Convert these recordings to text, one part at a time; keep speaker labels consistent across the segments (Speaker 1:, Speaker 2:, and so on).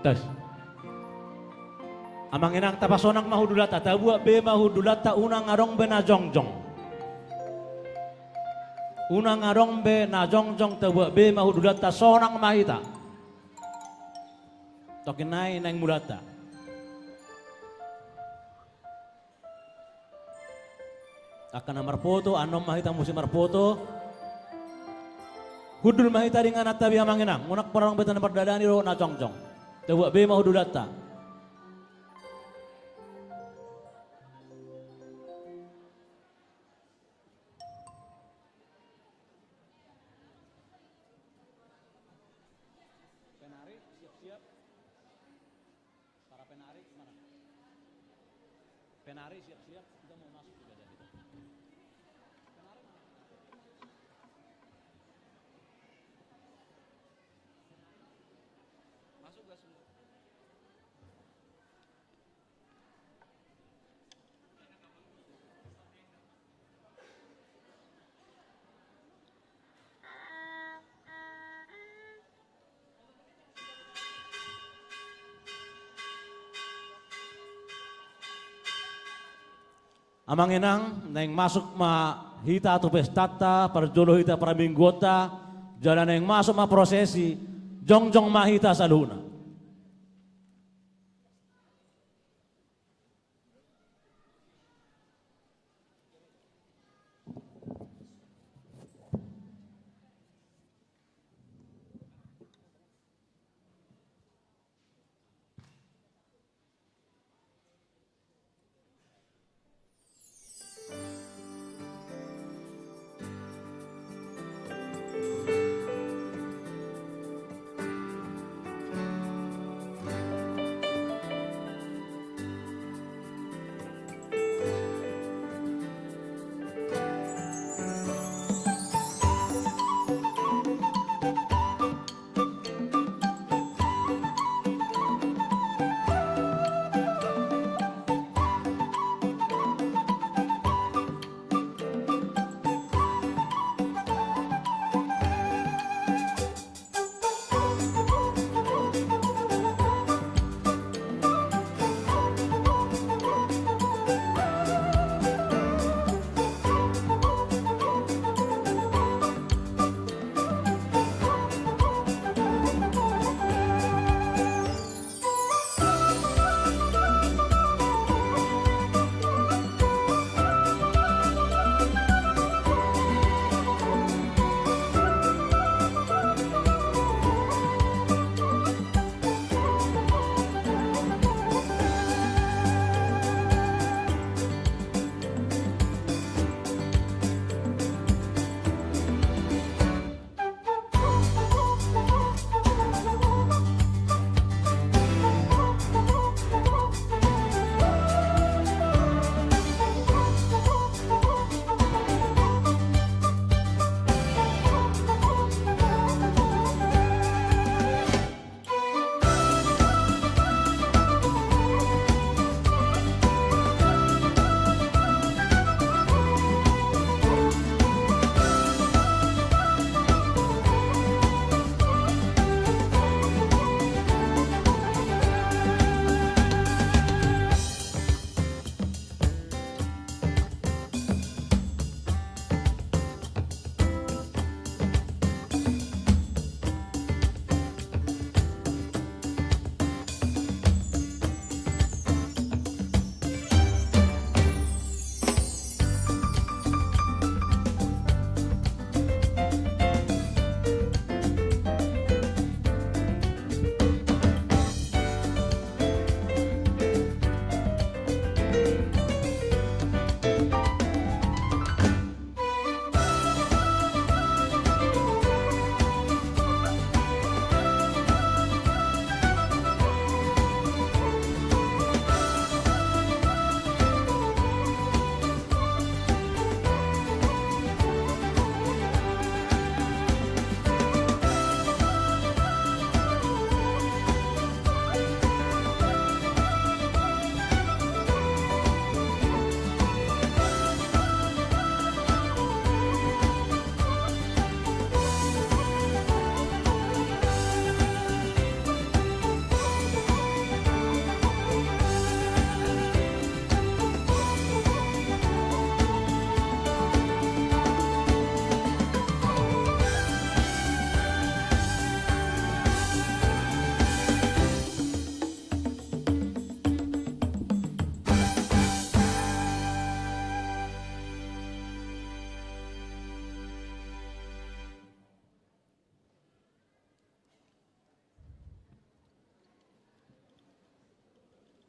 Speaker 1: Tas. Amang inang tapasonang mahudulata, tabua be mahudulata unang arong be na jongjong. Unang arong be na jongjong tabua be mahudulata sonang mahita. Tokinay nang mulata. Akan namar foto, anom mahita musim marfoto. Hudul mahita dengan natabi amang inang, ngunak parang betan perdadani ro na jongjong. Tawa be mahudulata. Penari siap-siap. Para penari mana? Penari siap-siap, kita mau masuk juga dari itu. Penari mana? Masuk gak semua? Amang inang neng masuk ma hita atau pestata perjolo hita para minggota jalan neng masuk ma prosesi jongjong ma hita saluna.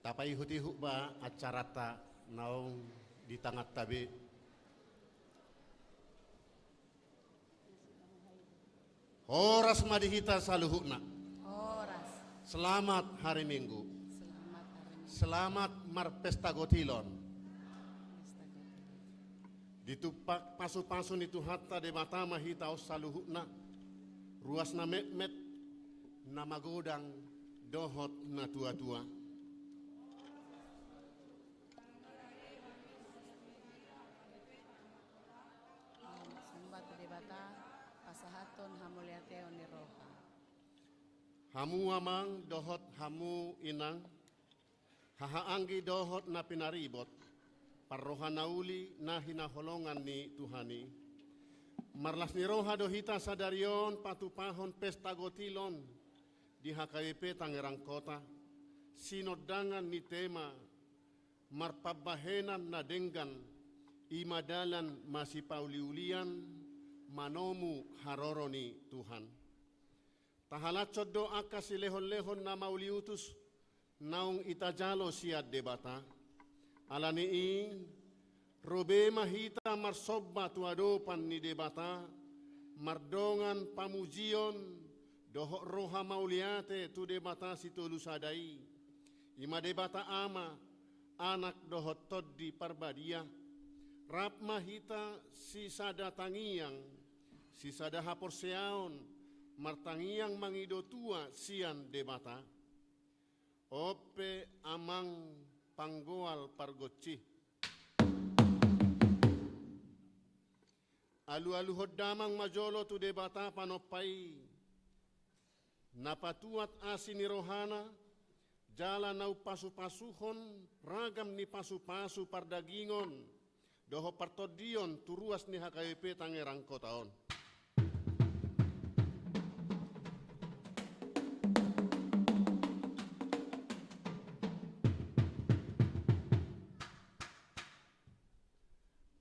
Speaker 2: Tapai huti ba acara ta naong di tangat tabi. Horas madihita saluhukna.
Speaker 3: Horas.
Speaker 2: Selamat hari Minggu.
Speaker 3: Selamat hari Minggu.
Speaker 2: Selamat marpesta gotilon. Ditupak pasu-pasun itu hatta de mata mahita saluhukna. Ruas na met nama godang dohot na tua-tua.
Speaker 3: Sumbat debata pasahaton hamuliate oniroha.
Speaker 2: Hamu amang dohot hamu inang. Hahaanggi dohot na pinaribot. Parrohanauli na hinaholongan ni Tuhani. Marlas ni roha dohita sadarion patupahon pesta gotilon di HKIP Tangerang Kota. Sinodangan ni tema marpabahenan na denggan imadalan masipauliulian manomu haroroni Tuhan. Tahalacot doa kasi lehon-lehon na mauliutus naung itajalo siad debata. Alani robe mahita marsobba tuadopan ni debata mardongan pamujion dohok roha mauliate tu debata situlusadai ima debata ama anak dohot toddi parbadia rap mahita sisada tangiang sisada haporseaon martangiang mangido tua sian debata ope amang panggoal pargoci. Alu-alu hodamang majolo tu debata panopai. Napatuat asini rohana, jala nau pasu-pasuhon, ragam ni pasu-pasu pardagingon, doho partodion turuas ni HKIP Tangerang Kotaon.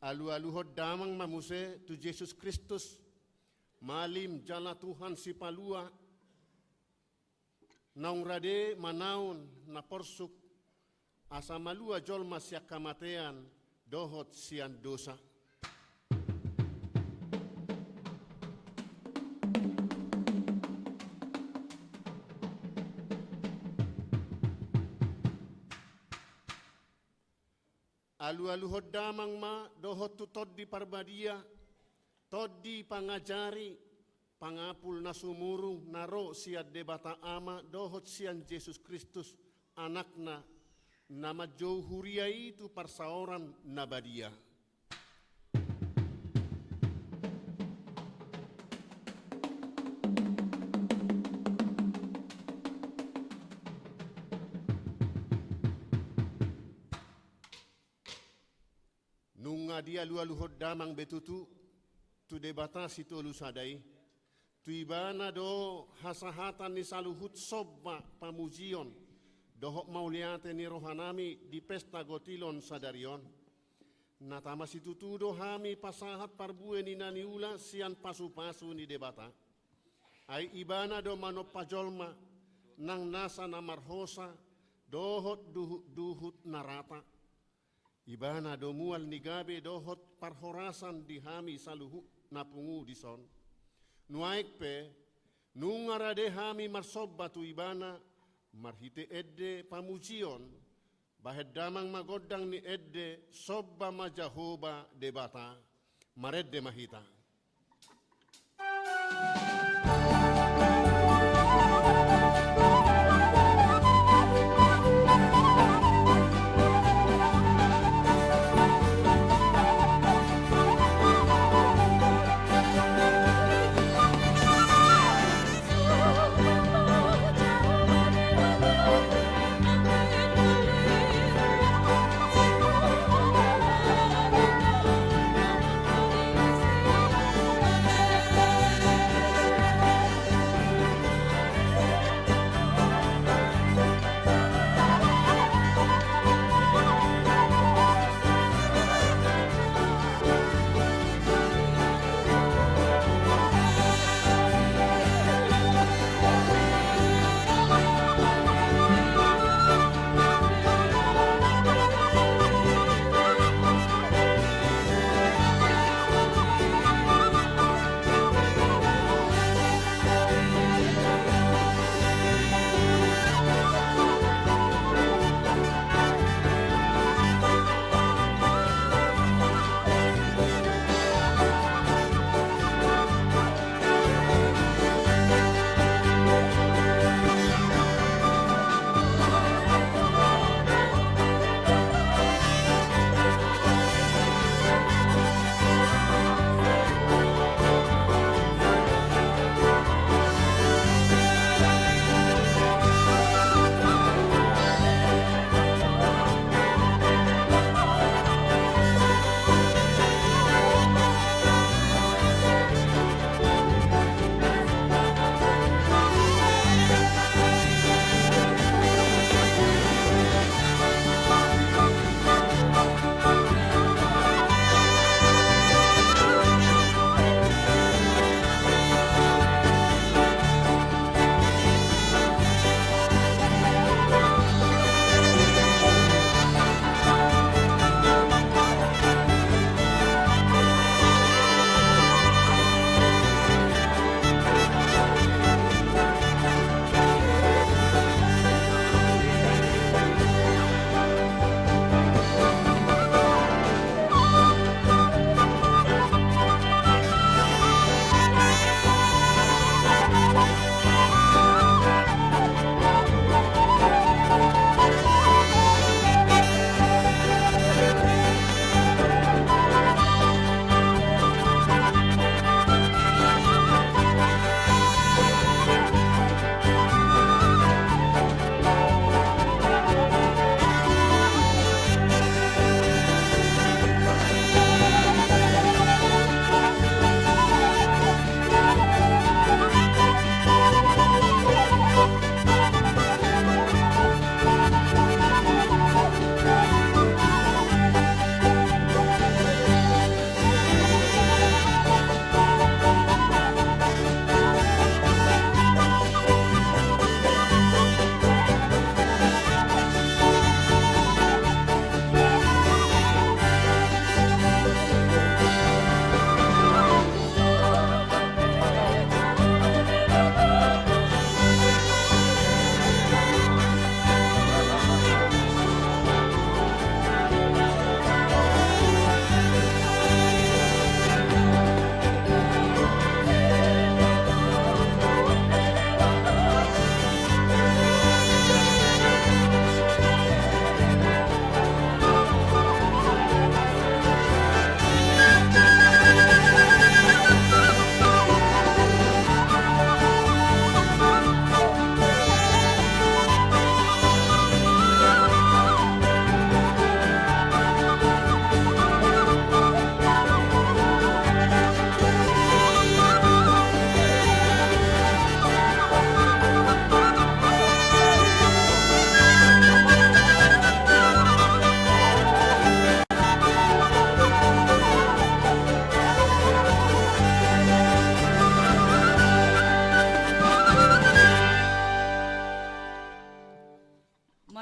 Speaker 2: Alu-aluhod damang mamuse tu Yesus Kristus malim jala Tuhan si palua naung rade manaun na porsuk asa malua jolma siak kamatean dohot sian dosa. Alu-aluhod damang ma dohot tu toddi parbadia, toddi pangajari, pangapul na sumurung naro siad debata ama dohot sian Yesus Kristus anakna nama jauh huria itu parsaoran nabadia. Dia alu-aluhod damang betutu tu debata situ lusadai tu ibana do hasahatan ni saluhut sobba pamujion dohok mauliate ni rohanami di pesta gotilon sadarion natama situ tudo hami pasahat parbue ni naniula sian pasu-pasu ni debata ai ibana do manopajolma nang nasa namarhosa dohot duhut narata. Ibana do mual ni gabe dohot parhorasan di hami saluhu napungu dison. Nuaik pe, nungarade hami marsobba tu ibana, marhite edde pamujion, bahed damang magodang ni edde sobba majahoba debata, maredde mahita.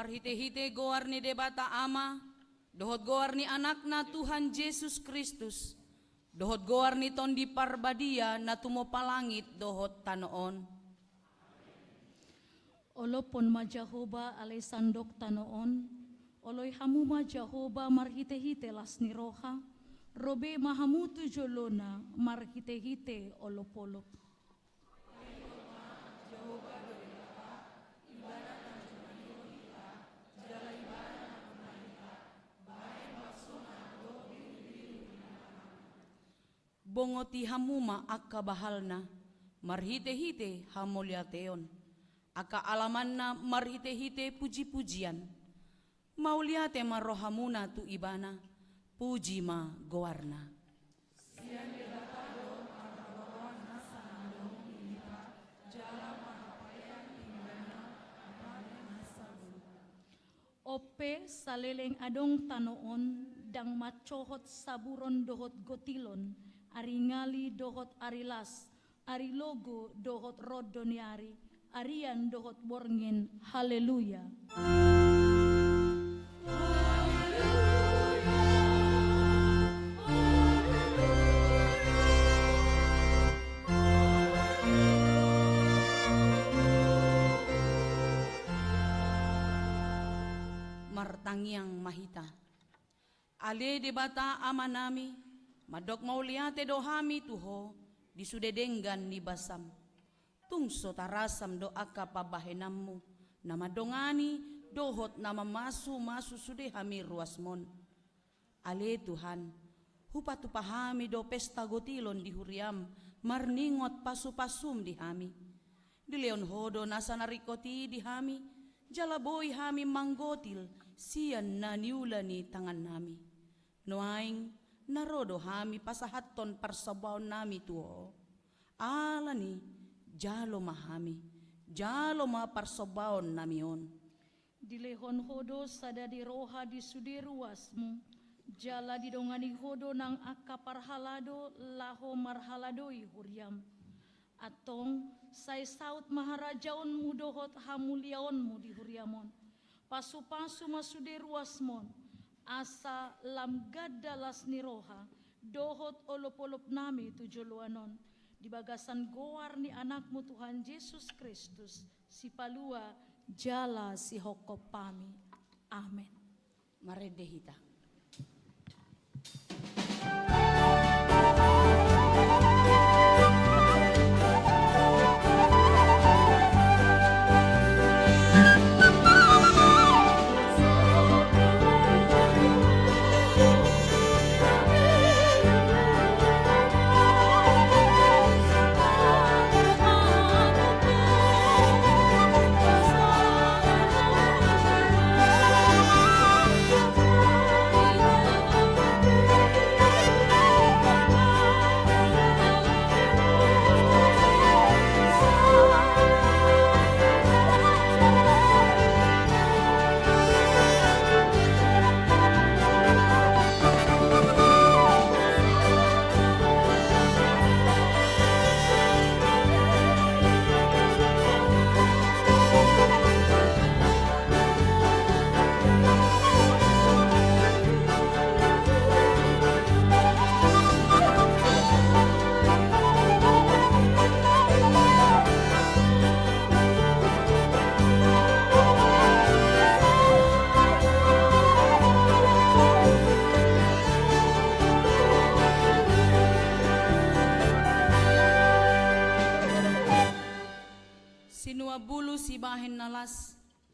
Speaker 4: marhite-hite goar ni debata ama, dohot goar ni anak na Tuhan Yesus Kristus, dohot goar ni tondi parbadia na tumopalangit dohot tanoon.
Speaker 5: Olopon ma Jehovah alay sandok tanoon, oloy hamu ma Jehovah marhite-hite las ni roha, robe mahamutu jolona marhite-hite olopolop.
Speaker 4: Bongoti hamuma akka bahalna, marhite-hite hamoliateon. Aka alaman na marhite-hite puji-pujian. Mauliate marohamuna tu ibana, puji ma goarna.
Speaker 5: Ope saleleng adong tanoon, dang macohot saburon dohot gotilon, aringali dohot arilas, arilogo dohot rodoniari, arian dohot borngin, haleluya.
Speaker 4: Martangiang mahita. Ale debata amanami, madok mauliate dohami tuho, disudedenggan ni basam. Tungso tarasam do aka pabahenammu, nama dongani dohot nama masu sude hami ruasmon. Ale Tuhan, hupatu pahami do pesta gotilon di huriam, marningot pasu-pasum di hami. Di leon hodo nasa narikoti di hami, jalaboy hami manggotil, siyan na niulani tangan nami. Noaing narodo hami pasahaton parsabaw nami tuo. Alani jalo mahami, jalo ma parsabaon namion.
Speaker 5: Dilehon hodo sada di roha di sudiruasmu, jala didongani hodo nang akaparhalado laho marhaladoi huriam. Atong say saut maharajaon mu dohot hamuliaon mu di huriamon. Pasu-pasu masudiruasmon, asa lamgadalas ni roha, dohot olop-olop nami tujuluanon. Di bagasan goar ni anakmu Tuhan Yesus Kristus, si palua jala si hokopami. Amen.
Speaker 4: Maredehita.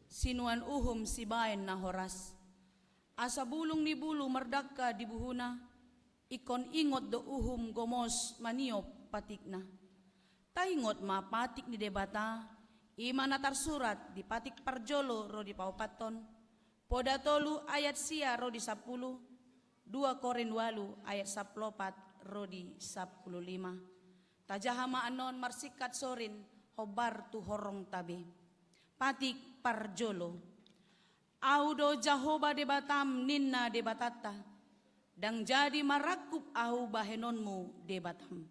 Speaker 4: Sinuan uhum si bayan na horas. Asa bulong ni bulu mardakka di buhuna, ikon ingot do uhum gomos maniop patik na. Taingot mapatik ni debata, ima natar surat di patik parjolo ro di paupaton, poda tolu ayat sia ro di 10, 2 Korin 8 ayat 14 ro di 15. Tajahama anon marsikat sorin, hobar tu horong tabe. Patik parjolo, audo Jahoba debatam ninna debatata, dang jadi marakup au bahenonmu debatam.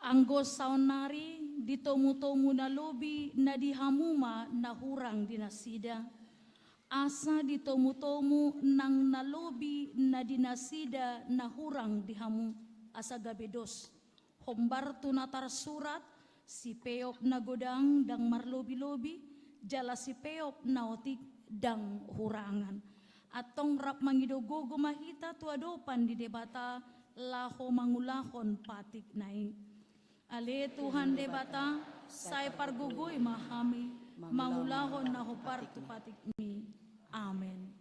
Speaker 5: Anggo saunari ditomu-tomu na lobi na dihamuma na hurang dinasida. Asa ditomu-tomu nang nalobi na dinasida na hurang dihamu asa gabedos. Hombarto na tarsurat si peop na godang dang marlobi-lobi jala si peop na otik dang hurangan. Atong rap mangidogogo mahita tuadopan di debata laho mangulahon patik nai. Ale Tuhan debata, say pargugoy mahami, mangulahon na hupar tupatik mi. Amen.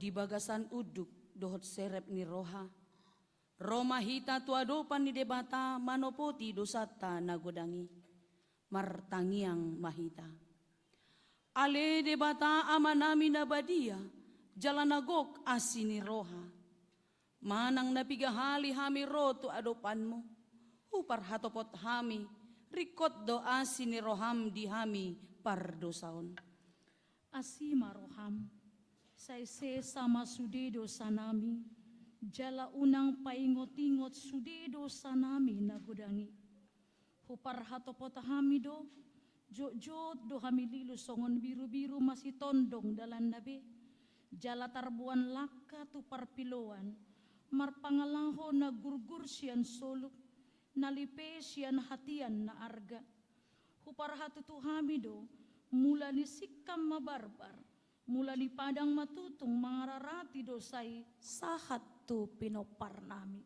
Speaker 4: di bagasan uduk dohot serep ni roha. Roma hita tuadopan ni debata manopoti dosata nagodangi. Martangiang mahita. Ale debata amanami nabadia, jalanagok asini roha. Manang napigahali hami roto adopanmu, upar hatopot hami, rikot do asini roham di hami pardosaon.
Speaker 5: Asima roham, saise sama sudedo sanami, jala unang paingot-ingot sudedo sanami nagudangi. Hupar hatopot hami do, jojot do hami lilu songon biru-biru masih tondong dalan nabe, jala tarbuan laka tu parpiloan, marpangalaho na gurgur sian soluk, nalipe sian hatian na arga. Hupar hatutu hami do, mula ni sikam mabarbar, mula ni padang matutung mangararati dosai sahat tu pinopar nami.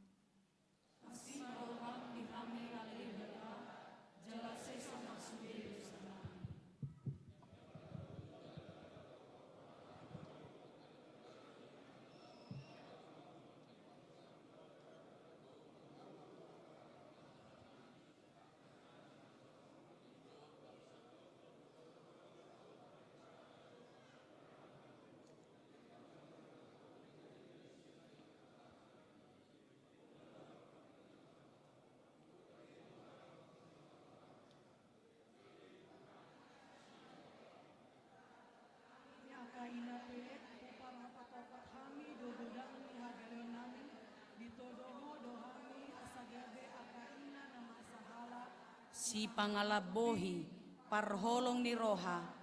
Speaker 4: Si pangalabohi parholong ni roha.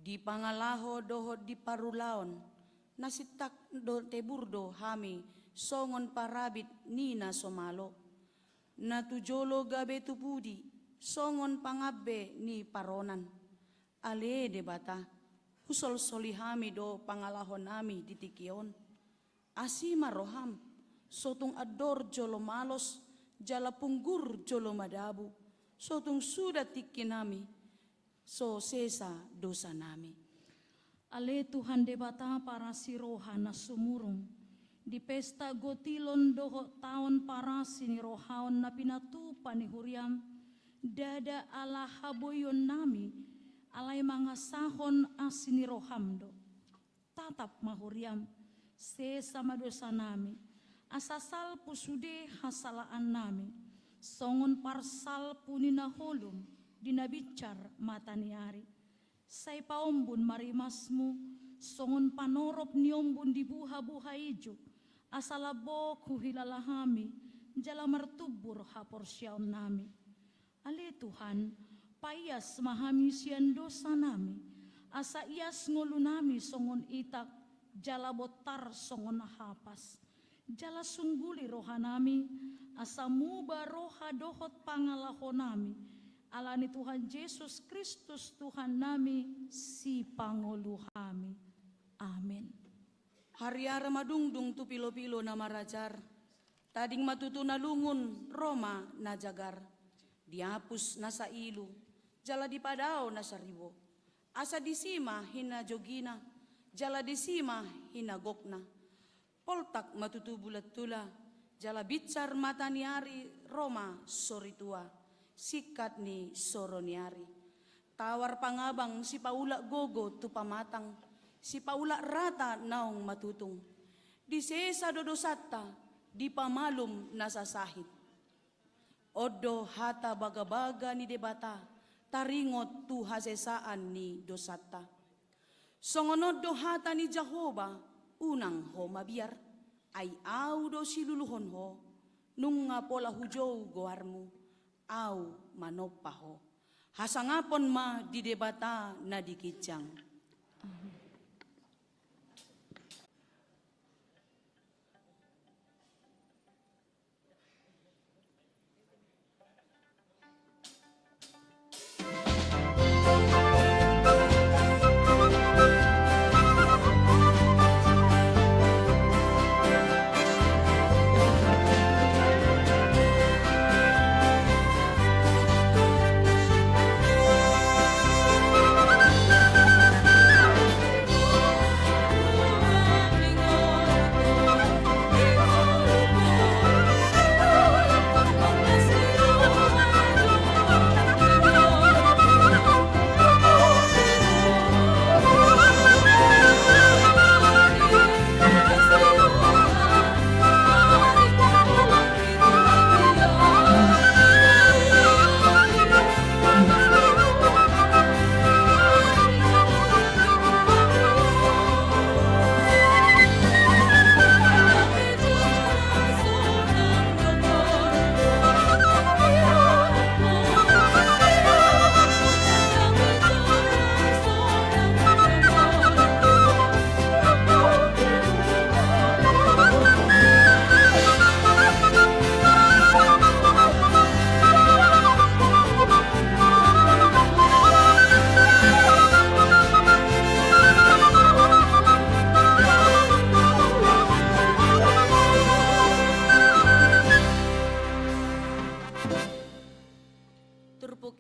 Speaker 4: Di pangalaho dohod di parulaon, nasitak do teburdo hami, songon parabit nina somalo. Natujolo gabe tupudi, songon pangabe ni paronan. Ale debata, husol soli hami do pangalaho nami ditikion. Asima roham, sotung ador jolo malos, jala punggur jolo madabu, sotung sudah tikin nami. So sesa dosa nami.
Speaker 5: Ale Tuhan debata para siroha na sumurong. Di pesta gotilon doho taon para sini rohaon na pinatupa ni huriam. Dada ala haboyon nami. Alay mga sahon asini rohamdo. Tatap mahuriam. Sesa madosa nami. Asasal pusude hasalaan nami. Songon parsal puninahulum. Dinabicar mata niari. Say paombun marimasmu, songon panorop niombun di buha-buha ijo, asalabok huhilalahami, jala martubur hapor syaon nami. Ale Tuhan, payas mahami sian dosa nami, asa ias ngulu nami songon itak, jala botar songon hapas, jala sungguli roha nami, asa muba roha dohot pangalaho nami, alani Tuhan Yesus Kristus Tuhan nami si Pangulo kami. Amin.
Speaker 4: Hariara madungdung tu pilo-pilo na marajar. Tading matutu na lungun Roma na jagar. Diapus na sa ilu. Jala di padao na sa ribo. Asa disima hina jogina. Jala disima hina gokna. Poltak matutu bulat tula. Jala bicar mata niari Roma soritua. Sikat ni soroniari. Tawar pangabang si Paula gogo tu pamatang. Si Paula rata naong matutong. Di sesa dodosata, di pamalum nasasahit. Odo hata baga-baga ni debata, taringot tu hasesaan ni dosata. Songonod do hata ni Jehovah, unang ho mabiar, ay audo siluluhon ho, nung nga pola hujow goharmu. au manopaho. Hasangapon ma di debata na dikicang.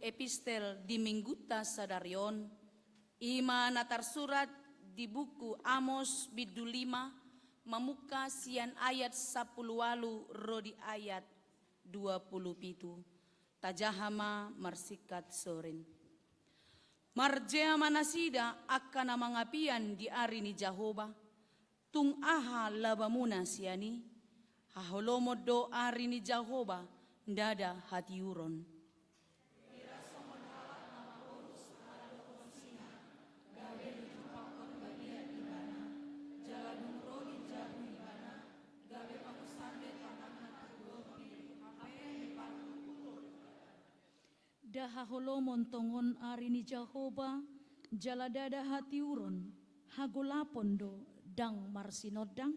Speaker 4: Epistel di Mingguta Sadarion, ima natarsurat di buku Amos bidu 5, mamuka sian ayat 10 rodi ayat 27, tajahama marsikat soren. Marjea manasida akan mangapian di ari ni Jahoba, tung aha labamuna siani, haholomo do ari ni Jahoba, ndada hatiuron.
Speaker 5: Dahaholomon tongon ari ni Jahoba, jaladada hati uron, hagolapondo dang marsinodang.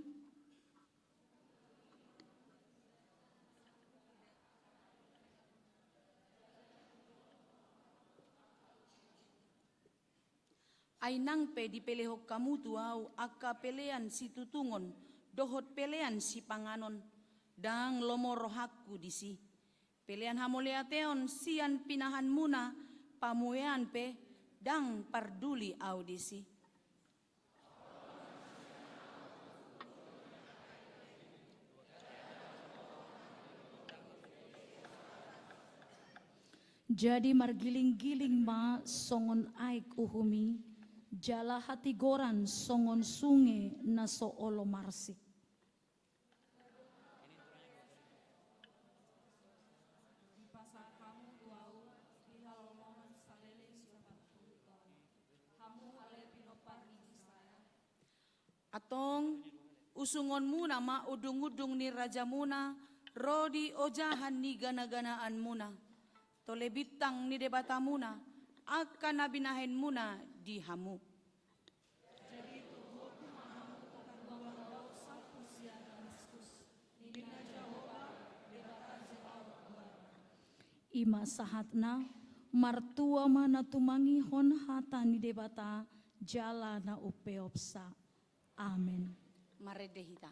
Speaker 4: Ay nang pe di pelehok kamu tuau akka pelean si tutungon, dohot pelean si panganon, dang lomorohaku disi. Pilihan hamuliateon sian pinahan muna pamuean pe dang parduli audisi.
Speaker 5: Jadi margiling-giling ma songon aik uhumi, jala hati goran songon sunge na soolo marsik.
Speaker 4: Atong usungon muna ma udung-udung ni raja muna, rodi ojahan ni gana-ganaan muna, tole bitang ni debata muna, akan nabinahin muna di hamu.
Speaker 5: Ima sahatna martua mana tumangi hon hata ni debata jala na upeopsa. Amin.
Speaker 4: Maredehita.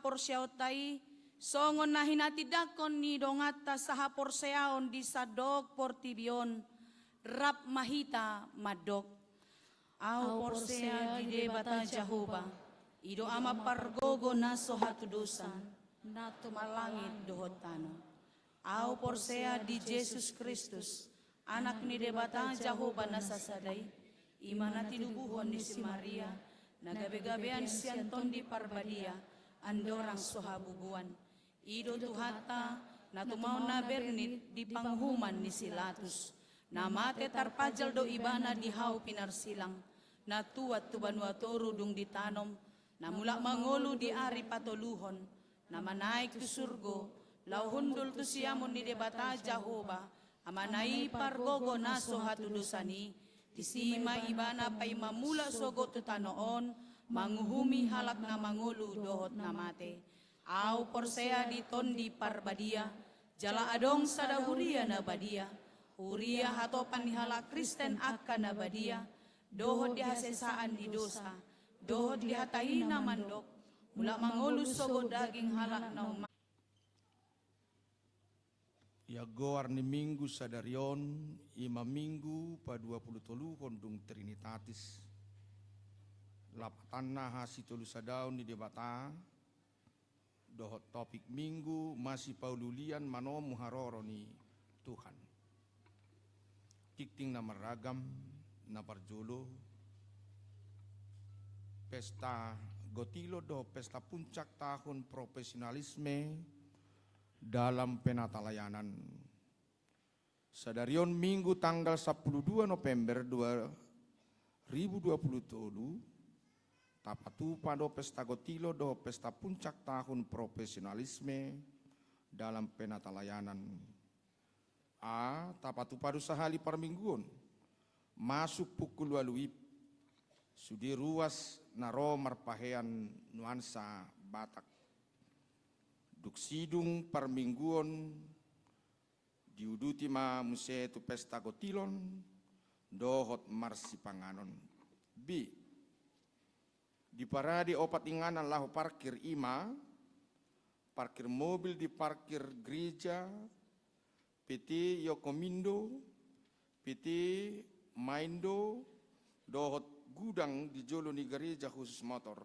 Speaker 4: porsiautai songon na hinatidakon ni dongata saha porseaon di sadok portibion rap mahita madok au porsea di debata Jahoba ido ama pargogo na sohatudusan na tumalangit dohotano au porsea di Jesus Kristus anak ni debata Jahoba na sasadai imana tinubuhon ni si Maria nagabe-gabean si Anton di Parbadia andorang sohabubuan ido tuhata na tumaw na bernit di panghuman ni Silatus na mate tarpajal do ibana di hau pinarsilang na tuat tubanwa toru dung ditanom na mula mangolo di ari patoluhon na manaik tu surgo lauhundul tu siamon ni debata Jahoba amanai pargogo na sohatudusani tisima ibana pay mamula sogo tutanoon manguhumi halak na mangulu dohot na mate au porsea di tondi Parbadia jala adong sada huria na badia huria hatopan ni halak Kristen akan na badia dohot di hasesaan di dosa dohot di hatahina mandok mula mangulu sogo daging halak na umat.
Speaker 6: Iagoar ni minggu sadarion, ima minggu pa 23 kondung Trinitatis. Lapatan na hasitulu sadaun ni debata, dohot topik minggu masih paululian mano muharoro ni Tuhan. Tikting na maragam, na parjolo, pesta gotilo do pesta puncak tahun profesionalisme, dalam penatalayanan. Sadarion minggu tanggal 12 November 2020 tapatu pada pesta gotilo do pesta puncak tahun profesionalisme dalam penatalayanan. Tapatu padu sahali parmingguon masuk pukul waluip sudi ruas naro marpahean nuansa Batak. Duk sidung parmingguon diuduti ma muse tu pesta gotilon dohot marsipanganon. B. Di paradi opat inganan lahu parkir ima, parkir mobil di parkir gereja, PT Yokomindo, PT Maindo, dohot gudang di jolo ni gereja khusus motor.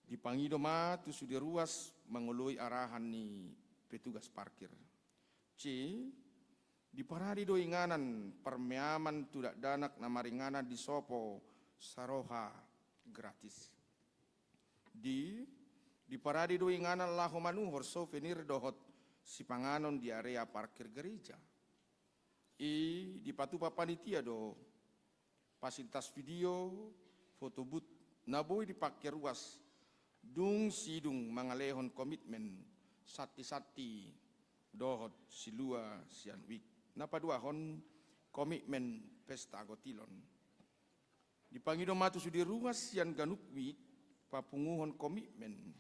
Speaker 6: Di Pangido ma tu sudah ruas mengului arahan ni petugas parkir. C. Di paradi do inganan permeaman tidak danak na maringana di sopo saroha gratis. Di paradi do inganan lahu manuhor souvenir dohot si panganon di area parkir gereja. Di patupa panitia do fasilitas video, foto booth naboi di parkir ruas. Dung sidung mangalehon komitmen sati-sati dohot silua sian wik. Napaduahon komitmen pesta gotilon. Dipangido matu sudi ruas sian ganuk wik papunguhon komitmen.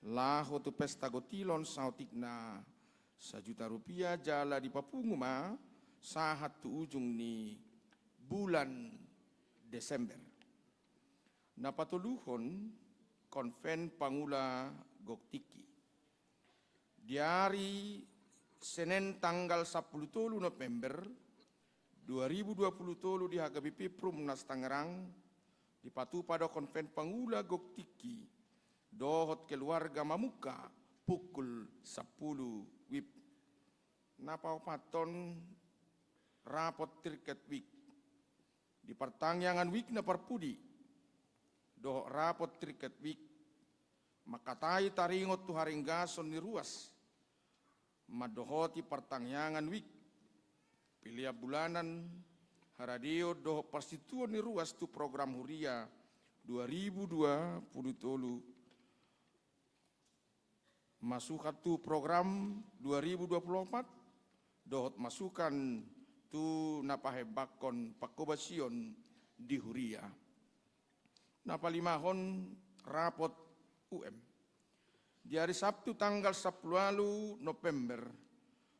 Speaker 6: Laho tu pesta gotilon sautikna Rp1 juta jala di papungu ma sahat tu ujung ni bulan Desember. Napatuluhon konven Pangula Goktiki. Di hari Senin tanggal 10 November 2020 di HKBP Prumnas Tangerang dipatu pada konven Pangula Goktiki dohot keluarga Mamuka pukul 10 WIB. Napau paton rapot terkait WIK di pertangyangan WIK na parpudi doh rapot triket wik makatai taringot tu haringgason ni ruas madohoti pertangyangan wik pilia bulanan haradio doh perstituan ni ruas tu program huria 2020 masukan tu program 2024 dohot masukan tu napahebakon pakobasion di huria. Napalimahon rapot UM. Di hari Sabtu tanggal 10 November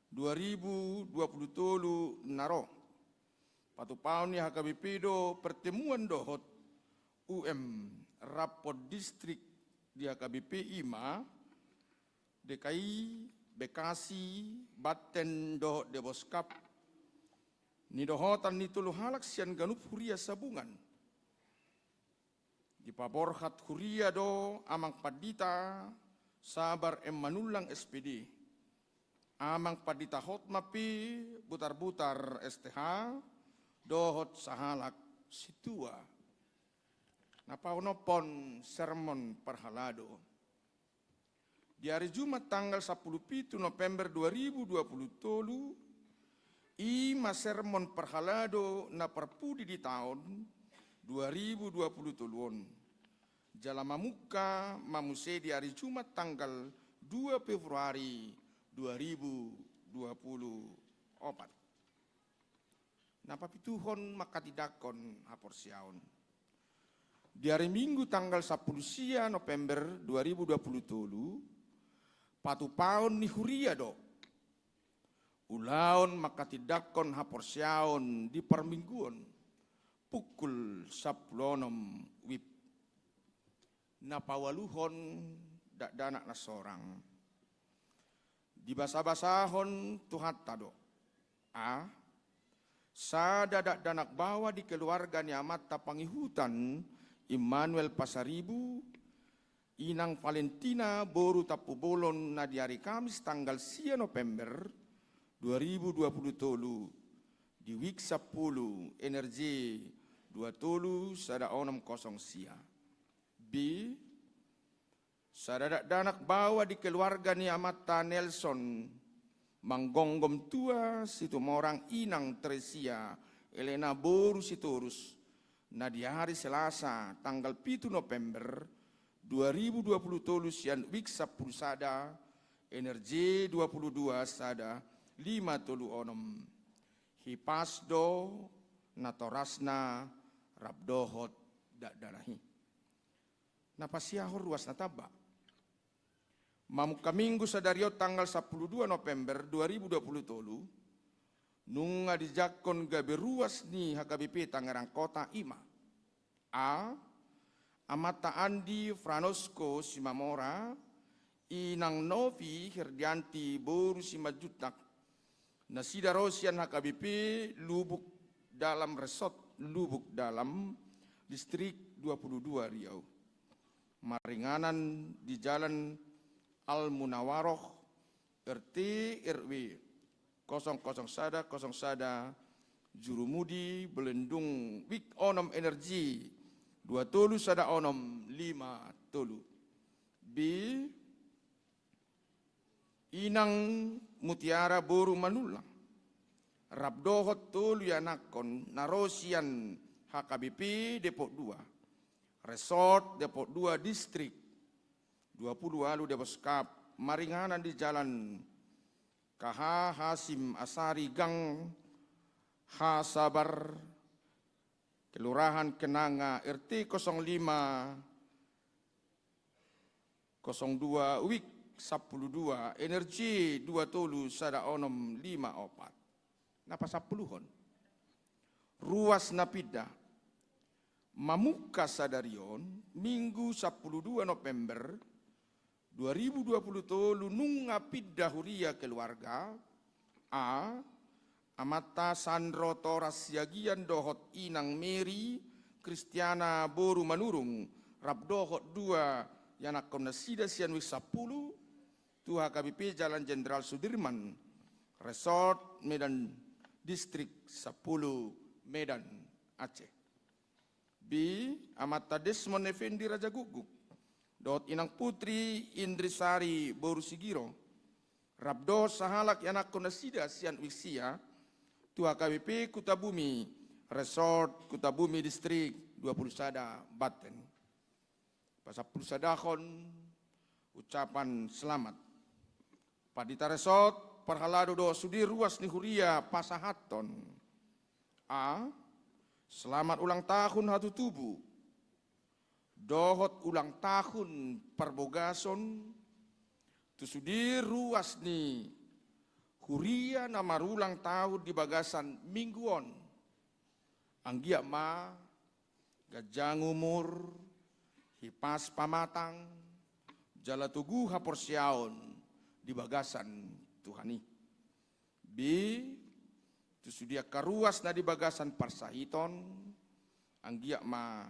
Speaker 6: 2020 naro. Patupaon ni HKBP do pertemuan dohot UM rapot distrik di HKBP IMA, DKI, Bekasi, Baten dohot deboskap, ni dohotan ni tulu halak sian ganup huria sabungan. Di paborhat huria do amang padita, sabar manulang SPD. Amang padita hot mapi, butar-butar STH, dohot sahalak situa. Napaunopon sermon parhalado. Di hari Jumat tanggal 17 November 2020, ima sermon parhalado na perpudi di tahun 2020. Jalama muka mamuse di hari Jumat tanggal 2 Februari 2024. Napapituhon makatidakon haporsiaon. Di hari Minggu tanggal 10 November 2020, patupaon ni huria do. Ulaon makatidakon haporsiaon di permingguan pukul 10 wib. Napawaluhon dak danak na sorang. Di basa-basahon tuhat tado. Sada dak danak bawa di keluarga ni amat tapangihutan Immanuel Pasaribu, Inang Valentina Boru Tapubolon na di hari Kamis tanggal 9 November 2020 di Wik 10 Energi 20 sada 60 sia. B. Sada danak bawa di keluarga ni Amata Nelson Manggonggom tua situmorang Inang Tresia Elena Boru Sitorus na di hari Selasa tanggal 7 November 2020 sian Wik 10 sada Energi 22 sada 5 Hipasdo natorasna rabdohot dalahi. Napasiahor ruas nataba. Mamuka minggu sadariot tanggal 12 November 2020 nung adijakon gabe ruas ni HKBP Tangerang Kota Ima. Amata Andi Franosco Simamora, Inang Novi Herdianti Boru Simajutak, Nasida Rosian HKBP Lubuk Dalam Resort Lubuk Dalam, Distrik 22 Riau. Maringanan di Jalan Al-Munawaroh, RT RW 00 sada Jurumudi Belendung Wik Onom Energi 2 sada onom 5 tolu. B. Inang Mutiara Boru Manulang. Rabdohot tolu yanakon narosian HKBP Depok 2. Resort Depok 2 Distrik 20 Alu Deboskap. Maringanan di Jalan KH Hasim Asari Gang Hasabar Kelurahan Kenanga RT 05 02 Wik 12 Energi 2 tolu sada onom 5 napa 10 ruas napida mamuka sadarion Minggu 12 November 2020 nung apida huria keluarga Amata Sandro Toras Yagian Dohot Inang Mary Kristiana Boru Manurung Rabdohot 2 Yanakon Nasida Sianwik 10 Tuha KBP Jalan Jenderal Sudirman Resort Medan Distrik 10 Medan Aceh. B. Amata Desmond Effendi Raja Guguk Dohot Inang Putri Indrisari Boru Sigiro Rabdo Sahalak Yanakon Nasida Sianwik Sia Tuha KBP Kutabumi Resort Kutabumi Distrik 20 sada Baten. Pasapul sadahon ucapan selamat. Padita Resort Parhalado do Sudi Ruas ni Huria Pasahaton. Selamat ulang tahun hatu tubuh. Dohot ulang tahun perbogason. Tu Sudi Ruas ni Huria na marulang tahun di bagasan mingguon. Anggia ma, gajang umur, hipas pamatang, jala tugu haporsiaon di bagasan Tuhani. B. Tu sudia karuas na di bagasan parsahiton, anggiak ma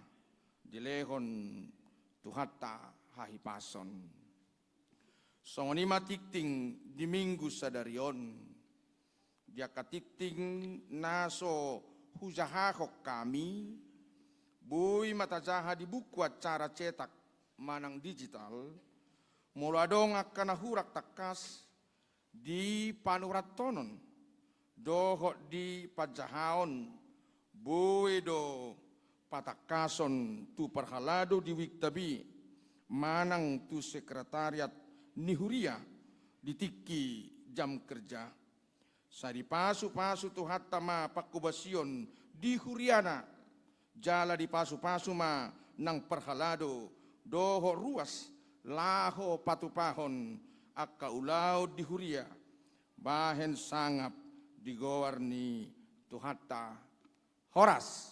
Speaker 6: dilehon tuhata hahipason. Songoni matikting di minggu sadarion, dia katikting naso hujahahok kami, bui matajaha di buku acara cetak manang digital, muladong akan nahurak takas di panurat tonon, dohok di pajahaon, bui do patakason tu perhalado di wiktabi, manang tu sekretariat nihuria di tiki jam kerja. Sari pasu-pasu tu hatta ma pakubasion di huriana, jala di pasu-pasu ma nang perhalado, doho ruas, laho patupahon, akka ulau di huria, bahen sangap di gowarni tu hatta horas.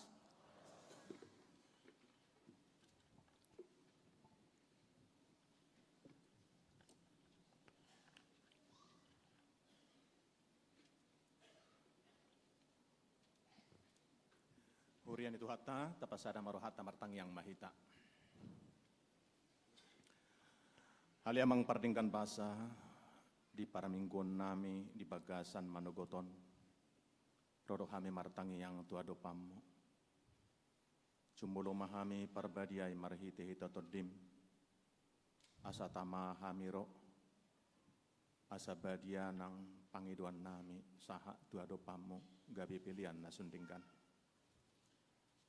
Speaker 7: Hurian itu hatta, tapasada marohata martangyang mahita. Haliamang pardingkan basa di paraminggon nami di bagasan manugoton. Roro hami martangyang tuado pammo. Cumulo mahami parbadiay marhite hitatodim. Asa tama hamiro. Asa badia ng pangiduan nami saha tuado pammo gabi pilihan na sundingkan.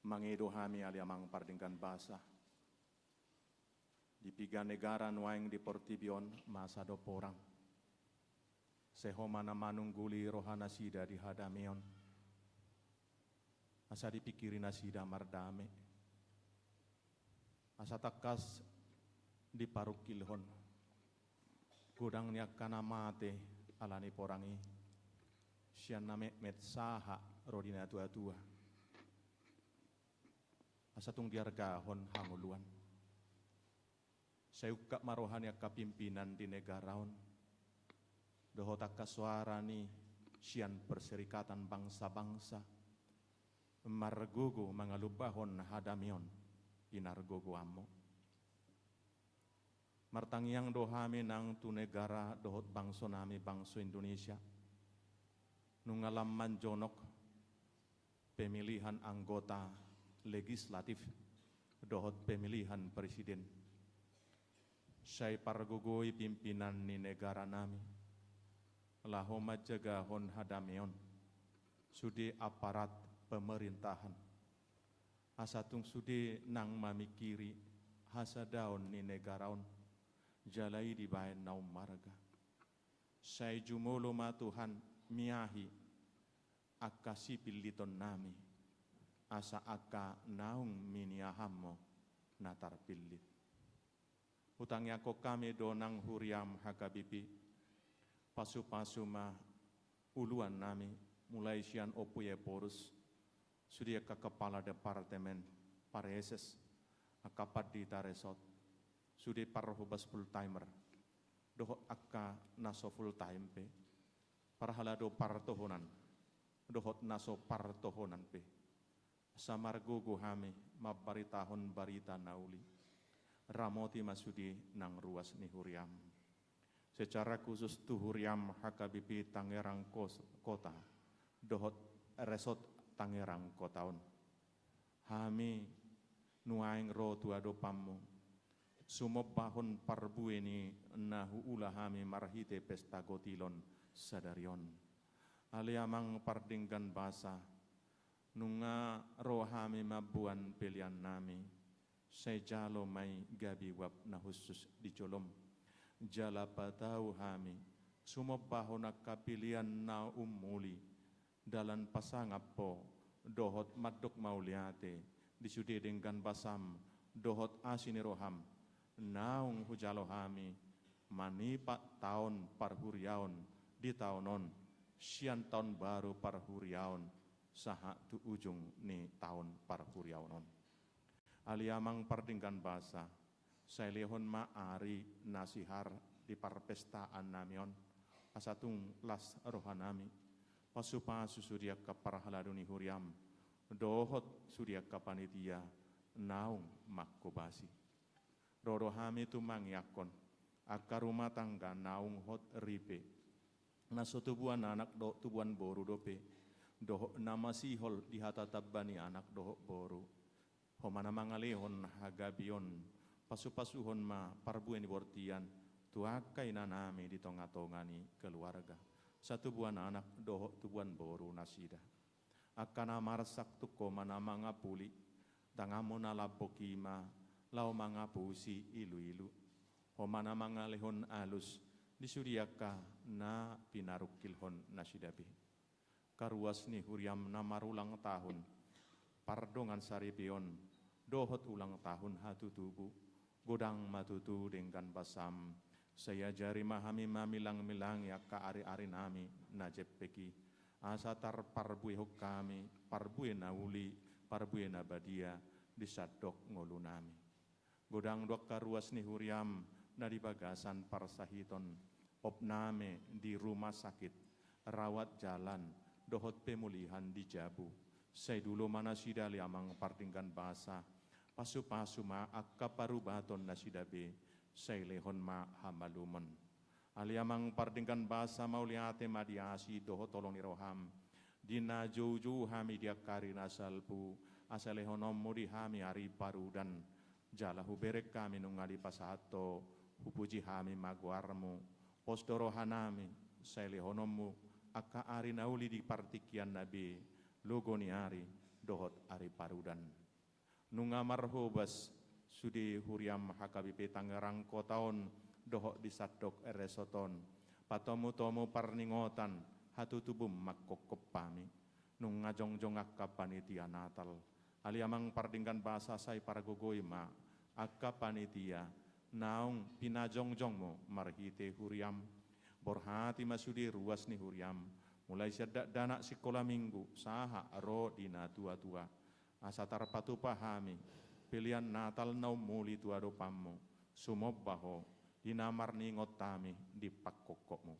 Speaker 7: Mangido hami aliamang pardingkan basa. Di piga negara nuaing di Portibion masa do porang. Sehoma na manungguli rohana sida di hadamion. Asa dipikiri na sida mardame. Asa takas di parukilhon. Gudang niya kanamate alani porangi. Siyan na met saha rodina tua-tua. Asa tung diargahon hanguluan. Sayuka marohani kapimpinan di negaraon. Dohotak kaswara ni sian perserikatan bangsa-bangsa. Margogo mangalubahon hadamion inargogo amo. Martangyang dohami nang tu negara dohot bangso nami bangso Indonesia. Nungalam manjonok pemilihan anggota legislatif dohot pemilihan presiden. Saya pargugoi pimpinan ni negara nami. Lahoma jagahon hadamion. Sudi aparat pemerintahan. Asatung sudi nang mamikiri hasadaon ni negaraon. Jalai di bayan naum marga. Saya jumulo matuhan miahi akasipil liton nami. Asa akka naung miniahammo natar pillit. Utangnya ko kami donang huriam hakabipi. Pasu-pasu ma uluan nami mulai sian opuye porus. Sudia ka kepala departemen pareses akapat di taresot. Sudia parhubas full timer. Dohot akka naso full time pe. Parhalado partohonan. Dohot naso partohonan pe. Samargogo hami mabaritahon barita nauli. Ramoti masudi nang ruas ni huriam. Secara khusus tu huriam hakabipi Tangerang kota. Dohot resot Tangerang kotaon. Hami nuaing ro tuado pammo. Sumobahon parbueni nahu ula hami marhite pesta gotilon sadarion. Aliamang pardinggan basa. Nunga rohami mabuan pilihan nami. Saya jalo may gabi wap na husus di colom. Jala patau hami. Sumabaho na kapilian na umuli. Dalan pasangap po. Dohot madok mauliate. Disudidinggan basam. Dohot asini roham. Naung hujalo hami. Manipat tahun parhuriaon. Di tahunon. Sian tahun baru parhuriaon. Saha tu ujung ni tahun parhuriaonon. Aliamang pardinggan basa. Sa lehon maari nasihar di parpestaan namion asatung las rohanami pasupasu surya kaparhaladuni huriam dohot surya kapanitia naung makkobasi rorohami tu mangyakon akar rumah tangga naung hot ripe naso tubuan anak do tubuan boru dope doho nama sihol dihatatabani anak doho boru homana mangalehon hagabion pasu-pasuhon ma parbuen bortian tuakai nanami di tonga-tongani keluarga satu buan anak doho tubuan boru nasida akana marsak tuko mana mangapuli tangamona labokima lau mangapusi ilu-ilu homana mangalehon alus disuriaka na pinarukilhon nasidabi karuas ni huriam namarulang tahun pardongan saripion dohot ulang tahun hatu tubuh godang matutu dengan basam saya jari mahami mamilang-milang ya ka ari-ari nami najepeki asatar parbue kami parbue nauli parbue nabadia disadok ngolu nami godang dok karuas ni huriam na di bagasan parsahiton opname di rumah sakit rawat jalan dohot pemulihan di Jabu saya dulu mana sidali amang partingkan bahasa pasu-pasu ma akka parubaton nasidabe saya lehon ma hamalumon ali amang partingkan bahasa mauliate madiasi dohot tolong niroham dina joju hami dia karina salpu asalehonom mudi hami ari parudan jalahu berek kami nungali pasato hupuji hami maguarmu postoro hanami selehonomu aka ari nauli di partikian nabi logoni ari dohot ari parudan nunga marhobas sudi huriam hakabipe Tangerang kotaon dohot di sadok eresoton patomu-tomu parningotan hatutubum makkokop pami nunga jongjong akka panitia natal aliamang pardingkan bahasa say paragogoy ma akka panitia naung pinajongjongmo marhite huriam borhati masudi ruas ni huriam mulai sedak dana sekolah minggu saha ro dina tua-tua asatar patu pahami pilihan natal naum muli tua dopammu sumob baho dinamar ningot tami di pakkokokmu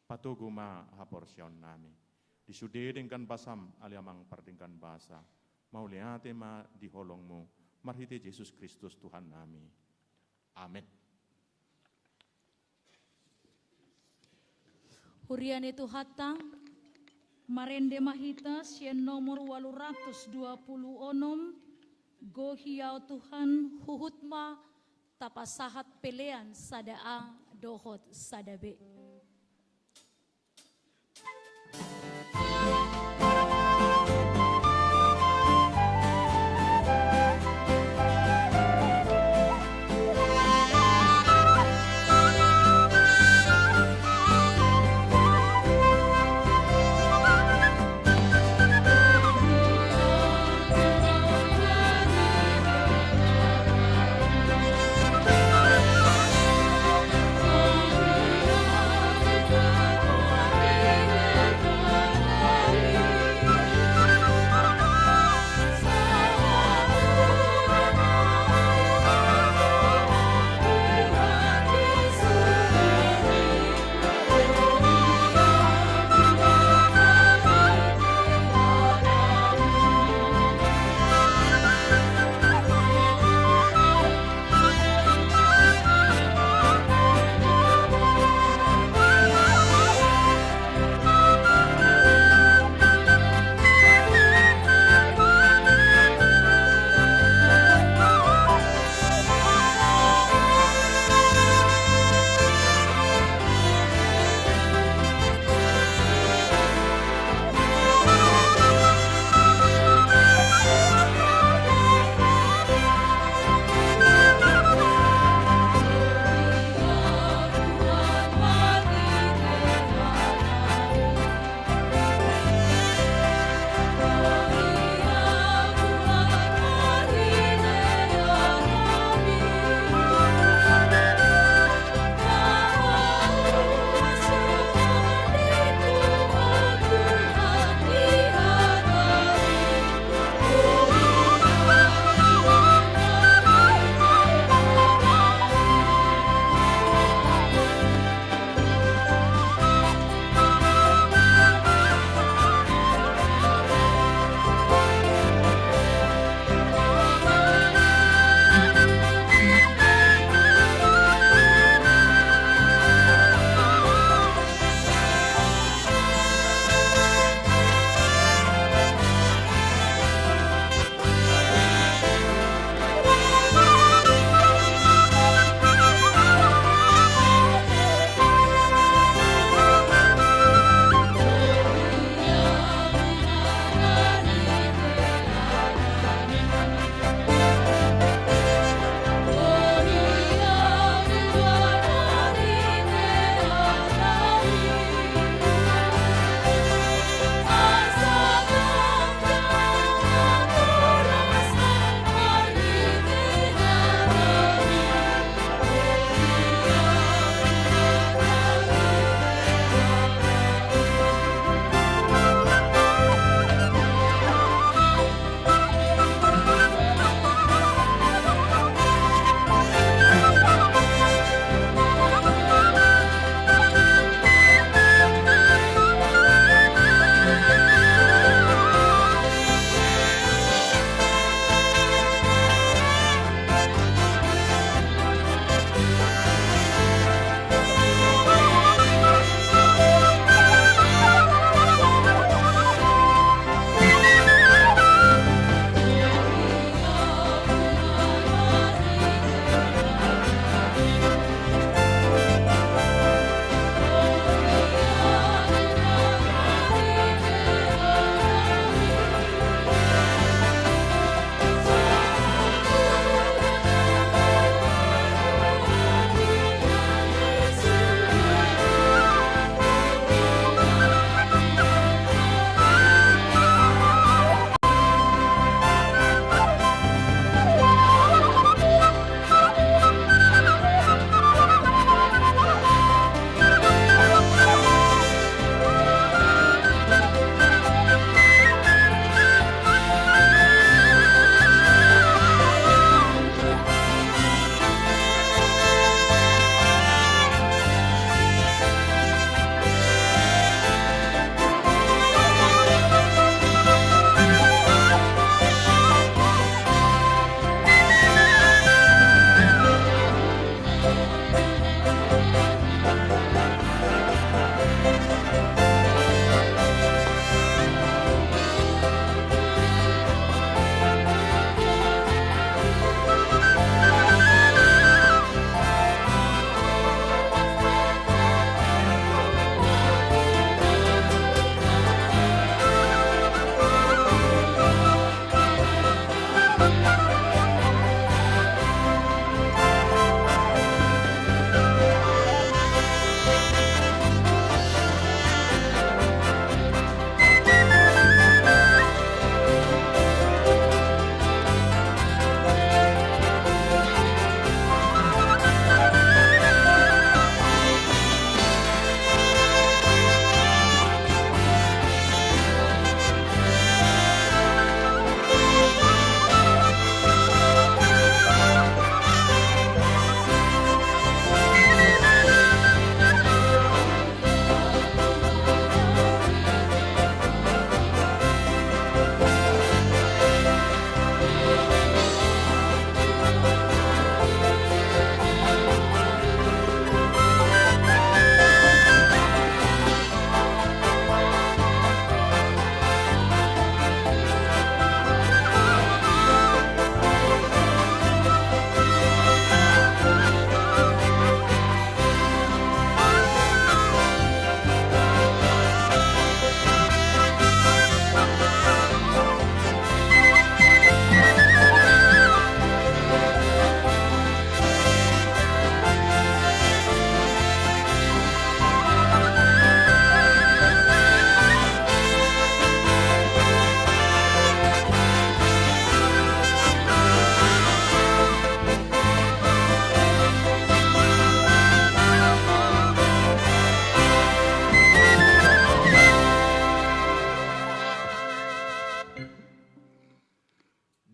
Speaker 7: patuguma haporsion nami disude dengan basam aliamang pardingkan bahasa mau lihat ma di holongmu marhite Yesus Kristus Tuhan nami. Amin.
Speaker 5: Hurian itu hatang marende mahita sien nomor 826 go hiau Tuhan huhutma tapasahat pelean sadaa dohot sadabe.
Speaker 8: Oh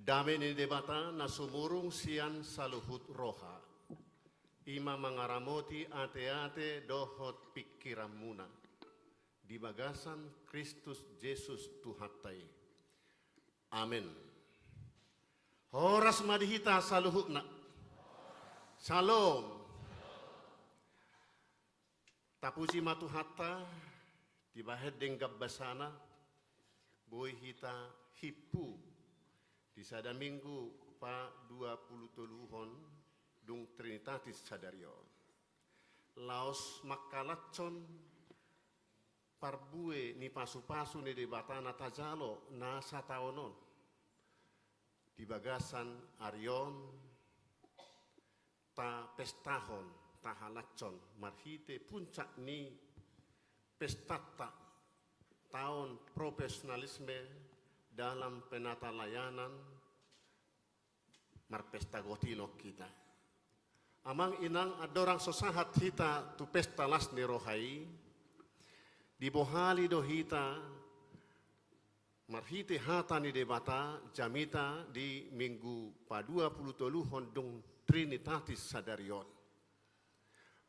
Speaker 2: Dame ni debata na sumurung sian saluhut roha. Ima mangaramoti ate-ate dohot pikiran muna. Di bagasan Kristus Yesus Tuhatai. Amin. Horas madihita saluhut na. Shalom. Tapuji matuhata di bahed denggab basana boy hita hipu di sada minggu pa 23 dung Trinitatis Sadario. Laos makalacon parbue ni pasu-pasu ni debatana tajalo na sataonon. Di bagasan Arion ta pestahon ta halacon marhite puncak ni pestata tahun profesionalisme dalam penata layanan marpesta gotino kita. Amang inang adorang sosahat hita tu pesta las ni rohai di bohali do hita marhite hata ni debata jamita di minggu pa 23 hondung Trinitatis Sadarion.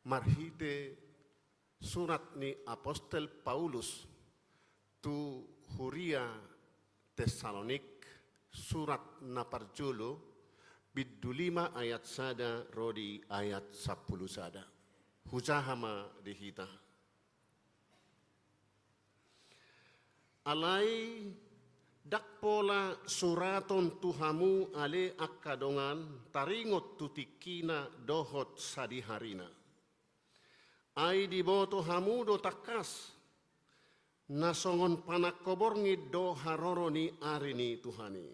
Speaker 2: Marhite surat ni Apostel Paulus tu Huria Tesalonik surat na parjolo bidulima ayat sada rodi ayat 10 sada. Hujahama dihita. Alai dakpola suraton tuhamu ale akadongan taringot tutikina dohot sadiharina. Ai diboto hamudo takas nasongon panakoborngi do haroroni arini Tuhani.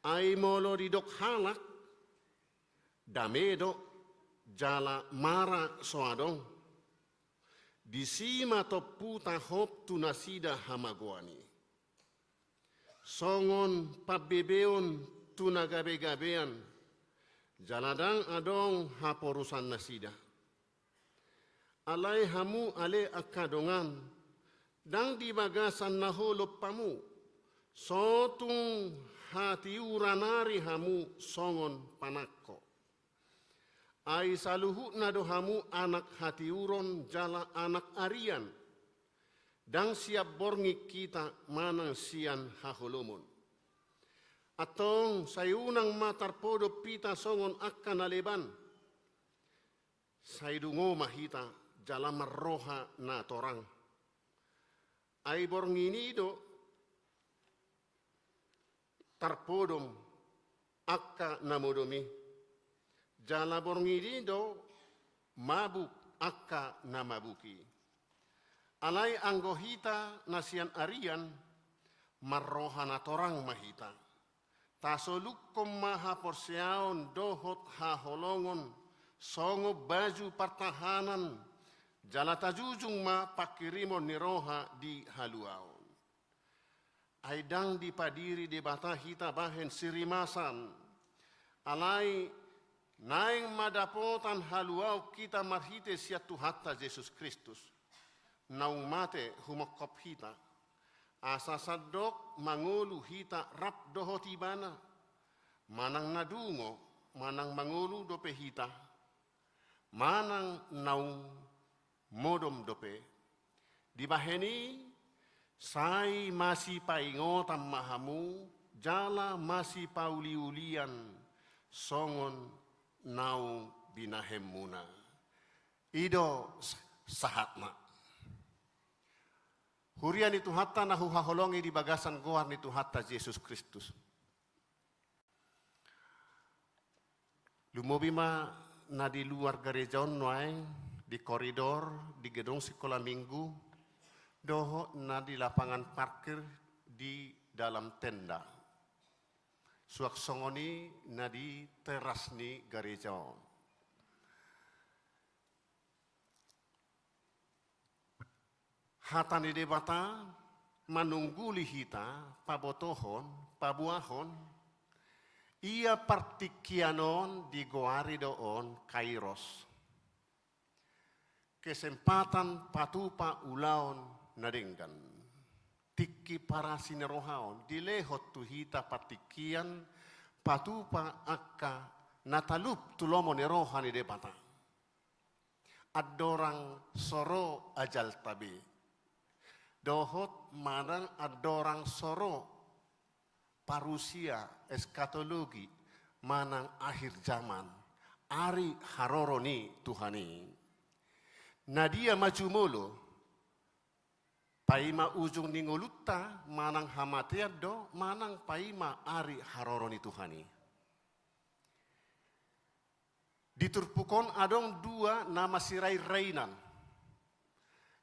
Speaker 2: Ai molo didok halak damedo jala mara soadong disima toputa hop tunasida hamagoani. Songon pabebeon tunagabe-gabean jaladang adong haporusan nasida. Alai hamu ale akadongan dang di bagasan naholop pamu sotung hati uranari hamu songon panakko. Ai saluhu nado hamu anak hati uron jala anak arian dang siap borngi kita manang sian haholomon. Atong sayunang matar podo pita songon akan aleban saydungo mahita jalan roha na torang. Ai borngini do tarpodom akka namodomi. Jala borngini do mabuk akka namabuki. Alai anggohita nasian arian marroha na torang mahita. Tasolukom maha porseaon dohot haholongon songo baju pertahanan jala tajujung ma pakirimon niroha di haluaon. Aidang dipadiri debata hita bahen sirimasan. Alai naing madapotan haluau kita marhite siatu hatta Yesus Kristus. Naung mate humokop hita. Asa sadok mangulu hita rap dohotibana. Manang nadungo, manang mangulu dope hita. Manang naung modom dope di baheni sai masih paingotan mahamu jala masih pauliulian songon naung binahemuna ido sahatna hurian itu hatta nahu haholongi di bagasan goar itu hatta Yesus Kristus lumobima na di luar gereja noai di koridor, di gedung sekolah minggu, doho na di lapangan parkir di dalam tenda. Suak songoni na di teras ni gereja. Hatani debata manungguli hita pabotohon, pabuahon, ia partikianon di goari doon kairos. Kesempatan patupa ulaon nadenggan. tiki para sinerohaon, dilehot tu hita patikian, patupa akka natalup tulomo ni rohani debata. Adorang soro ajal tabi. Dohot manang adorang soro parusia eskatologi manang akhir zaman. Ari haroroni Tuhani. Nadia maju molo. Paima ujung ningolutta manang hamateado manang paima ari haroroni Tuhani. Diturpukon adong dua nama sirai reinan.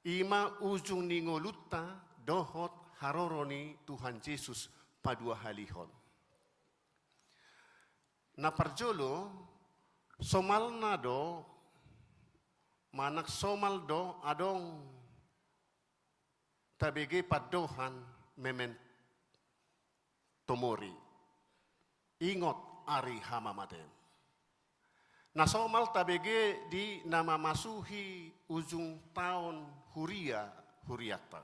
Speaker 2: Ima ujung ningolutta dohot haroroni Tuhan Yesus padua halihon. Na parjolo somalna do manak somal do adong tabege padohan memen tomori. Ingot ari hamamaten. Na somal tabege di nama masuhi ujung tahun huriata.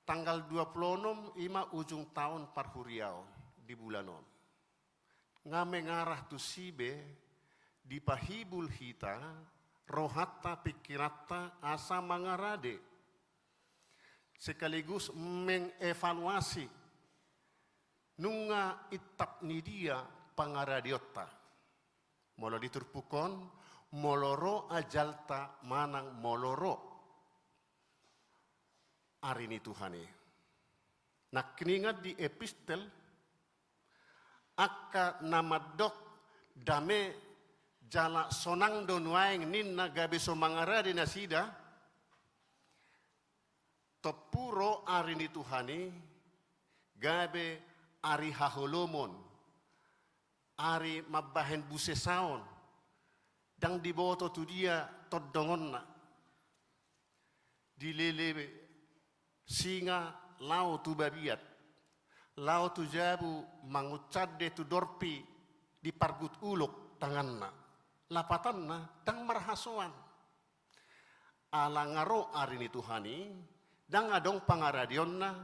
Speaker 2: Tanggal 26 ima ujung tahun parhuriao di bulanon. Ngame ngarah tu sibe di pahibul hita rohatta pikirata asa mangarade sekaligus mengevaluasi nunga itap ni dia pangaradiotta. Molo diturpukon moloro ajalta manang moloro arini Tuhani. Nak kiningat di epistel akka namadok dame jala sonang donuaeng ninna gabe somangarade na sida topuro arini Tuhani gabe ari haholomon, ari mabahen busesaon, dang diboto tu dia todongon na. Dilele singa lau tu babiat, lau tu jabu mangucade tu dorpi di pargut uluk tanganna. Lapatan na dang marhasuan. Ala ngaro ari ni Tuhani, dang adong pangaradion na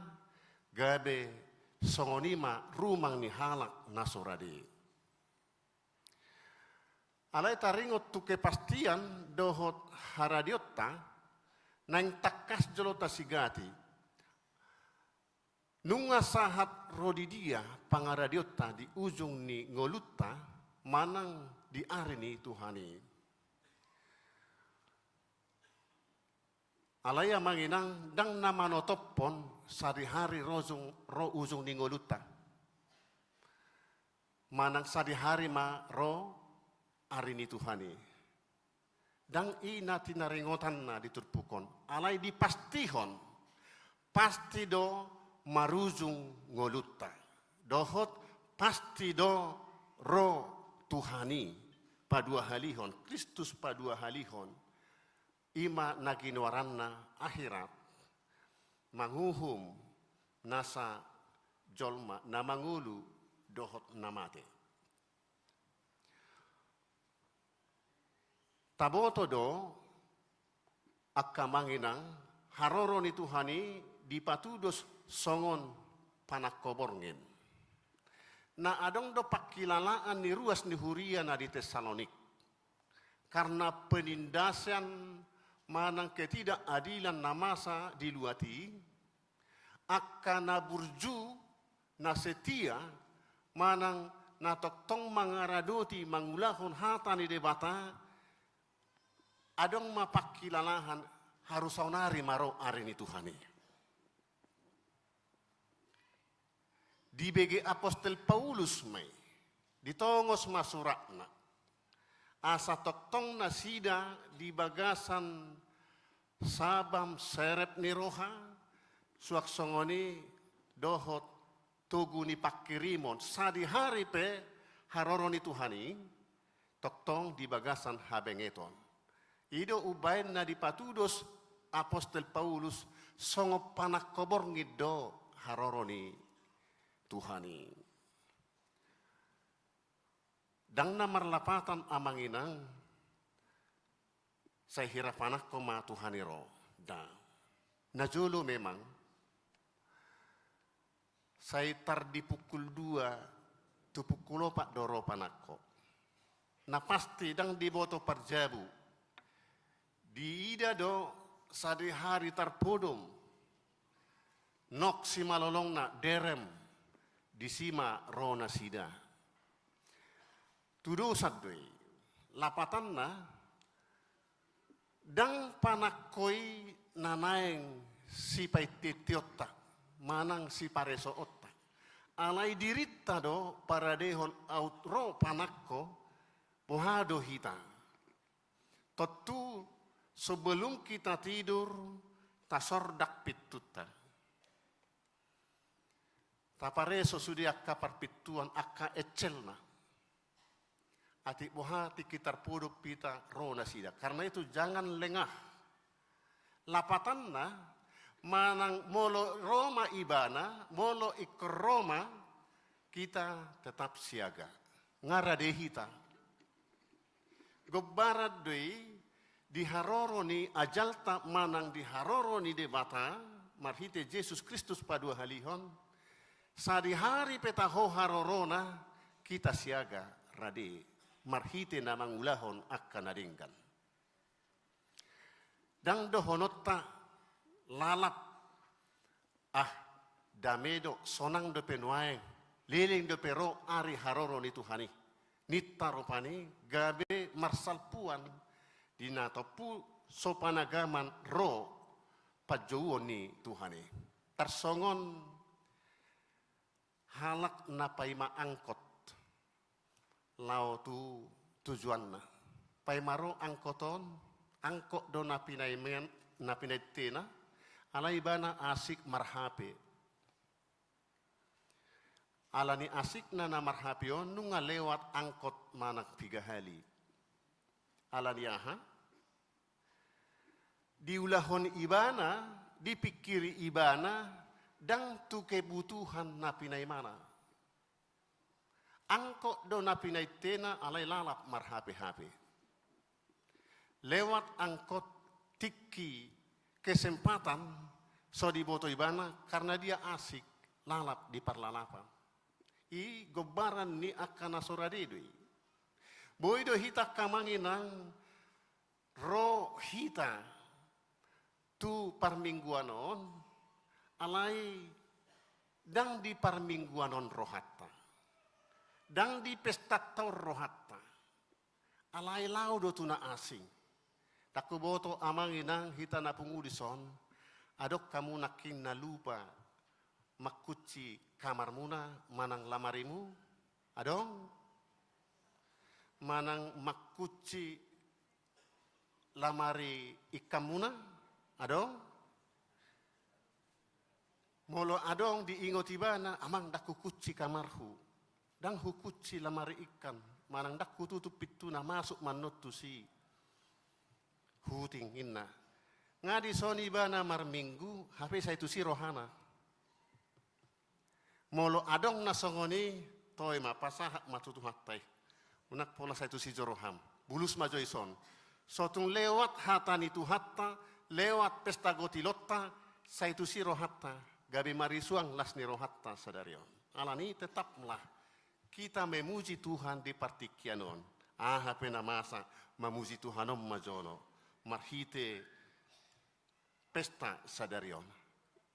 Speaker 2: gabe songonima rumang ni halak nasoradi. Alai taringot tu kepastian dohot haradiotta nang takas jolota sigati. Nunga sahat rodidia pangaradiotta di ujung ni ngolutta manang di arini Tuhani. Alaya manginang dang nama notopon sari-hari ro ujung ningoluta. Manang sari-hari ma ro arini Tuhani. Dang ina tinaringotan na diturpukon. Alay dipastihon. Pasti do marujung ngoluta. Dohot pasti do ro Tuhani. Padua halihon. Kristus padua halihon. Ima naginwaranna akhirat manguhum nasa jolma na mangulu dohot namate. Taboto do akka manginang haroro ni Tuhani dipatudos songon panakkoborngin. Na adong do pakilalaan ni ruas ni huria na di Tesalonik. Karena penindasan manang ketidakadilan namasa diluati, akan naburju na setia manang natoktong mangaradoti mangulahon hatani debata, adong mapakilalahan harus saunari maro arini Tuhani. Di BG Apostel Paulus may, ditongos masurakna, asa toktong nasida di bagasan sabam serep ni roha suak songoni dohot tugu ni pakirimon sadi hari pe haroroni Tuhani toktong di bagasan habengeton. Ido ubain na dipatudos Apostel Paulus songo panak kobor ngido haroroni Tuhani. Dang na marlapatan amanginang saya hira panak koma Tuhaniro Najolo memang, saya tar di pukul 2, tu pukul 4 doro panako. Na pasti dang di boto parjabu. Di ida do sadi hari tarpodom. Nok si malolong na derem di sima rona sida. Tudo sadwe lapatan na dang panakoi nanaeng si paititiota manang si pareso otta. Alai dirita do para dehon outro panakko pohado hita. Tentu sebelum kita tidur tasordak pituta. Tapareso sudah kapar pituan akka ecelna. Ati bohati kitar puduk pita rona sida. Karena itu jangan lengah. Lapatanna manang molo Roma ibana, molo ikor Roma, kita tetap siaga. Ngaradehita. Gobarat doi diharoroni ajalta manang diharoroni debata, marhite Yesus Kristus padua halihon. Sadi hari petaho harorona kita siaga rade marhite namang ulahon akan nadingkan. Dang dohonotta lalap damedo sonang do penuaeng liling do pero ari haroroni Tuhani. Nitta ropani gabe marsalpuan dinatopu sopanagaman ro pajouon ni Tuhani. Tarsongon halak na paima angkot lao tu tujuanna. Paimaro angkoton angkot do na pinaitena alaibana asik marhape. Alani asik na marhapion nunga lewat angkot manak pigahali. Alani aha diulahon ibana dipikiri ibana dang tu kebutuhan na pinay mana. Angkot do na pinay tena alay lalap marhape-hape. Lewat angkot tiki kesempatan so diboto ibana karena dia asik lalap di parlalapan. I gobaran ni akan asoradedoi. Boido hita kamanginang ro hita tu parmingguanon alai dang di parmingguanon rohatta. Dang di pestator rohatta. Alai laudo tuna asing. Takuboto amanginang hita na pungudison. Adok kamu nakin na lupa makuci kamar muna manang lamarimu. Adong manang makuci lamari ikam muna. Adong molo adong diingot ibana amang daku kuci kamarhu. Dang hukuci lamari ikan. Manang daku tutup pintu na masuk manut tu si huting inna. Ngadi soni ibana marminggu hape saya tu si rohana. Molo adong nasongoni toy ma pasahak matutu hatai. Unak pola saya tu si joroham. Bulus majoison. Sotung lewat hatan itu hatta, lewat pesta gotilotta, saya tu si rohatta. Gabi marisuang las ni rohatta sadarion. Alani tetaplah kita memuji Tuhan di partikianon. Pena masa memuji Tuhanom majono. Marhite pesta sadarion.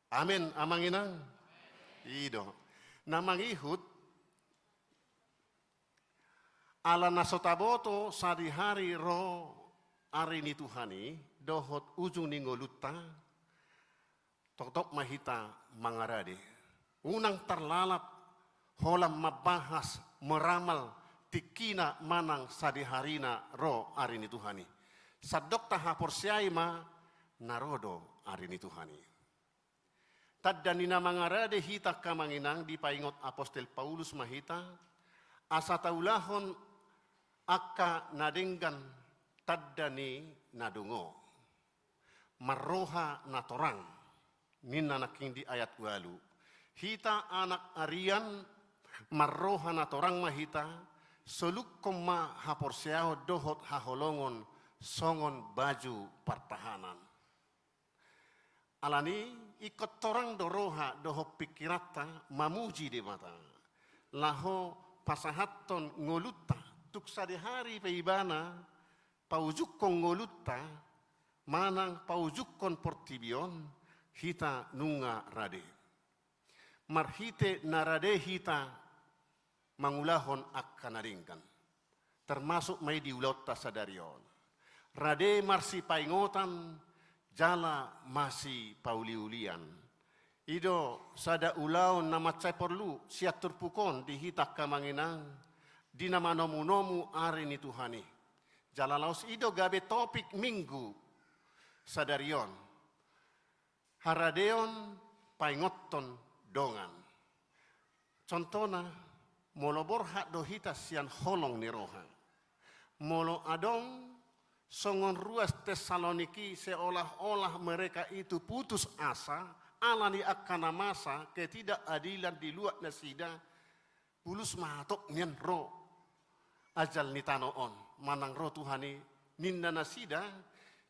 Speaker 2: Amin amanginang. Ido. Namang ihut ala nasotaboto sadi hari ro ari ni Tuhani dohot ujung ningoluta tok mahita mangarade. Unang terlalap holam mabahas meramal tikina manang sadi harina ro ari ni Tuhani. Sadok tahapor siaima narodo ari ni Tuhani. Taddanina mangarade hita kamanginang di paingot Apostel Paulus mahita asa taulahon akka nadenggan taddani nadungo marroha natorang ninna naking di ayat walu hita anak arian marroha natorang mahita soluk koma haporseao dohot haholongon songon baju pertahanan Alani ikut torang doroha doho pikirata mamuji de mata. Laho pasahaton ngolutta tuk sadehari peibana paujukon ngolutta manang paujukon portibion hita nunga rade. Marhite narade hita mangulahon akanaringkan. Termasuk may diulota sadarion. Rade marsi paingotan jala masih pauliulian. Ido sada ulaon na macay porlu siat turpukon di hitak kamanginang di nama nomu-nomu ari ni Tuhani. Jala laos ido gabe topik minggu sadarion. Haradeon paingoton dongan. Contohna molo borha do hita sian holong ni roha. Molo adong songon ruas Tesaloniki seolah-olah mereka itu putus asa, alani akana masa ketidakadilan di luar nasida, bulus matok nyen ro ajal ni tanoon, manang ro Tuhani ninda nasida,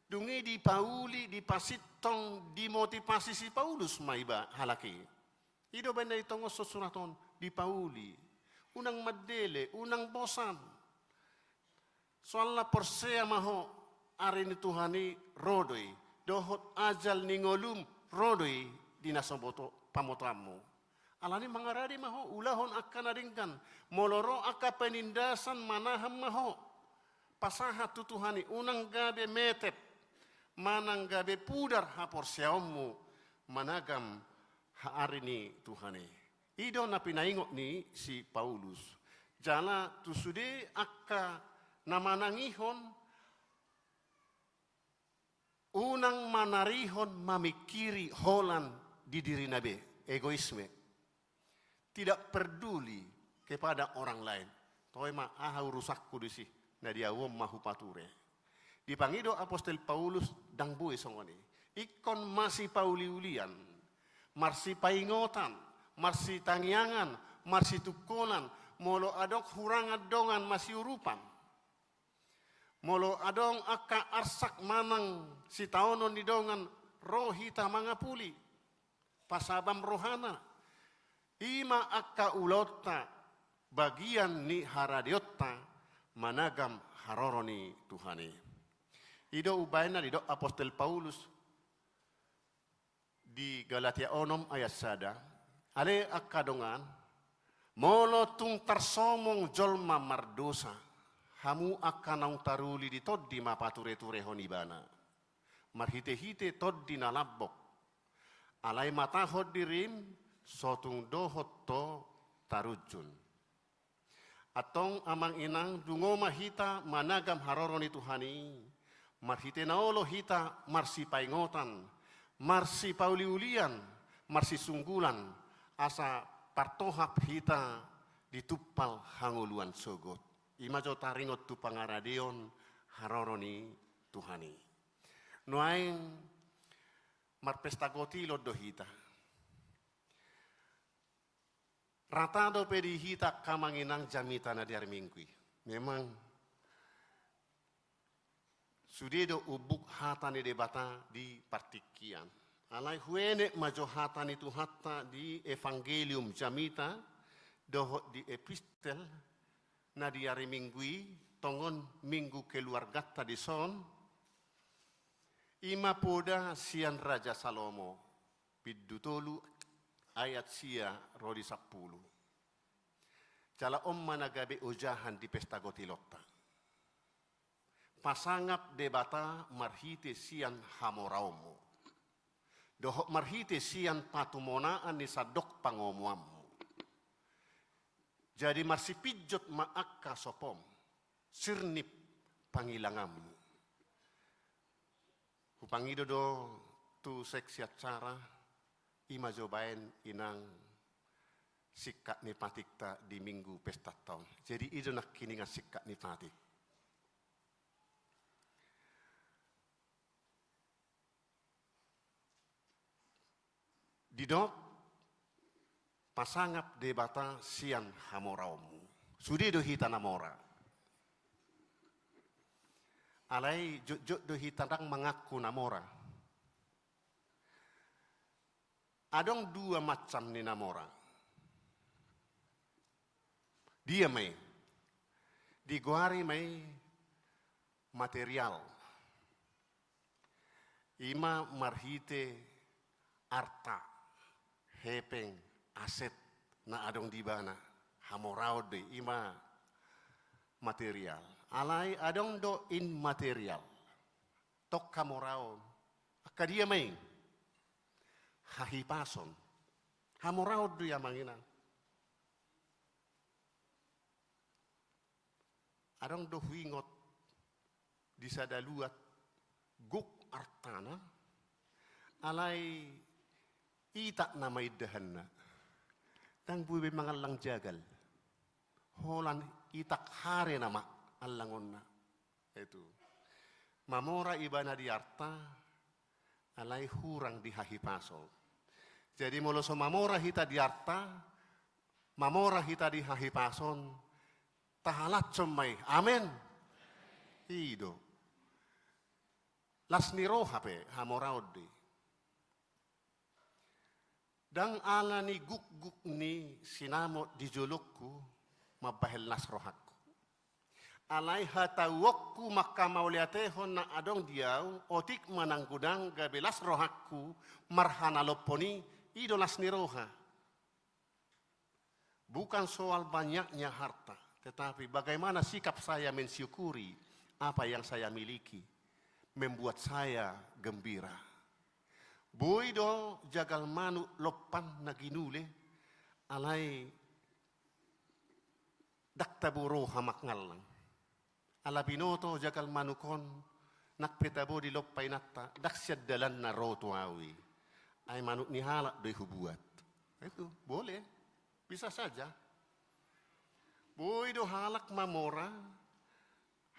Speaker 2: dungi di Pauli, di pasitong, dimotivasi si Paulus maiba halaki. Ido benda itongo susuraton di Pauli, unang madele, unang bosan. Soalnya persea maho ari ni Tuhani rodoi dohot ajal ningolum rodoi dinasoboto pamotamu. Alani mangaradi maho ulahon akan aringkan moloro aka penindasan manaham maho pasahat tu Tuhani unang gabe metep manang gabe pudar ha porseamu managam ha ari ni Tuhani. Ido na pinaingot ni si Paulus. Jala tu sude aka namanangihon unang manarihon mamikiri holan di diri nabe egoisme tidak peduli kepada orang lain toy ma ahau rusakku disi nadia wom mahu pature dipangido apostol Paulus dang bue songoni ikon masih pauliulian marsi paingotan marsi tangiangan marsi tukonan molo adok hurangan dongan masih urupan. Molo adong aka arsak manang si taonon di dongan rohita mangapuli pasabam rohana ima aka ulota bagian ni haradiotta managam haroroni Tuhani. Ido ubayna dido apostol Paulus di Galatia onom ayat sada ale aka dongan molo tung tarsomong jolma mardosa hamu akan naung taruli di toddi ma pature-ture honibana. Marhite-hite toddi na labbok. Alay matahod dirim, sotung dohot to tarujun. Atong amang inang dungo mahita managam haroroni Tuhani. Marhite naolo hita marsi paingotan, marsi pauliulian, marsi sunggulan, asa partohap hita ditupal hanguluan sogot. Imajo taringot tu pangaradeon haroroni Tuhani. Nuaing marpesta gotilo dohita. Ratado pedihita kamanginang jamita na diar mingkui. Memang sudedo ubuk hatani debata di partikian. Alai huene majo hatani tu hatta di evangelium jamita dohot di epistel na diari minggui tongon minggu keluarga tadi son ima poda sian Raja Salomo piddutolu ayat sia rodi 10 jala om managabe ojahan di pesta gotilotta pasangap debata marhite sian hamoraomo dohok marhite sian patumonaan ni sadok pangomuamu. Jadi marsi pijot maakka sopom, sirnip pangilangamu. Hupangido do tu seksi acara, ima jobain inang sikat ni patikta di minggu pesta tahun. Jadi itu nak kini ngas sikat ni patik. Didok pasangap debata sian hamoraomu. Sudi do hita namora. Alai jut do hita dang mengaku namora. Adong dua macam ni namora. Dia may diguari may material. Ima marhite arta, hepeng, aset na adong di bana. Hamoraw de ima material. Alay adong do immaterial. Tok hamoraw. Akadia may hahipason. Hamoraw do yamangina. Adong do huingot di sadaluat guk artana alay itak na may dahan na tang buwi mga lang jagal holan itak hare na ma alangon na itu mamora iba na di arta alay hurang di hahipasol jadi molo so mamora hita di arta mamora hita di hahipason tahalat somay amen hido las niro hape hamoraudi dang ala ni guk ni sinamo di julukku mabahel nas rohakku alay hatawokku maka mauliatehon na adong diaw otik mananggudang gabelas rohakku marhana loponi idolas niroha bukan soal banyaknya harta tetapi bagaimana sikap saya mensyukuri apa yang saya miliki membuat saya gembira. Boido jagal manu lopan naginule alay daktaburo hamak ngalang. Alabinoto jagal manukon nakpetabo di lopay natta daksyad dalan na roto awi. Ay manuk ni halak doy hubuat. Itu boleh, bisa saja. Boido halak mamora,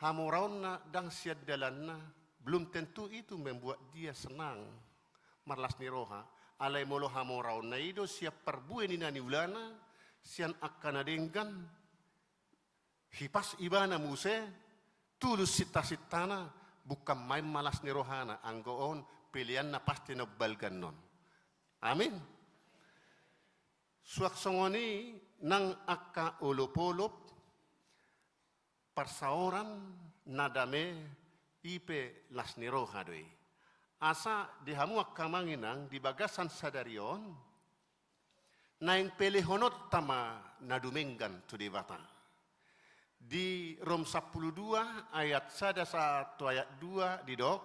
Speaker 2: hamoraon na dang syad dalan na, belum tentu itu membuat dia senang. Marlas ni roha, alay molo hamoraon na ido siap perbuan ni nani ulana, sian akan adenggan, hipas ibana muse, tulus sita-sitana, bukan main malas ni rohana, anggoon pilihan na pasti nabalgan non. Amin. Suak songoni nang akka ulupolup parsaoran nadame ipe las niroha doi. Asa dihamuak kamanginang di bagasan sadarion naing pelihonot tama nadumenggan tu di bata. Di Rom 12 ayat 1 ayat 2 di dok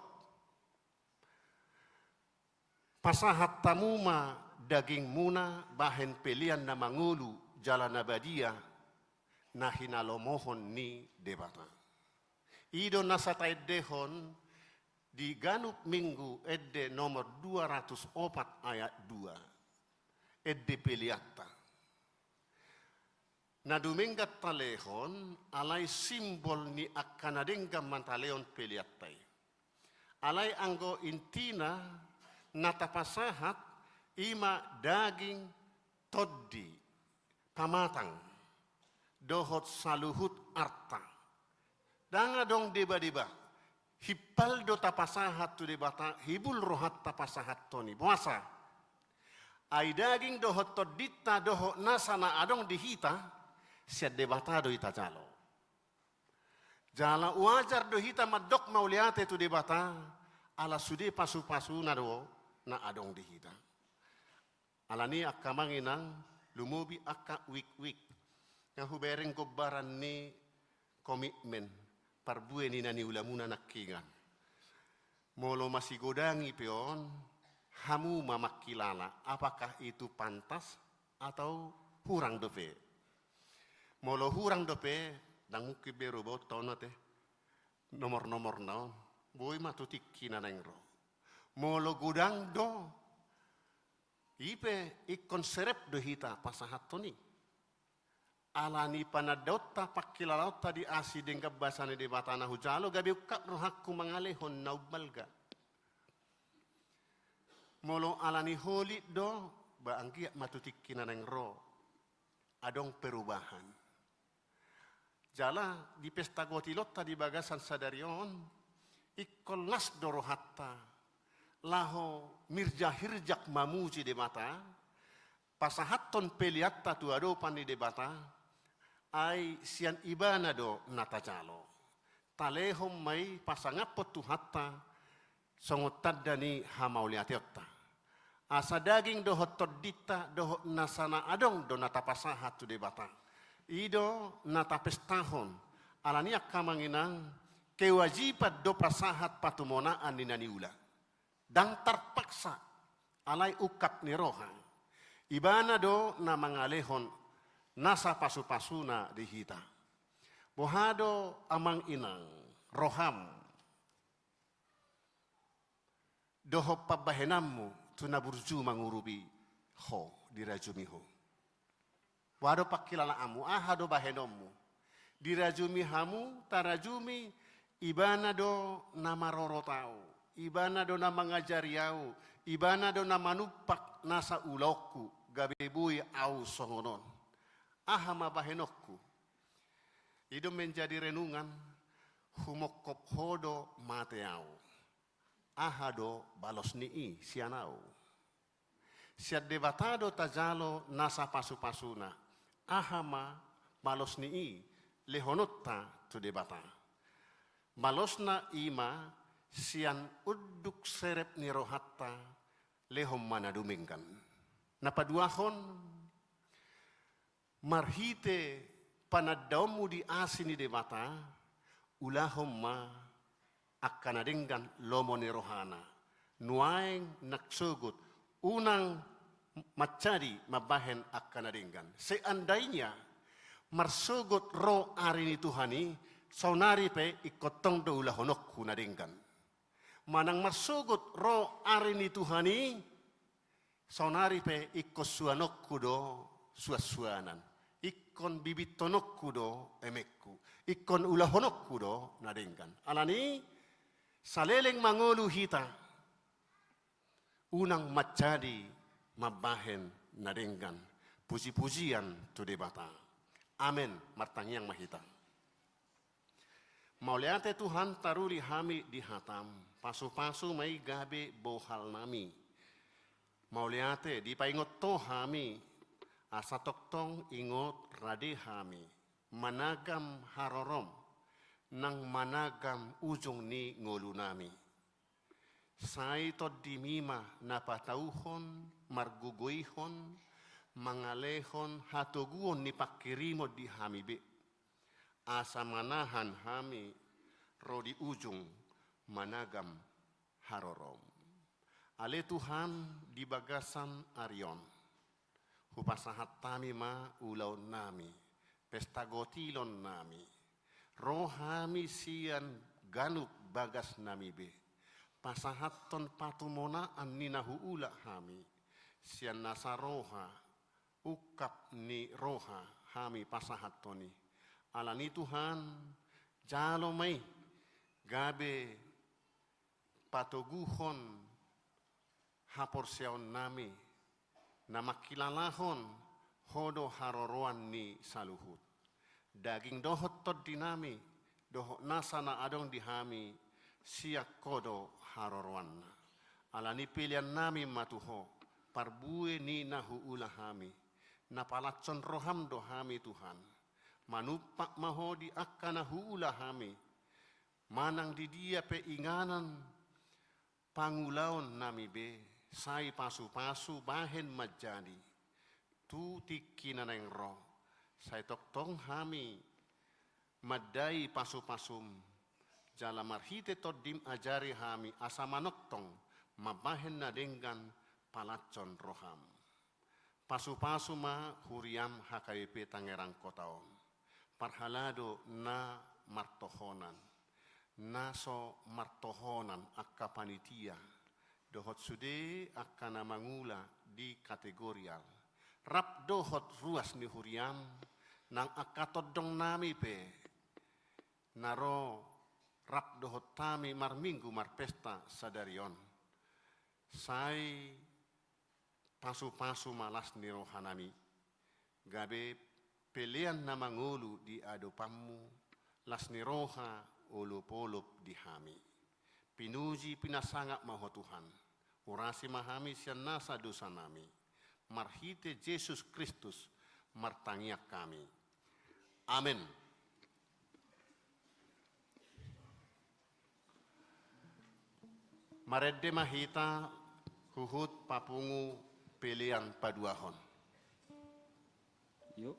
Speaker 2: pasahat tamuma daging muna bahen pelian na mangulu jalan abadia na hinalomohon ni debata. Ido nasatay dehon di Ganup Minggu edde nomor 204 ayat 2 edde peliatta. Na duminggat talehon alay simbol ni akanadengga mantaleon peliattay. Alay anggo intina natapasahat ima daging toddi pamatang dohot saluhut arta danga dong deba-deba hipal do tapasahat tu debata hibul rohat tapasahat toni puasa ay daging dohot toddita dohot nasana adong dihita siad debata do ita jalo jala wajar do hita madok mauliate tu debata ala sude pasu-pasu na do na adong dihita alani akka manginang lumubi akka wik-wik nga hubereng kobaran ni komitmen parbue ni nani ulamuna nakkingan molo masigodangi pion hamu mamakilala apakah itu pantas atau hurang dope molo hurang dope danguki beru botton te nomor-nomor naon boy matutikki nanengro molo gudang do ipe ikon serep do hita pasahat toni alani panadotta pakkilalauta di asi dengga basane de batana hujalo gabi ukap rohakku mangalehon naubalga molo alani holi do baangkia matutikki naneng ro adong perubahan jala di pesta gotilotta di bagasan sadarion ikon las doro hatta laho mirja hirjak mamuji de mata, pasahaton peliatta tu adopan di debata, ay sian ibana do natajalo. Talehom may pasangapot tu hatta, songotad dani hamauliatiotta. Asa daging dohot todita dohot nasana adong do natapasahat tu debata. Ido natapestahon, alaniak kamanginang, kewajiban do pasahat patumonaan ni naniula. Dang terpaksa alay ukap ni roha. Ibana do na mangalehon nasa pasu-pasuna di hita. Bohado amang inang roham. Doho pabahenammu tu naburju mangurubi ho dirajumi ho. Wado pakilala amu ahado bahenommu. Dirajumi hamu tarajumi ibana do nama roro tau. Ibana do nama ngajariau. Ibana do nama nupak nasa ulokku. Gabebui au songonon. Ahama bahenokku. Itu menjadi renungan. Humokop hodo mateau. Ahado balos nii sianau. Siat debatado tajalo nasa pasu-pasuna. Ahama balos nii lehonotta tu debata. Balosna ima sian uduk serep ni rohatta lehom manadumingkan. Napaduahon marhite panadamu di asini debata ulahom ma akanadinggan lomo ni rohana. Nuaeng naksugut unang macari mabahen akanadinggan. Seandainya marsugut ro ari ni Tuhani saunari pe ikotong do ulahonokku nadinggan. Manang marsugut ro ari ni Tuhani saunari pe ikosuanokku do suasuanan. Ikon bibitonokku do emekku. Ikon ulahonokku do nadinggan. Alani saleleng mangolu hita unang macadi mabahen nadinggan. Puji-pujian tu debata. Amin martangyang mahita. Mauliate Tuhan taruli hami di hatam. Pasu-pasu may gabe bohal nami. Mauliate di paingot to hami. Asa toktong ingot radi hami. Managam harorom. Nang managam ujung ni ngolu nami. Say to dimima napatauhon, marguguihon, mangalehon hatuguon ni pakirimo di hamibe. Asa manahan hami rodi ujung managam harorom. Ale Tuhan di bagasan arion. Hupasahat tami ma ulaw nami. Pesta gotilon nami. Rohami sian ganup bagas nami be. Pasahaton patumonaan ni nahuula hami. Sian nasaroha. Ukap ni roha hami pasahatoni. Alani Tuhan, jalo may gabe patuguhon haporseon nami na makilalahon hodo haroroan ni saluhut. Daging dohot tod dinami, dohot nasa na adong dihami siyak kodo haroroan na. Alani pilihan nami matuho, parbue ni nahuula hami, napalatson roham do hami Tuhan. Manupak mahodi akana huula hami. Manang di dia peinganan pangulaon nami be. Say pasu-pasu bahen majadi. Tu tikinan yang roh. Say toktong hami. Madai pasu-pasum. Jala marhite todim ajari hami. Asa manoktong. Mabahen na denggan palacon roham. Pasu-pasu ma huriam HKBP Tangerang Kotaom. Parhalado na martohonan. Naso martohonan akka panitia. Dohot sude akka na mangula di kategorial. Rap dohot ruas ni huriam. Nang akka todong nami pe. Naro rap dohot tami marminggu marpesta sadarion. Say pasu-pasu malas ni rohanami. Gabe pilihan na mangulu di adopammu, las ni roha olop-olop di hami. Pinuji pinasangak maho Tuhan. Urasi mahami sian nasa dosa nami. Marhite Yesus Kristus martangiak kami. Amin. Maredde mahita huhut papungu pilihan paduahon.
Speaker 8: Yuk.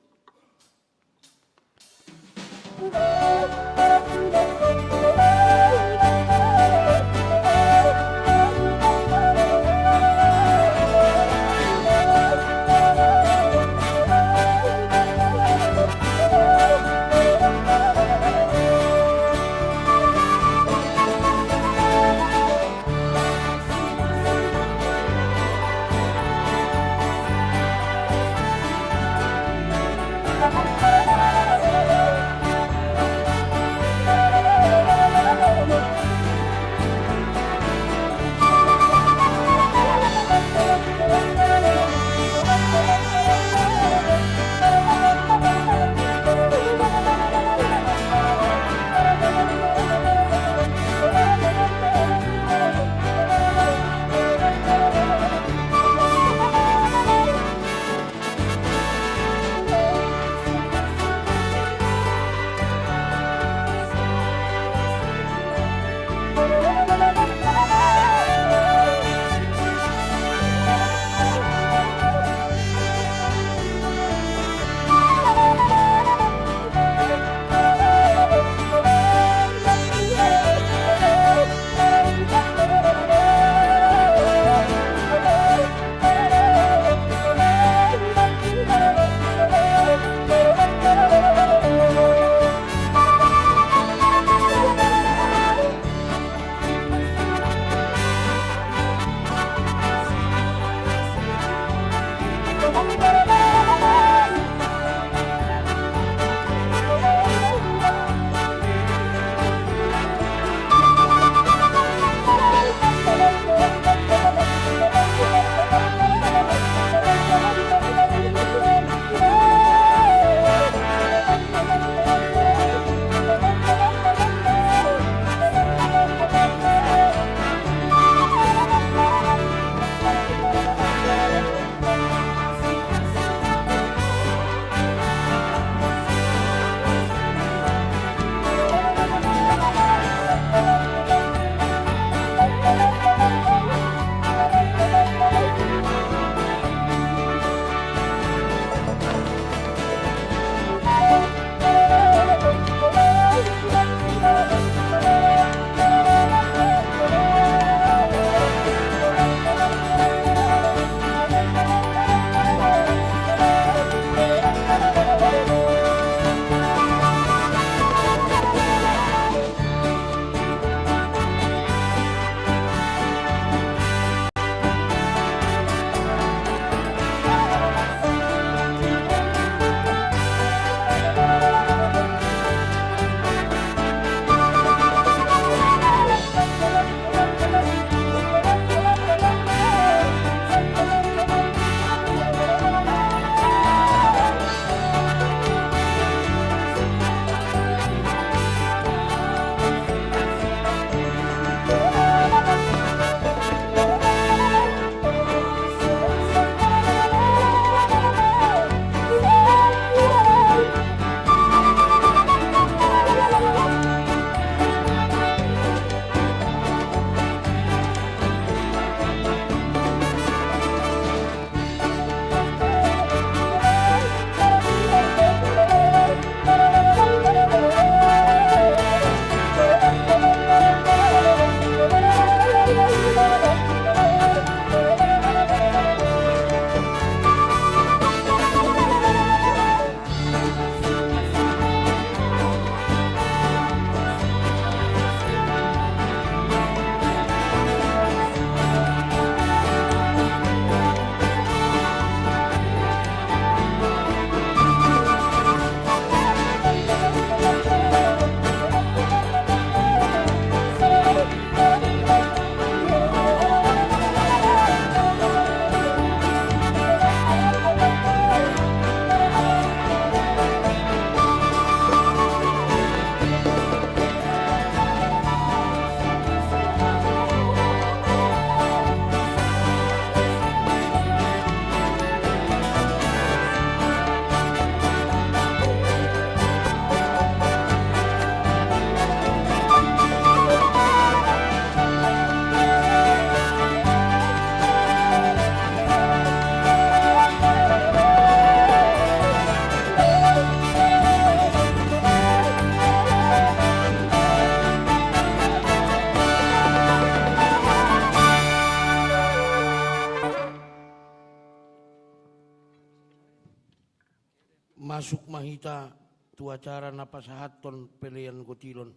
Speaker 8: masuk mahita tu acara napasahaton pelean kotilon.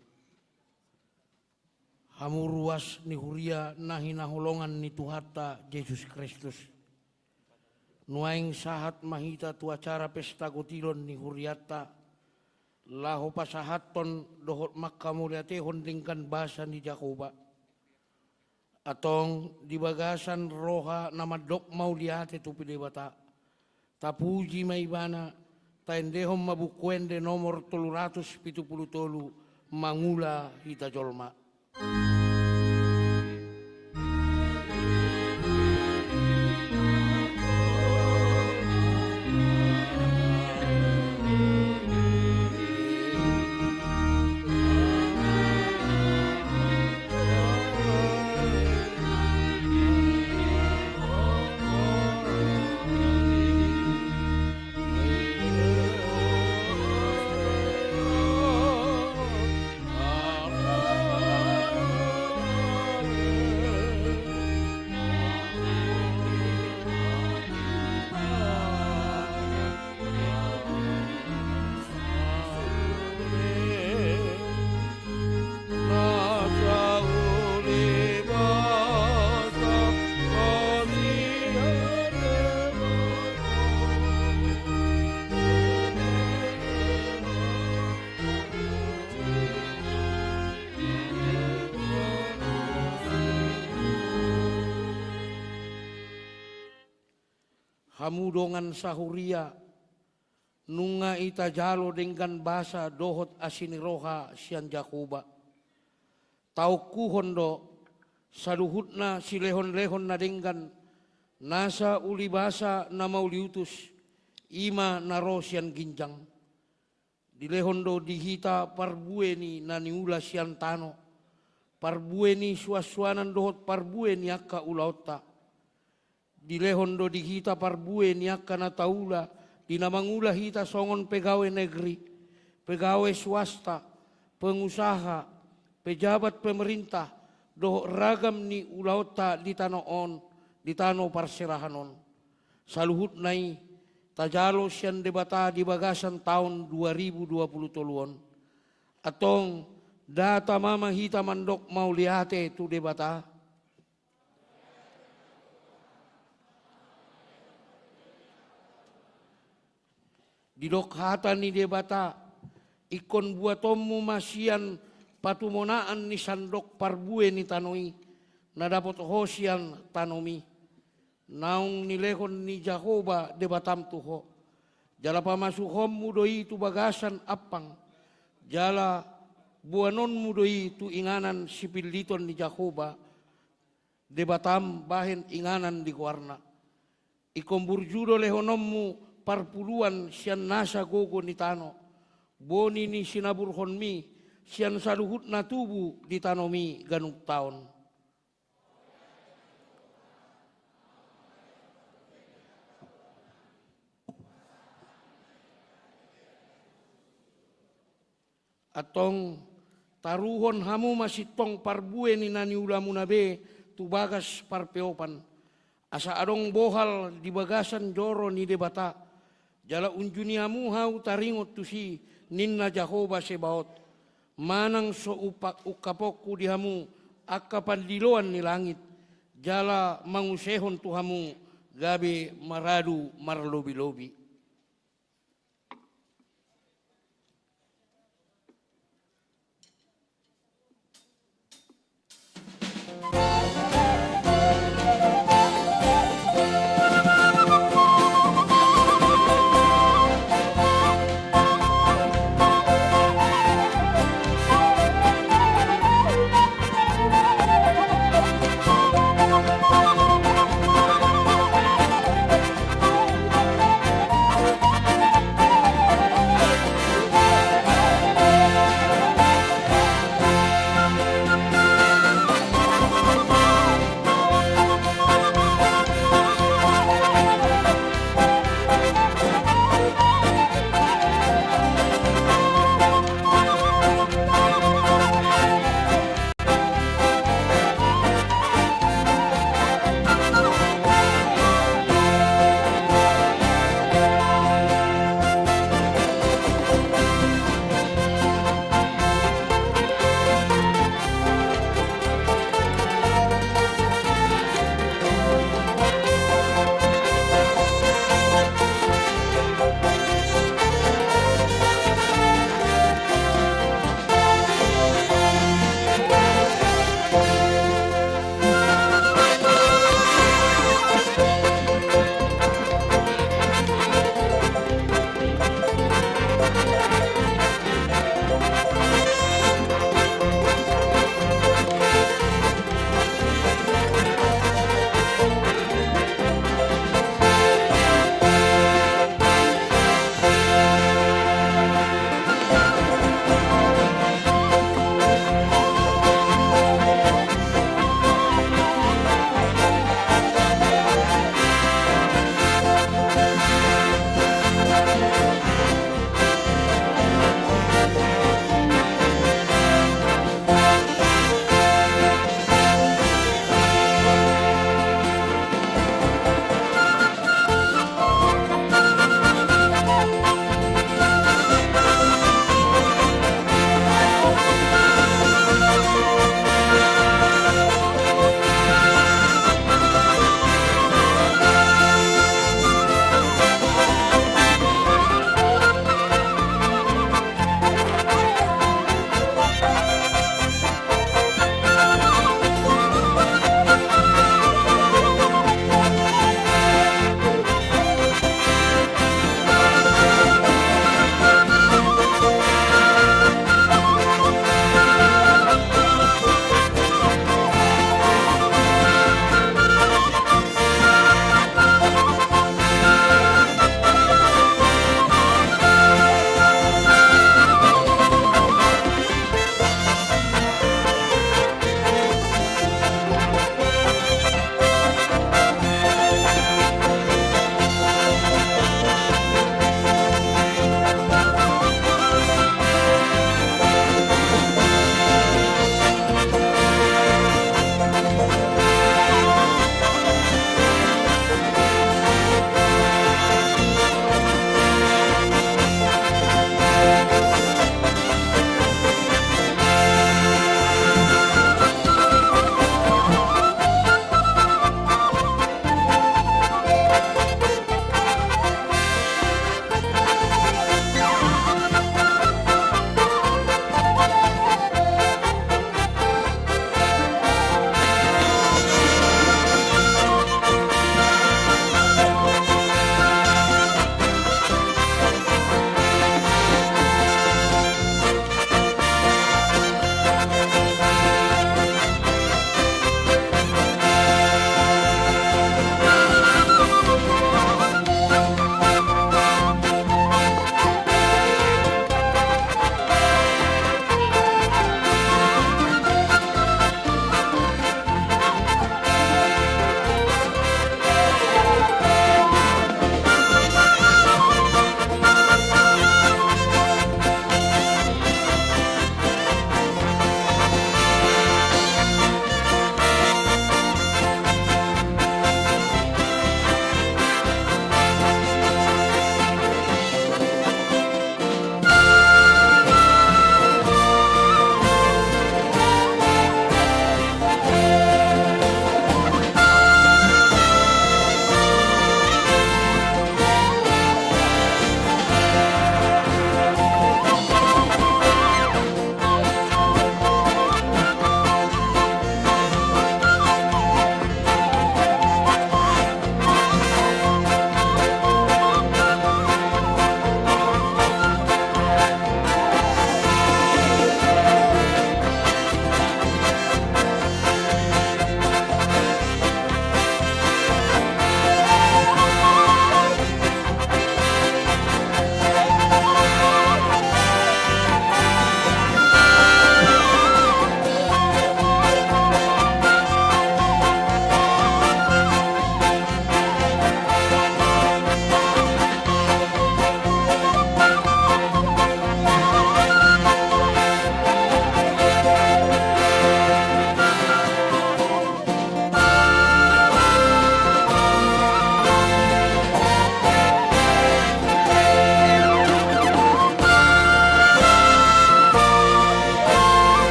Speaker 8: Hamu ruas ni huria nahi naholongan ni Tuharta Yesus Kristus. Nuaing sahat mahita tu acara pesta kotilon ni huriata. Laho pasahaton dohot makamuliate hondingkan bahasa ni Jakoba. Atong di bagasan roha namadok mauliate tu pilibata. Tapuji maibana taendehom mabukwende nomor 373 mangula hita jolma. Hamudongan sahuria nunga ita jalo dengan bahasa dohot asiniroha sian Jakoba. Tau kuhondo saluhutna silehon-lehon na dengan nasa uli bahasa na mauliutus ima naro sian ginjang. Dilehondo dihita parbueni na niula sian tano. Parbueni suaswanan dohot parbueni akka ulaota. Dilehondo dihita parbue niaka na taula dinamangula hita songon pegawai negeri, pegawai swasta, pengusaha, pejabat pemerintah, doh ragam ni ulaota di tanoon, di tano parserahanon. Saluhut nai tajalo sian debata di bagasan tahun 2020 toluon. Atong data mama hita mandok mau liate tu debata. Di dokhatan ni debata ikon buatomu masian patumonaan ni sandok parbue ni tanoi na dapat hosian tanomi naung nilehon ni Jakoba debatam tuho jala pamasuhom mudoi tu bagasan apang jala buanon mudoi tu inganan sipiliton ni Jakoba debatam bahen inganan di warna ikon burjudo lehonommu parpuluan sian nasa gogo ni tano boni ni sinaburhon mi sian saluhut na tubu di tanomi ganung taon. Atong taruhon hamu masitong parbue ni naniula munabe tu bagas parpeopan asa adong bohal di bagasan joro ni debata. Jala unjuniamu hau taringot tusi ninna Jakoba sebaot. Manang so upak ukapokku dihamu akapandiloan ni langit. Jala mangusehon tuhamu gabe maradu marlobi-lobi.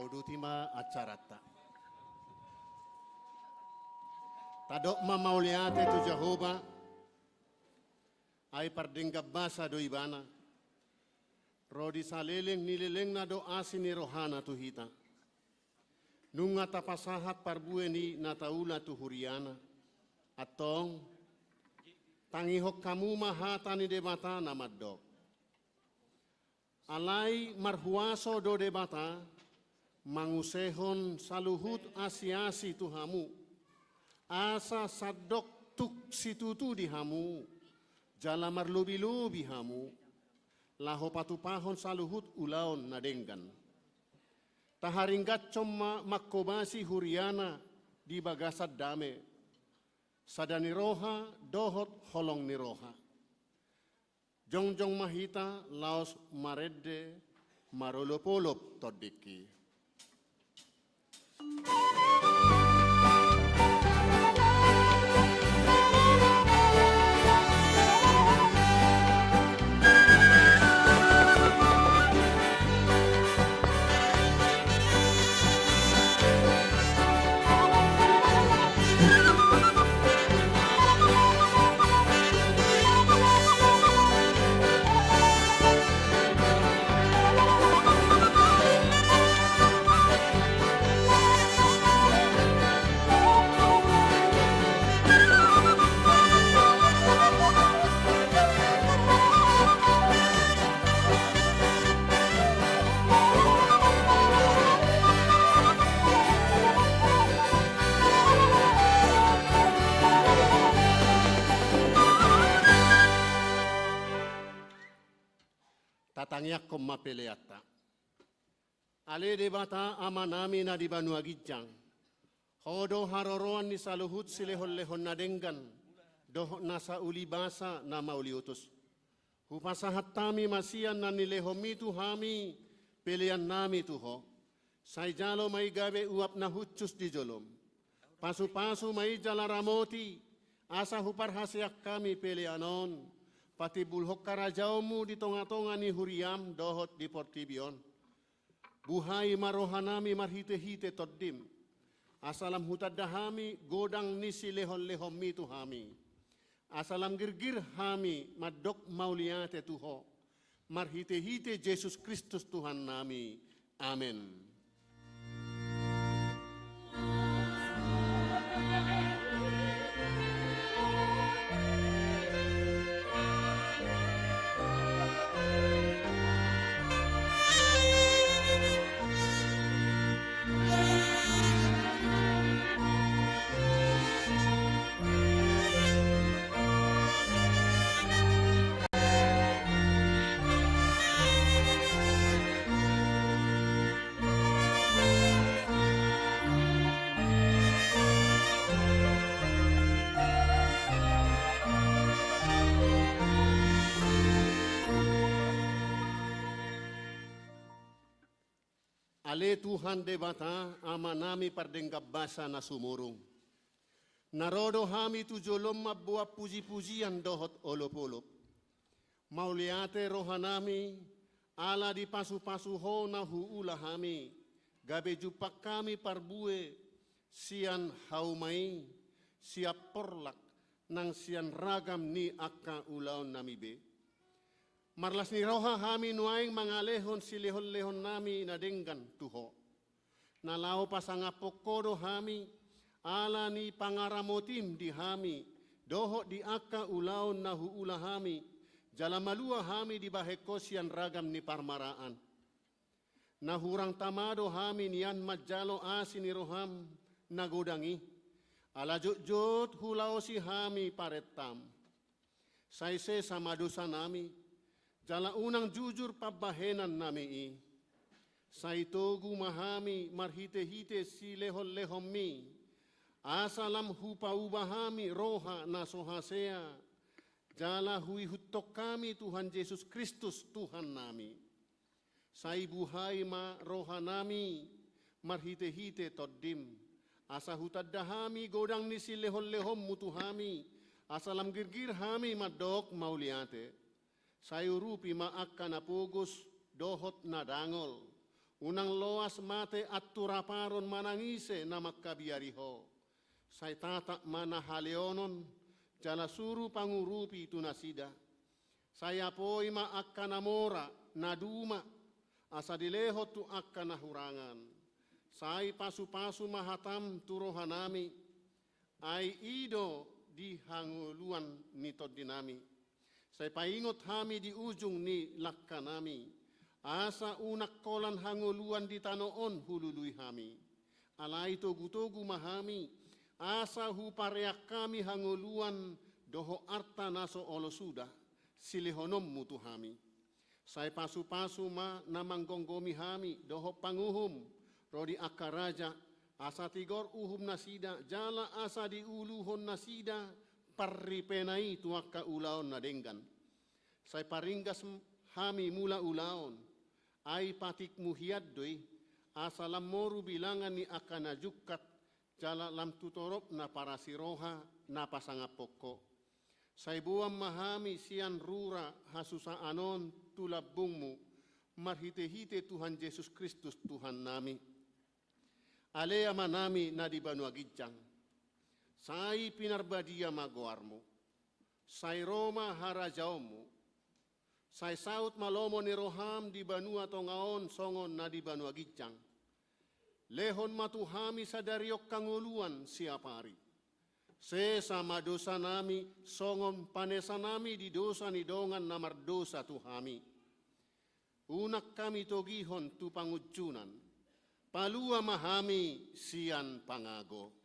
Speaker 2: Saudutima acarata. Tadok mamauliate tu Jehovah ay pardengga basa do ibana. Rodi saleleng nileleng na do asin ni rohana tu hita. Nunga tapasahat parbueni na taula tu huriana. Atong tangihok kamu mahata ni debata na maddok. Alay marhuaso do debata mangusehon saluhut asiasi tu hamu. Asa sadok tuk situtu di hamu. Jala marlubi-lubi hamu. Laho patupahon saluhut ulaon nadenggan. Taharinggat coma makkobasi huriana di bagasad dame. Sadani roha dohot holong ni roha. Jongjong mahita laos maredde marolopolop todiki. Tatangyak kom mapeleata. Ale debata amanami na di Banua Gijang. Hodo haroroan ni saluhut silehon-lehon na denggan. Doh nasa ulibasa na mauliutus. Hupasahat tami masian na nilehomi tu hami pilihan nami tuho. Say jalo may gabe uap na hutsus di jolom. Pasu-pasu may jalaramoti. Asa huparhasyak kami pilihanon. Pati bulhok karajaumu di tonga-tonga ni huriam dohot di portibion. Buhay marohanami marhite-hite toddim. Asalam hutadahami godang nisi lehon-lehon mitu hami. Asalam girgir hami madok mauliate tuho. Marhite-hite Yesus Kristus Tuhan nami. Amin. Ale Tuhan debata ama nami pardenggap basa na sumurung. Narodo hami tujolom mabuah puji-pujian dohot olop-olop. Mauliate rohanami ala di pasu-pasu ho na huula hami. Gabe jupak kami parbue sian haumai siap porlak nang sian ragam ni akka ulaon nami be. Marlas ni roha hami nuaing mangalehon silehon-lehon nami nadenggan tuho. Nalao pasangapok kodo hami ala ni pangaramotim di hami. Doho di akka ulaon na huula hami. Jalamalua hami di bahekosian ragam ni parmaraan. Nahurang tamado hami niyan majalo asin ni roham nagodangi. Ala jot-jot hulao si hami paretam. Saise sama dosa nami. Jala unang jujur pabahenan nami i. Saitogu mahami marhite-hite si lehon-lehon mi. Asalam hupa ubahami roha na sohasea. Jala hui hutok kami Tuhan Yesus Kristus Tuhan nami. Sai buhay ma roha nami marhite-hite toddim. Asa hutadahami godang ni si lehon-lehon mutuhami. Asalam girgir hami madok mauliate. Sayurupi maakka na pugos dohot na dangol. Unang loas mate at turaparon manangise na magkabiariho. Say tatak manahaleonon, jala suru pangurupi tunasida. Saya po'y maakkanamora na duma, asa dileho tu akkanahurangan. Say pasu-pasu mahatam turohanami, ay ido di hanguluan nito dinami. Say paingot hami di ujung ni lakkanami, asa unak kolan hanguluan di tanoon hulului hami. Alay togu-togu mahami, asa hupareak kami hanguluan doho arta naso olo sudah, silihonom mutu hami. Say pasu-pasu ma namanggonggomi hami doho panguhum, rodi akaraja, asa tigor uhum nasida, jala asa diuluhon nasida, parripenai tuakka ulaon nadenggan. Say paringgas hami mula ulaon, ay patik muhiaddoi, asa lamoru bilangan ni akana jukat, jala lam tutorop na para siroha na pasangapoko. Say buam mahami sian rura hasusa anon tulabungmu, marhite-hite Tuhan Yesus Kristus Tuhan nami. Alea manami na di Banua Gijang, say pinarbadia magoarmu, say Roma harajaomu, say saut malomo ni roham di Banua tongaon songon na di Banua Gijang, lehon matuhami sadariok kanguluan siapari, se sama dosa nami songon panesa nami di dosa ni dongan namar dosa tuhami, unak kami togihon tu pangujunan, palua mahami sian pangago.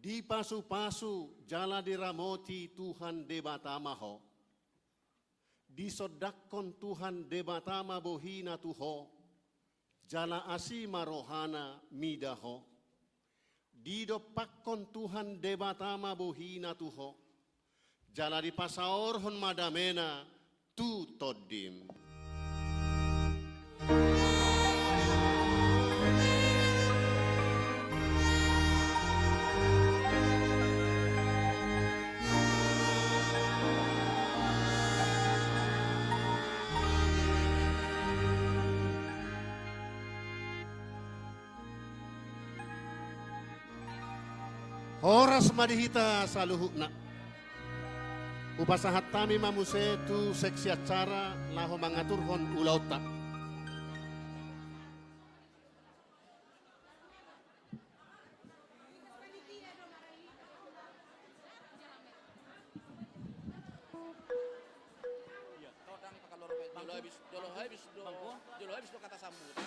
Speaker 2: Di pasu-pasu jala diramoti Tuhan debatamaho, di sodakon Tuhan debatama bohina tuho, jala asima rohana midaho, di dopakon Tuhan debatama bohina tuho, jala di pasaorhon madamena tu todim. Horas madihita sa luhukna. Upasahat tami mamuse tu seksi acara laho mangaturhon ulauta.
Speaker 8: Dulu habis do kata sambutan.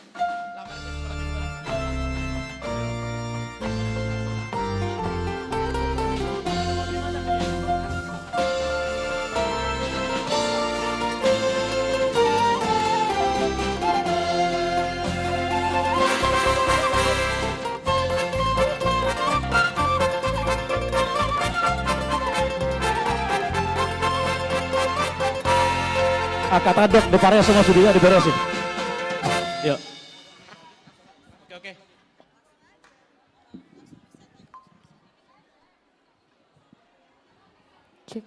Speaker 1: Katadok di Pares semua sudah diberesin. Yuk.
Speaker 8: Oke.
Speaker 5: Cek.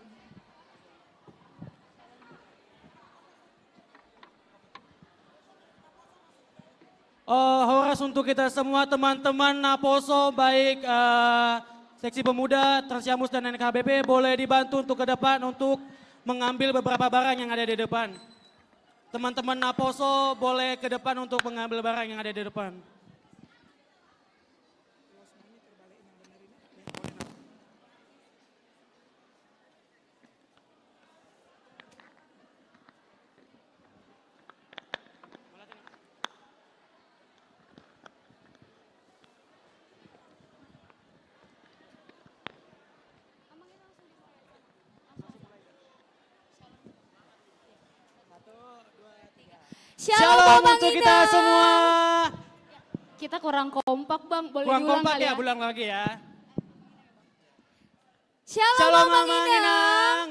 Speaker 9: Horas untuk kita semua teman-teman Naposo, baik seksi pemuda, Transyamus dan NKBP, boleh dibantu untuk ke depan untuk mengambil beberapa barang yang ada di depan. Teman-teman Naposo boleh ke depan untuk mengambil barang yang ada di depan. Shalom untuk kita semua.
Speaker 10: Kita kurang kompak bang, boleh
Speaker 9: Kurang
Speaker 10: diulang
Speaker 9: kompak
Speaker 10: kali
Speaker 9: ya, ulang lagi ya.
Speaker 10: Shalom, Abang
Speaker 9: Amang
Speaker 10: Inang.
Speaker 9: Inang.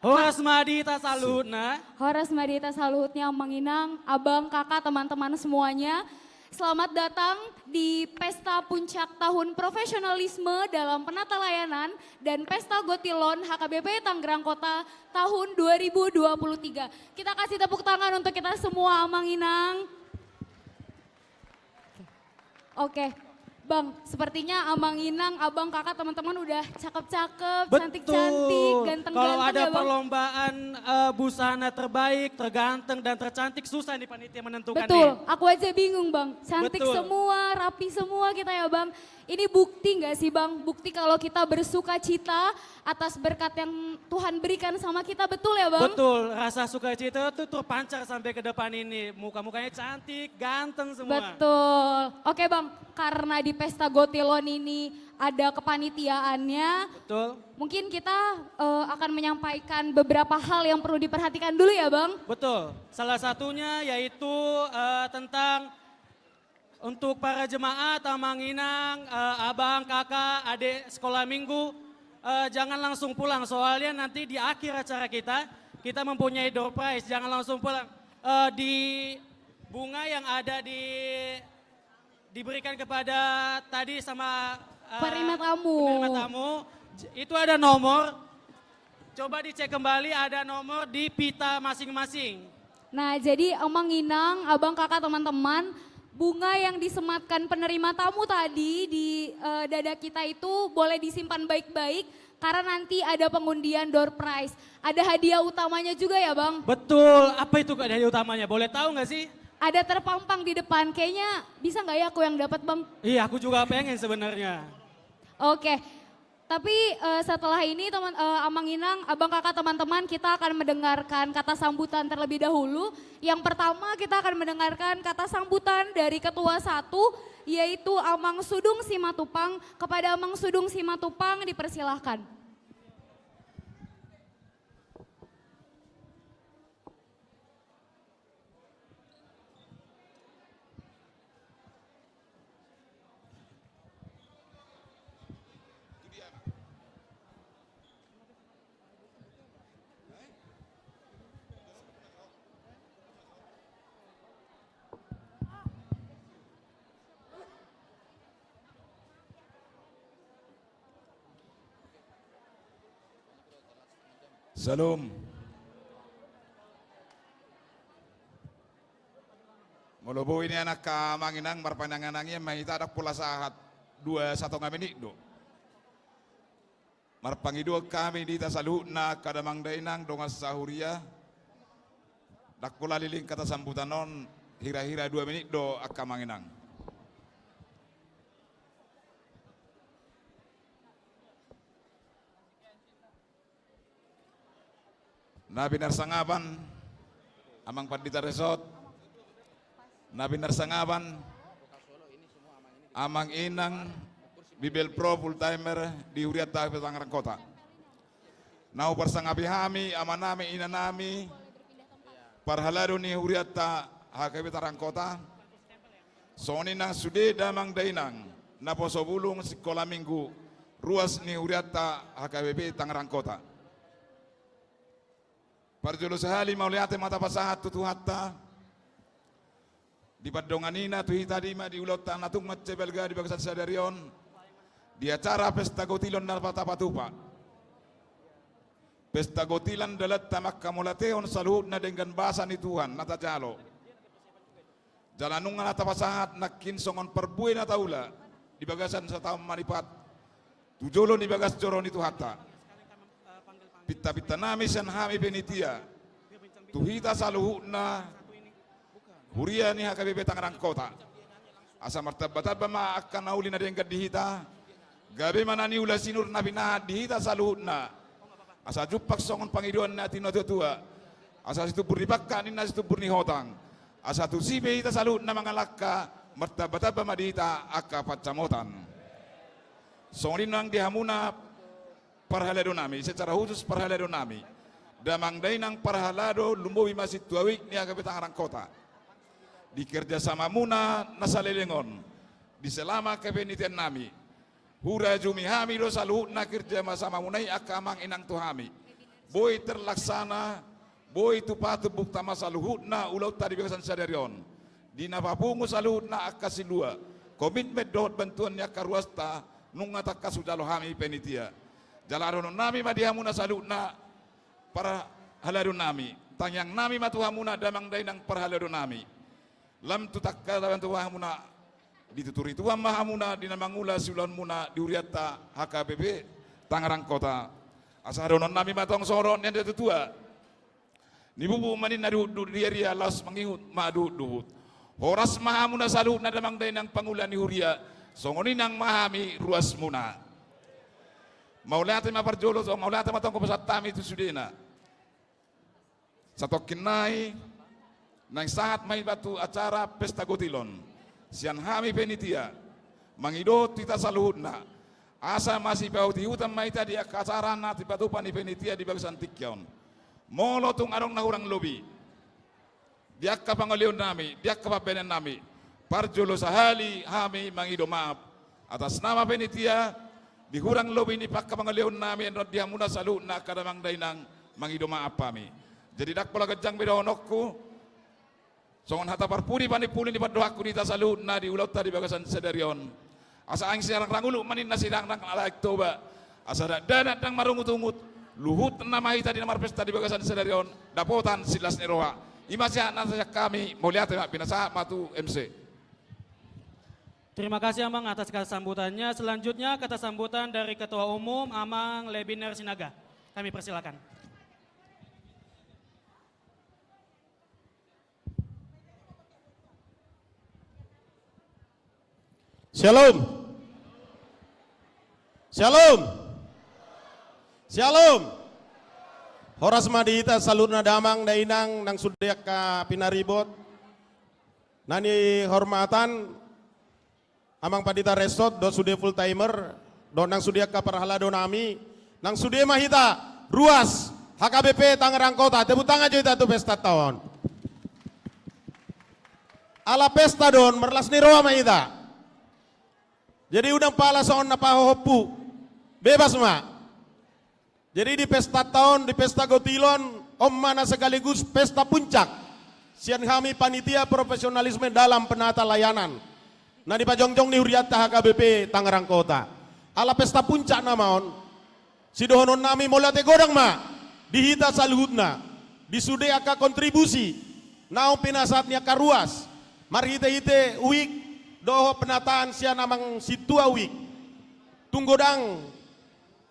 Speaker 9: Horas Madita Salutna.
Speaker 10: Horas Madita Saluhutnya Abang Inang, abang, kakak, teman-teman semuanya. Selamat datang di Pesta Puncak Tahun Profesionalisme dalam Penata Layanan dan Pesta Gotilon HKBP Tangerang Kota tahun 2023. Kita kasih tepuk tangan untuk kita semua, Amang Inang. Oke, Bang, sepertinya Amang Inang, abang, kakak, teman-teman udah cakep-cakep, cantik-cantik, ganteng-ganteng
Speaker 9: Kalau ada
Speaker 10: ya Bang.
Speaker 9: perlombaan busana terbaik, terganteng dan tercantik, susah nih panitia menentukan
Speaker 10: Betul,
Speaker 9: nih.
Speaker 10: aku aja bingung Bang. Cantik
Speaker 9: Betul.
Speaker 10: semua, rapi semua kita ya Bang. Ini bukti gak sih Bang? Bukti kalau kita bersuka cita atas berkat yang Tuhan berikan sama kita, betul ya Bang?
Speaker 9: Betul, rasa sukacita itu terpancar sampai ke depan ini. Muka-mukanya cantik, ganteng semua.
Speaker 10: Betul. Oke Bang, karena di Pesta Gotilon ini ada kepanitiaannya,
Speaker 9: Betul.
Speaker 10: mungkin kita akan menyampaikan beberapa hal yang perlu diperhatikan dulu ya Bang.
Speaker 9: Betul, salah satunya yaitu tentang untuk para jemaat, Amang Inang, abang, kakak, adik sekolah minggu, jangan langsung pulang soalnya nanti di akhir acara kita mempunyai door prize, jangan langsung pulang. Di bunga yang ada diberikan kepada tadi sama
Speaker 10: Penerima tamu.
Speaker 9: penerima tamu, itu ada nomor, coba dicek kembali ada nomor di pita masing-masing.
Speaker 10: Nah jadi Amang Inang, abang, kakak, teman-teman, bunga yang disematkan penerima tamu tadi di dada kita itu boleh disimpan baik-baik karena nanti ada pengundian door prize. Ada hadiah utamanya juga ya Bang?
Speaker 9: Betul, apa itu hadiah utamanya? Boleh tahu nggak sih?
Speaker 10: Ada terpampang di depan, kayaknya bisa nggak ya aku yang dapat Bang?
Speaker 9: Iya, aku juga pengen sebenarnya.
Speaker 10: Oke, tapi setelah ini Amang Inang, abang, kakak, teman-teman, kita akan mendengarkan kata sambutan terlebih dahulu. Yang pertama kita akan mendengarkan kata sambutan dari Ketua 1, yaitu Amang Sudung Simatupang. Kepada Amang Sudung Simatupang dipersilahkan.
Speaker 11: Salam. Mulubo ini anak kamanginang marpananganangnya mahita ada pula saat 2-1 ngamenik do. Marpangido kami di tasaluna kadamang dainang dongas sahuria. Dak pula liling kata sambutan non hira-hira 2 menit do akamanginang. Nabi Narsangaban, Amang Pandita Resort, Nabi Narsangaban, Amang Inang, Bibel Pro full timer di Huriat Tahap Tangerang Kota. Nau persangabi hami, amanami inanami, parhalado ni Huriat HKB Tangerang Kota. Soni nang sude damang dainang, naposo bulung sekolah minggu, ruas ni Huriat HKBP Tangerang Kota. Parjolo sehali mauliate mata pasahat tutuhatta di padonganina tuhita dima di ulota natung macebelga di bagasat sadarion di acara pesta gotilon dan patapatupa. Pesta gotilan dalat tamak kamulateon saluhna dengan bahasa ni Tuhan nata jalo. Jalanungan nata pasahat nakin songon perbuin nataula di bagasan satau manipat tujolo di bagas joron itu hatta. Pita-pita nami san hami penitia tuhita saluhuna huria ni HKBP Tangerang Kota asa martabat ma akan nauli na dengkat dihita gabe mana ni ula sinur nabi na dihita saluhuna asa jupak songon pangiduan na tino tua asa situ burnipakka ni na situ burni hotang asa tu sibe hita saluhuna mangalakka martabat ma dihita akka pacamotan songon nang dihamuna parhalado nami, secara khusus parhalado nami. damang dainang parhalado lumbowi masih tuawik ni agabe Tangerang Kota. Di kerjasama muna nasalelengon, di selama kepenitian nami, hura jumi hami do saluhut na kerja sama munai akamang inang tuhami. Boy terlaksana, boy tupatu bukta masaluhut na ulau tadi bebasan sadarion. Di napapungu saluhut na akasilua, komitmen dohot bantuan ni akaruasta nungata kasudalo hami penitia. Jalaron nami madihamuna saluhut na para haladun nami. Tangyang nami matuhamuna damang dainang parhaladun nami. Lam tutakka lawan tuhamuna dituturi tuam mahamuna dinamangula siulan muna diuriata HKBP Tangerang Kota. Asaronon nami matong soron yang tetua. Nibubu manin nadu diaria las mengihut madu duhut. Horas mahamuna salut nadamang dainang pangulan diuria songoninang mahami ruas muna. Maulate maparjolo so maulate matong ko pasatami itu sudena. Satokin nai nang saat may batu acara pesta gotilon. Sian hami penitia mangidot kita saluhutna asa masih bau dihutan mai tadi acara na tiba tupan di penitia di bagusan tikyon molo tung arong nahurang lobi diak ka pangalion nami diak ka pabenan nami parjolo sahali hami mangido maaf atas nama penitia di hurang lobi ni pakka pangalion nami enrod dihamuna saluhutna kadamang dainang mangido maaf pami jadi dak pola gejang bedonokku songon hata parpuri panipuli di padohaku di tasalut na di ulau tadi bagasan sedarion. Asa aing siarang rangulu manin nasidang nang alaik toba. Asa dana dang marungut-ungut. Luhut nama hita di namar pesta di bagasan sedarion. Dapotan silas neroha. Imasya nasaya kami mulia tema pinasa matu MC.
Speaker 9: Terima kasih Amang atas kata sambutannya. Selanjutnya kata sambutan dari Ketua Umum Amang Lebiner Sinaga. Kami persilakan.
Speaker 12: Shalom. Shalom. Shalom. Horas madita salurna damang dainang nang sudiak ka pinaribot. Nani hormatan amang padita resort do sude full timer do nang sudiak ka parhalado nami nang sude mahita ruas HKBP Tangerang Kota. Tepuk tangan juta tu pesta tahun. Ala pesta don merlas ni roa mahita. Jadi udang pala soon na pahohopu. Bebas ma. Jadi di pesta tahun, di pesta gotilon, mana sekaligus pesta puncak. Sian kami panitia profesionalisme dalam penata layanan. Nah di pajongjong ni huriata HKBP Tangerang Kota. Ala pesta puncak namaon. Si dohonon nami molate godang ma. Dihita saluhutna. Disude aka kontribusi. Naong pinasatnya karuas. Marhite-hite uik. Doho penataan sia namang situa wik. Tunggodang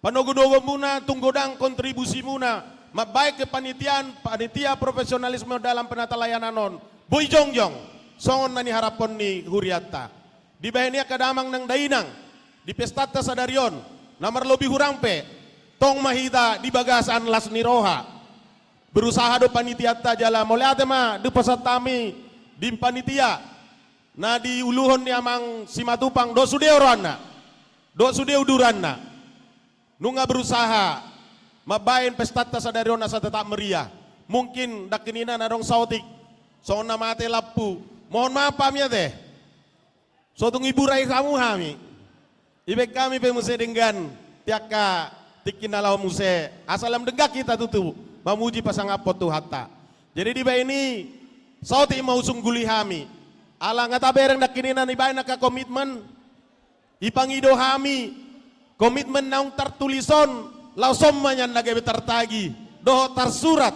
Speaker 12: panogodogo muna, tunggodang kontribusi muna. Mabaik ke panitia profesionalisme dalam penata layanan non. Boy jongjong, songon nani harapon ni huriata. Di bahenia kadamang nang dainang, di pestata sadarion, namar lobi hurangpe, tong mahita di bagasan las niroha. Berusaha do panitia tajala, moleate ma di pasatami di panitia. Nah di uluhon ni amang simatupang do sude orana, do sude udurana, nunga berusaha mabain pestata sadarion asa tetap meriah. Mungkin dakinina narong sautik, soon na mate lapu. Mohon maaf pamnya teh, sotung ibu rai kamu kami, ibek kami pemuse dengan tiaka tikinalau muse, asalam denggak kita tutu, mamuji pasang apot tu hatta. Jadi di ini sautik mau sungguli kami. Ala ngata bereng dakinina ni bae naka komitmen ipangido hami komitmen naung tertulison lausom manyan nagabe tertagi doho tersurat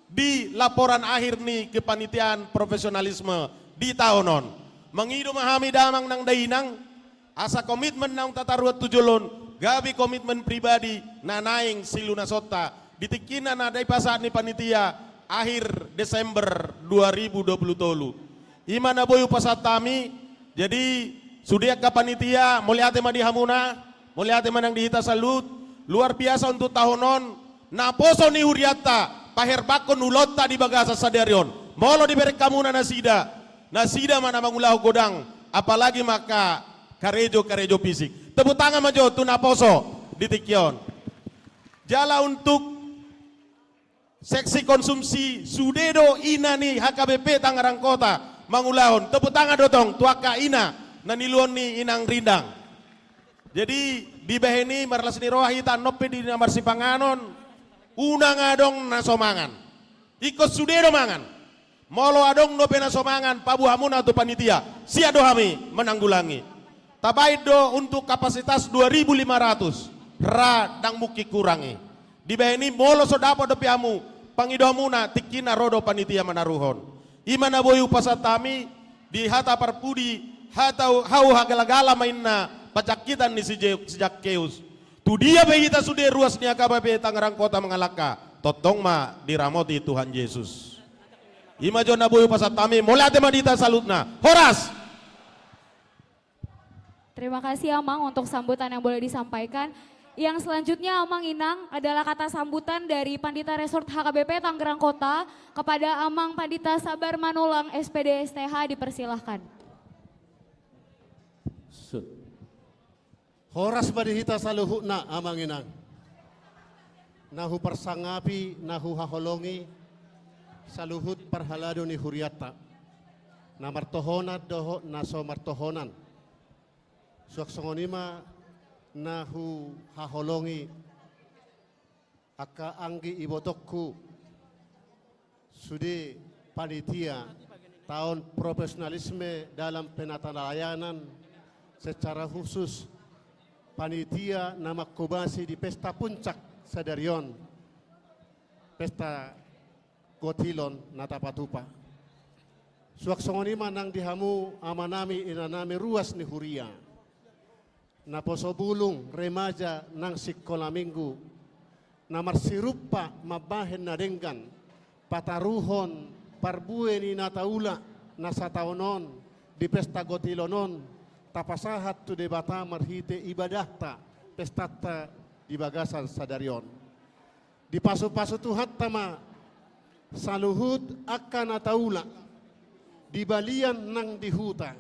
Speaker 12: di laporan akhir ni kepanitiaan profesionalisme di tahunon mengido mahami damang nang dainang asa komitmen naung tataruat tujulon gabi komitmen pribadi nanaing siluna sota ditikina na dai pasat ni panitia akhir Desember 2020 Imana boyu pasatami, jadi sudiak ka panitia, muliate ma dihamuna, muliate manang dihita salut, luar biasa untuk tahunon, naposo ni huriata, paherbakon ulota di bagasa sadarion, molo diberek kamuna nasida mana mangulahu godang, apalagi maka karejo fisik. Tepuk tangan majo tu naposo di tikyon. Jala untuk Seksi konsumsi Sudedo Inani HKBP Tangerang Kota mangulahon. Tepuk tangan dotong tuaka ina naniluon ni inang rindang. Jadi di baheni marlas ni rohita nope di namar sipanganon unang adong nasomangan. Ikut Sudedo mangan. Molo adong nope nasomangan pabuhamuna tu panitia. Sia dohami menanggulangi. Tabait do untuk kapasitas 2.500. Ra dang muki kurangi. Di baheni molo so dapat dopiamu pangidomuna tikina rodo panitia manaruhon. Imana boyu pasatami di hata parpudi hata hau hagalagala mainna pacakitan ni sejak keus. Tu dia behita sudah ruas ni AKBP Tangerang Kota mengalaka. Totong ma diramoti Tuhan Yesus. Ima jona boyu pasatami mulai madita salutna. Horas.
Speaker 10: Terima kasih Amang untuk sambutan yang boleh disampaikan. Yang selanjutnya Amang Inang adalah kata sambutan dari Pandita Resort HKBP Tangerang Kota kepada Amang Pandita Sabar Manolang SPD STH, dipersilahkan.
Speaker 2: Horas badihita saluhutna Amang Inang. Nahu persangapi, nahu haholongi, saluhut parhalado ni huriata. Na martohonat doho naso martohonan. Suaksongonima nahu haholongi aka anggi ibotokku sudi panitia tahun profesionalisme dalam penatalayanan secara khusus panitia nama Kobasi di Pesta Puncak Sadarion Pesta Gotilon Natapatupa suaksongonima nang dihamu amanami inanami ruas ni huria na posobulung remaja nang sikola minggu na marsirupa mabahen na denggan pataruhon parbue ni nataula na sataunon di Pesta Gotilonon tapasahat tu debata marhite ibadahta pestata di bagasan sadarion di pasu-pasu tuhat tama saluhud akan ataula di balian nang dihuta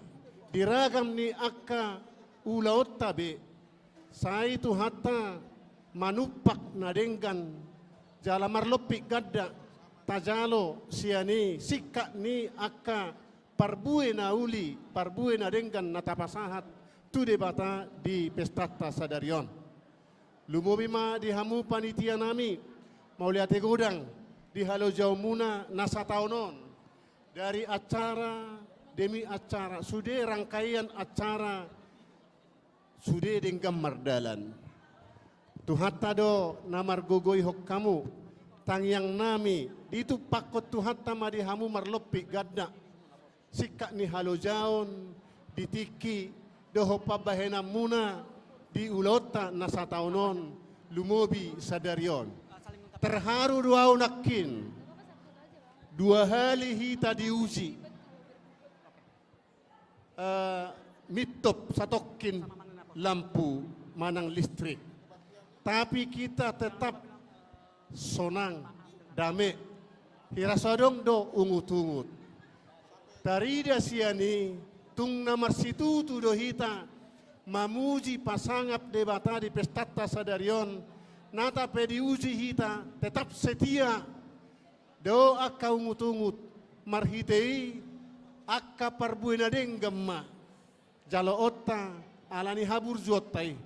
Speaker 2: diragam ni akka ulaot tabe sai tu hatta manupak nadenggan jala marlopik gadda tajalo siani sikka ni akka parbue na uli parbue na denggan natapasahat tu debata di pestata sadarion lumobi ma dihamu panitia nami mauliate godang di halo jauh muna nasa taunon dari acara demi acara sude rangkaian acara sude denggan mardalan tuhatta do namar gogoi hok kamu tangyang nami itu pakot tuhatta madihamu marlopi gadda sikka ni halo jaon ditiki doho pabahena muna di ulota nasa taunon lumobi sadarion terharu dua unakin dua hali hita diuji mitop satokin lampu manang listrik tapi kita tetap sonang dame hirasodong do ungut-ungut tarida siani tung namar situ tu do hita mamuji pasangap debata di pestata sadarion nata pediuji hita tetap setia do akka ungut-ungut marhitei akka parbuena denggamma jalo otta alani habur zuottai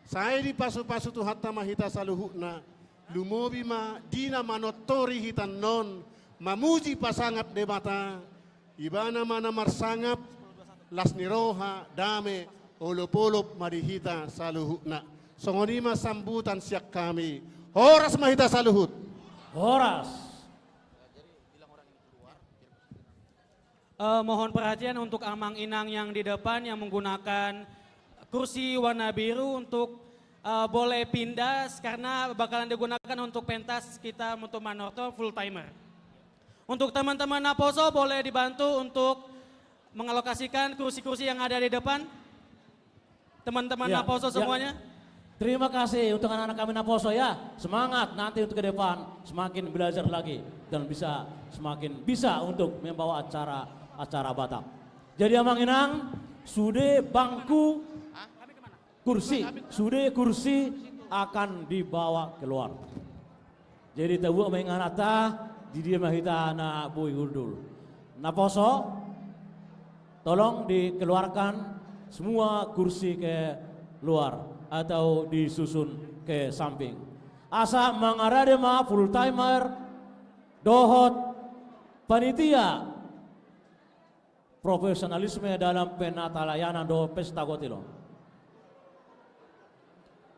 Speaker 2: saya di pasu-pasu tu hatta mahita saluhukna lumobi ma dina manotori hitan non mamuji pasangap debata ibana mana marsangap lasniroha dame olop-olop marihita saluhukna songonima sambutan siak kami horas mahita saluhut
Speaker 1: Horas.
Speaker 9: Mohon perhatian untuk Amang Inang yang di depan yang menggunakan kursi warna biru untuk boleh pindah karena bakalan digunakan untuk pentas kita untuk Manorto full timer. Untuk teman-teman Naposo boleh dibantu untuk mengalokasikan kursi-kursi yang ada di depan. Teman-teman
Speaker 1: Ya,
Speaker 9: Naposo
Speaker 1: ya.
Speaker 9: semuanya.
Speaker 1: Terima kasih untuk anak-anak kami Naposo ya. Semangat nanti untuk ke depan semakin belajar lagi dan bisa semakin bisa untuk membawa acara Batak. Jadi Amang Inang, sude bangku kursi, sude kursi akan dibawa keluar. Jadi tabu menganata di dia mahita na bui urdul. Naposo, tolong dikeluarkan semua kursi ke luar atau disusun ke samping. Asa mangarade ma full timer dohot panitia profesionalisme dalam penata layanan do pesta gotilo.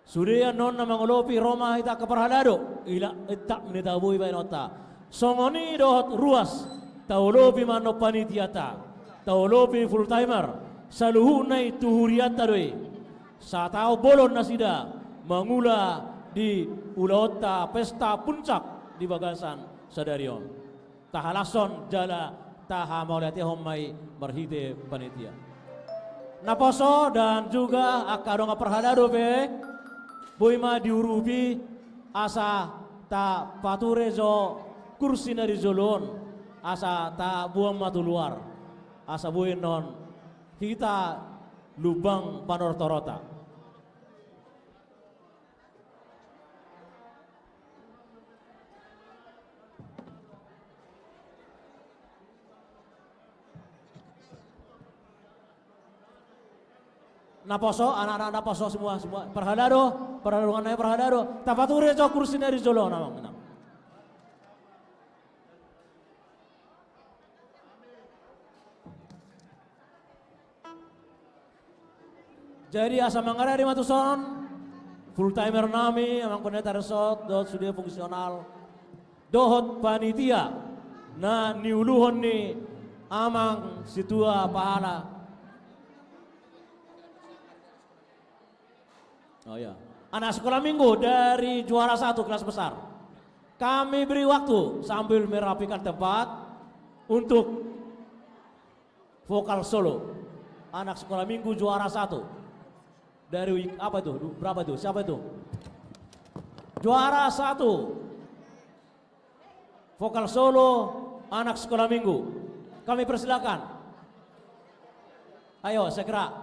Speaker 1: Suria non mangolopi Roma ita keperhadado ila itak menitabu iba nota. Songoni dohot ruas taulopi mano panitia ta. Taulopi full timer saluhu nai tuhuriata doi. Satao bolon nasida mangula di Ulaota pesta puncak di Bagasan Sadarion. Tahalason jala taha maulati homai berhite panitia. Naposo dan juga akadonga perhadado be boima diurubi asa ta paturezo kursi nari zolon asa ta buang matu luar asa buin non kita lubang panor torota. Naposo, anak-anak naposo semua perhadado tapature jo kursi dari jolo namang. Jadi asa mangara di matuson full timer nami amang pendeta resort dot sudah fungsional dohot panitia na niuluhon ni amang situa pahala. Oh ya, anak sekolah minggu dari juara 1 kelas besar. Kami beri waktu sambil merapikan tempat untuk vokal solo. Anak sekolah minggu juara 1 dari apa itu? Berapa itu? Siapa itu? Juara 1 vokal solo anak sekolah minggu. Kami persilakan. Ayo segera.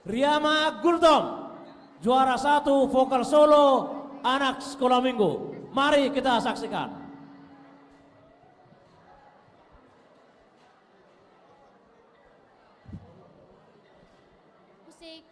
Speaker 1: Riyama Gultom, juara 1 vokal solo anak sekolah minggu. Mari kita saksikan.
Speaker 10: Musik.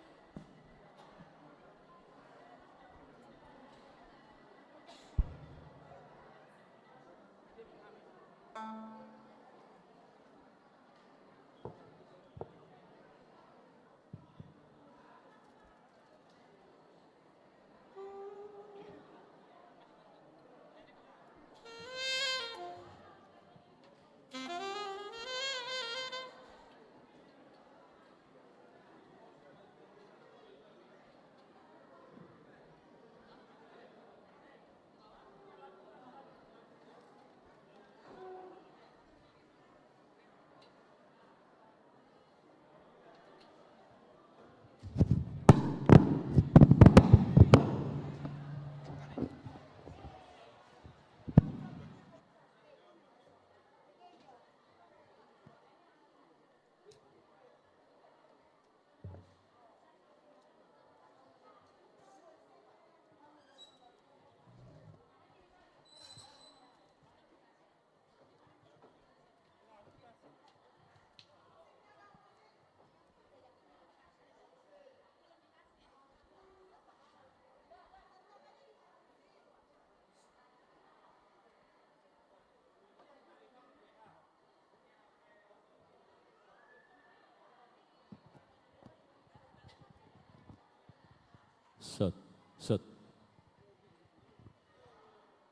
Speaker 1: Set.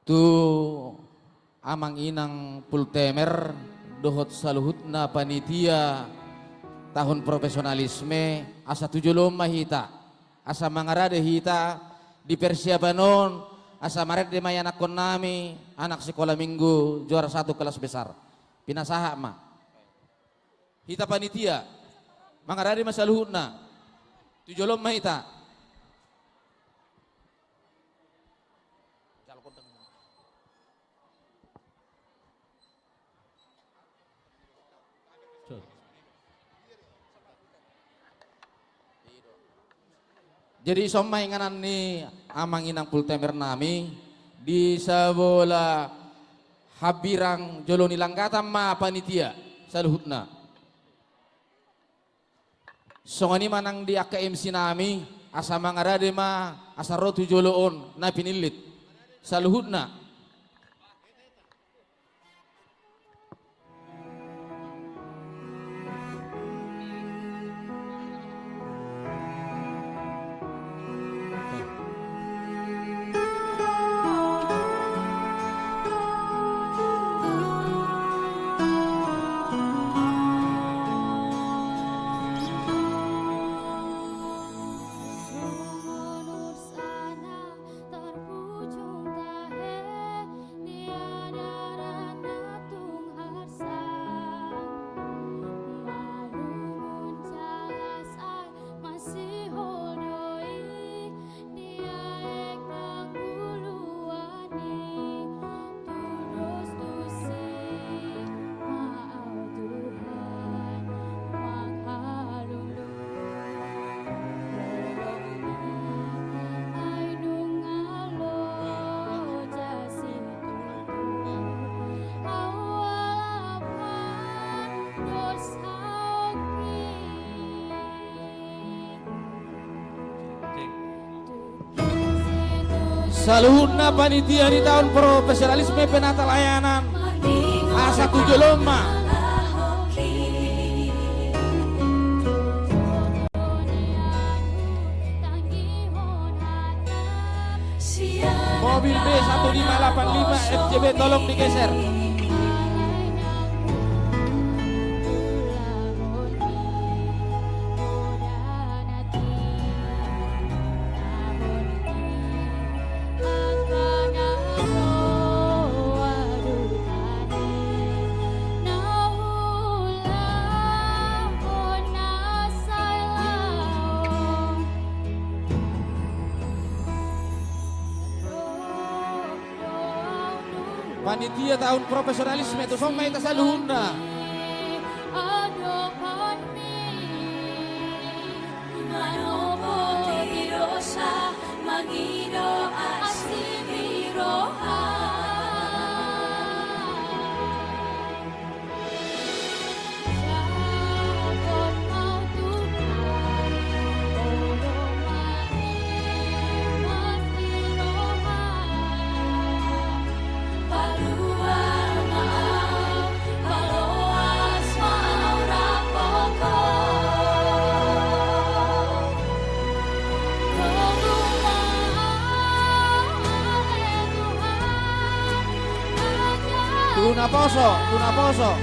Speaker 13: Tu amang inang pultemer dohot saluhutna panitia tahun profesionalisme asa tujulom mahita asa mangarade hita di persiapanon asa maret de mayanakon nami anak sekolah minggu juara 1 kelas besar pinasaha ma hita panitia mangarade masaluhutna tujulom mahita. Jadi somai nganan ni amang inang pultemer nami di sabola habirang joloni langkatan ma panitia saluhutna. Songani manang di AKMC nami asa mangarade ma asa rotu joloon na pinilit saluhutna. Saluhutna panitia di tahun profesionalisme penata layanan asa 7 lomba. Mobil B1585 FJB tolong digeser. Panitia tahun profesionalisme itu sama itu saluhutna. Tuna poso.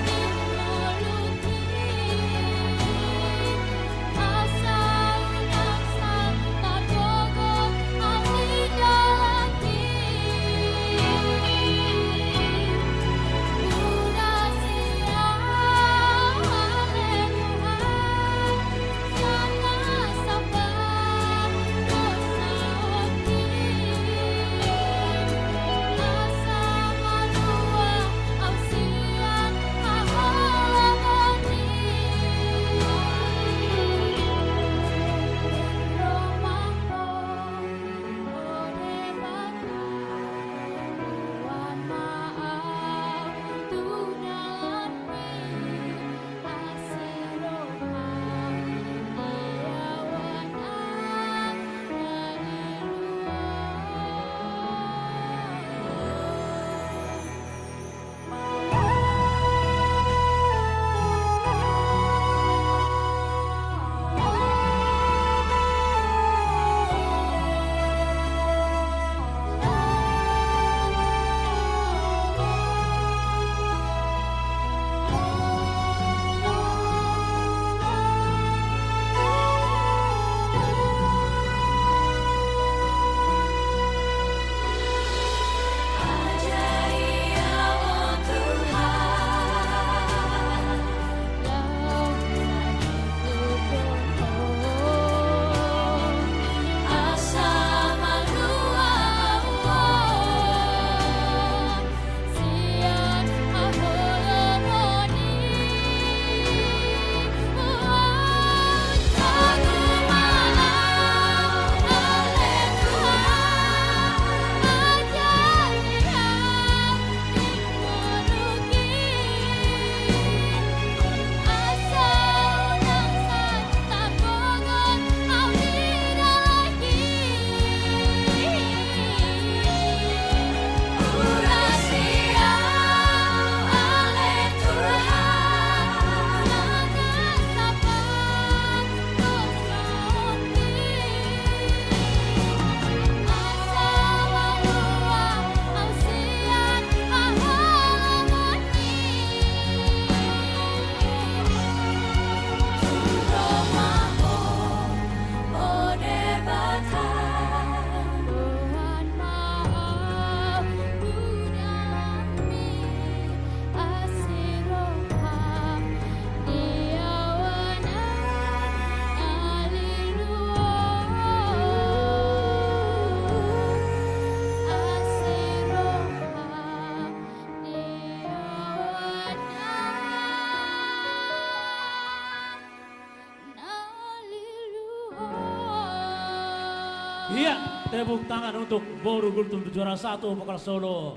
Speaker 1: Tepuk tangan untuk Boru Gultum juara 1 vokal solo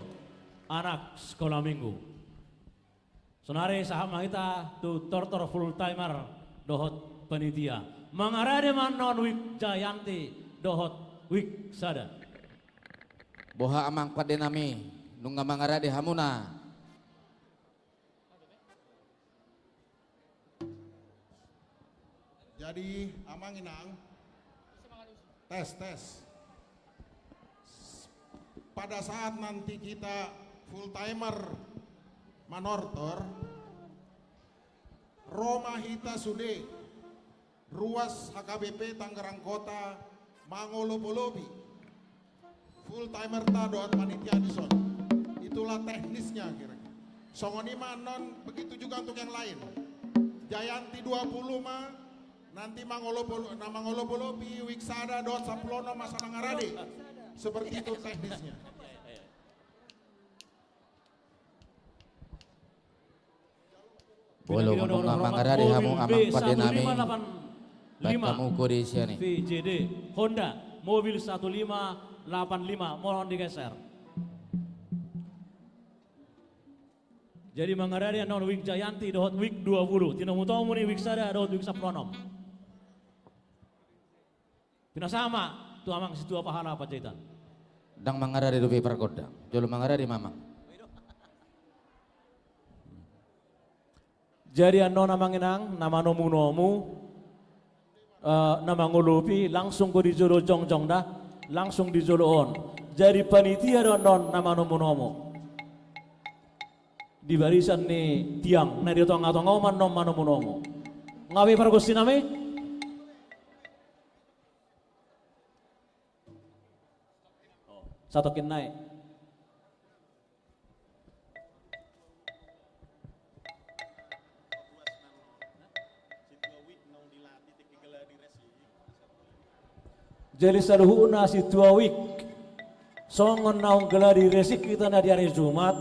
Speaker 1: anak sekolah minggu. Sonare saham kita tu tortor full timer dohot panitia. Mangarade manon wik Jayanti dohot wik sada.
Speaker 13: Boha amang padenami nunga mangarade hamuna.
Speaker 12: Jadi amang inang tes. Pada saat nanti kita full timer manortor, Roma Hita Sude, Ruas HKBP Tangerang Kota, Mangolopolobi, full timer ta doat panitia dison. Itulah teknisnya kira-kira. Songoni manon begitu juga untuk yang lain. Jayanti 20 mah nanti Mangolopolobi, Wiksada doat Saplono masalah ngarade. Seperti itu teknisnya.
Speaker 13: Bolo ngomong mangarade hamu amang padenami. Baik kamu Korea nih.
Speaker 1: VJD Honda mobil 1585 mohon digeser. Jadi mangarade non wik Jayanti dohot wik 20. Tino mutomu ni wik sada dohot wik Saplonom. Pina sama tu amang situ apa hala apa jaitan.
Speaker 13: Dang mangarade do paper koda. Jolo mangarade mamang.
Speaker 1: Jadi nona manginang nama nomu nama ngulupi langsung ko dijolo jong dah langsung dijolo on. Jadi panitia non nama nomu di barisan ni tiang na dito nga man nom manomu ngawi pargusti nami. Satu kinai. Jadi saluhuna si 2 week songon naung geladi resik kita na di hari Jumat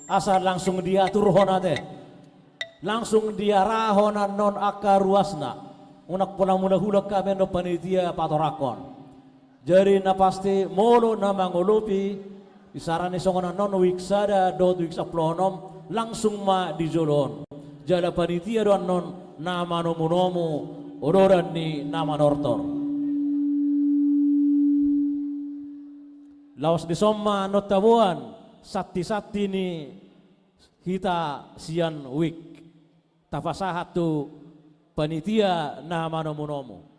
Speaker 1: asal langsung diatur honate langsung diarahona non akar ruasna unak pola muda hulak kami no panitia patorakon. Jadi na pasti molo na mangulupi isarani songon non wiksada dot wiksaplonom langsung ma di jolon. Jala panitia doan non nama nomu odoran ni nama nortor. Laos di somma notabuan sati ni hita sian wik tafasahat tu panitia nama nomu.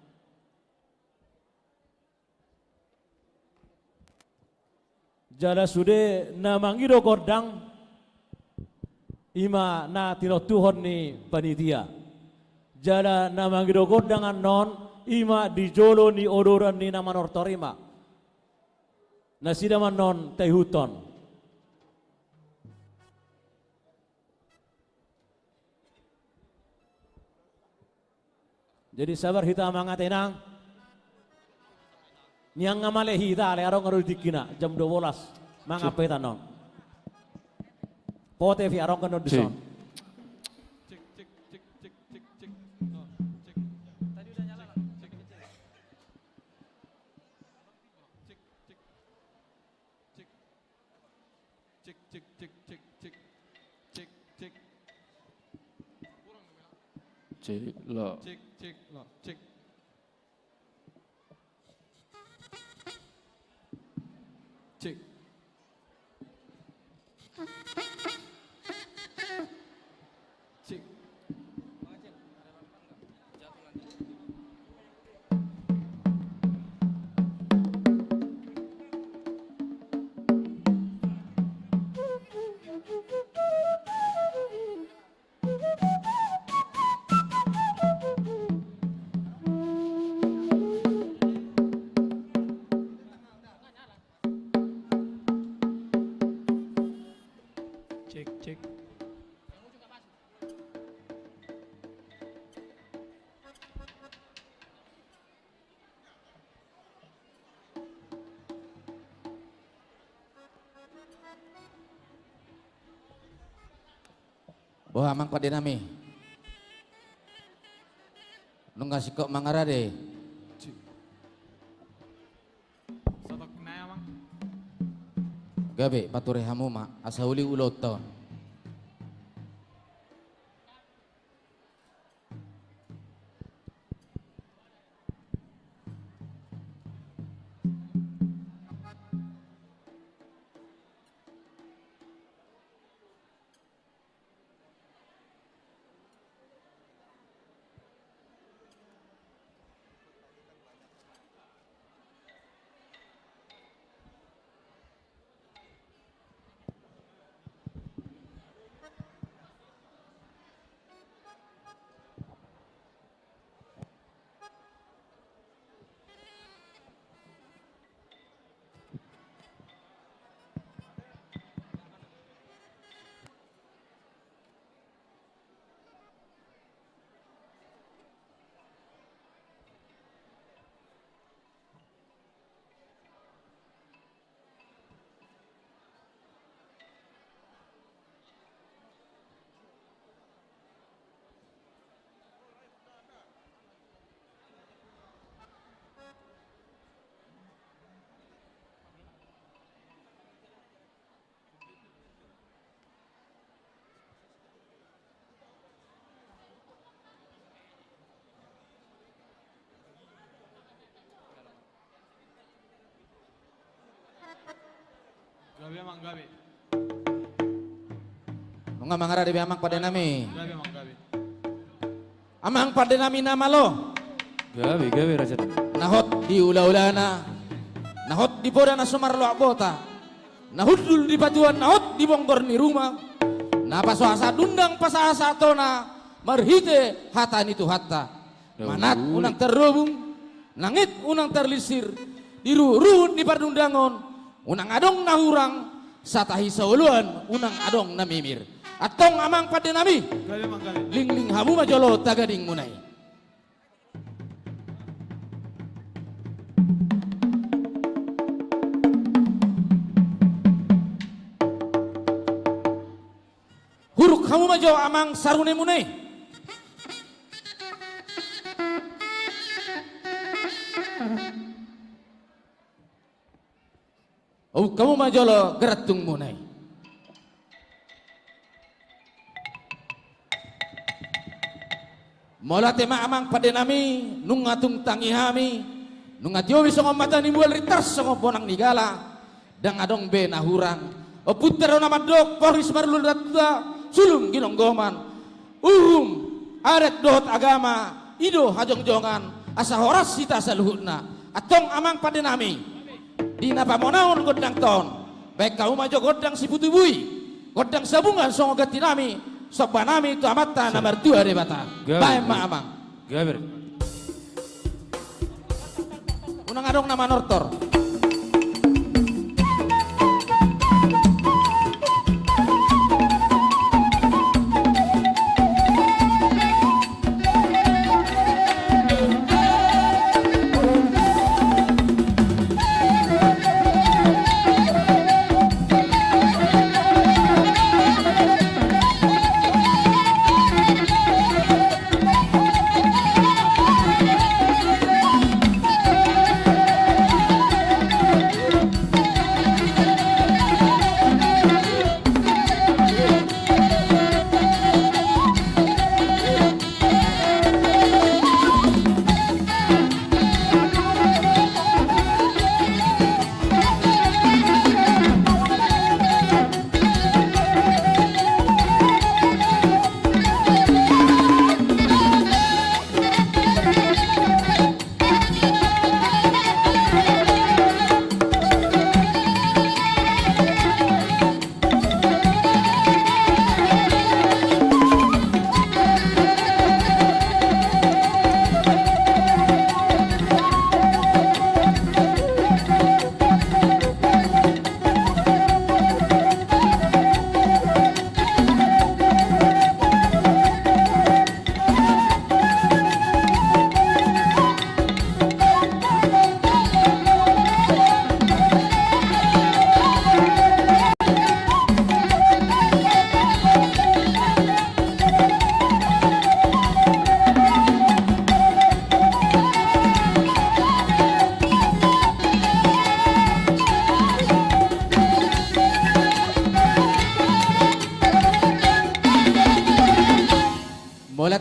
Speaker 1: Jala sude na mangido kordang ima na tinutuhon ni panitia. Jala na mangido kordangan non ima dijolo ni odoran ni nama nortorima. Nasidaman non tehuton. Jadi sabar hita mangatenang. Nyang ngamale hita le arong ngaru dikina jam 12 mangapetan non. Pote fi arong kano dison.
Speaker 8: Cek lo.
Speaker 9: Cek.
Speaker 13: Boha amang padenami. Nungga sikok mangarade. Gabe paturi hamuma asa uli uloton.
Speaker 9: Gabi amang gabi.
Speaker 13: Nunga mangara di amang pada nami.
Speaker 9: Gabi amang gabi.
Speaker 13: Amang pada nami nama lo.
Speaker 9: Gabi raja.
Speaker 13: Nahot di ula-ulana. Nahot di poda na sumarlo abota. Nahudul di pajuan, nahot di bongkor ni rumah. Napasuasa dundang pasasa tona. Marhite hatan itu hatta. Manat unang terhubung. Langit unang terlisir. Diru-ruhun di pardundangon. Unang adong nahurang. Satahi sauluan unang adong namimir. Atong amang pada nami.
Speaker 9: Gabi amang gabi.
Speaker 13: Ling-ling hamu majolo tagading munay. Huruk hamu majo amang sarune munay. Oh kamu majolo geratung munay. Mola tema amang pada nami nung atung tangi hami nung atiowi songo mata ni bual ritas songo bonang nigala dang adong be nahurang o putero nama dok poris marlul datda sulung ginong goman aret dohot agama ido hajong jongan asa horas sita saluhutna atong amang pada nami dina pamonaon godang ton baik kau majo godang si putubui godang sabungan songo gati nami soba nami itu amata nomor 2 de bata bae ma amang
Speaker 9: Gabi.
Speaker 13: unang adong nama nortor.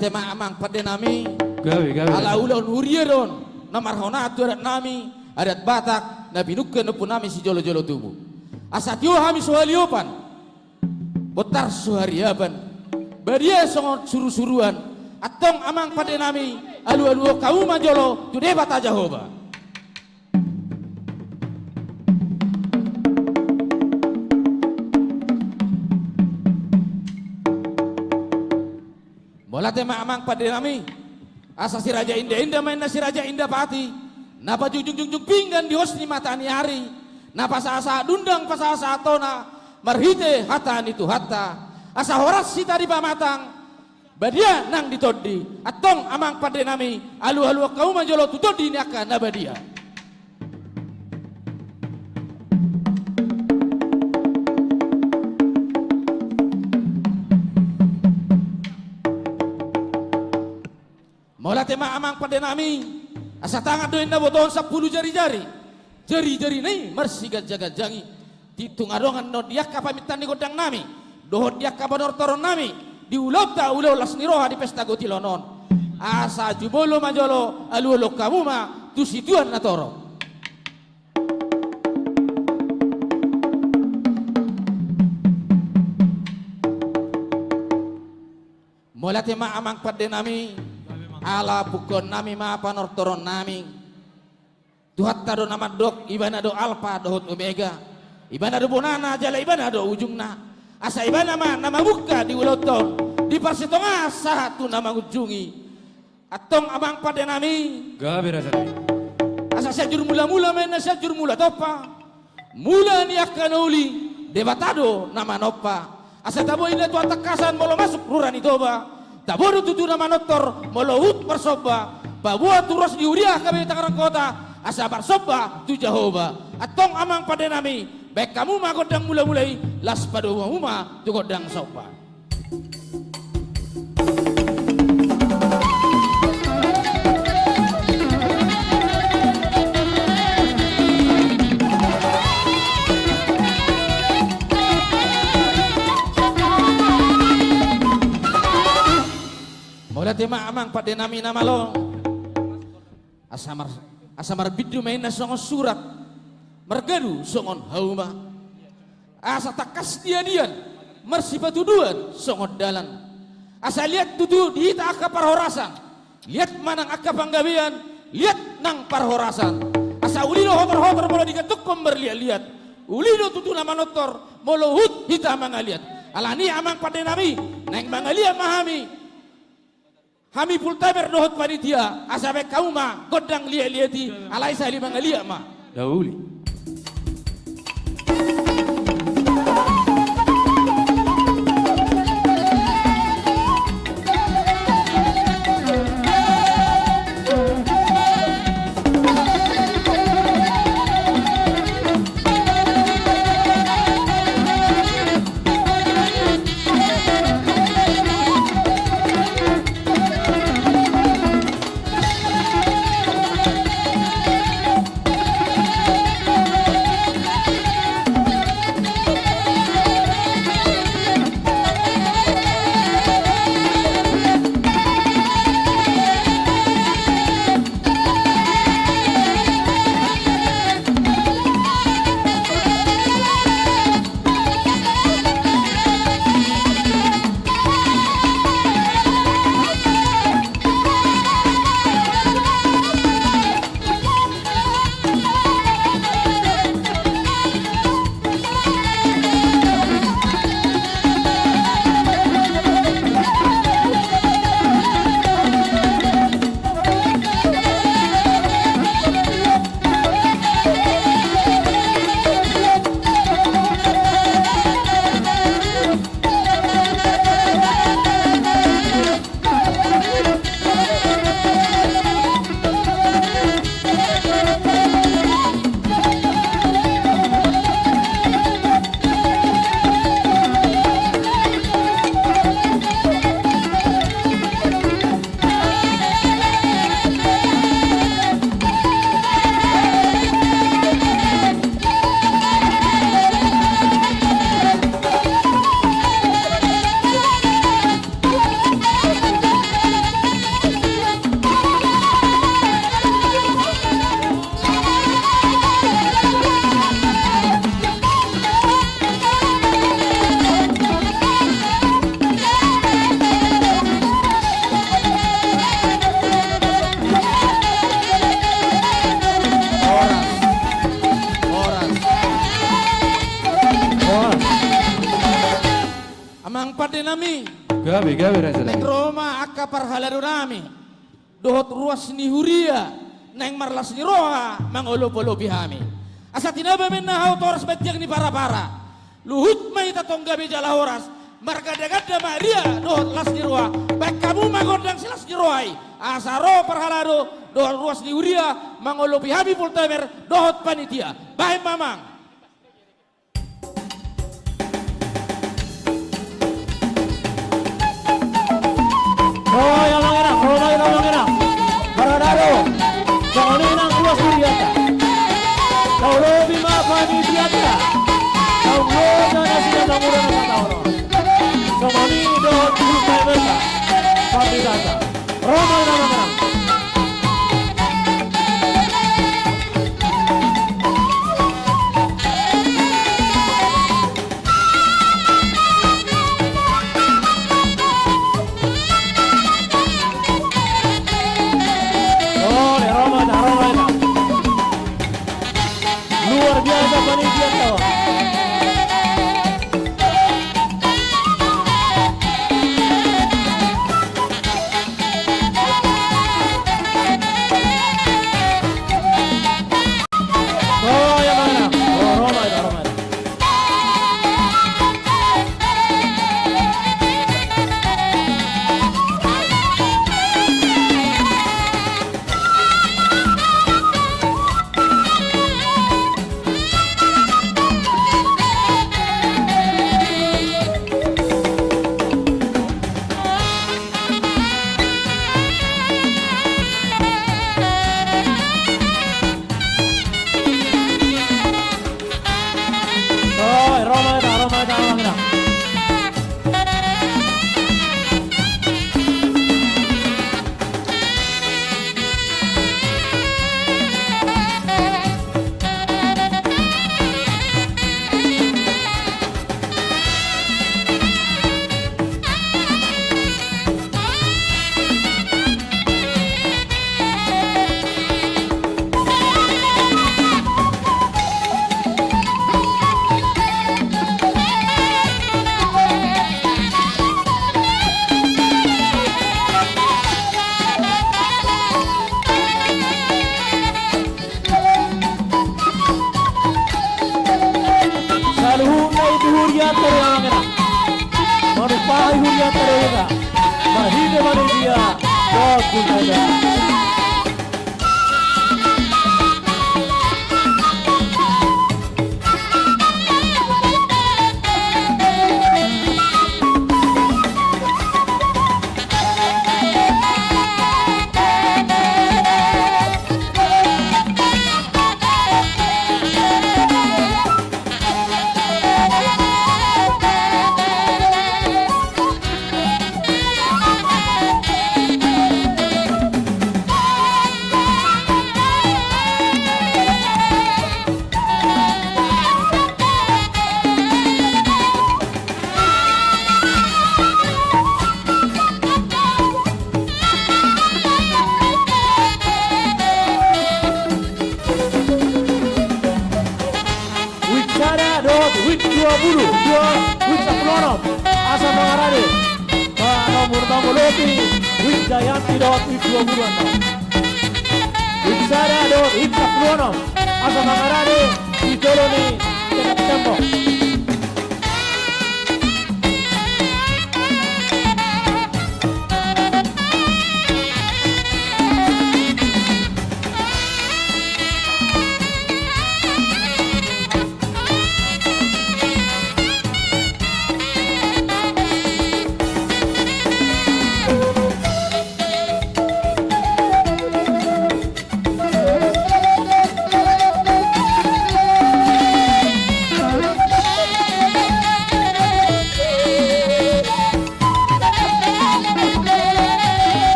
Speaker 13: tema amang pada nami
Speaker 9: Gawe.
Speaker 13: ala ulon huriyeron namar honatu adat nami adat Batak na binukken upun nami si jolo-jolo tubuh asatio hami sohaliopan botar sohariaban badia songot suru-suruan atong amang pada nami alu-alu kaum majolo tu debat aja hoba bola tema amang pada nami asa si raja indah main si raja indah pati napa junjung pinggan di hosni matani hari napa asa dundang asa tona marhite hata itu hata asa horas si tadi pamatang badia nang ditodi atong amang pada nami alu-alu kaum manjolo tutodi ni akan nabadia mola tema amang pada nami asa tangan doin na boton 10 jari-jari jari-jari nih marsigat jaga jangi titung adongan no diak kapamitan di godang nami dohot diak kabanor toron nami di ulau ta ulau lasniroha di pesta gotilonon asa jubolo majolo alulo kamuma tu situan na toro mola tema amang pada nami ala bukon nami ma panortoron nami tuhat tado nama dok ibana do alfa dohot omega ibana do bonana jala ibana do ujungna asa ibana ma nama buka di uloton di parsitonga satu nama ujungi atong amang pada nami
Speaker 9: Gawe rasanya.
Speaker 13: asa sajur mula-mula main sajur mula topa mula ni akan uli debatado nama nopa asa tabo ina tu atakasan molo masuk rurani toba taboru tutu nama notor molohut persoba babua turus diuriah kami tangerang kota asa persoba tu jahoba atong amang pada nami baik kamu mah godang mulai las pada umah tu godang soba mola tema amang pada nami nama lo asamar bidu main songon surat mergadu songon hauma asa takas dian marsipatuduan songon dalan asa lihat tutu di hita akka parhorasan lihat manang akka panggabian lihat nang parhorasan asa ulido hotor molo diketuk pemberliat ulido tutu nama notor molo hut hita mangaliat alani amang pada nami neng mangaliat mahami Hami pultamer dohot panitia asabe kauma godang liati alai sali mangalia ma
Speaker 9: Dauli.
Speaker 13: pada nami
Speaker 14: Gabi Raja
Speaker 13: neng Roma akka parhalado nami dohot ruas ni huria neng marlas ni roha mangolop-olopi hami asa tinaba men na autoras betiak ni para-para luhut mai tatong gabi jala horas margada-gada maria dohot las ni roha baik kamu magondang silas ni rohai asa roh parhalado dohot ruas ni huria mangolopi hami pultemer dohot panitia baik mamang.
Speaker 1: Oh yang mengenang, Baradaro, jangan menang luas duriata. Kau lebih maafkan diata. Kau jangan siapa kamu dan kata orang. Semani doa tujuh mereka, tapi kata, Roma yang mengenang. Luar biasa panitia tahu. Oh yang mana? Oh Roma itu.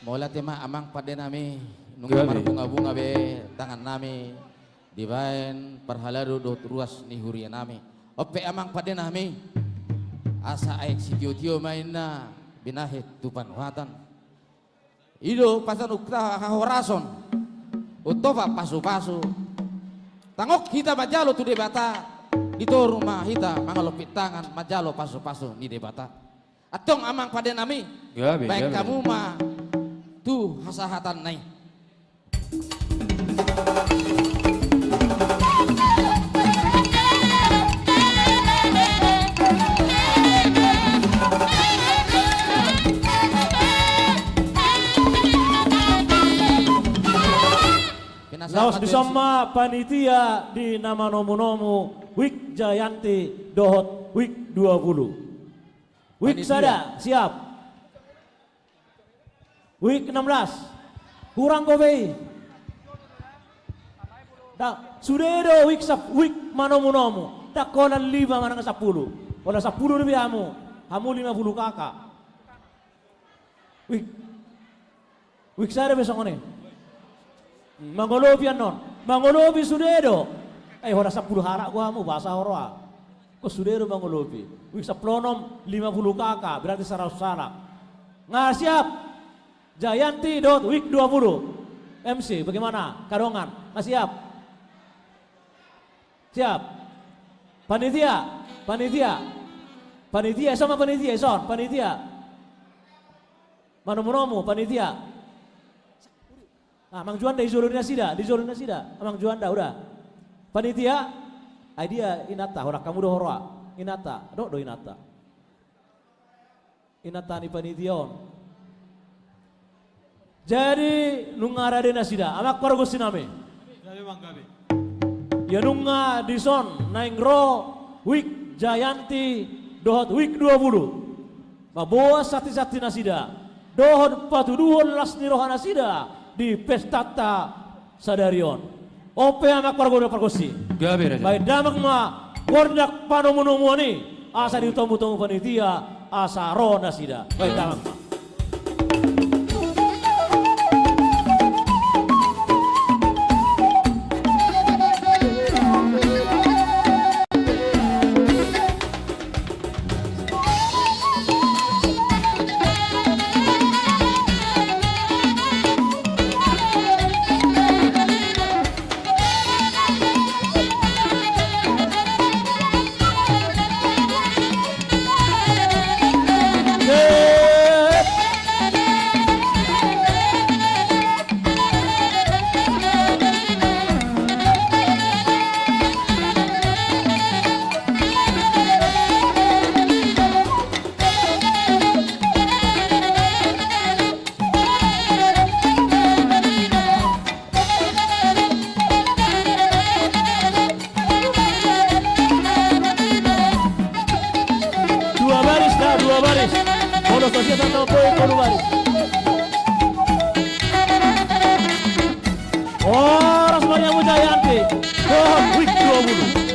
Speaker 13: Mola tema amang pada nami nunggu bunga-bunga be tangan nami dibain perhalado dot ruas ni huria nami. Ope amang pada nami asa aek si tio mainna binahit tupan watan. Ido pasan ukta hahorason utofa pasu-pasu. Tangok kita majalo tu debata itu rumah kita mangalopit tangan majalo pasu-pasu ni debata. Atong amang pada nami baik kamu mah tu hasahatan naik.
Speaker 1: Laos disama panitia di nama nomu-nomu Wik Jayanti Dohot Wik 20. Wik sada siap. Wik 16 kurang gobei. Da sudedo wik manomu-nomu. Da kola 5 manang 10. Kola 10 lebih hamu 50 kakak. Wik sada besok ini. Mangolobi anon. Mangolobi sudedo. Hola 10 harak gua hamu bahasa horoa. Ko sudedo mangolobi. Wik saplonom 50 kakak berarti 100 sarak. Nggak siap. Jayanti dot week 20 MC bagaimana kadongan masih siap? Siap. Panitia sama panitia son panitia manomu panitia. Mang Juanda di sida Mang Juanda udah panitia idea inata ora kamu doh horoa inata do inata ni panition. Jadi nungara dena sida amak parago siname. Ya nunga dison naingro Wik Jayanti dohot Wik 20. Maboa sati-sati nasida dohot patuduhon lasni rohana sida di pestata sadarion. Ope amak parago si. Baik damak ma wordak panomu ni asa ditemu panitia asa roh nasida. Baik damak ma. Orang semuanya Jayanti dohot Wik 20.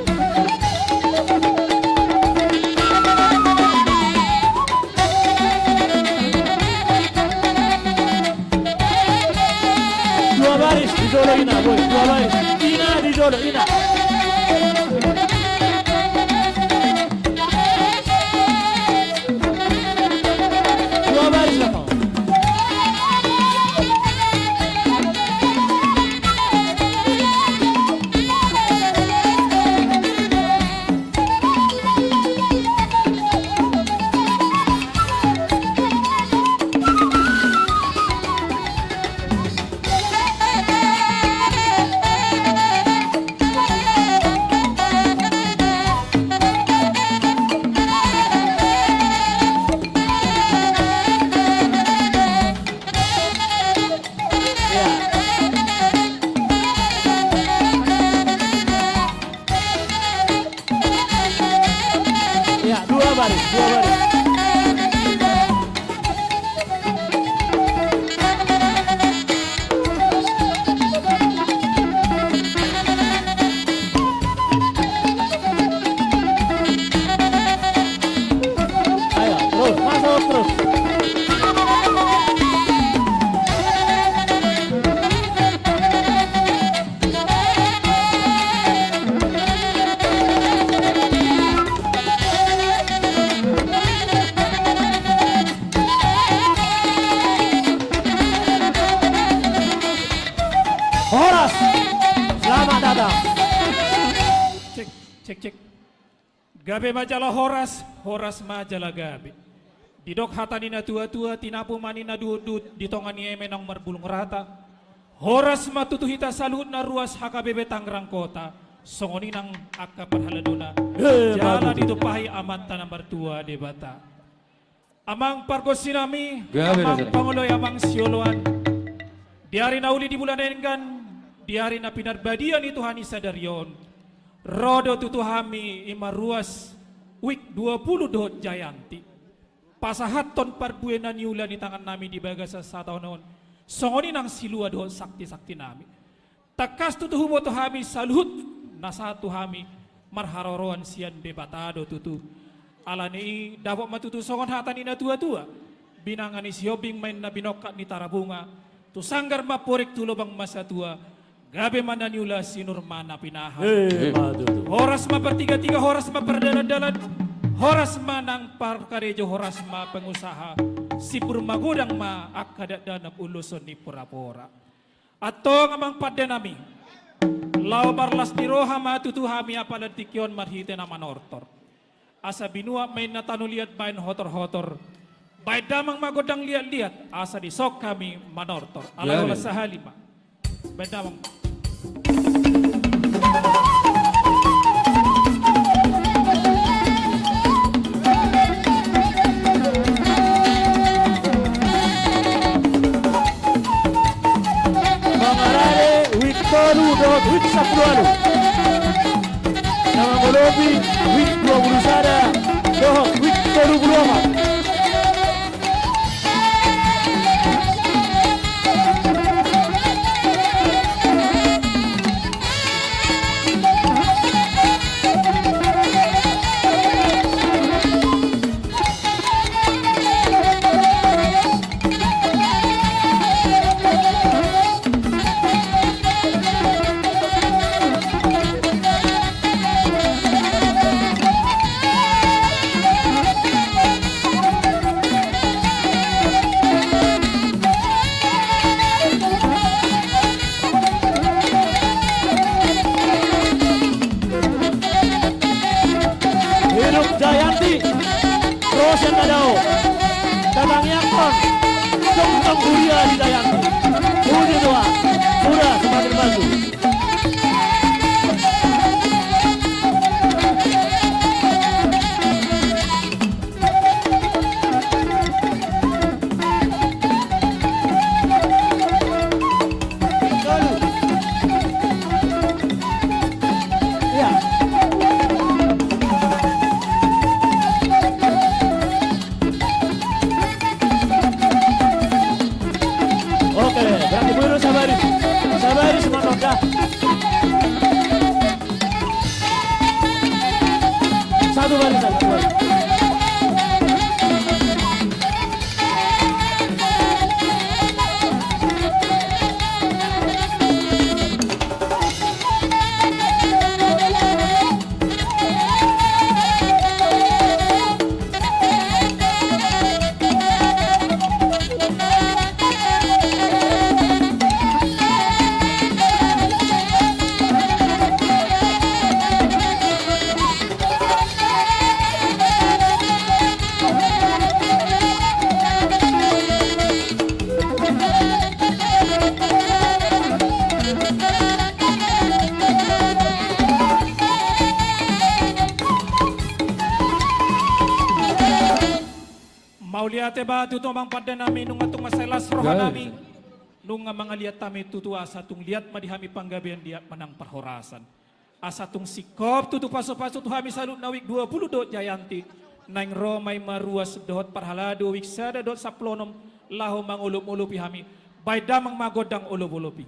Speaker 1: Dua baris di Jolo Ina, boy. Dua baris. Ina di Jolo Ina. Dua baris lah kau. Batam.
Speaker 14: Cek. Gabe majalah Horas majalah gabe. Didok hatanina tua-tua, tinapu manina dudut, ditongani emenang marbulung rata. Horas matutuhita salut na ruas HKBP Tangerang Kota. Songoninang akka parhaladona. Jalan ditupahi amat tanam bertua debata. Amang pargosinami, amang panguloy, amang sioloan. Diari na uli di bulan enggan, diari na pinarbadian itu hani sadarion. Rodo tutuhami imaruas week 20 dot Jayanti. Pasahaton parbuena niulan di tangan nami di bagasa sa tahun songoni nang silua dot sakti-sakti nami. Takas tutuhumo tuhami salut nasatu hami marharoroan sian bebatado tutu. Alani dapat matutu songon hatani na tua-tua. Binangani siobing main na binokat ni tarabunga. Tu sanggar maporik tulobang masa tua. Gabe mananiula sinur mana pinahan. Horas ma bertiga-tiga, horas ma berdalan-dalan. Horas manang parkarejo, horas ma pengusaha. Si burmagodang ma akadat danap uluson ni pura-pura. Atau ngamang padenami. Lau marlas ni roha ma tutuhami apalatikion marhite na manortor. Asa binua main na tanuliat main hotor-hotor. Baik damang magodang liat-liat. Asa disok kami manortor. Ala sahalima. Baik damang.
Speaker 1: Mangarare Victoru dot Wik Saprualu. Nama Molobi Wik 20 sada dot Victoru Buluama.
Speaker 14: Mauliate ba tutu mang pada nami nung atung masalas roha nami nung mga liat tami tutu asa tung liat madihami panggabian diat manang parhorasan asa tung sikop tutu paso-paso tu hami salut nawik 20 dot Jayanti naing romay maruas dot parhalado wik sada dot saplonom lahu mangulup-ulupi hami bay damang magodang ulup-ulupi.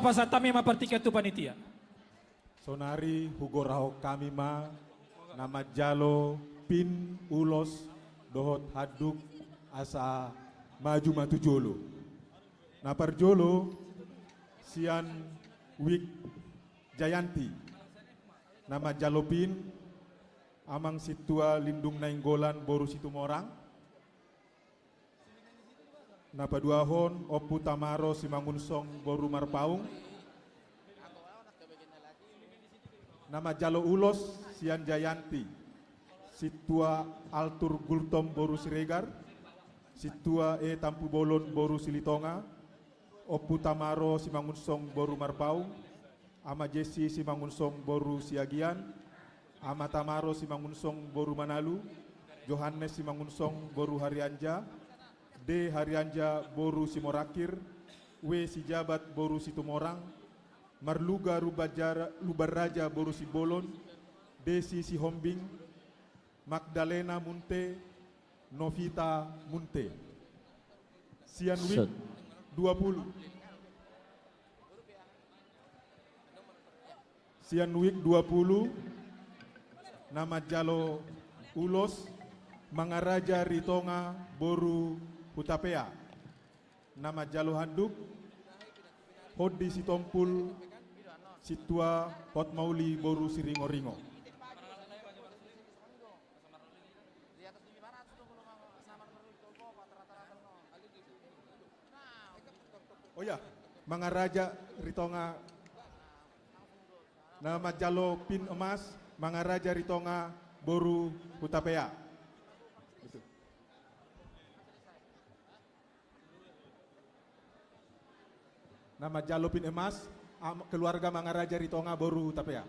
Speaker 14: pasatami mapartika tu panitia.
Speaker 12: Sonari hugoraho kami ma nama jalo pin ulos dohot haduk asa maju matu jolo. Napar jolo sian wik Jayanti. Nama jalopin amang situa lindung nainggolan boru situ morang. Napa duahon opu tamaro simangunsong boru marpaung. Nama jalo ulos sian Jayanti. Situa altur gultom boru siregar. Situa tampu bolon boru silitonga. Opu tamaro simangunsong boru marpaung. Ama Jesi simangunsong boru siagian. Ama Tamaro simangunsong boru Manalu. Johannes simangunsong boru Harianja. D Harianja boru Simorakir. W Sijabat boru Situmorang. Marluga Lubaraja boru Sibolon. Desi Sihombing. Magdalena Munte. Novita Munte. Sianwik 20. Sianwik 20. Nama jalo ulos Mangaraja Ritonga boru Hutapea. Nama jalo handuk Hodi Sitompul Situa Potmauli boru Siringo-ringo. Oh ya, Mangaraja Ritonga. Nama jalo pin emas Mangaraja Ritonga boru Hutapea. Betul. Nama jalo pin emas keluarga Mangaraja Ritonga boru Hutapea.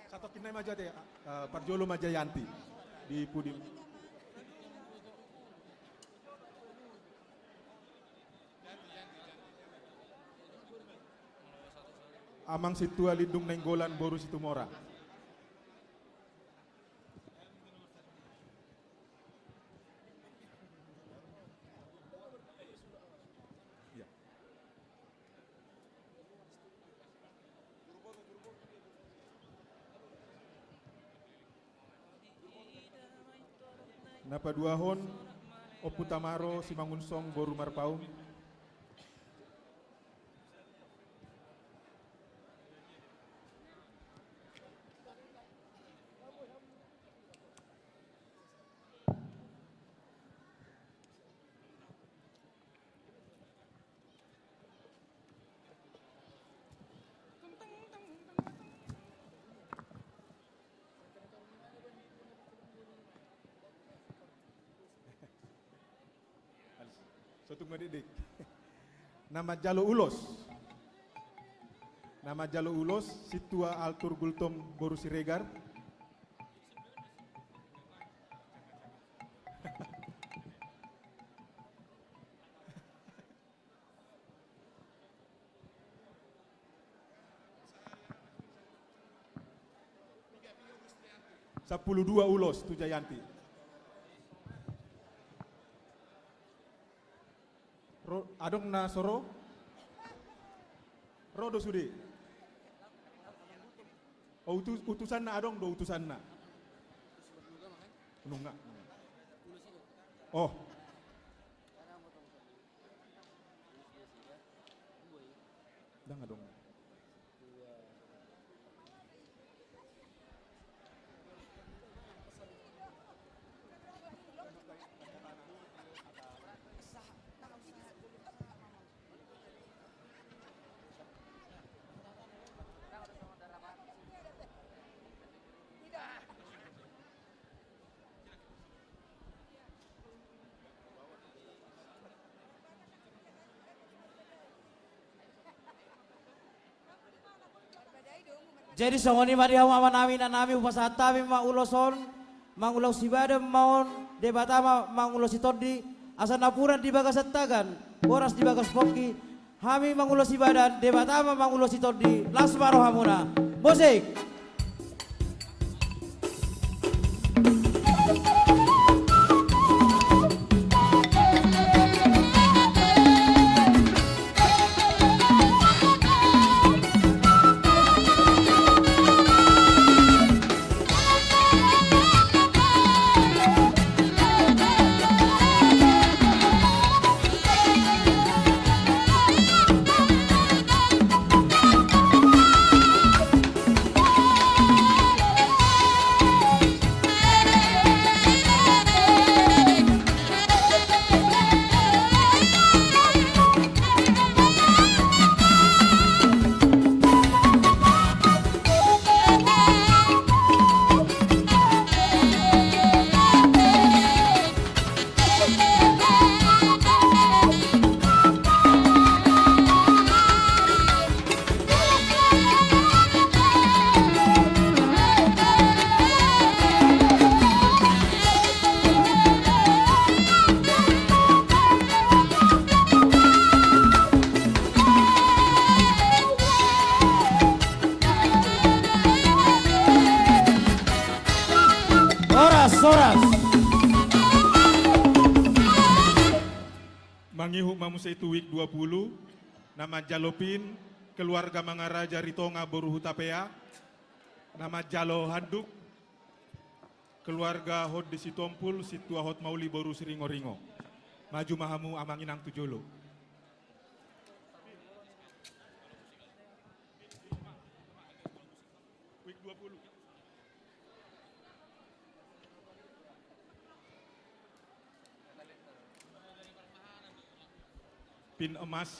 Speaker 12: Satu kinai majate Parjolo Majayanti di Pudim. Amang situa lindung nenggolan boru Situmora. Ya. Napa duahon Opu Tamaro simangunsong boru Marpaung. Sotung madidik. Nama jalo ulos. Nama jalo ulos situa altur gultom boru siregar. Sepuluh dua ulos tu Jayanti. Adong na soro rodo sude utusan na adong do utusan na nunga oh dang adong
Speaker 1: Jadi songoni mari hawa nami na nami upasata mi ma uloson mang ulos sibada maun debatama mang ulos itodi asanapuran di bagas tagan boras di bagas poki hami mang ulos ibadan debatama mang ulos itodi lasmaro hamuna musik
Speaker 13: horas.
Speaker 14: Mangihu Mamusaitu Week 20, nama Jalopin, keluarga Mangaraja Ritonga Boru Hutapea, nama Jalo Handuk, keluarga Hod di Sitompul, Situa Hot Mauli Boru Siringo-ringo. Maju mahamu amanginang tujolo. Week 20. Pin emas.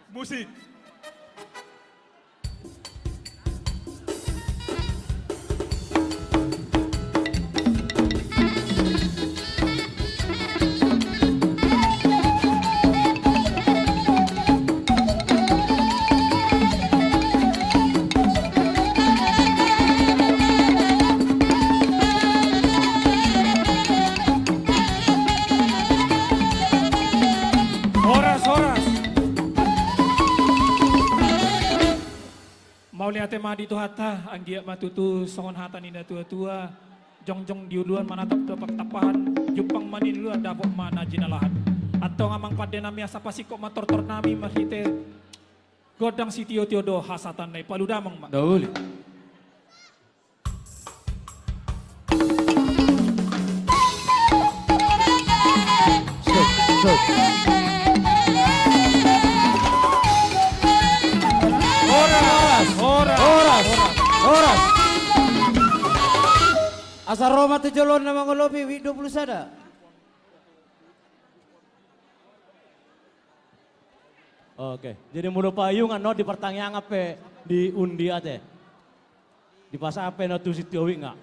Speaker 14: Musik. Mauliate madi tu hata anggia matutu songon hata nina tua-tua jongjong diuluan manatap dapat tapahan jupang manin luan dapok mana jinalahan atau ngamang pada nami asa pasiko mator-tor nami mahite godang si tio-tio hasatan nai palu damang mak.
Speaker 13: Dauli. Horas. Asal Roma tujolon na mangolopi Week 20 sada.
Speaker 1: Oke, jadi mulu payung ano di pertanyaan apa di undi ate. Di pas apa no tu sitio winga.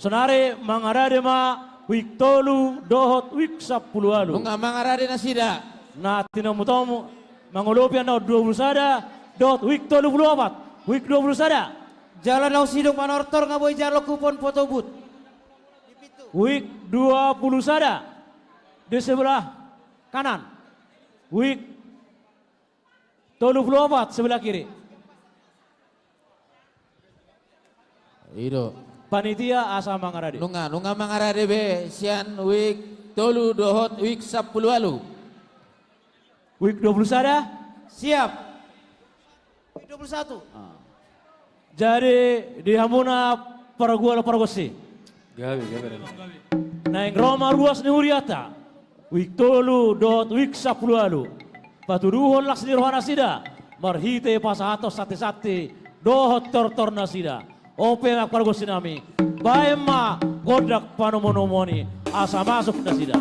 Speaker 1: Senare mangarade ma Week 3 dohot Week 10 alu.
Speaker 13: Nunga mangarade na sida.
Speaker 1: Na tinamutomu mangolopi ano 20 sada dohot Week 34. Week 20 sada.
Speaker 13: Jalan au sidong panortor ngaboy jalo kupon foto booth.
Speaker 1: Week 20 sada di sebelah kanan. Week 34 sebelah kiri.
Speaker 13: Ido.
Speaker 1: Panitia asa mangarade.
Speaker 13: Nunga mangarade be sian Week 3 dohot Week 10 alu.
Speaker 1: Week 20 sada
Speaker 13: siap. Week 21.
Speaker 1: Jadi di hamuna paragosi.
Speaker 13: Gabi.
Speaker 1: Nah yang Roma ruas ni huriata. Week 3 dot Week 10 alu. Patuduhon laks ni rohana sida. Marhite pasahatos sate-sate dohot tortor nasida. Ope mak paragosi nami. Baema godak panomonomoni asa masuk nasida.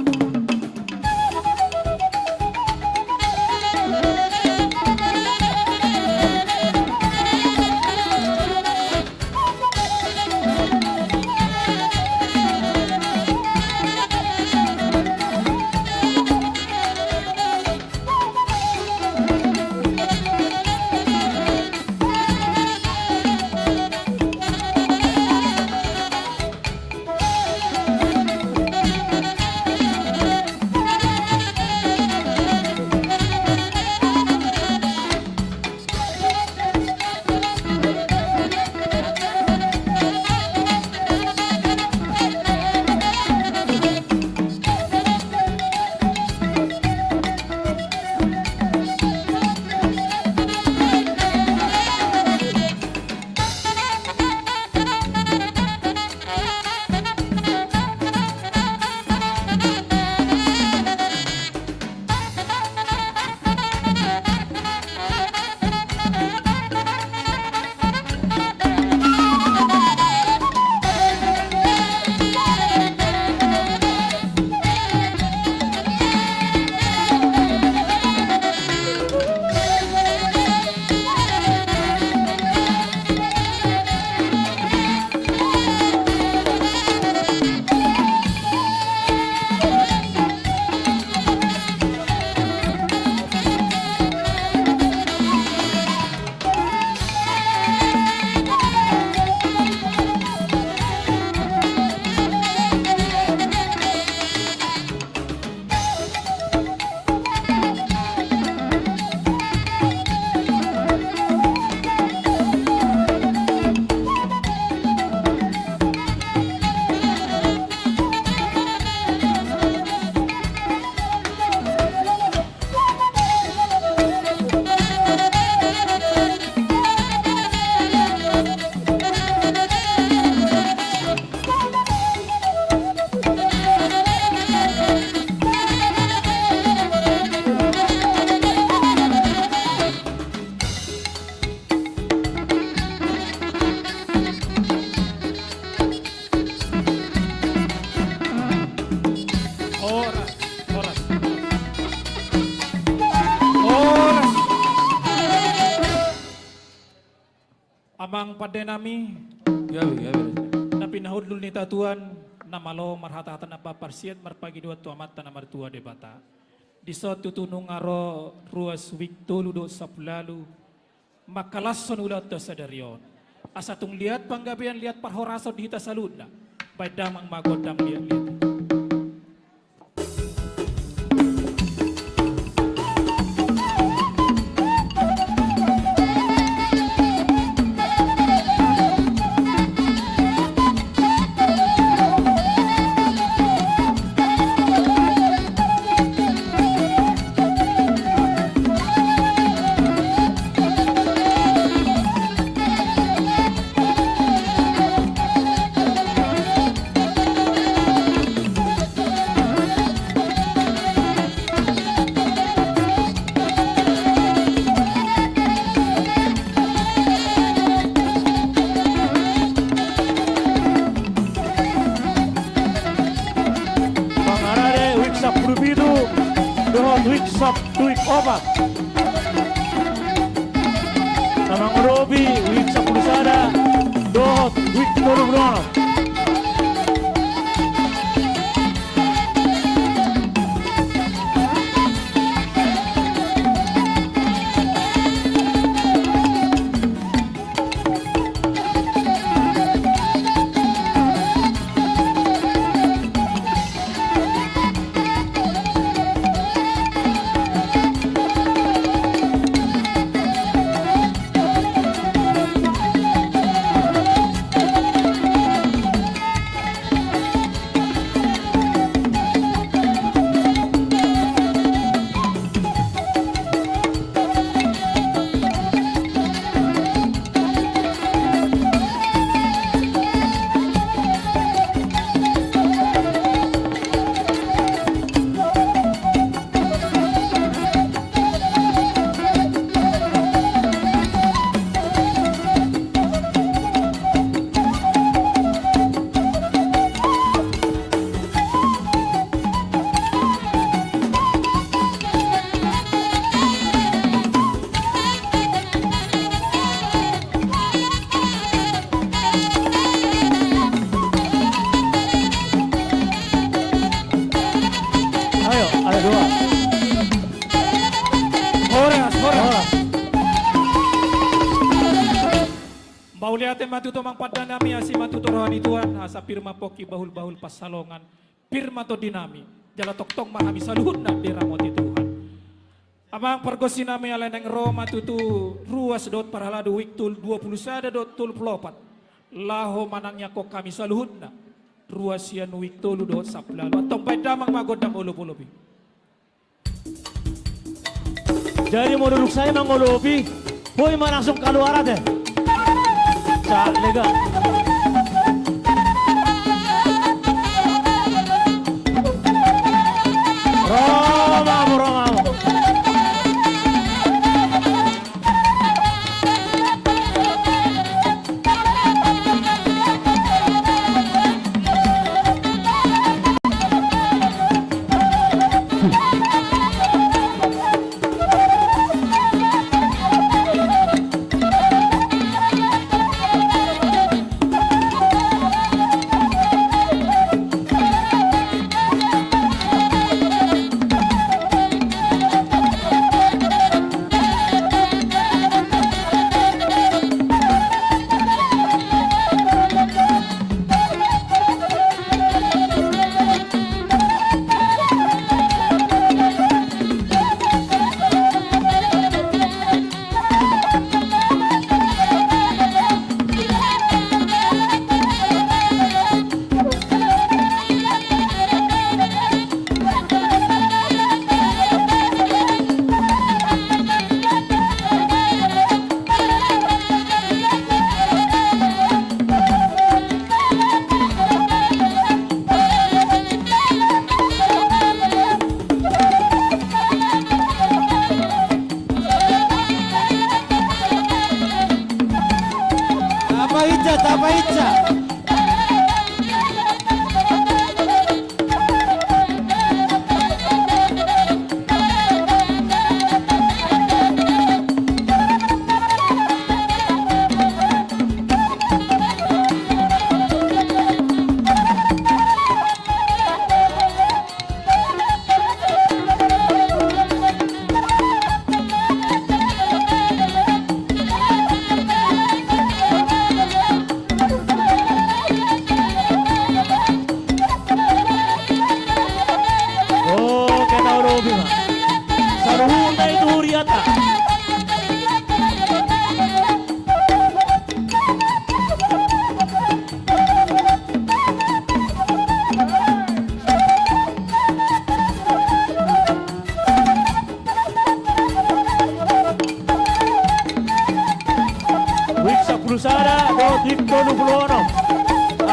Speaker 14: madenami.
Speaker 13: Gabi.
Speaker 14: Na pinahudlul ni tatuan na malo marhata-hata na paparsiat marpagi dua tuamat na martua debata. Di saat tutunung aro ruas wiktulu do saplalu makalason ulat to sadarion. Asa tung lihat panggabian lihat parhoraso di hita saludna. Baik damang magodam lihat.
Speaker 1: Tamang Robi, wik sa Pulisada, dohot, wik Tolubrono.
Speaker 14: Bauliate matuto mang padanami asi matuto rohani Tuhan asa pirma poki bahul-bahul pasalongan pirma to dinami jala toktong mahami saluhutna diramoti Tuhan. Amang pergosi nami ala neng Roma tutu ruas dot parhaladu wiktul 21 dot tul pelopat laho manangnya kok kami saluhutna ruas yan wiktul dot saplalu atong damang magodam ulup-ulupi.
Speaker 1: Jadi mau duduk saya mangolobi, boy mah langsung keluar deh. Cak lega. Roma.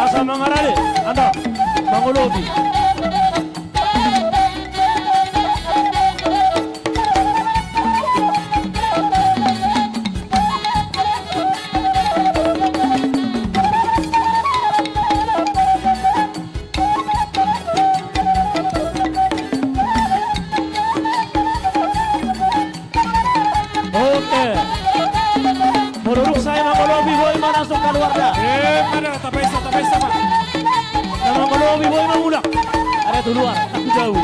Speaker 1: Asa Mangarale, Anda, Mangulobi. Oke. Menurut saya Mangulobi boy langsung keluar dah.
Speaker 14: Mana tapesa Pak.
Speaker 1: Nama Mangulobi boy mengulang. Ada tu luar, tapi jauh.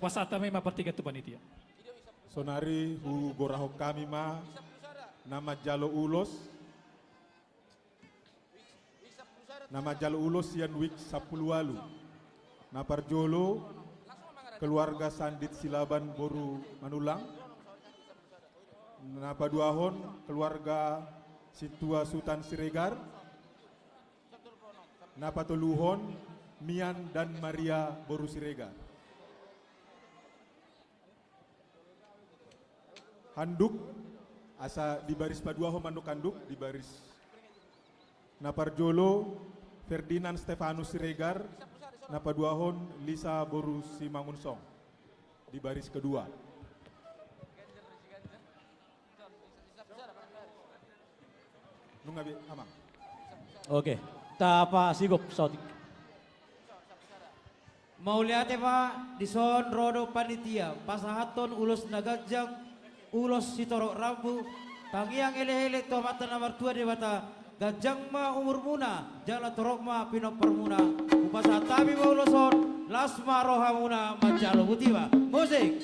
Speaker 14: Wasatame mapertiga tu panitia.
Speaker 12: Sonari hu goraho kami ma nama Jalo Ulos. Nama Jalo Ulos yan wik 10 walu. Naparjolo keluarga Sandit Silaban Boru Manulang. Napaduahon keluarga Situa Sultan Siregar. Napatuluhon Mian dan Maria Boru Siregar. Handuk asa di baris paduaho manuk handuk di baris Naparjolo Ferdinand Stefanus Siregar Napaduahon Lisa Boru Simangunsong di baris kedua. Nungabi amang.
Speaker 1: Oke, tapa sigop sotik.
Speaker 15: Mauliate Pak dison rodo panitia pasahaton ulos nagajang ulos sitorok rambu tangiang ele-ele tomata nomor 2 dewata gajang ma umur muna jala torok ma pinok permuna upasa tabi ma uloson lasma rohamuna majalo butiwa musik.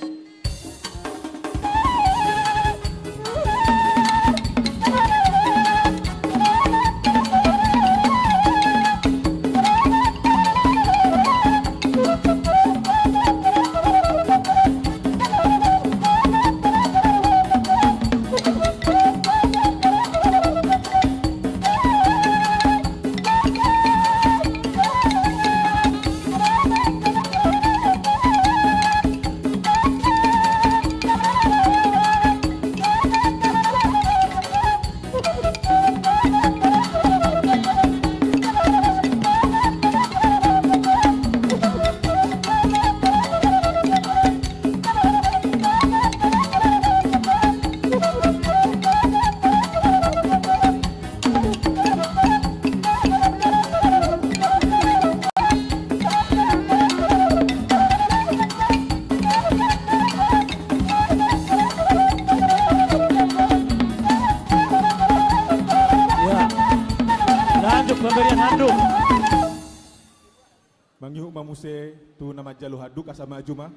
Speaker 16: Muse tu nama Jalu Haduk asa maju mah.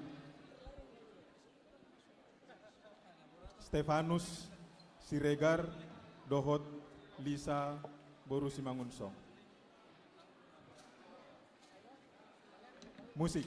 Speaker 16: Stefanus Siregar Dohot Lisa Boru Simangunsong. Musik.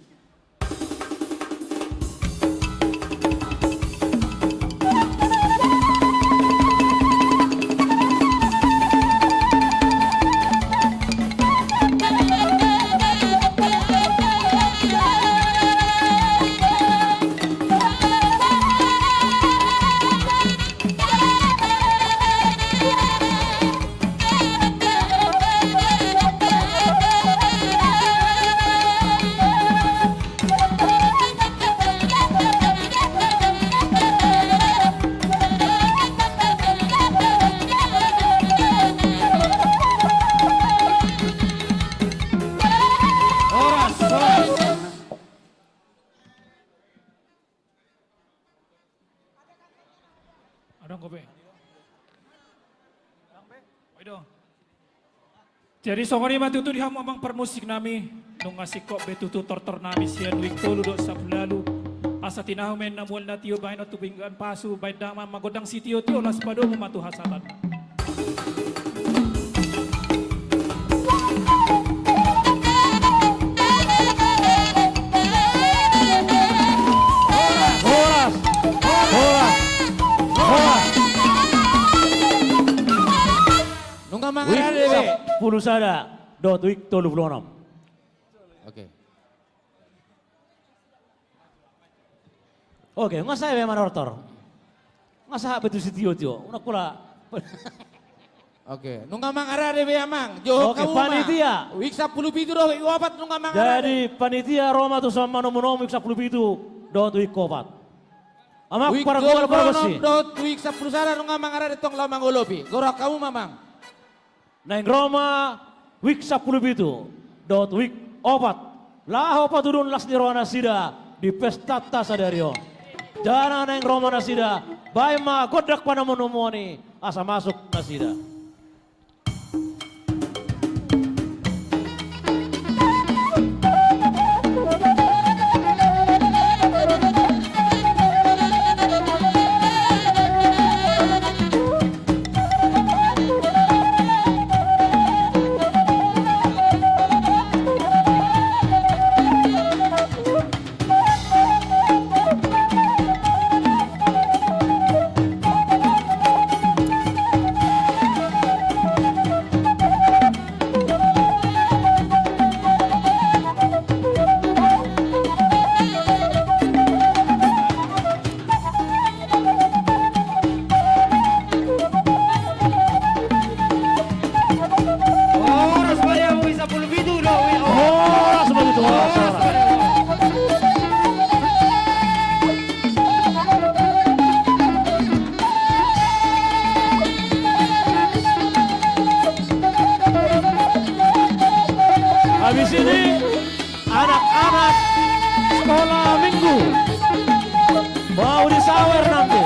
Speaker 14: Jadi songoni matutu di hamu amang permusik nami nung ngasih kok betutu tortor nami sian wik tolu dok sablalu asa tinahu men namual natio bain otu binggan pasu bain dama magodang sitio tio las pado mematu hasatan.
Speaker 13: Nungga mangarare debe.
Speaker 1: Puluh sada dot wik 36.
Speaker 13: Oke.
Speaker 1: Oke, nggak saya memang ortor. Nggak saya betul si tio tio. Unak pula.
Speaker 13: Oke, nungga mangarare debe amang. Joho
Speaker 1: Oke,
Speaker 13: kauma.
Speaker 1: panitia.
Speaker 13: Wik 10 pitu do wik 4 nungga mangarare.
Speaker 1: Jadi panitia Roma tu sama nomor wik 10 itu dot wik 4. Amak
Speaker 13: Wik
Speaker 1: para gol para besi.
Speaker 13: dot wik 10 sada nungga mangarare tong lamang olopi. Gora kamu mamang.
Speaker 1: Neng Roma wik 10 itu dot wik 4. Laho paturun las nirwana sida di pesta tasadarion. Jana neng Roma nasida baima godak panamonumoni asa masuk nasida. Habis ini anak-anak sekolah minggu mau disawer nanti.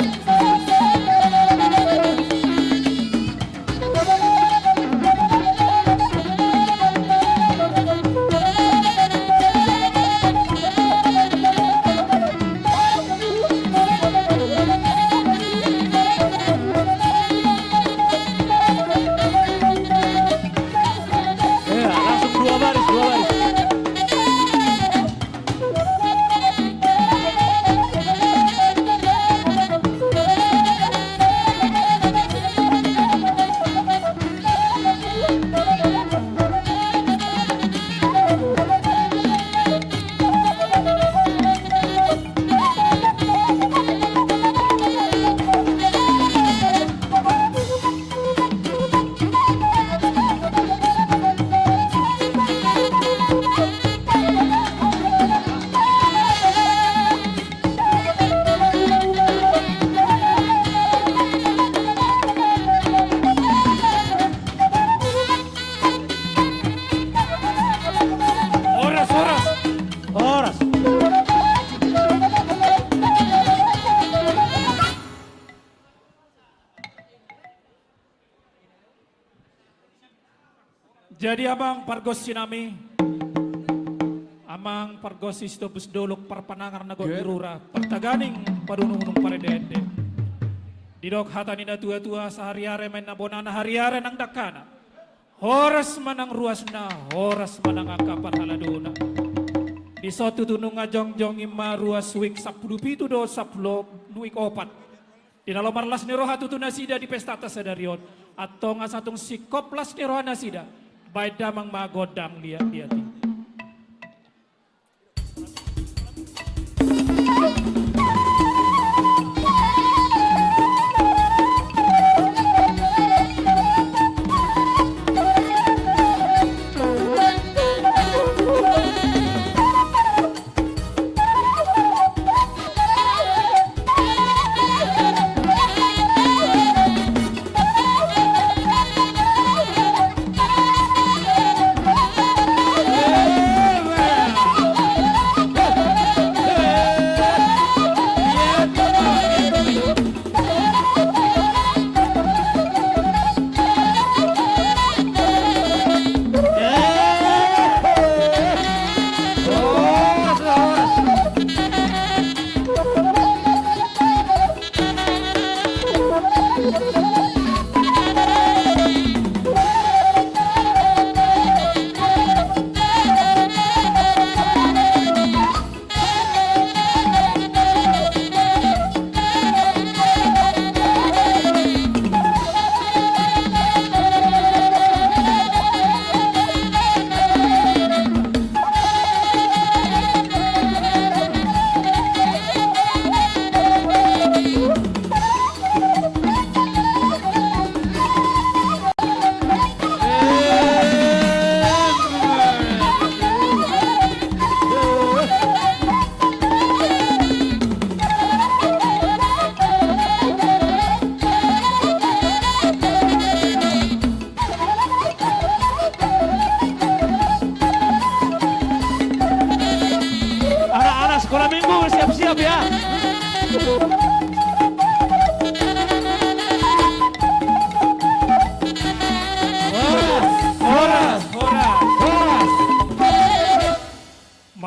Speaker 14: Jadi abang pargos sinami amang pargosis to busdolok parpanangar na irura partaganing padunungunong paredede. Didok hatani na tua-tua sa hari-hari may nabonana hari-hari ng dakana. Horas man ang ruas na, horas man ang akaparhaladuna. Di so tutunong nga jong-jong ima ruas wik sa pulupito do sa plok nuik opat. Di nalomarlas ni roha tutuna sida di pestata sa darion. At to nga sa atong sikoplas ni roha na sida. Bay damang magodang liat-liati.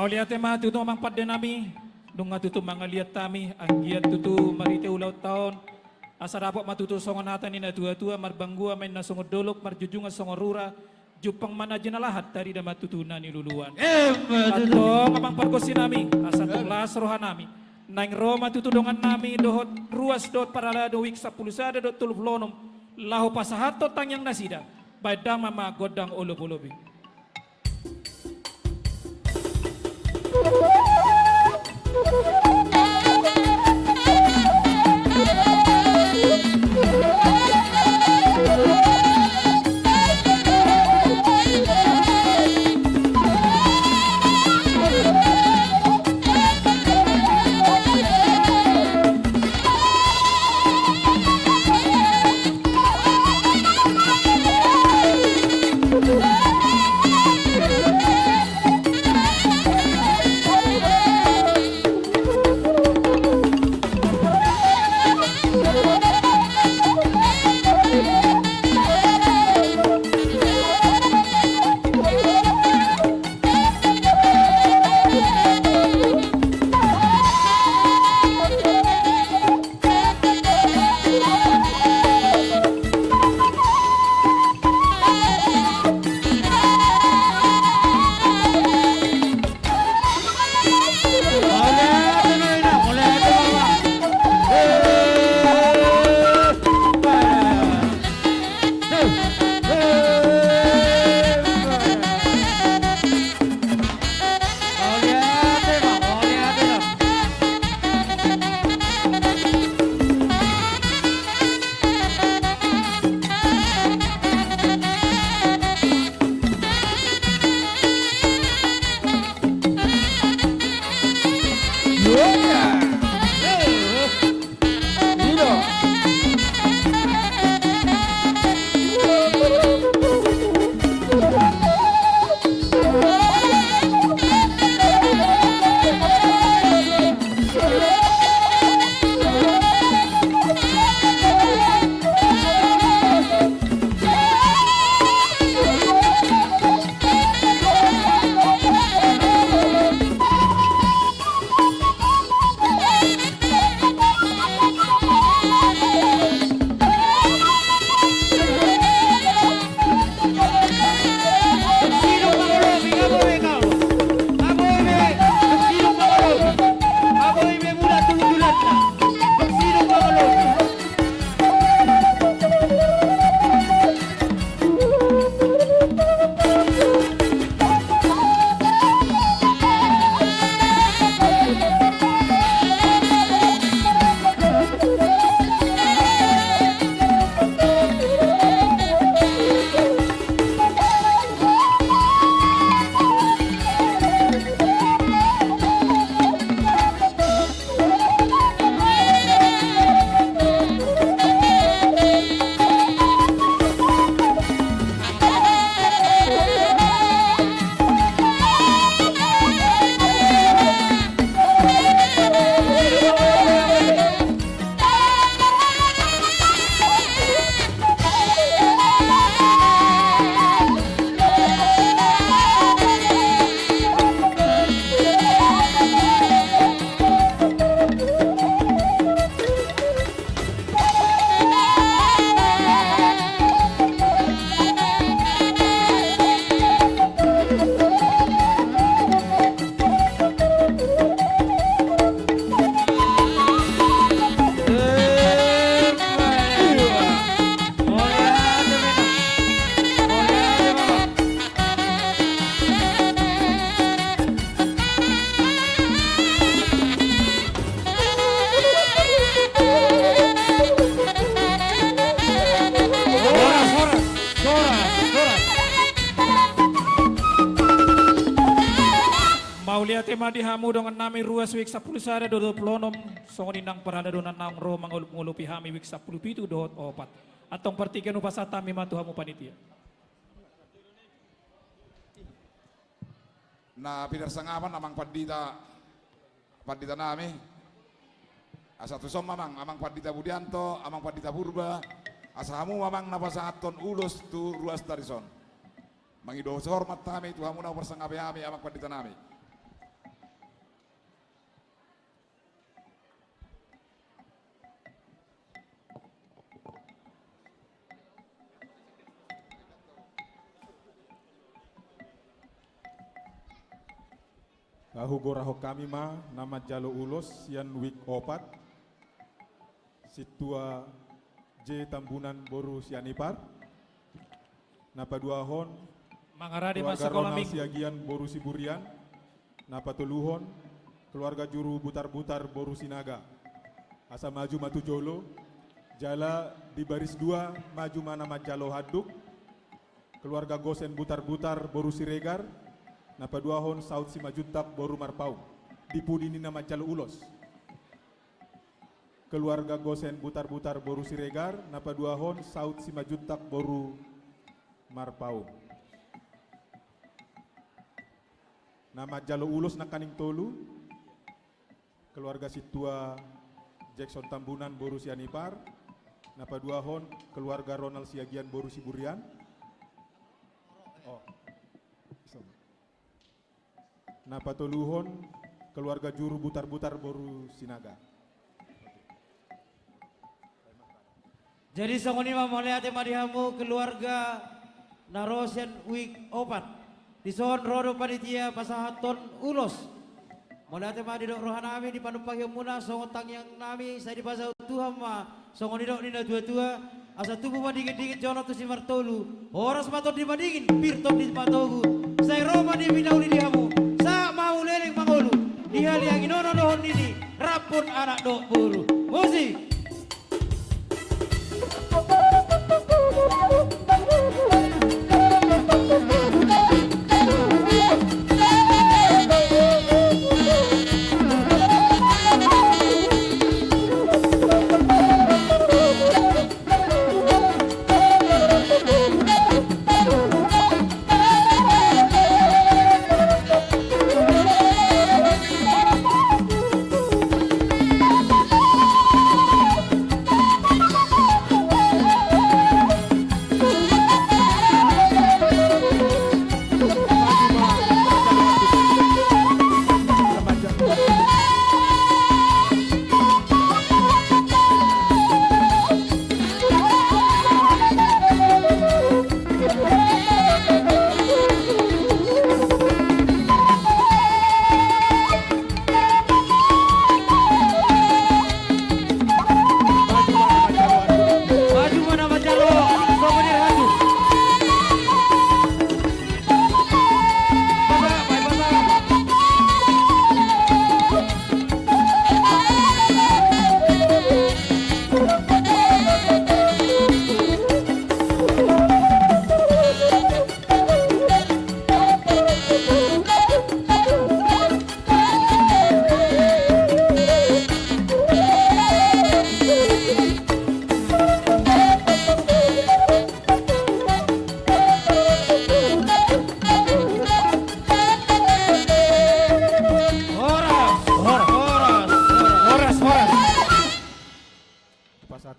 Speaker 14: Mauliate ma tutu mang padde nami dunga tutu mangaliat tami anggiat tutu marite ulau taon asa dapat matutu songon hata nina tua-tua marbanggua main na songod dolok marjujunga songorura jupang mana jenalahat dari dama tutuna ni luluan atong amang pargosi nami asa tulas roha nami naing roma tutu dongan nami dohot ruas dot parala doik sapulusa dot tuluf lonom lahu pasahato tangyang nasida baidang mama godang ulup-ulubi. tema dihamu dengan nami ruas wik 10 sada dodo plonom songon inang parada donan nang ro mangulupi hami wik 10 pitu dohot opat. Atong partikan upasata mi matu hamu panitia.
Speaker 11: Na pinarsangapan amang padita nami. Asa tusom amang padita Budianto, amang padita Purba. Asahamu mamang napasahaton ulos tu ruas tarison. Mangido hormat kami tuhamu na persangabe kami amang padita nami.
Speaker 16: Kahugorahok kami nama jalo ulos yan wik opat. Situa J Tambunan Boru Sianipar. Napa duahon
Speaker 14: Mangaradi
Speaker 16: keluarga
Speaker 14: sekolah
Speaker 16: Ronald
Speaker 14: minggu.
Speaker 16: Siagian Boru Siburian. Napa tuluhon keluarga juru butar-butar Boru Sinaga. Asa maju matu jolo. Jala di baris 2 maju nama jalo haduk. Keluarga Gosen butar-butar Boru Siregar. Napa duahon Saud Simajutak Boru Marpau. Dipudini nama jalo ulos. Keluarga Gosen butar-butar Boru Siregar. Napa duahon Saud Simajutak Boru Marpau. Nama jalo ulos na kaning tolu. Keluarga Situa Jackson Tambunan Boru Sianipar. Napa duahon keluarga Ronald Siagian Boru Siburian. Napa toluhon keluarga juru butar-butar Boru Sinaga.
Speaker 15: Jadi songoni mamaliate madihamu keluarga Narosian Wik Opat. Dison rodo panitia pasahaton ulos. Maliate madidok rohanami di panumpang yang muna songon yang nami saya di pasau Tuhan ma songon didok nina tua-tua asa tubuh madingin-dingin jono tu si martolu. Horas maton di madingin pirton di matogu. Saya Roma di binauli dihamu. Sa mau leleng mangolu. Dihali yang inono dohon ini rapun anak dok buru. Musik.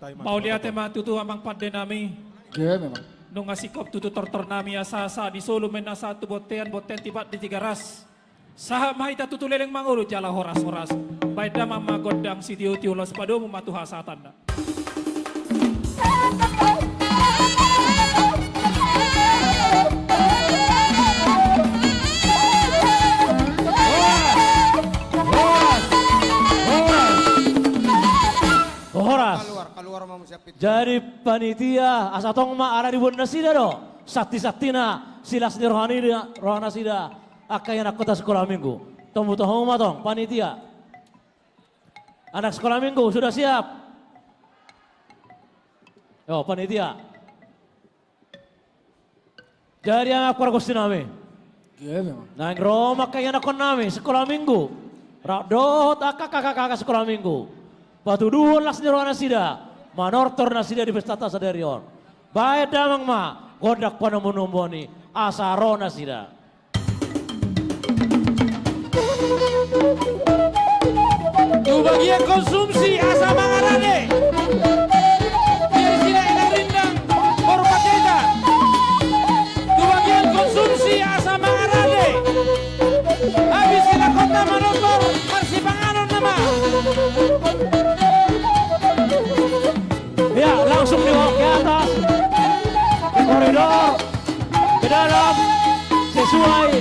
Speaker 14: Pauliate matutu amang padde nami.
Speaker 13: Kaya memang.
Speaker 14: Nung asikop tutu tortor nami asasa di solo men asatu botean tipat di 3 ras. Saha mahita tutu leleng mangulu jala horas-horas. Baida mama godang si tiu-tiu los padomu matu hasatan.
Speaker 1: Horas. Jadi panitia asatong ma ara di bunda sida do. Sakti-saktina silas ni rohana sida akayana kota sekolah minggu. Tomu tohong matong panitia. Anak sekolah minggu sudah siap? Yo panitia. Jadi anak pargosti nami. Nang Roma kaya na nami sekolah minggu. Radot kakak sekolah minggu. Batu duhon las di ruangan sida. Manortor na sida di pestata saderion. Bae damang ma godak panamunumboni asarona sida.
Speaker 13: Tu bagian konsumsi asa mangarane. Biar sila ilang rindang baru pakaikan. Tu bagian konsumsi asa mangarane. Habis sila kota manotor marsi panganon nama.
Speaker 1: Ya langsung dibawa ke atas. Ke koridor. Ke dalam. Sesuai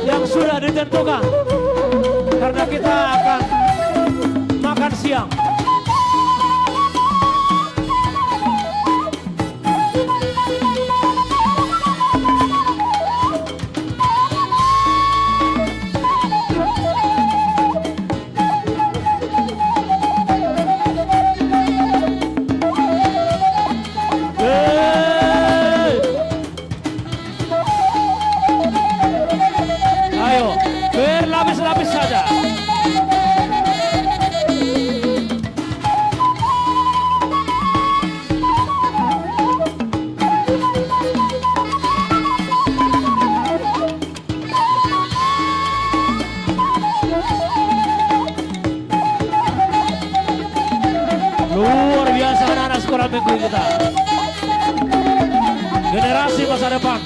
Speaker 1: yang sudah ditentukan. Karena kita akan makan siang. Ayo, berlapis-lapis saja. Luar biasa anak-anak sekolah minggu kita. Generasi masa depan.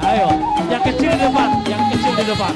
Speaker 1: Ayo, yang kecil di depan, yang kecil di depan.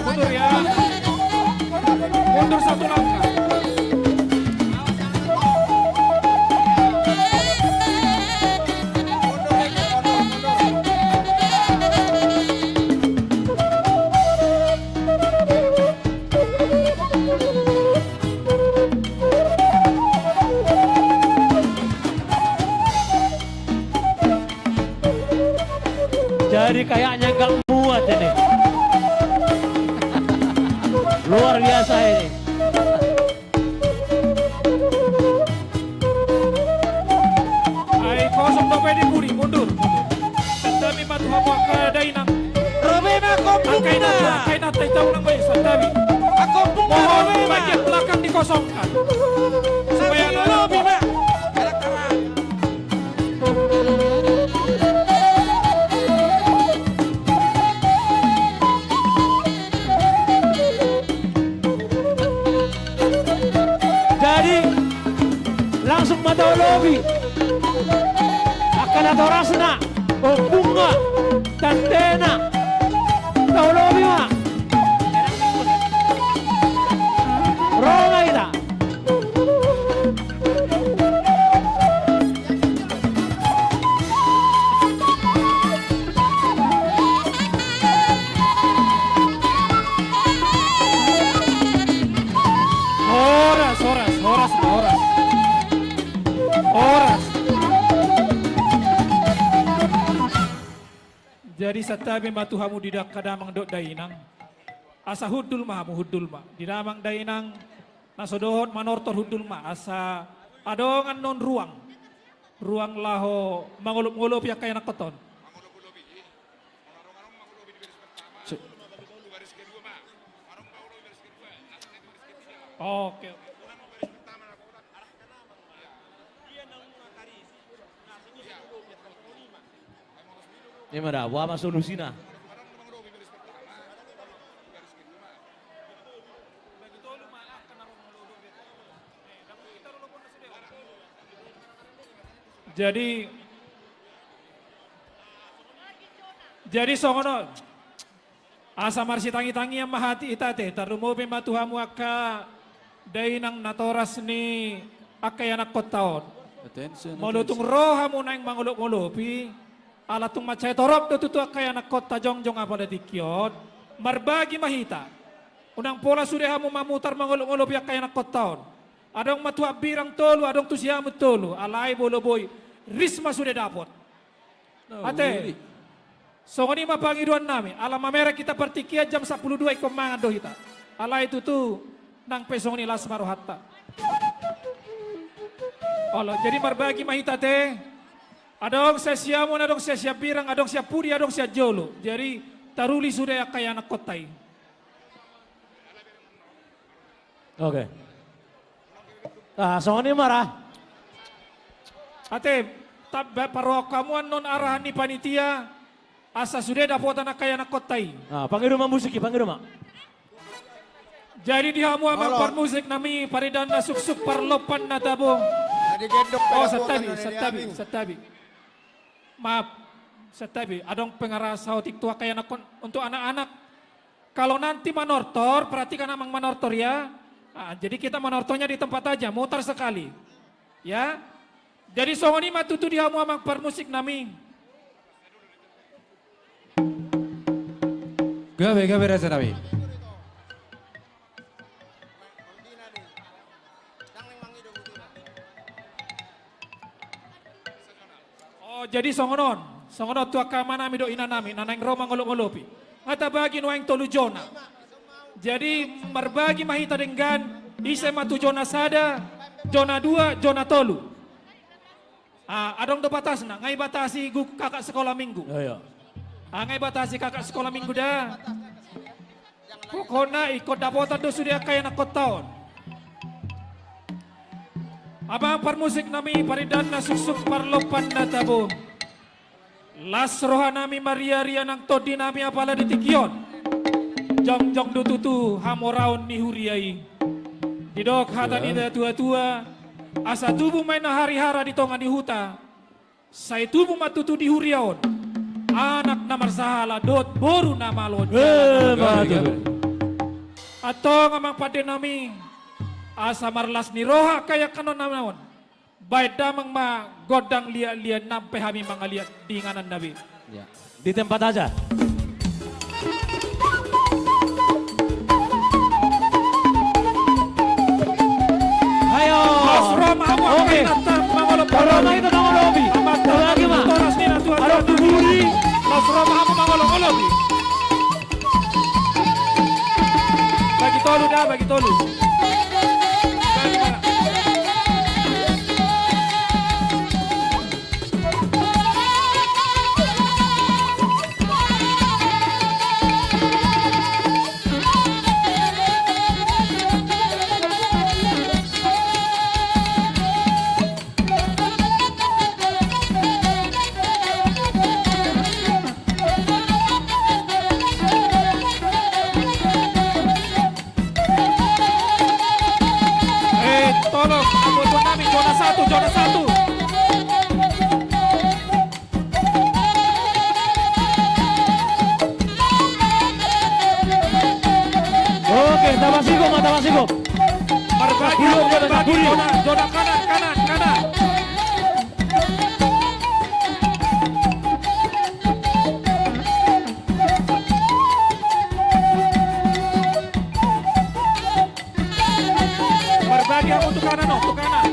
Speaker 14: Mundur ya. Mundur satu langkah.
Speaker 1: Jadi kayaknya nggak muat ini. Luar biasa ini.
Speaker 14: Ay kosong dope di buri, mundur. Sandami matu hapo dainang.
Speaker 13: Robema kompuna.
Speaker 14: Angkai na tay tahu nang bayi sandami.
Speaker 13: Ako bunga
Speaker 14: Mohon
Speaker 13: Robema.
Speaker 14: bagian belakang dikosongkan. Supaya
Speaker 13: Sampai Robema. Karak-karak.
Speaker 1: Jadi langsung matau lobby. Akan atau rasna. bunga dan tena. Kau lobi ma. Roma ita.
Speaker 14: Horas. Jadi satabi matuhamu didak kadamang dok dainang. Asa hudul mahamu hudul ma. Didamang dainang nasodohot manortor hudul ma. Asa adongan non ruang. Ruang laho mangulup-ngulup ya kaya nakoton. Oke.
Speaker 1: Ini mana? Wah masuk lusina.
Speaker 14: Jadi songono asa marsi tangi-tangi yang mahati itate tarumobe matuhamu aka dainang natoras ni akayanak kotaon. Molutung rohamu naing manguluk-ngulupi alatung macay torop do tutu akayanak kota jongjong apa datikyot marbagi mahita. Unang pola surehamu mamutar manguluk-ngulupi akayanak kotaon. Adong matuha birang tolu, adong tusiamu tolu. Alay boloboy, risma sudah dapot. Ate, songoni mapangiduan nami. Alam merah kita pertikia jam 12 ikon mangan dohita. Alay itu tuh nang pesongoni lasmaro hatta. Allah, jadi marbagi mahita teh. Adong sesiamu, adong sesia birang, adong sia puri, adong sia jolo. Jadi taruli sudah kaya anak kotai.
Speaker 1: Oke. Nah, songoni marah.
Speaker 14: Ate, paro kamuan non arahan ni panitia asa sudah dapat anak kaya anak kotai.
Speaker 1: Nah, panggil rumah musik, panggil rumah.
Speaker 14: Jadi dihamu amang par musik nami paridanda suk-suk parlopan na tabo. Oh, setabi. Maaf, setabi. Adong pengarasa otik tua kaya anak untuk anak-anak. Kalau nanti manortor, perhatikan amang manortor ya. Nah, jadi kita manortornya di tempat aja, mutar sekali. Ya. Jadi songoni matutu dihamu amang par musik nami.
Speaker 13: Gabe rasa nabi.
Speaker 14: Oh, jadi songonon tua kamana mi do ina nami, nanang roma ngolop-ngolopi. Ngata bagi nuang tolu jona. Jadi marbagi mahita dengan ise matu jona sada, jona 2, jona tolu. Adong do batasna, ngai batasi kakak sekolah minggu.
Speaker 1: Iya.
Speaker 14: Ngai batasi kakak sekolah minggu dah. Pokoknya ikut dapotan do sudah kaya nak tahun. Abang par musik nami paridana susuk parlopan na tabo. Las roha nami Maria ria nang todi nami apala ditikion. Jong dututu hamoraon ni huriai. Didok hatan ida tua-tua. Asa tubuh main na hari-hara di tongan di huta. Say tubuh matutu di huriaon. Anak namar sahala dot boru nama lon. Atau ngamang pade nami. Asa marlas ni roha kaya kanon naon. Baik damang ma godang liat-liat nampe hami mangaliat dinganan nabi.
Speaker 1: Ya. Di tempat aja. Ayo. Oke. Roma itu mangolobi. Lagi mah. Arok duburi.
Speaker 14: Mas Roma hamu mangolobi. Bagi tolu dah, bagi tolu.
Speaker 1: Mata Basigo.
Speaker 14: Berbagi, berbagi, zona kanan, kanan, kanan. Berbagi yang untuk kanan, untuk kanan.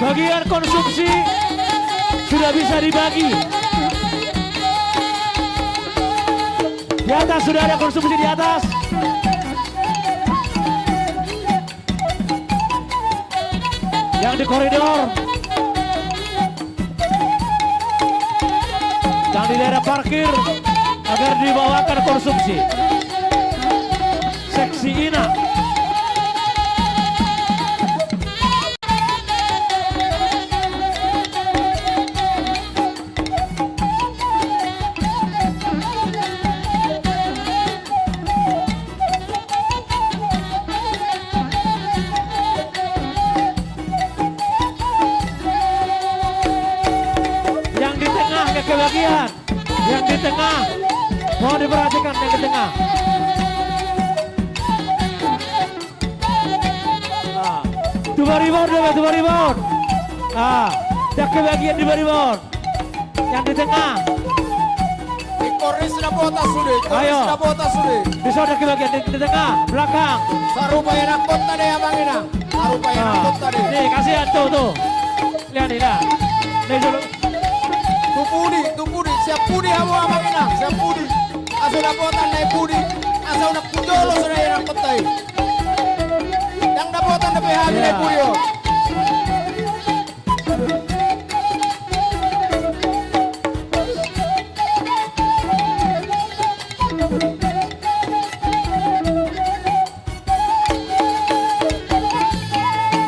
Speaker 1: Bagian konsumsi sudah bisa dibagi. Di atas sudah ada konsumsi di atas. Yang di koridor, yang di daerah parkir agar dibawakan konsumsi. Seksi Ina. Kebagian yang di tengah, mohon diperhatikan yang di tengah. Dua rebound. Dan kebagian di rebound. Yang di tengah.
Speaker 6: Koris sudah botas sudah.
Speaker 1: Ayo.
Speaker 6: Sudah botas sudah.
Speaker 1: Bisa ada kebagian di tengah, belakang.
Speaker 6: Sarupaya nakot tadi abang Inang. Sarupaya nakot tadi.
Speaker 1: Nih kasihan tuh. Lihat nih dah. Nih dulu.
Speaker 6: Tupudi, siap pudi hamu abang Inang, siap pudi. Asa udah botan naik pudi, asa udah kujolo sudah yang petai. Yang udah botan udah PH naik pudi yo.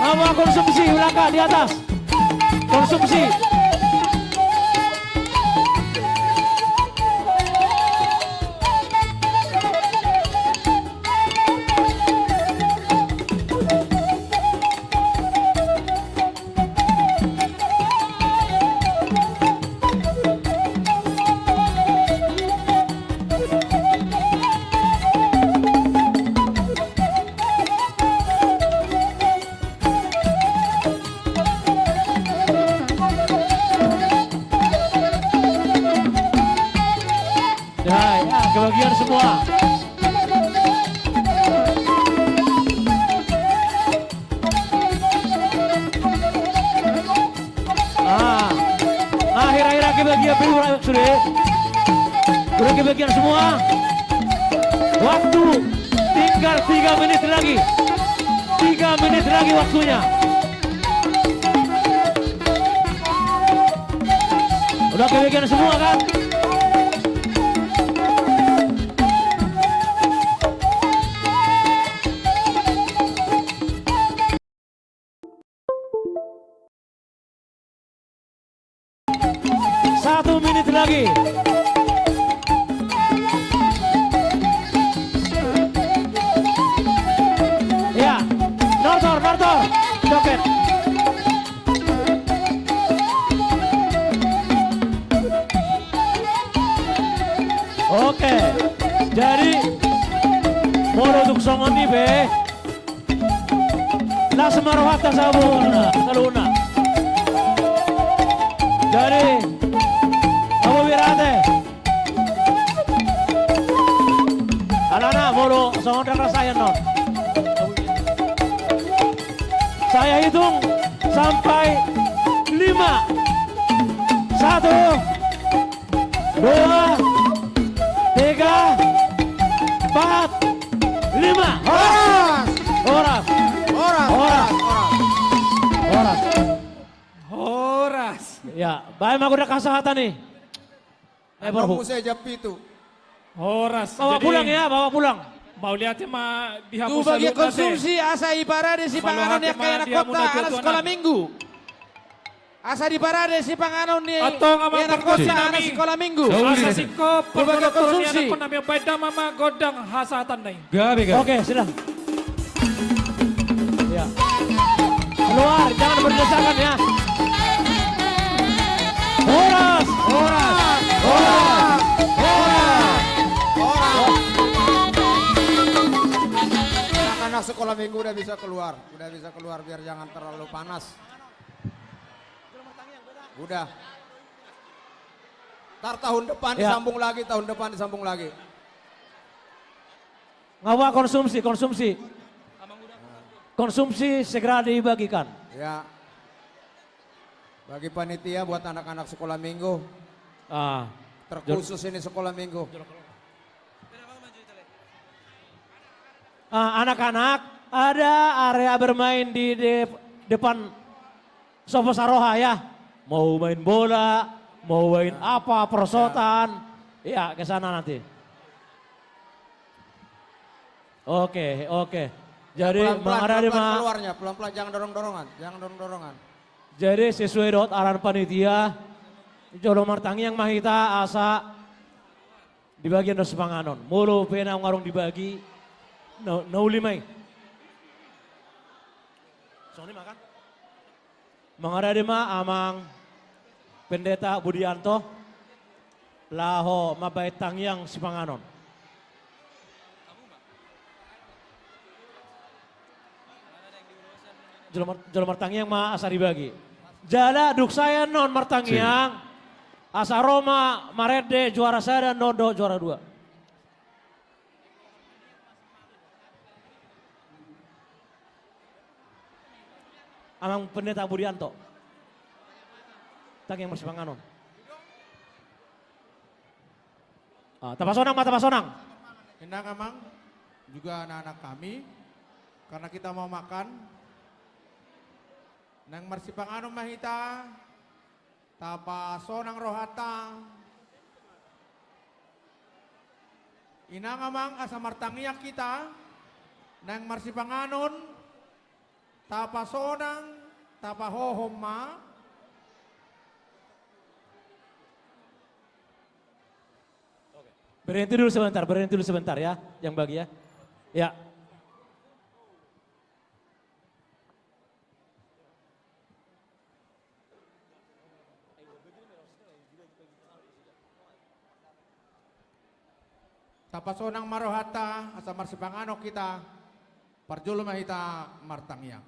Speaker 1: Nama konsumsi belakang di atas. Konsumsi. Kebagian semua. Akhir-akhir kebagian sudah. Sudah kebagian semua. Waktu tinggal 3 menit lagi. 3 menit lagi waktunya. Udah kebagian semua kan? Satu menit lagi. Ya, Nortor, joget. Oke, jadi produk songon ini be, lah semarohata sabuna, saluna. Jadi kamu birate, anak-anak mulu songon darah saya non. Saya hitung sampai 5. 1, 2, 3, 4, 5.
Speaker 14: Horas.
Speaker 1: Ya, baik aku udah kasahatan nih.
Speaker 6: Kamu saya japi itu.
Speaker 14: Horas.
Speaker 1: Bawa pulang ya, bawa pulang.
Speaker 14: Mau lihat ma dihapus
Speaker 13: Tu bagi
Speaker 14: salud
Speaker 13: konsumsi asa iparade si panganon ya kaya anak kota anak sekolah minggu. Asa di parade si panganon ni
Speaker 14: Atong ama
Speaker 13: anak kota
Speaker 14: perkosi
Speaker 13: anak
Speaker 14: nami.
Speaker 13: sekolah minggu.
Speaker 14: Asa siko
Speaker 13: Berbagai konsumsi.
Speaker 14: Anak nami baida mama godang hasatan nai.
Speaker 13: Gabi.
Speaker 1: Oke, sudah. Ya. Keluar, jangan berdesakan ya. Horas, horas, horas, horas.
Speaker 17: Anak sekolah minggu udah bisa keluar biar jangan terlalu panas. Udah. Ntar tahun depan
Speaker 1: Ya.
Speaker 17: disambung lagi.
Speaker 1: Ngawa konsumsi. Konsumsi segera dibagikan.
Speaker 17: Ya. Bagi panitia buat anak-anak sekolah minggu. Terkhusus ini sekolah minggu.
Speaker 1: Anak-anak ada area bermain di depan Sopo Saroha ya. Mau main bola, mau main apa, perosotan. Ya, ke sana nanti. Oke. Jadi
Speaker 17: Pelan-pelan keluarnya, pelan-pelan jangan dorong-dorongan.
Speaker 1: Jadi sesuai dot arahan panitia, Jolo Martangi yang mahita asa di bagian dos panganon. Mulu pena ngarung dibagi, naulimai. Soni makan. Mengarah ma amang pendeta Budianto, laho mabait tangyang si panganon. Jolo Martangi yang ma asa dibagi. Jala duk saya non Martangiang, asa Roma Marede juara saya dan Nondo juara 2. Amang pendeta Budianto. Tang yang masih panganon. Tapasonang.
Speaker 15: Hendak amang juga anak-anak kami karena kita mau makan. Nang marsipanganon mahita, tapa sonang rohata, inang amang asa martangiak kita, nang marsipanganon, tapa sonang, tapa hohoma,
Speaker 1: Berhenti dulu sebentar ya, yang bagi ya. Ya.
Speaker 15: tapasonang marohata asa marsipangano kita parjulo mahita martangya.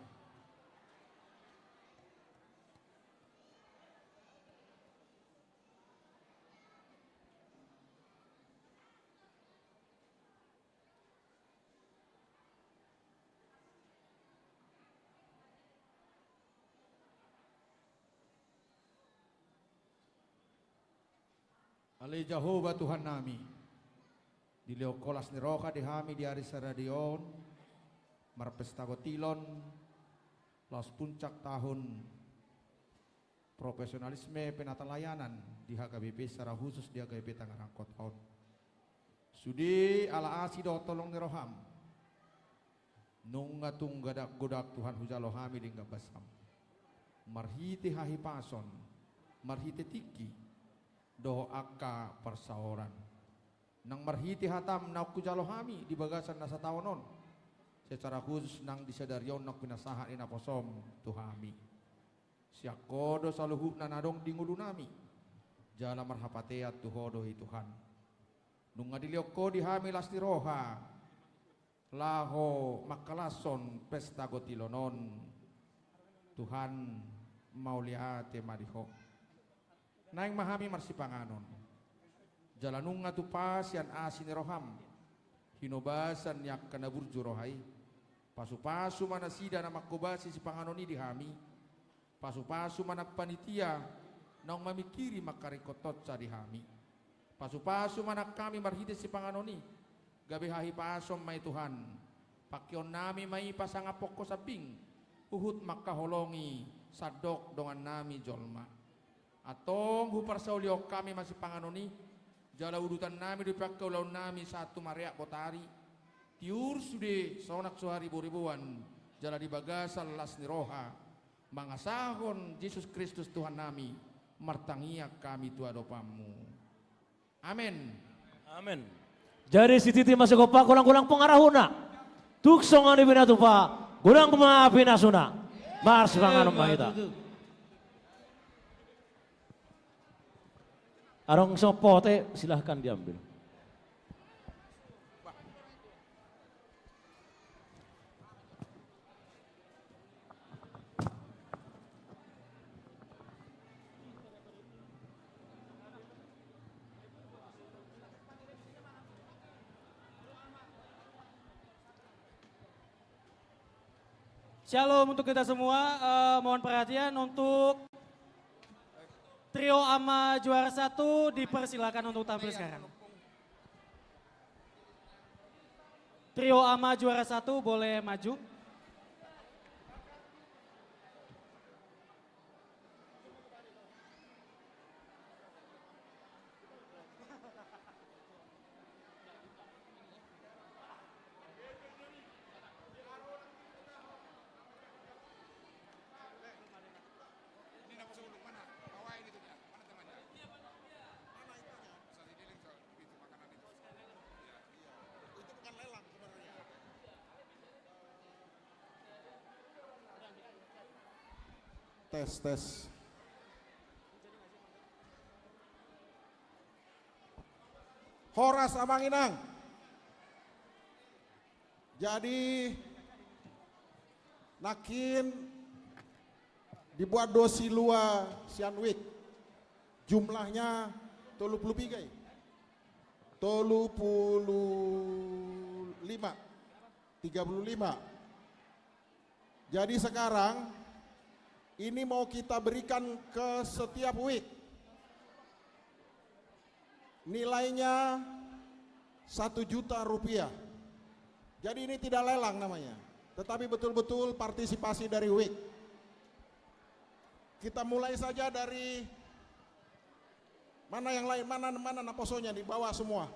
Speaker 15: Alay Jehovah Tuhan nami, di leokolas ni roka di hami di hari saradion, marpesta gotilon, los puncak tahun profesionalisme penatalayanan di HKBP secara khusus di HKBP Tangerang Kota. Sudi ala asido tolong ni roham, nung ngatung godak Tuhan hujalo hami di basam, marhiti hahipason, marhiti tiki, doho akka persaoran nang marhiti hatam na kujalohami di bagasan nasa taonon secara khusus nang disadarion nak pinasahan ina posom tuhami siakodo saluhu nanadong dingulunami jala marhapateat tuhodo Tuhan nung ngadilioko di hami lasti roha laho makalason pesta gotilonon Tuhan mauliate mariho naing mahami marsipanganon jalanung nga tupas yan asin roham hinobasan yak kanaburjo rohay pasu-pasu manasida na makubasi si panganoni dihami pasu-pasu manak panitia naong mamikiri makarikotot sa dihami pasu-pasu manak kami marhite si panganoni gabi hahi pasom may Tuhan pakyon nami may pasangapok ko sabing uhut makaholongi sadok dongan nami jolma atong huparsaulyo kami masih panganoni
Speaker 6: Jala udutan nami di pakau laun nami satu mariak potari. Tiur sude sonak suhari boribuan. Jala di bagasan las niroha. Mangasahon Yesus Kristus Tuhan nami. Martangia kami tua dopamu. Amin.
Speaker 1: Amin. Jadi si titi masih kopak kulang-kulang pengarahuna. Tuk songan ibina tupa. Kulang kumapina suna. Mars panganom mahita. Arong sopote silahkan diambil.
Speaker 9: Shalom untuk kita semua, mohon perhatian untuk trio AMA juara 1 dipersilakan untuk tampil sekarang. Trio AMA juara 1 boleh maju.
Speaker 12: Tes. Horas Amanginang. Jadi nakin dibuat dosi lua sianwik. Jumlahnya 35. 35. Jadi sekarang ini mau kita berikan ke setiap week. Nilainya 1 juta rupiah. Jadi ini tidak lelang namanya. Tetapi betul-betul partisipasi dari week. Kita mulai saja dari mana yang lain, mana naposonya nih, bawa semua.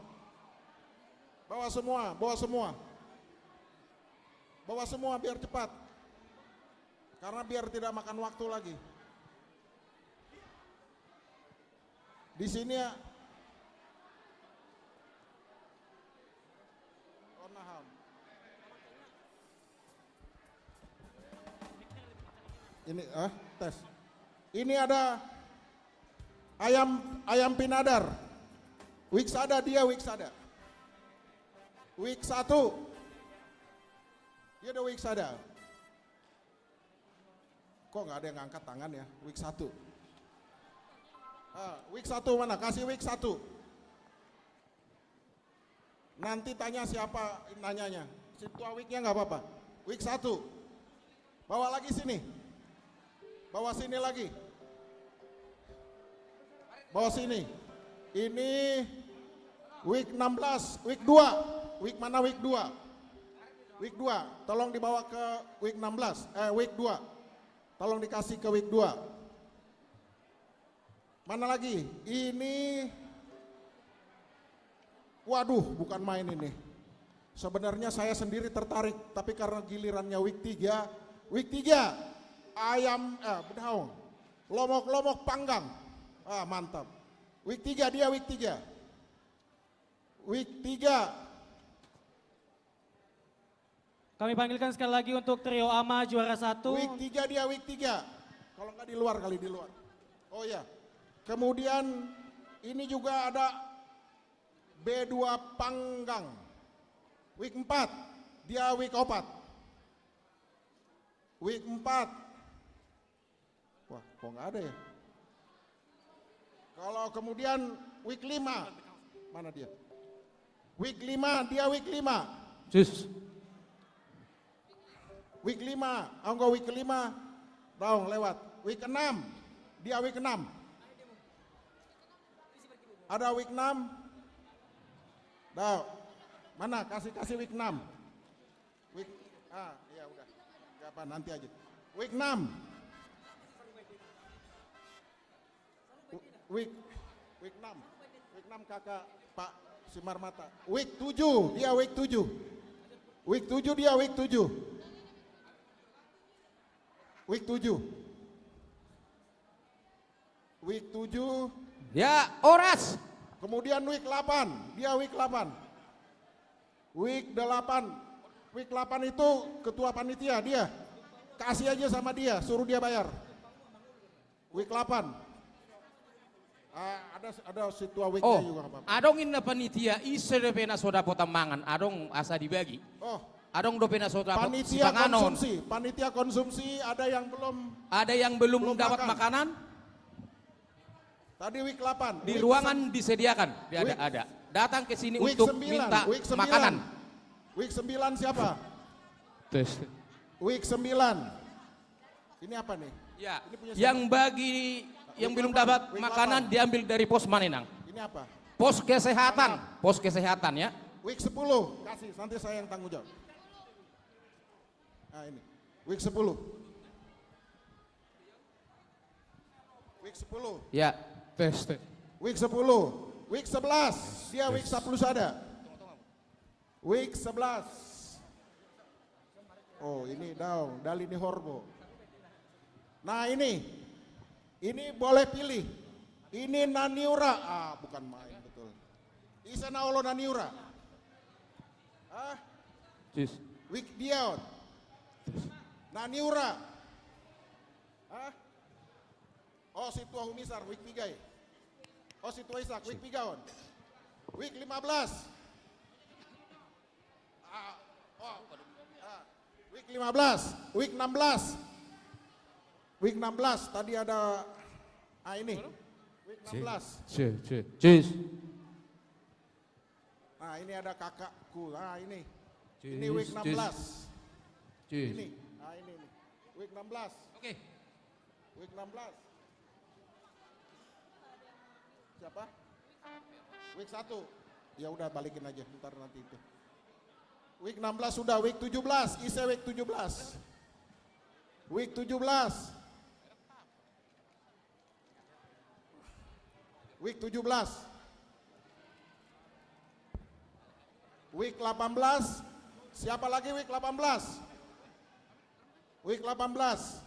Speaker 12: Bawa semua biar cepat. Karena biar tidak makan waktu lagi. Di sini ya. Ini tes. Ini ada ayam pinadar. Wiksada dia wiksada. Week 1. Dia ada wiksada. Kok nggak ada yang ngangkat tangan ya? Week 1. Week 1 mana? Kasih week 1. Nanti tanya siapa nanyanya. Si tua weeknya nggak apa-apa. Week 1. Bawa lagi sini. Bawa sini lagi. Bawa sini. Ini week 16, week 2. Week mana week 2? Week 2. Tolong dibawa ke week 16. Week 2. Tolong dikasih ke week 2. Mana lagi? Ini, waduh, bukan main ini. Sebenarnya saya sendiri tertarik, tapi karena gilirannya week 3, ayam, bedaung, lomok panggang, mantap. Week 3 dia week 3. Week 3.
Speaker 9: Kami panggilkan sekali lagi untuk trio AMA juara 1.
Speaker 12: Week 3 dia week 3. Kalau nggak di luar kali di luar. Oh ya. Kemudian ini juga ada B2 panggang. Week 4 dia week 4. Week 4. Wah, kok nggak ada ya? Kalau kemudian week 5. Mana dia? Week 5 dia week 5.
Speaker 1: Sis.
Speaker 12: Week 5, enggak week ke-5, dong lewat. Week 6, dia week 6. Ada week 6, dong. Mana kasih week 6. Week, ya udah, gak apa nanti aja. Week 6. Week 6. week 6 kakak Pak Simar Mata. Week 7, dia week 7. Week 7 dia week 7. Week 7. Week 7.
Speaker 13: Ya, Horas.
Speaker 12: Kemudian week 8, dia week 8. Week 8. Week 8 itu ketua panitia dia. Kasih aja sama dia, suruh dia bayar. Week 8. Ada situa weeknya juga apa-apa.
Speaker 13: Adong inna panitia ise de pena soda potambangan, adong asa dibagi.
Speaker 12: Oh,
Speaker 13: adong do pena soda
Speaker 12: panitia
Speaker 13: sipanganon.
Speaker 12: konsumsi, panitia konsumsi ada yang belum
Speaker 13: dapat makanan.
Speaker 12: Tadi week 8.
Speaker 13: Di ruangan disediakan, ada. Datang ke sini
Speaker 12: week
Speaker 13: untuk
Speaker 12: 9,
Speaker 13: minta
Speaker 12: week 9.
Speaker 13: makanan.
Speaker 12: Week 9 siapa?
Speaker 13: Tes.
Speaker 12: Week 9. Ini apa nih?
Speaker 13: Ya,
Speaker 12: ini punya
Speaker 13: yang
Speaker 12: siapa?
Speaker 13: bagi yang belum dapat makanan diambil dari pos Manenang.
Speaker 12: Ini apa?
Speaker 13: Pos kesehatan ya.
Speaker 12: Week 10, kasih, nanti saya yang tanggung jawab. Nah ini, week 10. Week 10.
Speaker 13: Ya, tes.
Speaker 12: Week 10. Week 11, dia week 10 ada. Week 11. Oh ini daun, Dalini Horbo. Nah ini boleh pilih. Ini Naniura, bukan main betul. Isana Olo Naniura. Week Dion. Naniura. Oh Situa Humisar, week 3 ya. Oh Situa Isak, week 3 on. Week 15. Week 15, week 16. Week 16 tadi ada ini. Week 16. Nah, ini ada kakakku. Nah, ini. Ini week 16. Ini. Nah, ini. Week 16.
Speaker 13: Oke.
Speaker 12: Week 16. Siapa? Week 1. Ya udah balikin aja ntar nanti itu. Week 16 sudah, week 17, ise week 17. Week 17. Week 17. Week 18. Siapa lagi week 18? Week 18.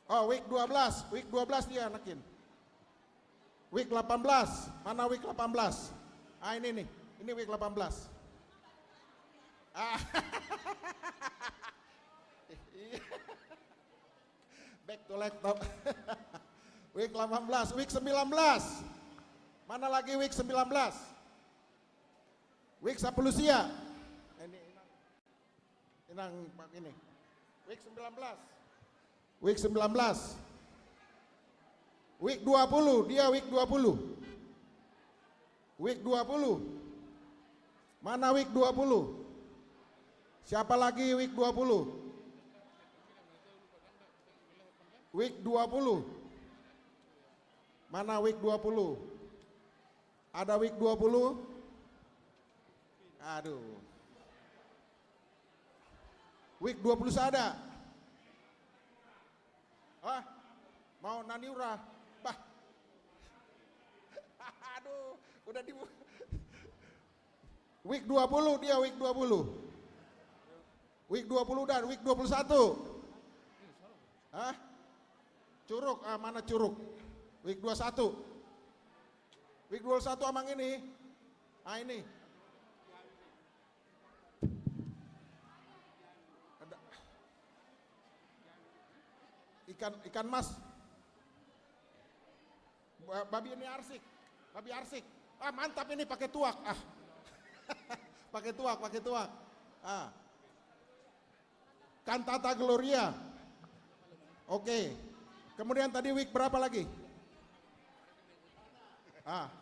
Speaker 12: Oh, week 12. Week 12 dia anakin. Week 18. Mana week 18? Ini nih. Ini week 18. Back to laptop. Week 18, week 19. Mana lagi week 19? Week 10 sia. Ini Pak ini. Week 19. Week 19. Week 20, dia week 20. Week 20. Mana week 20? Siapa lagi week 20? Week 20. Mana week 20? Ada week 20? Aduh. Week 20 ada? Mau Naniura? Bah. Aduh, udah di week 20 dia week 20. Week 20 dan week 21. Curug, mana curug? Week 21. Week 21 amang ini. Ini. Ada ikan mas. Babi ini arsik. Babi arsik. Mantap ini pakai tuak. Pakai tuak. Cantata Gloria. Oke. Kemudian tadi week berapa lagi?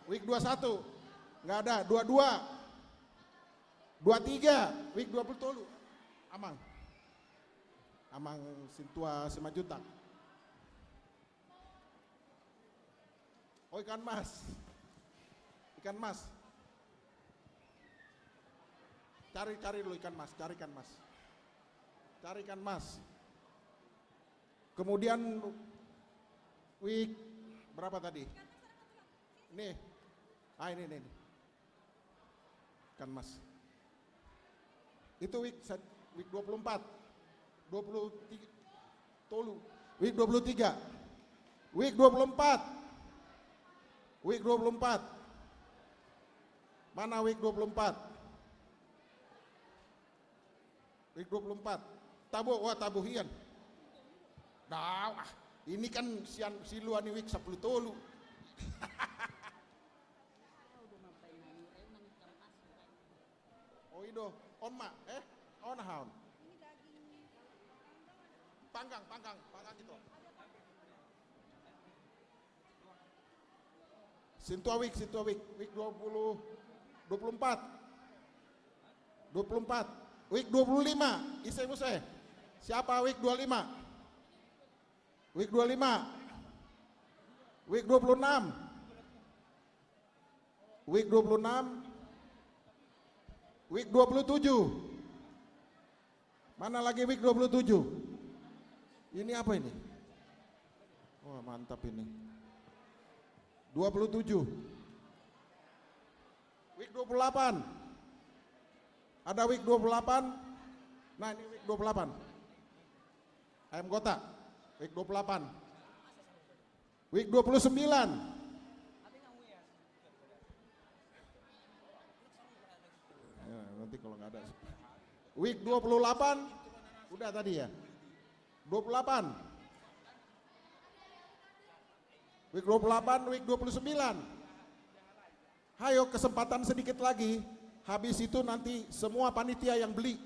Speaker 12: Week 21. Enggak ada. 22. 23. Week 20 tolu. Amang Sintua Simajutak. Oh ikan mas. Cari dulu ikan mas. Carikan mas. Kemudian week berapa tadi? Nih. Ah ini. Kan Mas. Itu week 24. 23. Tolu. Week 23. Week 24. Week 24. Mana week 24? Week 24. Tabuhian. Nah, ini kan siluan week 10 tolu. Oh itu, on ma, on haun. Panggang gitu. Sintua week, week 24. Week 25, Isai Musai. Siapa week 25? Week 25. Week 26. Week 26. Week 27. Mana lagi week 27? Ini apa ini? Wah, mantap ini. 27. Week 28. Ada week 28. Nah, ini week 28. Ayam Kota. Week 28. Week 29. Ya, nanti kalau nggak ada. Week 28. Udah tadi ya. 28. Week 28, week 29. Hayo kesempatan sedikit lagi. Habis itu nanti semua panitia yang beli.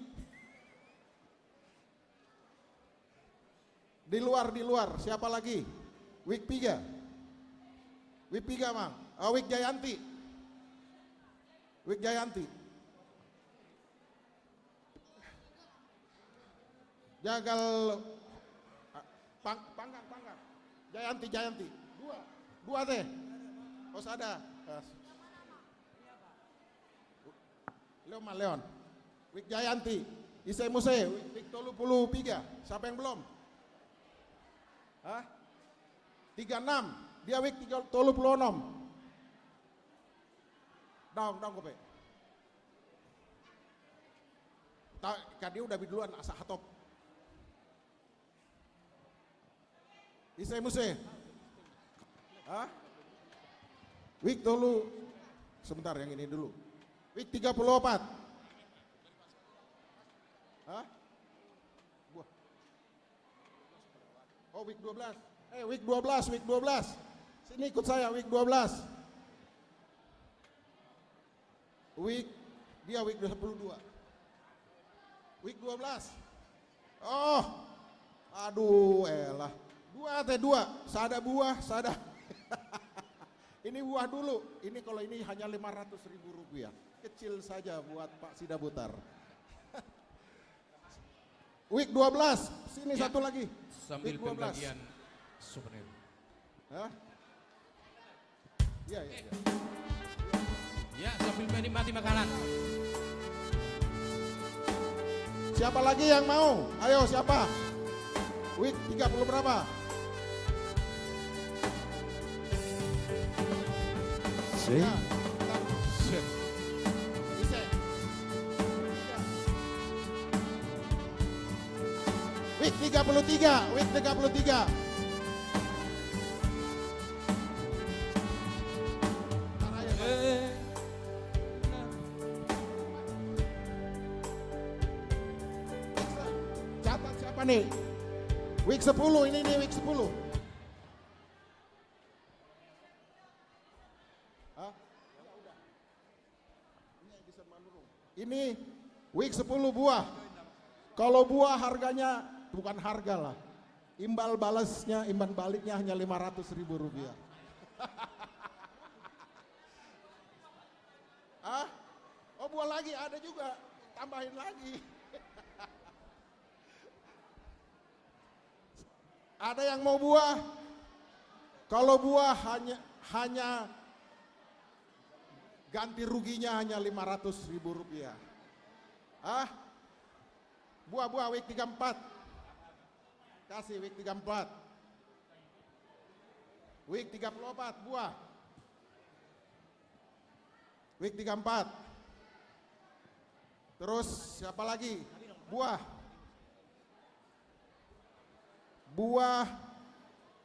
Speaker 12: Di luar. Siapa lagi? Week 3. Week 3, Mang. Week Jayanti. Week Jayanti. Jagal panggang. Jayanti. Dua teh. Os ada. Leon. Week Jayanti. Isai Muse. Week 33. Siapa yang belum? Hah? 36. Dia week 36. Daun kope. Kadi udah duluan asa hatop. Isai Muse. Hah? Week dulu. Sebentar yang ini dulu. Week 34. Hah? Buah. Oh, week 12. Week 12. Sini ikut saya, week 12. Week 22. Week 12. Oh. Aduh, elah. Dua. Sada buah, sada. Ini buah dulu. Ini kalau ini hanya 500.000 rupiah. Kecil saja buat Pak Sidabutar. Week 12. Sini ya, satu lagi.
Speaker 13: Sambil pembagian souvenir.
Speaker 12: Hah? Iya.
Speaker 13: Ya, sambil menikmati makanan.
Speaker 12: Siapa lagi yang mau? Ayo, siapa? Week 30 berapa? Ya, Week 33. Catat siapa nih? Week 10, ini nih week 10. Ini week 10 buah. Kalau buah harganya bukan harga lah. Imbal baliknya hanya 500.000 rupiah. Oh buah lagi ada juga. Tambahin lagi. Ada yang mau buah? Kalau buah hanya ganti ruginya hanya 500.000 rupiah. Buah week 34. Kasih week 34. Week 34 buah. Week 34. Terus siapa lagi? Buah. Buah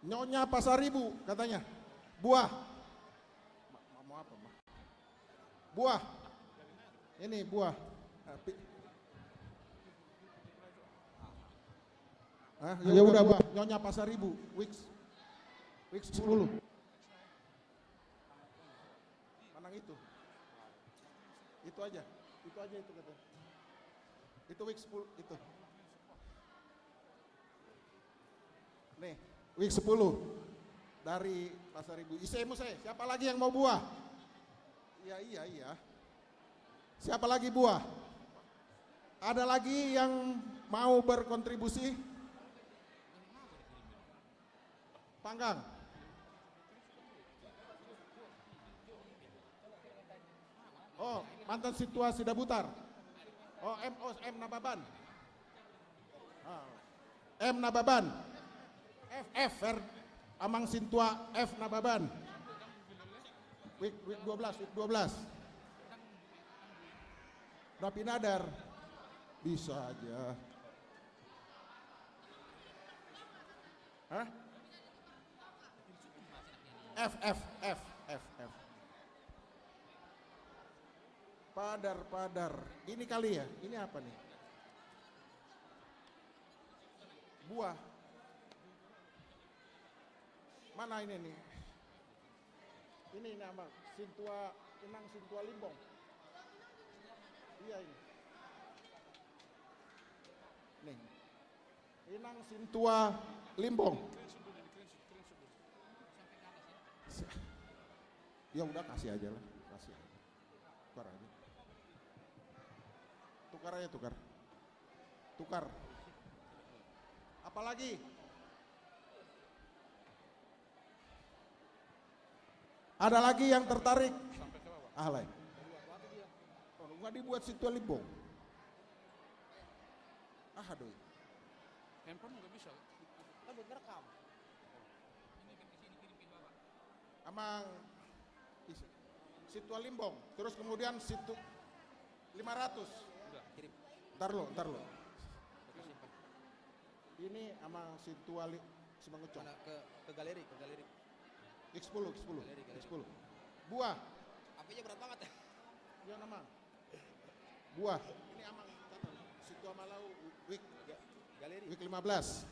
Speaker 12: Nyonya Pasaribu katanya. Buah. Mau apa, Ma? Buah. Ini buah. Ya udah buah. Nyonya Pasaribu. Week 10. Manang itu. Itu aja itu kata. Itu week 10 itu. Nih, week 10 dari Pasaribu. Isemu saya, siapa lagi yang mau buah? Iya. Siapa lagi buah? Ada lagi yang mau berkontribusi? Panggang. Oh, mantan situasi Dabutar. Oh, M Nababan. M Nababan. F Amang Sintua F Nababan. Week 12. Rapi Nadar. Bisa aja. Hah? F. Padar. Ini kali ya? Ini apa nih? Buah. Mana ini nih? Ini nama Inang Sintua Limbong. Iya ini. Nih. Inang Sintua Limbong. Ya udah kasih aja lah, kasih. Tukar aja. Tukar. Apalagi? Ada lagi yang tertarik? Alay. Oh, nggak dibuat situ Limbong. Aduh.
Speaker 6: Handphone nggak bisa.
Speaker 17: Kan buat ngerekam.
Speaker 12: Amang situ Limbong. Terus kemudian situ 500.
Speaker 17: Udah, kirim.
Speaker 12: Ntar lo. Ini amang situ Semangocong.
Speaker 17: Ke galeri.
Speaker 12: X10. Buah.
Speaker 17: Apinya berat banget ya.
Speaker 12: Iya nama. Buah. Ini amang situ Amalau week
Speaker 17: Galeri.
Speaker 12: Week 15.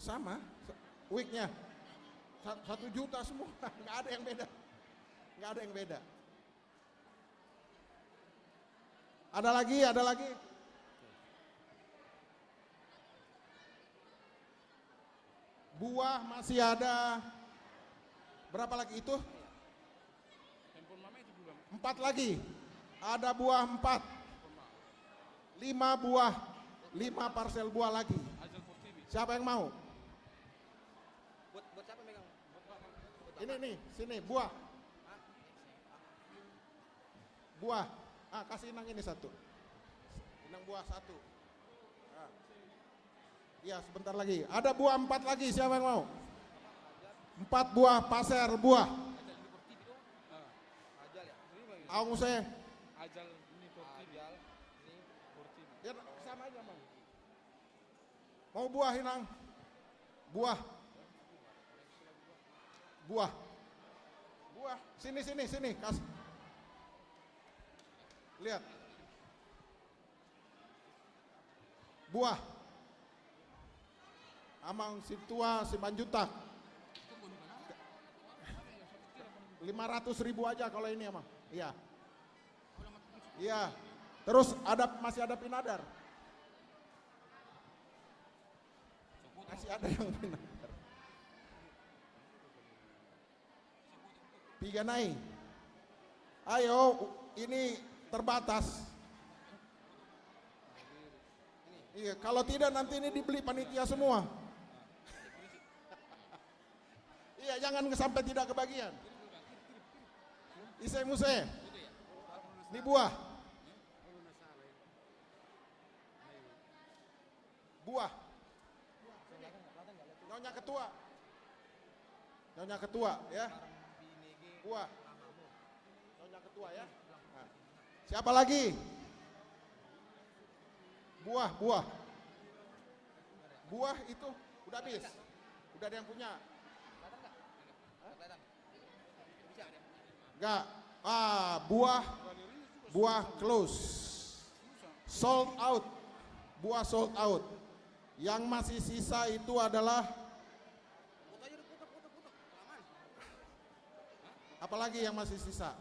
Speaker 12: Sama weeknya 1 juta semua. Nggak ada yang beda. Ada lagi. Buah masih ada. Berapa lagi itu? 4 lagi. Ada buah 4. 5 buah. 5 parsel buah lagi. Siapa yang mau?
Speaker 17: Buat siapa megang?
Speaker 12: Ini nih, sini buah. Buah. Kasih Inang ini 1. Inang buah 1. Iya, sebentar lagi. Ada buah 4 lagi, siapa yang mau? 4 buah pasir buah. Aung saya. Ya, sama aja, Bang. Mau buah, Inang? Buah. Sini, kasih. Lihat. Buah. Amang Sintua Simanjutak. 500.000 aja kalau ini Amang. Iya. Terus masih ada Pinadar. Masih ada yang Pinadar. Piganai. Ayo, ini terbatas. Iya, kalau tidak nanti ini dibeli panitia semua. Iya, jangan sampai tidak kebagian. Isai muse. Ini buah. Nyonya Ketua. Nyonya Ketua ya. Buah. Nyonya Ketua ya. Nah. Siapa lagi? Buah. Buah itu udah habis. Udah ada yang punya. Enggak. Buah close. Sold out. Buah sold out. Yang masih sisa itu adalah apalagi yang masih sisa?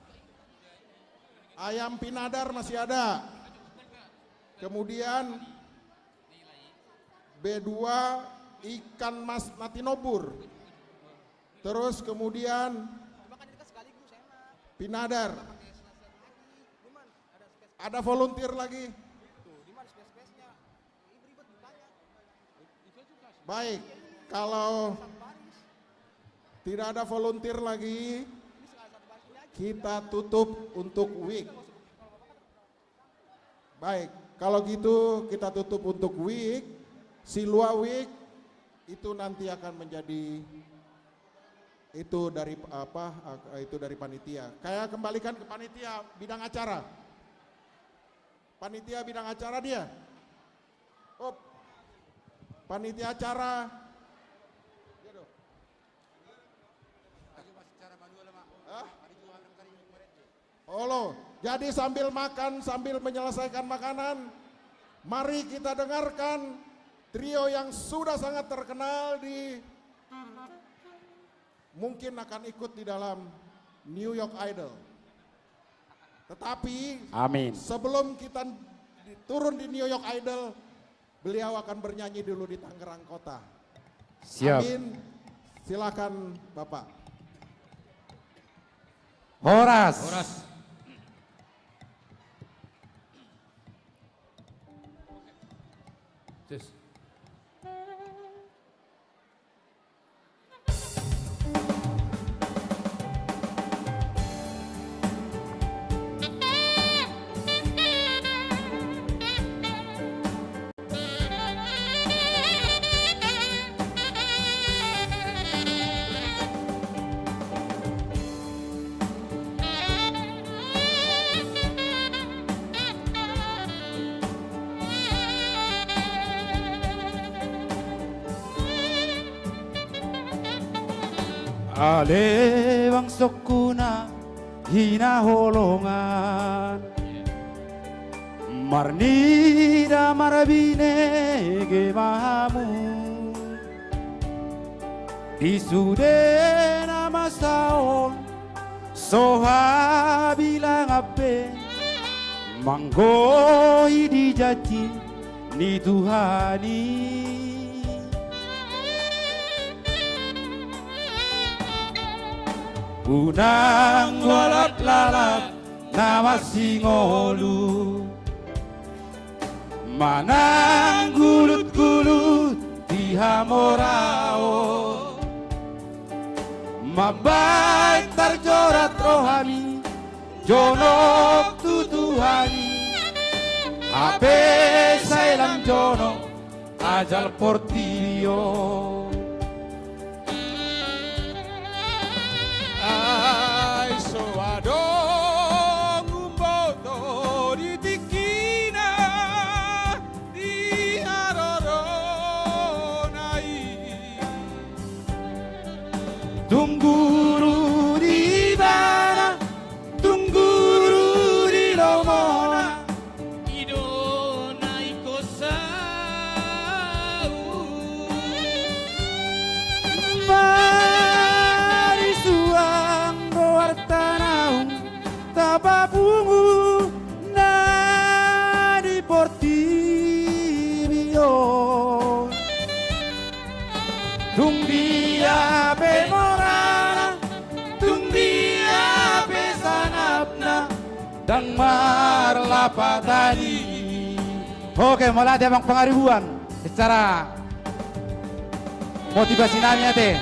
Speaker 12: Ayam pinadar masih ada. Kemudian B2 ikan mas natinobur. Terus kemudian pinadar. Ada volunteer lagi. Baik, kalau tidak ada volunteer lagi, kita tutup untuk week. Baik, kalau gitu kita tutup untuk week. Silwa week itu nanti akan menjadi itu dari apa? Itu dari panitia. Kayak kembalikan ke panitia bidang acara. Panitia bidang acara dia. Panitia acara. Olo, jadi sambil makan, sambil menyelesaikan makanan, mari kita dengarkan trio yang sudah sangat terkenal mungkin akan ikut di dalam New York Idol. Tetapi
Speaker 13: amin,
Speaker 12: sebelum kita turun di New York Idol, beliau akan bernyanyi dulu di Tangerang Kota.
Speaker 13: Siap.
Speaker 12: Amin. Silakan Bapak.
Speaker 13: Horas.
Speaker 18: Ale bangsokuna hinaholongan marnida marabine gemamu disude nama saon soha bilang ape manggohi di jati ni Tuhani. Unang lalap-lalap nama singolu manang gulut-gulut di hamorao mabait tercorat rohani jonok tutuhani ape sailang jonok ajal portilio.
Speaker 11: Ay, so adong umboto di tikina di aroronai
Speaker 18: tungguru di bana tungguru di lomona
Speaker 9: idona ikosau
Speaker 18: Tababungu na di portibio Tumbia be morana Tumbia be sanapna Dan marlapatani. Oke, mulai ada bang pengaribuan secara motivasi namanya teh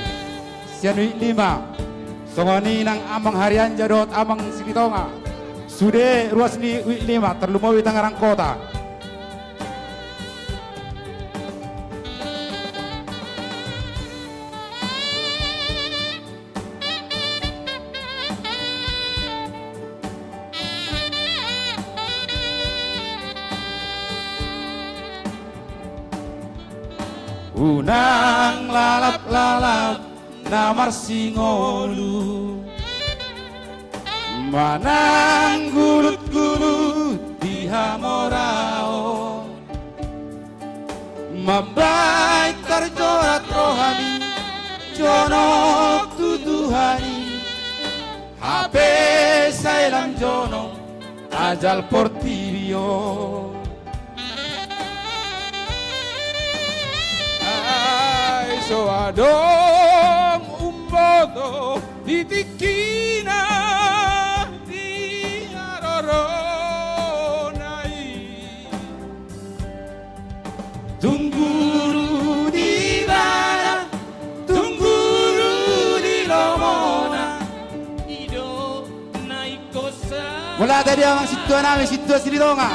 Speaker 18: Sianui 5 Songoni nang amang harian jadot amang sikitonga sude ruas ni 5 terlumawi Tangerang Kota. unang lalap-lalap namar singolu manang gulut-gulut di hamorao mabait terjorat rohani jono tuduhani HP sailang jono ajal portirio
Speaker 6: Ay so adong umboto ditikina di aroronai
Speaker 18: tungguru di bara tungguru di lomona
Speaker 9: Ido naik kosa.
Speaker 18: mula tadi ang situ namin situ Silitonga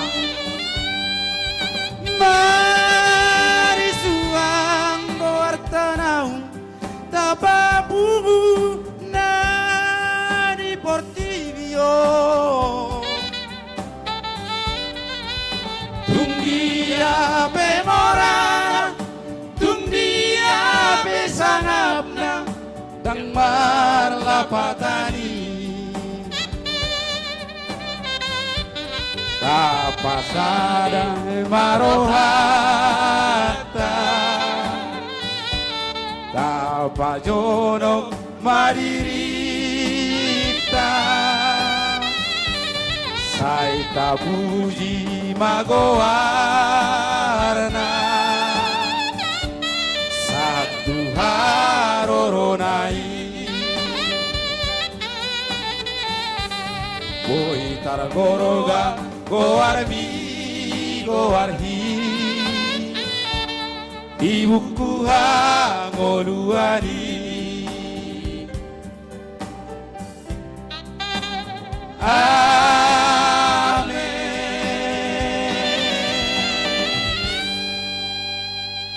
Speaker 18: mari suang goartanaung tapabubu na di portivio tunggia pemorana tunggia pesangapna dang marlapatani tapasada marohata tapajono madirita sai tabuji magoarna satu haroronai boy targoroga goarmi goarhi ibuku hangoluani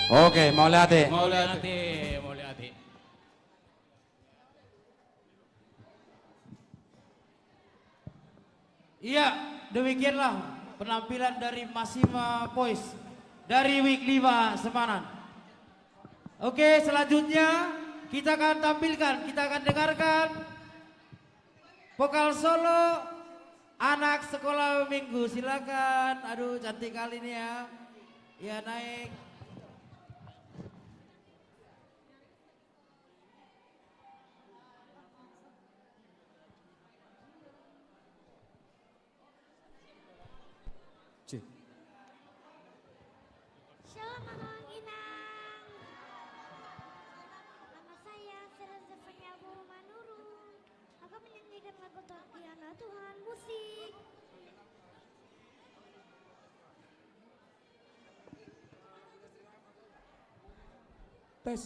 Speaker 18: Oke, mau lihat deh.
Speaker 15: Iya, demikianlah penampilan dari Masima Boys dari Week 5 Semanan. Oke, selanjutnya kita akan tampilkan, kita akan dengarkan vokal solo anak sekolah minggu. Silakan. Aduh, cantik kali ini ya. Ya, naik.
Speaker 19: Shalom Abang Inang. Nama saya Serenzefanya Bu Manurung. Aku menyanyikan lagu Tatiana Tuhan musik.
Speaker 18: Tes.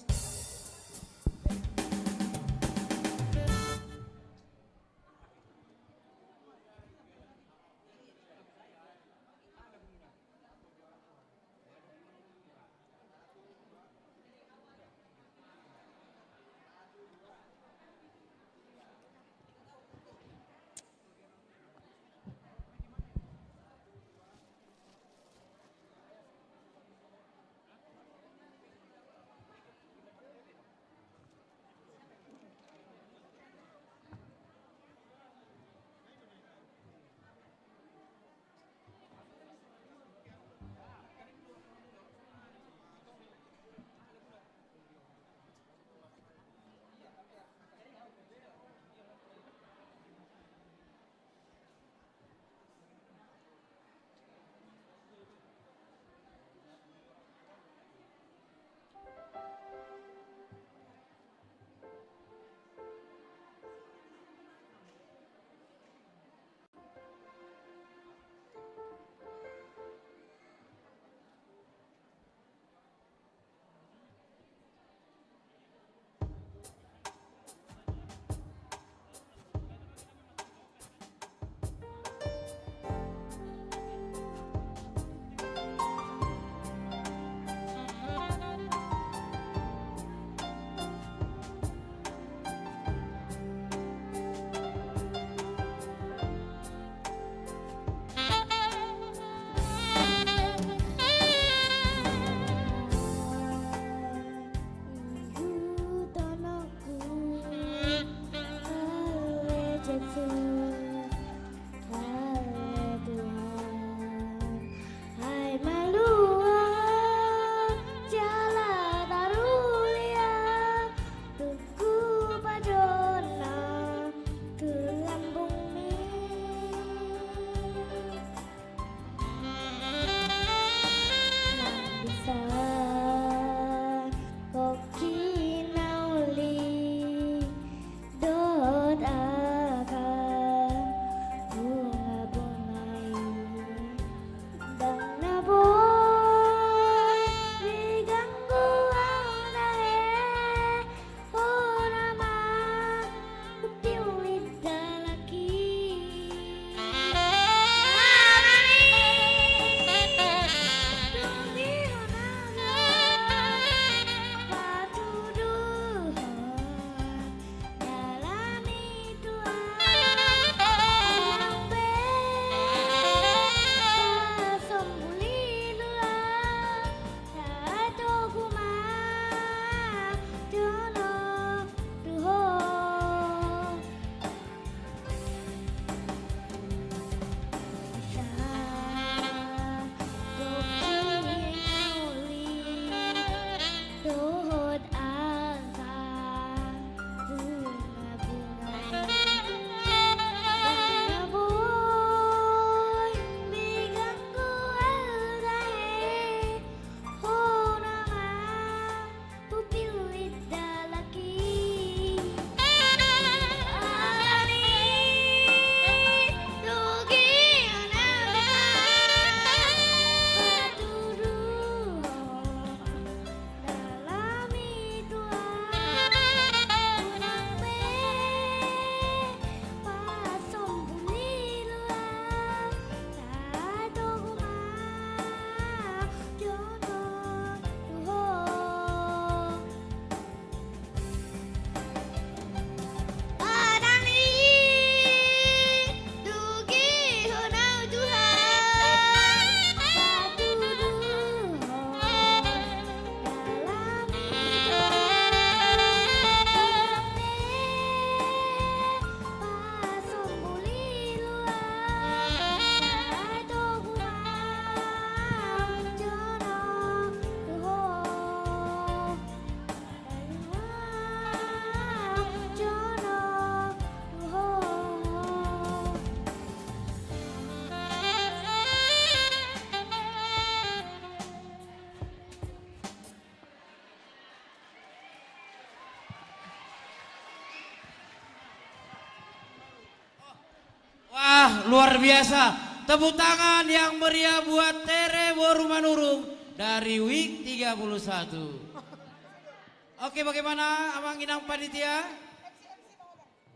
Speaker 15: luar biasa. Tepuk tangan yang meriah buat Tere Boru Manurung dari Week 31. Oke, bagaimana Amang Inang panitia?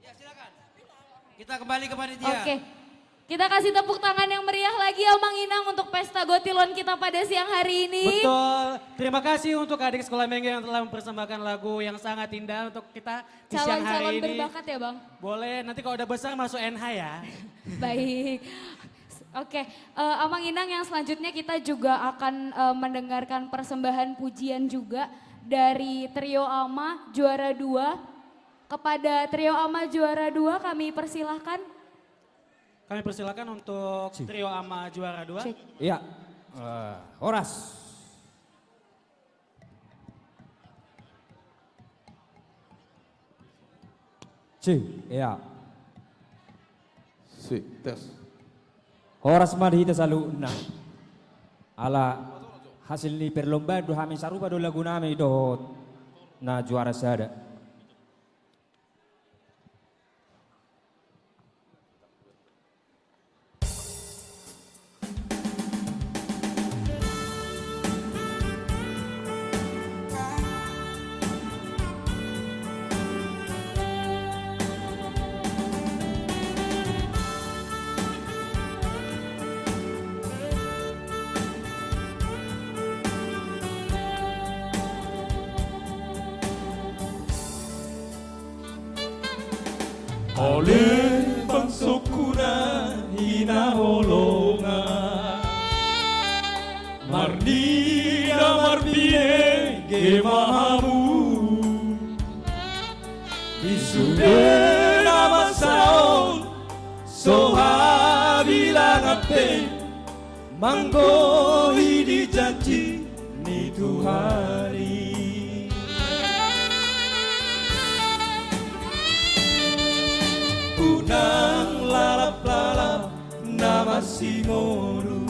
Speaker 15: Ya, silakan. Kita kembali ke panitia.
Speaker 10: Oke. Kita kasih tepuk tangan yang meriah lagi Amang Inang untuk pesta Gotilon kita pada siang hari ini.
Speaker 9: Betul. Terima kasih untuk adik sekolah Mengge yang telah mempersembahkan lagu yang sangat indah untuk kita di siang
Speaker 10: Calon-calon
Speaker 9: hari ini.
Speaker 10: berbakat ya Bang?
Speaker 9: Boleh, nanti kalau udah besar masuk NH ya.
Speaker 10: Baik. Oke, Amang Inang yang selanjutnya kita juga akan mendengarkan persembahan pujian juga dari Trio Ama Juara 2. Kepada Trio Ama Juara 2 kami persilahkan.
Speaker 9: Kami persilakan untuk Trio Ama Juara 2.
Speaker 17: Iya, Horas. Iya.
Speaker 6: Tes.
Speaker 17: Horas madhita saluna. Ala hasil ni perlombaan do kami sarupa do lagu nami do na juara sada.
Speaker 14: Oleh bangsokuna hinaholonga Mardina marbine gemahamu Isudena masaon soha bilang ape Mangko hidi janji ni Tuhari Unang lalap-lalap nama singoru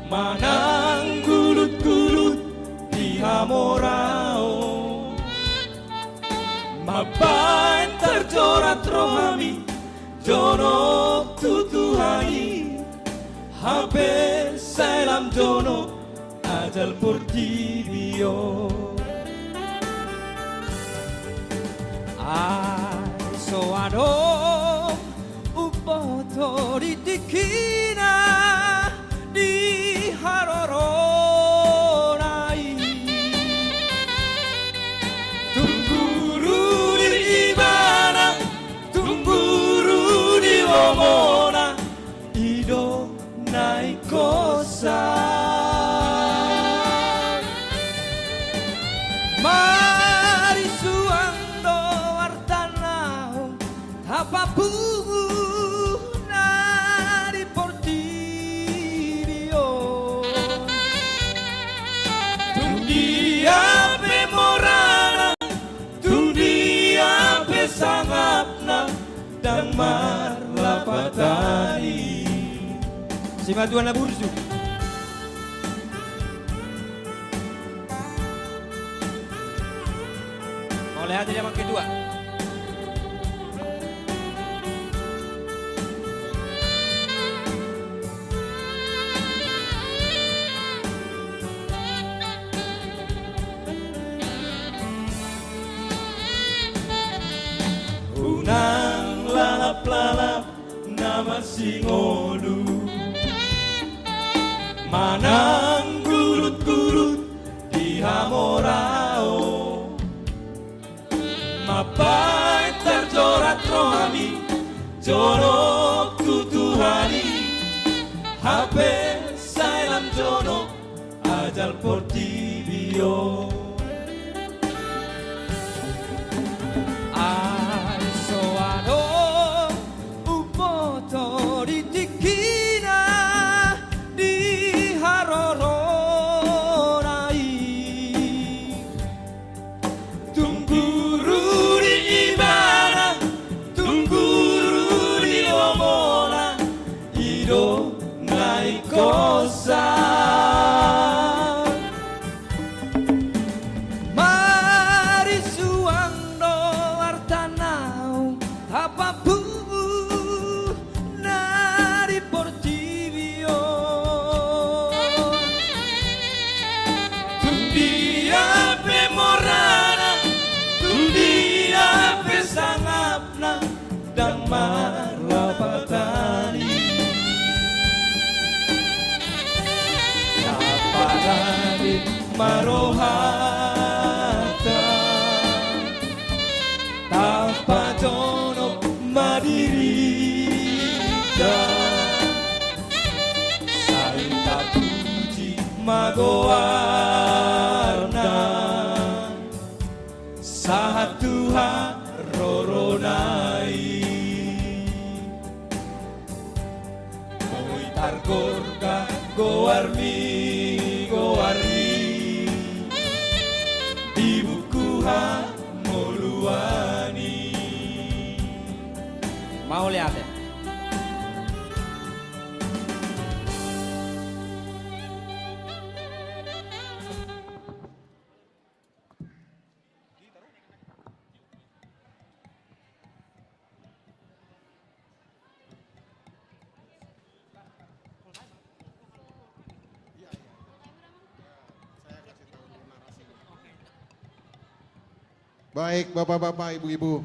Speaker 14: Manang gulut-gulut di hamorao Mabain terjorat rohami Jono tutuhani Habe salam jono ajal portibio
Speaker 15: Soado upoto ditikina di haroronai
Speaker 14: Tungguru di ibana Tungguru di womona Ido naik kosa
Speaker 15: Mari suando wartanao Tapapuna di portibio
Speaker 14: Tundia pe morana Tundia pe sangapna Dan marlapatani
Speaker 15: Si Maduan Labursu Mau lihat jadi yang kedua
Speaker 14: Unang lalap-lalap nama singodu Manang gulut-gulut di hamorao Mapai terjorat rohani Jono tutuhani Habe salam jono ajal portibio
Speaker 20: diri Saita puji magoarna Sahat Tuhan roronai Moitar gorga goarmi Di buku moluani
Speaker 17: Mau lihat ya?
Speaker 12: Baik Bapak-Bapak, Ibu-Ibu,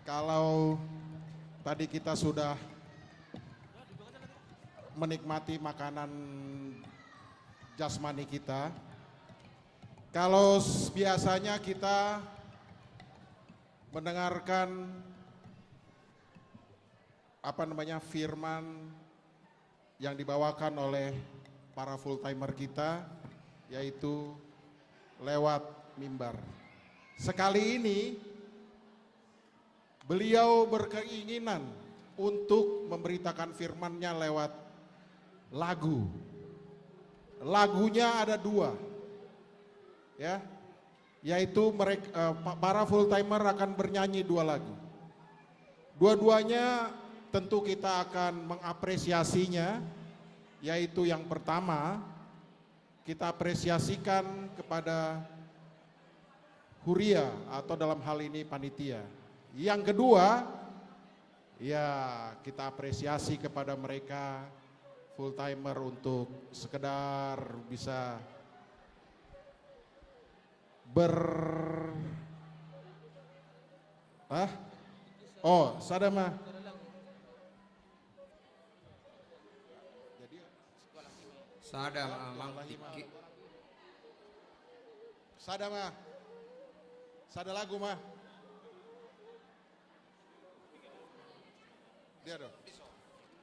Speaker 12: kalau tadi kita sudah menikmati makanan jasmani kita, kalau biasanya kita mendengarkan firman yang dibawakan oleh para full timer kita, yaitu lewat mimbar. Sekali ini beliau berkeinginan untuk memberitakan firman-Nya lewat lagu. Lagunya ada 2, ya, yaitu para full timer akan bernyanyi 2 lagu. Dua-duanya tentu kita akan mengapresiasinya, yaitu yang pertama kita apresiasikan kepada Huria atau dalam hal ini panitia. Yang kedua, ya kita apresiasi kepada mereka full timer untuk sekedar bisa sadama. Sadama. Sada lagu mah.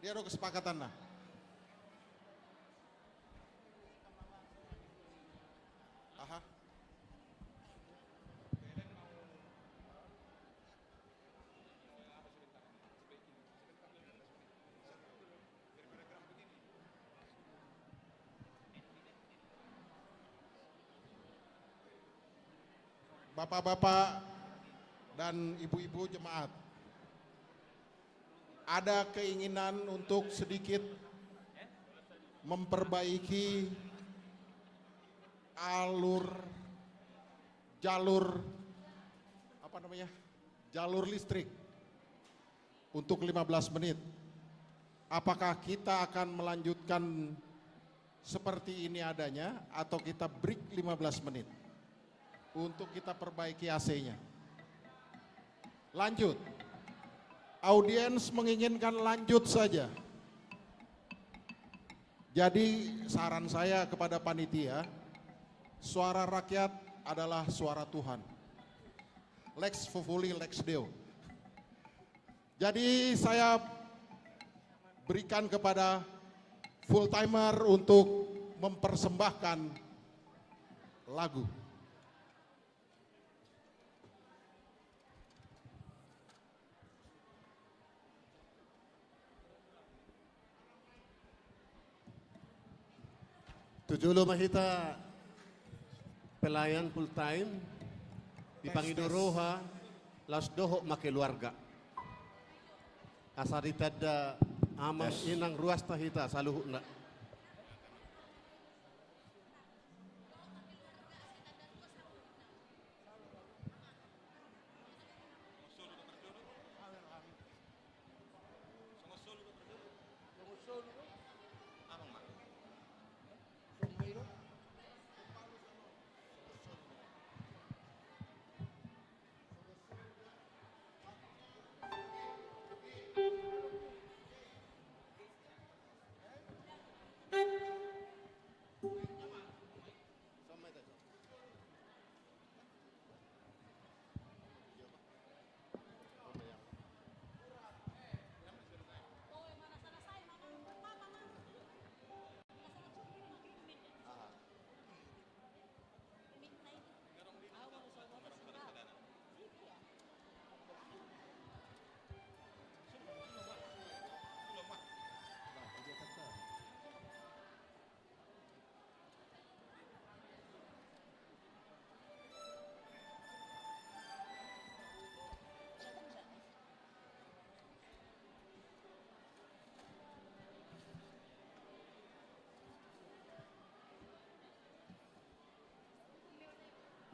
Speaker 12: Dia do kesepakatan nah. Aha. Bapak-bapak dan ibu-ibu jemaat, ada keinginan untuk sedikit memperbaiki jalur listrik untuk 15 menit. Apakah kita akan melanjutkan seperti ini adanya atau kita break 15 menit untuk kita perbaiki AC-nya? Lanjut. Audiens menginginkan lanjut saja. Jadi saran saya kepada panitia, suara rakyat adalah suara Tuhan. Lex Fufuli, Lex Deo. Jadi saya berikan kepada full timer untuk mempersembahkan lagu.
Speaker 2: Tujulo mahita pelayan full time di Pangiduroha las doho makeluarga. Asarita da amang inang ruas tahita saluhu na.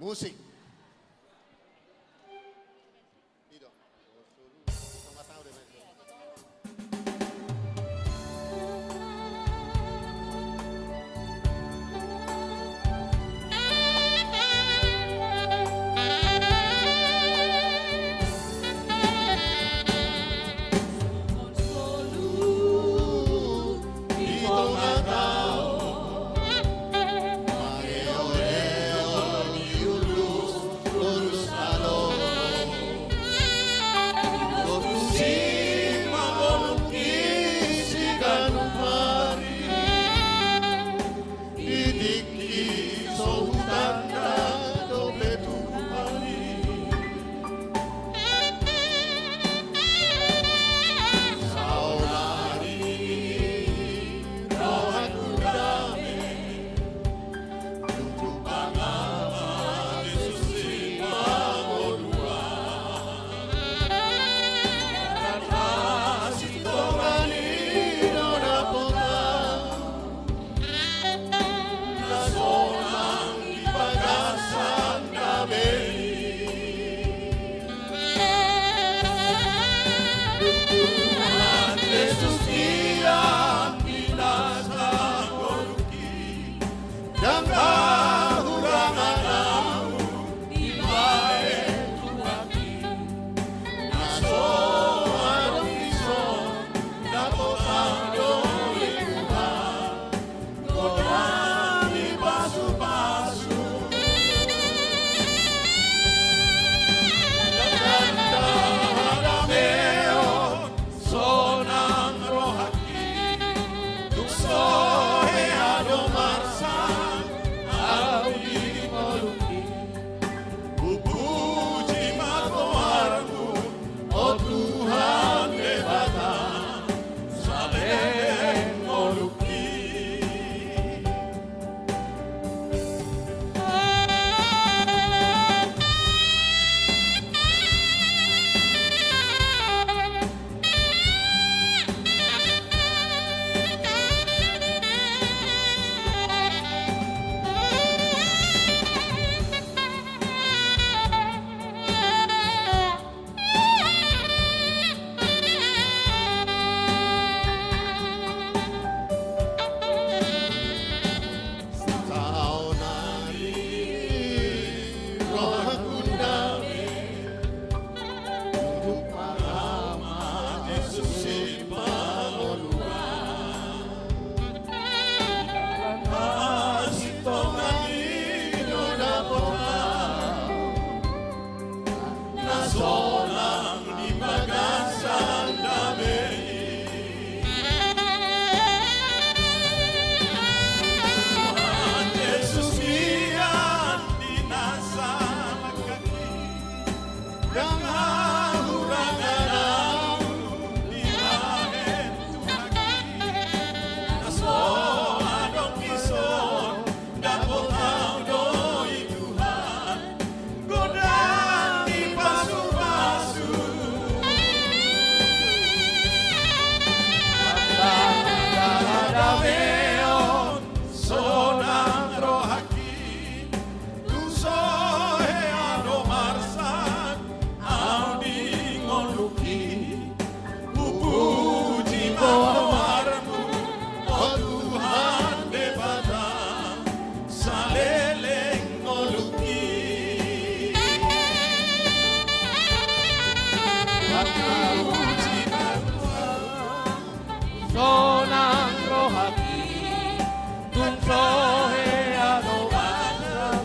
Speaker 2: Musik.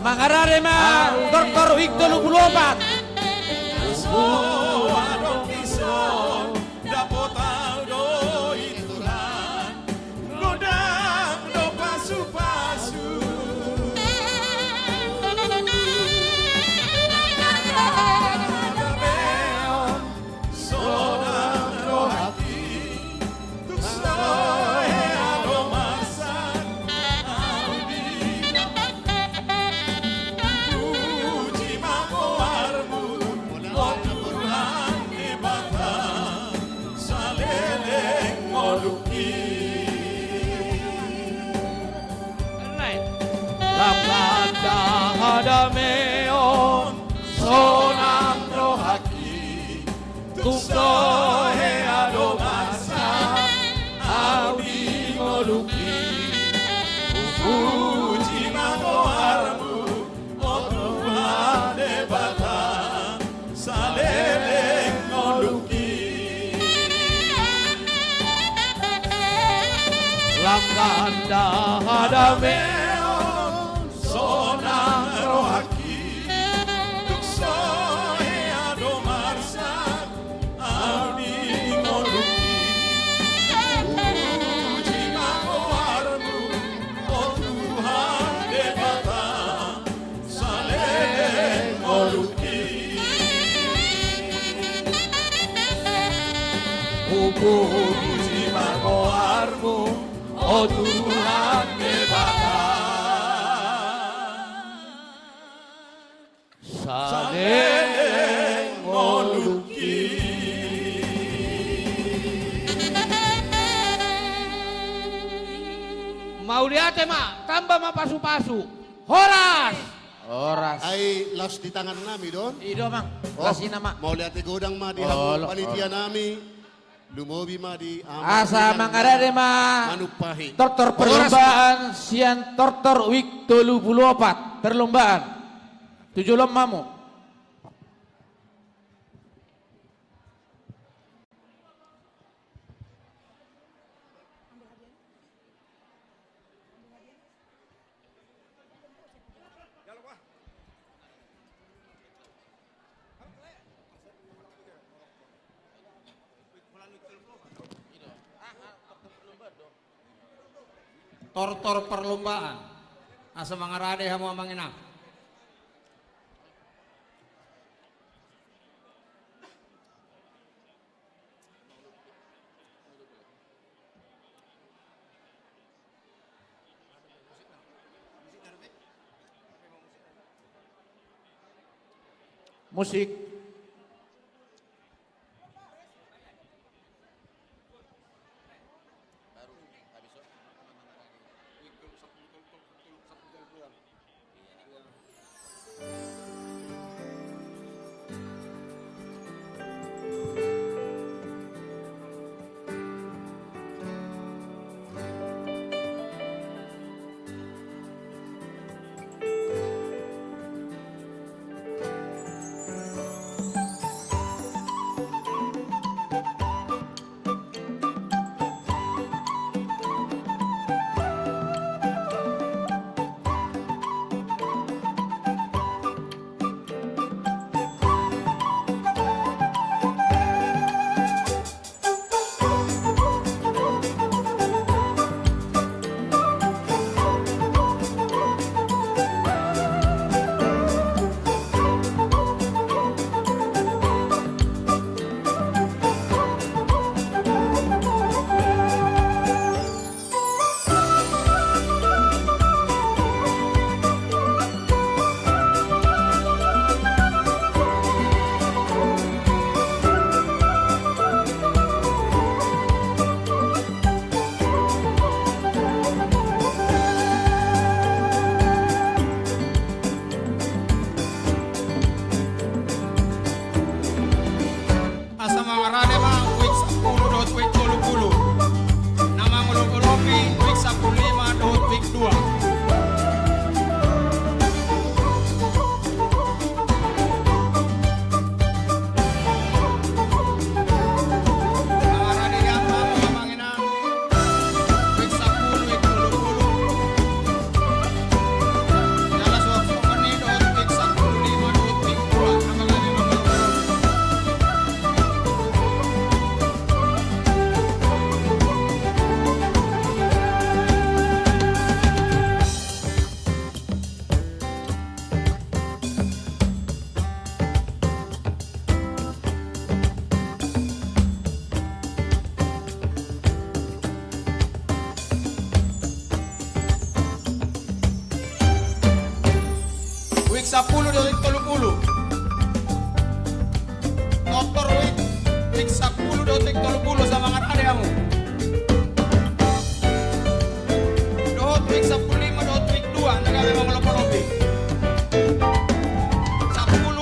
Speaker 13: Mangarare ma Dr. Victor 24.
Speaker 20: anda hadameon sonang rohaki tukso ado marsa ani ngoluki puji mawarmu oh Tuhan debata saleh ngoluki puji mawarmu oh Tuhan debata saleh ngoluki.
Speaker 8: Mauliate ma, tambah ma pasu-pasu. Horas.
Speaker 13: Horas.
Speaker 2: Ay las di tangan nami don.
Speaker 13: Ido mang. Lasina ma.
Speaker 2: Mau lihat godang ma di
Speaker 13: Oh,
Speaker 2: hapon panitia nami. Lumobi ma di
Speaker 13: Asa mangarere ma.
Speaker 2: Manupahi.
Speaker 13: Tortor perlombaan sian tortor week 34 perlombaan. 7 mamu.
Speaker 15: Tortor perlombaan. Asa mangarade hamu amangina.
Speaker 13: Musik.
Speaker 6: Week 10 detik 30. Dokter week 10 detik 30 sama ngarade kamu. Dohot week 15 dohot week 2 naga memang lopo-lopi. 10 30.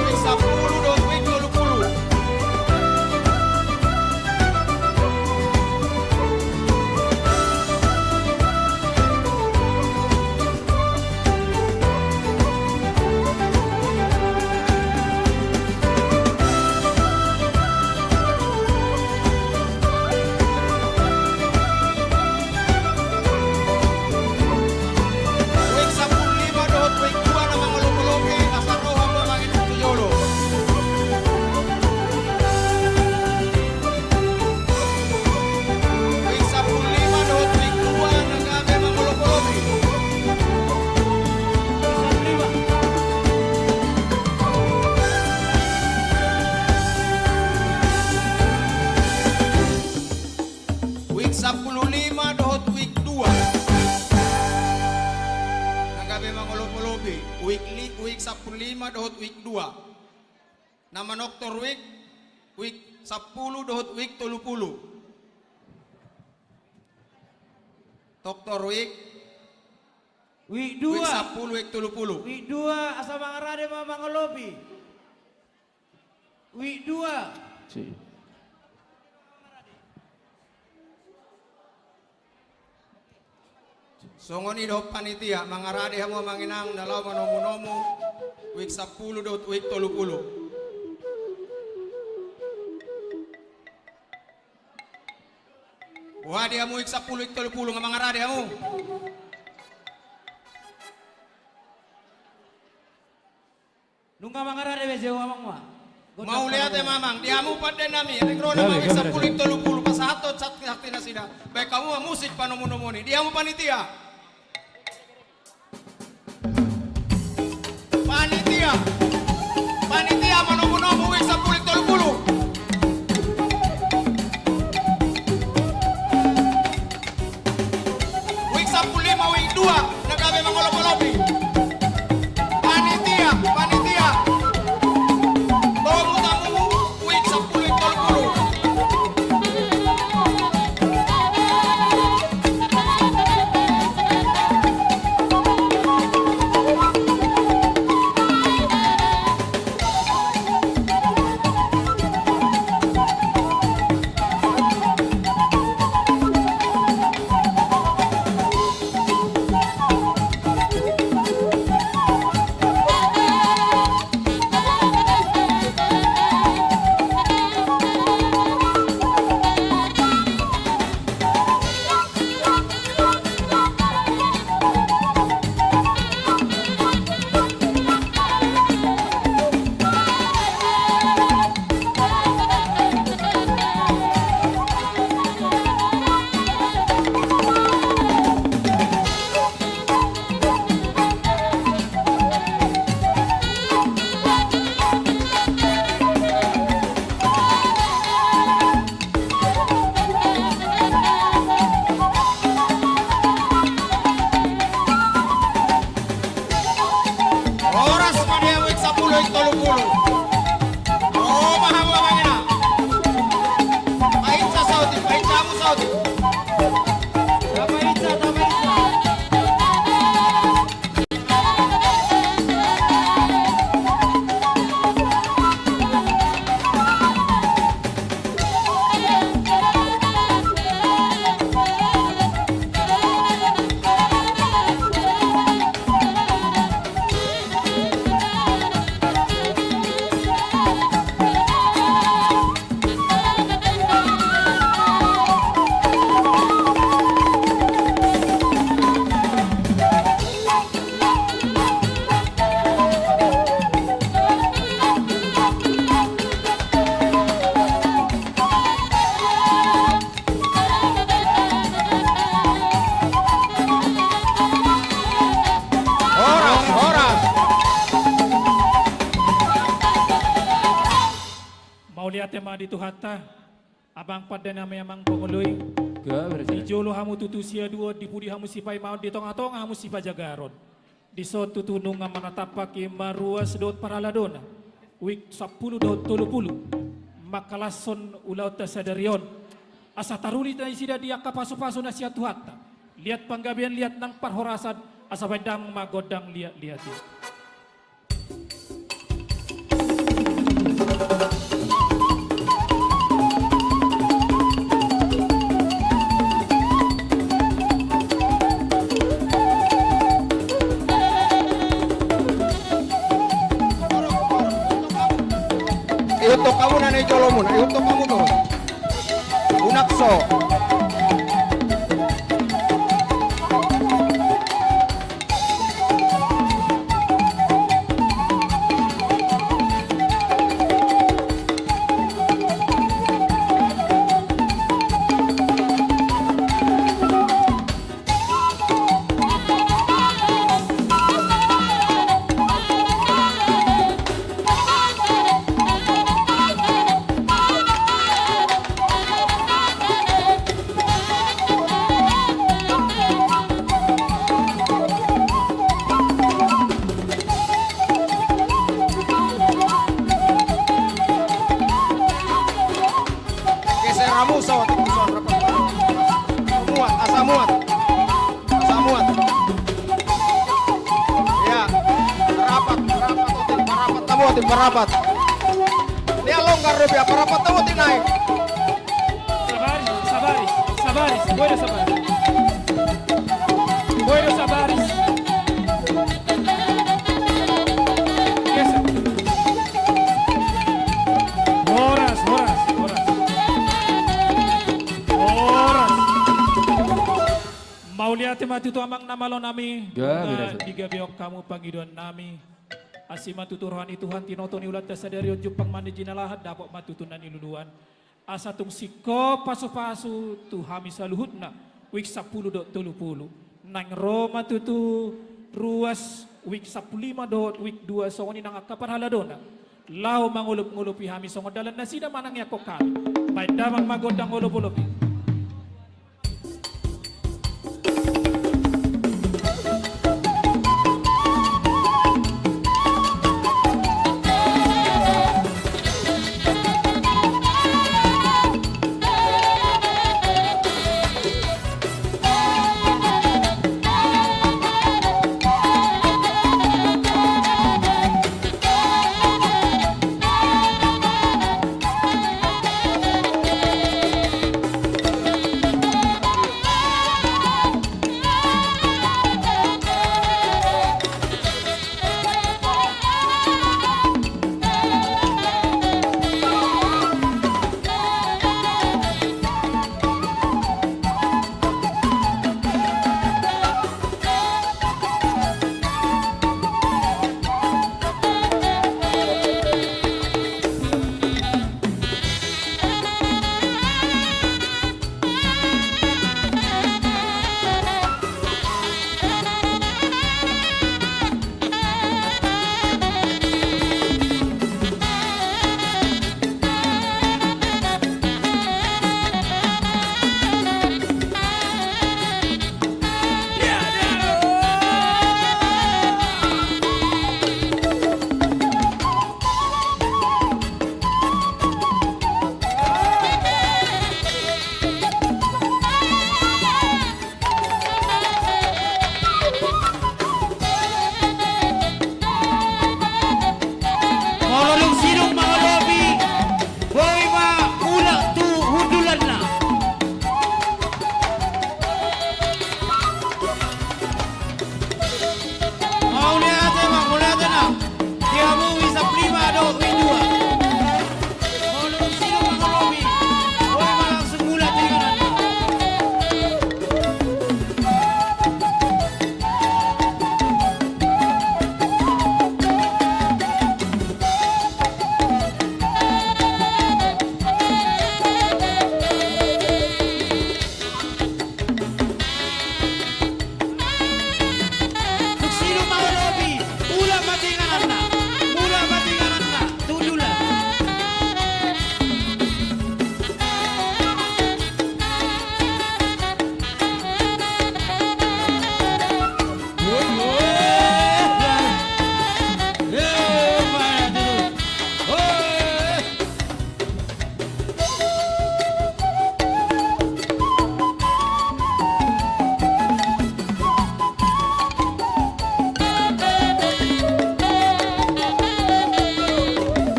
Speaker 6: Week 10 dohot week 30.
Speaker 21: week 15 dohot week 2. Nama Dr. week 10 dohot week 30. Dr. week
Speaker 15: 2.
Speaker 21: Week 10 week 30.
Speaker 15: Week 2 asa mangarade mamangolobi. Week 2.
Speaker 21: Songoni do panitia mangarade hamu manginang dalam manomu-nomu week 10 dot week 30. Wadi hamu week 10 week 30 ngamangarade hamu.
Speaker 15: Nungka mangarade beje mamang ma.
Speaker 21: Mau lihat ya mamang, diamu pada nami, elektronik mau bisa pulik tolu pas satu sakti nasida. Baik kamu mah musik panomu-nomu nih, diamu panitia. Panitia manomu-nomu wik sapulik tolu. Wik 15 wik 2, nagabe mangolop-olopi. Panitia.
Speaker 14: Tema di Tuhata, abang pada nama yang pengeluy. Di jolo hamu tutusia dua, di pudi hamu sipai mau di tonga-tonga hamu sipai jagaron. Di sotu tunung manatapaki marua sedot paraladona. Wik 10 dot 30. Makalason ulau tasadarion. Asa taruli tan sida dia kapasu-pasu nasihat Tuhata. Lihat panggabian lihat nang parhorasan asa wedang magodang lihat.
Speaker 21: Untuk kamu nanay jolomun, untuk kamu tuh. Unakso. buat tim berapat. Dia longgar lebih berapat tahu ti naik.
Speaker 14: Sabaris, sabaris, bueno sabaris. Bueno sabaris. Horas. Mauliati matutu amang namalo nami. Digabiok kamu pangiduan nami. Asima tuturuhan Tuhan tinoto ni ulat sadari jupang manijina lahat dapat matutunan iluluan. Asa tung siko pasu-pasu tu hamisa luhutna wik 10.30 nang Roma tutu ruas wik 15 wik 2 songoni nang akapar haladona lau mangulup-ngulupi hami songo dalan nasida manang yakok kami baik damang magodang ngulup-ngulupi.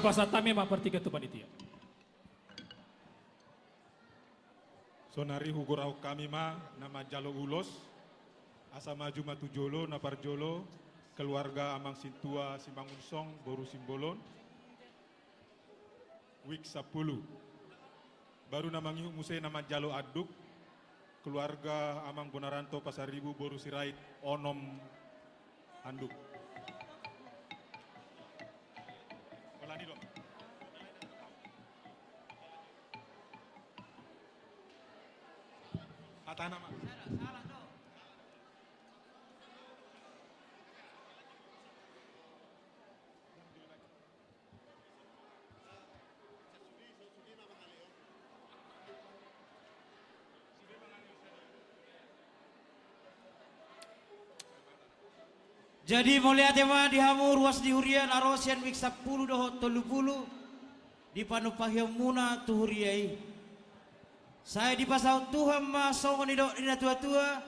Speaker 14: Satame mapertiga tu panitia.
Speaker 16: Sonari hugurau kami ma nama Jalo Ulos, asa maju matu jolo napar jolo, keluarga Amang Sintua Simbangunsong Boru Simbolon, week 10. Baru namang musai nama Jalo Aduk, keluarga Amang Bonaranto Pasaribu Boru Sirait Onom Anduk. Walani dong. Kata nama.
Speaker 15: Jadi mulia tema dihamu ruas dihurian arosian wik 10 doho 30 di panupahiam muna tuhuriai. Saya di pasau Tuhan masong ni dok ina tua-tua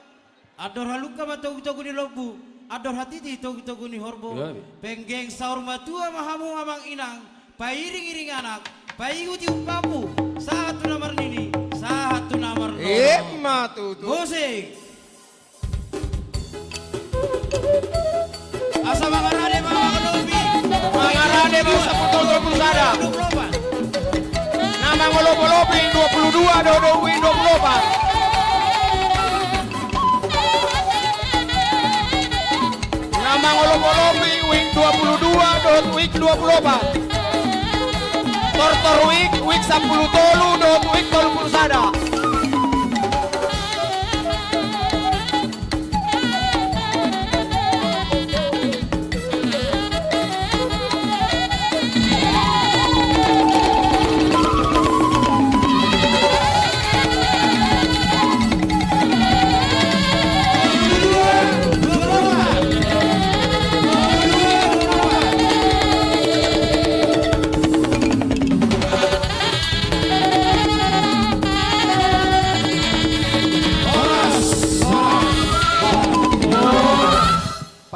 Speaker 15: ador haluka matog togu ni lobu ador hatiti togu ni horbo penggeng saur matua mahamu amang inang pairing-iring anak paiguti upapu satu nomor nini satu nomor
Speaker 21: Matutu.
Speaker 15: musik asa mangarade mangalobi
Speaker 21: Mangarade mau sepuluh pusada. Nama ngolobi 22 dodo win 24. Nama ngolobi win 22 dot week 24. Tortor week 10 tolu dot week 30 pusada.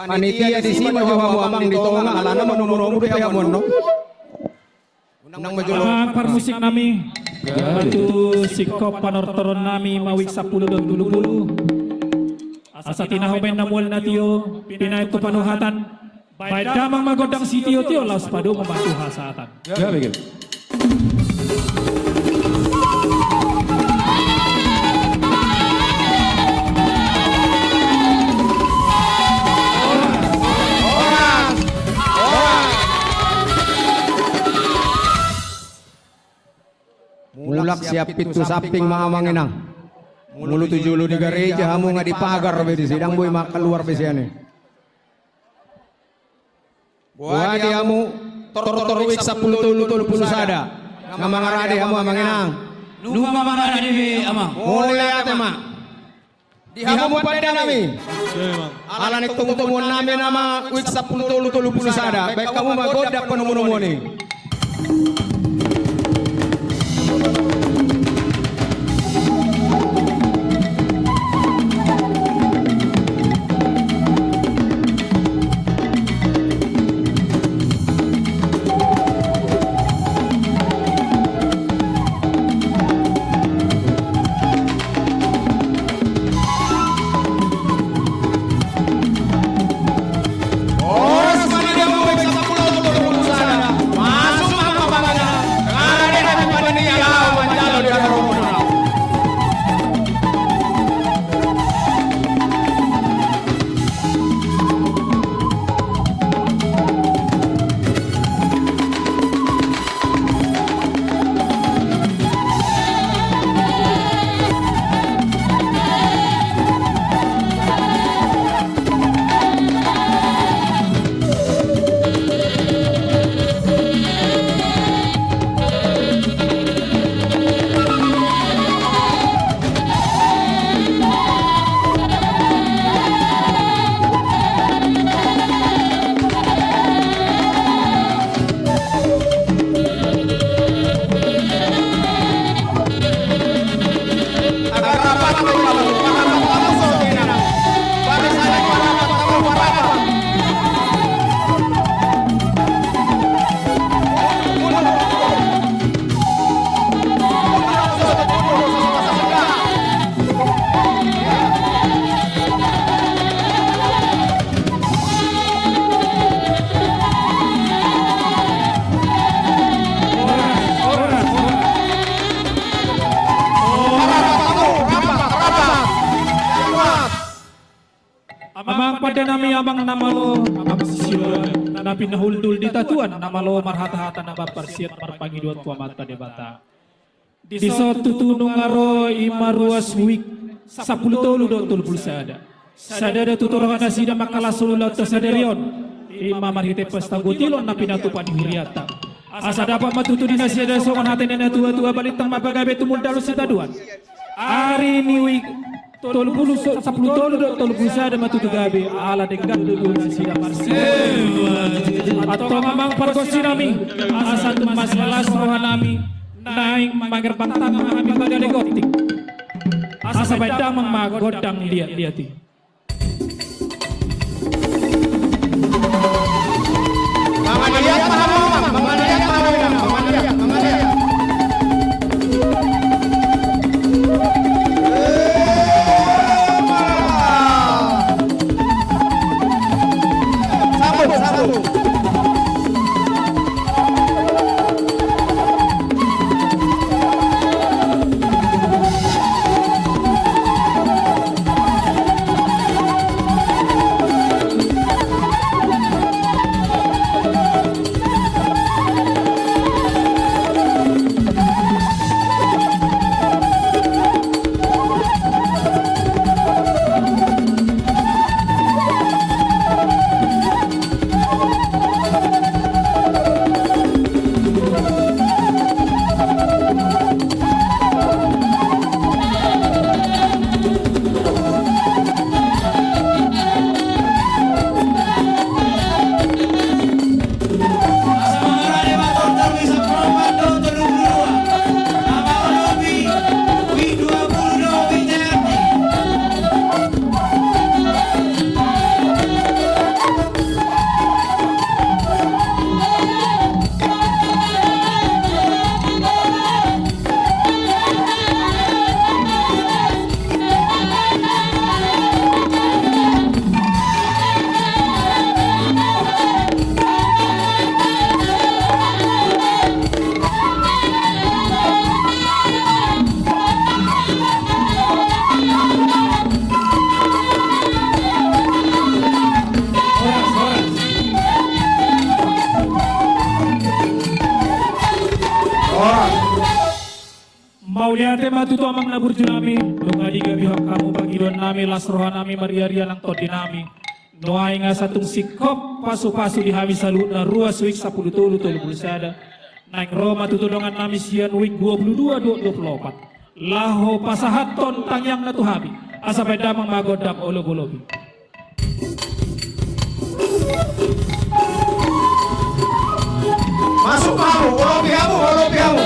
Speaker 21: Panitia di sini mau amang di tongga alana menomo ya mono. Unang majolo.
Speaker 14: Par musik nami. Batu sikop panortoron nami mawik 10 dan dulu. Asa tinahomen namual natio pinay to panuhatan. Baik damang magodang sitio tio laus padu membantu hasatan.
Speaker 18: Ya begitu.
Speaker 21: Mulak siap itu samping mamang inang. Mulu 7 di gereja hamu nga di pagar be di sidang boy mak keluar be siane. Buat di hamu tortor wik 10 tulu sada. Ngamangarade hamu amang inang.
Speaker 15: Numa mangarade be amang
Speaker 21: Mulai ate mak. Di hamu pada nami. Ala ni tunggu nami nama wik 10 tulu sada. Baik kamu magodak penemu-nemu ni. Masuk apa
Speaker 14: pada nami amang nama lo amang sisiro na pinahuldul di tatuan nama lo marhata-hata na baparsiat marpangiduan tua mata debata. Di sotu tunung aro imaruas wik 10 tolu do tolu pulsada. Sadada tuturangan nasida makala sululau tasadarion. Ima marhite pesta gotilon na pinatupan huriata. Asa dapat matutu di nasida songon hati nena tua-tua balitang mapagabe tumul dalu sitaduan. Ari ni wik tolu puluh 10 tolu do tolu pulsada matutu gabe ala denggan dulu nasida marsi. Atau mamang pargosi nami asa tumas lelas rohan nami. Naing manggerbang tangan kami bagade gotik. Asa bedang magodang lihat-lihati. Mauliate matutu amang nabur junami, lunga diga bihak kamu pagidon nami, lasroha nami maria-ria nang todi nami. Noai nga satung sikop pasu-pasu di hami salut na ruas wik 10 tolu pulsada. Naing Roma tutulungan nami sian wik 22-24. Laho pasahaton tangyang na tuhabi, asa pedamang magodang olob-olobi.
Speaker 21: Masuk kamu, olobi kamu, olobi kamu.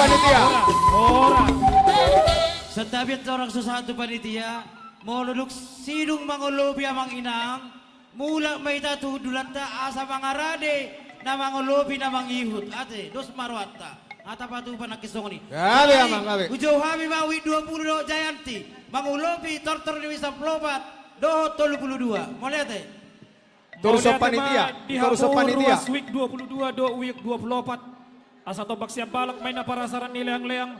Speaker 13: panitia.
Speaker 15: Setabiat orang sesatu panitia, moluluk sidung mangolobi amang inang, mulak may tatu dulanta asa mangarade na mangolobi na mangihut. Ate, dos marwata. Ata patu panakisong ni.
Speaker 13: Gabi amang gabi.
Speaker 15: Ujo hami mawi 20 Jayanti, mangulobi tortor ni wisam plobat, doho 32. Mau lihat eh?
Speaker 13: Torso panitia. Torso panitia.
Speaker 14: Ruas week 22 do week 24. Asa tobak siap balak main na parasaran nileang-leang.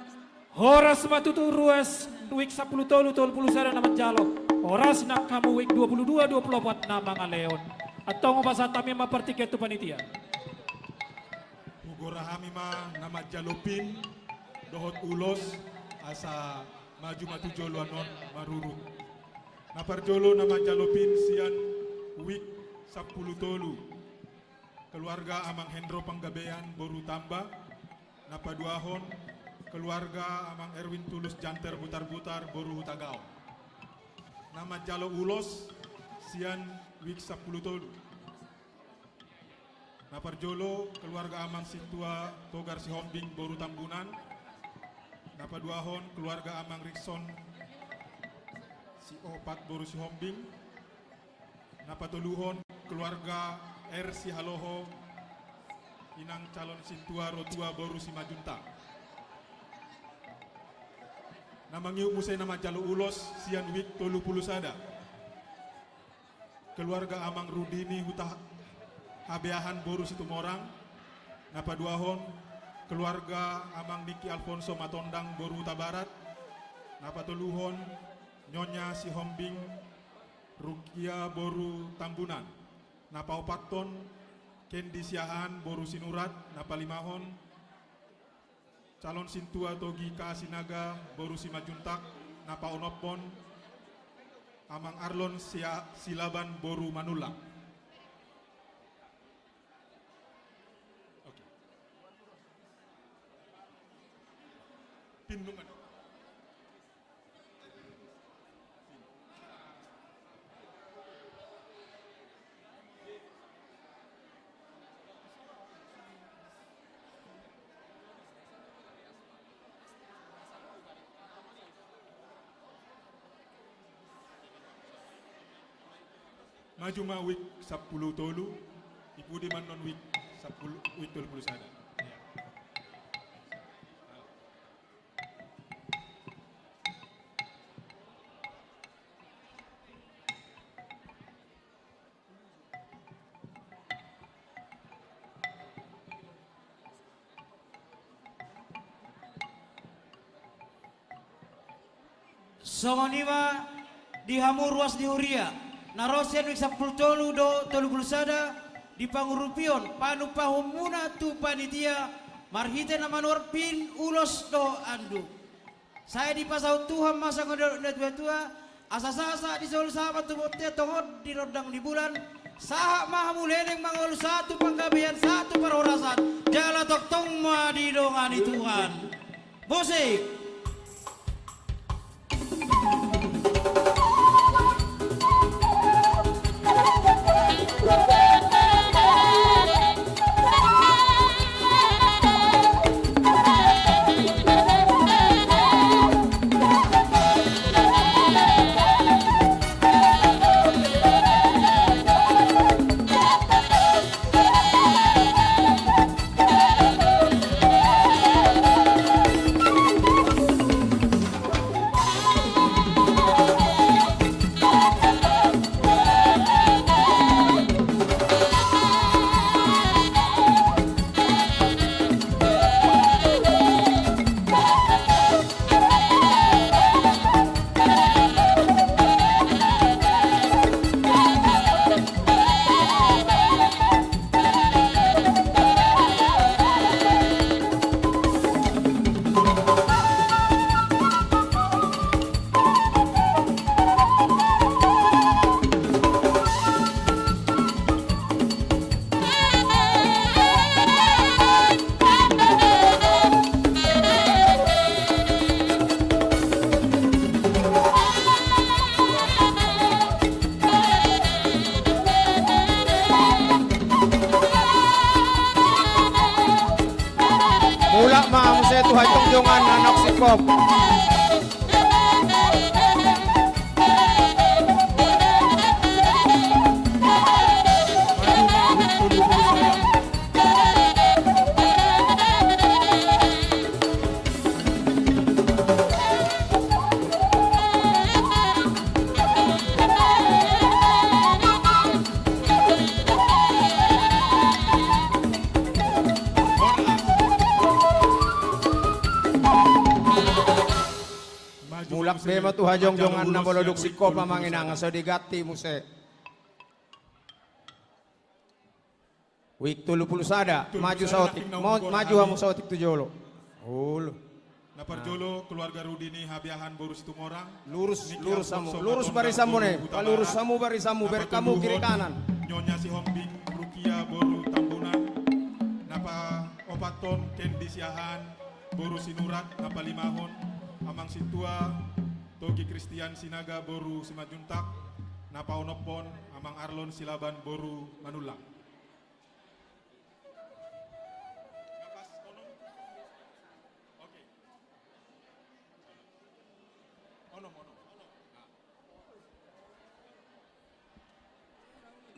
Speaker 14: Horas matutu ruas week 10 tolu sada naman jalo. Horas nak kamu week 22 24 na mga leon. At tongo basa tami mapartiket tu panitia.
Speaker 16: Ugorahami ma nama jalopin dohot ulos asa maju matu jolo anon maruru. Naparjolo nama jalopin sian week 10 tolu. Keluarga Amang Hendro Panggabean Boru Tamba. Napaduahon keluarga Amang Erwin Tulus Janter Butar-Butar Boru Hutagao. Nama Jalo Ulos sian week 10 tolu. Naparjolo keluarga Amang Sintua Togar Sihombing Boru Tambunan. Napaduahon keluarga Amang Rikson si Opat Boru Sihombing. Napatuluhon keluarga R si Haloho inang calon Sintua Rotua Boru si Majunta. Namangiu musay nama Jalo Ulos sian week 30 sada. Keluarga Amang Rudini Huta Habeahan Boru Situmorang. Napaduahon keluarga Amang Niki Alfonso Matondang Boru Huta Barat. Napatuluhon Nyonya si Hombing Rukia Boru Tambunan. Napaopaton Kendi Siahan Boru Sinurat. Napalimahon calon Sintua Togi Kasinaga Boru Simajuntak. Napaonopon Amang Arlon Silaban Boru Manulang. Oke. Pindungan. Maju ma week 10 tolu, ipudi man non week 10 week 30 sada.
Speaker 15: Songoniwa dihamur ruas di Huria. Narosian wik 10 tolu do 30 sada di pangurupion panu pahumuna tu panitia marhite na manor pin ulos do andu. Saya di pasau Tuhan masa ngodol tua asa-asa di sol sahabat tu botia tongod di rodang di bulan saha mahamuleleng mangol satu panggabean satu perorasan jala tok tong ma di dongani Tuhan. Musik.
Speaker 21: Mula mamuse Tuhan jongjongan anak sikop. Mulak bema Tuhan jongjongan na bolodok sikop pamanginang so digati muse. Wik 30 sada, maju saotik, maju hamu saotik tujolo. Ulu.
Speaker 16: Naparjolo keluarga Rudini habiahan boru situ morang.
Speaker 21: Lurus samu, lurus barisamu ne, palurus samu barisamu berkamu kiri kanan.
Speaker 16: Nyonya si Hombing, Rukia boru Tambunan. Napa Opaton Kendi Siahan, boru Sinurat, napa Limahon, Amang Situa, Togi Kristian Sinaga boru Simajuntak, napa Onopon, Amang Arlon Silaban boru Manulang.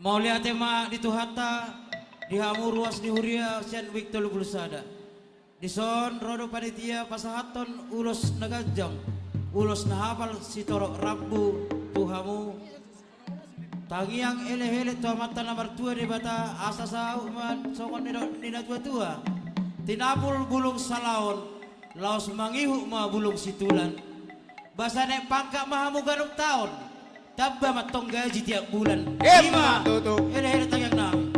Speaker 15: Mau lihat tema di Tuhata, di Hamu ruas di Huria, Sian Wik 30 sada. Di Son Rodo Panitia Pasahaton ulos nagajang, ulos nahapal sitorok Rabu Tuhamu. Tangiang ele-ele tua mata nomor 2 di bata asa sauman sokon nina tua. Tinapul bulung salaon, laos mangihu ma bulung situlan. Basa nek pangka mahamu ganuk tahun. Tabba matong gaji tiap bulan. Lima. Ele-ele tangiang nami.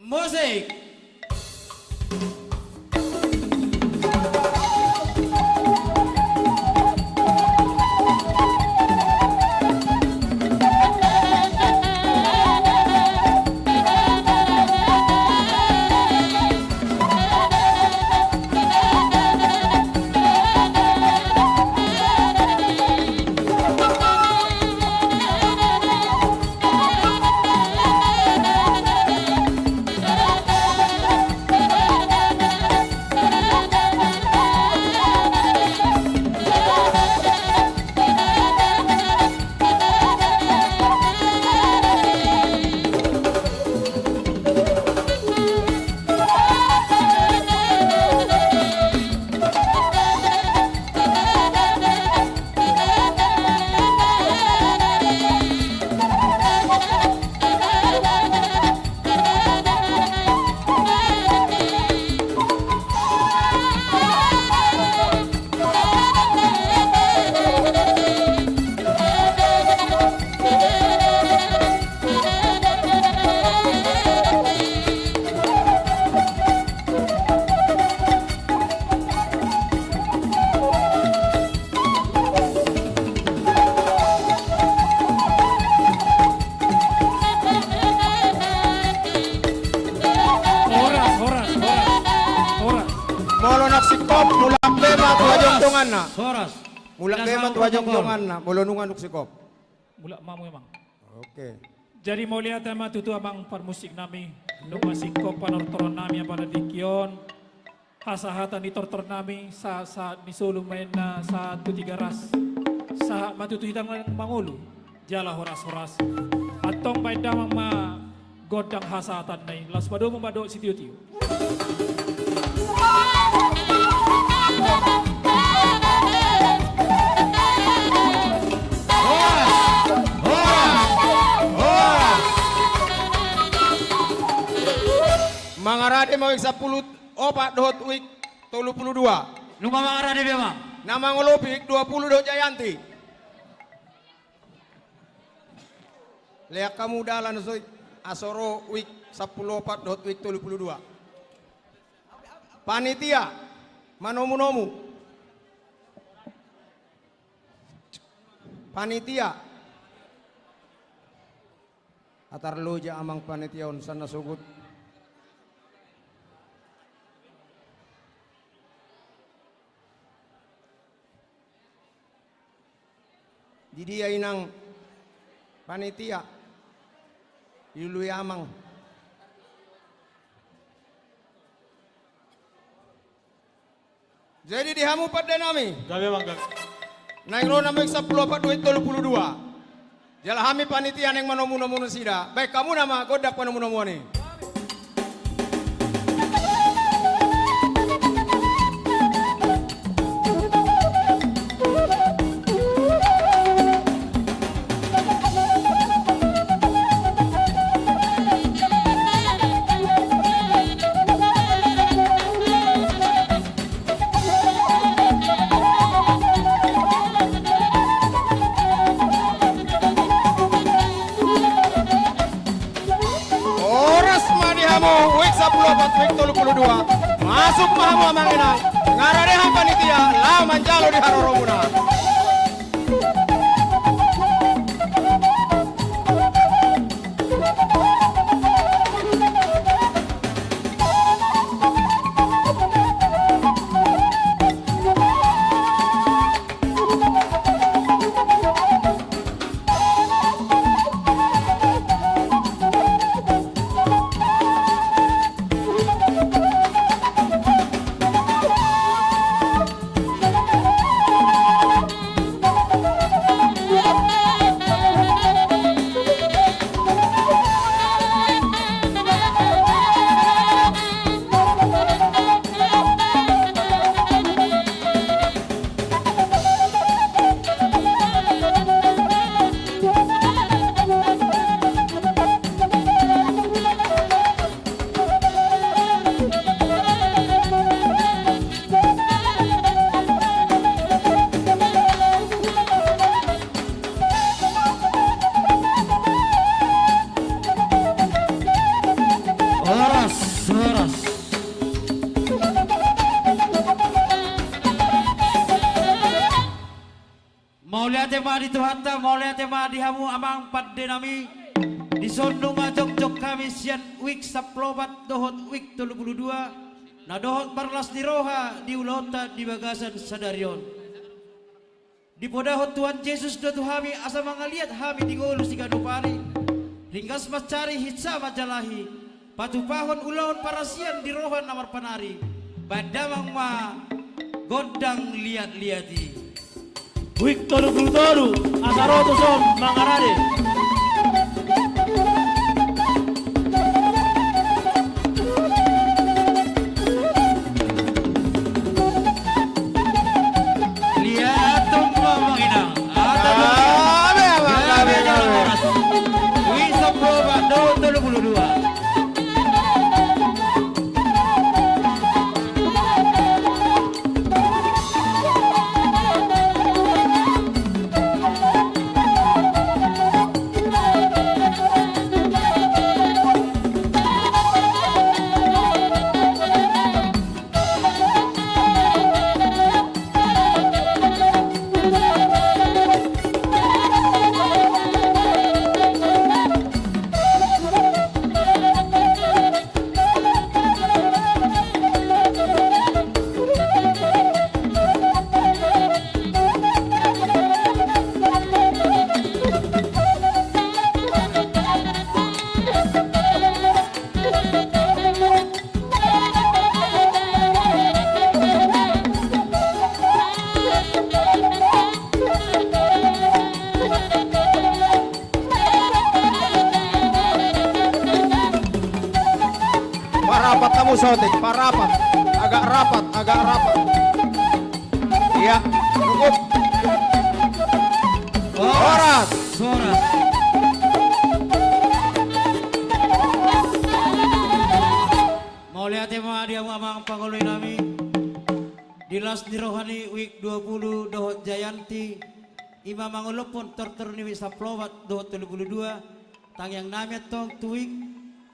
Speaker 15: Musik. Soras.
Speaker 21: Mulak bema Tuhan jongjongan na, bolonungan uksikop.
Speaker 14: Mulak mamu emang.
Speaker 21: Oke.
Speaker 14: Jadi mau lihat tema tutu abang parmusik nami, nuk masih kop panortoron nami apa di kion, hasahatan di tortor nami, sa di solo main na sa tiga ras, sa matutu hitang mangulu, jala horas, atong baik damang ma godang hasahatan nai, las padu membado si tiu.
Speaker 21: Mangarade mau 10 opat dot wik 32.
Speaker 15: Numa mangarade dia mah.
Speaker 21: Nama ngolopik 20 dot Jayanti. Lihat kamu dalan soy asoro wik 10 opat dot wik 32. Panitia manomu-nomu. Panitia atar loja amang panitia on sana sugut. Di dia inang panitia ilui amang Jadi dihamu pada nami.
Speaker 12: Gabe mangga.
Speaker 21: Naik rona mek 10 apa duit 32. Jala hami panitia yang manomu-nomu sida. Baik kamu nama godak manomu-nomu ni. Masuk mahamu amangina ngararehan panitia la manjalo di haroromuna.
Speaker 15: tema di Tuhanta, maulia tema di hamu amang padde nami di sondong jok kami sian wik saplobat dohot wik 32 na dohot barlas di roha di ulota di bagasan sadarion di podahot Tuhan Yesus do tuhami asa mangaliat hami di golu si ganupari ringgas macari hitsa majalahi patupahon ulaon parasian di roha namar panari badamang ma godang liat-liati
Speaker 1: Victor Gultoru, Asaroto Som, Mangarade.
Speaker 15: Lihat tumpa menginang. Wisa proba 22.
Speaker 21: Parapat kamu sotik, parapat, agak rapat, iya, cukup,
Speaker 15: Horas, Horas. Mau lihat tema dia mamang pangoloy nami dilas di rohani wik 20 dohot Jayanti Imam mangolopon tortor ni saplowat dohot 32 tangyang nami tong tuwik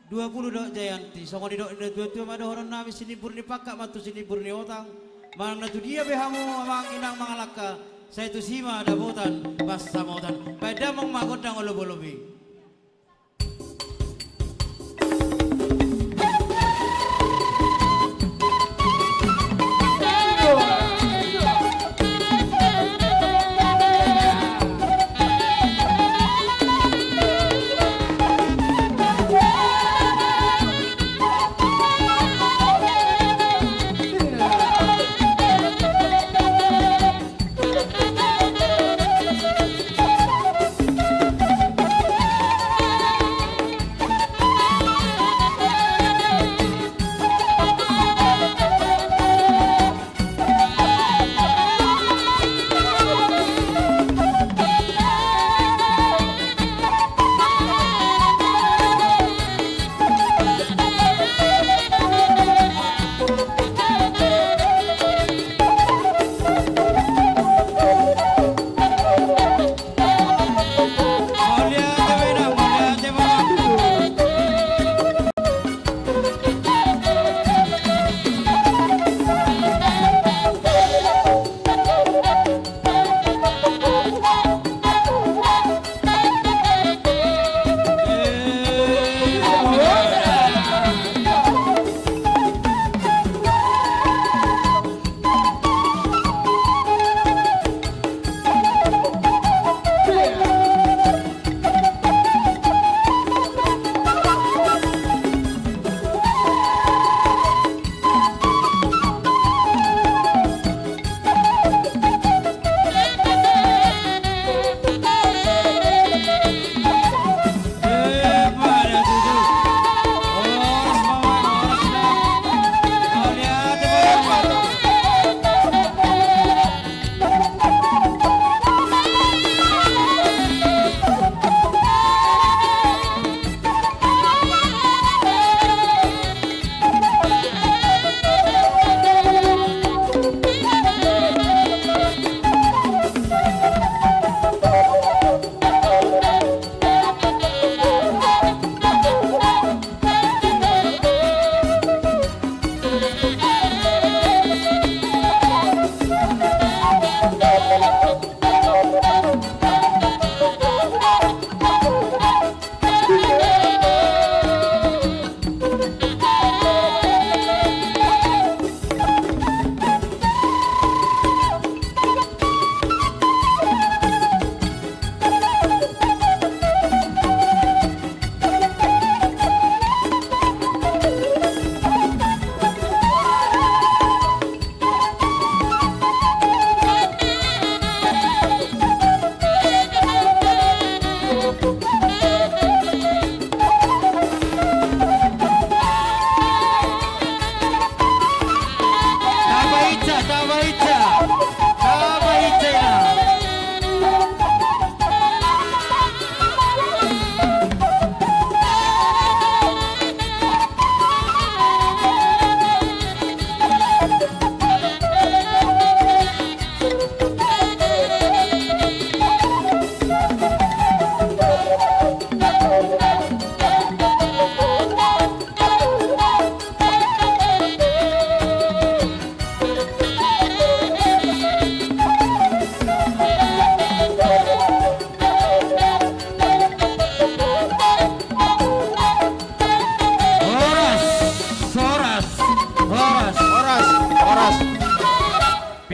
Speaker 15: 20 dok Jayanti songo di dok ina tua madohoron nami sini burni pakak matu sini burni otang mang natu dia behamu mang inang mangalaka saya tu sima dabotan pas samotan pada mang magodang olob-olobi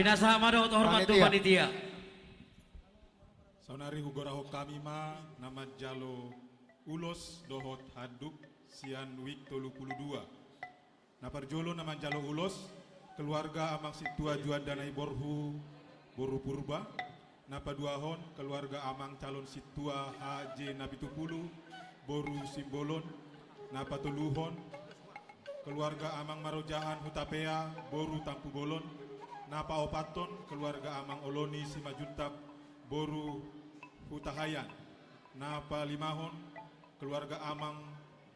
Speaker 21: Binasa mado hormat tu panitia.
Speaker 16: Saunari hugoraho kami ma nama jalo ulos dohot haduk sian wik 32. Naparjolo nama jalo ulos keluarga amang situa juan danai borhu boru purba. Napa duahon keluarga amang calon situa HJ Nabi Tupulu boru simbolon. Napa tuluhon keluarga amang marojahan hutapea boru tampu bolon. Napa opaton keluarga amang oloni simajuntak boru hutahayan. Napa limahon keluarga amang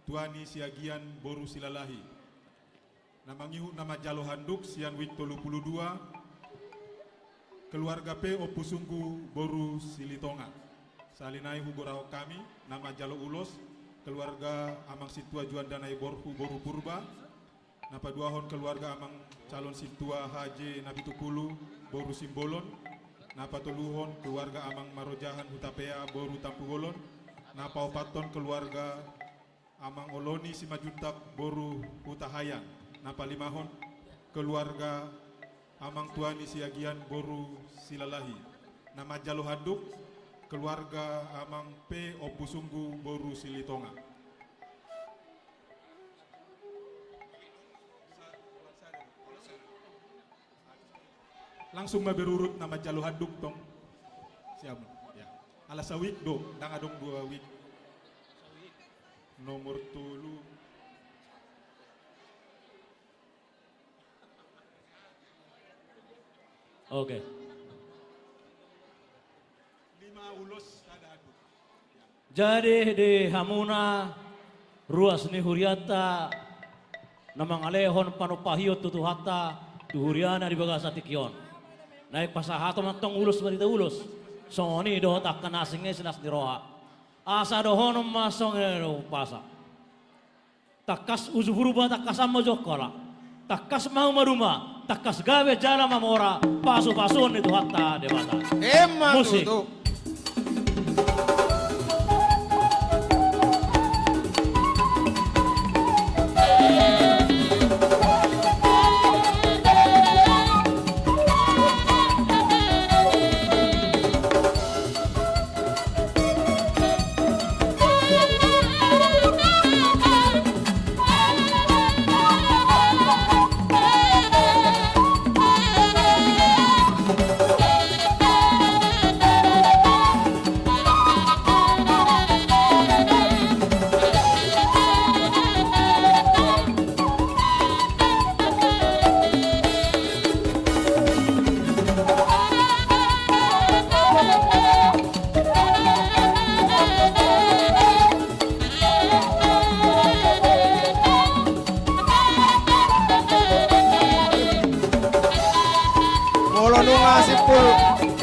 Speaker 16: tuani siagian boru silalahi. Namangihu nama jalo handuk sian wik 32 keluarga P opusunggu boru silitonga. Salinai hugorao kami nama jalo ulos keluarga amang situa juan danai borhu boru purba. Napa duahon keluarga amang calon situa HJ Nabi Tupulu boru simbolon. Napa tuluhon keluarga amang marojahan hutapea boru tampugolon. Napa opaton keluarga amang oloni simajuntak boru hutahayan. Napa limahon keluarga amang tuani siagian boru silalahi. Nama jalo handuk keluarga amang P opusunggu boru silitonga. Langsung berurut nama jalo handuk tong. Siapa? Ya. Ala sawik do, dang adong 2 wik. Nomor tulu.
Speaker 1: Oke.
Speaker 16: 5 ulos ada aduk.
Speaker 1: Jadi di Hamuna ruas ni huriata namang alehon panupahio tutuhata tuhuriana di bagasa tikion. Naik pasahato matong ulus barita ulus. Songoni dohot akan asingnya sinas di roha. Asa dohonom masong pasa. Takas uzuhuruba takas amma jokola. Takas mau maruma. Takas gawe jala mamora. Pasu-pasun itu hatta debata. Musik.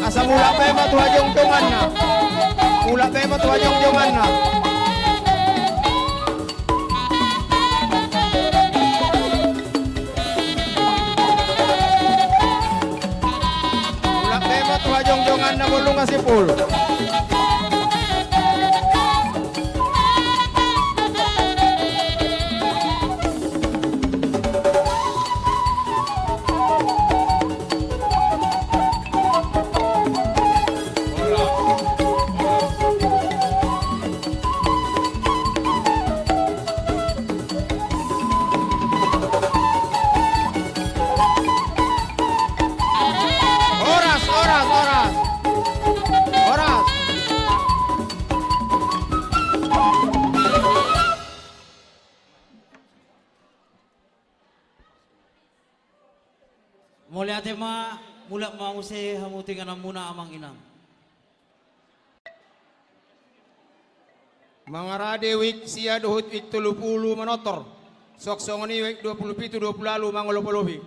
Speaker 21: Asa mula pe matu hajong jongan na. Mula pe matu hajong jongan na. Mula pe matu hajong jongan na bulong asipul.
Speaker 15: Mulai tema mulak mau se hamutingan muna amang inang.
Speaker 21: Mangarade wik sia dohut wik 30 manotor. Sok songoni wik 27 20 lalu mangolopolobi.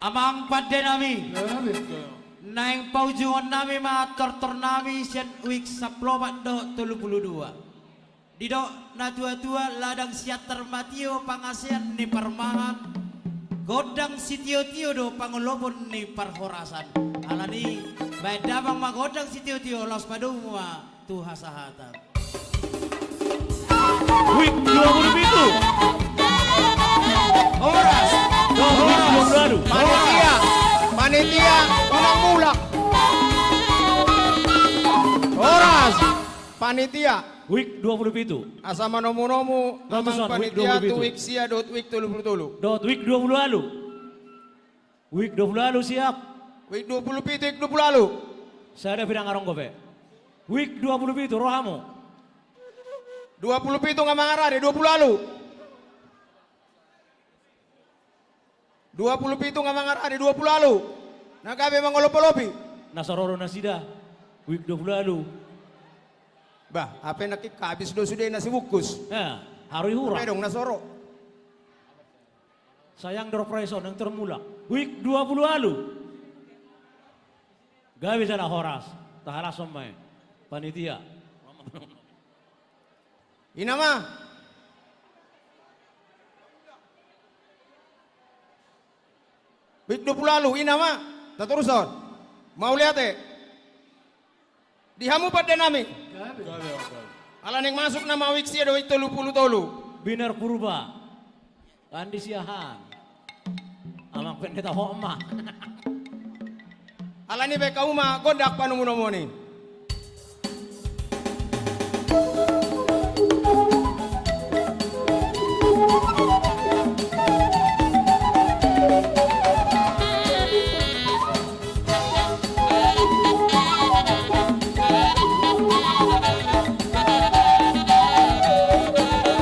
Speaker 15: Amang padde nami. Naing paujungan nami ma tortor nami sian wik saplobat do 32. Didok na tua-tua ladang siater matio pangasian ni parmahan. Godang sitio-tio do pangolopon ni parhorasan. Alani baik dabang magodang sitio-tio los padumwa tuha sahatan.
Speaker 1: Wik 27.
Speaker 21: Horas. Panitia. Panitia.
Speaker 1: Week 27.
Speaker 21: Asa manomu-nomu
Speaker 1: Ratusan,
Speaker 21: amang
Speaker 1: week
Speaker 21: panitia
Speaker 1: 27.
Speaker 21: tu week sia dot week 30.
Speaker 1: Week 20 lalu. Week 20 lalu siap.
Speaker 21: Week 27 week 20 lalu.
Speaker 1: Saya ada bidang arong kope. Week 27 rohamu.
Speaker 21: 27 nga mga rari, 20 lalu. 27 nga mga rari, 20 lalu. Nagabi mga lopi-lopi.
Speaker 1: Nasaroro na sida. Week 20 lalu.
Speaker 21: Bah, apa yang nakikabis do sudah nasi bukus.
Speaker 1: Ya, harui hurang.
Speaker 21: Pedong nasoro.
Speaker 1: Sayang dorpreson yang termula. Week 20 lalu. Gabi sana horas. Tahala somai. Panitia.
Speaker 21: Inama. Week 20 lalu, inama. Taturuson. Mau lihat Dihamu pada nami. Alan yang masuk nama week sia do week 30.
Speaker 1: Binar purba. Andi siahan. Amang pendeta homa.
Speaker 21: Alani be kauma godak panumu ni.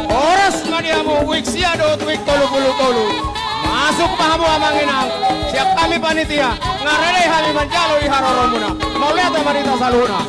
Speaker 21: Oras madiamu week sia do week 30. Masuk pahamu amanginang. Siap kami panitia. Ngarele kami menjalo di haroromuna. Mau lihat marita saluna.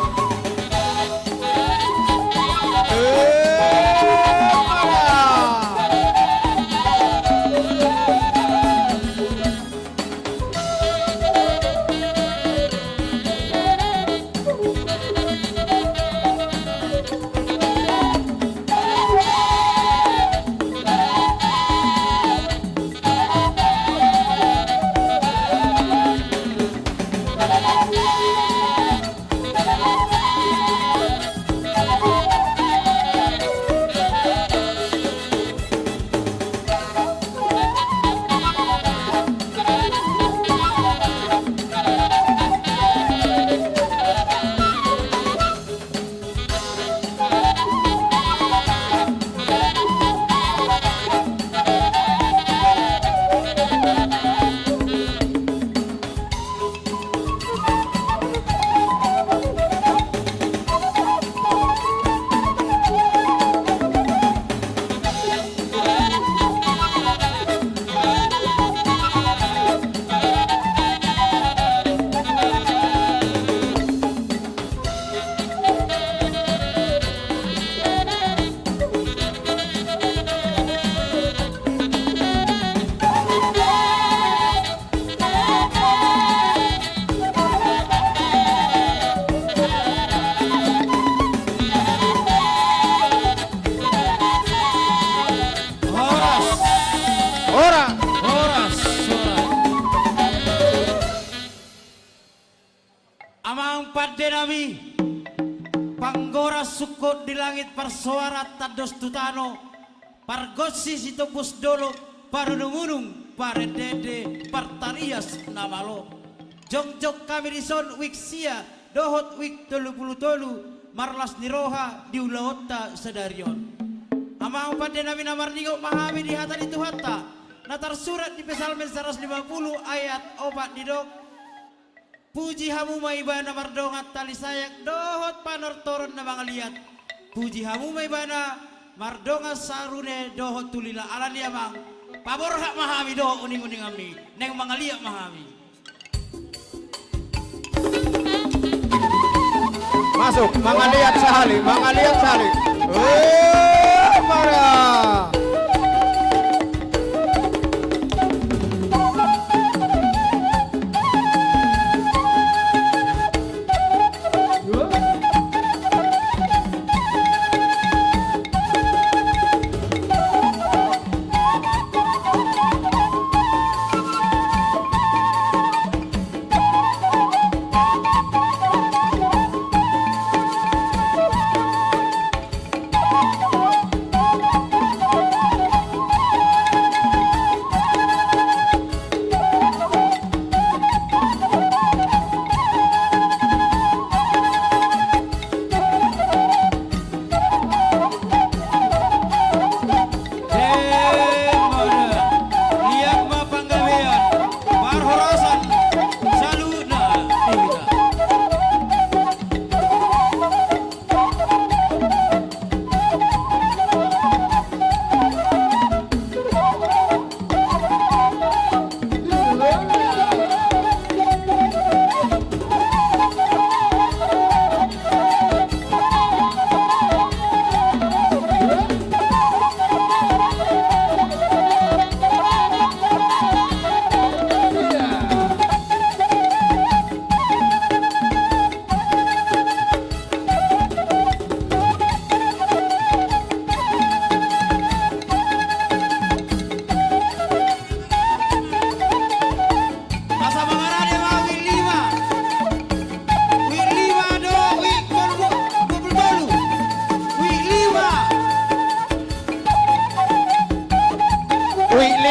Speaker 15: Amang padenami panggora sukot di langit persuara tados tutano pargosi situbus dolo parunungunung paredede partarias namalo jongjok kami dison wiksia dohot wik 30 marlas niroha diulaota sedarion amang padenami namarningo mahami di hata itu hatta natar surat di Psalm 150 ayat 4 didok. Puji hamu maibana mardongat tali sayak dohot panor toron na mga liat. Puji hamu maibana mardongat sarune dohot tulila alan yamang. Pabor hak mahami dohot uning-uning amni. Neng mga liat mahami.
Speaker 21: Masuk, mga liat sahali, mga liat sahali. Para.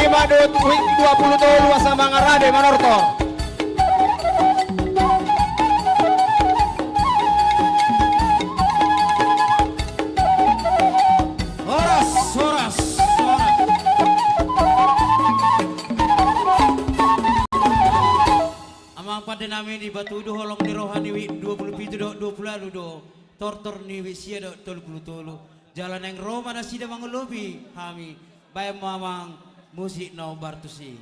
Speaker 21: 5.wik 20 asa mangarade manortor.
Speaker 15: Horas. Amang pada namin di Batudo holong di rohani wi 27 20 do tortor ni wi sia do 30 jalan yang Roma na sida mangelobi kami bayam mamang musik no bartusi.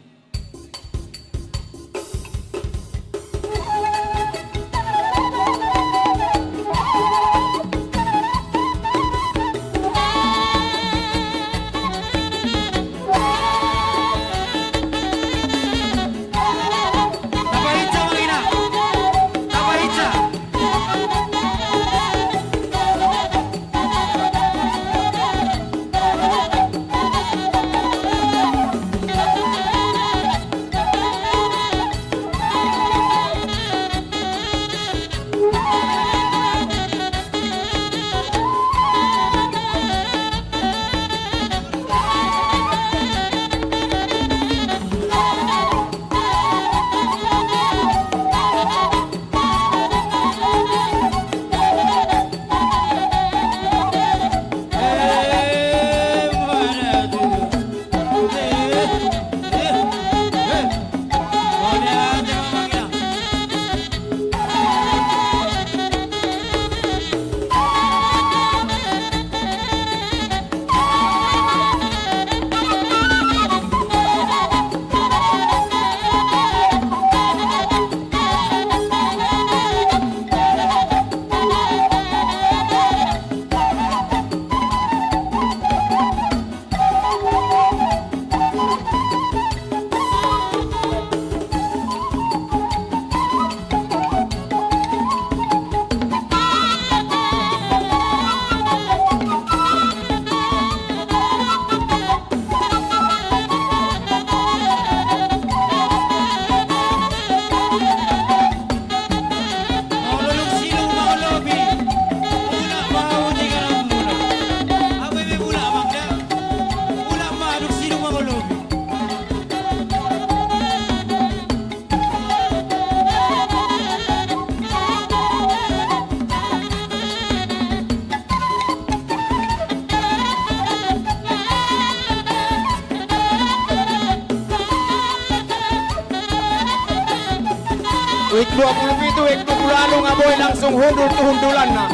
Speaker 21: Wik 27, wik 20 ngaboy langsung hundul tuhundulan na.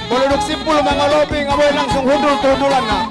Speaker 21: Boluduk 10 mangolobi ngaboy langsung hundul tuhundulan na.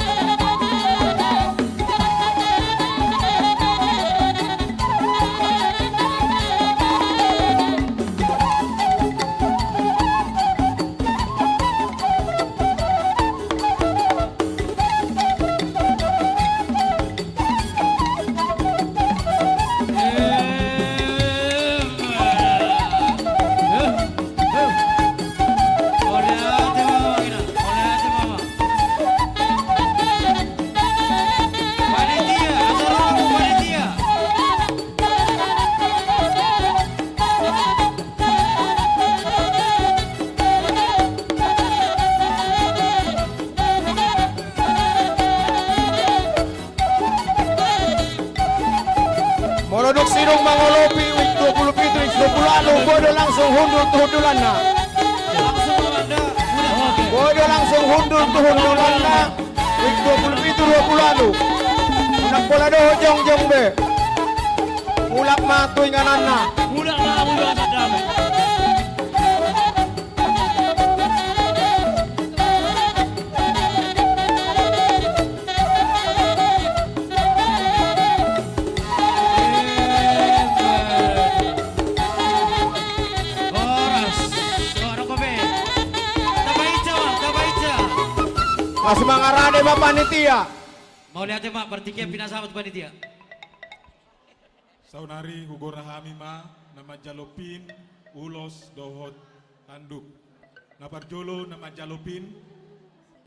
Speaker 21: Morodok Sirong mangolobi wik 27, wik 20 bodo langsung hundul tuhundulan na. Bodo langsung hundul tuhundulan na. Wik 27, 20. Unak bola do jong be. Mulak matuy nganan na.
Speaker 1: Mulak matuy nganan na.
Speaker 21: Masih mangarade ba panitia?
Speaker 15: Mau lihat ya Pak, bertiga pinasamat panitia.
Speaker 16: Saunari hugora hamima nama jalopin ulos dohot handuk. Naparjolo nama jalopin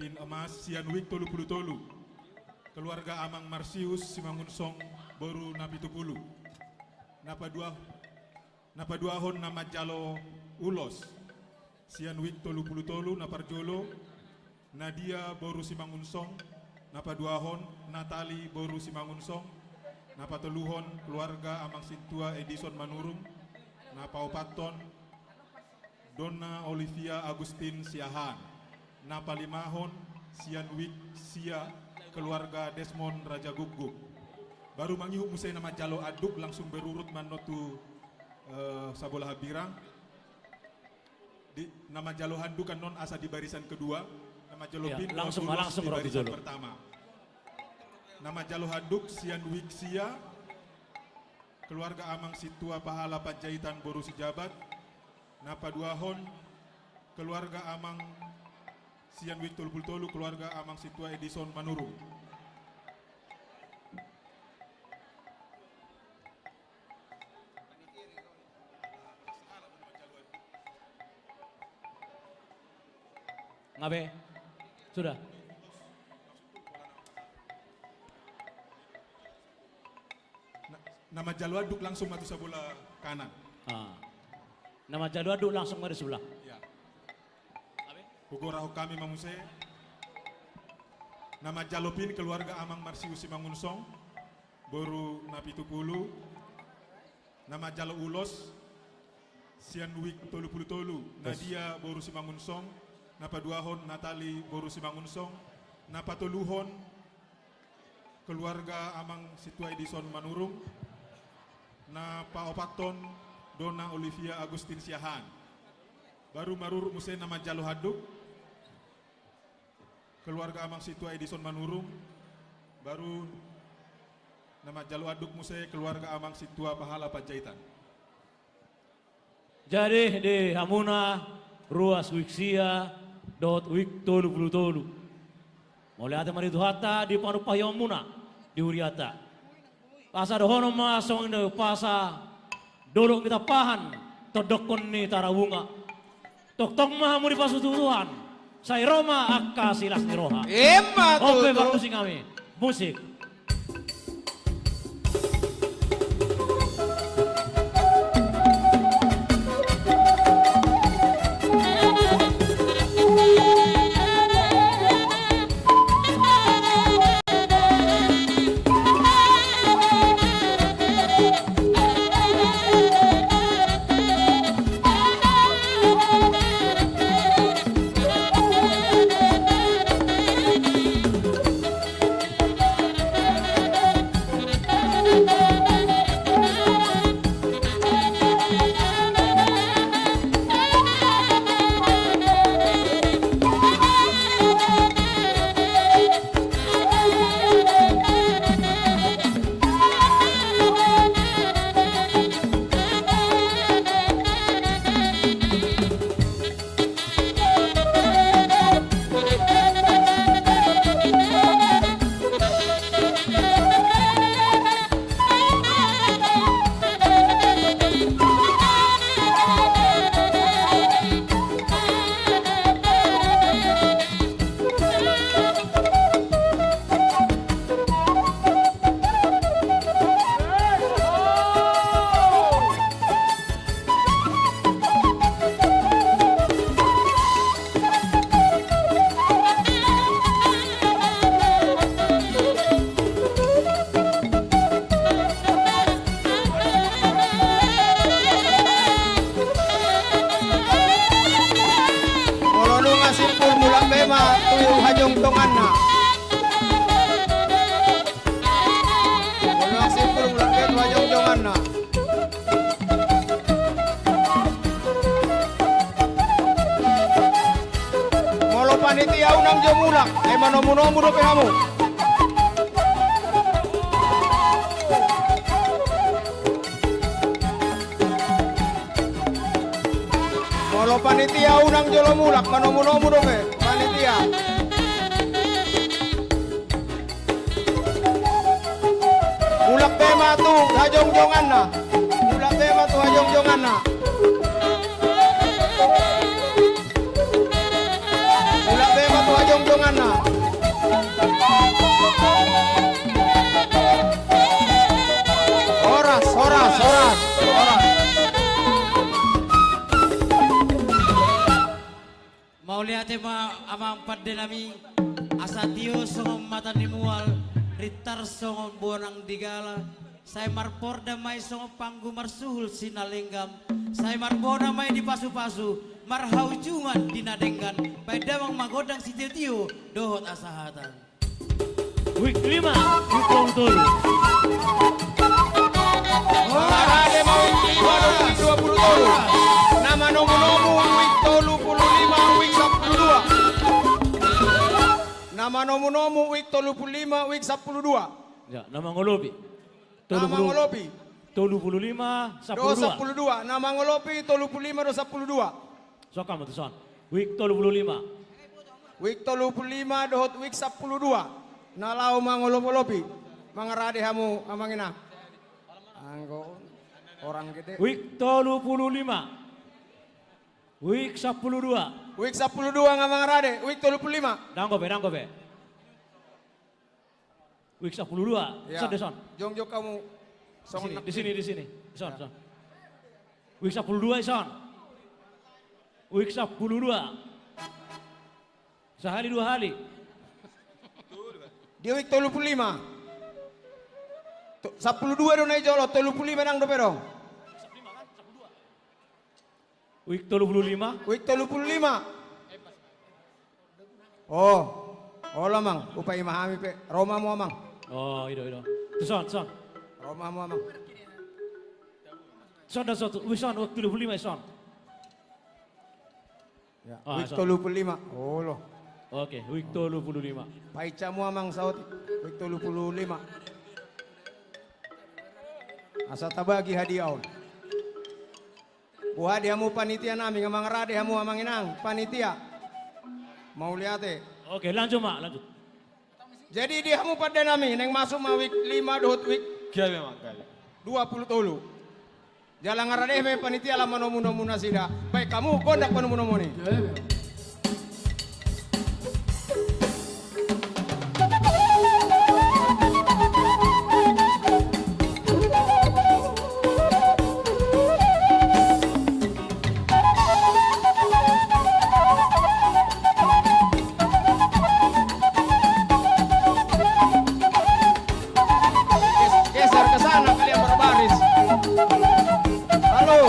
Speaker 16: pin emas sian wik 30 tolu. Keluarga Amang Marsius Simangunsong boru nabi tupulu. Napa dua hon nama jalo ulos sian wik 30 tolu naparjolo Nadia boru Simangunsong napa dua hon Natali boru Simangunsong Napatuluhon keluarga Amang Sintua Edison Manurung. Napaupaton Donna Olivia Agustin Siahan. Napalimahon Sian Wik Sia keluarga Desmond Raja Guguk. Baru mangihuk musai nama jalo aduk langsung berurut manotu sabolah birang. Di, nama jalo handuk kan non asa di barisan kedua. Nama jalo
Speaker 1: Ya,
Speaker 16: pin
Speaker 1: langsung
Speaker 16: di
Speaker 1: Rocky
Speaker 16: barisan
Speaker 1: dulu.
Speaker 16: pertama. Nama jalo handuk Sian Wik Sia keluarga Amang Situa Pahala Panjaitan Boru Sejabat. Napa duahon keluarga Amang Sian Wik Tolu keluarga Amang Situa Edison Manurung.
Speaker 1: Ngabe? Sudah.
Speaker 16: Nama Jaluaduk langsung matu sebelah kanan.
Speaker 1: Nama Jaluaduk langsung di sebelah.
Speaker 16: Ya. Hugoraho kami mamuse. Nama Jalopin keluarga Amang Marsiusi Mangunsong. Boru Napitupulu. Nama Jalo Ulos Sian Wik Tolu. Nadia Boru Simangunsong. Napa Duahon Natali Boru Simangunsong. Napa Toluhon keluarga Amang Situa Edison Manurung. Napa Opaton Donna Olivia Agustin Siahan. Baru marur musai nama Jalo Haduk keluarga Amang Situa Edison Manurung. Baru nama Jalo Haduk musai keluarga Amang Situa Pahala Panjaitan.
Speaker 1: Jadi di Hamuna ruas Wiksia dot Wik Tolu. Mulai ada maritu hata di Panupayomuna di Uriata. Pasa dohono masong ina pasa dolok kita pahan todokon ni tarawunga. Tok mahamuri pasutuhan. Saya Roma akka silas ni roha.
Speaker 21: Emma
Speaker 1: Oke
Speaker 21: tuh.
Speaker 1: musik kami. Musik.
Speaker 21: hajong tonganna. Kung nasipulong lakit hajong tonganna. Molo panitia unang jomulak ay manomunomu do kamu. Molo panitia unang jolomulak manomunomu do ke panitia. Mulak tema tu hajong jonganna. Mulak tema tu hajong jonganna. Mulak tema tu hajong jonganna. Horas, horas, horas, horas.
Speaker 15: Mau lihat tema amang padde nami asatio songom mata ni mual Ritar songo bonang digala. Saya marporda mai songo panggu marsuhul sinalenggam. Saya marbona mai di pasu-pasu. Marhaujungan dinadenggan. Paidamang magodang si tio dohot asahatan.
Speaker 1: Week 5, betul-betul.
Speaker 21: Marade mau week 5 dan week 20 nama nomu-nomu week 35 week 12 nama nomu-nomu week 35 week 12
Speaker 1: Ya, nama ngolopi.
Speaker 21: nama ngolopi
Speaker 1: 35,
Speaker 21: 12 nama ngolopi 35 do 12
Speaker 1: So kamu tuh son. Week 35.
Speaker 21: week 35 dohot week 12 nalau mangolopi mangarade hamu amangina anggo orang gede
Speaker 1: Week 35. Week 12.
Speaker 21: week 12 ngamangarade week 35
Speaker 1: Danggope. Week 12.
Speaker 21: ya.
Speaker 1: Son, son.
Speaker 21: Jongjo kamu
Speaker 1: Di sini. Son. Week 12 son. Week 12. Sehari 2 hari.
Speaker 21: Dia week 35 12 do nai jolo 35 nang do pero
Speaker 1: Week 35.
Speaker 21: week 35 oh lamang upay mahami pe Roma mo amang
Speaker 1: Oh, itu. Son.
Speaker 21: Roma mo amang
Speaker 1: Son, week 35 son.
Speaker 21: ya.
Speaker 1: Ah,
Speaker 21: week
Speaker 1: so.
Speaker 21: 35 oh lo
Speaker 1: Oke, week 35.
Speaker 21: paica mo amang saut week 35 asa tabagi hadiah buah dia mu panitia nami ngamang rade hamu amang inang panitia mau liate
Speaker 1: Oke, lanjut mak, lanjut.
Speaker 21: jadi dia mu pada nami neng masuk ma week 5 dohot week 20 tolu jalan ngarade me panitia lama nomu nasida baik kamu kondak nomu nih geser ke sana kalian berbaris halo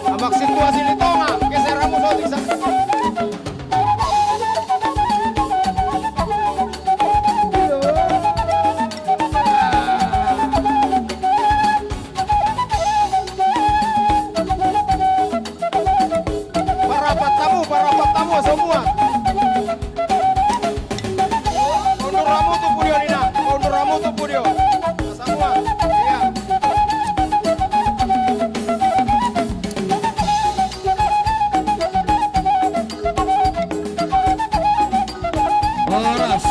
Speaker 21: Amak situasi di tonga geser kamu sautik sana Parapat tamu semua. Undur ramu tuh pudio Nina, undur ramu tuh pudio. Semua, iya.
Speaker 8: Horas.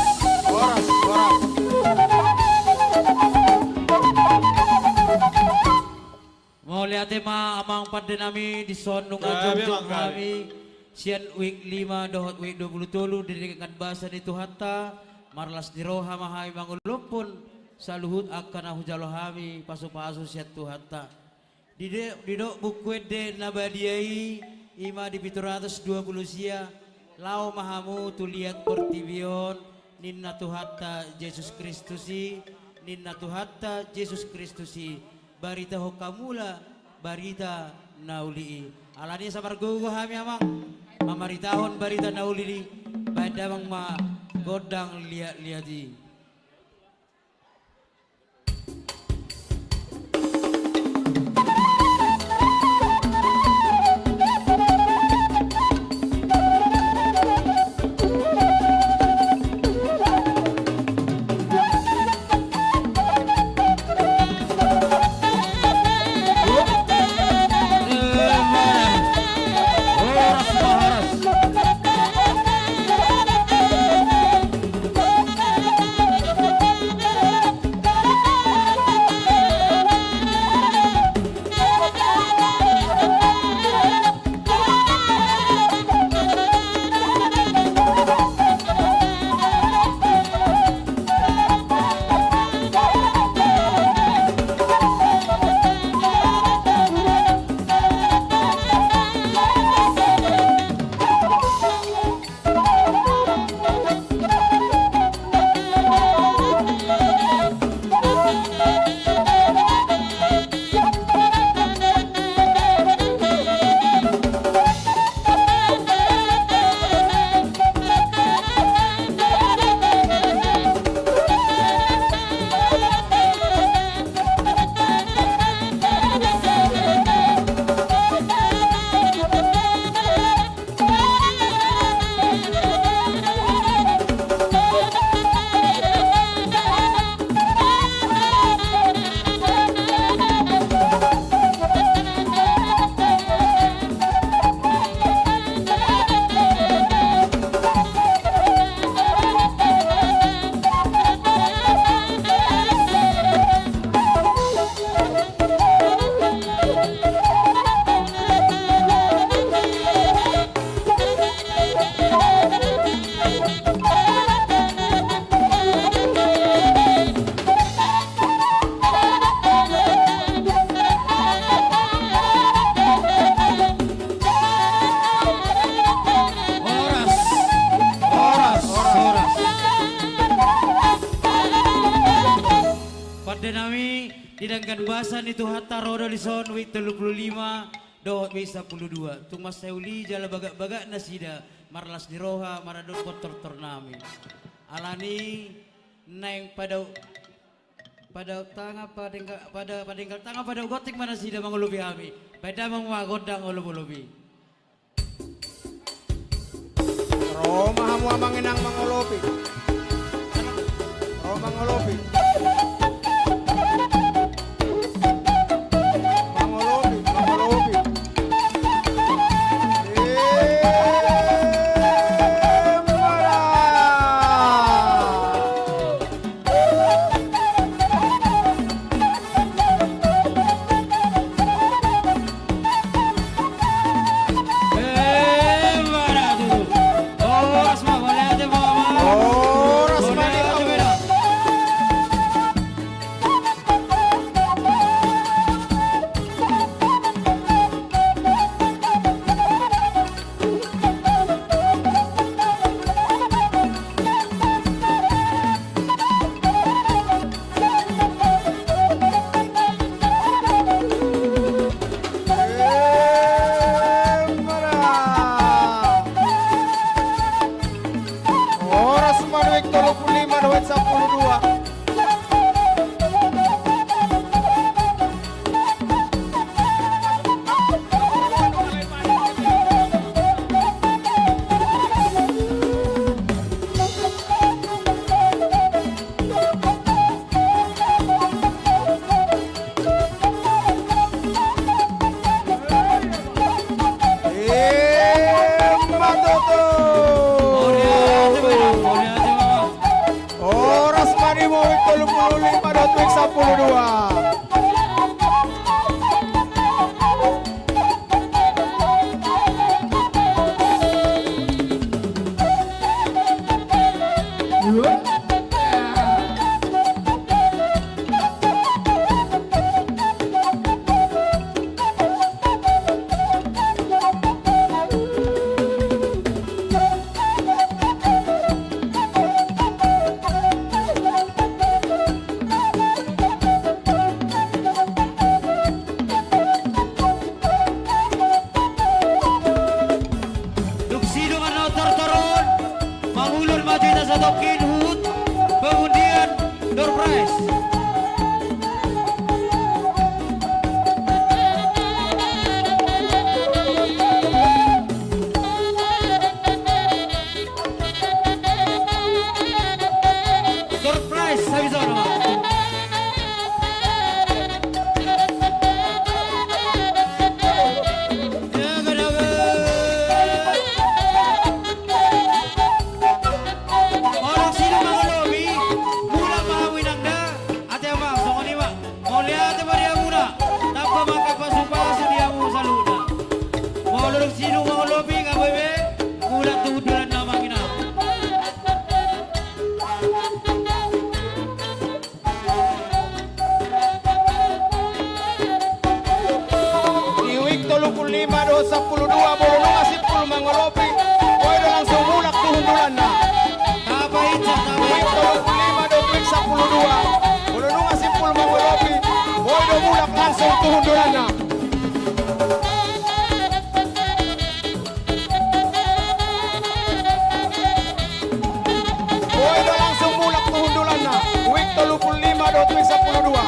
Speaker 15: Mau lihat tema amang pada nami di sonung ajong kami sian week 5 dohot week 20 tolu dirikan bahasa di Tuhatta marlas di roha mahai mangulupun saluhut akan ahu jalohami pasu-pasu siat Tuhatta didok buku de nabadiai ima di 720 sia lau mahamu tuliat portivion ninna Tuhatta Yesus Kristusi ninna Tuhatta Yesus Kristusi barita hokamula barita nauli. Alani sabargugo hami amang mamaritahon barita nauli pada mang ma godang lihat-lihati. Didangkan bahasan itu hatta rodo lison wik 35 dohot wik 12 tumas seuli jala bagak-bagak nasida marlas diroha maradot kotor tornami alani neng pada tanga pada tanga pada gotik mana sida mangulubi kami pada mangwagodang ulubi
Speaker 21: Roma hamu amang inang mangolopi. Roma mangolopi.
Speaker 15: Robin Hood, pengundian door prize. Door prize, sabi sa nama. Orang sino mga lobi, mula mahawin ang da. Ate Amang, so kanima, muli ate Maria muna, tapos makapasupaso niya mo sa luna. Mga sino mga lobi, nga bebe, mula tudulan na makina.
Speaker 21: Iwik 35 do 12 bolong asip pul mangolopi. Koy do langsung mulak tuhundulan na.
Speaker 15: Kapait sa
Speaker 21: Iwik 35 do iwik 12. Bolong asip pul mangolopi. Koy do mulak langsung tuhundulan na. Koy do langsung mulak tuhundulan na. Iwik 35 do iwik 12.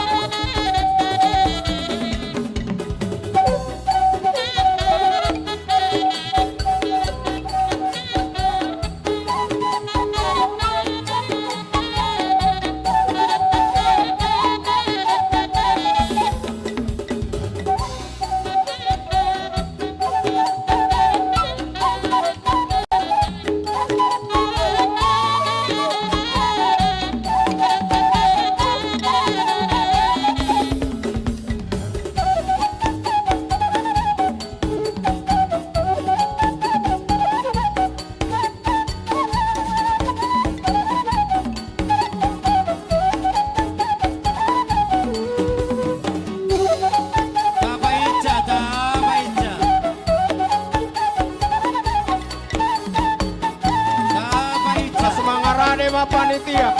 Speaker 21: Panitia.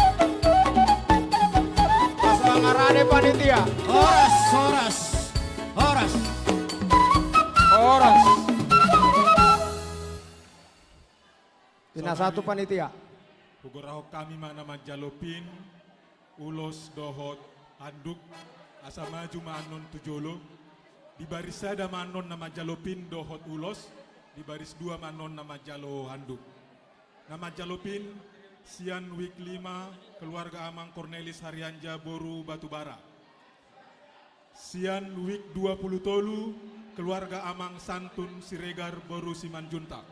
Speaker 21: Pas mangarane panitia.
Speaker 15: Horas, horas, horas.
Speaker 21: Horas. Tina satu panitia.
Speaker 16: Pugorahok kami mana majalopin, ulos dohot, handuk, asa maju manon tujolo, di baris ada manon nama jalopin dohot ulos, di baris 2 manon nama jalo handuk. Nama jalopin Sian Wik 5, keluarga Amang Cornelis Haryanja Boru Batubara. Sian Wik 20 Tolu, keluarga Amang Santun Siregar Boru Simanjuntak.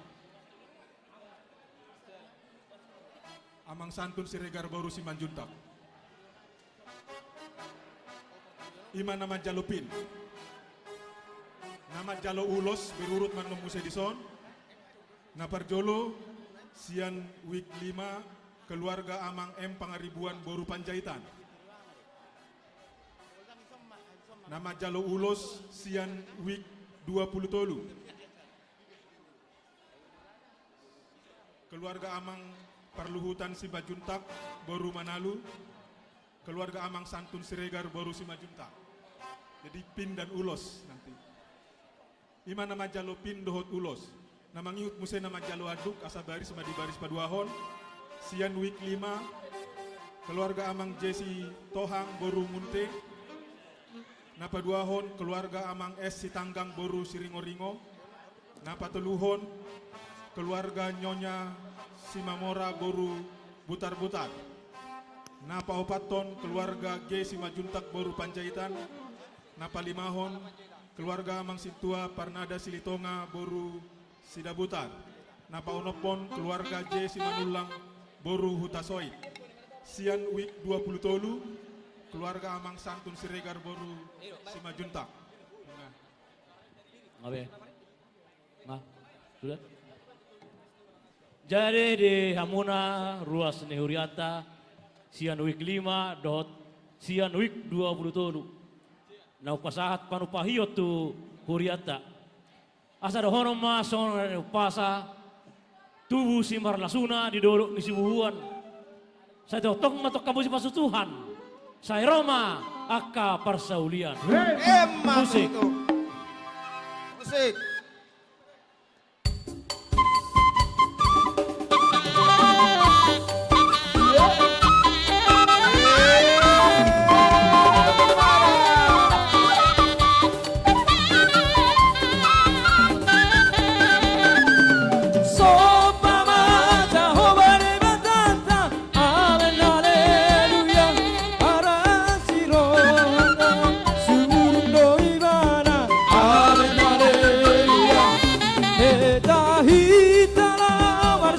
Speaker 16: Amang Santun Siregar Boru Simanjuntak. Ima nama Jalopin. Nama Jalo Ulos berurut man memuse dison. Naparjolo Sian Wik 5, keluarga Amang M Pangaribuan Boru Panjaitan. Nama Jalo Ulos Sian Wik 20 Tolu. Keluarga Amang Parluhutan Sibajuntak Boru Manalu. Keluarga Amang Santun Siregar Boru Simajuntak. Jadi Pin dan Ulos nanti. Ima nama Jalo Pin dohot Ulos. Nama ngihut muse nama Jalo Aduk asa baris sama di baris paduahon. Sian Wik 5, keluarga Amang Jesi Tohang Boru Munte. Napa duahon, keluarga Amang S Sitanggang Boru Siringo-ringo. Napa teluhon, keluarga Nyonya Simamora Boru Butar-butar. Napa opaton, keluarga G Simajuntak Boru Panjaitan. Napa limahon, keluarga Amang Situa Parnada Silitonga Boru Sidabutar. Napa onopon, keluarga J Simanulang Boru Hutasoid. Sian Wik 20 Tolu, keluarga Amang Santun Siregar Boru Simajuntak.
Speaker 1: Ngabe? Nah, sudah. Jadi di Hamuna, Ruas Nehuriata, Sian Wik 5, dot Sian Wik 20 Tolu. Nah, pasahat panupahiyot tu Huriata. Asa dohono mason pasa tubuh simar lasuna di dolok ni sibuhuan. Saya dotok matok kamu si pasutuhan. Saya Roma aka persaulian. Musik.
Speaker 21: Musik.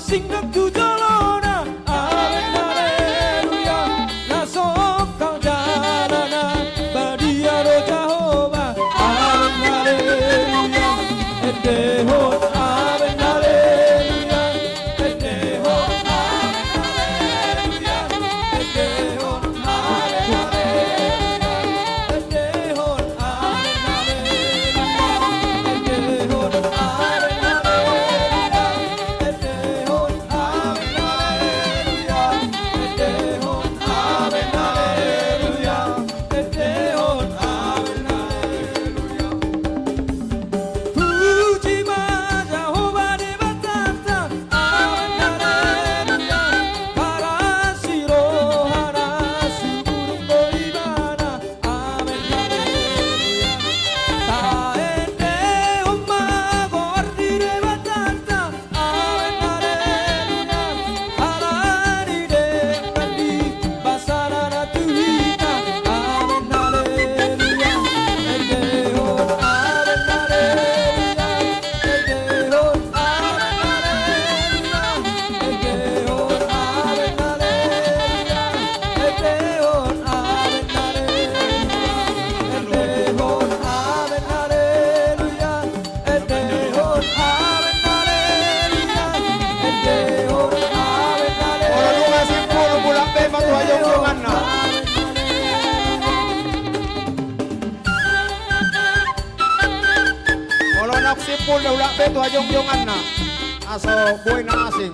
Speaker 20: singkat tujolona amen haleluya nasok kau jalanan badia do Jehovah amen haleluya edehon amen haleluya edehon amen haleluya edehon amen haleluya edehon amen haleluya edehon amen
Speaker 21: Sipul na ulak beto ajong-jongan na aso buhay na asing.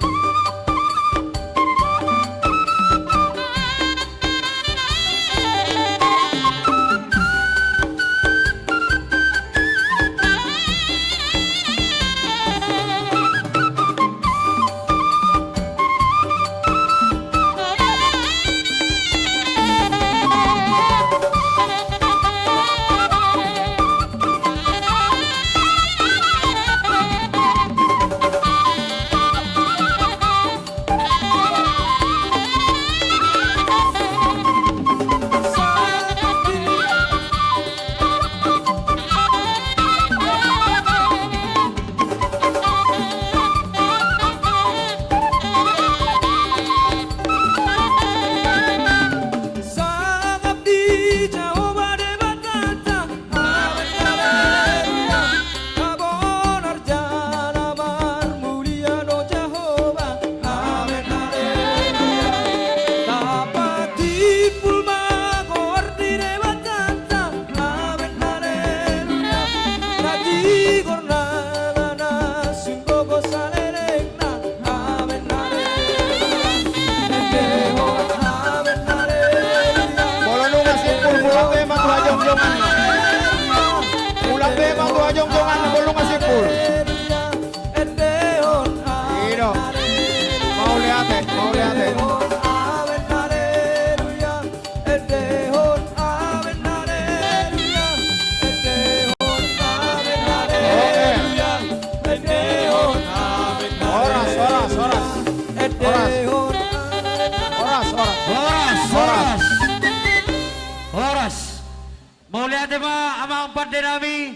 Speaker 15: Mau lihat ma ama umpat nami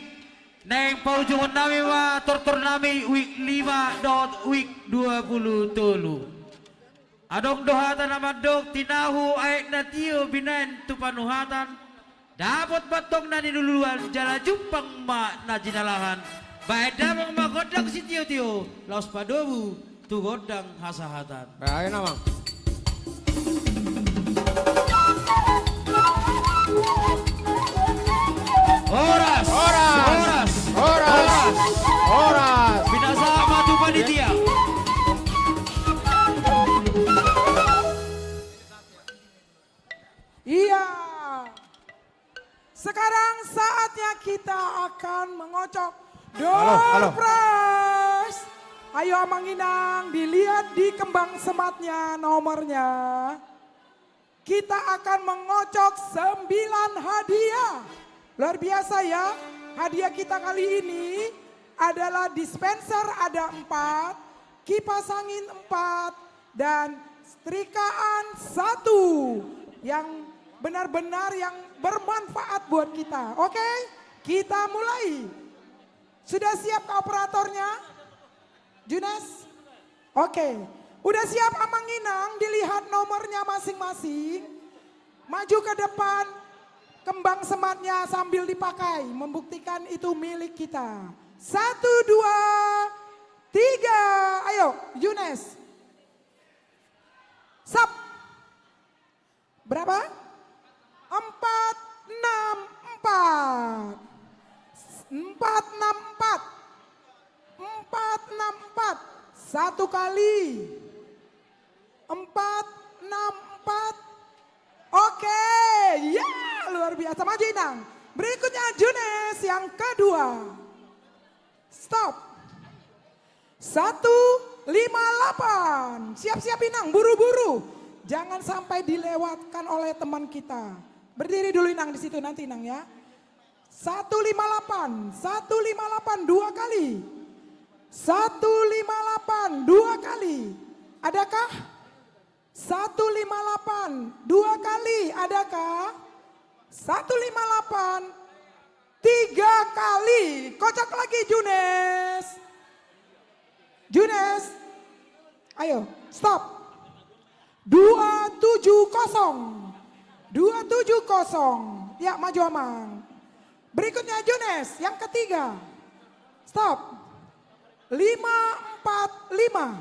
Speaker 15: neng paujungan nami ma tortor nami week 5 week 20 tolu. Adong dohatan amadok tinahu aek natio binain tu panuhatan dapat batong nani duluan jala jumpang ma najinalahan baik damang ma godang si tio laos padobu tu godang hasahatan.
Speaker 21: Baik nama.
Speaker 15: Horas,
Speaker 21: horas, horas, horas.
Speaker 15: Binasa matu panitia.
Speaker 3: Iya. Sekarang saatnya kita akan mengocok door prize. Ayo Amang Inang, dilihat di kembang sematnya nomornya. Kita akan mengocok 9 hadiah. Luar biasa ya, hadiah kita kali ini adalah dispenser ada 4, kipas angin 4, dan setrikaan 1 yang benar-benar yang bermanfaat buat kita. Oke, kita mulai. Sudah siap ke operatornya? Junas? Oke, udah siap Amang Inang, dilihat nomornya masing-masing. Maju ke depan, kembang sematnya sambil dipakai, membuktikan itu milik kita. 1, 2, 3, ayo Yunes. Sap. Berapa? 4, 6, 4. 4, 6, 4. 4, 6, 4. Satu kali. 4, 6, 4. Oke, ya luar biasa. Maju Inang. Berikutnya Junes yang kedua. Stop. 158. Siap-siap Inang, buru-buru. Jangan sampai dilewatkan oleh teman kita. Berdiri dulu Inang di situ nanti Inang ya. 158. 158 dua kali. 158 dua kali. Adakah? 158 dua kali. Adakah? 158 3 kali. Kocok lagi Junes. Junes. Ayo stop. 270. 270. Ya maju Amang. Berikutnya Junes yang ketiga. Stop. 545.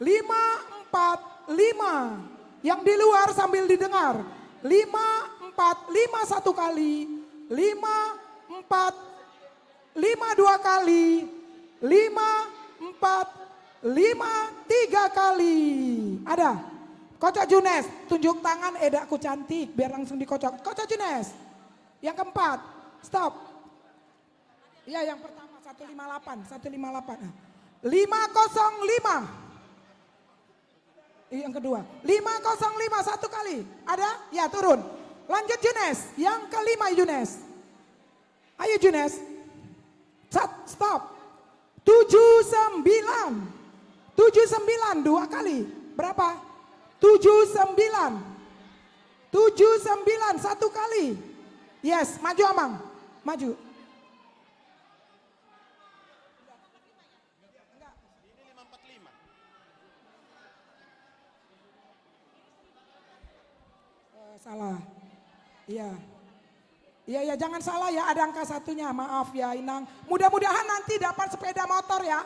Speaker 3: 545. Yang di luar sambil didengar. 545 satu kali. 54. 52 kali. 54. 53 kali. Ada? Kocok Junes, tunjuk tangan edaku cantik biar langsung dikocok. Kocok Junes. Yang keempat, stop. Ya yang pertama 158, 158. 505. Yang kedua, 505 satu kali. Ada? Ya turun. Lanjut Junes, yang kelima Junes. Ayo Junes. Stop. 79. 79 dua kali. Berapa? 79. 79 satu kali. Yes, maju Amang. Maju. Salah. Iya. Iya, jangan salah ya, ada angka satunya. Maaf ya Inang. Mudah-mudahan nanti dapat sepeda motor ya.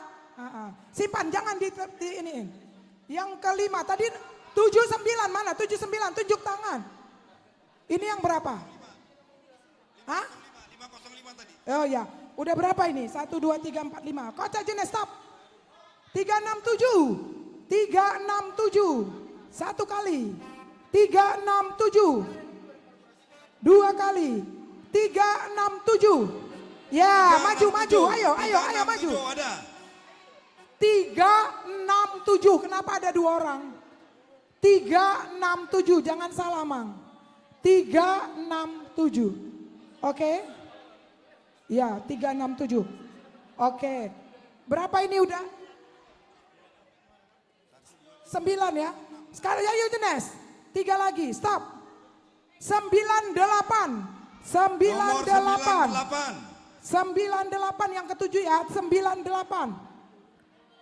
Speaker 3: Simpan, jangan di iniin. Yang kelima, tadi 79 mana? 79, tunjuk tangan. Ini yang berapa? Hah? 505 tadi. Oh ya, udah berapa ini? 1, 2, 3, 4, 5. Kocok Junes, stop. 367. 367. Satu kali. 367. Dua kali. 367. Ya, maju. Ayo maju. 367. Kenapa ada dua orang? 367. Jangan salah, Mang. 367. Oke? Ya, 367. Oke. Berapa ini udah? 9 ya. Sekarang ayo Junes. 3 lagi. Stop. 98. 98 yang ketujuh ya. 98.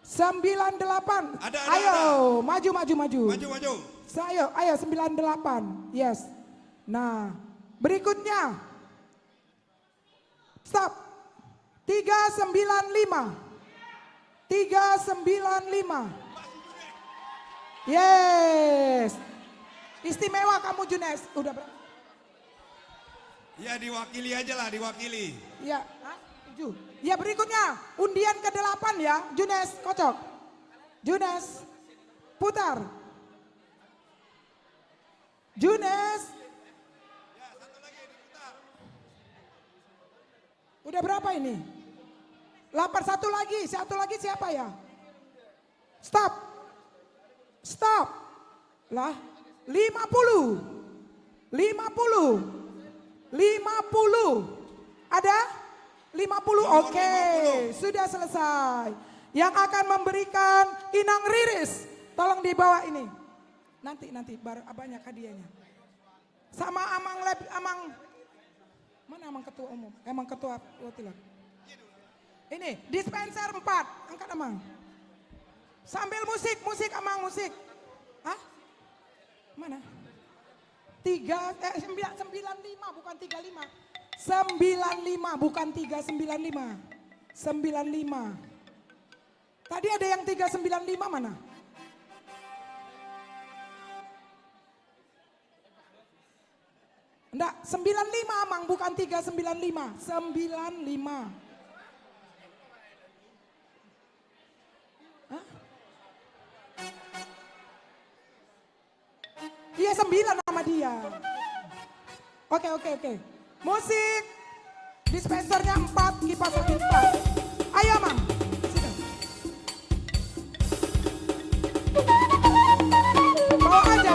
Speaker 3: 98. Ayo, maju. Ayo 98. Yes. Nah, berikutnya. Stop. 395. 395. Yes. Istimewa kamu Junes. Udah berapa?
Speaker 11: Ya diwakili aja lah, diwakili.
Speaker 3: Ya, 7. Ya berikutnya undian ke-8 ya. Junes, kocok. Junes, putar. Junes. Udah berapa ini? 8 satu lagi siapa ya? Stop. Lah, 50. 50. Ada? 50. Oke, sudah selesai. Yang akan memberikan Inang Riris, tolong dibawa ini. Nanti baru banyak hadiahnya. Sama Amang mana Amang ketua umum? Emang ketua Watilan. Ini dispenser 4, angkat Amang. 1, Sambil musik Amang, musik. Hah? Mana? 95 bukan 35. 95 bukan 395. 95. Tadi ada yang 395 mana? Enggak, 95 Amang bukan 395. 95. Hah? Iya 9 nama dia. Oke. Musik. Dispensernya 4, kipas angin 4. Ayo Amang. Bawa aja.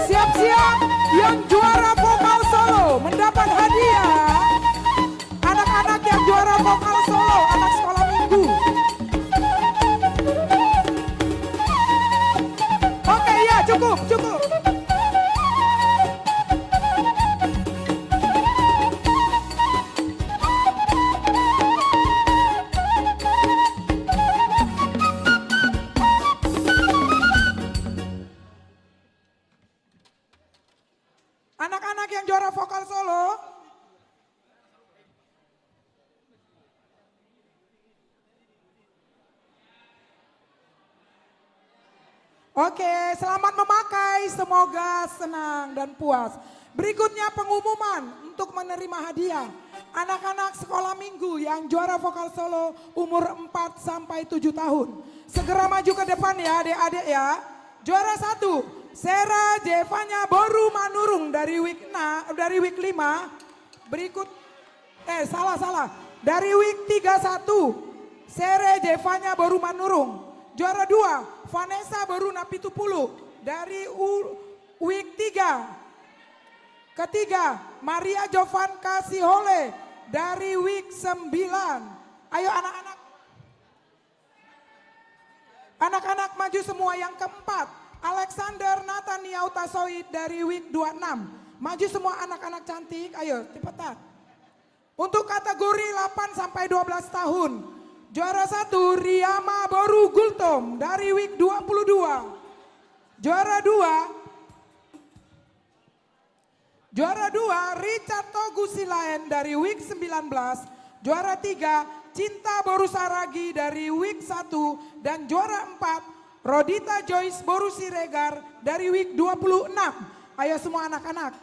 Speaker 3: Siap-siap yang juara vokal solo mendapat hadiah. Anak-anak yang juara vokal solo, anak sekolah minggu. Oke ya, cukup. Anak-anak yang juara vokal solo. Oke, selamat memakai, semoga senang dan puas. Berikutnya pengumuman untuk menerima hadiah. Anak-anak sekolah minggu yang juara vokal solo umur 4 sampai 7 tahun. Segera maju ke depan ya adik-adik ya. Juara 1, Sera Jevanya Boru Manurung dari week 5. Berikut, salah. Dari week 31, Sere Jevanya Boru Manurung. Juara 2, Vanessa Boru Napitupulu dari week 3. Ketiga, Maria Jovan Kasihole dari week 9. Ayo anak-anak. Anak-anak maju semua. Yang keempat, Alexander Nathania Utasoid dari week 26. Maju semua anak-anak cantik, ayo cepetan. Untuk kategori 8 sampai 12 tahun. Juara 1, Riyama Boru Gultom dari week 22. Juara 2, Richard Togusilaen dari week 19. Juara 3, Cinta Boru Saragi dari week 1. Dan juara 4, Rodita Joyce Boru Siregar dari week 26. Ayo semua anak-anak.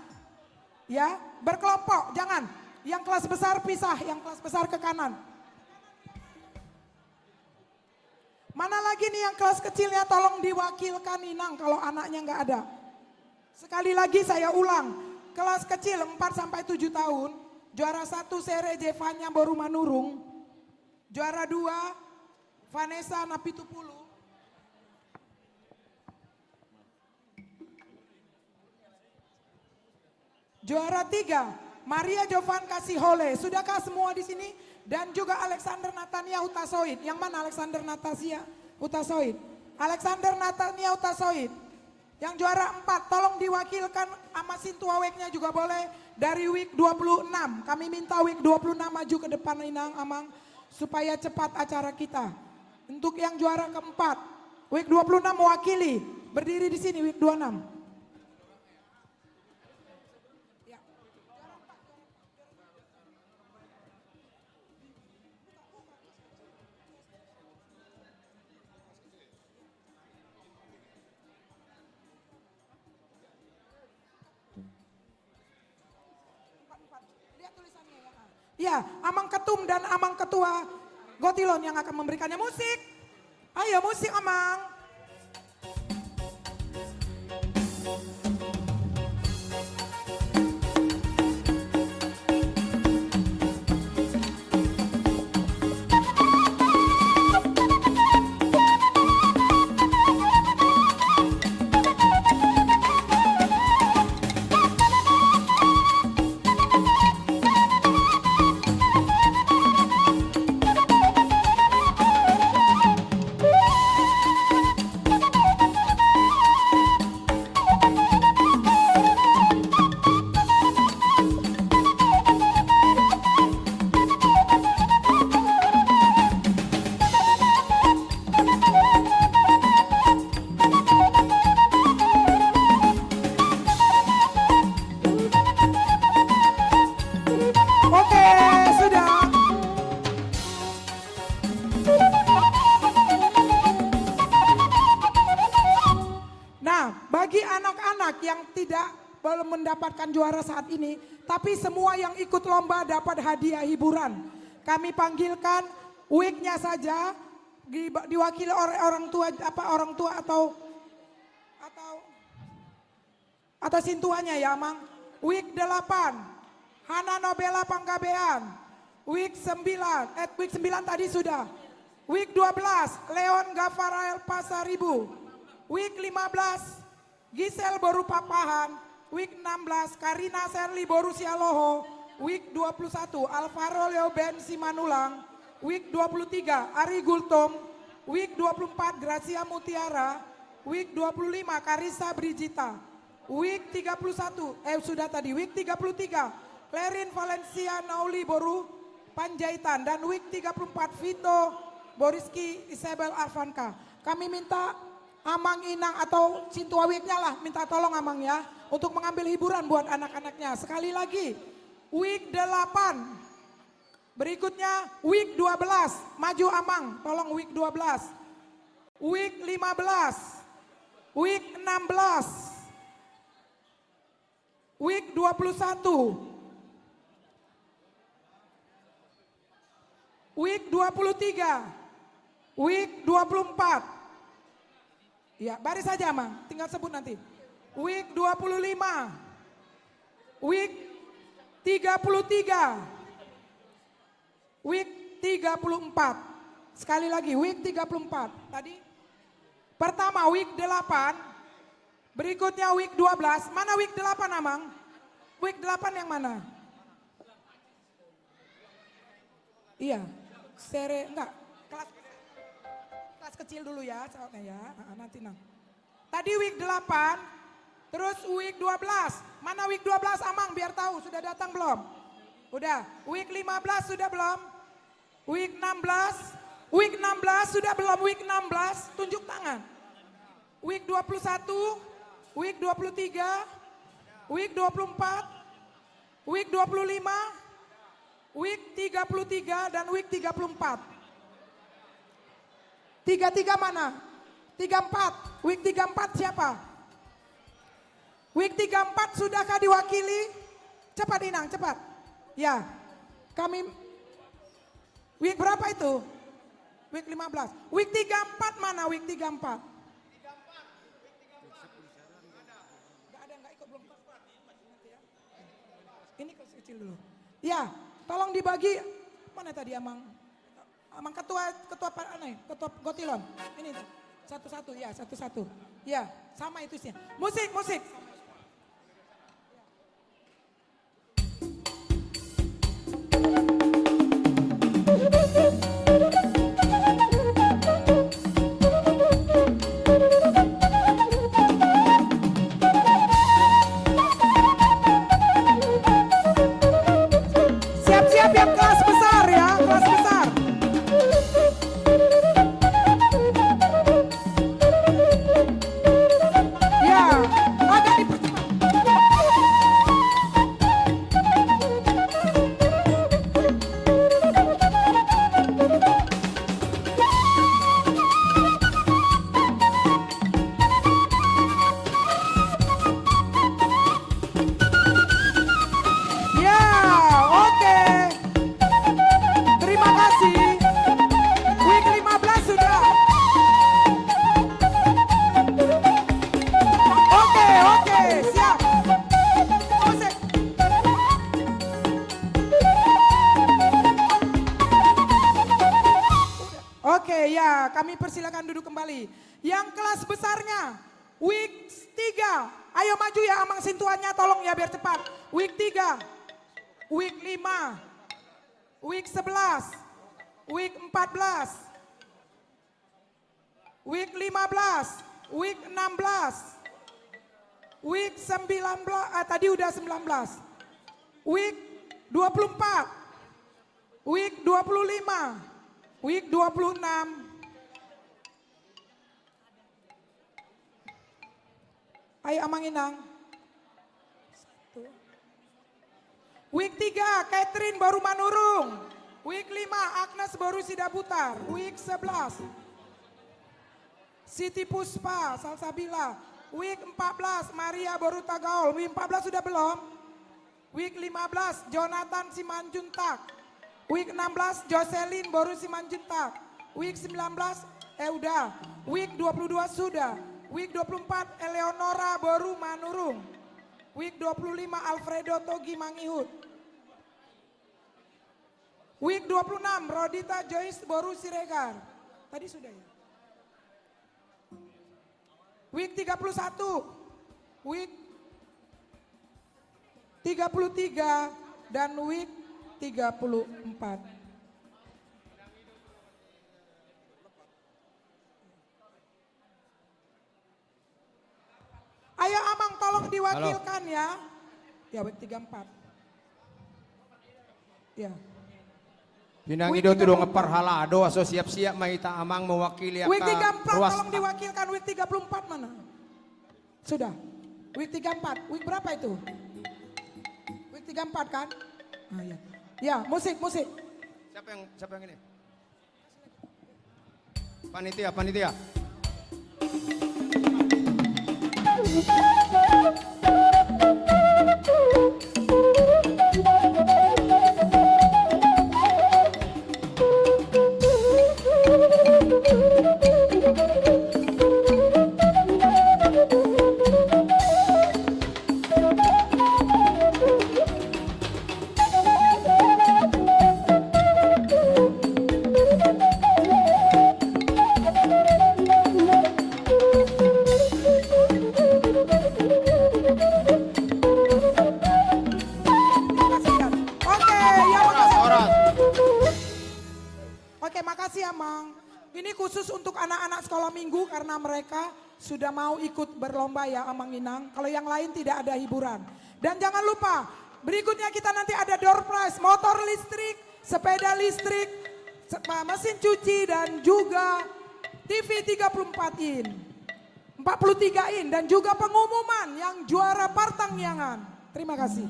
Speaker 3: Ya, berkelompok, jangan. Yang kelas besar pisah, yang kelas besar ke kanan. Mana lagi nih yang kelas kecilnya, tolong diwakilkan Inang kalau anaknya nggak ada. Sekali lagi saya ulang, kelas kecil 4 sampai 7 tahun, juara 1 Sere Jevanya Boru Manurung, juara 2 Vanessa Napitupulu, juara 3 Maria Jovan Kasihole. Sudahkah semua di sini? Dan juga Alexander Nathania Utasoid. Yang mana Alexander Nathania Utasoid? Alexander Nathania Utasoid. Yang juara 4, tolong diwakilkan sama Sintuaweknya juga boleh dari week 26. Kami minta week 26 maju ke depan Inang Amang supaya cepat acara kita. Untuk yang juara keempat, Week 26 mewakili. Berdiri di sini week 26. Ya, Amang Ketum dan Amang Ketua Gotilon yang akan memberikannya musik. Ayo musik Amang. Oke, sudah. Nah, bagi anak-anak yang belum mendapatkan juara saat ini, tapi semua yang ikut lomba dapat hadiah hiburan. Kami panggilkan week-nya saja diwakili oleh orang tua atau sintuanya ya, Mang. Week 8. Hana Nobela Panggabean. Week 9 tadi sudah. Week 12 Leon Gavarael Pasaribu. Week 15 Gisel Boru Papahan. Week 16 Karina Serli Boru Sialoho. Week 21 Alvaro Leo Ben Simanulang. Week 23 Ari Gultom. Week 24 Gracia Mutiara. Week 25 Karisa Brigita. Week 31 sudah tadi. Week 33 Klerin Valencia Nauli Boru Panjaitan, dan week 34 Vito Boriski Isabel Arvanka. Kami minta Amang Inang atau Cintua weeknya lah, minta tolong Amang ya untuk mengambil hiburan buat anak-anaknya. Sekali lagi week 8. Berikutnya week 12. Maju Amang, tolong week 12. Week 15. Week 16. Week 21. Week 23, week 24. Ya, baris saja Mang, tinggal sebut nanti. Week 25, week 33, week 34. Sekali lagi, week 34. Tadi pertama week 8, berikutnya week 12. Mana week 8 Amang? Week 8 yang mana? Iya. Kelas kecil dulu ya, soalnya ya, nanti nang. Tadi week 8, terus week 12. Mana week 12 Amang biar tahu sudah datang belum? Udah. Week 15 sudah belum? Week 16 sudah belum? Week 16 tunjuk tangan. Week 21, week 23, week 24, week 25. Week 33 dan week 34. 33 mana? 34. Week 34 siapa? Week 34 sudahkah diwakili? Cepat Inang, cepat. Ya. Kami week berapa itu? Week 15. Week 34 mana? Week 34. Enggak ikut belum. Ini kecil dulu. Ya. Tolong dibagi, mana tadi Amang? Amang ketua Gotilon. Ini satu-satu ya, satu-satu. Ya, sama itu sih. Musik. Siap-siap yang kelas besar ya, kelas besar. Kami persilakan duduk kembali. Yang kelas besarnya, week 3. Ayo maju ya Amang Sintuannya, tolong ya biar cepat. Week 3, week 5, week 11, week 14, week 15, week 16, week 19, tadi udah 19, week 24, week 25, week 26, ayo Amang Inang. Week 3, Catherine baru Manurung. Week 5, Agnes baru Sidaputar. Week 11, Siti Puspa, Salsabila. Week 14, Maria baru Tagaol. Week 14 sudah belum? Week 15, Jonathan Simanjuntak. Week 16, Jocelyn baru Simanjuntak. Week 19, udah. Week 22 sudah. Week 24, Eleonora baru Manurung. Week 25, Alfredo Togi Mangihut. Week 26, Rodita Joyce baru Siregar. Tadi sudah ya. Week 31, week 33, dan week 34. Ayo Amang tolong diwakilkan ya. Ya week 34. Ya.
Speaker 21: Pinang ido tudong ngeparhalado aso siap-siap maita Amang mewakili
Speaker 3: Week 34 tolong diwakilkan. Week 34 mana? Sudah. Week 34. Week berapa itu? Week 34 kan? Ah, ya. Ya, musik.
Speaker 21: Siapa yang ini? Panitia.
Speaker 3: Makasih Amang. Ini khusus untuk anak-anak sekolah minggu karena mereka sudah mau ikut berlomba ya Amang Inang. Kalau yang lain tidak ada hiburan. Dan jangan lupa berikutnya kita nanti ada door prize, motor listrik, sepeda listrik, mesin cuci dan juga TV 34 in. 43 in dan juga pengumuman yang juara Partangyangan. Terima kasih.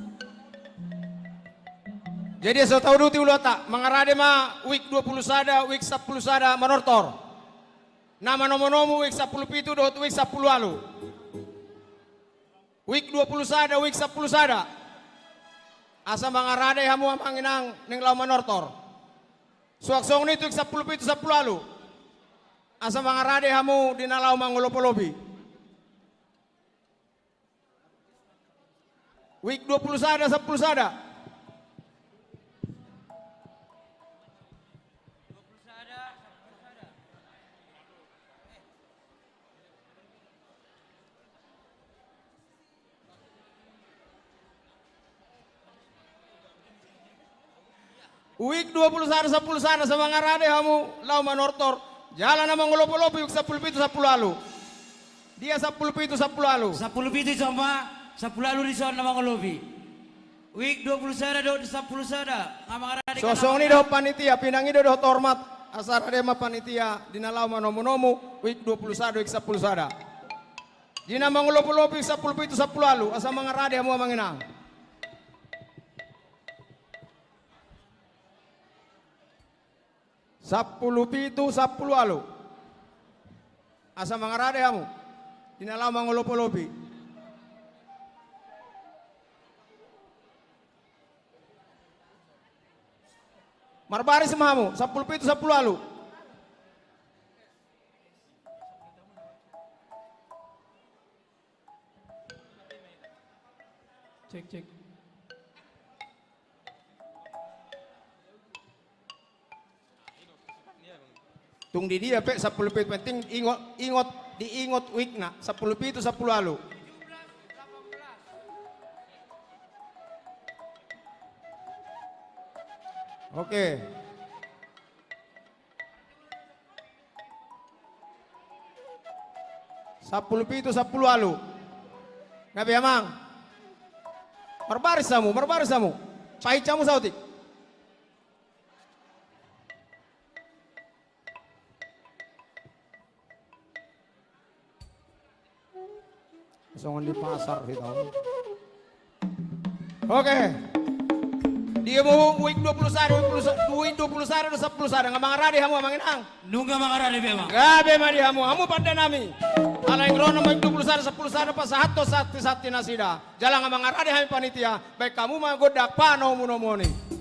Speaker 21: Jadi so tahu duti ulata mengarade ma week 20 sada, week 10 sada manortor. Nama nomo week 10 pitu dot week 10 alu. Week 20 sada, week 10 sada. Asa mengarade hamu amanginang ning lau manortor. Suaksong ni week 10 pitu 10 alu. Asa mengarade hamu dinalau mangolopolobi. Week 20 sada, 10 sada. Week 20 sana 10 sana sama ngarade hamu lau manortor jalan nama ngolopo-lopo yuk 10 pitu 10 alu dia 10 pitu 10 alu
Speaker 15: 10 pitu sama 10 alu di sana nama ngolopi week 20 sana do 10 sana ngama ngarade
Speaker 21: sosong ni do panitia pinang ido do hormat asar ade ma panitia dina lau manomu-nomu week 20 sana week 10 sana dina mangolopo-lopo 10 pitu 10 alu asa mangarade hamu amanginang 10 pitu 10 alu. Asa mangarade hamu. Dinalaw mangolopo-lopi. Marbaris mahamu 10 pitu 10 alu.
Speaker 14: Cek.
Speaker 21: Tung di dia pe 10 pit penting diingot week na 10 pit itu 10 alu. Oke. Sapuluh itu 10 alu. Ngabe amang. Marbaris samu. Pahit camu sautik. Songon di pasar sih tahu. Oke. Dia mau week 20 sari, week 20 sari, 10 sari. Ngamang radi hamu amangin ang.
Speaker 9: Nungga mangarade bema.
Speaker 21: Gabe mari hamu pada nami. Ala yang rono week 20 sari, 10 sari pas sahato sakti nasida. Jalan ngamang radi hami panitia. Baik kamu mah godak pano munomoni.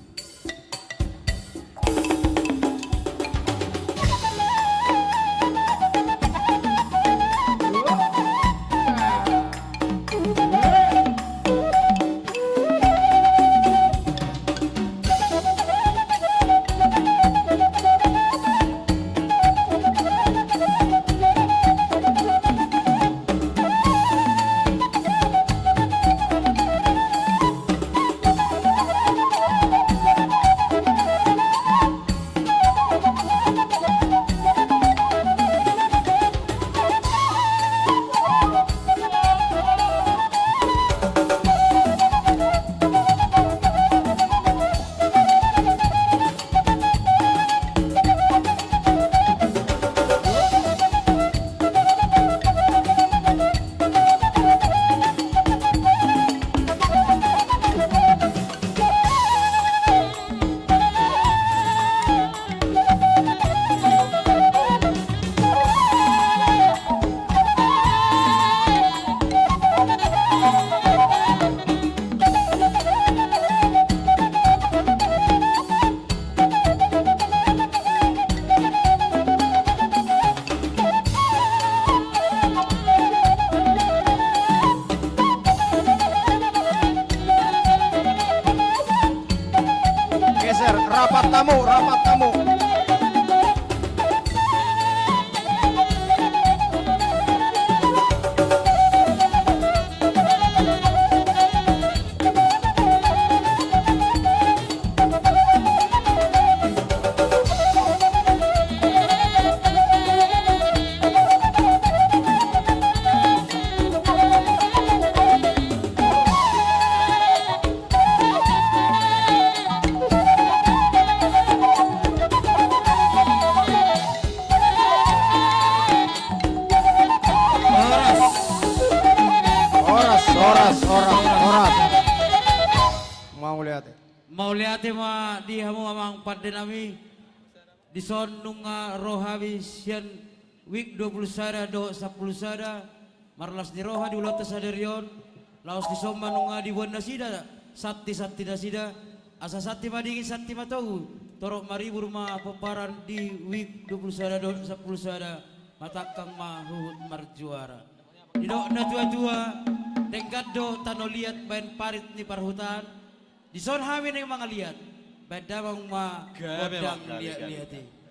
Speaker 21: Rapat tamu. Horas.
Speaker 15: Mau lihat ma di hamu amang pada nami di son nunga rohawi sian week 20 sada do 10 sada marlas di roha di ulat sadarion laos di somma nunga di wanda sida sati nasida asa sati madingin sati matau torok maribu rumah peparan di week 20 sada do 10 sada matakang mahut marjuara di do na tua dengkat do tano liat bain parit ni parhutan di son hamin yang mga liat beda bang ma godang liat-liati.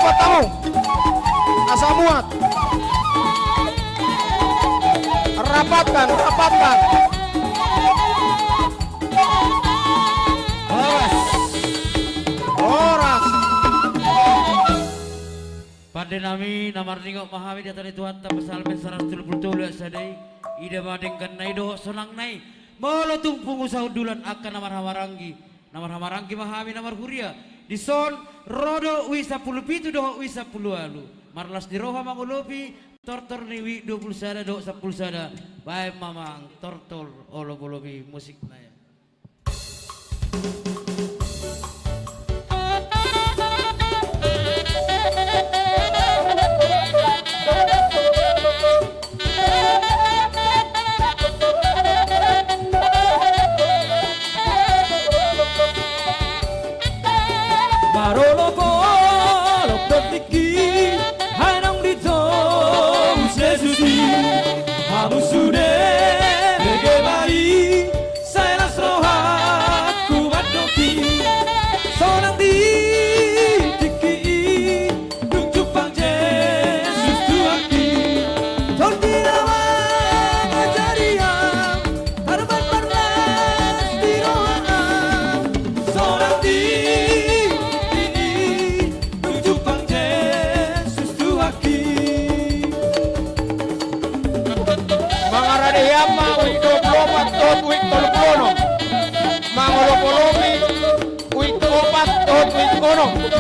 Speaker 21: rapat tamu. Asa muat. Rapatkan, rapatkan. Horas.
Speaker 15: Pada nami namar ningok mahami datang itu hatta pesalmen 170 sadai ida badengkan nai doh sonang nai molo tumpung usaha dulan akan namar hamaranggi mahami namar huria di son rodo wi 10 pitu doh wi 10 alu marlas di roha mangulopi tortor ni wi 20 sada doh 10 sada bae mamang tortor olo bolobi musik naya.
Speaker 20: Marolo polo petiki hanang dito sesusi hamu sudah begebari saya nasroha kuat doki sonang di tiki duk jupang Yesus tuaki torti nama ngajariang harapan berlas di roha sonang di
Speaker 21: Mangaradehama wik 24 tot wik 30 mangolopolomi wik 4 tot wik 1.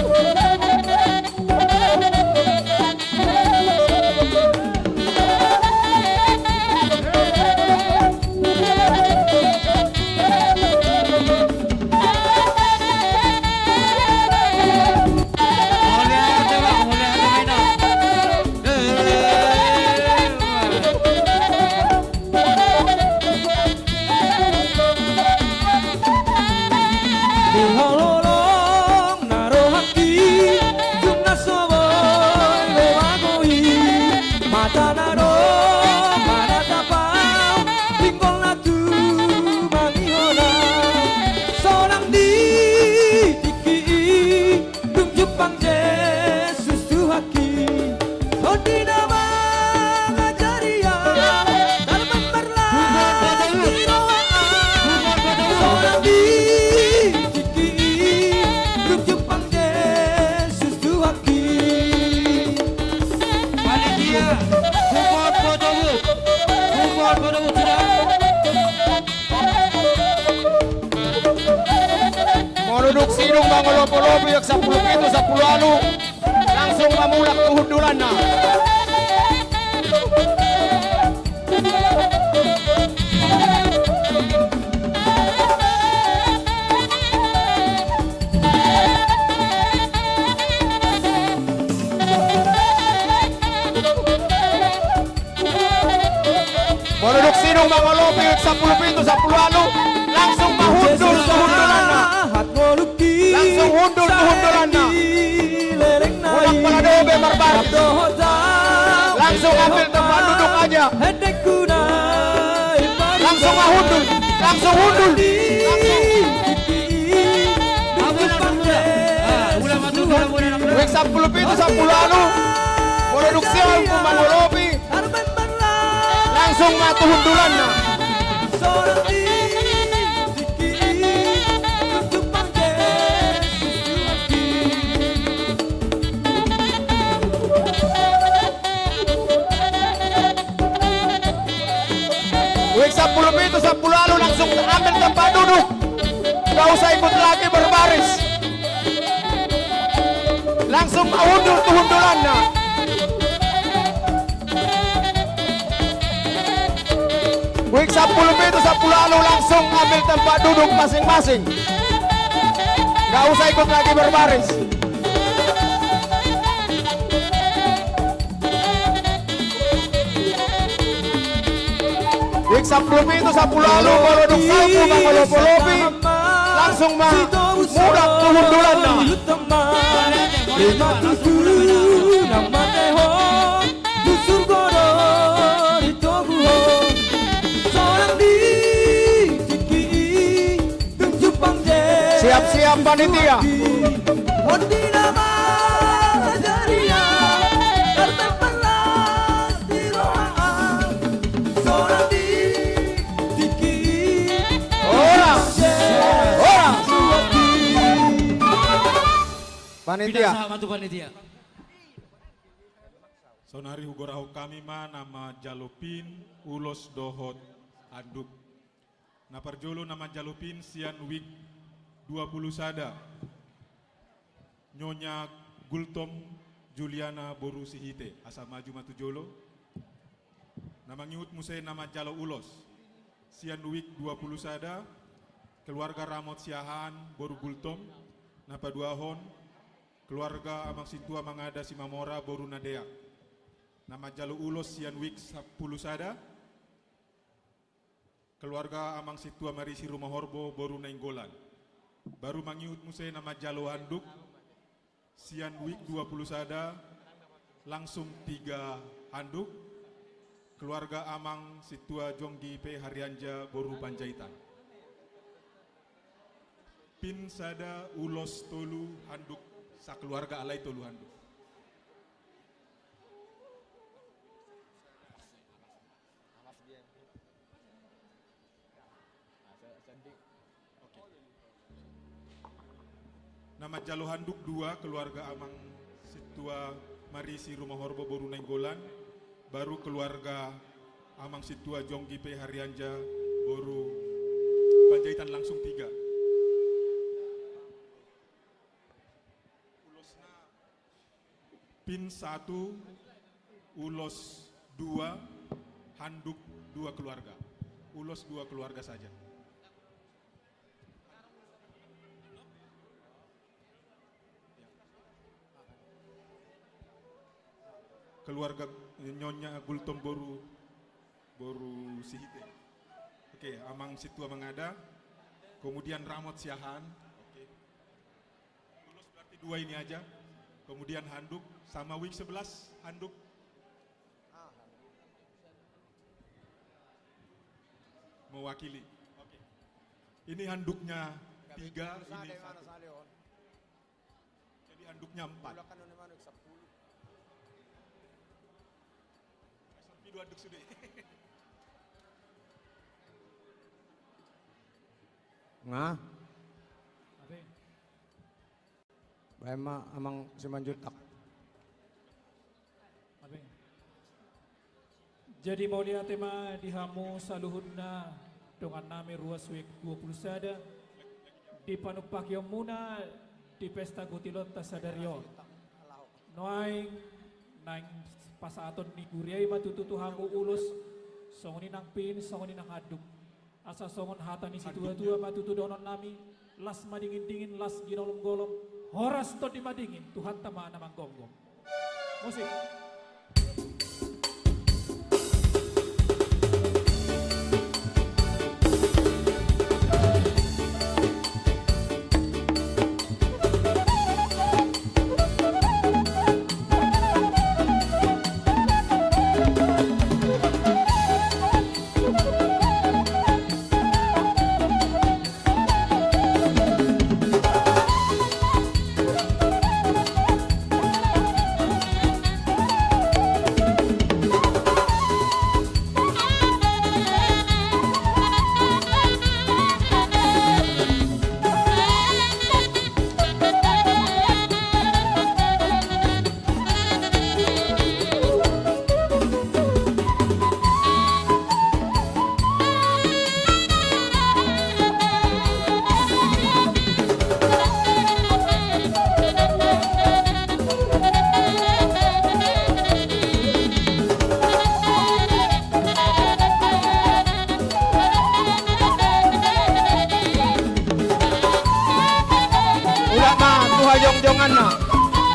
Speaker 21: Duduk sinung mangolop-olopi yak 10 pitu 10 alu langsung mamulak tuhundulan na. Duduk sinung mangolopi yak 10 pitu 10 alu langsung mahundul tuhundulan na. Langsung hundul tuhundulan na. Ulang paladobe barbar. Langsung ambil tempat duduk aja. Langsung mahundul. Langsung hundul. Wik 10 pitu 10 alu. Produksi alku mangolopi. Langsung matu hundulan na. Wik 10 pitu 10 alu langsung ambil tempat duduk. Gak usah ikut lagi berbaris. Langsung hundur tuhundulannya. Wik 10 pitu 10 alu langsung ambil tempat duduk masing-masing. Gak usah ikut lagi berbaris. Wik 10 pitu 10 alu produk salku mangolopolopi langsung mudak tuhundulannya. Siap-siap panitia. panitia.
Speaker 15: Matu panitia.
Speaker 16: Sonari hugorahok kami ma nama Jalopin ulos dohot anduk. Naparjolo nama Jalopin sian wik 20 sada. Nyonya Gultom Juliana Boru Sihite asa maju matu jolo. Nama ngiut musai nama Jalo ulos. Sian wik 20 sada. Keluarga Ramot Siahan Boru Gultom. Napa duahon. Keluarga Amang Situa Mangada Simamora Boru Nadea. Nama Jalo ulos sian wik 10 sada. Keluarga Amang Situa Marisi Rumah Horbo Boru Nainggolan. Baru mangiut musai nama Jalo Handuk. Sian wik 20 sada. Langsung 3 handuk. Keluarga Amang Situa Jonggi P Haryanja Boru Panjaitan. Pin sada ulos tolu handuk sakeluarga alai tolu handuk. Nama Jalo Handuk 2 keluarga Amang Situa Marisi Rumah Horbo Boru Nainggolan. Baru keluarga Amang Situa Jonggi P Haryanja Boru Panjaitan langsung 3. Ulosna pin 1 ulos 2 handuk 2 keluarga. Ulos 2 keluarga saja. Keluarga Nyonya Gultom Boru Sihite. Oke, Amang Situa Mangada. Kemudian Ramot Siahan. Oke. Ulos berarti 2 ini aja. Kemudian handuk sama wik 11 handuk. Mewakili. Oke. Ini handuknya 3, ini 1. Jadi handuknya 4. Dua handuk sudah.
Speaker 21: Nga. Baima amang simanjutak.
Speaker 14: Jadi mau lihat tema dihamu saluhudna dengan nami ruas wik 20 sada di panupak yang muna di pesta gutilot tasadario. Noai nang pasaton ni kuriay matututu hamu ulus songoni nang pin songoni nang aduk asa songon hata ni situa-tua matutu donon nami las madingin-dingin las ginolom-golom horas to di madingin Tuhan tama namang gonggong musik.
Speaker 21: Jongjongan na.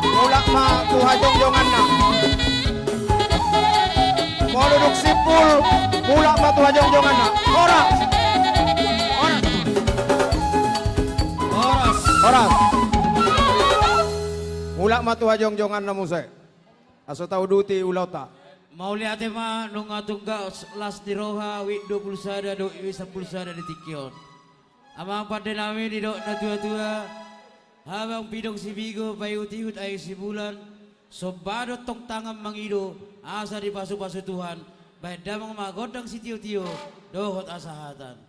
Speaker 21: Mulak ma tuha jongjongan na. Mau duduk sipul. Mulak ma tuha jongjongan na. Horas. Horas. Mulak ma tuha jongjongan na musay. Aso tau duti ulauta.
Speaker 15: Mau lihat tema nunga tungga las di roha wik 20 sada do wik 10 sada di tikion. Amang pada nami di dok na tua-tua. Habang pidong si Bigo payut-iut ay si bulan. Sobadot tong tangan mangido asa di pasu-pasu Tuhan. Baik damang magodang si tio-tio dohot asahatan.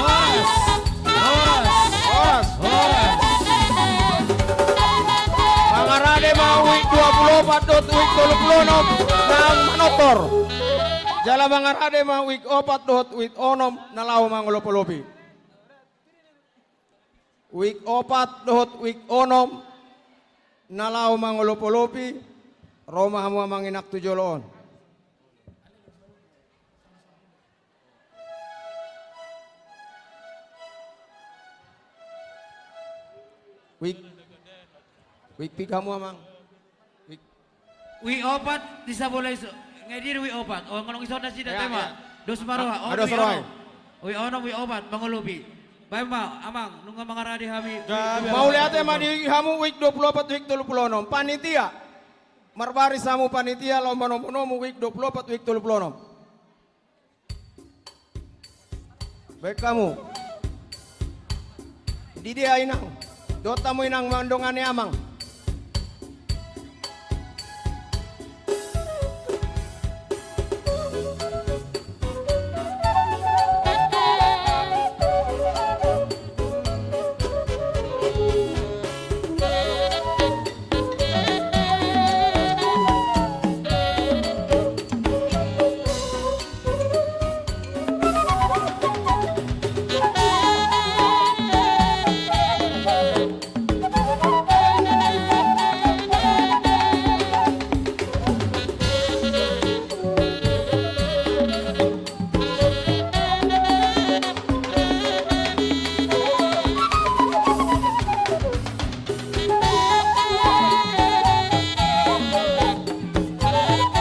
Speaker 15: Horas.
Speaker 21: nang manoktor. Jala mangarade ma week 4.6 nalaw mangulopolopi. Week 4.6 nalaw mangulopolopi. Roma hamu manginak tujoloon. Week kamu amang.
Speaker 15: Wi opat bisa boleh ngadir wi opat. Oh ngolong iso na sida
Speaker 21: Ya,
Speaker 15: tema.
Speaker 21: ya.
Speaker 15: Dos maroha.
Speaker 21: Ada seroy.
Speaker 15: Wi ono wi opat mangulupi. Bae ma amang nungga mangaradi hami.
Speaker 21: Mau lihat ma di hamu week 24 week 36 panitia. Marbaris hamu panitia lomba nomu week 24 week 36. Baik kamu. Di dia inang. Dota mo inang mandongane amang.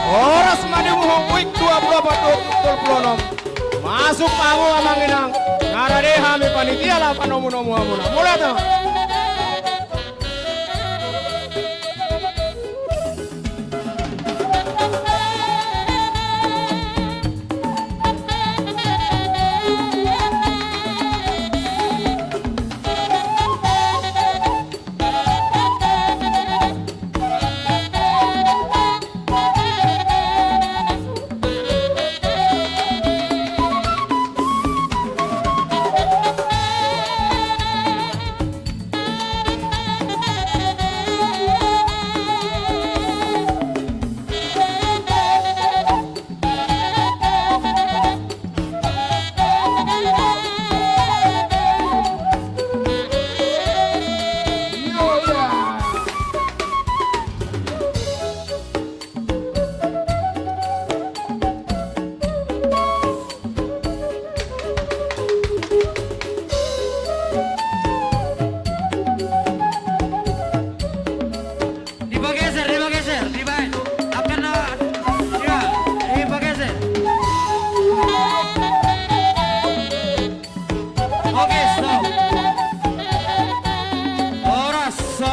Speaker 21: Horas manimuhong week 24 masuk kamu amang inang ngarade hami panitia lah panomu-nomu amuna mulai tuh.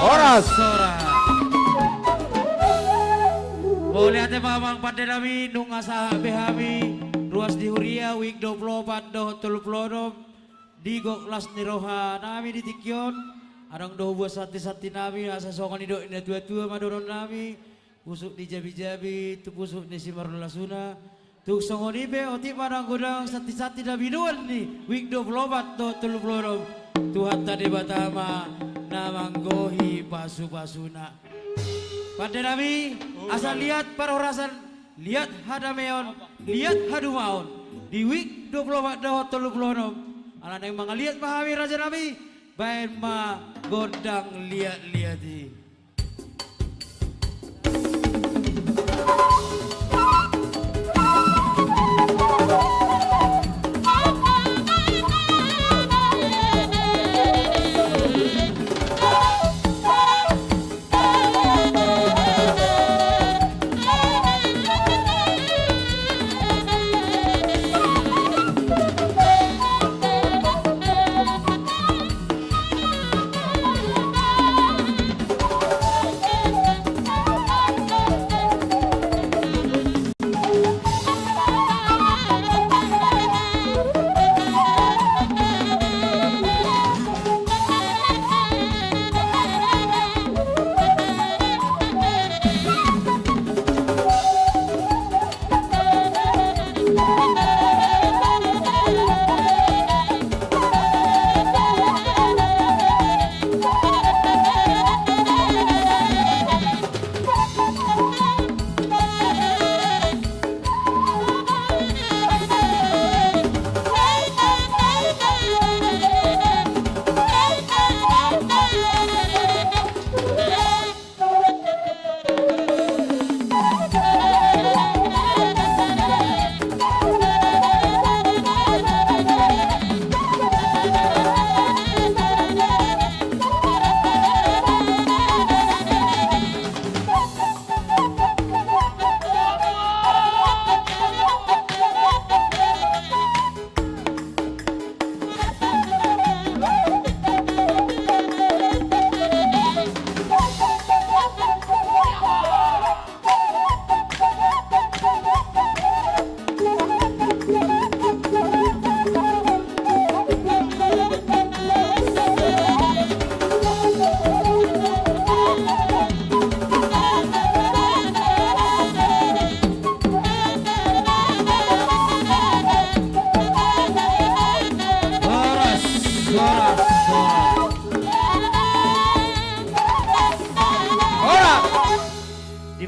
Speaker 15: Horas. Boleh ate mamang pada nami nung asa behami ruas di Huria week 24 doh 36 di Goklas Niroha nami di Tikyon adang doh buat sati-sati nami asa songan idok ina tua-tua madoron nami pusuk di jabi-jabi tu pusuk di Simarun Lasuna tuk songon ibe oti madang godang sati-sati da biduan ni week 24 doh 36 Tuhan tadi batama namanggohi pasu-pasuna. Pada nami asal lihat para orasan, lihat hadameon, lihat hadumaon. Di week 24 dahot 36. Anak yang mangaliat pahami raja nami, baik ma godang lihat-lihati.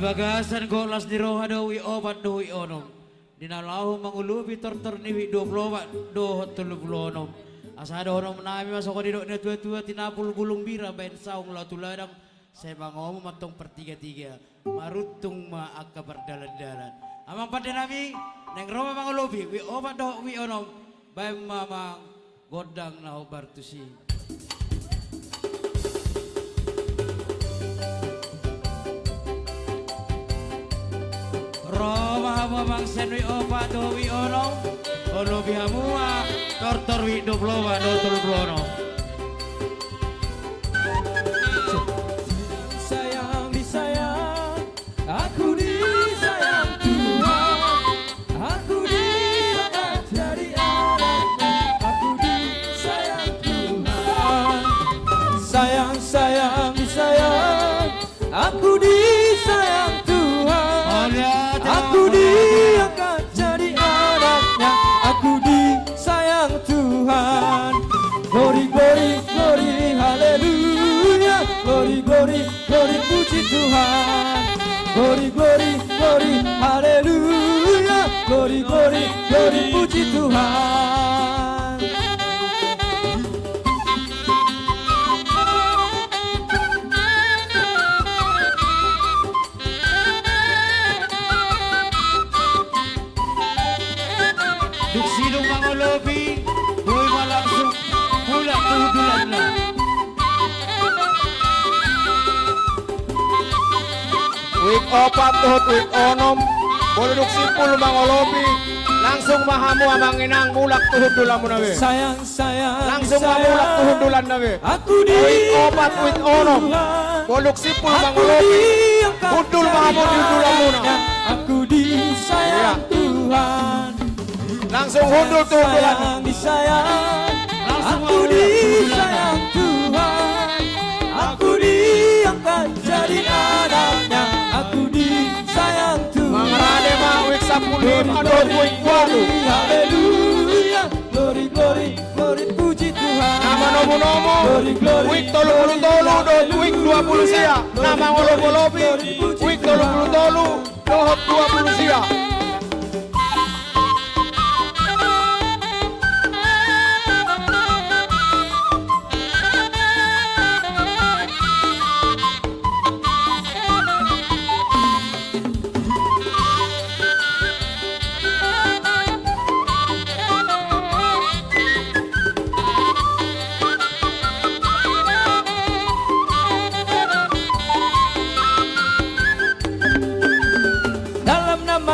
Speaker 15: bagasan golas di roha dawi obat dawi onom. Dinalahu mangulubi tortor niwi 20 dohot 30. Asada onom nami masuk di dok tua-tua tinapul gulung bira bain saung latuladang. Saya bangomu matong pertiga-tiga. Marutung ma akka berdalan-dalan. Amang pada nami neng roma mangulubi wi obat dawi onom. Bain mama godang na obartusi. Roma mamang senwi opa dowi ono ono bihamua tortor wi 20 dotol blono.
Speaker 20: Sayang disayang, aku disayang Tuhan. Aku diangkat jadi anaknya, aku disayang Tuhan. Sayang sayang disayang, aku disayang Tuhan. Aku diangkat jadi anaknya, aku disayang Tuhan. Glory, glory, glory, haleluya. Glory, glory, glory, puji Tuhan. Glory, glory, glory, haleluya. Glory, glory, glory, puji Tuhan.
Speaker 15: Duk sidong mangolobi, boy malangsung pulang tudulan na.
Speaker 21: Wik opat tuhut wik onom, boleh simpul mangolobi, langsung mahamu amang inang mulak tuhut dulan mo nawe.
Speaker 20: Sayang, sayang,
Speaker 21: Langsung
Speaker 20: sayang,
Speaker 21: mamulak tuhut dulan nawe.
Speaker 20: aku
Speaker 21: Wik opat wik onom, boleh simpul mangolobi, budul mahamu di dulan muna.
Speaker 20: Aku disayang Tuhan.
Speaker 21: Langsung hundul tuhut dulan.
Speaker 20: Sayang, disayang, aku disayang Tuhan. Aku diangkat jadi anaknya, aku disayang Tuhan.
Speaker 21: Mangrade ma wik 15 dot wik 20.
Speaker 20: Haleluya, glory, glory, glory, puji Tuhan.
Speaker 21: Nama nomu-nomu,
Speaker 20: Glory, glory,
Speaker 21: wik 30 dot wik 20 sia. Nama ngolobi, wik 30 dot 20 sia.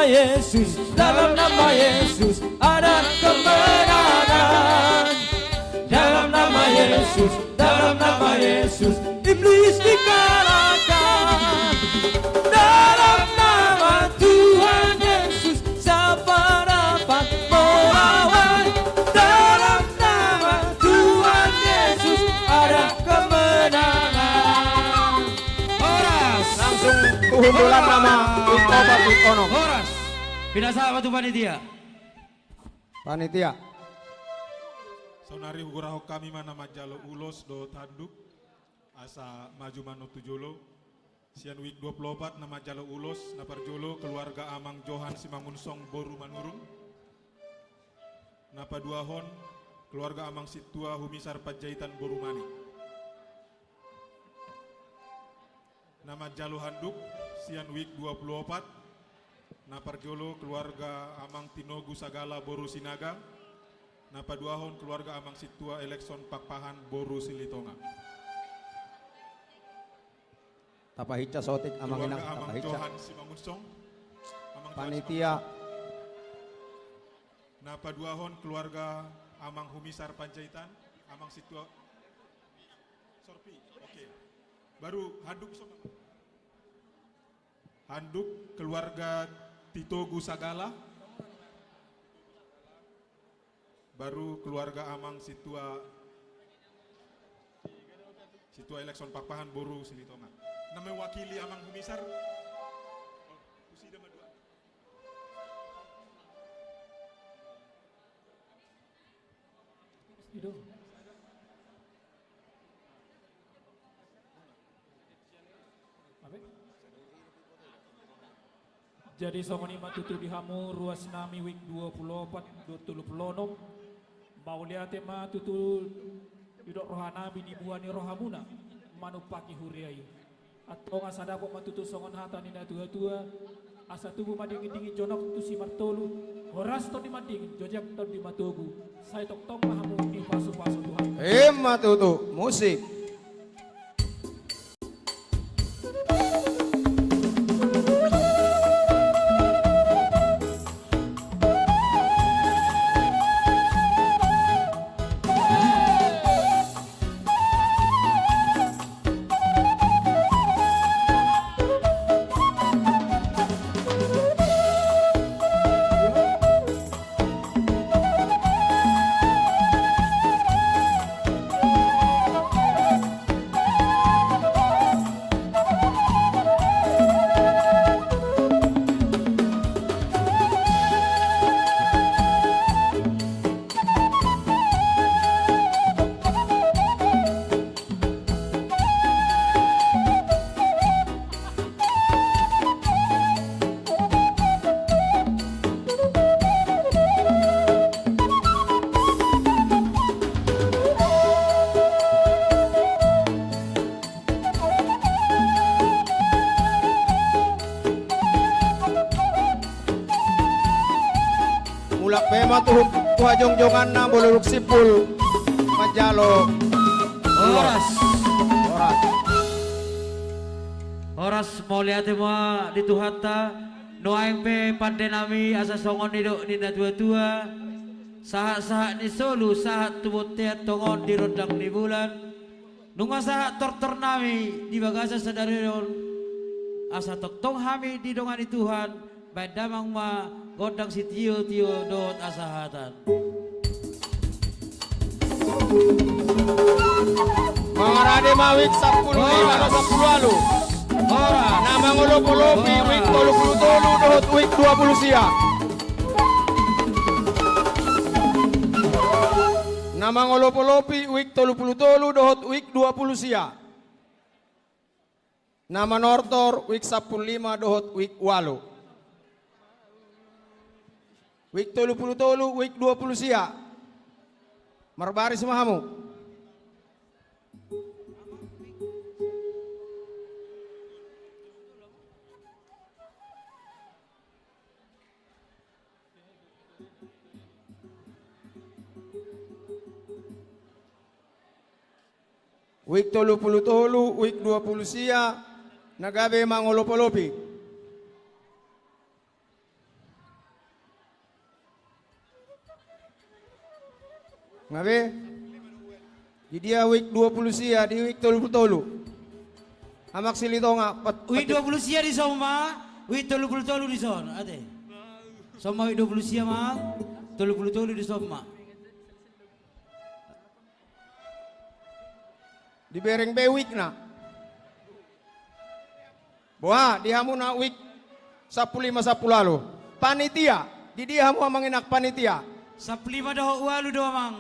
Speaker 20: Yesus, dalam nama Yesus ada kemenangan. Dalam nama Yesus, dalam nama Yesus iblis dikalahkan. Dalam nama Tuhan Yesus siapa dapat melawan? Dalam nama Tuhan Yesus ada kemenangan.
Speaker 15: Horas.
Speaker 21: Langsung tuhundulan nama wik opat wik onom.
Speaker 15: Horas. Pinasa apa tuh panitia?
Speaker 21: Panitia.
Speaker 16: Saunari huguraho kami mana majalo ulos do tanduk asa maju mano tujolo sian wik 24 nama jalo ulos na parjolo keluarga amang Johan Simangunsong boru manurung napa duahon keluarga amang situa humisar pajaitan boru mani nama jalo handuk sian wik 24 na parjolo keluarga amang Tinogu Sagala boru Sinaga napa duahon keluarga amang situa elekson pakpahan boru Silitonga.
Speaker 21: Tapahica sotik amang inang
Speaker 16: Keluarga amang
Speaker 21: tapahica.
Speaker 16: Johan Simangunsong, amang Johan
Speaker 21: Panitia.
Speaker 16: napa duahon keluarga amang Humisar Panjaitan, amang situa Sorpi. Oke. Baru handuk sama. Handuk keluarga Titogu Sagala. Baru keluarga amang situa elekson pakpahan boru Silitonga. Nama wakili amang Humisar. Usida madua.
Speaker 14: Jadi songoni matutu dihamu ruas nami wik 24 26 Mauliate matutu idok rohana bini buani rohamuna manupaki huriai atau ngasada kok matutu songon hata nina tua asa tubuh madingin jonok tu si martolu horas to di madingin jojak to di matugu saya tok tong mahamu di pasu-pasu Tuhan
Speaker 21: Matutu musik. Mulak pema tuha jongjongan na boluruk sipul majalo
Speaker 15: Horas. Horas mauliate ma dituhata no aing pe pandenami asa songon nidok nina tua-tua saha-saha ni solu saha tubut teat tongon di rodang di bulan nunga saha tortor nami di bagasa sadarion asa tok tong hami di dongani Tuhan baik damang ma godang si tio dot asahatan
Speaker 21: Mangarade mawik 10 alu.
Speaker 15: Ora
Speaker 21: nama ngolop-ngolopi wik 33 dohot wik 20 sia. Nama ngolop-ngolopi wik 33 dohot wik 20 sia. Nama nortor wik 15 dohot wik 8. Wik 33 wik 20 sia. Marbaris mahamu. Wik 33 wik 20 sia nagabe mangolopolopi. Ngabe? Di dia wik 20 sia di wik 33. Amak silitonga
Speaker 15: wik 20 sia di soma, wik 33 di son, ate. Soma wik 20 sia mah, 33 di soma.
Speaker 21: Di bereng be wik na. Boha di hamu na wik 15 lalu. Panitia, di dia hamu amanginak panitia.
Speaker 15: 15 doh walu do mang.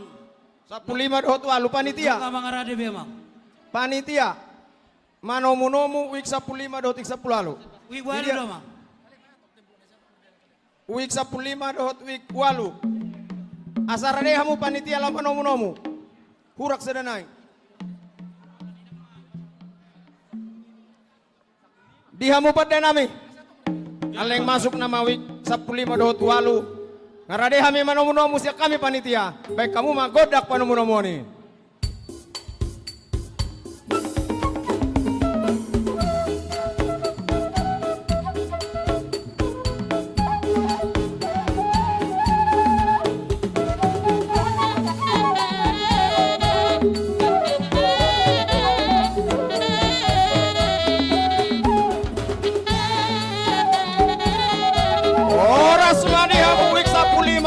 Speaker 21: 15 dohot walu panitia.
Speaker 15: Mangarade be mang.
Speaker 21: Panitia. Manomu-nomu wik 15 dohot 10 lalu.
Speaker 15: Wik walu do mang.
Speaker 21: Wik 15 dohot wik walu. Asarade hamu panitia la manomu-nomu. Hurak sedanai. Di hamu pada nami. Aleng masuk nama wik 15 dohot walu. Ngarade hami manomu-nomu siak kami panitia. Baik kamu mah godak panomu-nomu ni.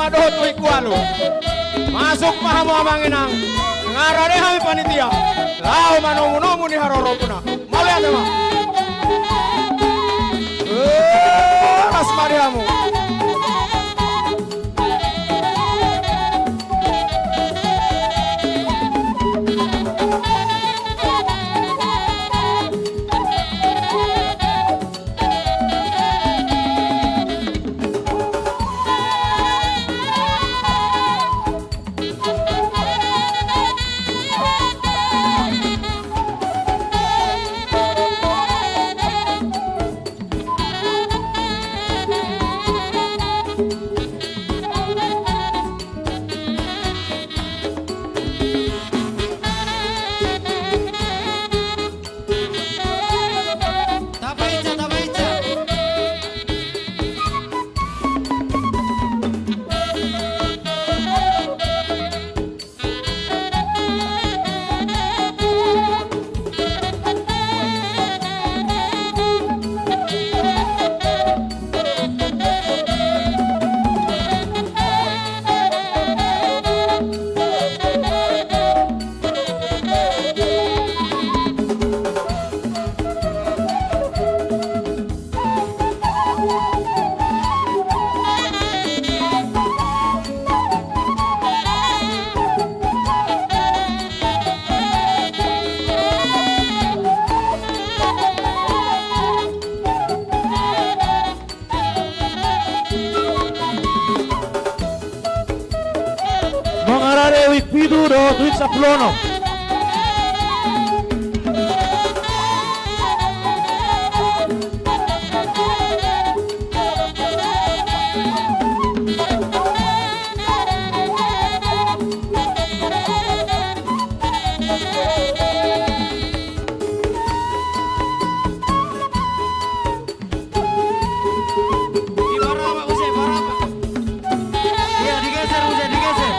Speaker 21: Dohot wik walu. Masuk mahamu amanginang. Ngarade hami panitia. Lau manomu-nomu ni harorokuna. Malihat ma. Ras mariamu.
Speaker 1: dohot week 10.
Speaker 15: Di bawah Pak Use, bawah Pak. Iya, digeser Use, digeser.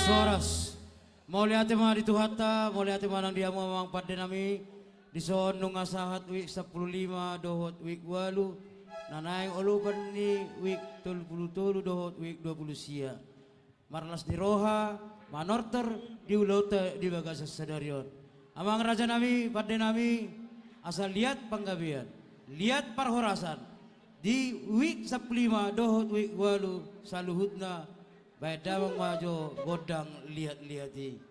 Speaker 15: Horas. Mau lihat mah di Tuhata, mau lihat mana dia mau mang pada nami di son nunga sahat week 15 dohot week 8 nanaing olupan ni week 30 dohot week 20 sia. Marlas di Roha, Manorter di Ulota di Bagasa Sadarion. Amang raja nami pada nami asal lihat panggabian, lihat parhorasan di week 15 dohot week 8 saluhutna baik dawang majo godang lihat-lihati.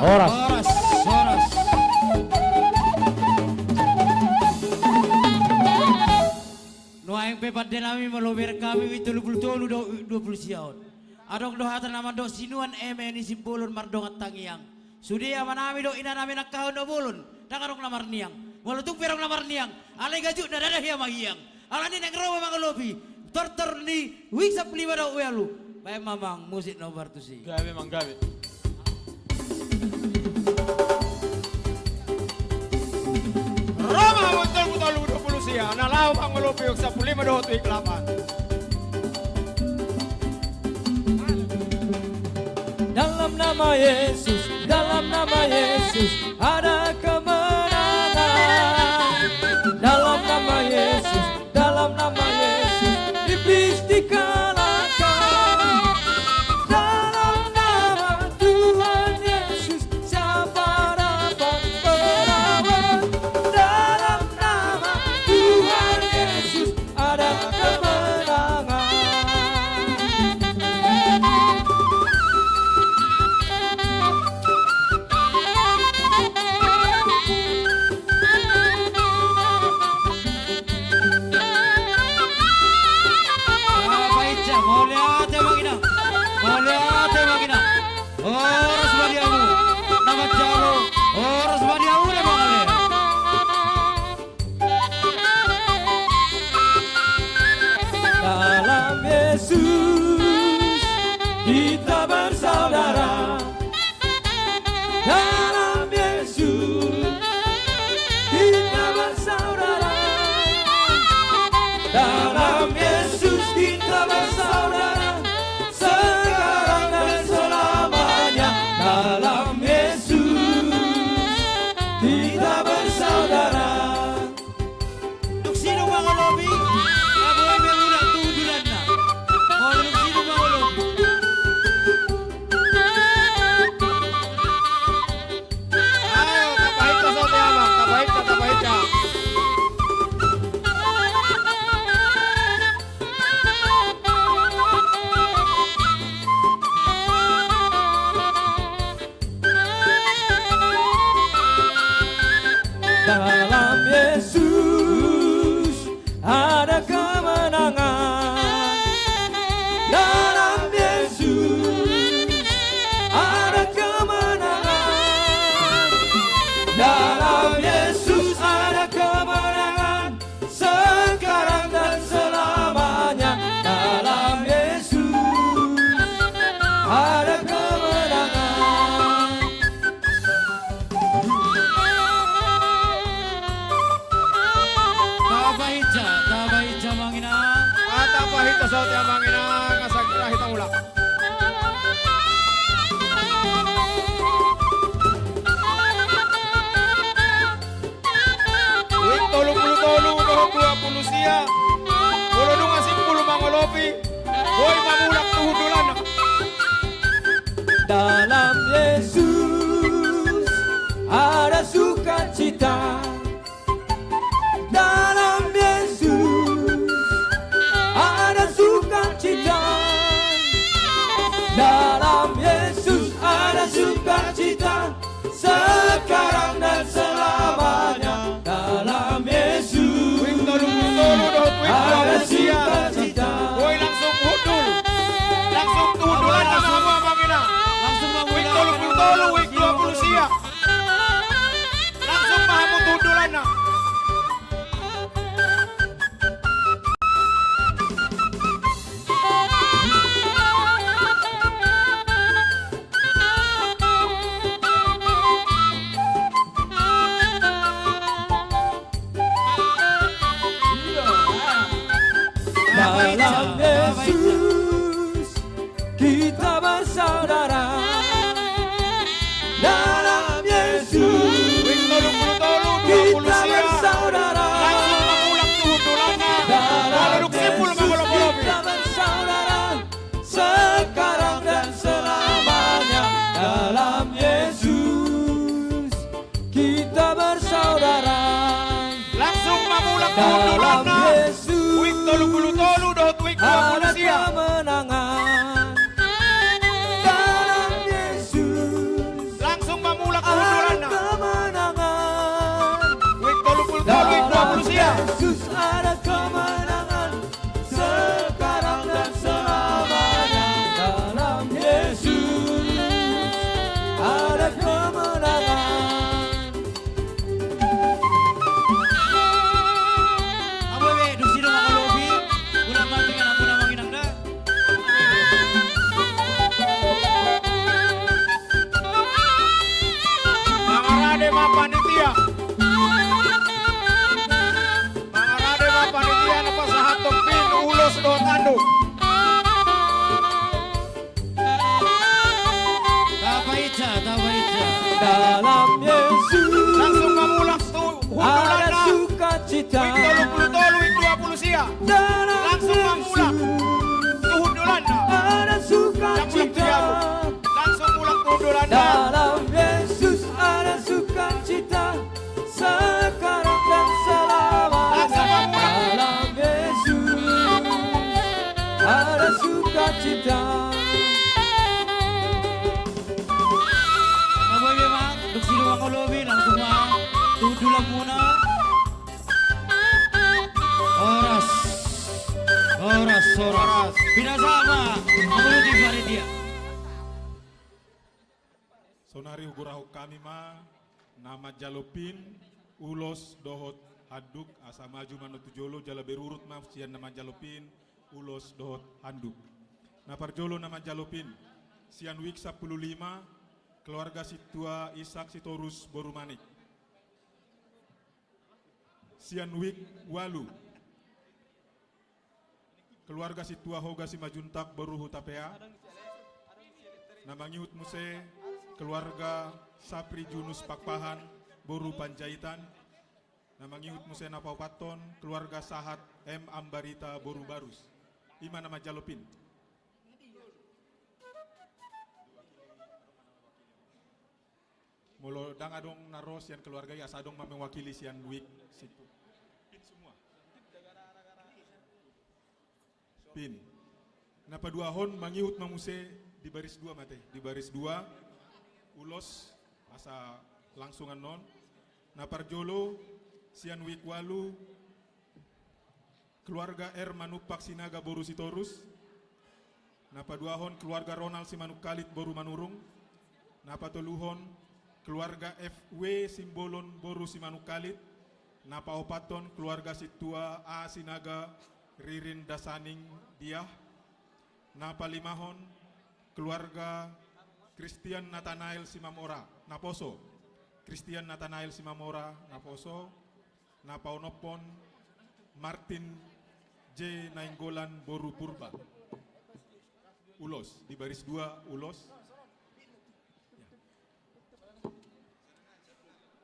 Speaker 1: Horas.
Speaker 15: Nuaing pepat denami melober kami itu 20 siaon. Adok dohatan nama dok sinuan ini simpulun mardongat tangiang. Sudi amanami dok ina nami nakahon do bulun. Dakarok namar niang. Walutuk perong namar niang. Alay gajuk dadadah ya magiang. Alani neng rawa mangalobi. Tortor ni wik sap lima dok welu. Baik mamang musik nomor tu si.
Speaker 4: Gawe mang gawe.
Speaker 21: Roma betul-betul 20 sia. Nalau mangalobi wik sap lima dok wik 8.
Speaker 3: Dalam
Speaker 20: dalam nama Yesus, dalam nama Yesus ada kemenangan. Dalam nama Yesus, dalam nama Yesus iblis dikalahkan. Dalam nama Tuhan Yesus siapa dapat melawan. Dalam nama Tuhan Yesus ada kemenangan.
Speaker 15: Horas badiamu, nama jalo, horas badiamu le mangale.
Speaker 20: Dalam Yesus kita bersaudara. Dalam Yesus kita bersaudara. Dalam Yesus kita bersaudara. Sekarang dan selamanya. Dalam Yesus kita bersaudara.
Speaker 15: Duk sino mga lobi? Ako ay may ulang tudulan na. Mga duk sino mga lobi?
Speaker 21: Ayo, kapahit ka sa tiyama. Kapahit ka, kapahit ka.
Speaker 20: Dalam Yesus ada kemenangan. Dalam Yesus ada kemenangan. Dalam Yesus ada kemenangan. Sekarang dan selamanya. Dalam Yesus ada kemenangan.
Speaker 15: Tabahitja manginang.
Speaker 21: Kapahit ka sa tiyama nginang. Kasagkira hitang ulak. Wik 30 siya. Pulo nung asim pulo mangolopi. Boy mamulak tuhudulan.
Speaker 20: Dalam Yesus ada sukacita. Dalam Yesus ada sukacita. Dalam Yesus ada sukacita. Sekarang dan selamanya. Dalam Yesus ada sukacita.
Speaker 21: Boy langsung hudul. Langsung tuhudulan na mga mangina.
Speaker 15: Langsung
Speaker 21: Wik
Speaker 15: manguna.
Speaker 21: 30, wik 20 siya. Langsung mahamot tuhudulan na.
Speaker 20: Dalam Yesus kita bersaudara. Dalam Yesus kita bersaudara. Dalam Yesus kita bersaudara. Sekarang dan selamanya. Dalam Yesus kita bersaudara.
Speaker 21: Langsung mamulak
Speaker 20: Dalam
Speaker 21: tuhudulan na.
Speaker 20: Yesus
Speaker 21: Wik 30 dohot wik 20
Speaker 20: ada
Speaker 21: siya.
Speaker 20: kemenangan. Dalam Yesus
Speaker 21: Langsung mamulak
Speaker 20: ada
Speaker 21: tuhudulan na.
Speaker 20: kemenangan.
Speaker 21: Wik 30 wik
Speaker 20: Dalam
Speaker 21: 20 siya.
Speaker 20: Yesus ada kemenangan. Sekarang dan selamanya. Dalam Yesus ada kemenangan.
Speaker 15: Aboy, duk sino mga lobi? Ulang matingan ako na manginang na.
Speaker 21: Mga rade mga panitia. Mga rade mga panitia na pa sa hatong pin ulos doon ando.
Speaker 15: Mangolobi langsung tujuh Laguna. Horas. Pinasama menguruti panitia.
Speaker 16: Sonari hugurahu kami nama Jalopin, Ulos Dohot Handuk, asa maju manu tujolo jala berurut sian nama Jalopin, Ulos Dohot Handuk. Naparjolo nama Jalopin, sian wik 15, keluarga Situa Isak Sitorus Borumanik. Sian wik Walu, keluarga Situa Hoga Simajuntak Boru Hutapea. Namangihut Muse, keluarga Sapri Junus Pakpahan Boru Panjaitan. Namangihut Muse Napau Paton, keluarga Sahat M Ambarita Boru Barus. Ima nama Jalopin. Molo dang adong naros yang keluarga ya sadong mewakili sian wik situ. Pin semua. Pin. Napa dua hon mangihut mamuse di baris 2 mate. Di baris 2 ulos asa langsungan non. Naparjolo sian wik walu keluarga R Manupak Sinaga Boru Sitorus. Napa dua hon keluarga Ronald Simanuk Kalit Boru Manurung. Napa toluhon keluarga FW Simbolon Boru Simanuk Kalit. Napa opaton keluarga Situa A Sinaga Ririn Dasaning Diah. Napa limahon keluarga Christian Nathanael Simamora Naposo. Christian Nathanael Simamora Naposo. Napa onopon Martin J Nainggolan Boru Purba. Ulos di baris 2 ulos.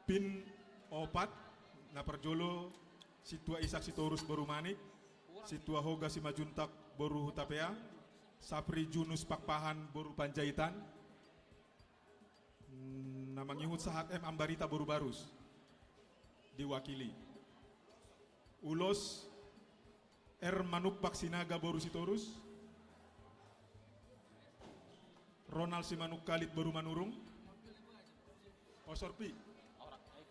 Speaker 16: Pin opat naparjolo Situa Isak Sitorus Boru Manik, Situa Hoga Simajuntak Boru Hutapea, Sapri Junus Pakpahan Boru Panjaitan. Namangihut Sahat M Ambarita Boru Barus diwakili. Ulos R Manupak Sinaga Boru Sitorus, Ronald Simanuk Kalit Boru Manurung. Osorpi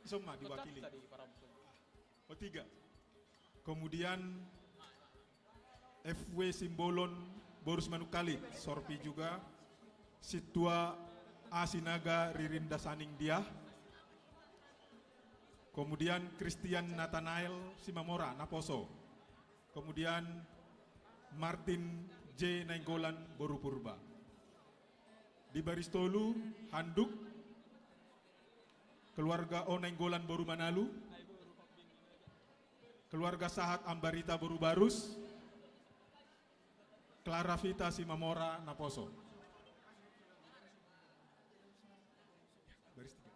Speaker 16: semua diwakili. O3. Kemudian FW Simbolon Borus Manukali, Sorpi juga. Situa Asinaga Ririn Dasaning Diah. Kemudian Christian Nathanael Simamora Naposo. Kemudian Martin J Nainggolan Boru Purba. Di baris tolu handuk keluarga O Nainggolan Boru Manalu, keluarga Sahat Ambarita Boru Barus, Clara Vita Simamora Naposo. Baris 3.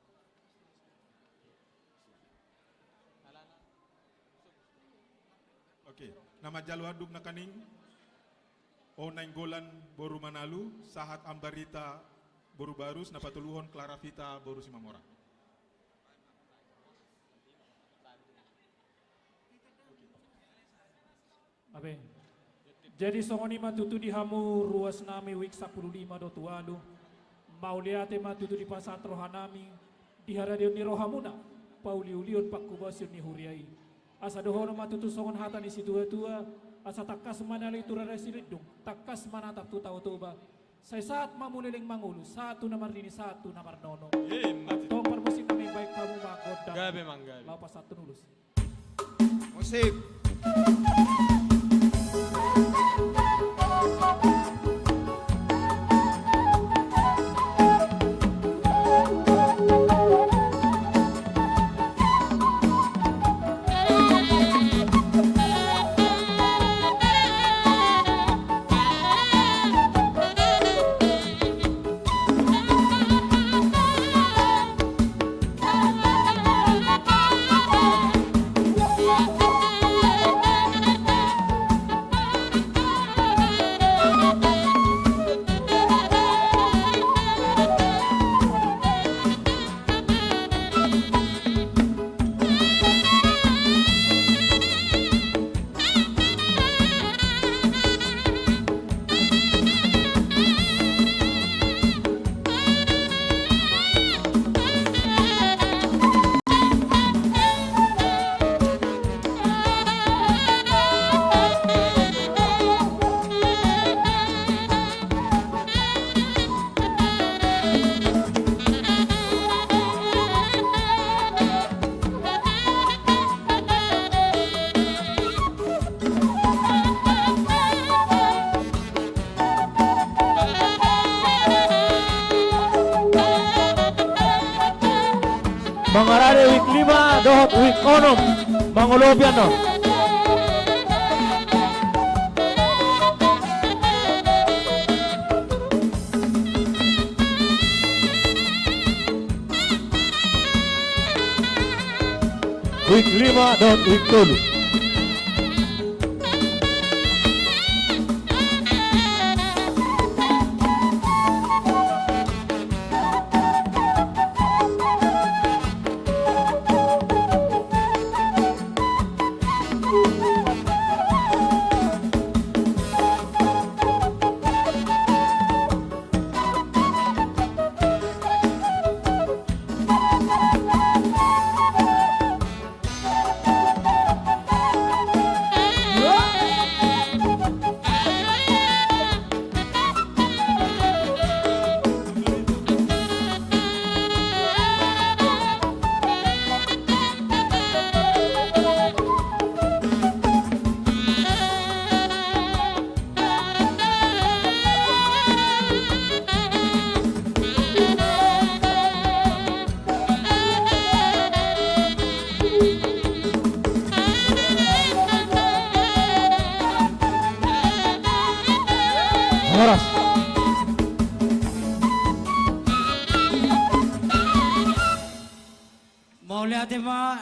Speaker 16: Oke, nama Jaluaduk Nakaning O Nainggolan Boru Manalu, Sahat Ambarita Boru Barus, Napatuluhon Clara Vita Boru Simamora.
Speaker 14: Abe. Jadi songoni matutu di hamu ruas nami wik 15 do tualu. Mauliate matutu di pasatro hanami. Di haradion ni rohamuna. Pauliulion pak kubasion ni huriai. Asa dohono matutu songon hata ni situa-tua. Asa takas mana li turare silidung. Takas mana tak tu tahu toba. Saya saat mamuliling mangulu. Satu namar dini, satu namar nono. Atau permusim kami baik kamu magodam.
Speaker 20: Gabe manggabe.
Speaker 14: Lapas satu nulus.
Speaker 21: Musik.
Speaker 1: Arade week 5 dohot week 6 Mangolobian no. Week 5 dohot week 7. Horas.
Speaker 15: Mau lihat ma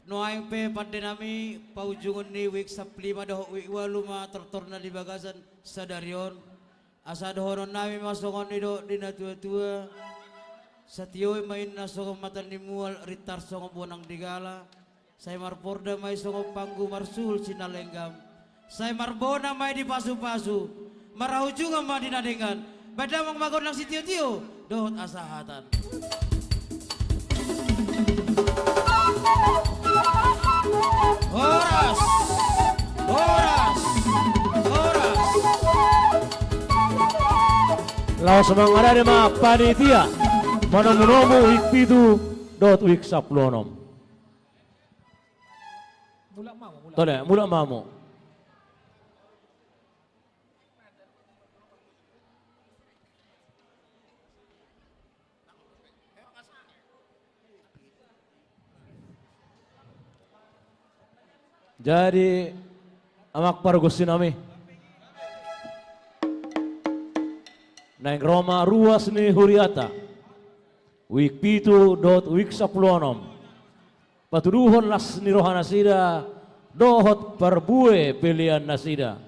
Speaker 15: noaing pe pada nami paujungan ni week saplima dah week waluma tertorna di bagasan sadarion asa dohoron nami masukon ni do di tua-tua satio main nasong matan ni mual ritar songo bonang digala saya marporda mai songo panggu marsul sinalenggam saya marbona mai di pasu-pasu marahujungan ma dinadengan badamang magon lang si tio-tio dohot asahatan.
Speaker 1: Horas, horas, horas. Laos semangat ada ma panitia manomu week 7 dot week 10. Mula mau. Jadi amak pargosin nami. Naik Roma ruas ni huriata. Week 7 dot week 10. Patuduhon las ni rohana sida dohot perbue pilihan nasida.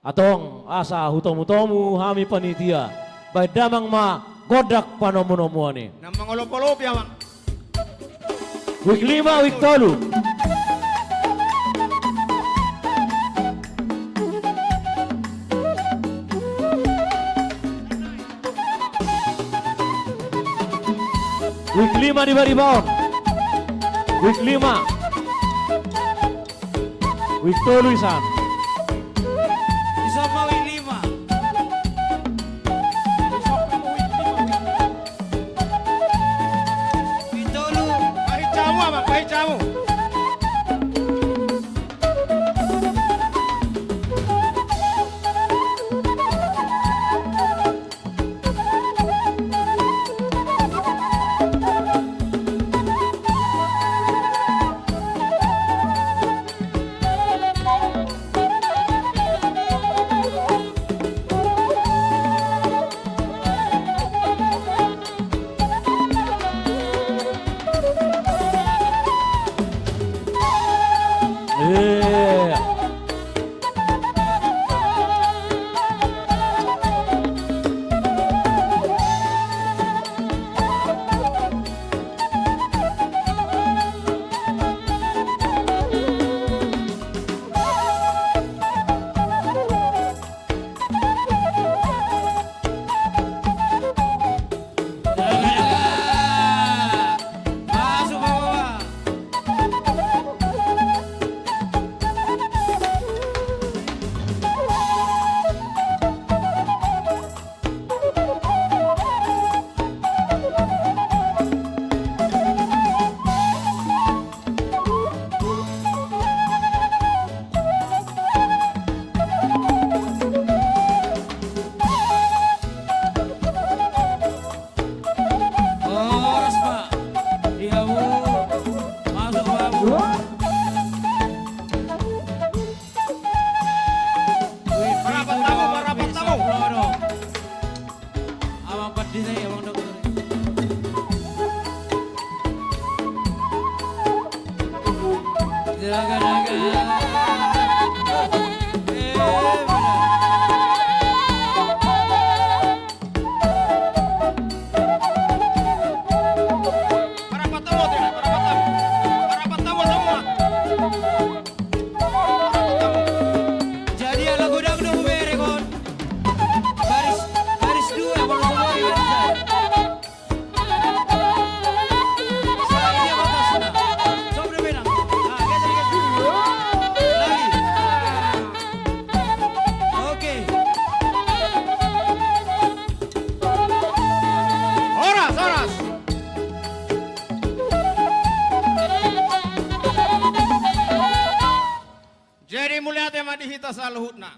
Speaker 1: Atong asa hutomu-tomu hami panitia. Baik damang ma godak panomu-nomu ani.
Speaker 21: Namang olop-olop ya mak.
Speaker 1: Week 5 week 7. Week 5 di Baribaon. Week 5. Week 7 isan.
Speaker 15: Isa ma week 5. Week 7
Speaker 21: Pahit jamu abang, pahit jamu.
Speaker 15: Jadi lagu dangdut berekon. Baris dua kalau semua biasa. Sekali dia batas sudah. Sobre belang. Ah, geser. Lagi. Oke.
Speaker 21: Horas. Jadi mulia tema dihita sa luhutna.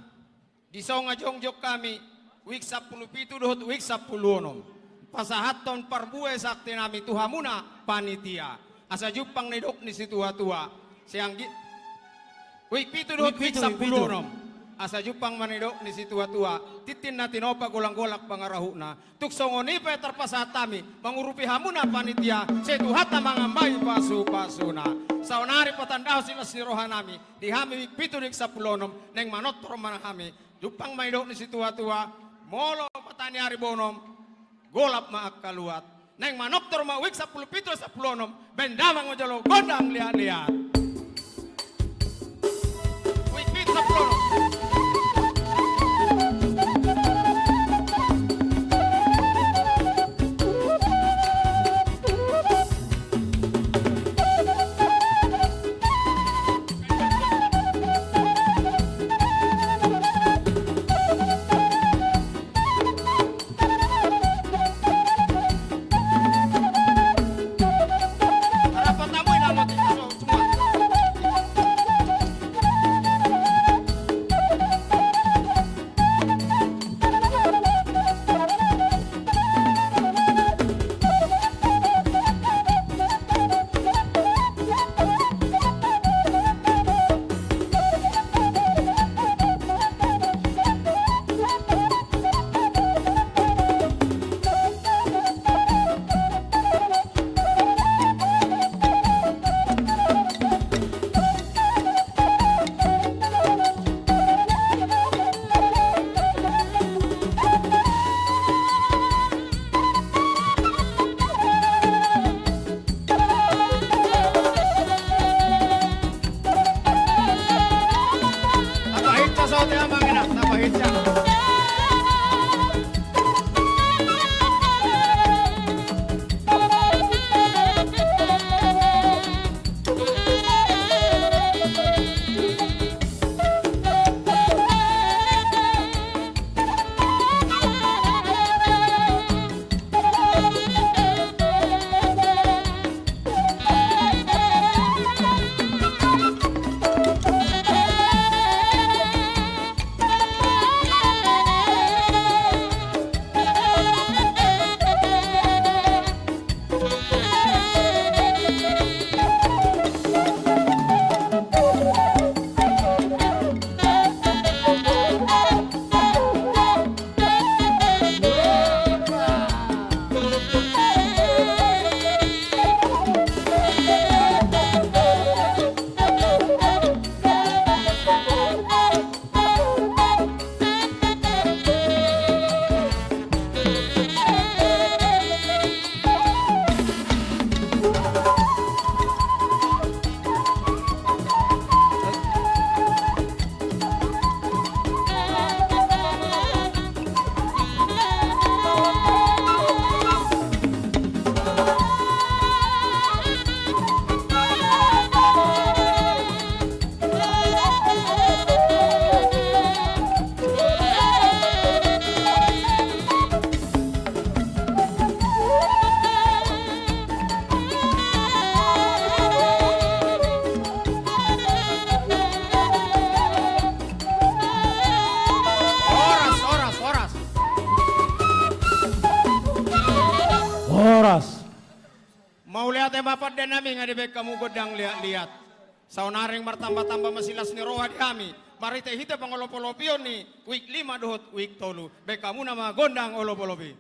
Speaker 21: Di songa jongjok kami, wik 17 dohot wik 16. Pasahaton parbuai sakti nami tuhamuna panitia. Asa jupang nidok ni si tua-tua. Siang wik 7 dohot wik 16. Asa jupang manidok ni si tua-tua. Titin natin opa golang-golak pangarahuna. Tuk songoni pa terpasat kami. Mangurupi hamuna panitia. Setuhata mangambai pasu-pasuna. Saunari patandaw sila si rohanami. Di hami wik 7 dik 16. Neng manot manahami. Jupang manidok ni si tua-tua. Molo patani hari bonom. Golap maak kaluat. Neng manok ma wik 17 16. Bendamang ngojolo gondang lihat-lihat. Wik 7 16.
Speaker 1: Horas.
Speaker 21: Mau lihat bapak dan nami ngadebek kamu godang lihat-lihat. Saunaring martambah-tambah masilas ni roha di kami. Mari teh hita pangolopolopion ni. Week 5 dohot week 3. Bek kamu nama gondang olopolopi.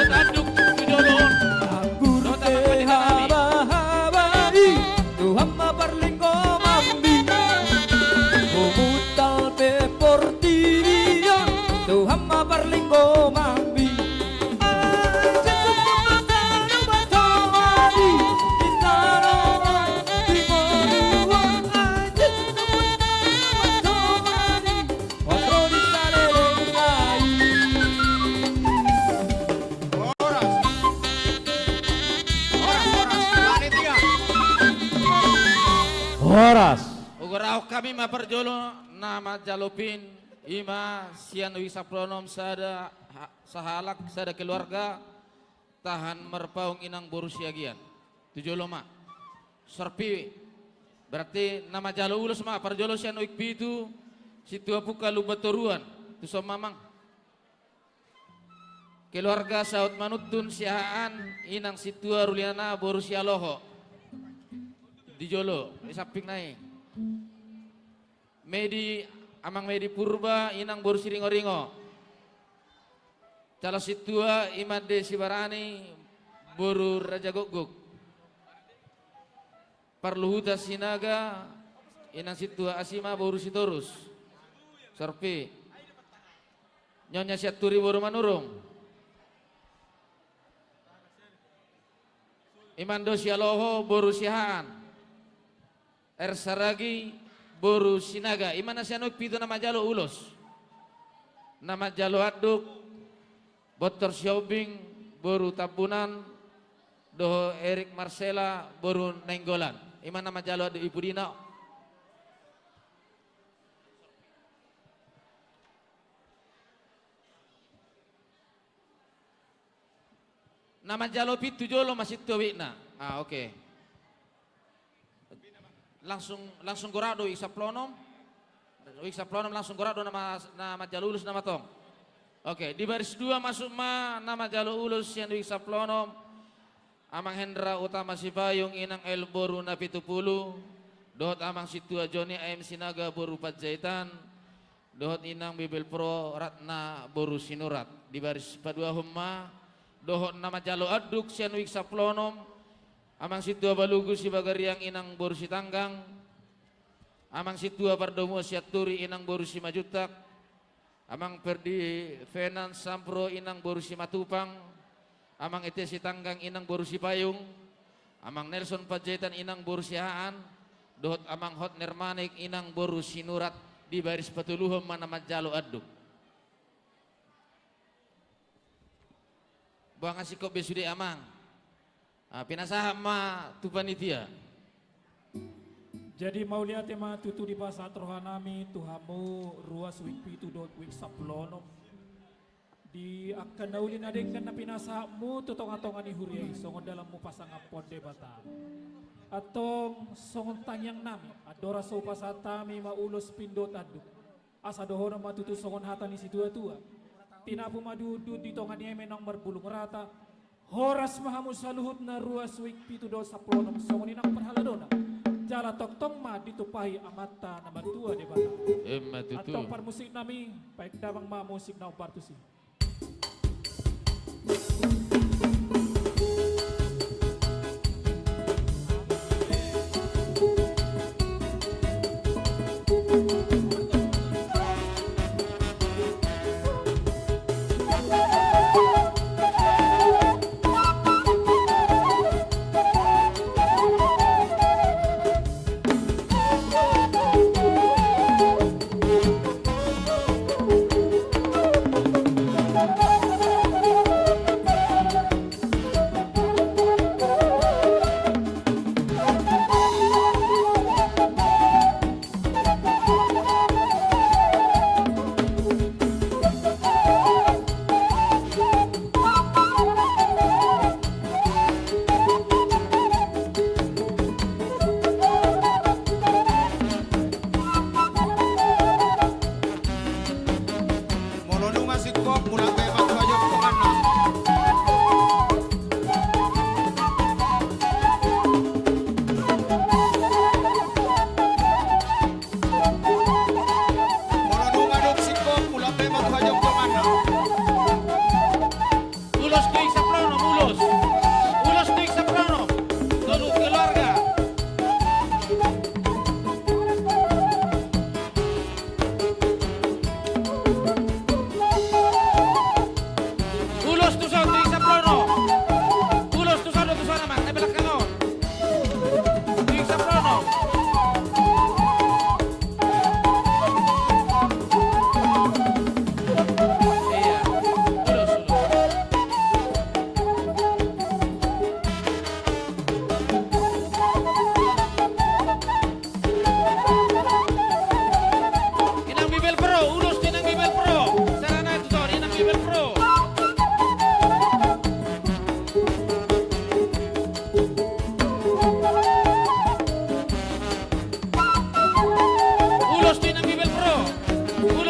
Speaker 13: dot aduk tujolon.
Speaker 20: Anggur teh haba-habai, Tuhan maparlinggo mambi. Umutal pe portiria, Tuhan maparlinggo mambi.
Speaker 1: Horas.
Speaker 13: Ugurau kami maperjolo nama jalopin ima sian wisaplonom sada sahalak sada keluarga tahan merpaung inang borusiagian tujolo ma serpi berarti nama jalo ulus ma perjolo sian uik pitu situa puka lubatoruan tu so mamang keluarga saut manutun sihaan inang situa ruliana borusia loho di Jolo, saping naik. Medi amang Medi Purba inang boru siringo-ringo. Cala situa imade sibarani boru Raja Gogok. Parluhuta Sinaga inang situa Asima boru Sitorus. Sorpi. Nyonya Siaturi boru Manurung. Imando Sialoho boru Sihaan. Ersaragi boru Sinaga imana sianuk pitu nama jalo ulos nama jalo aduk Botor Siobing boru Tabunan doho Erik Marcela boru Nenggolan imana nama jalo aduk Ibu Dina nama jalo pitu jolo masih tuwikna oke. Langsung gorado isaplonom langsung gorado nama jalulus nama tong. Oke, di baris 2 masuk ma nama jalulus yang isaplonom amang Hendra Utama Sipayung inang El boru na 70 dohot amang situa Joni AM Sinaga boru Pajaitan dohot inang Bibel Pro Ratna boru Sinurat. Di baris 2 humma dohot nama jalo aduk sian isaplonom amang situa Balugu si Bagariang inang boru si Tanggang amang situa Pardomo Siaturi inang boru si Majutak amang Perdi Fenan Sampro inang boru si Matupang amang Ete si Tanggang inang boru si Payung amang Nelson Pajaitan inang boru si Haan dohot amang Hot Nermanik inang boru si Nurat di baris patuluhum mana majalo aduk buang asikop besude amang pinasaham ma tu panitia.
Speaker 14: Jadi maulia tema tutu di pasat rohanami tuhamu ruas wik pitu dot wik saplonom di akan naulin adeng kan pinasamu tutong-atongan ihuriai songon dalam mu pasang apon debata atau songon tangyang nami adora so pasatami maulus pindot aduk asa dohona matutu songon hatani si tua-tua tinapu madudut di tongan yemenang berbulung rata Horas mahamu saluhut na ruas wik pitu do saplonom songon inang perhaladona jala toktong ma ditupahi amata nama tua de bata atong par musik nami baik damang ma musik na partusi
Speaker 13: Ulos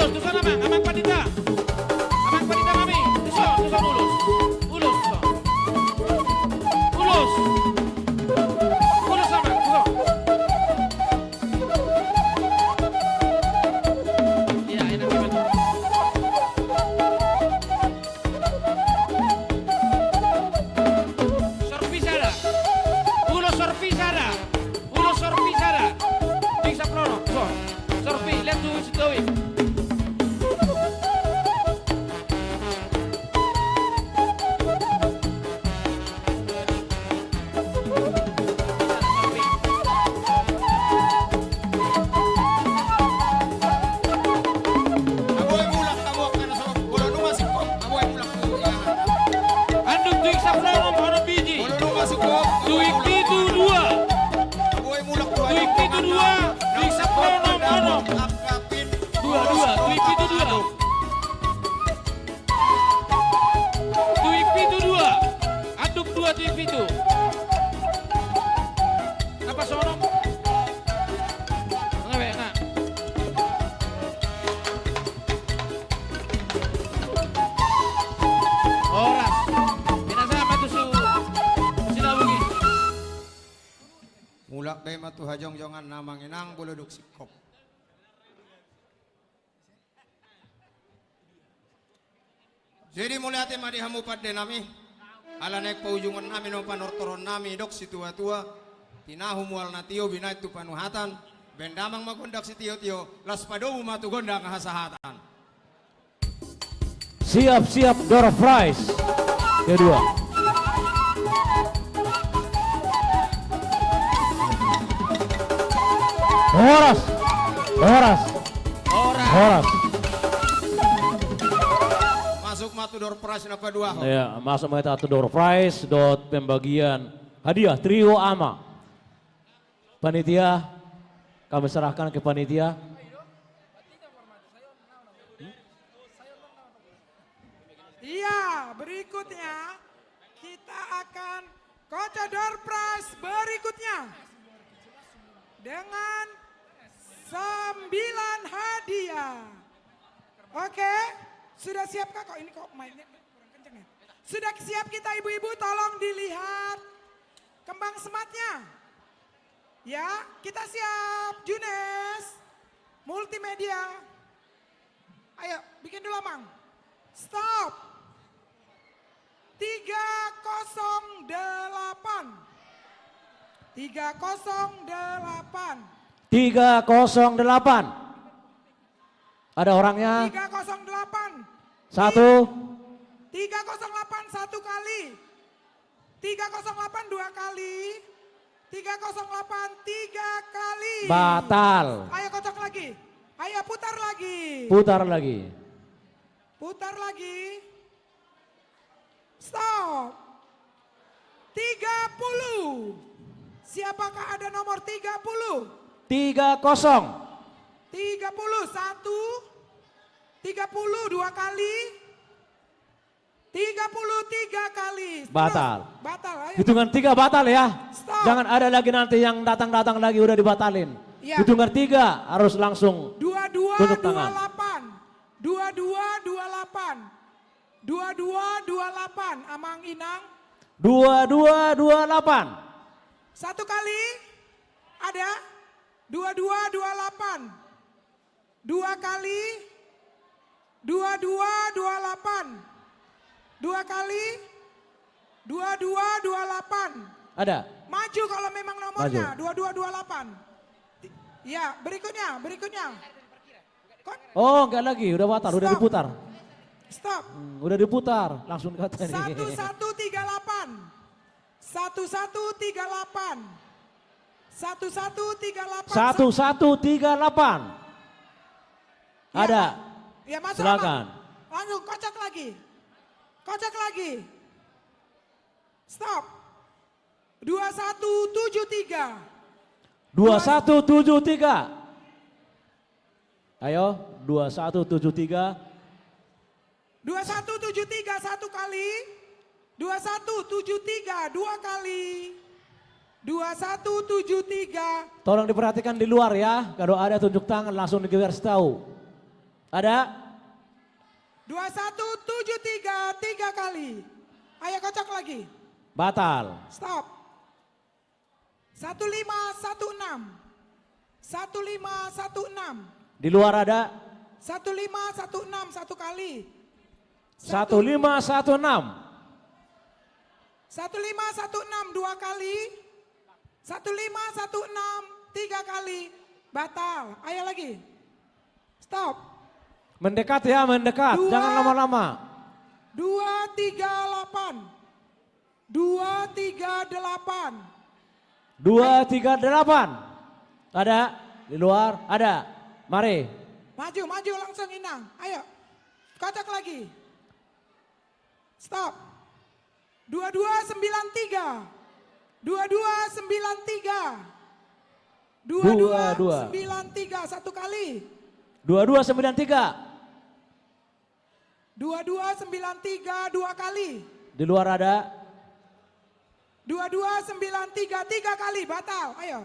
Speaker 8: ulus, tuson amang panita. Amang panita kami, tuson ulus. Ulus, tuson. Ulus. Ulus amang, tuson. Iya, enak betul. Sorpisada. Ulus sorpisada. Ulus sorpisada. Bisa prono, tuson. Sorpi, lihat tuh situwi.
Speaker 21: Aboy mulak tamo kana sa bolo numa sikop. Aboy mulak tu ya.
Speaker 8: Anduk tuik sa prono mono biji.
Speaker 21: Bolo numa sikop.
Speaker 8: Tuik pitu dua.
Speaker 21: Aboy mulak tu.
Speaker 8: Tuik pitu dua. Tuik sa prono mono.
Speaker 21: Akapin.
Speaker 8: Dua, tuik pitu dua. Tuik pitu dua. Aduk dua tuik pitu. Apa sono? Ngawe, nga. Oras. Pinasama to sila bugi.
Speaker 21: Mulak day matuhajong-jongan namang inang buluduk sikop. Jadi mulai hati madi hamupat de nami. Ala naik paujungan nami no panortoron nami dok si tua-tua. Tinahu mual natio binait tu panuhatan. Bendamang magundak si tio-tio. Las padomu matu gondang hasahatan.
Speaker 1: Siap-siap door prize. Kedua. Horas. Horas. Horas.
Speaker 21: Masuk matu door prize na dua.
Speaker 1: Ya, masuk meta door prize dot pembagian hadiah trio ama. Panitia kami serahkan ke panitia.
Speaker 3: Iya, berikutnya kita akan kocok door prize berikutnya dengan 9 hadiah. Oke, sudah siapkah kok ini kok mainnya kurang kenceng ya? Sudah siap kita ibu-ibu, tolong dilihat kembang sematnya. Ya, kita siap. Junes, multimedia. Ayo, bikin dulu Mang. Stop. 308. 308.
Speaker 1: 308. Ada orangnya?
Speaker 3: 308.
Speaker 1: Satu.
Speaker 3: 308 satu kali. 308 dua kali. 308 tiga kali.
Speaker 1: Batal.
Speaker 3: Ayo kocok lagi. Ayo putar lagi.
Speaker 1: Putar lagi.
Speaker 3: Putar lagi. Stop. 30. Siapakah ada nomor 30?
Speaker 1: 30.
Speaker 3: 31. 30 dua kali. 33 kali.
Speaker 1: Batal.
Speaker 3: Terus. Batal. Ayo.
Speaker 1: Hitungan 3 batal ya.
Speaker 3: Stop.
Speaker 1: Jangan ada lagi nanti yang datang-datang lagi udah dibatalin.
Speaker 3: Ya.
Speaker 1: Hitungan 3 harus langsung
Speaker 3: 22
Speaker 1: tutup tangan.
Speaker 3: 28. 22 28. 22 28. Amang Inang.
Speaker 1: 22 28.
Speaker 3: Satu kali. Ada. 22 28. Dua kali. 22 28. Dua kali. 22 28.
Speaker 1: Ada.
Speaker 3: Maju kalau memang nomornya. 22 28. Ya, berikutnya.
Speaker 1: Oh, enggak lagi, udah batal, udah
Speaker 3: Stop.
Speaker 1: diputar.
Speaker 3: Stop.
Speaker 1: Udah diputar, langsung kata nih.
Speaker 3: 1138. 1138. 1138.
Speaker 1: 1138. Ada.
Speaker 3: Ya, masuk.
Speaker 1: Silakan.
Speaker 3: Langsung kocok lagi. Kocok lagi. Stop. 2173.
Speaker 1: 2173. Ayo, 2173.
Speaker 3: 2173 satu kali. 2173 dua kali. 2173.
Speaker 1: Tolong diperhatikan di luar ya. Kalau ada tunjuk tangan langsung dikasih tahu. Ada?
Speaker 3: 2173 3 kali. Ayo kocok lagi.
Speaker 1: Batal.
Speaker 3: Stop. 1516. 1516.
Speaker 1: Di luar ada?
Speaker 3: 1516 satu kali.
Speaker 1: 1516.
Speaker 3: 1516 2 kali. 1516 3 kali. Batal. Ayo lagi. Stop.
Speaker 1: Mendekat ya, mendekat. Jangan lama-lama.
Speaker 3: 238. 238.
Speaker 1: 238. Ada? Di luar? Ada. Mari.
Speaker 3: Maju, maju langsung Inang. Ayo. Kocok lagi. Stop. 2293. 2293. 2293 satu kali.
Speaker 1: 2293.
Speaker 3: 2293 2 kali.
Speaker 1: Di luar ada?
Speaker 3: 2293 3 kali. Batal. Ayo.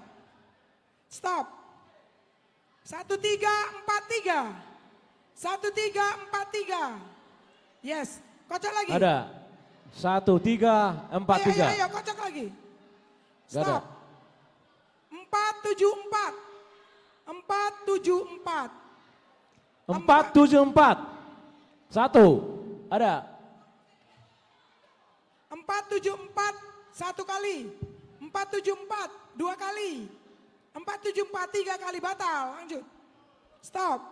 Speaker 3: Stop. 1343. 1343. Yes. Kocok lagi.
Speaker 1: Ada. 1343.
Speaker 3: Ayo, kocok lagi.
Speaker 1: Gak ada.
Speaker 3: Stop. 474. 474.
Speaker 1: 474. 1. Ada.
Speaker 3: 474 satu kali. 474 2 kali. 474 3 kali. Batal. Lanjut. Stop.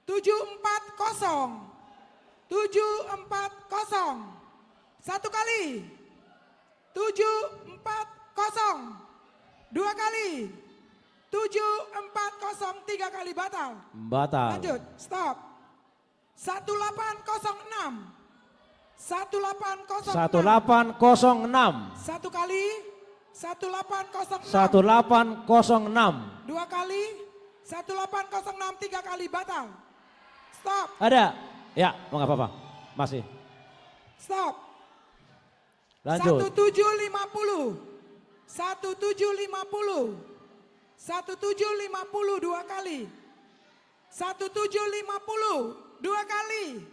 Speaker 3: 740. 740 satu kali. 740 2 kali. 740 3 kali. Batal.
Speaker 1: Batal.
Speaker 3: Lanjut. Stop. 1806. 1806.
Speaker 1: 1806.
Speaker 3: Satu kali. 1806.
Speaker 1: 1806.
Speaker 3: 2 kali. 1806 3 kali. Batal. Stop.
Speaker 1: Ada? Ya, mau nggak apa-apa. Masih.
Speaker 3: Stop.
Speaker 1: Lanjut.
Speaker 3: 1750. 1750. 1750 2 kali. 1750 2 kali.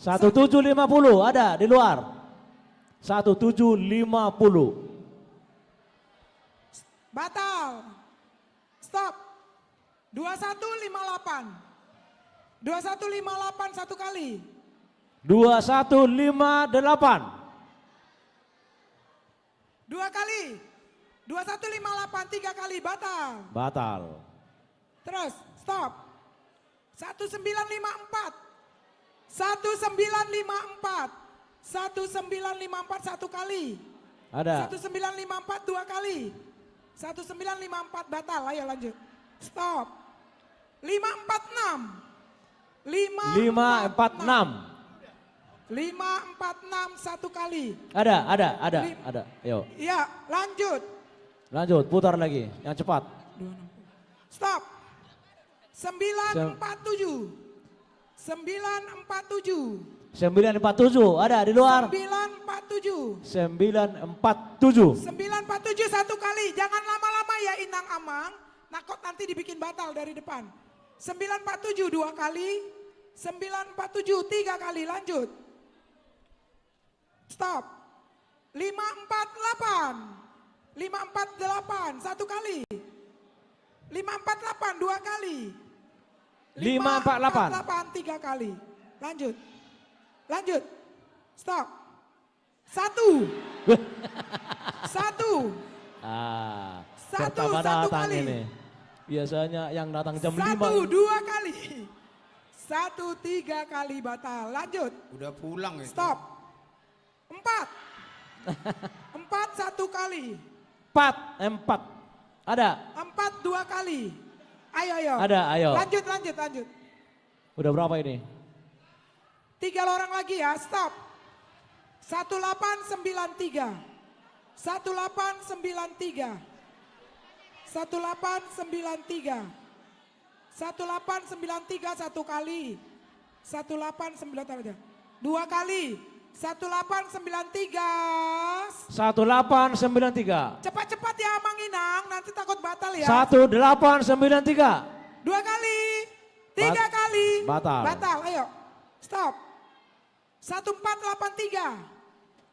Speaker 1: 1750 ada di luar. 1750.
Speaker 3: Batal. Stop. 2158. 2158 satu kali.
Speaker 1: 2158.
Speaker 3: 2 kali. 2158 3 kali. Batal.
Speaker 1: Batal.
Speaker 3: Terus stop. 1954. 1954. 1954 satu kali.
Speaker 1: Ada.
Speaker 3: 1954 2 kali. 1954 batal. Ayo lanjut. Stop. 546.
Speaker 1: 546.
Speaker 3: 546 satu kali.
Speaker 1: Ada. Yo.
Speaker 3: Iya, lanjut.
Speaker 1: Lanjut, putar lagi yang cepat.
Speaker 3: Stop. 947. 947.
Speaker 1: 947 ada di luar.
Speaker 3: 947.
Speaker 1: 947.
Speaker 3: 947 satu kali. Jangan lama-lama ya Inang Amang. Nakot nanti dibikin batal dari depan. 947 2 kali. 947 3 kali. Lanjut. Stop. 548. 548 satu kali. 548 2 kali.
Speaker 1: 548
Speaker 3: 3 kali. Lanjut. Lanjut. Stop. 1. 1.
Speaker 1: Ah,
Speaker 3: Satu
Speaker 1: datang
Speaker 3: kali.
Speaker 1: ini. Biasanya yang datang jam 5.
Speaker 3: 1 2 kali. 1 3 kali batal. Lanjut.
Speaker 21: Udah pulang ya.
Speaker 3: Stop. 4. 4 1 kali.
Speaker 1: 4. Ada.
Speaker 3: 4 2 kali. Ayo.
Speaker 1: Ada, ayo.
Speaker 3: Lanjut.
Speaker 1: Udah berapa ini?
Speaker 3: 3 orang lagi ya. Stop. 1893. 1893. 1893. 1893 satu kali. 1893. 2 kali. 1893.
Speaker 1: 1893.
Speaker 3: Cepat-cepat ya Mang Inang, nanti takut batal ya.
Speaker 1: 1893.
Speaker 3: 2 kali. 3 kali.
Speaker 1: Batal.
Speaker 3: Batal, ayo. Stop. 1483.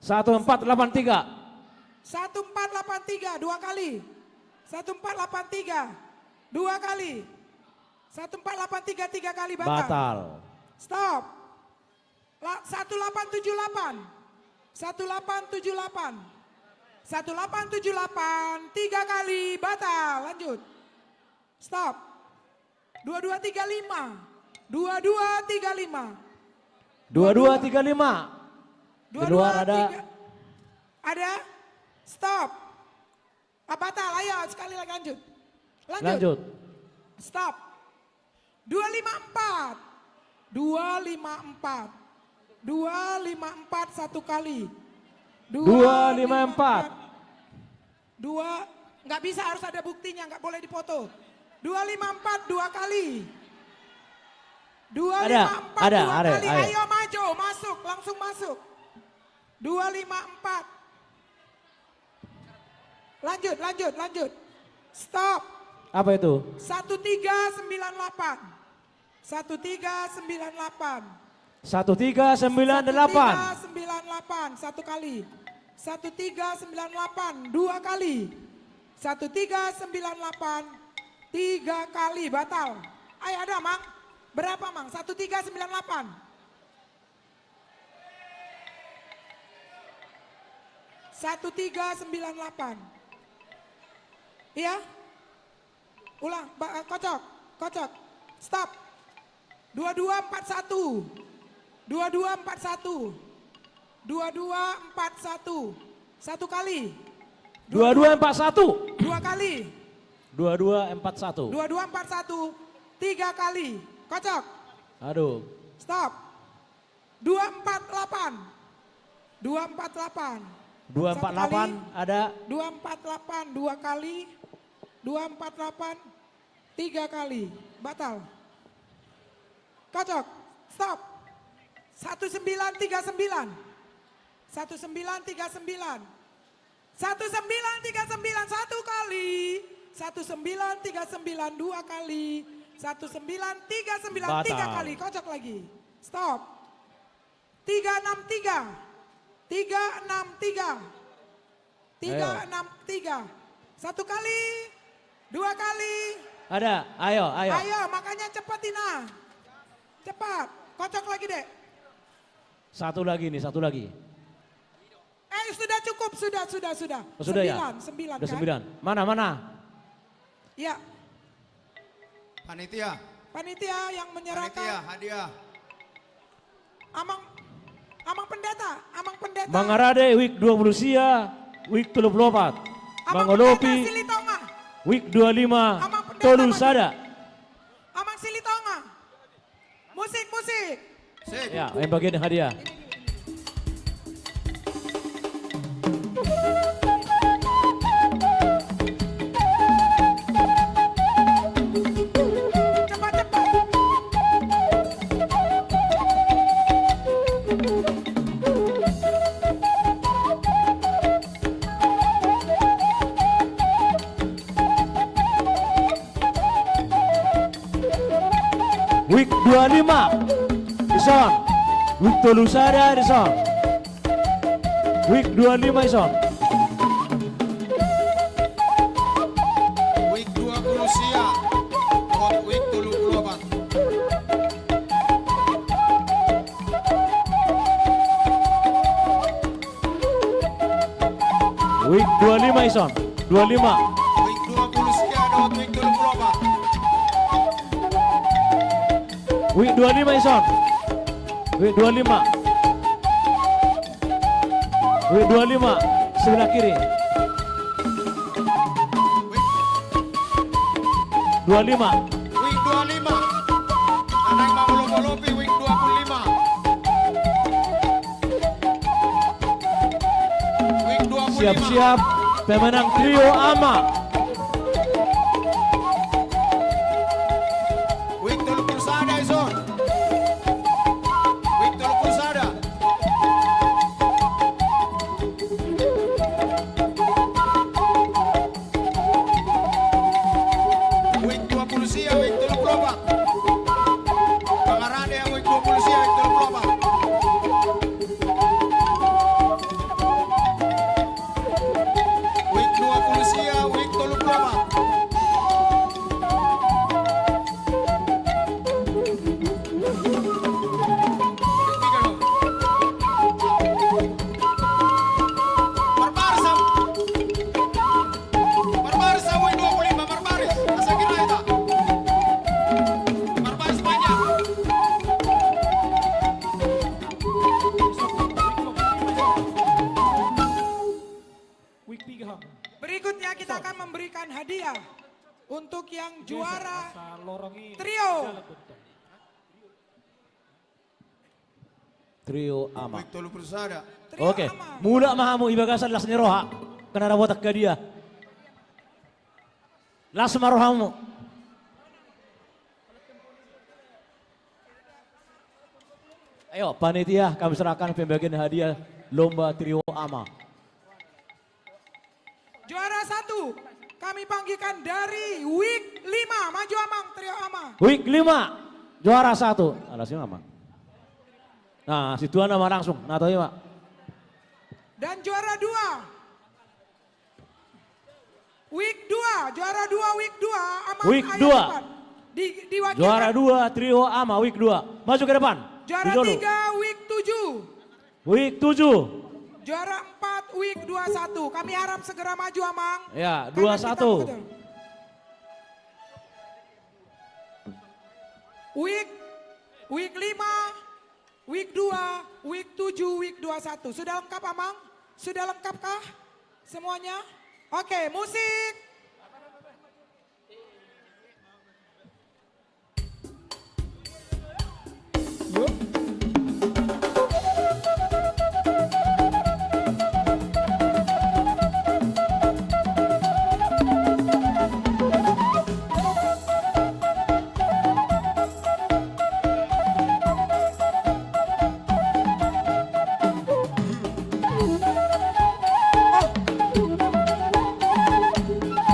Speaker 1: 1483.
Speaker 3: 1483 2 kali. 1483 2 kali. 1483 3 kali batal.
Speaker 1: Batal.
Speaker 3: Stop. 1878. 1878. 1878 3 kali batal. Lanjut. Stop. 2235. 2235.
Speaker 1: 2235. Di luar ada.
Speaker 3: Ada? Stop. Batal, ayo sekali lagi lanjut.
Speaker 1: Lanjut.
Speaker 3: Stop. 254. 254. 254 1 kali.
Speaker 1: 254.
Speaker 3: 2, nggak bisa, harus ada buktinya, nggak boleh dipoto. 254 2 kali. 254
Speaker 1: Ada,
Speaker 3: 2
Speaker 1: ada,
Speaker 3: kali.
Speaker 1: ayo.
Speaker 3: Ayo maju, masuk, langsung masuk. 254. Lanjut. Stop.
Speaker 1: Apa itu?
Speaker 3: 1398. 1398.
Speaker 1: 1398.
Speaker 3: 1398 1 kali. 1398 2 kali. 1398 3 kali batal. Ayo ada Mang. Berapa Mang? 1398. 1398. Iya? Ulang, kocok. Stop. 2241. 2241. 2241. 1 kali.
Speaker 1: 2241.
Speaker 3: 2 kali.
Speaker 1: 2241.
Speaker 3: 2241. 3 kali. Kocok.
Speaker 1: Aduh.
Speaker 3: Stop. 248. 248.
Speaker 1: 248 ada.
Speaker 3: 248 2 kali. 248 3 kali. Batal. Kocok. Stop. 1939. 1939. 1939 1 kali. 1939 2 kali. 1939 3 kali. Kocok lagi. Stop. 363. 363. 363. 1 kali. 2 kali.
Speaker 1: Ada. Ayo.
Speaker 3: Ayo, makanya cepat Tina. Cepat. Kocok lagi deh.
Speaker 1: Satu lagi.
Speaker 3: Sudah cukup, sudah.
Speaker 1: Oh, sudah ya?
Speaker 3: 9
Speaker 1: Udah
Speaker 3: kan?
Speaker 1: 9. Mana?
Speaker 3: Ya,
Speaker 21: Panitia.
Speaker 3: panitia yang menyerahkan.
Speaker 21: Panitia, hadiah.
Speaker 3: Amang pendeta.
Speaker 1: Mangarade week 20 sia, week 34. Mangolopi
Speaker 3: Silitonga.
Speaker 1: week 25. Tolu Sada.
Speaker 3: Amang Silitonga. Musik.
Speaker 1: Ya, yang bagian hadiah. Week 25 Ison. Week Tolu Sada Ison. Week 25 Ison.
Speaker 21: Week 20 sia. Week 34.
Speaker 1: Week 25 Ison. 25.
Speaker 21: Week 20 sia dot week 34.
Speaker 1: Week 25 Ison. Week 25. Week 25 sebelah kiri. 25.
Speaker 21: Week 25. Anak Mangolopi week 25. Week 25.
Speaker 1: Siap-siap pemenang trio AMA.
Speaker 21: Week 30 sada Ison. Week 30 sada. Week 20 sia, week 34.
Speaker 3: hadiah untuk yang juara trio.
Speaker 1: Trio ama.
Speaker 21: Tolu Persada.
Speaker 1: Oke, mula mahamu ibagasan las ni roha. Kena rabotak ke dia. Las marohamu. Ayo panitia kami serahkan pembagian hadiah lomba trio ama.
Speaker 3: Juara 1 kami panggilkan dari week 5. Maju Amang, trio ama.
Speaker 1: Week 5 juara 1. Alasnya ama. Nah, si tuan nama langsung. Nah, tahu ya, Pak.
Speaker 3: Dan juara 2. Week 2, juara 2 week 2. Amang
Speaker 1: Week
Speaker 3: ayo
Speaker 1: 2.
Speaker 3: depan. Diwakilkan.
Speaker 1: Juara 2 trio ama week 2. Maju ke depan.
Speaker 3: Juara 3 week 7.
Speaker 1: Week 7.
Speaker 3: Juara 4 week 21. Kami harap segera maju Amang.
Speaker 1: Ya,
Speaker 3: Karena kita
Speaker 1: 21.
Speaker 3: betul. Week 5, week 2, week 7, week 21. Sudah lengkap Amang? Sudah lengkapkah semuanya? Oke, musik. Yuk.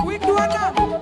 Speaker 3: Week 26.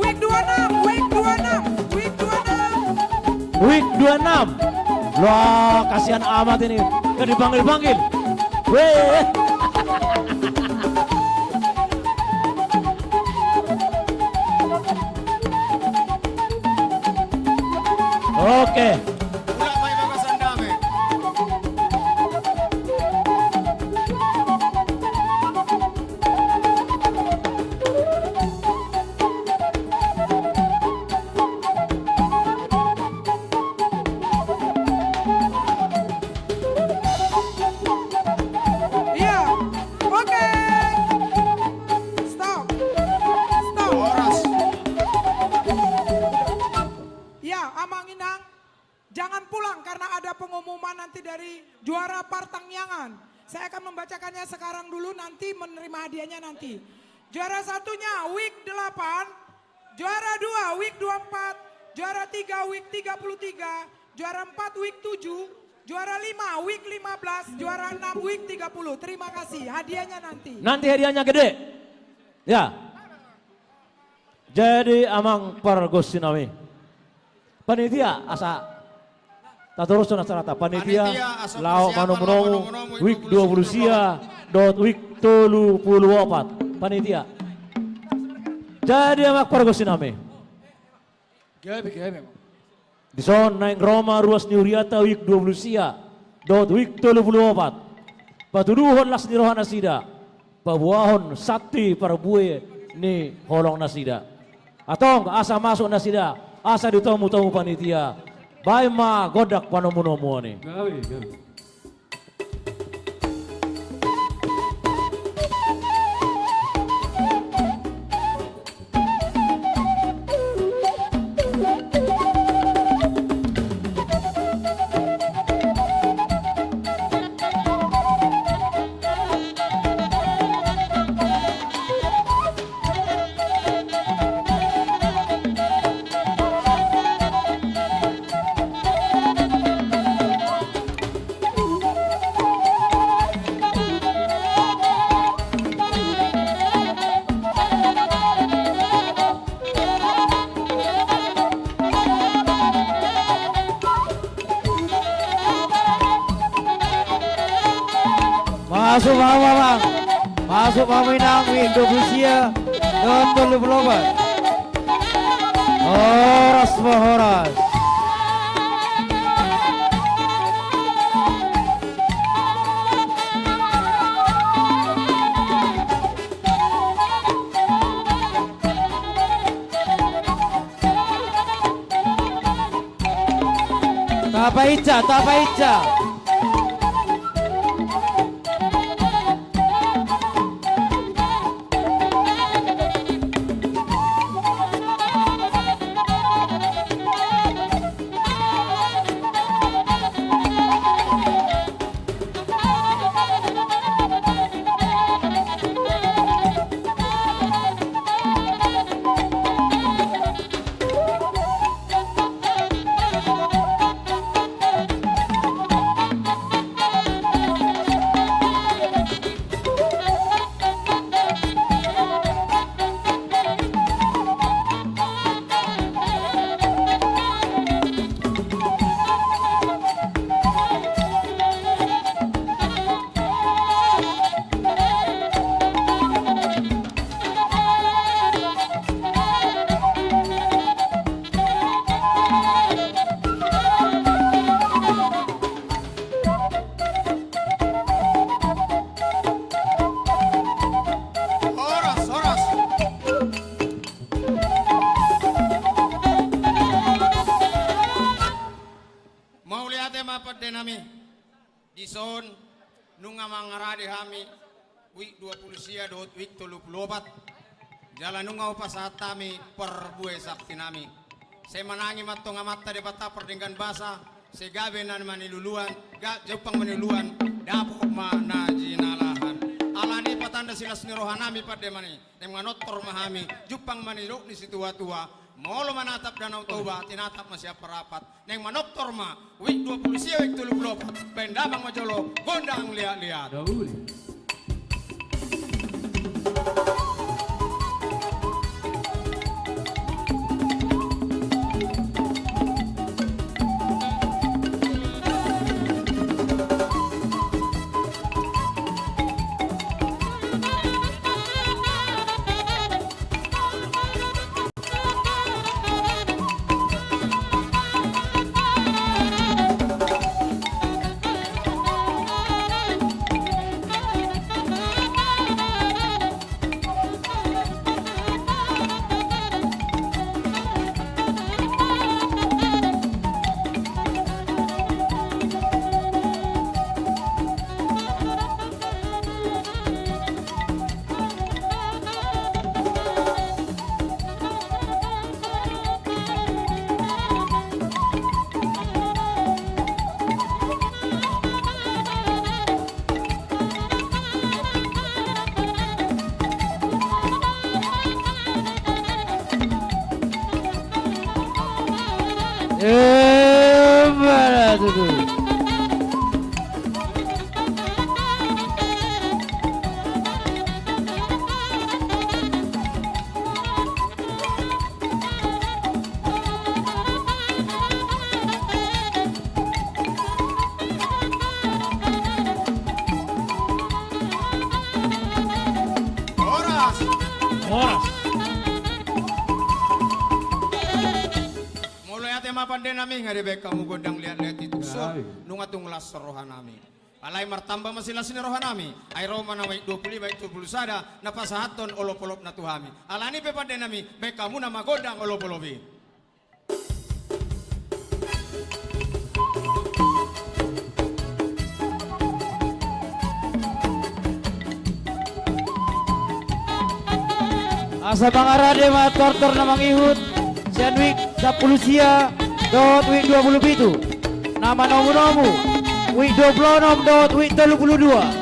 Speaker 3: Week 26, week 26, week 26.
Speaker 1: Week 26. Wah, kasihan amat ini. Kan dipanggil-panggil. Weh. Oke.
Speaker 21: Ulah may bagasan dami.
Speaker 3: Iya, oke. Stop. Stop. Ya, Amang Inang, jangan pulang karena ada pengumuman nanti dari juara Partangyangan. Saya akan membacakannya sekarang dulu, nanti menerima hadiahnya nanti. Juara satunya week 8, juara 2 week 24, juara 3 week 33, juara 4 week 7, juara 5 week 15, juara 6 week 30. Terima kasih, hadiahnya nanti.
Speaker 1: Nanti hadiahnya gede. Ya. Jadi Amang Pargosinawi. Panitia asa taturus na sarata panitia lao manomonomo week 20 sia dot week 34 panitia. Jadi Amang Pargosinami.
Speaker 13: Gabi.
Speaker 1: Di son naik Roma ruas Niuriata week 20 sia dot week 34. Patuduhon las ni rohana sida. Pabuahon sakti parbuye ni holong nasida. Atong asa masuk nasida. Asa ditemu-temu panitia. Baima godak panomu-nomu ni.
Speaker 17: Gabi.
Speaker 15: Masuk Mama, masuk Mama Inang, Indonesia, Dr. Lobat. Horas Horas. Tapa Ica.
Speaker 21: Dison nunga mangarade hami wik 20 sia dot wik 34 jalan nunga upasatami perbue sakti nami saya menangi matonga mata de bata perdenggan basa segabe nan maniluluan ga jepang maniluluan dapok mana jinalahan alani patanda silas ni rohanami pada mani nemanotor mahami jupang maniluk ni situ tua molo manatap danau toba tinatap masih perapat neng manoktor ma wik 20 sia wik 34 pendabang majolo gondang lihat-lihat Pandai nami ngarebe kamu gondang lihat-lihat itu so nungatung las rohan nami alai martamba masih las rohan nami ai roma na 25 baik 20 sada na pasahaton olop-olop na tuhami alani pe pandai nami baik kamu nama gondang olop-olopi
Speaker 15: Asa bangarade ma tortor na mangihut Senwik 10 sia dot wik 27 nama nomu wik 26 dot wik 32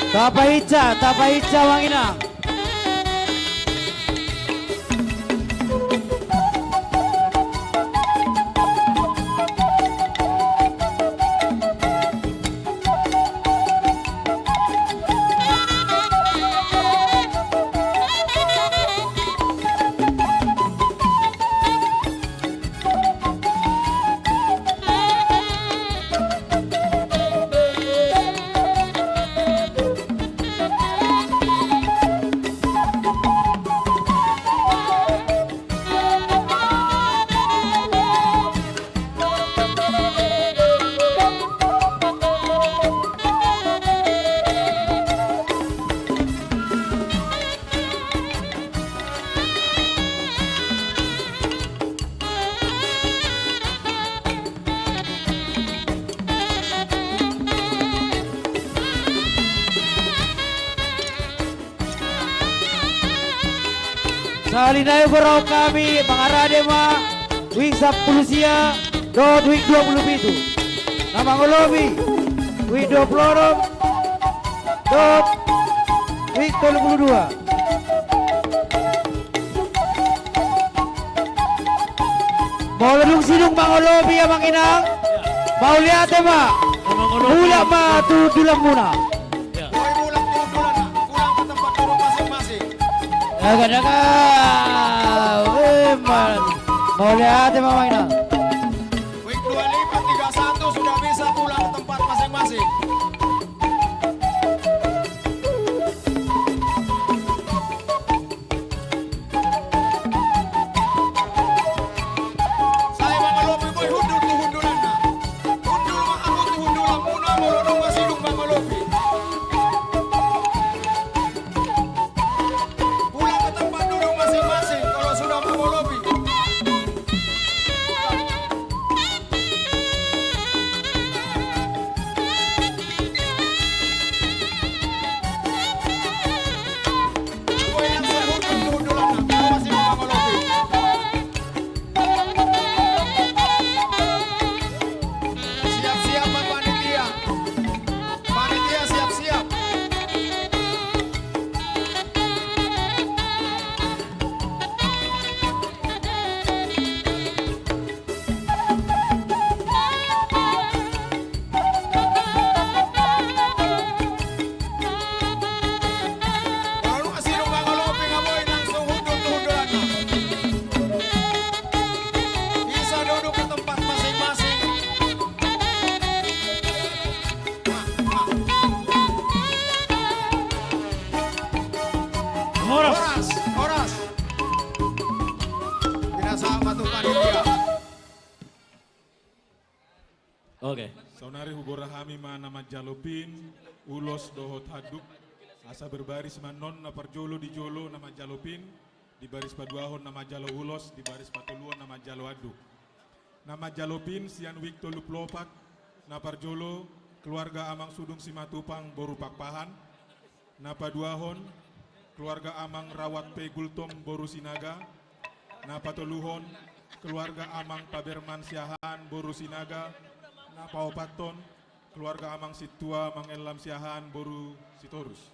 Speaker 15: Tapahitja Manginang. Salinayo berau kami Mangaradema Wing 10 dot Wing 27 Nama ngolobi Wing 26 dot Wing 32 Mau ledung sidung mangolobi ya Manginang Mau lihat ya mak Mula ma tudulang muna Agak-agak, mau lihat ya Mama Ina.
Speaker 21: Week 25, 31 sudah bisa pulang ke tempat masing-masing. Saya mangalobi boy hundul tu hundulan na. Hundul mah aku tu hundulan muna molodong masidung mangalobi. Pulang ke tempat duduk masing-masing kalau sudah mangalobi. Siap-siap Pak Panitia. Panitia siap-siap. Kalau lu kasih lu mangalobi ngaboy langsung hundul-hundulan na. Bisa duduk ke tempat masing-masing. Horas. Pinasama tuh panitia.
Speaker 1: Oke.
Speaker 16: Saunari hugorahami mana majalopin, ulos dohot haduk, asa berbaris manon na parjolo di jolo nama jalopin, di baris paduahon nama jalo ulos, di baris patuluan nama jalo aduk. Nama jalopin sian wik tolu plopak, na parjolo keluarga amang sudung simatupang boru pakpahan, na paduahon keluarga amang rawat pegultom boru sinaga, na patuluhon keluarga amang paberman siahan boru sinaga, na paopaton keluarga amang situa mangelam siahan boru sitorus.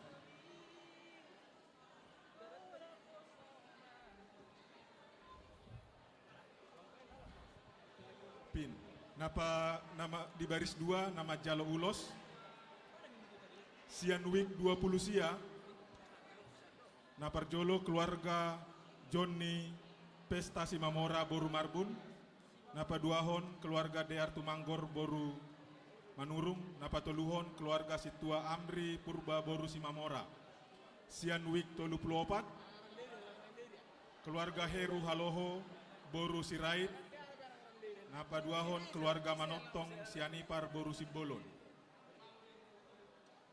Speaker 16: Pin. Nama di baris 2 nama Jalo Ulos. Sianwik 20 sia. Naparjolo keluarga Johnny Pesta Simamora boru Marbun. Napaduahon keluarga Dear Tumanggor boru Manurung. Napatoluhon keluarga Situa Amri Purba boru Simamora. Sianwik 34 keluarga Heru Haloho boru Sirait. Napaduahon keluarga Manotong Sianipar boru Simbolon.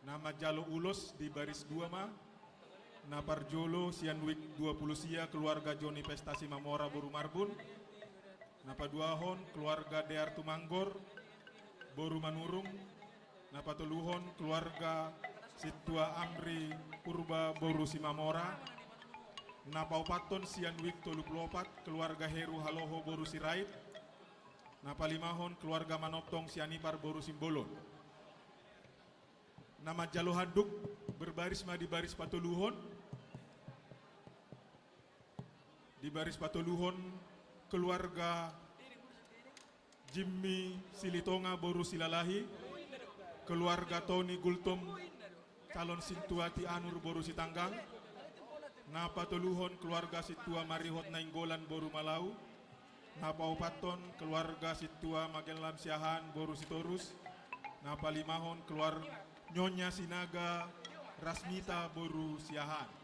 Speaker 16: Nama Jalo Ulos di baris 2 ma. Naparjolo Sianwik 20 sia keluarga Joni Pesta Simamora boru Marbun. Napaduahon keluarga Dear Tumanggor boru Manurung. Napatoluhon keluarga Situa Amri Purba boru Simamora. Napaupaton Sianwik 34 keluarga Heru Haloho boru Sirait. Napalimahon keluarga Manotong Sianipar boru Simbolon. Nama Jalo Haduk berbaris di baris patuluhon. Di baris patuluhon keluarga Jimmy Silitonga Boru Silalahi, keluarga Tony Gultom calon Sintuati Anur Boru Sitanggang, Napa Toluhon keluarga Situa Marihot Nainggolan Boru Malau, Napa Upaton keluarga Situa Magelam Siahan Boru Sitorus, Napa Limahon keluarga Nyonya Sinaga Rasmita Boru Siahan.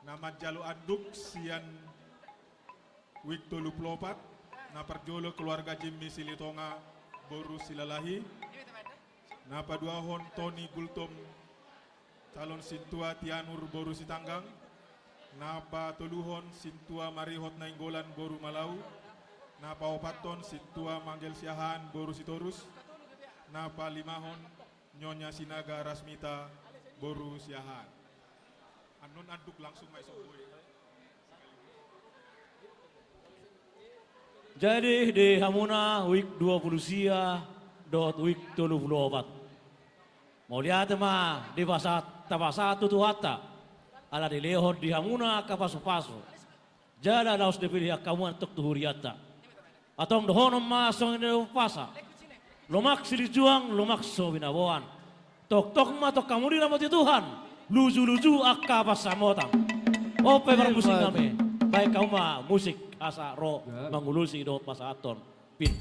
Speaker 16: Nama Jalo Anduk Sian Wiktolu Plopat, Naparjolo keluarga Jimmy Silitonga Boru Silalahi, Napa Duahon Tony Gultom calon Sintua Tianur Boru Sitanggang, Napa Toluhon Sintua Marihot Nainggolan Boru Malau, Napa Opaton Sintua Manggel Siahan Boru Sitorus, Napa Limahon Nyonya Sinaga Rasmita Boru Siahan. Anon anduk langsung mai soboy.
Speaker 1: Jadi di Hamuna week 20 sia dot week 24. Mau lihat mah di tabasa tutuhata ala di lehor di Hamuna kapasu-pasu. Jala laos dipilih kamu untuk tuhuriata. Atong dohonom masong di pasa. Lomak silijuang lomak so binabuan. Tok ma tok kamu di nama Tuhan. Luju-luju akka pasamotang. Ope musik kami. Baik kamu mah musik asa ro mangulusi dot pasaton. Pin.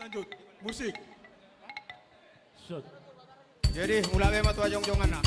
Speaker 16: Lanjut, musik.
Speaker 21: Jadi mulai matu ajong-jongan na.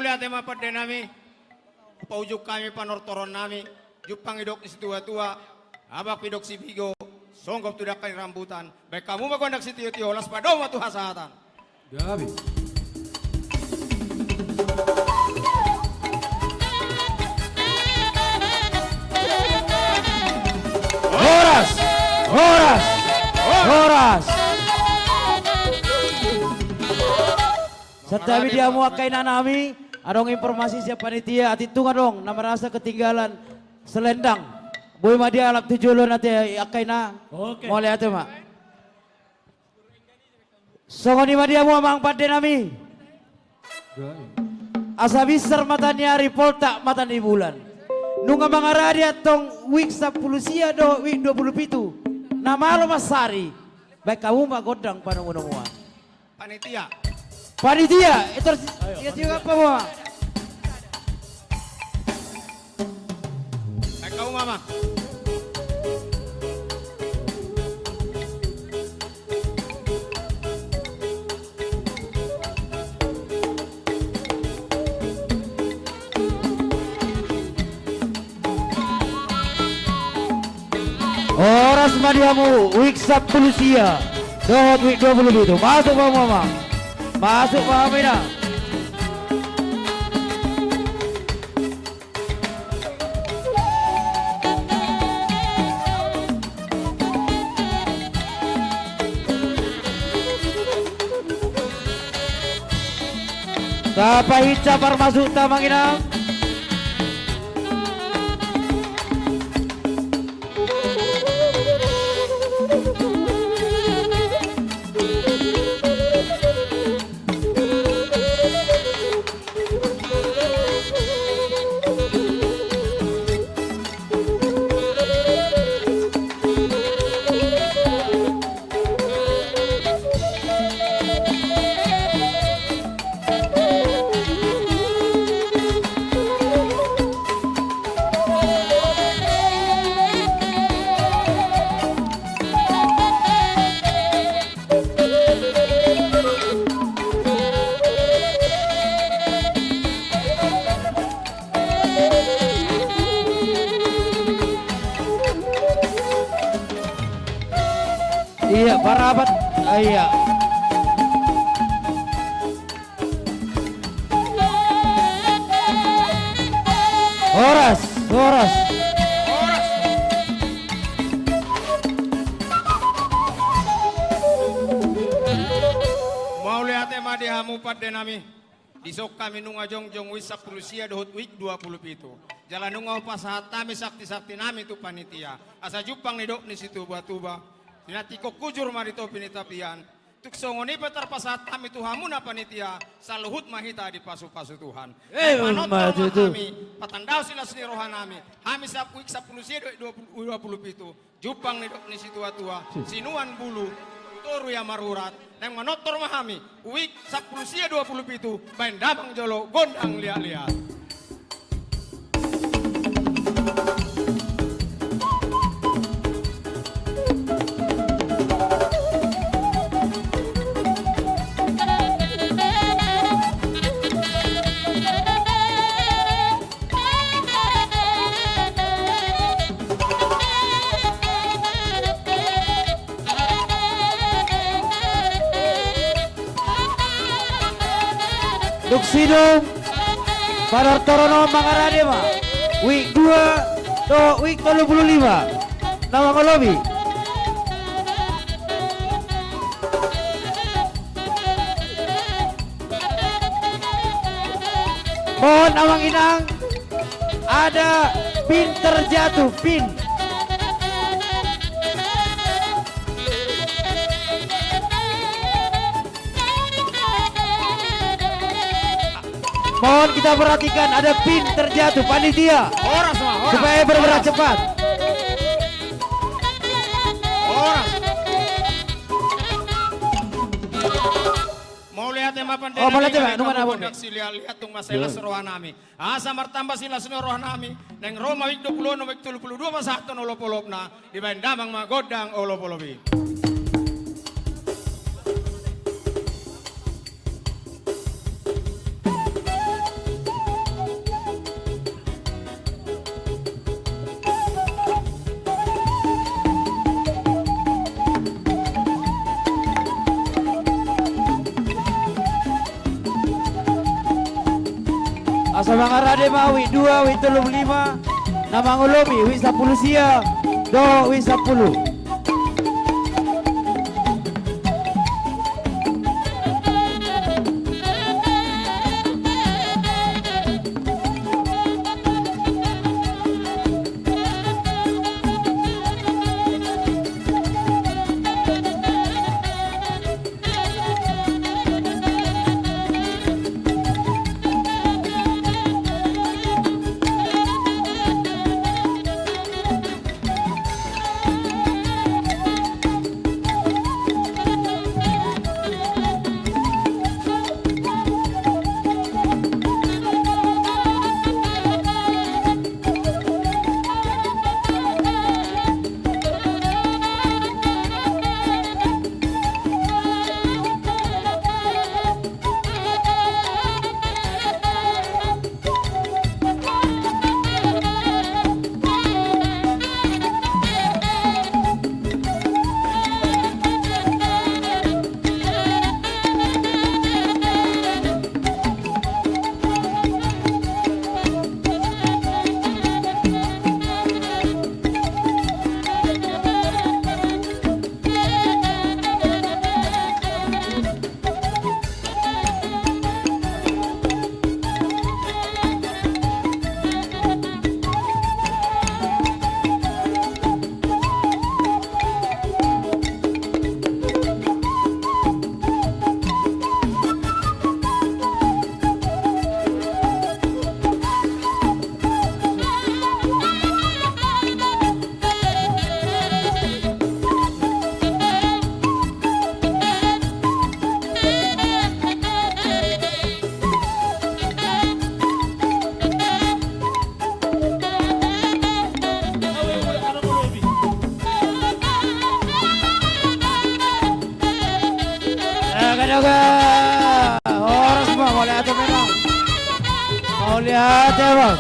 Speaker 21: lihat tema pada nami, paujuk kami panortoron nami, jupang idok si tua-tua, abak pidok si bigo, songgop tidak kali rambutan, baik kamu magondak si tio-tio, las padong matu hasatan.
Speaker 15: Gabi.
Speaker 17: Horas, horas, horas.
Speaker 15: Setawi dia mau kain nami, adong informasi siapa panitia, atitungan dong, nama rasa ketinggalan selendang. Boy mah dia alap tujuh lo nanti akaina.
Speaker 1: Oke.
Speaker 15: Mau lihat tuh mak. Songoni mah dia mau mang pada nami. Asa bisar matanya Ripolta matanya bulan. Nunga mangaradia tong week 10 sia do week 27. Nama lo Masari. Baik kamu mah godang panungunuan.
Speaker 21: Panitia.
Speaker 15: Panitia, itu juga apa mau?
Speaker 21: Baik kamu mama.
Speaker 15: Horas madiamu week 10 sia. Dot week 20 itu. Masuk Pak Mama. Masuk Pak Amina. Tapahit capar masuk Tamanginang. Iya, para abad. Iya. Horas, horas.
Speaker 21: Mau lihat tema di hamu pada nami. Disok kami nunga jongjong wis 10 sia dohut week 20 pitu. Jalan nunga pasahat kami sakti-sakti nami tu panitia. Asa jupang nidok ni situ batuba. Tinatiko kujur marito pinitapian. Tuk songoni petar pasahat kami tu hamu na panitia. Saluhut mahita di pasu-pasu Tuhan. Manot kami. Patandau sila seni rohan nami. Hami sak week 10 sia 20 pitu. Jupang nidok ni situ tua. Sinuan bulu. Toru ya marurat. Nang manotor mahami. Week 10 sia 20 pitu. Bain damang jolo. Gondang liat-liat.
Speaker 15: Duksidong para Torono Mangarade mah week 2 to week 35 nama ngolobi mohon awang inang ada pin terjatuh pin. Mohon kita perhatikan ada pin terjatuh panitia.
Speaker 21: Horas mah, horas.
Speaker 15: Supaya bergerak cepat.
Speaker 21: Horas. Mau lihat tema pandai.
Speaker 15: Oh, mau lihat tema, numan abon.
Speaker 21: Lihat tung masalah serohan nami. Asa martamba sila serohan nami. Neng Roma week 20 no week 22 masakton olop-olopna. Di bain damang magodang olop-olopi.
Speaker 15: Sabangarade mawi 2 wi 35 namangulobi wi 10 sia do wi 10. Horas mo, mau lihat memang. Mau lihat ya bang.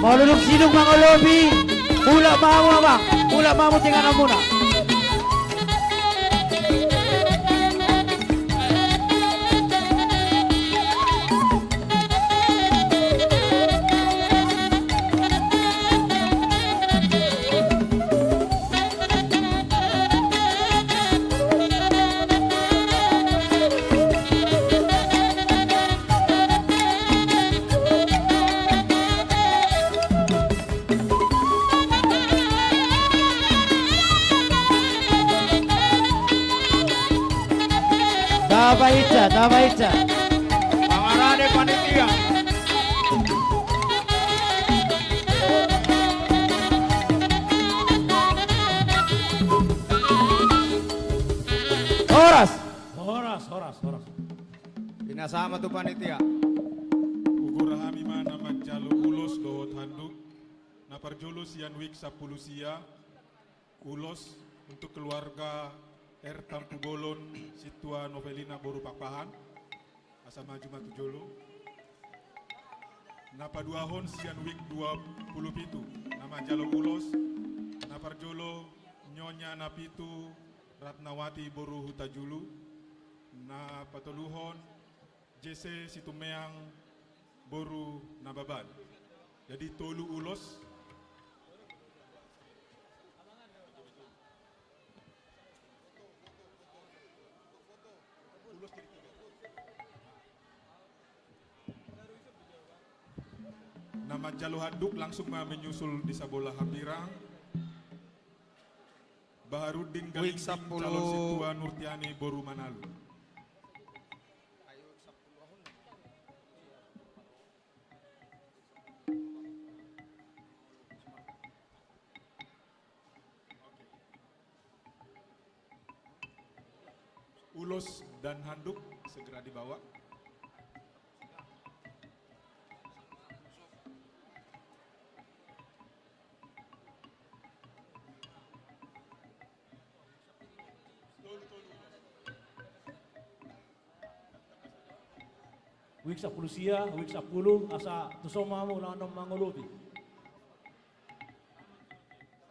Speaker 15: Mau duduk sidung Bang Olobi. Pula mau Bang. Pula mau tinggal muna. Taba Ica.
Speaker 21: Pangarade panitia.
Speaker 15: Horas.
Speaker 1: Horas.
Speaker 21: Pinasama tuh panitia.
Speaker 16: Ugur hami mana manjalo ulos dohot handuk. Naparjolo sian wik 10 sia. Ulos untuk keluarga Tampu Bolon Situa Novelina Boru Pakpahan asa maju matu jolo napa dua hon sian wik 27 nama jalo ulos napar jolo nyonya napitu Ratnawati Boru Hutajulu na patoluhon JC Situmeang Boru Nababan. Jadi tolu ulos nama Jalo Handuk langsung menyusul di Sabola Hambirang. Baharudin Galingking calon Situa Nurtiani Boru Manalu. ulos dan handuk segera dibawa.
Speaker 1: Wik 10 sia, wik 10 asa tusomamu lanom mangulupi.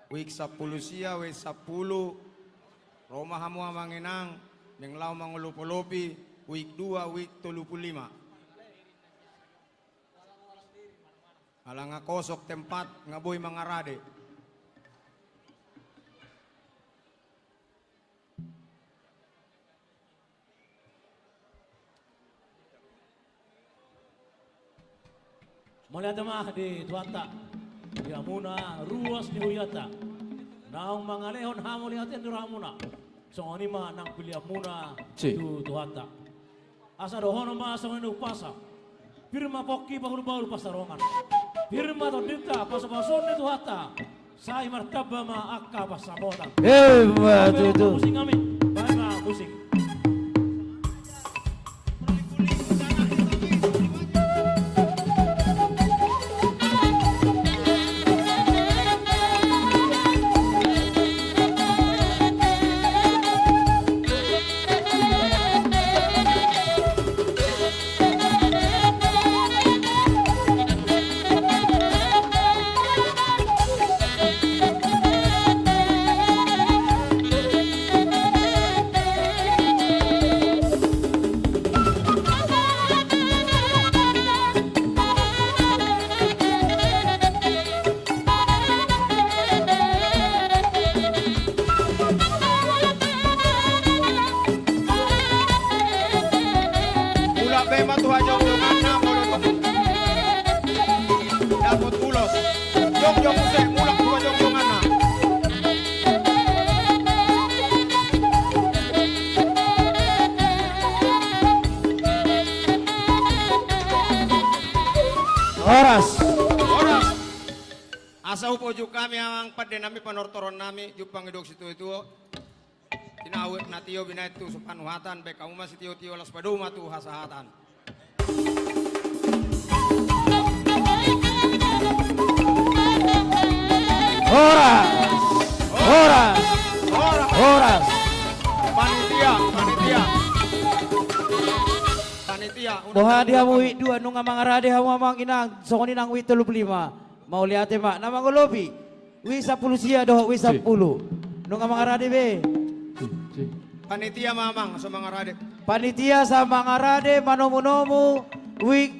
Speaker 21: Wik 10 sia, wik 10 Roma hamu manginang menglau mangulupi, wik 2, wik 35. Alang kosok tempat ngaboy mangarade.
Speaker 1: Malihat mah di tuata, di amuna ruas di huyata. Naung mangalehon hamu lihatin di ramuna. Songoni mah nang pilih amuna tu tuata. Asa dohono mah songoni upasa. Firma poki bahulu pasarongan. Firma todita pasapasun di tuata. Sai martaba ma akka pasamotan.
Speaker 15: Tutu.
Speaker 1: Musing kami, baik musing.
Speaker 21: Asa upojuk kami ang padde nami panortoron nami jupang idok situ itu tinawet natio binait tu supanuhatan baik kamu masih tio las paduma tu hasahatan.
Speaker 15: Horas.
Speaker 21: Panitia.
Speaker 15: Bohadia mu wik 2 nung mangarade hamu amang inang songoni nang wik 35. Mau lihat mak nama ngolobi wi 10 sia doh wi 10 nung mangarade be
Speaker 21: Panitia mamang sa mangarade.
Speaker 15: Panitia sa mangarade manomu wik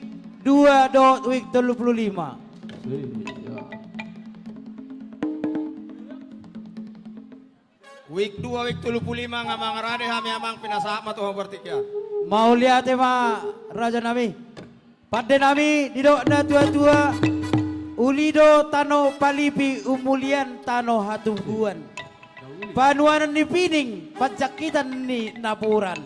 Speaker 15: 2 doh wik 35.
Speaker 21: Wik 2 wik 35 nga mangarade hami amang pinasama tuh bertikia.
Speaker 15: Mau lihat mak raja nami padde nami didok na tua-tua Ulido tano palipi umulian tano hatungguan. Panuanan ni pining pacakitan ni napuran.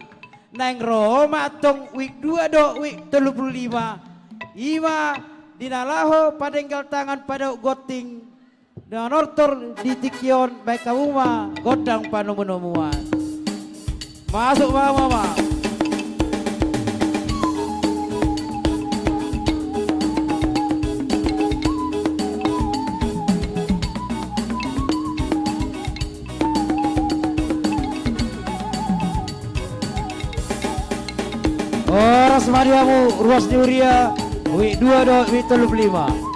Speaker 15: Nang Roma tong wik 2 do wik 35. Ima dinalaho padenggal tangan pada goting. Dengan ortor di tikion baik kamu mah godang panomunomuan. Masuk mama. Horas Mariamu ruas diuria wik 2 do wik 35.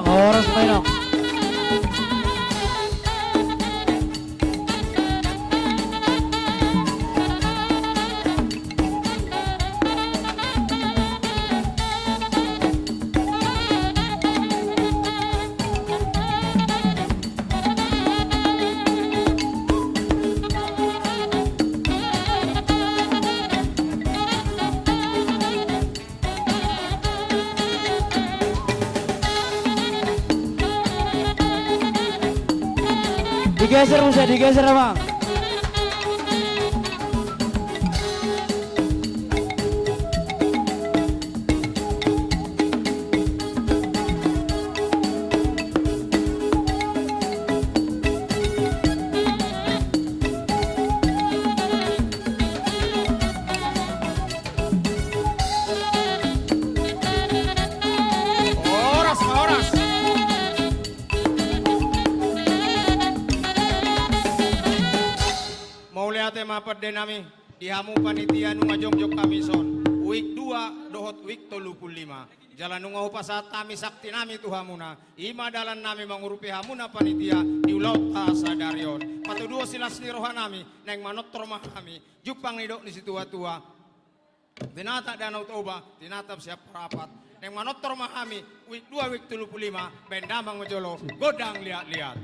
Speaker 15: Horas mainok. Digeser bisa digeser bang.
Speaker 21: Horas. Mau lihat mapat denami dihamu panitia nu ngajongjok kami son. Week 2 dohot week 35. Jalan nu ngau pasat kami sakti nami tuhamuna. Ima dalan nami mangurupi hamuna panitia di ulau tasadarion. Patu dua silas ni roha nami neng manot romah kami. Jupang nidok di situ tua. Tinata danau toba, tinatap siap rapat. Neng manot romah kami week 2 week 35 bendamang ngejolo godang lihat-lihat.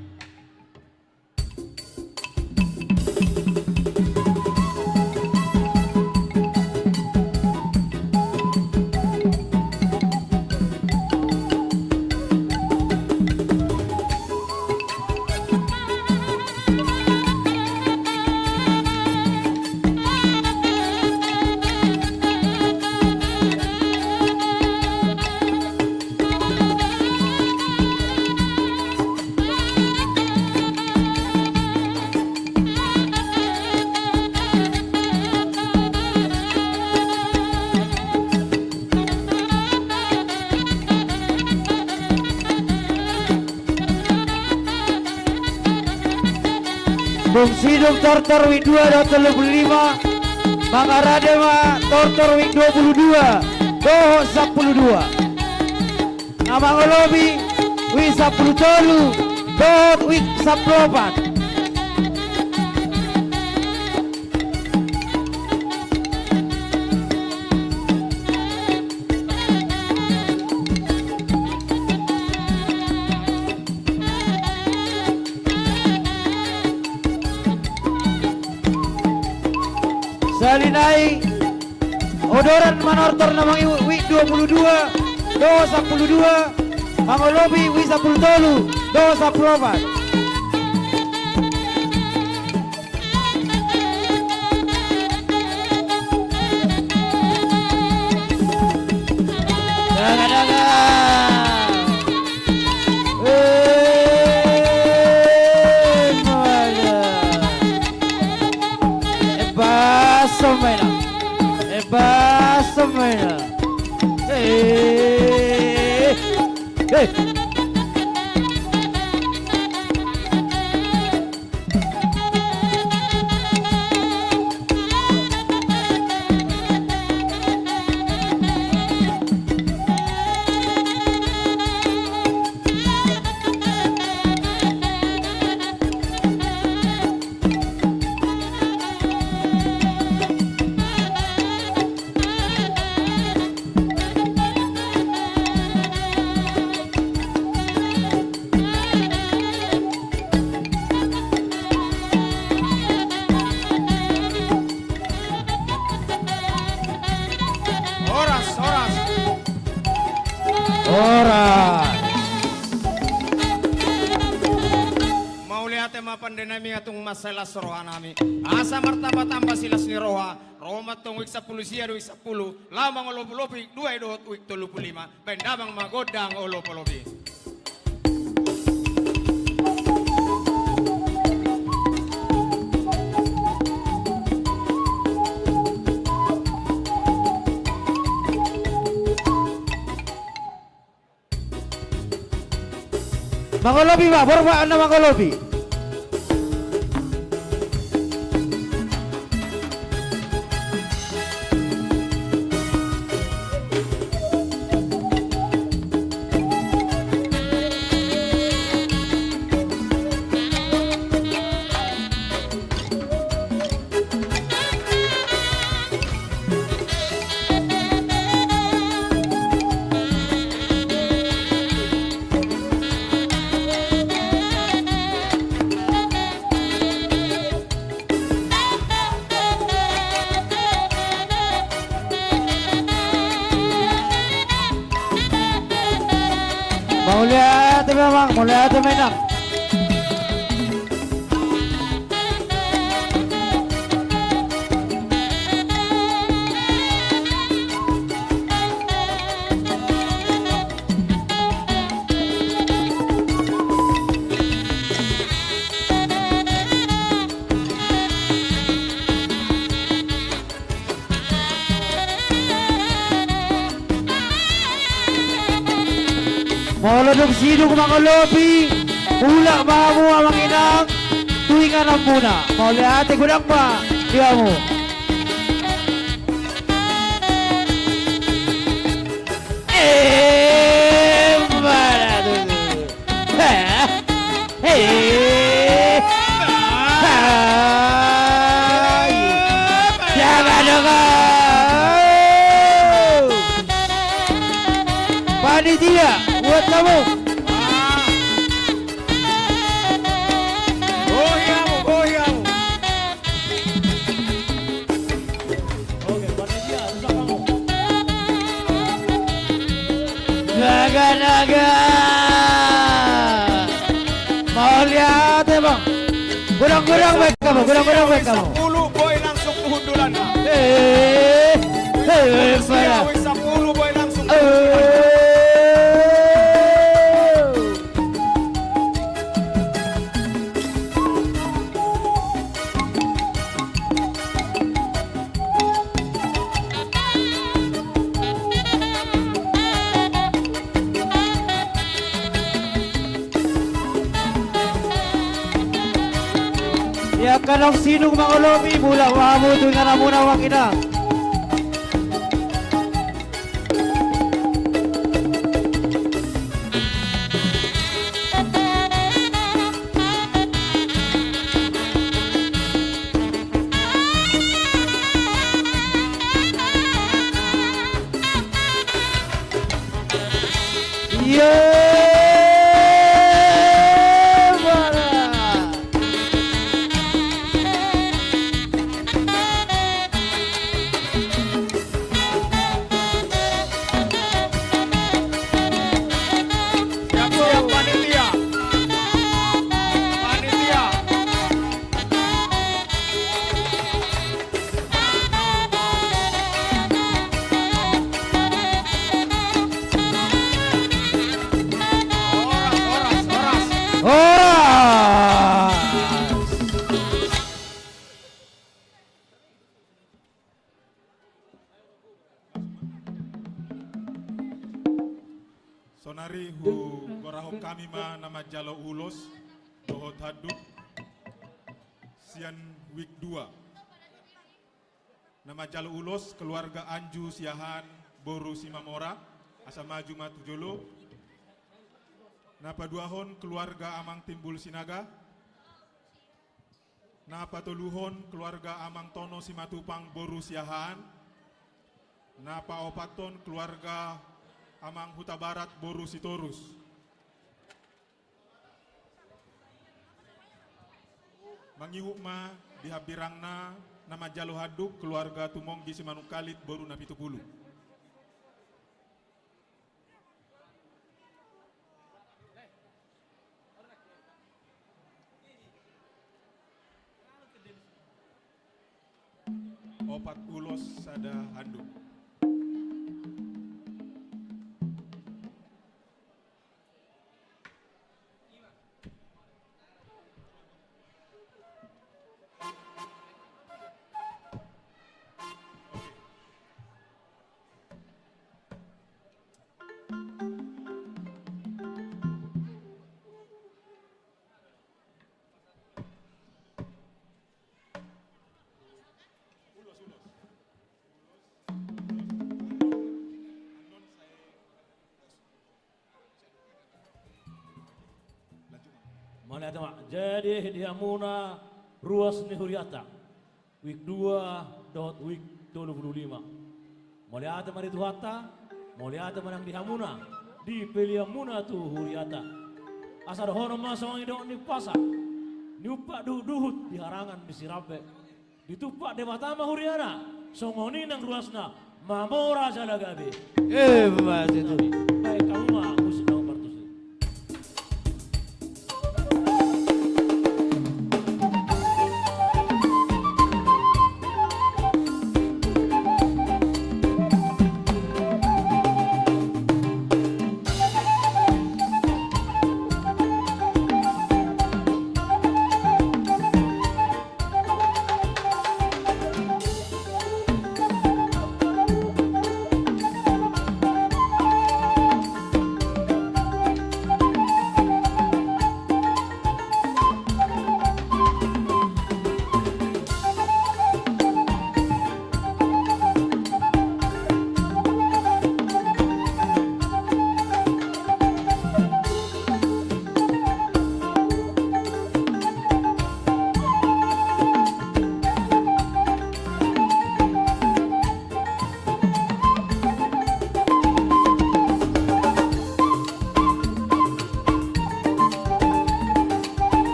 Speaker 15: Bung Sidung Tortor Week 2 35 Mangaradema Tortor Week 22 Doho 12 Namangolobi Week 10 Doho Week 14. Salinai Odoran Manortor namang Week 22 Doho 12 Mangolobi Week 10 Doho 14. Semena. Hey.
Speaker 21: Mau lihat tema pandenami atung masalah rohanami. Asa martabat tambah silas ni roha. Roma tong wik 10 sia 10. Lamang olopi 2 dohot wik 35. Bendamang magodang olopolopi.
Speaker 15: Mangolobi Pak, baru Pak Anda Mangolobi. Mau lihat memang, mau lihat menang. kadong sino kumangalobi, ulak mamu amang inang, tuwingan ang muna. Mauli ate gudang pa, diwa mo. Panitia, buat kamu.
Speaker 21: Goyamu, goyamu.
Speaker 1: Oke, panitia, susah kamu.
Speaker 15: Naga-naga. Mau lihat ya bang? Gudang-gudang baik kamu, gudang-gudang baik kamu.
Speaker 21: 10 boy langsung kemundulan.
Speaker 15: Mana?
Speaker 21: 10 boy langsung
Speaker 15: Ya kanong sinong mangolobi mula wamo tuwing nga muna wakina.
Speaker 21: siap-siap panitia. Panitia.
Speaker 16: Sonari hu gorahok kami ma nama Jalo Ulos, Dohot Haduk, Sian Week 2. Nama Jalo Ulos, keluarga Anju Siahan, Boru Simamora, asa maju matu jolo. Napa duahon keluarga Amang Timbul Sinaga. Napa toluhon keluarga Amang Tono Simatupang Boru Siahan. Napa opaton keluarga Amang Huta Barat Boru Sitorus. Mangihuk ma dihabirangna nama Jalo Haduk keluarga Tumonggi Simanukalit Boru Napitupulu. Opat ulos sada handuk.
Speaker 1: Mana itu mak? Jadi dia muna ruas ni huriata. Week 2 dot week 25. Mulai ada mari tuhata, mulai ada menang di hamuna. Di peliamuna tu huriata. Asal hono masang idok ni pasar. Ni upak duhut di harangan di sirabe. Ditupak debatama huriana. Songoni nang ruasna. Mamora jalagabe.
Speaker 15: Mas itu.
Speaker 1: Baik kamu mah musik dong Bartus.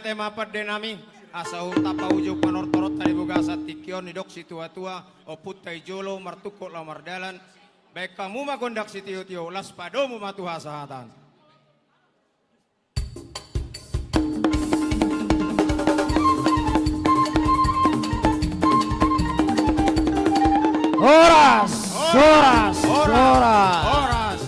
Speaker 21: liate mapat denami asa huta paujuk panortorot tadi bugasa tikion nidok si tua-tua oput tai jolo martuko lamardalan baik kamu magondak si tio-tio las padomu matuha sahatan.
Speaker 15: Horas, horas, horas.
Speaker 21: Horas.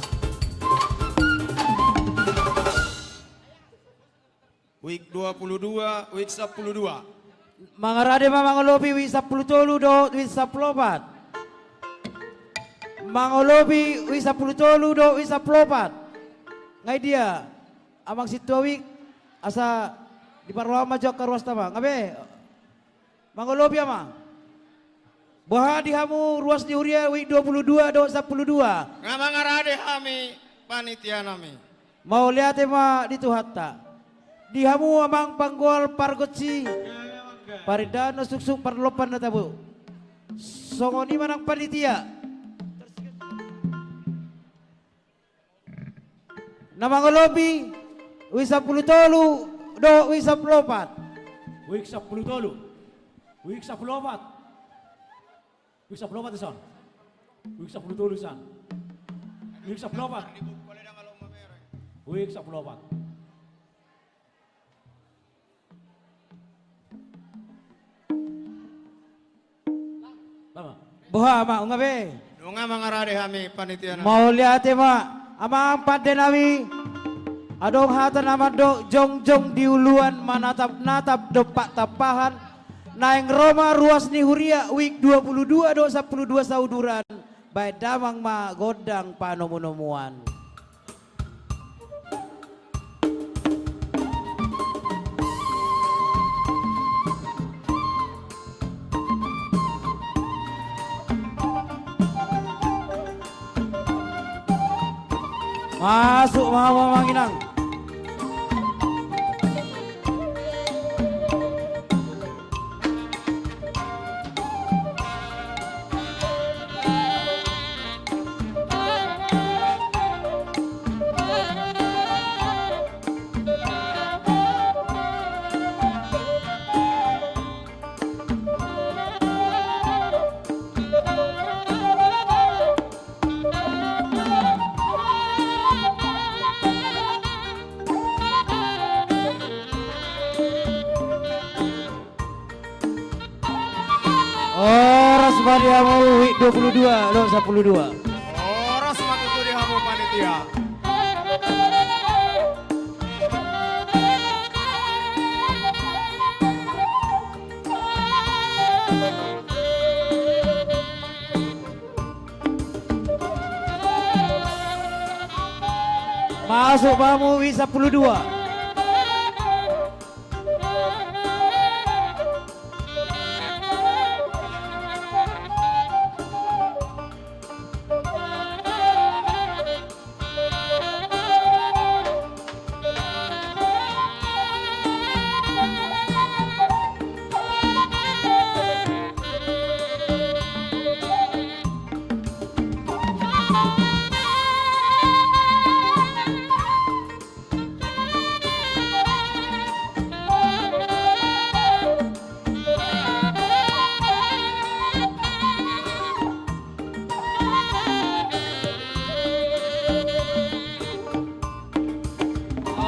Speaker 21: Week 22, week 12.
Speaker 15: Mangarade mangolobi wi 10 tolu do wi 14. Mangolobi wi 10 tolu do wi 14. Ngai dia amang situawik asa di parwa majok karuas tama ngabe mangolobi ama bahwa dihamu ruas di Huria week 22 do 12.
Speaker 21: Ngamangarade hami panitia nami.
Speaker 15: Mau lihat ma di Tuhatta. Dihamu amang panggol pargotsi. Paridano suksuk parlopan na tabu. Songoni manang panitia. Namangolobi wisa 10 tolu do wisa 14.
Speaker 1: Week 10 tolu. Week 14. Week 14 isan. Week 10 tolu isan. Week 14. Week 14. Lama.
Speaker 15: Boha ma ungabe.
Speaker 21: Nunga mangarade hami panitia nami.
Speaker 15: Mau lihat ma amang padenami. Adong hata nama do jong jong diuluan manatap natap depak tapahan. Naing Roma ruas ni Huria week 22 do 12 sauduran. Baik damang ma godang panomunomuan. Masuk Mama Manginang. Horas Mariamu week 22 do 12.
Speaker 21: Horas matutu di hamu panitia.
Speaker 15: Masuk Mamu week 12.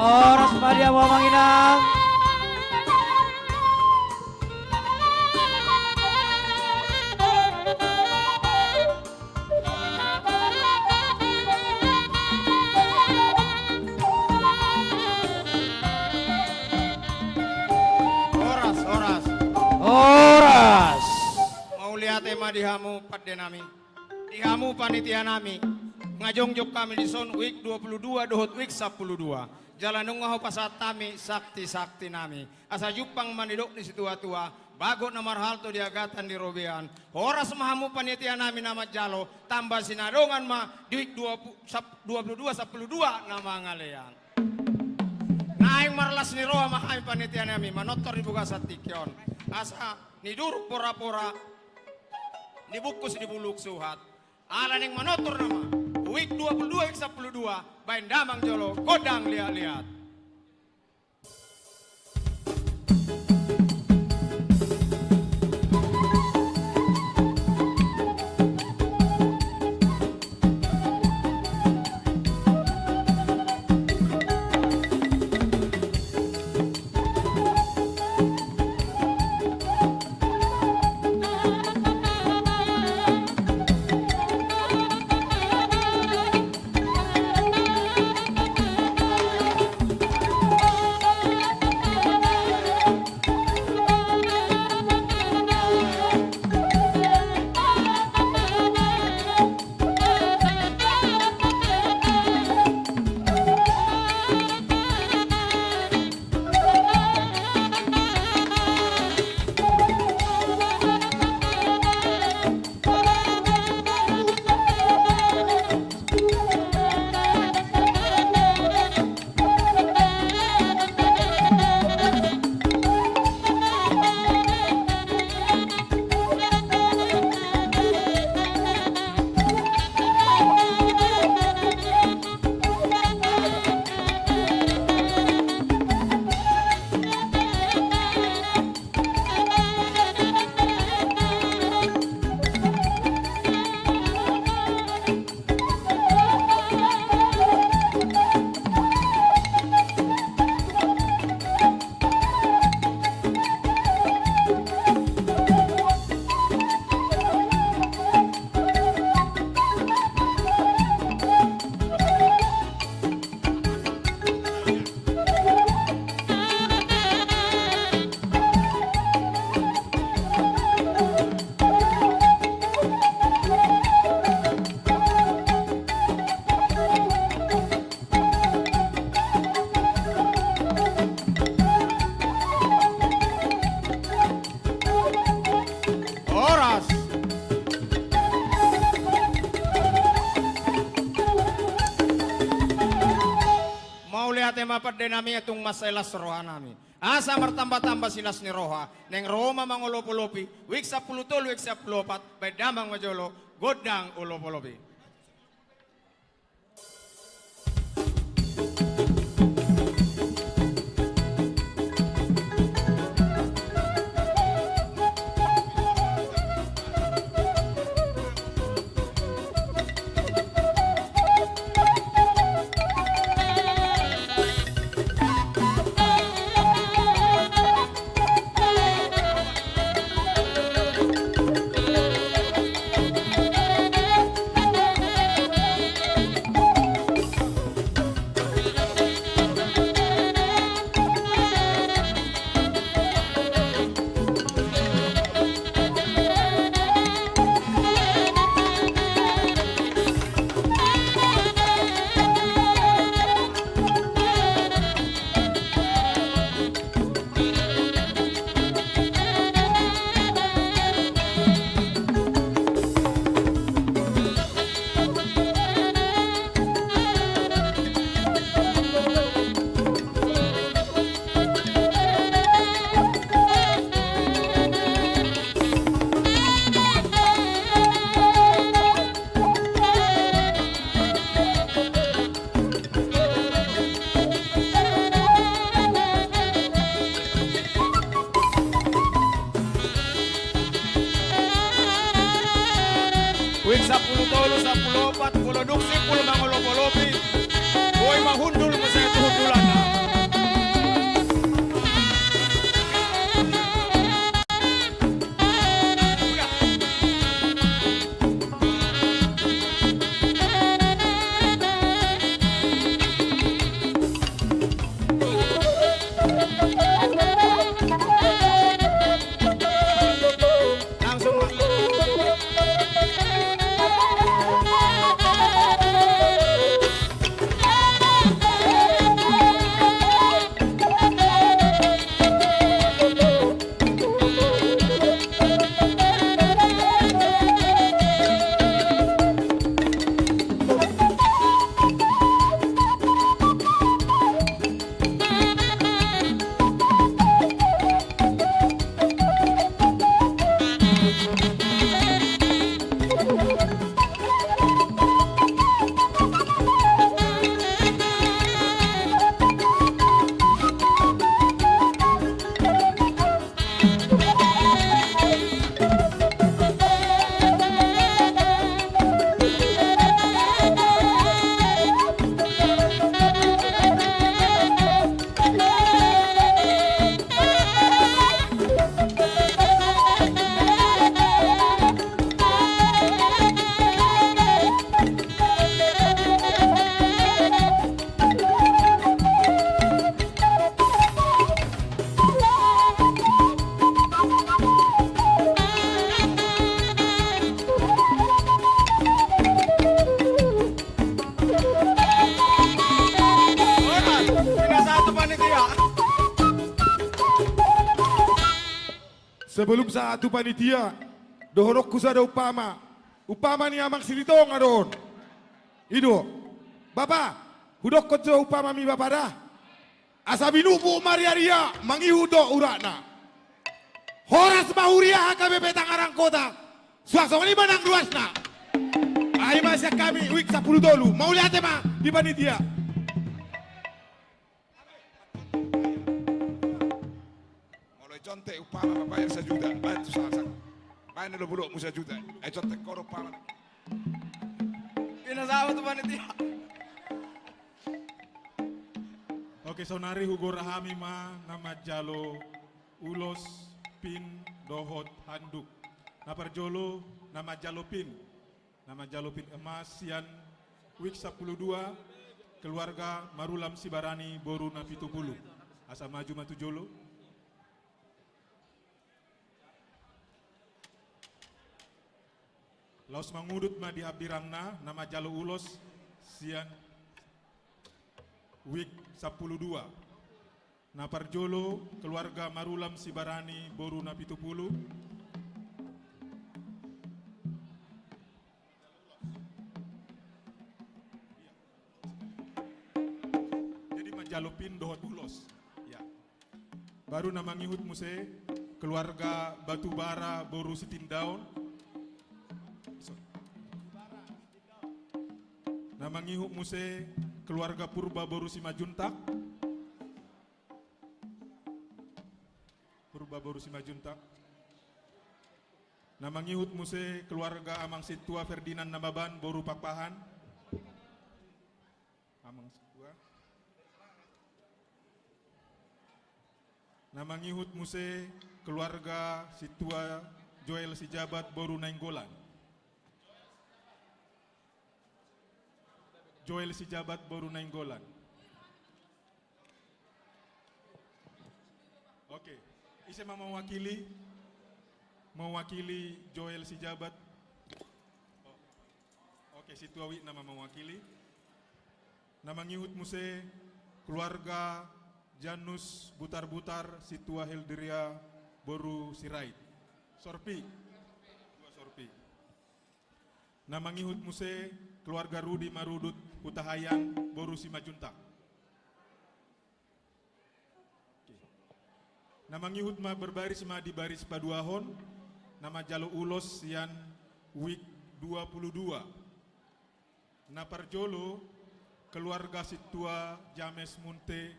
Speaker 15: Horas Mariamu Manginang.
Speaker 21: Horas, horas.
Speaker 15: Horas.
Speaker 21: Mau lihat tema dihamu padde nami. Dihamu panitia nami. Ngajongjok kami di son week 22 dohot week 12. Jalan ngaho pasat kami sakti-sakti nami. Asa jupang manidok di situa-tua. Bago na marhalto diagatan di robean. Horas mahamu panitia nami nama jalo. Tambah sinadongan ma di week 22 12 nama ngalean. Naing marlas ni roa mahami panitia nami. Manotor di buka satikyon. Asa niduruk pora-pora. Dibukus di buluk suhat. Ala ning manotor nama. Week 22, week 12, bain damang jolo, kodang lihat-lihat. tema pada nami itong masailas roha nami. Asa martambah-tambah silas ni roha. Neng Roma mangulopolopi. Wik sa pulutol, wik sa pulopat. Bay damang majolo. Godang ulopolopi. Wik sa pulutolo, sa pulopat, puloduksi, pulumangolopolopi. Boy mahundul mo sa ituhudulan na.
Speaker 11: Sebelum satu panitia, dohorok kusada upama. Upama ni amang silitong adon. Ido, Bapak, hudok kojo upama mi bapak dah. Asabinu bu mariaria, mangihudo urana. Horas mahuria HKBP Tangerang Kota. Suasana ini menang luasna. Ayo masih kami wik 10 dulu. Mau lihat emang di panitia. Contek upama bayar sejuta, bantu sasak. Bayar lo buluk musa juta. Contek koro upama.
Speaker 21: Pinasama tuh panitia.
Speaker 16: Oke, sonari Hugo Rahami ma nama jalo ulos pin dohot handuk. Napar jolo nama jalo pin. Nama jalo pin emas sian wik 12 keluarga Marulam Sibarani Boru Napitupulu. Asa maju matu jolo. Laos mangudut ma di Abdirangna nama jalo ulos sian wik 12. Napar jolo keluarga Marulam Sibarani Boru Napitupulu. Jadi jalupin dohot ulos. Ya. Baru nama ngihut muse keluarga Batubara boru Sitindaun. Nama ngihut muse keluarga Purba boru Simajuntak. Purba boru Simajuntak. Nama ngihut muse keluarga Amang Situa Ferdinand Nababan boru Pakpahan. Amang Situa. Nama ngihut muse keluarga Situa Joel Sijabat boru Nainggolan. Joel Sijabat boru Nainggolan. Oke, Ise mewakili Joel Sijabat. Oke, Situa Wi nama mewakili. Nama ngihut muse keluarga Janus Butar-Butar Situa Heldiria boru Sirait. Sorpi. Nama ngihut muse keluarga Rudi Marudut Hutahayang boru Simajuntak. Nama ngihut ma berbaris ma di baris paduahon. Nama jalo ulos yan wik 22. Napar jolo keluarga Situa James Munte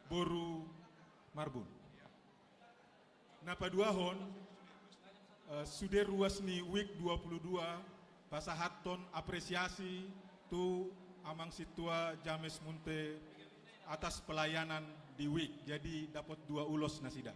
Speaker 16: boru Marbun. Napa duahon sudah ruas ni week 22 pasahaton apresiasi tu Amang Situa James Munte atas pelayanan di week. Jadi dapat 2 ulos nasida.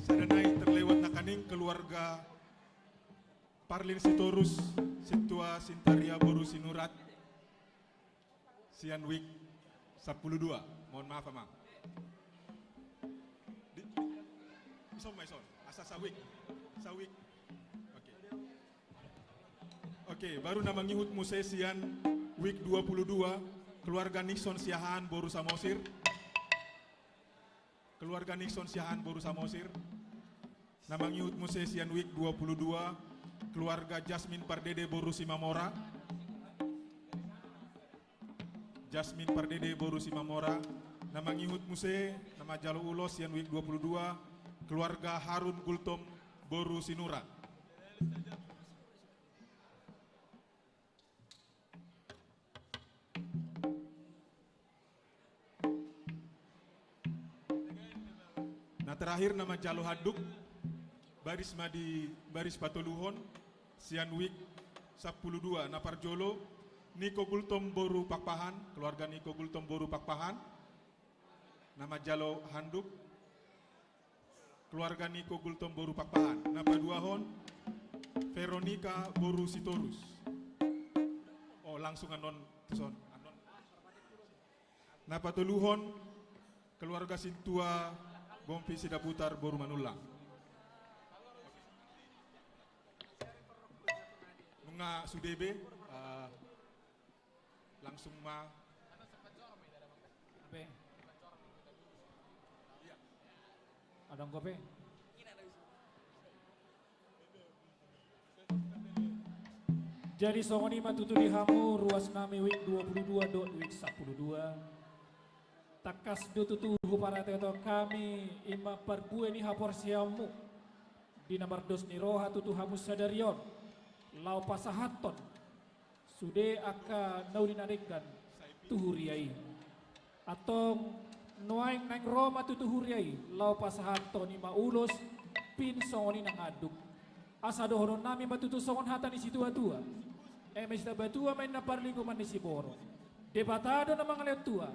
Speaker 16: Sadanai terlewat nakaning keluarga Parlin Sitorus Situa Sintaria boru Sinurat Sian Week 12. Mohon maaf Amang. Maison. Asa Sawik. Oke, baru nama ngihut muse Sian Week 22 keluarga Nixon Siahaan boru Samosir. Keluarga Nixon Siahaan boru Samosir. Nama ngihut muse Sian Week 22 keluarga Jasmine Pardede boru Simamora. Jasmine Pardede boru Simamora. Nama ngihut muse nama jalo ulos Sian Week 22 keluarga Harun Gultom boru Sinura. Nah terakhir nama jalo haduk baris madi baris patoluhon Sian Week 12 Napar Jolo Niko Gultom boru Pakpahan, keluarga Niko Gultom boru Pakpahan. Nama jalo handuk keluarga Niko Gultom boru Pakpahan. Napa duahon Veronica boru Sitorus. Oh langsung anon tuson anon. Napa tuluhon keluarga Sintua Bompi Sidaputar boru Manulang. Nunga Sudebe langsung ma
Speaker 14: Adang kope. Jadi songoni matutu dihamu ruas nami week 22 dot week 12. Takas dututu para teto kami ima perbue ni hapor siamu di nomor dos ni roha tutu hamu sadarion lau pasahaton sude aka naulinaregan tuhuriai atong noaing nang Roma tutuhuriai lau pasahaton ima ulos pin songoni nang aduk asa dohonon nami matutu songon hata ni situa tua mesta batua main na parlingo man ni siboro debatado na mga letua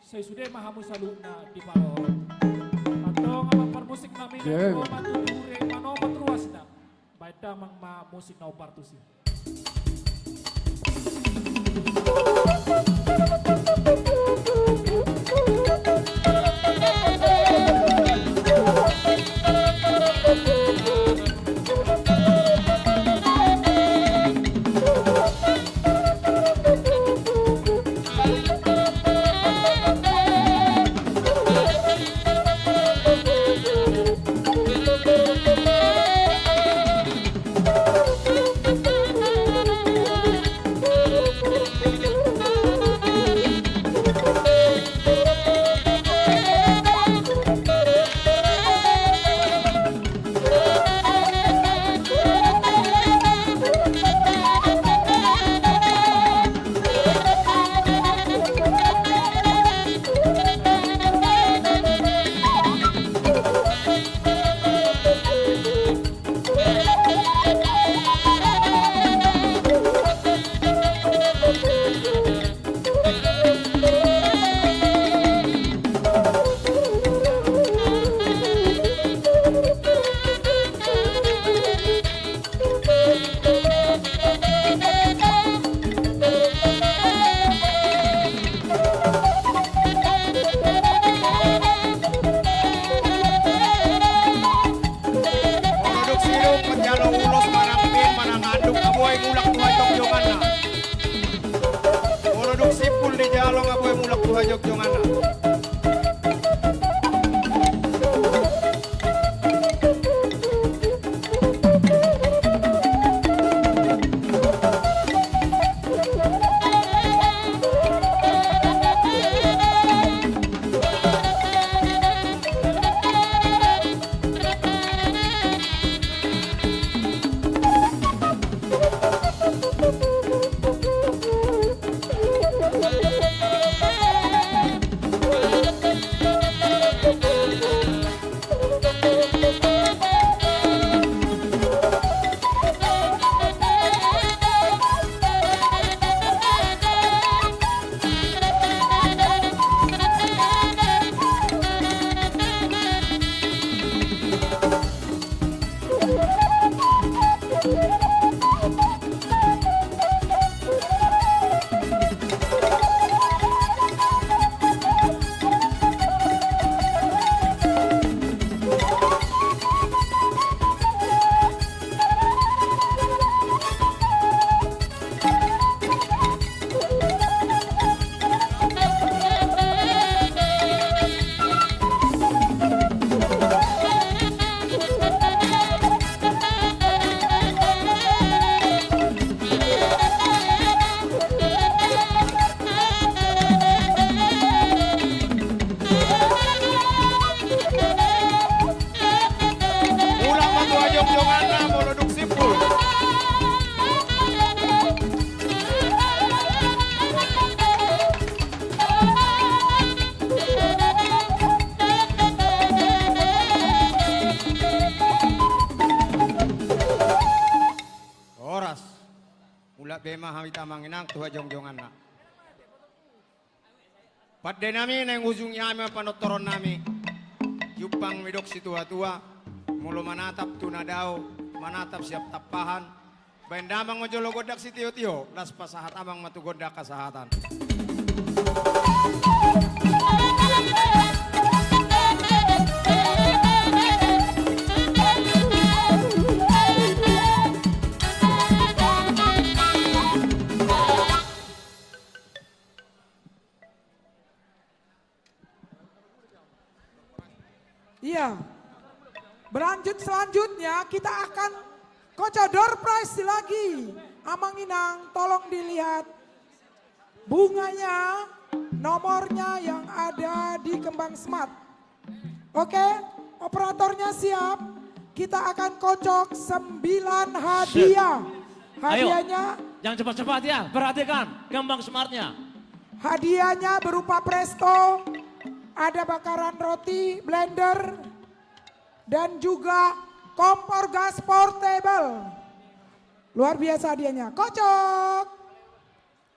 Speaker 14: saya sudah mahamu saluna di Paloro atong ang parmusik namin ng Roma tutuhure manopat ruas na baik damang musik na upartusi.
Speaker 21: manginang tuha jongjongan na. Pada nami neng ujungnya kami panotoron nami. Yupang midok si tua-tua. Mulu manatap tunadao, manatap siap tapahan. Bandamang mojolo godak si tio-tio. Las pasahat abang matu godak kasahatan.
Speaker 3: Iya. Berlanjut selanjutnya kita akan Koco door prize lagi. Amanginang tolong dilihat bunganya, nomornya yang ada di kembang smart. Oke, operatornya siap. Kita akan kocok 9 hadiah. Hadiahnya.
Speaker 1: Ayo, jangan cepat-cepat ya, perhatikan kembang smartnya.
Speaker 3: Hadiahnya berupa presto, ada bakaran roti, blender, dan juga kompor gas portable. Luar biasa hadiahnya. Kocok.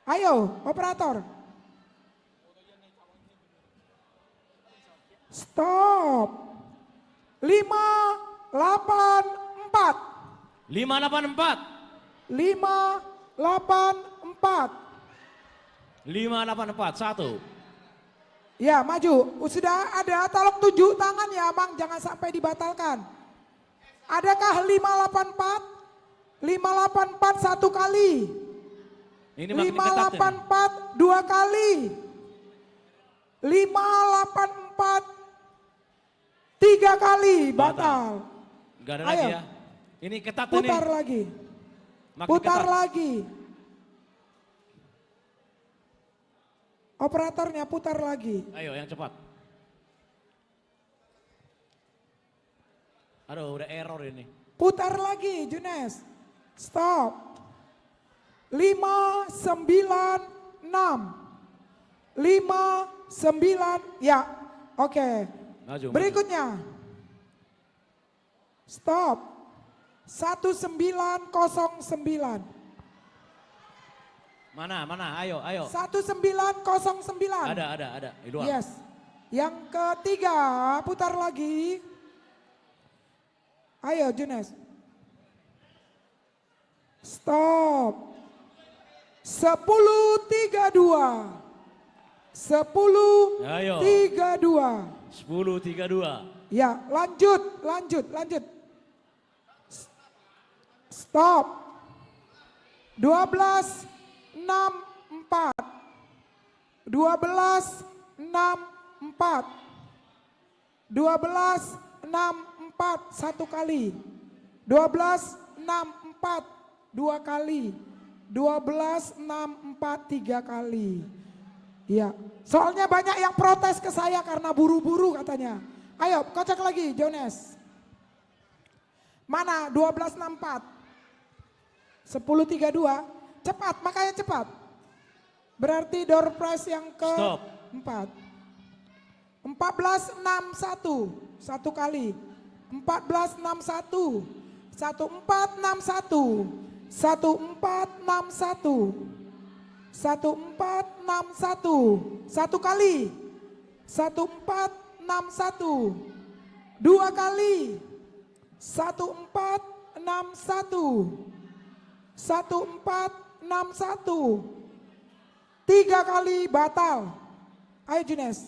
Speaker 3: Ayo, operator. Stop. 584.
Speaker 1: 584.
Speaker 3: 584.
Speaker 1: 584, 1.
Speaker 3: Ya, maju. Sudah ada, tolong tunjuk tangan ya, Bang. Jangan sampai dibatalkan. Adakah 584? 584 satu kali.
Speaker 1: Ini makin ketat ini.
Speaker 3: 584 dua kali. 584 tiga kali. Batal.
Speaker 1: Enggak ada
Speaker 3: Ayo.
Speaker 1: lagi ya. Ini ketat ini.
Speaker 3: Putar lagi.
Speaker 1: Makin
Speaker 3: Putar
Speaker 1: ketat.
Speaker 3: lagi. Operatornya putar lagi.
Speaker 1: Ayo yang cepat. Aduh udah error ini.
Speaker 3: Putar lagi, Junes. Stop. 596. 59. Ya, oke.
Speaker 1: Maju,
Speaker 3: Berikutnya. Stop. 1909.
Speaker 1: Mana, ayo.
Speaker 3: 1909.
Speaker 1: Ada, di luar.
Speaker 3: Yes. Yang ketiga, putar lagi. Ayo, Junes. Stop. 1032. 1032.
Speaker 1: Ayo. 1032.
Speaker 3: Ya, lanjut. Stop. 1264. 1264. 1264 satu kali. 1264 dua kali. 1264 tiga kali. Iya. Soalnya banyak yang protes ke saya karena buru-buru katanya. Ayo, kocok lagi, Jones. Mana 1264? 1032. Cepat, makanya cepat. Berarti door prize yang keempat. 1461 satu kali. 1461. 1461. 1461. 1461 satu kali. 1461 dua kali. 1461 1461 tiga kali batal. Ayo Junes.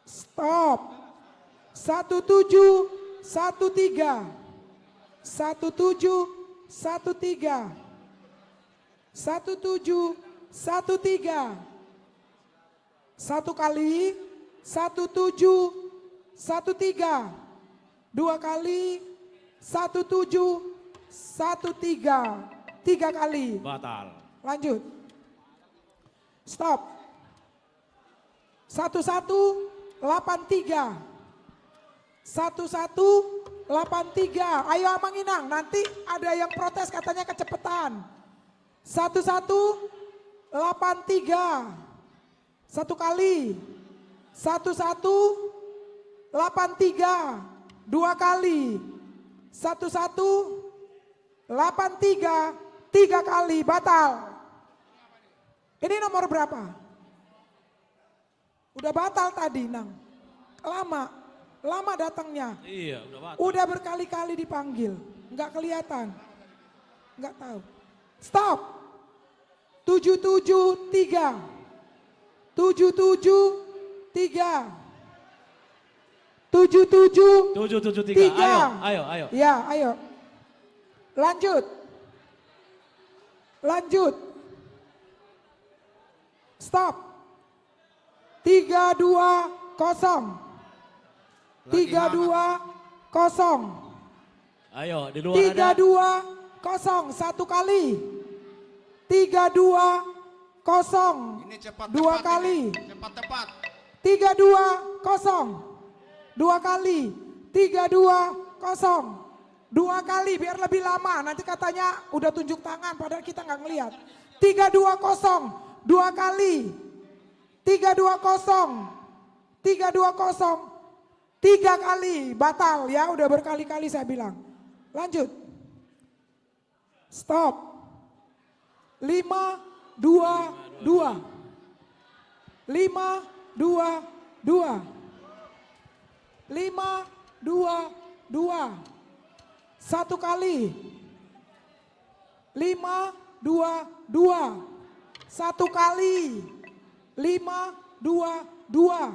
Speaker 3: Stop. 1713 1713 1713 satu kali. 1713 dua kali. 1713 tiga kali.
Speaker 1: Batal.
Speaker 3: Lanjut. Stop. 1183 1183. Ayo Amanginang, nanti ada yang protes katanya kecepatan. 1183 satu kali. 1183 dua kali. 1183 83, 3 kali batal. Ini nomor berapa? Udah batal tadi, Nang. Lama datangnya.
Speaker 1: Iya, udah batal.
Speaker 3: Udah berkali-kali dipanggil, nggak kelihatan, nggak tahu. Stop. 773, 773, 773.
Speaker 1: Ayo.
Speaker 3: Ya, ayo. Lanjut. Stop. 320. 320.
Speaker 1: Ayo, di luar ada.
Speaker 3: 320, 1 kali. 320.
Speaker 6: Ini cepat
Speaker 3: 2 kali.
Speaker 6: Cepat.
Speaker 3: 320. 2 kali. 320. 2 kali biar lebih lama. Nanti katanya udah tunjuk tangan padahal kita nggak ngelihat. 320. 2 kali. 320. 320. 3 kali batal ya, udah berkali-kali saya bilang. Lanjut. Stop. 522. 522. 522. 1 kali. 522. 1 kali. 522.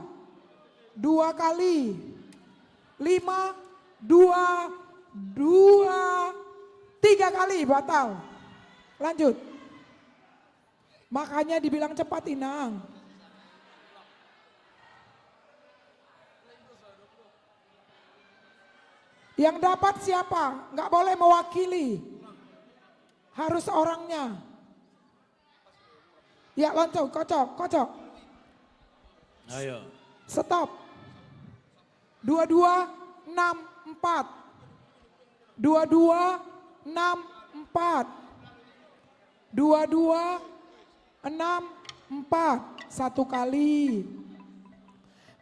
Speaker 3: 2 kali. 522. 3 kali batal. Lanjut. Makanya dibilang cepat, Inang. Yang dapat siapa? Nggak boleh mewakili. Harus orangnya. Ya, loncat, kocok.
Speaker 1: Ayo.
Speaker 3: Stop. 2264. 2264. 2264. 1 kali.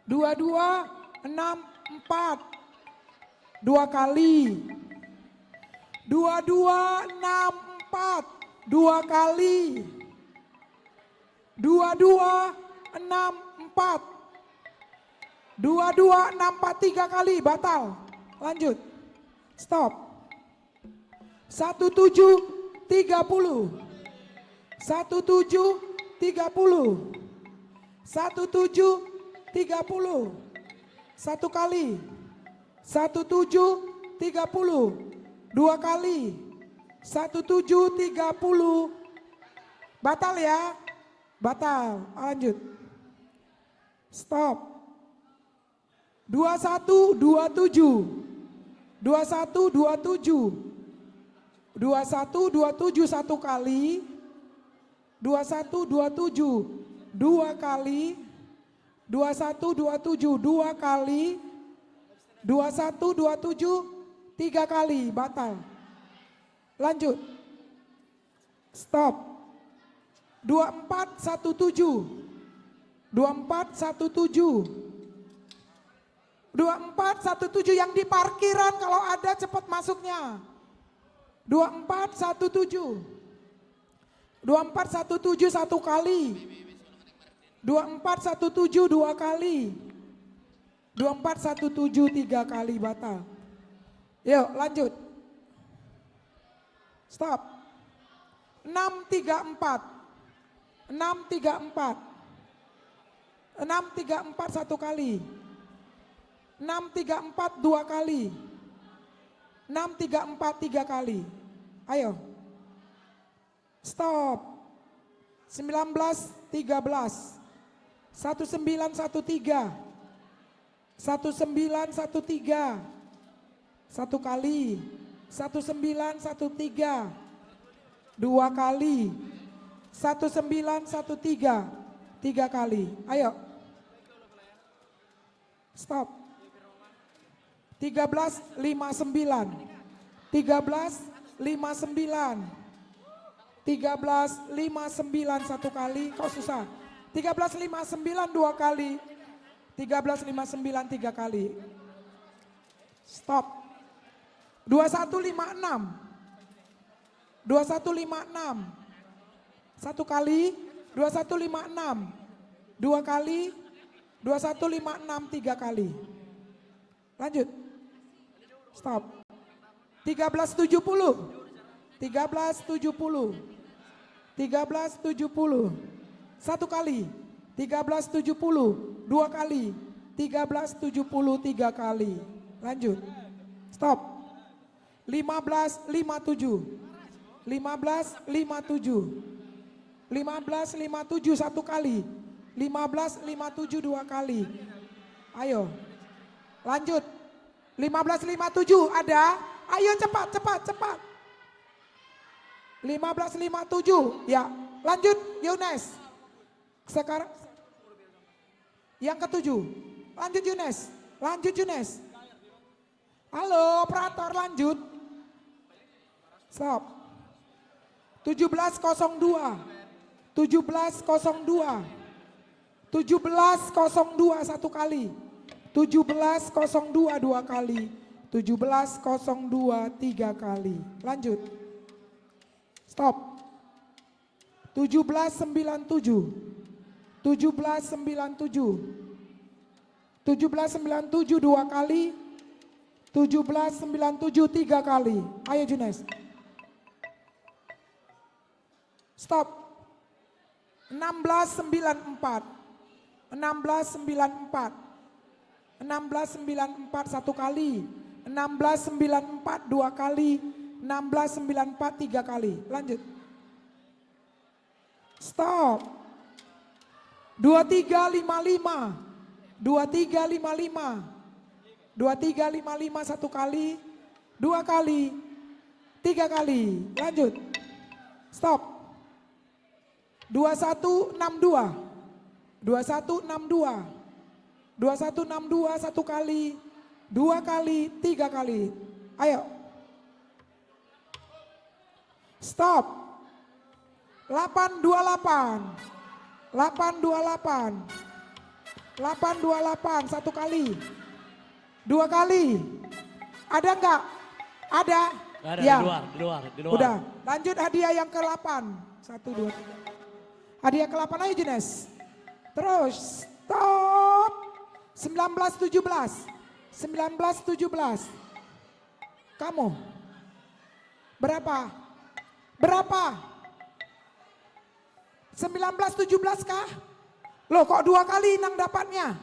Speaker 3: 2264. 2 kali. 2264. 2 kali. 2264. 2264 3 kali batal. Lanjut. Stop. 1730. 1730. 1730. 1 kali. 1730. 2 kali. 1730. Batal ya. Batal. Lanjut. Stop. 2127. 2127. 2127 1 kali. 2127 2 kali. 2127 2 kali. 2127 3 kali batal. Lanjut. Stop. 2417. 2417. 2417 yang di parkiran kalau ada cepat masuknya. 2417. 2417 1 kali. 2417 2 kali. 2417 3 kali batal. Yuk lanjut. Stop. 634. 634. 634 1 kali. 634 2 kali. 634 3 kali. Ayo. Stop. 1913. 1913. 1913. 1 kali. 1913. 2 kali. 1913. 3 kali. Ayo. Stop. 1359. 1359. 1359 1 kali. Kok susah? 1359 2 kali. 1359 3 kali. Stop. 2156. 2156. Satu kali, 2156. Dua kali, 2156 tiga kali. Lanjut. Stop. 1370. 1370. 1370. Satu kali. 1370. Dua kali. 1370 tiga kali. Lanjut. Stop. 1557. 1557. 1557 satu kali. 1557 dua kali. Ayo. Lanjut. 1557 ada? Ayo cepat, cepat, cepat. 1557. Ya, lanjut Yunes. Sekarang yang ketujuh. Lanjut Yunes. Lanjut Yunes. Halo, operator lanjut. Stop. 1702. 1702. 1702 satu kali. 1702 dua kali. 1702 tiga kali. Lanjut. Stop. 1797. 1797. 1797 dua kali. 1797 tiga kali. Ayo Junes. Stop. 1694. 1694. 1694 satu kali. 1694 dua kali. 1694 tiga kali. Lanjut. Stop. 2355. 2355. 2355 satu kali. Dua kali. Tiga kali. Lanjut. Stop. 2162. 2162. 2162 satu kali. Dua kali. Tiga kali. Ayo. Stop. 828. 828. 828 satu kali. Dua kali. Ada enggak? Ada?
Speaker 1: Nggak ada,
Speaker 3: Ya.
Speaker 1: di luar.
Speaker 3: Udah. Lanjut hadiah yang ke-8. 1, 2, 3. Hadiah ke-8 aja Junes. Terus. Stop. 1917. 1917. Kamu. Berapa? Berapa? 1917 kah? Loh kok dua kali Inang dapatnya?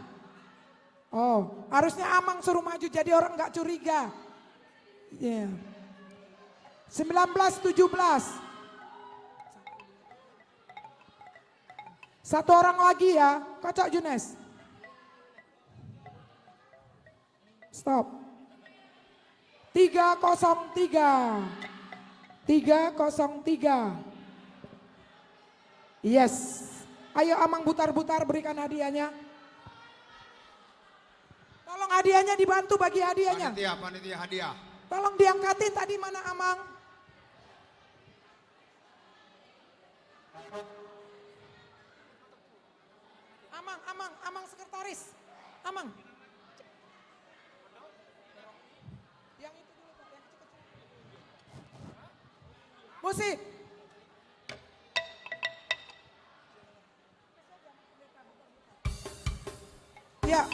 Speaker 3: Oh, harusnya Amang suruh maju jadi orang nggak curiga. Ya. Yeah. 1917. Satu orang lagi ya, kocok Junes. Stop. 303. 303. Yes. Ayo Amang butar-butar berikan hadiahnya. Tolong hadiahnya dibantu bagi hadiahnya.
Speaker 21: Panitia hadiah.
Speaker 3: Tolong diangkatin tadi mana Amang. Amang sekretaris. Amang. Yang itu dulu Pak, yang kecil-kecil. Musik. Ya.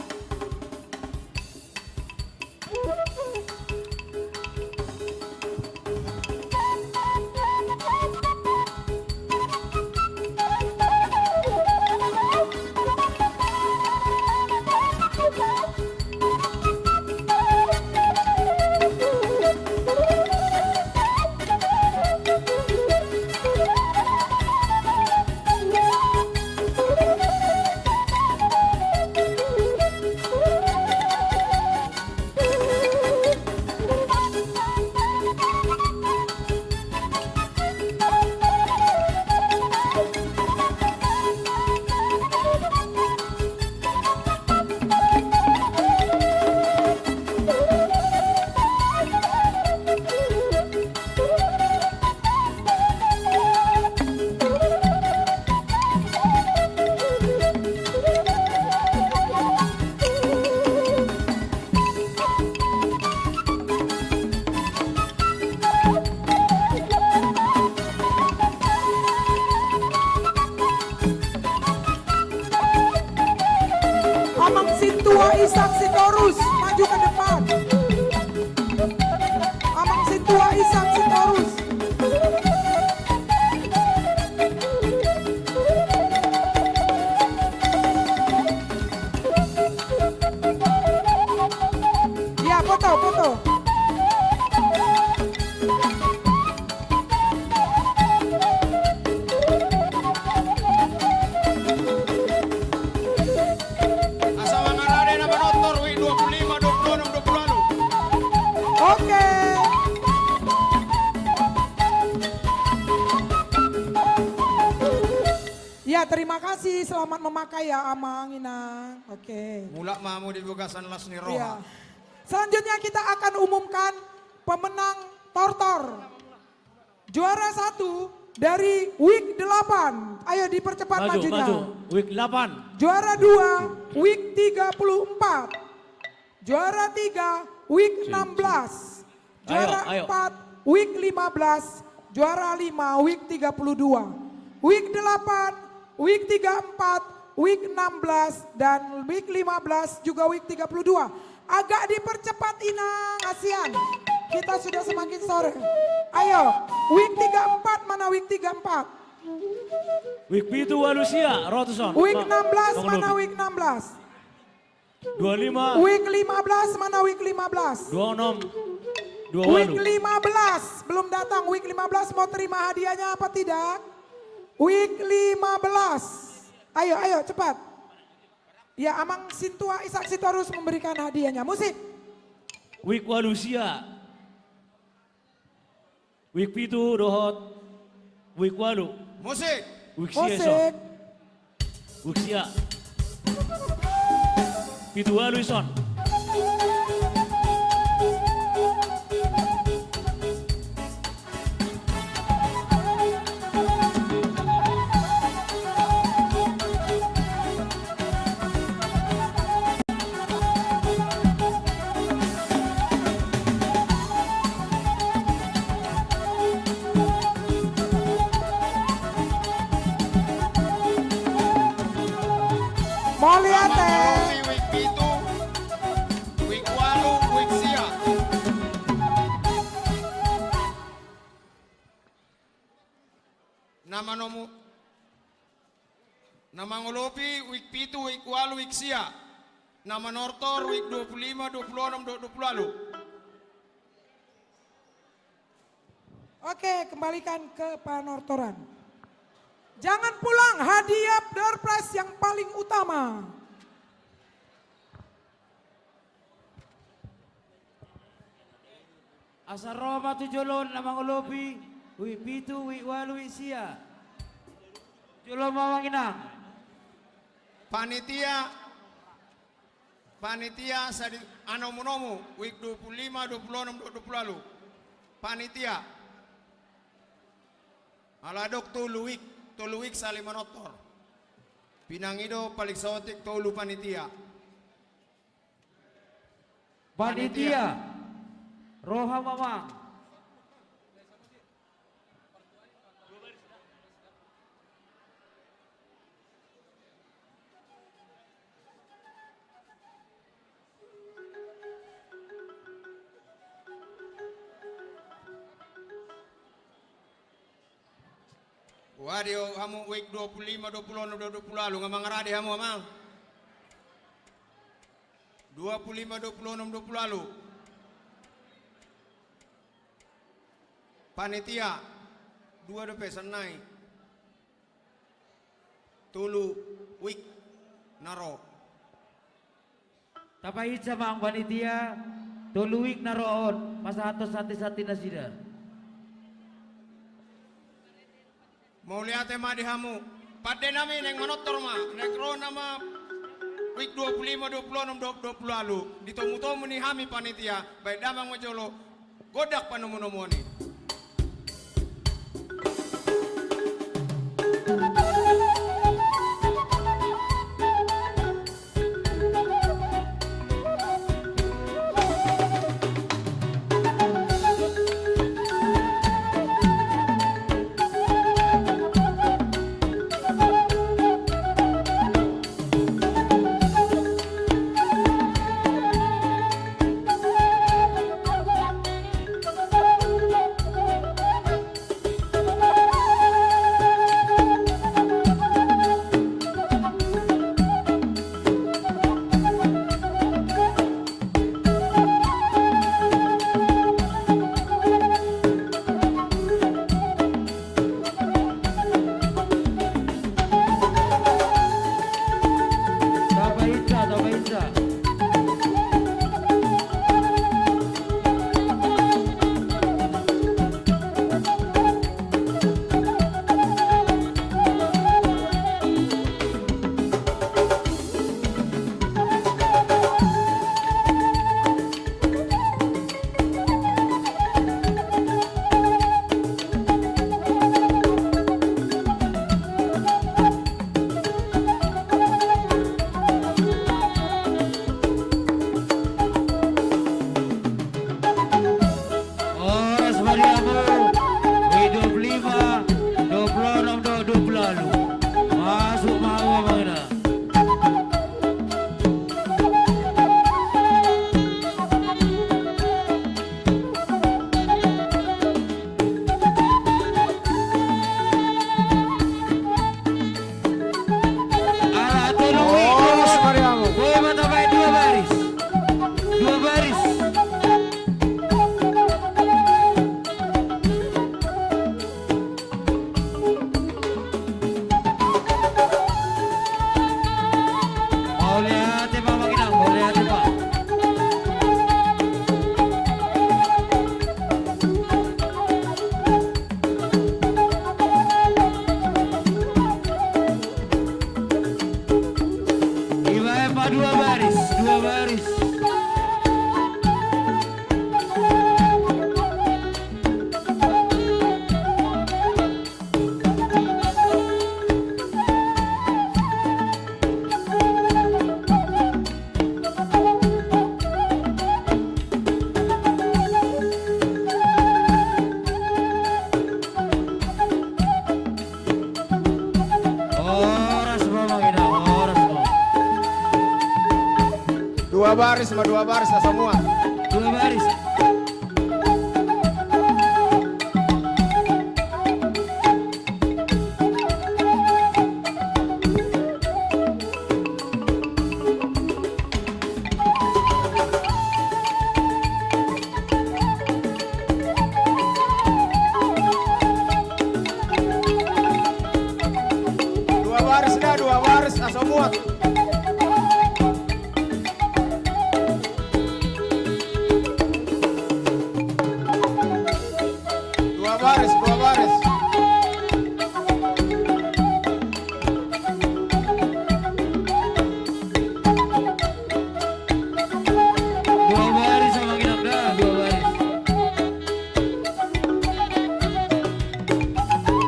Speaker 3: Ishak Sitorus maju ke depan. Amang Sintua Ishak Sitorus. Ya, foto.
Speaker 21: Asa mangarade na manotor, wik 25, 26, 20.
Speaker 3: Oke. Ya, terima kasih. Selamat memakai ya Amang Inang. Oke.
Speaker 21: Mula mamu di Bugasan Lasni
Speaker 3: Iya.
Speaker 21: Roha.
Speaker 3: Selanjutnya kita akan umumkan pemenang tortor. Juara 1 dari week 8. Ayo dipercepat majunya.
Speaker 1: Maju. Week 8.
Speaker 3: Juara 2 week 34. Juara 3 week 16. Juara
Speaker 1: Ayo.
Speaker 3: 4 week 15. Juara 5 week 32. Week 8, week 34, week 16 dan week 15 juga week 32. Agak dipercepat Inang, ASEAN. Kita sudah semakin sore. Ayo, week 34 mana week 34?
Speaker 1: Week itu Walusia, Rotuson.
Speaker 3: Week 16 mana week 16?
Speaker 1: 25.
Speaker 3: Week 15 mana week 15?
Speaker 1: 26.
Speaker 3: Week 15 belum datang. Week 15 mau terima hadiahnya apa tidak? Week 15. Ayo cepat. Ya, Amang Sintua Ishak Sitorus memberikan hadiahnya. Musik.
Speaker 1: Week Walusia. Week itu Dohot. Week Walu.
Speaker 21: Musik.
Speaker 1: Week Sia.
Speaker 3: Musik.
Speaker 1: Week Sia. Pitu Walu Ison.
Speaker 3: Mau lihat
Speaker 21: Week itu, week 8, week Sia. Nama ngolopi week 7, week 8, week Sia. Nama Nortor week 25, 26, 20.
Speaker 3: Oke, kembalikan ke panortoran. Jangan pulang, hadiah door prize yang paling utama.
Speaker 15: Asa Roma tu jolon na mangulopi, wi pitu, wi walu, wi sia. Jolon mawang inang.
Speaker 21: Panitia sadi anomu week 25, 26, 20. Panitia. Aladok tuluwik salimanotor. Pinangido paliksotik tolu panitia.
Speaker 15: Panitia. Roha Mamang.
Speaker 21: Wadio hamu week 25, 26, 20 lalu ngamang rade hamu amang. 25, 26, 20 lalu. Panitia 2 DP senai. Tulu week naro.
Speaker 15: Tapahit sa mga panitia, tuluwik na roon, masahatos sati-sati na sila.
Speaker 21: Mau lihat tema di hamu. Pada nami neng manotor ma, nekro nama week 25, 26, 20 lalu. Ditomu-tomu ni hami panitia, baik damang majolo, godak panomu-nomu ni. Dua baris semua.
Speaker 15: Dua baris.
Speaker 21: Dua baris semua. Dua baris.
Speaker 15: Dua baris sama Ginang dah, dua baris.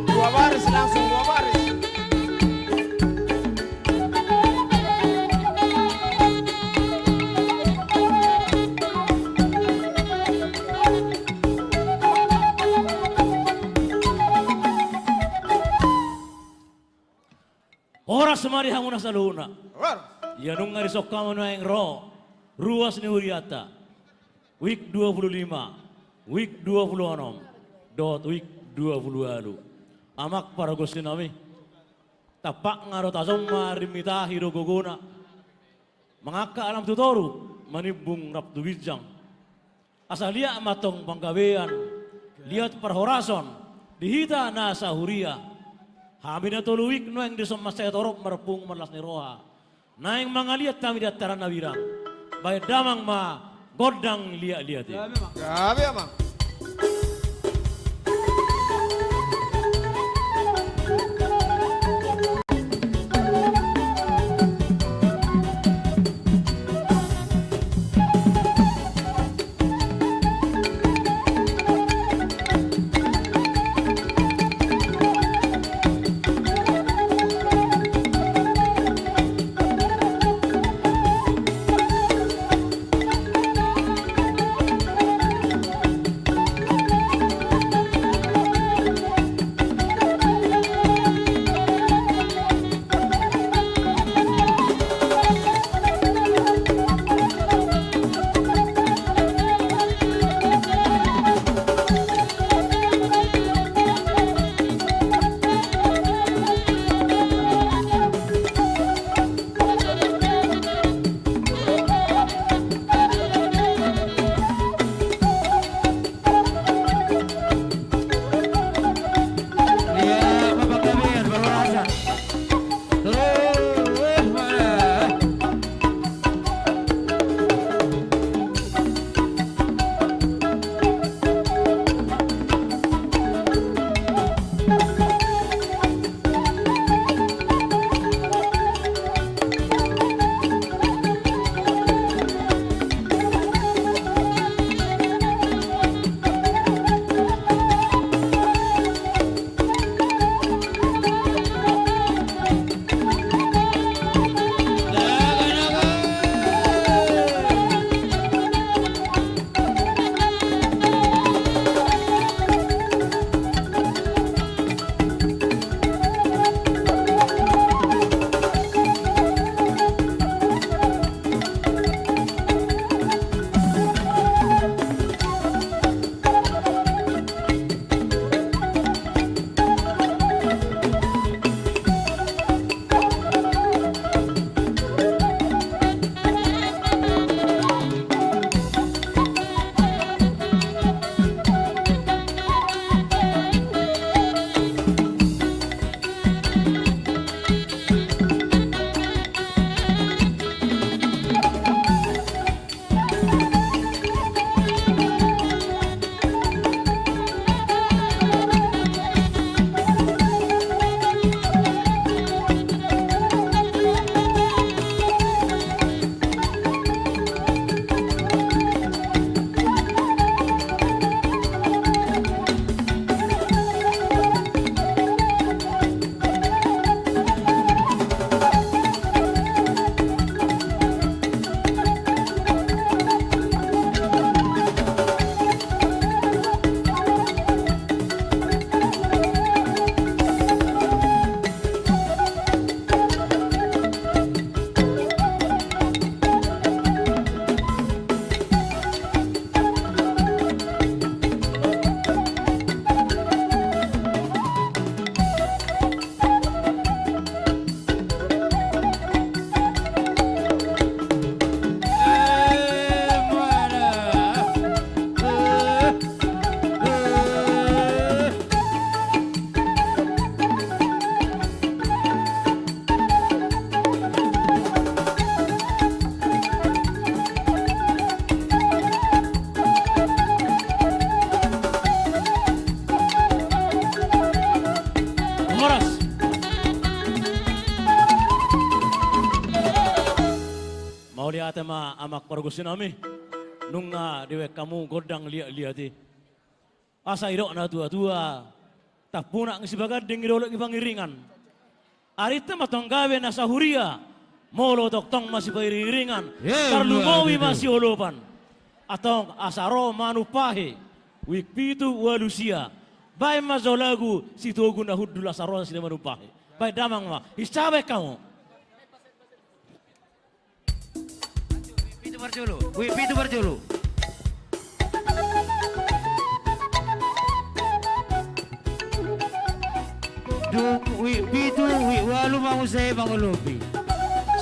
Speaker 21: Dua baris langsung dua baris.
Speaker 1: Horas mari hanguna saluna. Yanung ngari sokama yang ro. Ruas ni Huriata. Week 25. Week 26. Week 20 Amak para gusti nami. Tapak ngaro tazom marimita hiro gogona. Mangaka alam tutoru. Manibung raptu bijang. Asal liat matong panggawean. Lihat perhorason. Dihita nasa Huria. Hamina toluik no yang disomas saya torok merpung melas ni roha. Naing mangaliat kami dataran nawirang. Baik damang ma godang liat-liat.
Speaker 21: Gabi amang.
Speaker 1: Mau lihat ma amak pergusin ami. Nunga dewe kamu godang lihat. Asa irok na tua-tua. Tak puna ngisi bagad deng idolok ipangiringan. Arita matong gawe na sahuria. Molo toktong masih pairingan. Karlu mawi masih holopan. Atong asaro manupahe. Wik pitu walusia. Bay mazolagu situogu na hudul asaro sila manupahe. Bay damang ma. Isabe kamu.
Speaker 15: Wih, pitu berjulu. Pitu, walu mau saya mangulupi.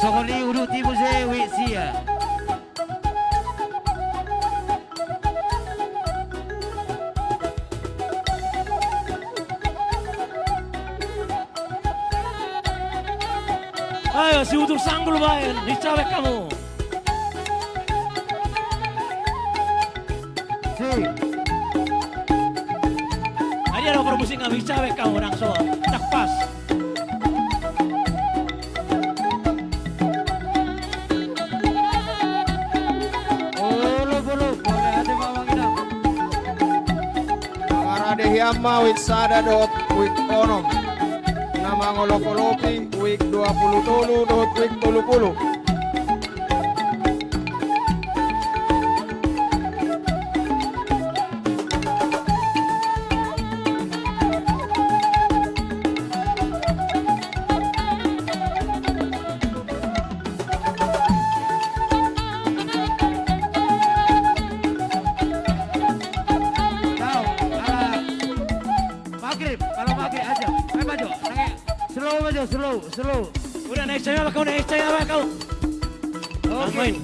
Speaker 15: Sokoni urut timu saya, sia.
Speaker 1: Ayo si utur sanggul bayan, dicawek kamu. Ada ada permusik kami cawek kamu nangso, tak pas.
Speaker 15: Boleh ada mamang ina.
Speaker 21: Mangarade hiyama wik sada dot wik onom. Nama ngolokolopi wik 20 dot wik 30.
Speaker 15: Slow.
Speaker 1: Udah naik saya apa kau? Oke.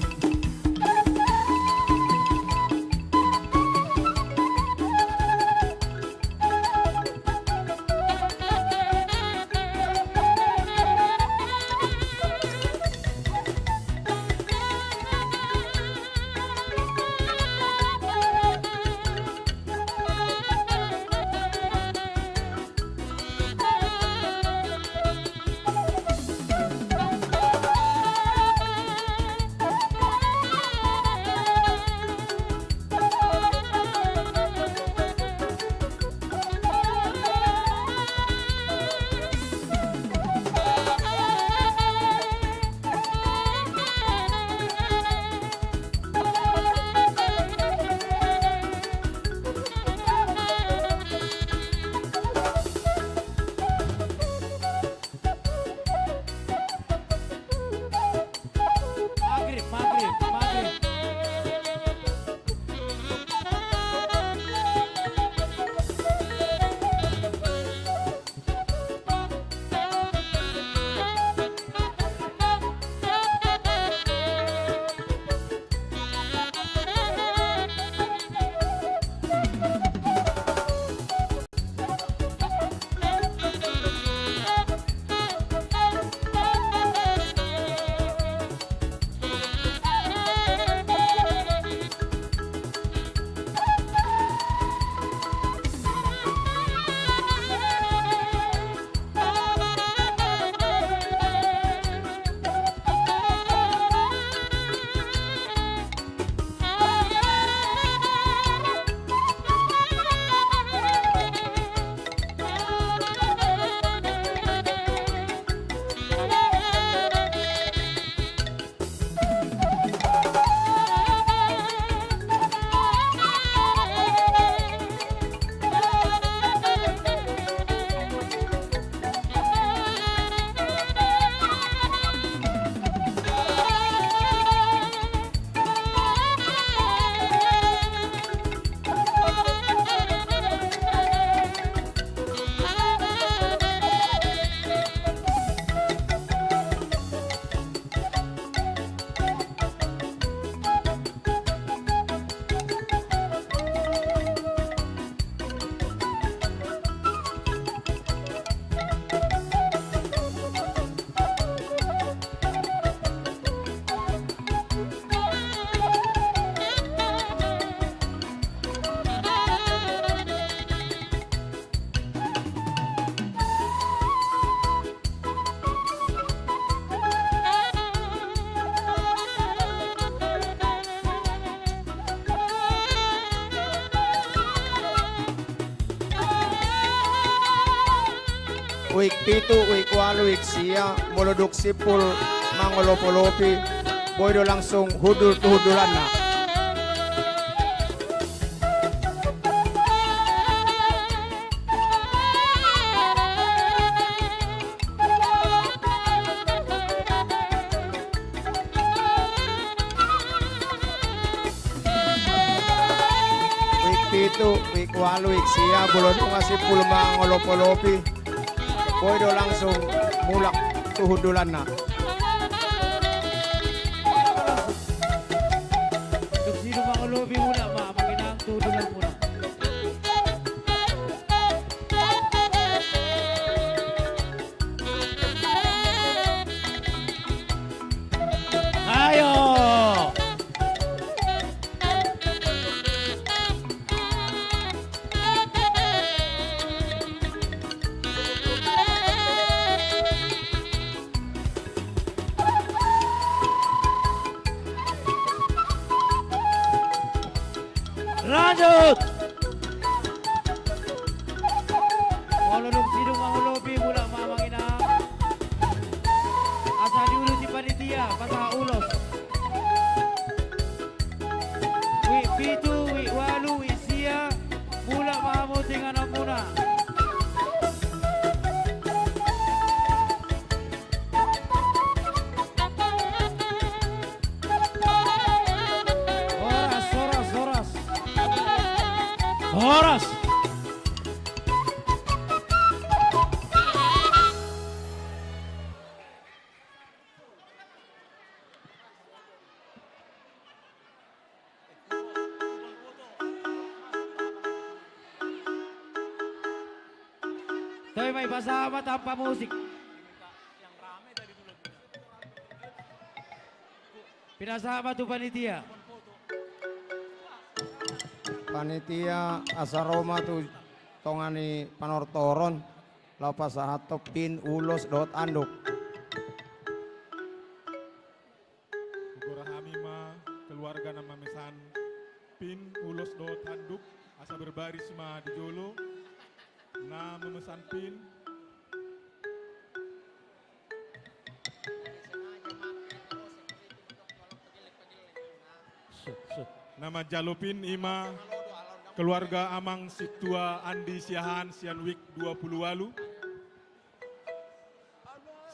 Speaker 21: wik 7, wik 8, wik sia, muludok sipul, mangolopolopi, boydo langsung hudul-hudulan na. Itu wik 8 wik sia bulon ngasih pulma ngolopolopi boydo langsung mulak tuhudulan na.
Speaker 15: Untuk sino mangolobi muna makinang tuhudulan muna.
Speaker 1: Ayo. Lanjut.
Speaker 15: Molodok sidung mangolobi mula mamanginang. Asa diulos di panitia pasaha ulos. Wik 7, wik 8, wik sia mula mahamuting anak muna.
Speaker 1: Horas.
Speaker 15: Tapi may pasama tanpa musik. Pinasama tu panitia.
Speaker 21: Panitia asaroma tu tongani panortoron lapas sahato pin ulos dot anduk.
Speaker 16: Hamima keluarga nama mesan pin ulos dot handuk asa berbaris ma di jolo na memesan pin nama jalopin ima keluarga amang situa Andi Siahan sian wik 20 walu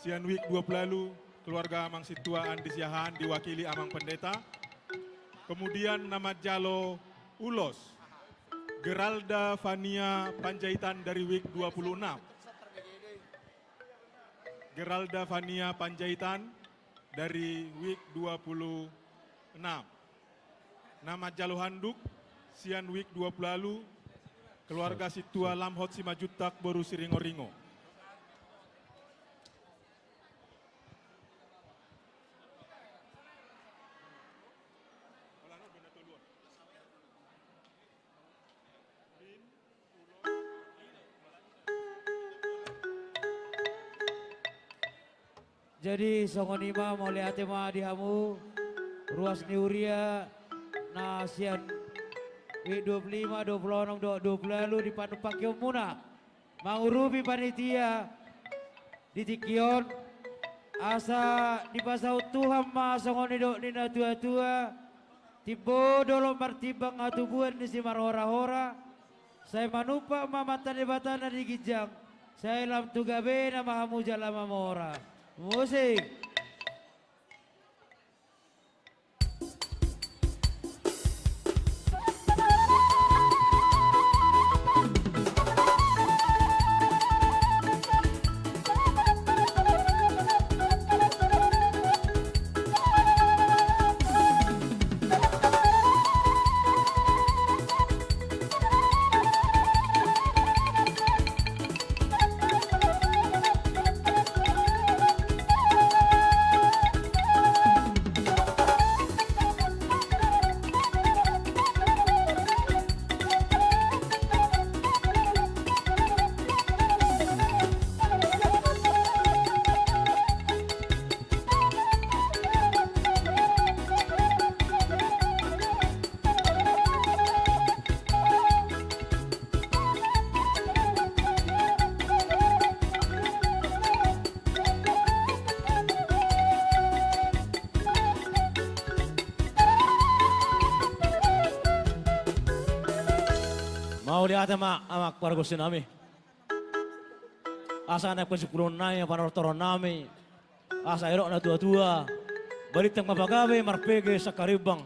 Speaker 16: sian wik 20 lalu keluarga amang situa Andi Siahan diwakili amang pendeta. Kemudian nama jalo ulos Geralda Fania Panjaitan dari wik 26. Geralda Fania Panjaitan dari wik 26. Nama jalo handuk sian wik 20 lalu keluarga situa Lamhot Simajutak Boru Siringo-ringo.
Speaker 15: Jadi songonima mau lihat ma dihamu ruas niuria na sian W25 26 lalu di Panu Pakyo muna mangurupi panitia di Tikion asa di pasau Tuhan ma songoni dok nina tua-tua tibo dolo martibang atubuan di si marhora-hora saya manupa mamatan di batana di Gijang saya lam tugabe na mahamu jalama mora musik.
Speaker 1: lihat ama keluarga sinami. Asa anak pensipulon nai panortoron nami. Asa erok na tua-tua. Balitang mapagabe marpege sa karibang.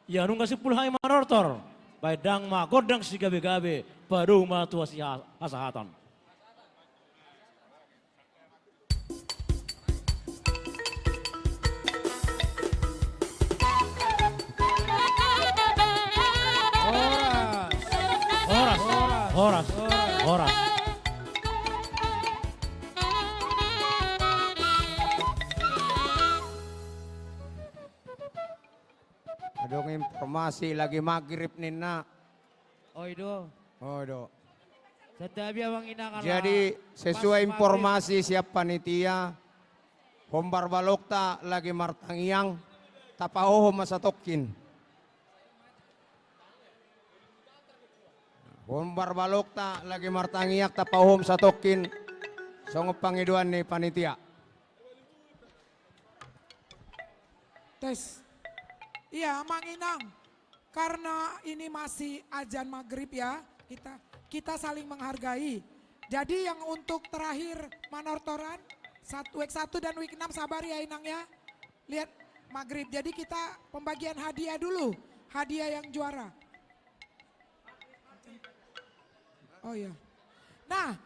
Speaker 1: Ya nung kasi pulhay manortor. Baidang ma godang si gabe-gabe. Baru ma tua si asahatan. Horas.
Speaker 21: Adong informasi lagi maghrib nina.
Speaker 15: Oido.
Speaker 21: Odo.
Speaker 15: Setabi abang ina
Speaker 21: Jadi sesuai informasi siap panitia, Hombar Balokta lagi martangiang, tapahoho masatokin. Hombar Balokta lagi martangiak tapahom satokin, songop pangiduan nih panitia.
Speaker 3: Tes. Iya, Mang Inang. Karena ini masih azan maghrib ya, kita saling menghargai. Jadi yang untuk terakhir manortoran, week 1 dan week 6 sabar ya Inang ya. Lihat maghrib, jadi kita pembagian hadiah dulu, hadiah yang juara. Oh iya. Nah,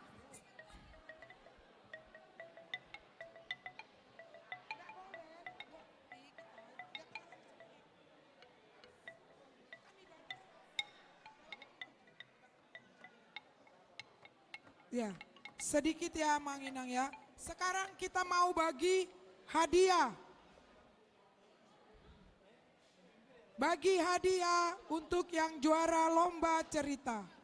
Speaker 3: ya, sedikit ya Mang Inang ya. Sekarang kita mau bagi hadiah. Bagi hadiah untuk yang juara lomba cerita.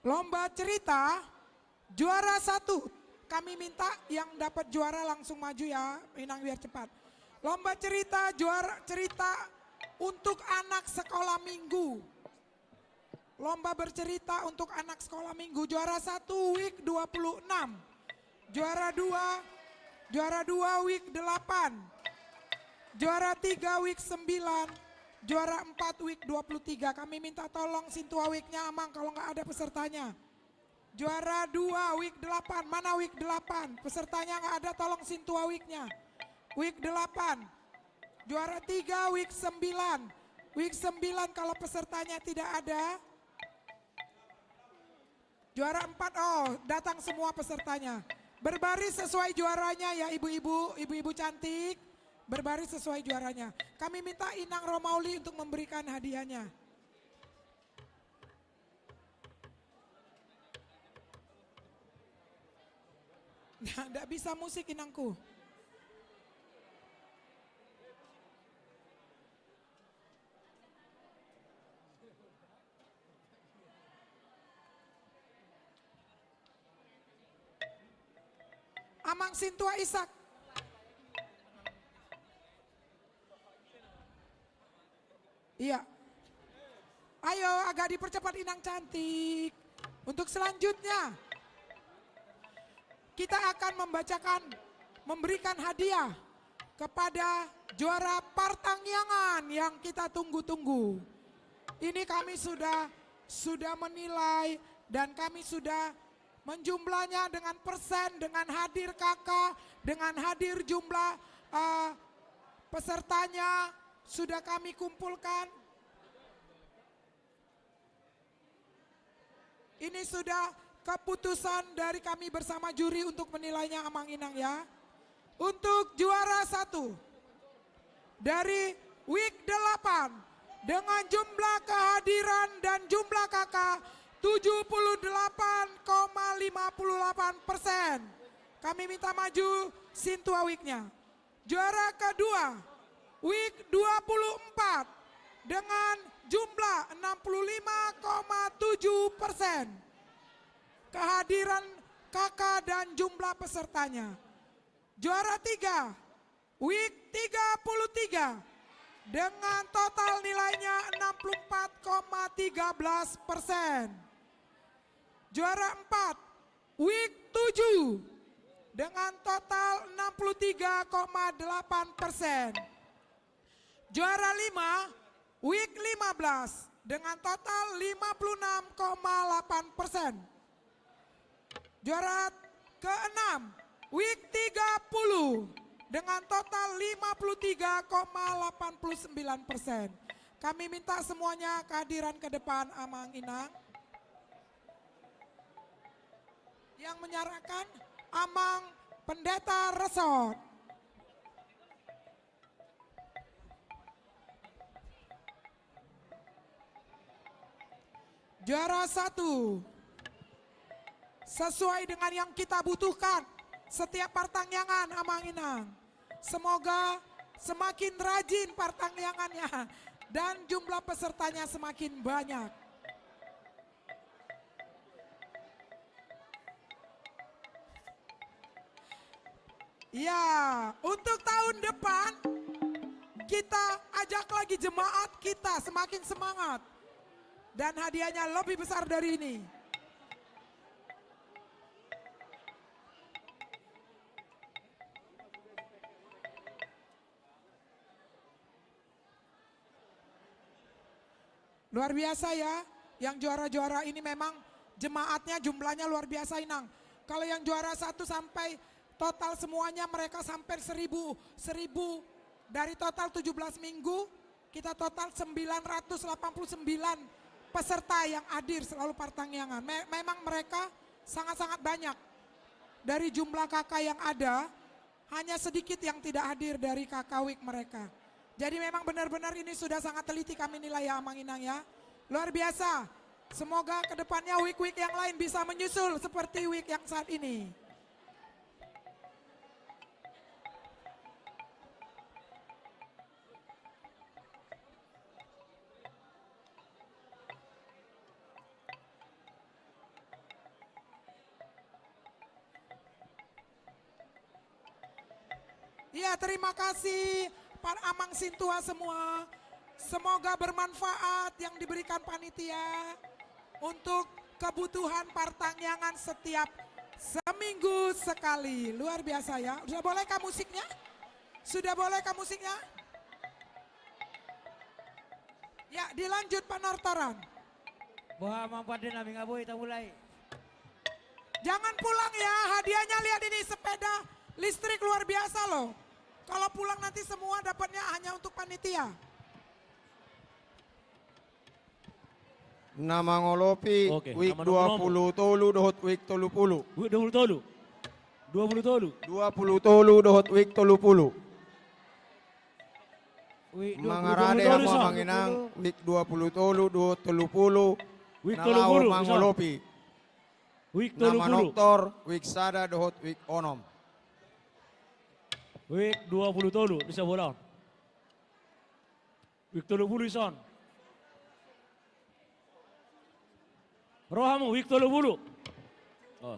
Speaker 3: Lomba cerita juara 1. Kami minta yang dapat juara langsung maju ya, Inang biar cepat. Lomba cerita juara cerita untuk anak sekolah minggu. Lomba bercerita untuk anak sekolah minggu. Juara 1 week 26. Juara 2 week 8. Juara 3 week 9. Juara 4 week 23. Kami minta tolong Sintua weeknya Amang kalau nggak ada pesertanya. Juara 2 week 8. Mana week 8? Pesertanya nggak ada, tolong Sintua weeknya. Week 8. Juara 3 week 9. Week 9 kalau pesertanya tidak ada. Juara 4, oh datang semua pesertanya. Berbaris sesuai juaranya ya ibu-ibu cantik. Berbaris sesuai juaranya. Kami minta Inang Romauli untuk memberikan hadiahnya. Nah, tidak bisa musik Inangku. Amang Sintua Isak. Iya. Ayo agak dipercepat Inang cantik. Untuk selanjutnya kita akan memberikan hadiah kepada juara Partangyangan yang kita tunggu-tunggu. Ini kami sudah menilai dan kami sudah menjumlahnya dengan persen, dengan hadir kakak, dengan hadir jumlah pesertanya sudah kami kumpulkan. Ini sudah keputusan dari kami bersama juri untuk menilainya Amang Inang ya. Untuk juara 1 dari week 8 dengan jumlah kehadiran dan jumlah kakak 78,58%. Kami minta maju Sintua weeknya. Juara kedua week 24 dengan jumlah 65,7%. Kehadiran kakak dan jumlah pesertanya. Juara 3 week 33 dengan total nilainya 64,13%. Juara 4 week 7 dengan total 63,8%. Juara 5, week 15 dengan total 56,8%. Juara ke-6, week 30 dengan total 53,89%. Kami minta semuanya kehadiran ke depan Amang Inang. Yang menyerahkan Amang Pendeta Resort. Juara 1, sesuai dengan yang kita butuhkan setiap partangyangan Amang Inang. Semoga semakin rajin partangyangannya dan jumlah pesertanya semakin banyak. Ya, untuk tahun depan kita ajak lagi jemaat kita semakin semangat. Dan hadiahnya lebih besar dari ini. Luar biasa ya, yang juara-juara ini memang jemaatnya jumlahnya luar biasa Inang. Kalau yang juara 1 sampai total semuanya mereka sampai 1000 dari total 17 minggu, kita total 989 peserta yang hadir selalu partangyangan. Memang mereka sangat-sangat banyak. Dari jumlah kakak yang ada, hanya sedikit yang tidak hadir dari kakak week mereka. Jadi memang benar-benar ini sudah sangat teliti kami nilai ya Amang Inang ya. Luar biasa. Semoga kedepannya week-week yang lain bisa menyusul seperti week yang saat ini. Ya, terima kasih para Amang Sintua semua. Semoga bermanfaat yang diberikan panitia untuk kebutuhan partangyangan setiap seminggu sekali. Luar biasa ya. Sudah boleh kah musiknya? Sudah boleh kah musiknya? Ya, dilanjut Pak Nortoran.
Speaker 15: Buah mampaden nami ngaboy kita mulai.
Speaker 3: Jangan pulang ya, hadiahnya lihat ini sepeda listrik luar biasa loh. Kalau pulang nanti semua dapatnya hanya untuk panitia.
Speaker 21: Nama ngolopi, week 20 tolu dohot week 30.
Speaker 1: Week 20 tolu. 20 tolu.
Speaker 21: 20 tolu dohot week 30. Mangarade hamu manginang week 20 tolu dohot 30.
Speaker 1: Week 30.
Speaker 21: Nalao mangolopi.
Speaker 1: Week 30.
Speaker 21: Nama noktor, week sada dohot week onom.
Speaker 1: Week 20 tolu bisa bola. Week 30 ison. Rohamu week 30. Oh.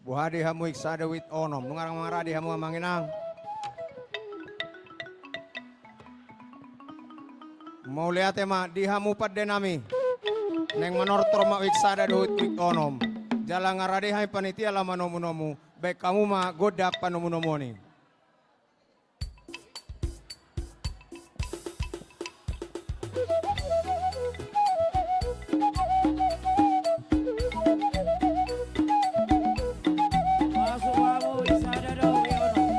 Speaker 21: Buhadi hamu week sada week onom. Nungarang mangarade hamu manginang. Mau lihat ma di hamu padde nami. Neng manortor ma week sada dohot week onom. Jalan ngarade hai panitia lama nomu-nomu. Baik kamu ma godak panomu-nomu ni.
Speaker 15: Masuk kamu isada do wiono.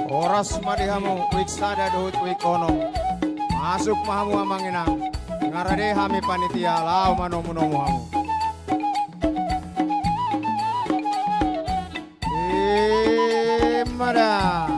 Speaker 21: Oras madihamu week sada dohot week onom. Masuk mahamu amanginang. Ngarade hami panitia lau manomu-nomu hamu. Mada.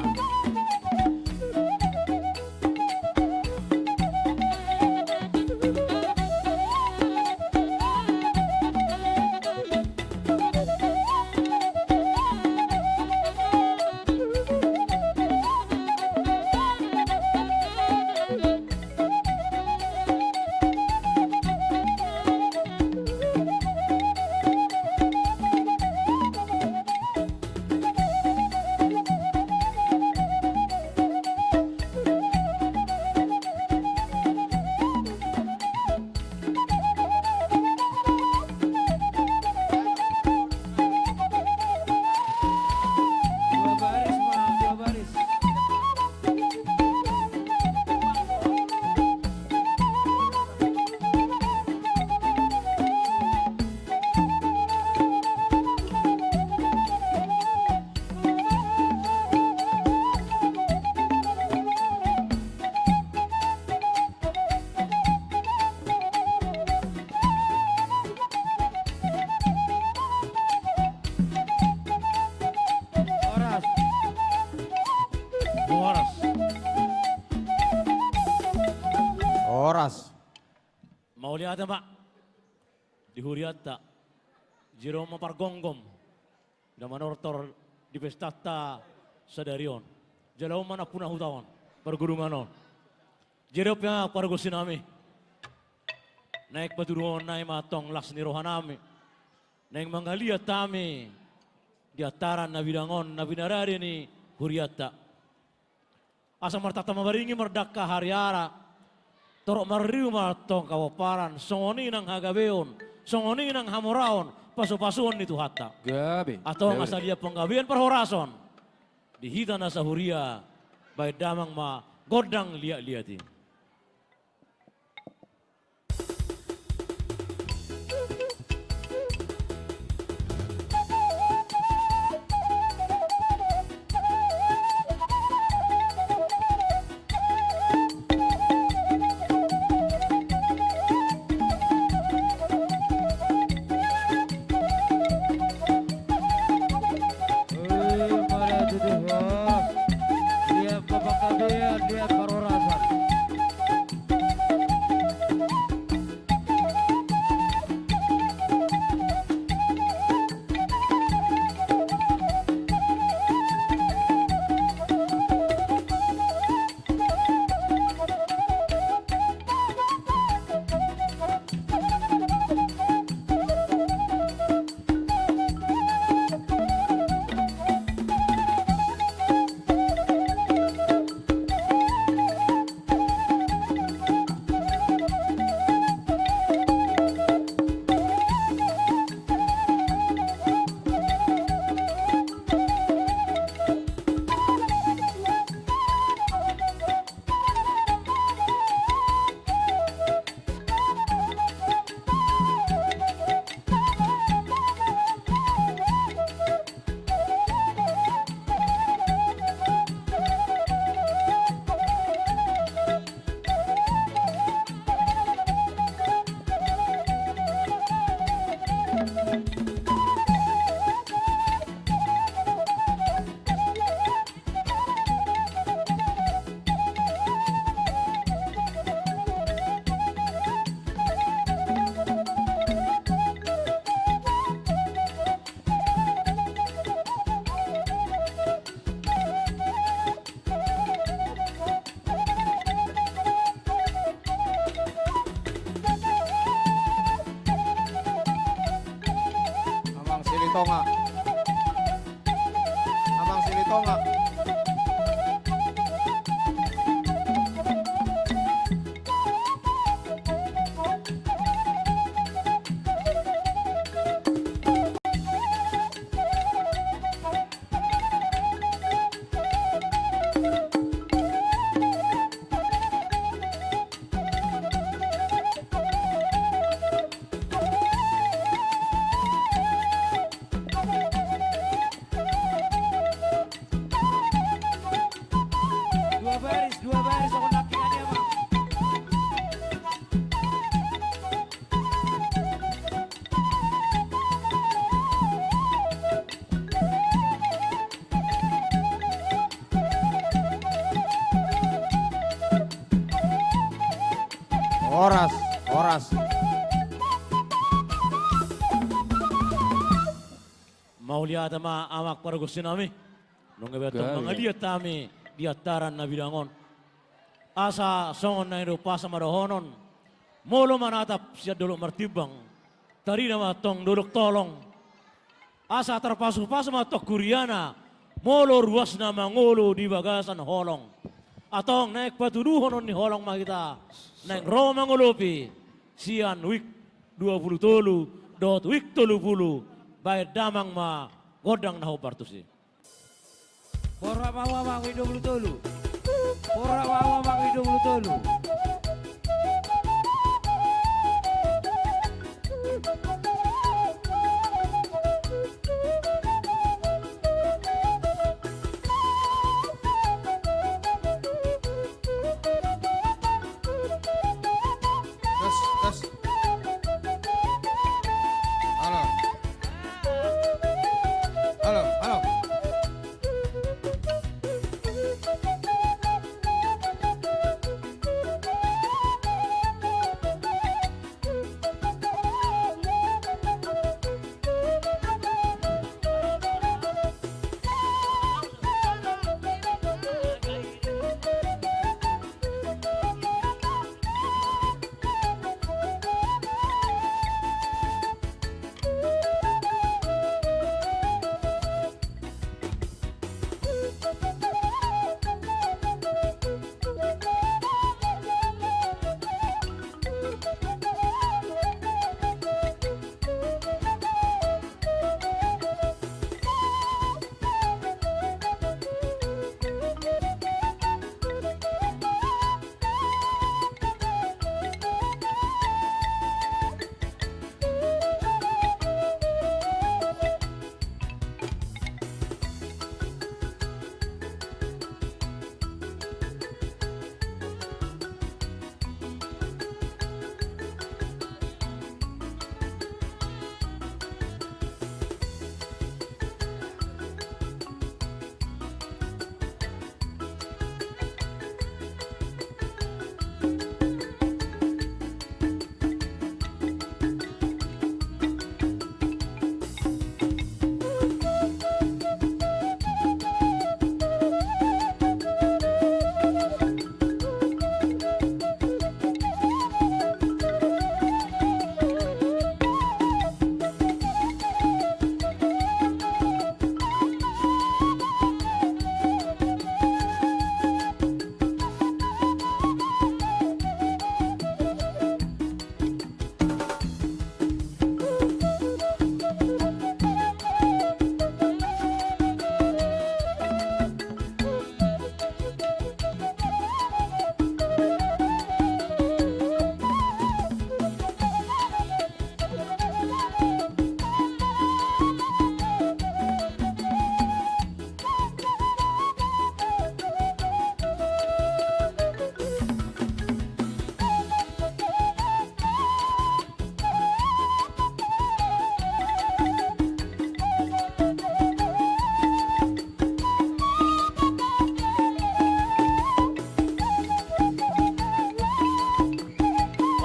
Speaker 21: Horas.
Speaker 1: Mau lihat Pak? Di Huriata, Jerome Pargonggom, dan manortor di Pestata Sadarion, Jalau mana punah hutawan, pergurunganon. Jerupnya pargosinami, naik paturuan naik matong laksni rohanami, naik mangaliat tami, di ataran nabidangon nabinarari ni Huriata. Asa martata mabaringi merdaka hariara, torok mariu matong kawaparan, songoni nang hagabeon, songoni nang hamuraon, pasu-pasuon itu hatta.
Speaker 13: Gabi.
Speaker 1: Atau ngasalia penggabian perhorason, dihita nasa huria, baik damang ma godang liat-liatin.
Speaker 21: Silitonga. Amang Silitonga. Horas.
Speaker 1: Mau lihat ama amak paragusin nami. Nung betong mga lihat tami diataran na bilangon. Asa songon na irupa sa marahonon. Molo manatap siya dulu martibang. Tari nama tong duduk tolong. Asa terpasu-pasu matok kuriana. Molo ruas na mangolo di bagasan holong. Atong naik patuduhon ni holong makita. Naik roh mangolopi. Sian wik 20 dot wik 30. Bayar damang ma godang naho partusi.
Speaker 15: Pora bawa mang hidup lu tolu. Pora bawa mang hidup lu tolu.
Speaker 21: Tes. Halo.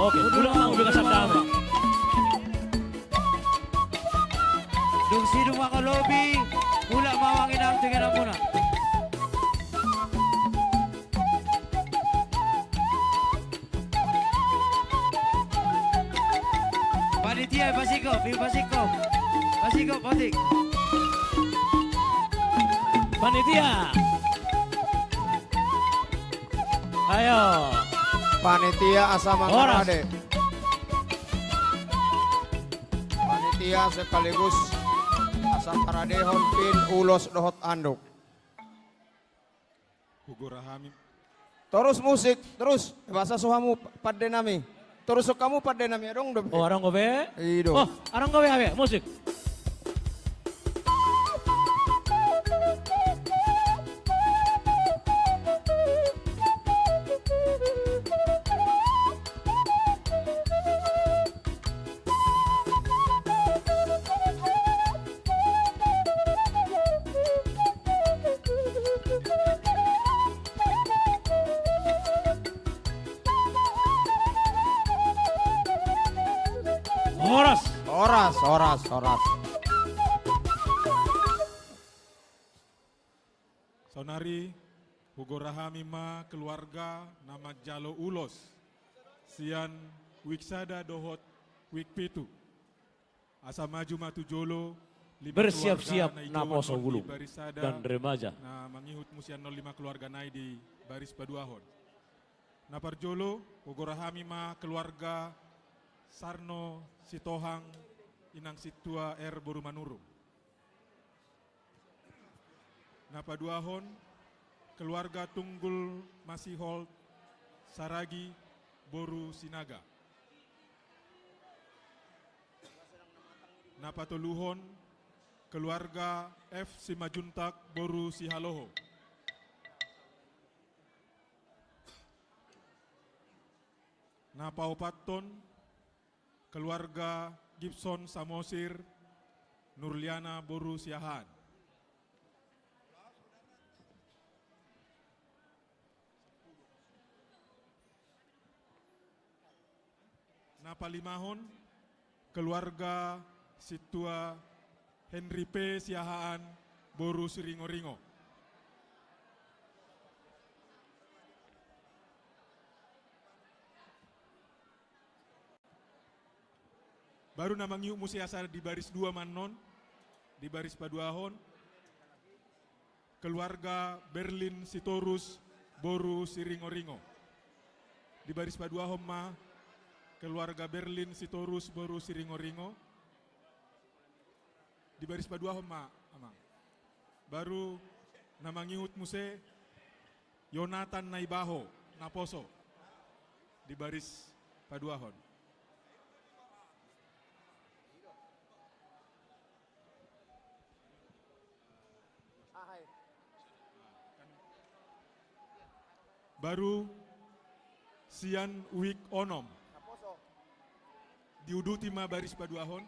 Speaker 1: Oke, ulang ang ubi kasama.
Speaker 15: Dung sidung mga lobby, mula mawangin ang tingin muna. Panitia, pasikop, patik.
Speaker 1: Panitia. Ayo.
Speaker 21: Panitia asa mangarade. Panitia sekaligus asa paradehon pin ulos dohot anduk.
Speaker 16: Hugurahami.
Speaker 21: Terus musik, terus bahasa suhamu pada nami. Terus kamu pada nami dong.
Speaker 1: Oh, arang gobe.
Speaker 21: Ido.
Speaker 1: Oh, arang gobe habe musik.
Speaker 15: Horas.
Speaker 16: Sonari Hugorahami keluarga nama Jalo Ulos Sian Wiksada Dohot Wikpitu Asa maju matu jolo
Speaker 1: Bersiap-siap Naposo Wulung dan remaja.
Speaker 16: Nah mangihut musian 05 keluarga nai di baris paduahon. Napar jolo Hugorahami keluarga Sarno Sitohang Inang Situa Boru Manurung. Napa duahon keluarga Tunggul Masihol Saragi Boru Sinaga. Napa toluhon keluarga F Simajuntak Boru Sihaloho. Napa opaton keluarga Gibson Samosir Nurliana Boru Siahan. Napa limahon keluarga Situa Henry P. Siahaan Boru Siringo-ringo. Baru nama ngiuk musi asal di baris 2 manon, di baris paduahon, keluarga Berlin Sitorus Boru Siringo-ringo. Di baris paduahon keluarga Berlin Sitorus Boru Siringo-ringo. Di baris paduahon amang. Baru nama ngiut muse Yonatan Naibaho Naposo. Di baris paduahon. Baru Sian Wik Onom diuduti baris paduahon.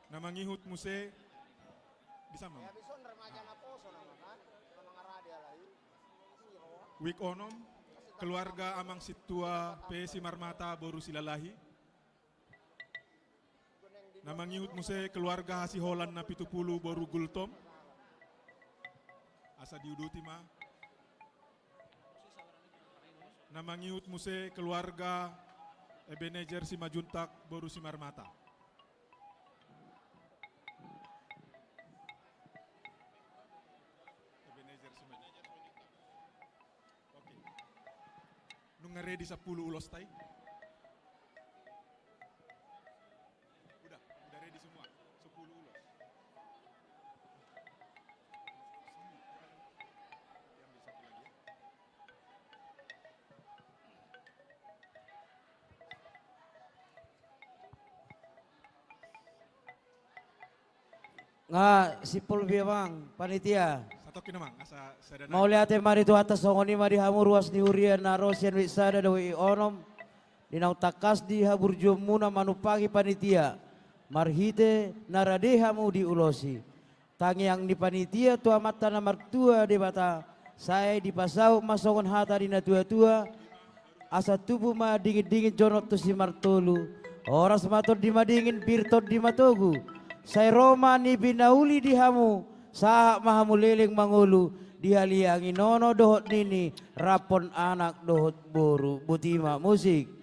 Speaker 16: Nama ngihut muse bisa mam. Wik Onom keluarga Amang Situa P. Simarmata Boru Silalahi. Nama ngihut muse keluarga Hasiholan na 70 Boru Gultom. Asa diuduti Nama ngihut muse keluarga Ebenezer Simajuntak Boru Simarmata. Ebenezer Simajuntak. Oke. Nung ready 10 ulos tay. Udah ready semua. 10 ulos.
Speaker 15: Nga sipol biamang panitia.
Speaker 16: Satu kinamang asa sadana.
Speaker 15: Mau lihat mari tu atas songoni mari hamu ruas di hurian narosian wisada dawi onom. Dinau takas di habur jomuna manupagi panitia. Marhite narade hamu di ulosi. Tangi yang di panitia tua mata nomor 2 di bata. Saya di pasau masongon hata dina tua-tua. Asa tubuh ma dingin-dingin jonot tu si martolu. Oras matur di madingin birtot di matogu. Saya Roma ni binauli di hamu. Sahak mahamu leleng mangulu. Dihaliangi nono dohot nini. Rapon anak dohot boru. Butima musik.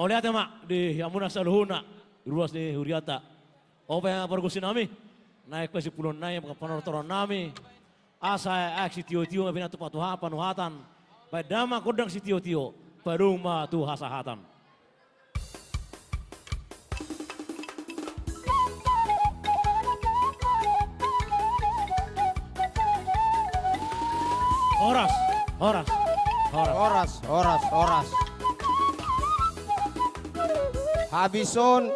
Speaker 1: Mau lihat ya mak di Yamuna Saluhuna ruas di Huriata. Apa yang pergusi nami? Naik ke 10 naik ke penortoran nami. Asa aksi tio-tio ngabina tu patuha panuhatan. Pai dama kodang si tio-tio. Paruma tu hasahatan.
Speaker 21: Horas. Habison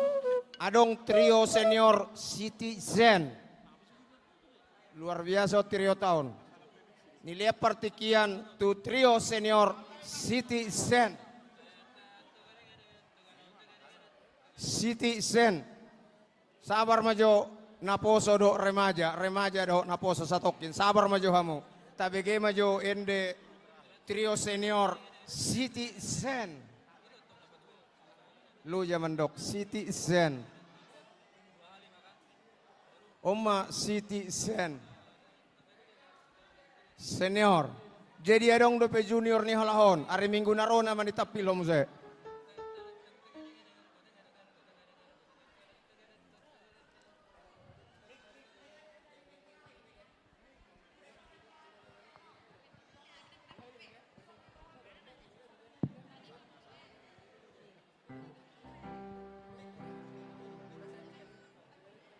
Speaker 21: adong trio senior Citizen. Luar biasa trio tahun. Nilai partikian tu trio senior Citizen. Sabar majo naposo do remaja do naposo satokin. Sabar majo hamu. Tabege majo ende trio senior Citizen. Lu zaman dok Citizen. Oma Citizen. Senior. Jadi adong dope junior ni halahon. Hari minggu narona manitap pilom ze.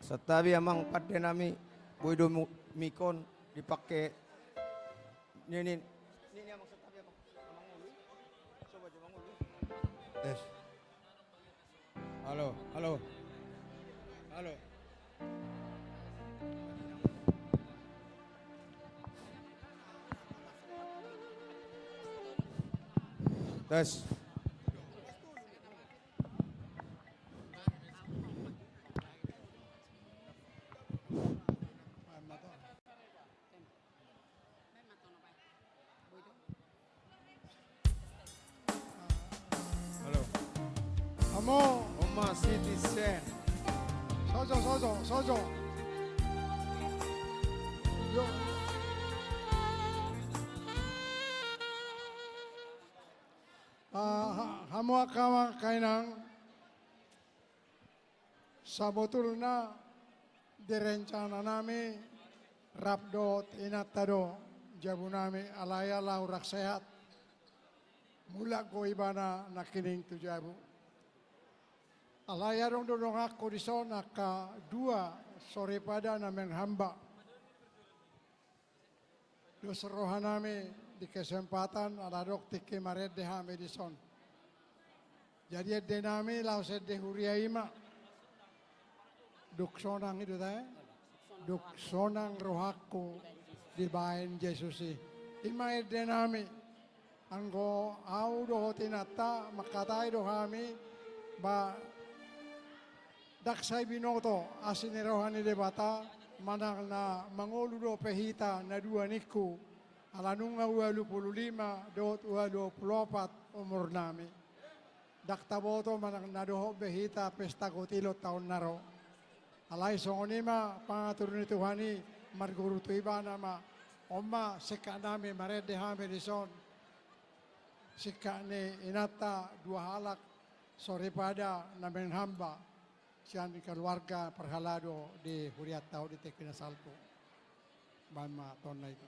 Speaker 21: Setabi amang pada nami boido mikon dipakai ini amang setabi amang ulu. Coba amang ulu. Yes. Halo. Tes. Oma Citizen.
Speaker 4: Sojo. Yo. Hamu akama kainang sabotulna direncana nami rabdot inatado jabu nami alaya laurak sehat mula ko ibana nakining tu jabu. Alaya dong aku di sana ka 2 sore pada namen hamba. Dos rohanami di kesempatan ala dok tiki maret dehame di son. Jadi denami lau sedeh huriaima. Duk sonang itu teh. Duk sonang rohaku di bain Yesusi. Ima denami anggo au doho tinata makatai dohami ba daksay binoto asini rohani debata manang na mangolu do pehita na 2 niku alanung 25 dot 24 umur nami daktaboto manang na doho behita pesta gotilo taon naro alay songonima pangaturun ni Tuhani marguru tu iba nama omma sika nami marede hame dison sika ni inata 2 halak sore pada namen hamba sian keluarga perhalado di Huriat Tau di Tekina Salpo. Bama tonna itu.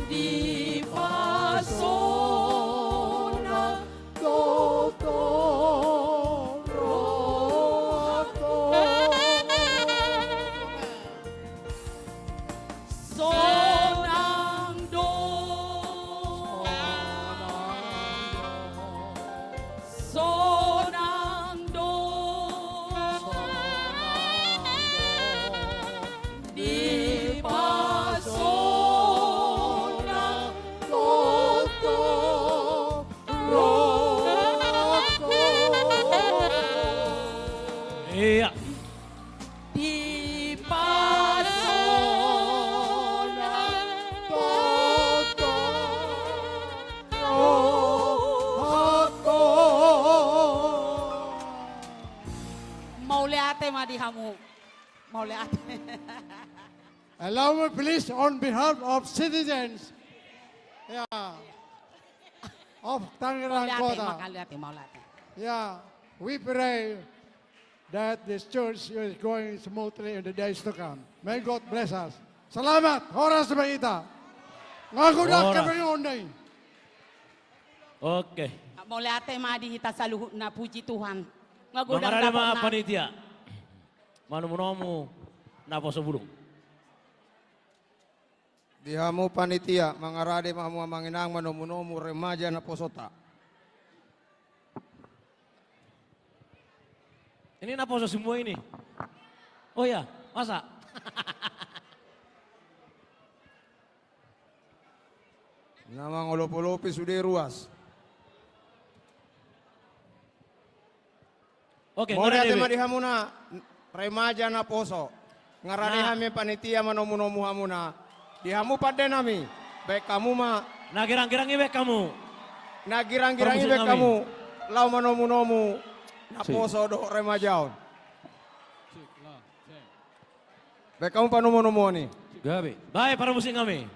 Speaker 20: di pasona gotong royong. Sonang do, sonang do, di pasona gotong royong.
Speaker 1: Iya.
Speaker 20: Di pasona gotong royong.
Speaker 7: Maule ate madihamu. Maule ate.
Speaker 4: Allow me please on behalf of citizens of Tangerang
Speaker 7: Maule ate,
Speaker 4: Kota.
Speaker 7: maule ate, maule ate.
Speaker 4: Yeah, we pray that this church is going smoothly in the days to come. May God bless us. Salamat, Horas Mahita. Ngagudak
Speaker 1: Horas.
Speaker 4: kami unday.
Speaker 1: Oke.
Speaker 7: Maule ate madihita sa luhut na puji Tuhan.
Speaker 1: Mga
Speaker 7: Ngagudang
Speaker 1: rade
Speaker 7: dapat
Speaker 1: mga
Speaker 7: na.
Speaker 1: panitia. Manu-manomu na po sa bulong.
Speaker 21: Dihamu panitia, mangarade mamu manginang manomunomu remaja na posota.
Speaker 1: Ini na po sa semua ini. Oh ya, masa?
Speaker 21: Namang olop-olopi sudah ruas.
Speaker 1: Oke,
Speaker 21: Mau
Speaker 1: ngarade
Speaker 21: lihat
Speaker 1: be.
Speaker 21: madihamuna remaja na poso. Ngarade
Speaker 1: Nah.
Speaker 21: hami panitia manomunomu hamuna. Dihamu pada nami. Baik kamu ma.
Speaker 1: Nagirang-girang ibe kamu.
Speaker 21: Nagirang-girang
Speaker 1: Permusuh
Speaker 21: ibe
Speaker 1: kami.
Speaker 21: kamu. Lau manomunomu. Na
Speaker 1: Si.
Speaker 21: poso do remajaon. Baik kamu panomunomu ni.
Speaker 1: Gabi. Baik para musik kami.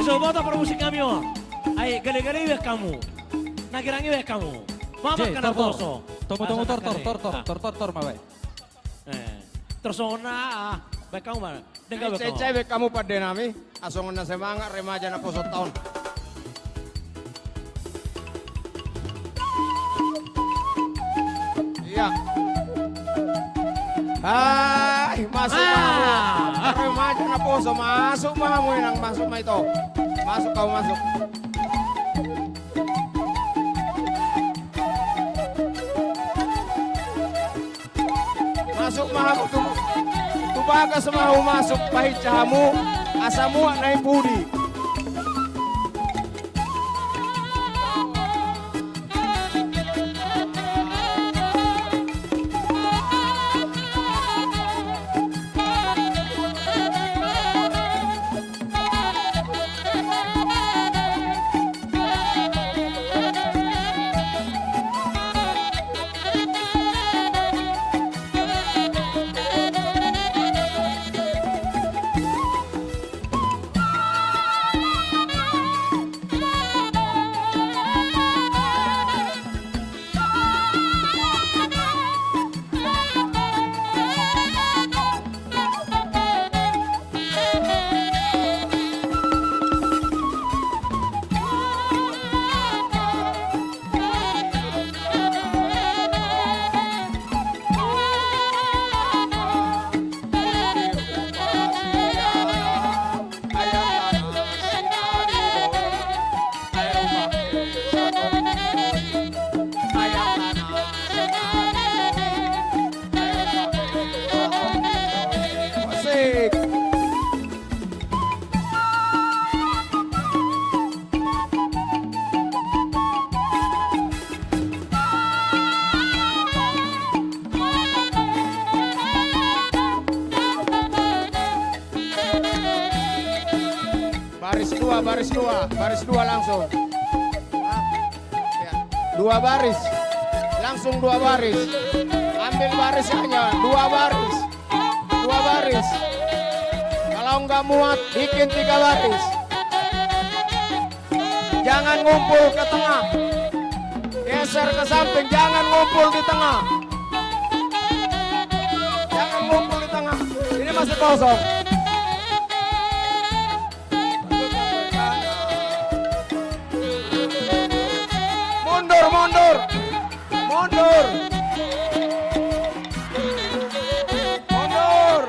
Speaker 1: So bota para musik kami oh. Ay gali-gali ibe kamu. Nagirang ibe kamu. Mama kana poso.
Speaker 13: Tunggu, tor, mawai.
Speaker 1: Tersona baik kamu mana? Dengar baik kamu.
Speaker 21: Cewek kamu pada nami. Asongan na semangat remaja na poso tahun. Iya. Hai, masuk mamu. Remaja na poso, masuk mamu yang masuk ma itu. Masuk kau masuk. Masuk mamu tu. Tu bagas mau masuk pahit cahamu. Asamu naik budi. baris dua langsung. Ya, 2 baris, langsung 2 baris. Ambil baris hanya 2 baris, 2 baris. Kalau nggak muat, bikin 3 baris. Jangan ngumpul ke tengah, geser ke samping, jangan ngumpul di tengah. Jangan ngumpul di tengah, ini masih kosong. Mundur, mundur, mundur, mundur.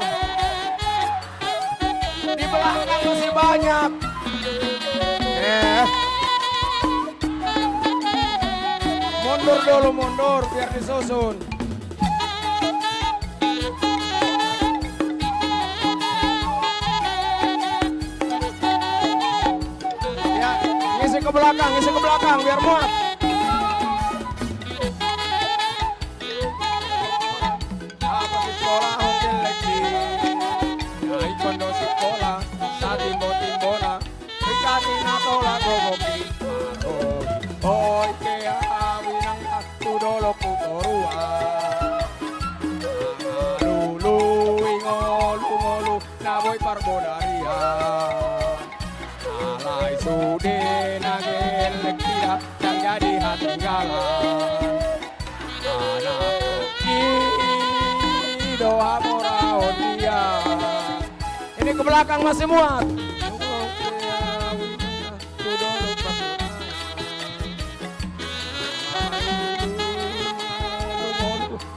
Speaker 21: Di belakang masih banyak. Mundur dulu, mundur biar disusun. Ya, ngisi ke belakang biar muat. Apa sekolah hotel lagi? Ya ikon do sekolah, sa timbo-timbona, ikani na tola gogoki. Hoy kaya winang tudolo putorua. Lulu ingolu naboy parbodaria. Alay sude nagel kira yang jadi hati galan. Anak doa moraon dia. Ini ke belakang masih muat.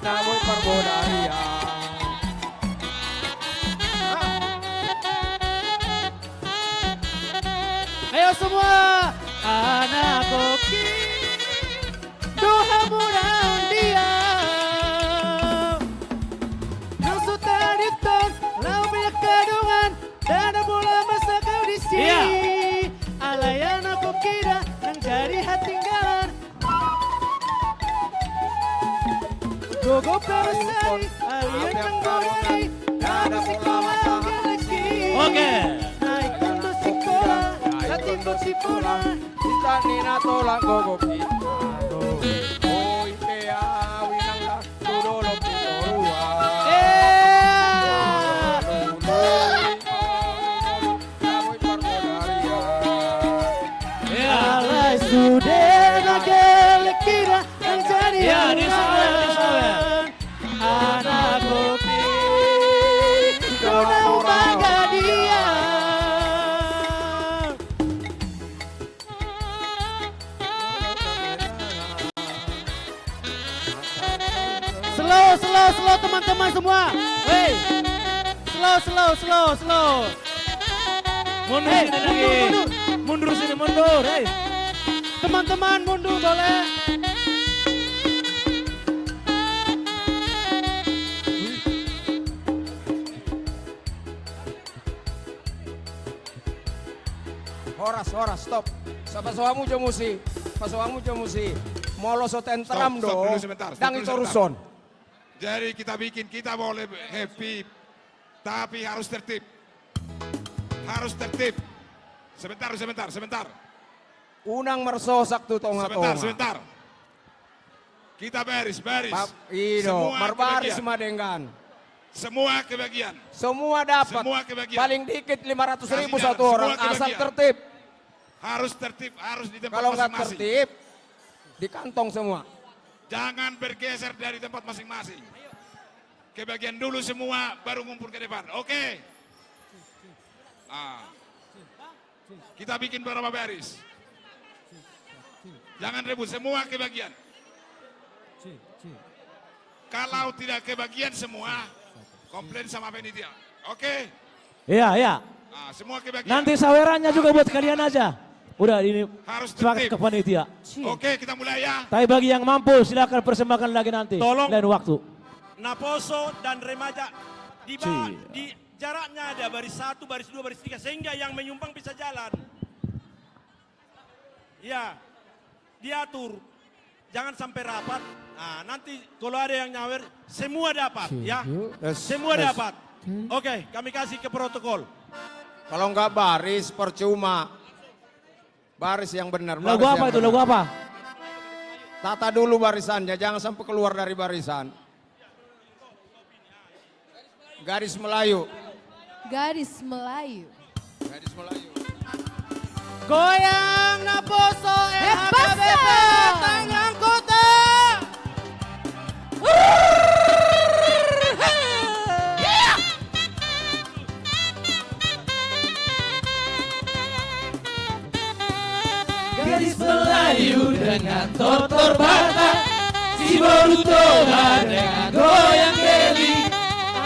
Speaker 21: Namoy parbodaria.
Speaker 9: Ayo semua, anak koki, doa mudah dia. Nusut tadi ton, lau banyak kadungan, dan bola masa kau di sini. Alay anak koki dah, nang jadi hati galan. Gogo persari, alien menggoreng, ada sekolah galaksi.
Speaker 1: Oke.
Speaker 9: Naik untuk sekolah, latih untuk sekolah.
Speaker 21: Kita nina tolak gogo kita. Hoy kaya winang la tudolo putorua. Namoy parbodaria.
Speaker 9: Alay sudah nagel kira yang jadi
Speaker 1: Ya, disawer.
Speaker 9: anak kopi kau bangga dia. Slow teman-teman semua. Hey, slow.
Speaker 1: Mundur sini lagi. Mundur sini, mundur. Hey.
Speaker 9: Teman-teman mundur boleh.
Speaker 21: Horas, stop. Sa pasohamu jomusi. Molo so tenteram
Speaker 11: Stop
Speaker 21: do.
Speaker 11: dulu sebentar,
Speaker 21: Dang
Speaker 11: dulu
Speaker 21: itu
Speaker 11: sebentar.
Speaker 21: ruson.
Speaker 11: Jadi kita boleh happy, tapi harus tertib. Sebentar.
Speaker 21: Unang mersosak tu tonga-tonga.
Speaker 11: Sebentar. Kita beris.
Speaker 21: Ino,
Speaker 11: Semua
Speaker 21: marbaris
Speaker 11: kebagian.
Speaker 21: madengan.
Speaker 11: Semua kebagian.
Speaker 21: Semua dapat.
Speaker 11: Semua kebagian.
Speaker 21: Paling dikit 500.000
Speaker 11: Kasih
Speaker 21: satu
Speaker 11: jalan,
Speaker 21: orang.
Speaker 11: semua
Speaker 21: Asal
Speaker 11: kebagian.
Speaker 21: tertib.
Speaker 11: Harus tertib, harus di tempat
Speaker 21: Kalau nggak
Speaker 11: masing-masing.
Speaker 21: tertib, di kantong semua.
Speaker 11: Jangan bergeser dari tempat masing-masing. Kebagian dulu semua, baru ngumpul ke depan. Oke? Kita bikin beberapa baris. Jangan rebut, semua kebagian. Kalau tidak kebagian semua, komplain sama panitia. Oke?
Speaker 1: Iya.
Speaker 11: Semua kebagian.
Speaker 1: Nanti sawerannya juga buat kalian aja. Udah ini
Speaker 11: Harus
Speaker 1: sepakat
Speaker 11: tertib.
Speaker 1: ke panitia.
Speaker 11: Oke, kita mulai ya.
Speaker 1: Tapi bagi yang mampu silakan persembahkan lagi nanti.
Speaker 5: Tolong.
Speaker 1: Lain waktu.
Speaker 5: Naposo dan remaja di jaraknya ada baris 1, baris 2, baris 3 sehingga yang menyumbang bisa jalan. Ya, diatur. Jangan sampai rapat. Nah, nanti kalau ada yang nyawer semua dapat ya. Semua dapat. Oke, kami kasih ke protokol.
Speaker 21: Kalau nggak baris percuma. Baris yang benar.
Speaker 1: Lagu apa itu? Lagu apa?
Speaker 21: Tata dulu barisannya, jangan sampai keluar dari barisan. Garis Melayu.
Speaker 19: Garis Melayu.
Speaker 21: Garis Melayu.
Speaker 9: Goyang na poso HKBP Tanjang Kota.
Speaker 20: Gadis Melayu dengan totor Batak, si Borutoba dengan goyang Deli.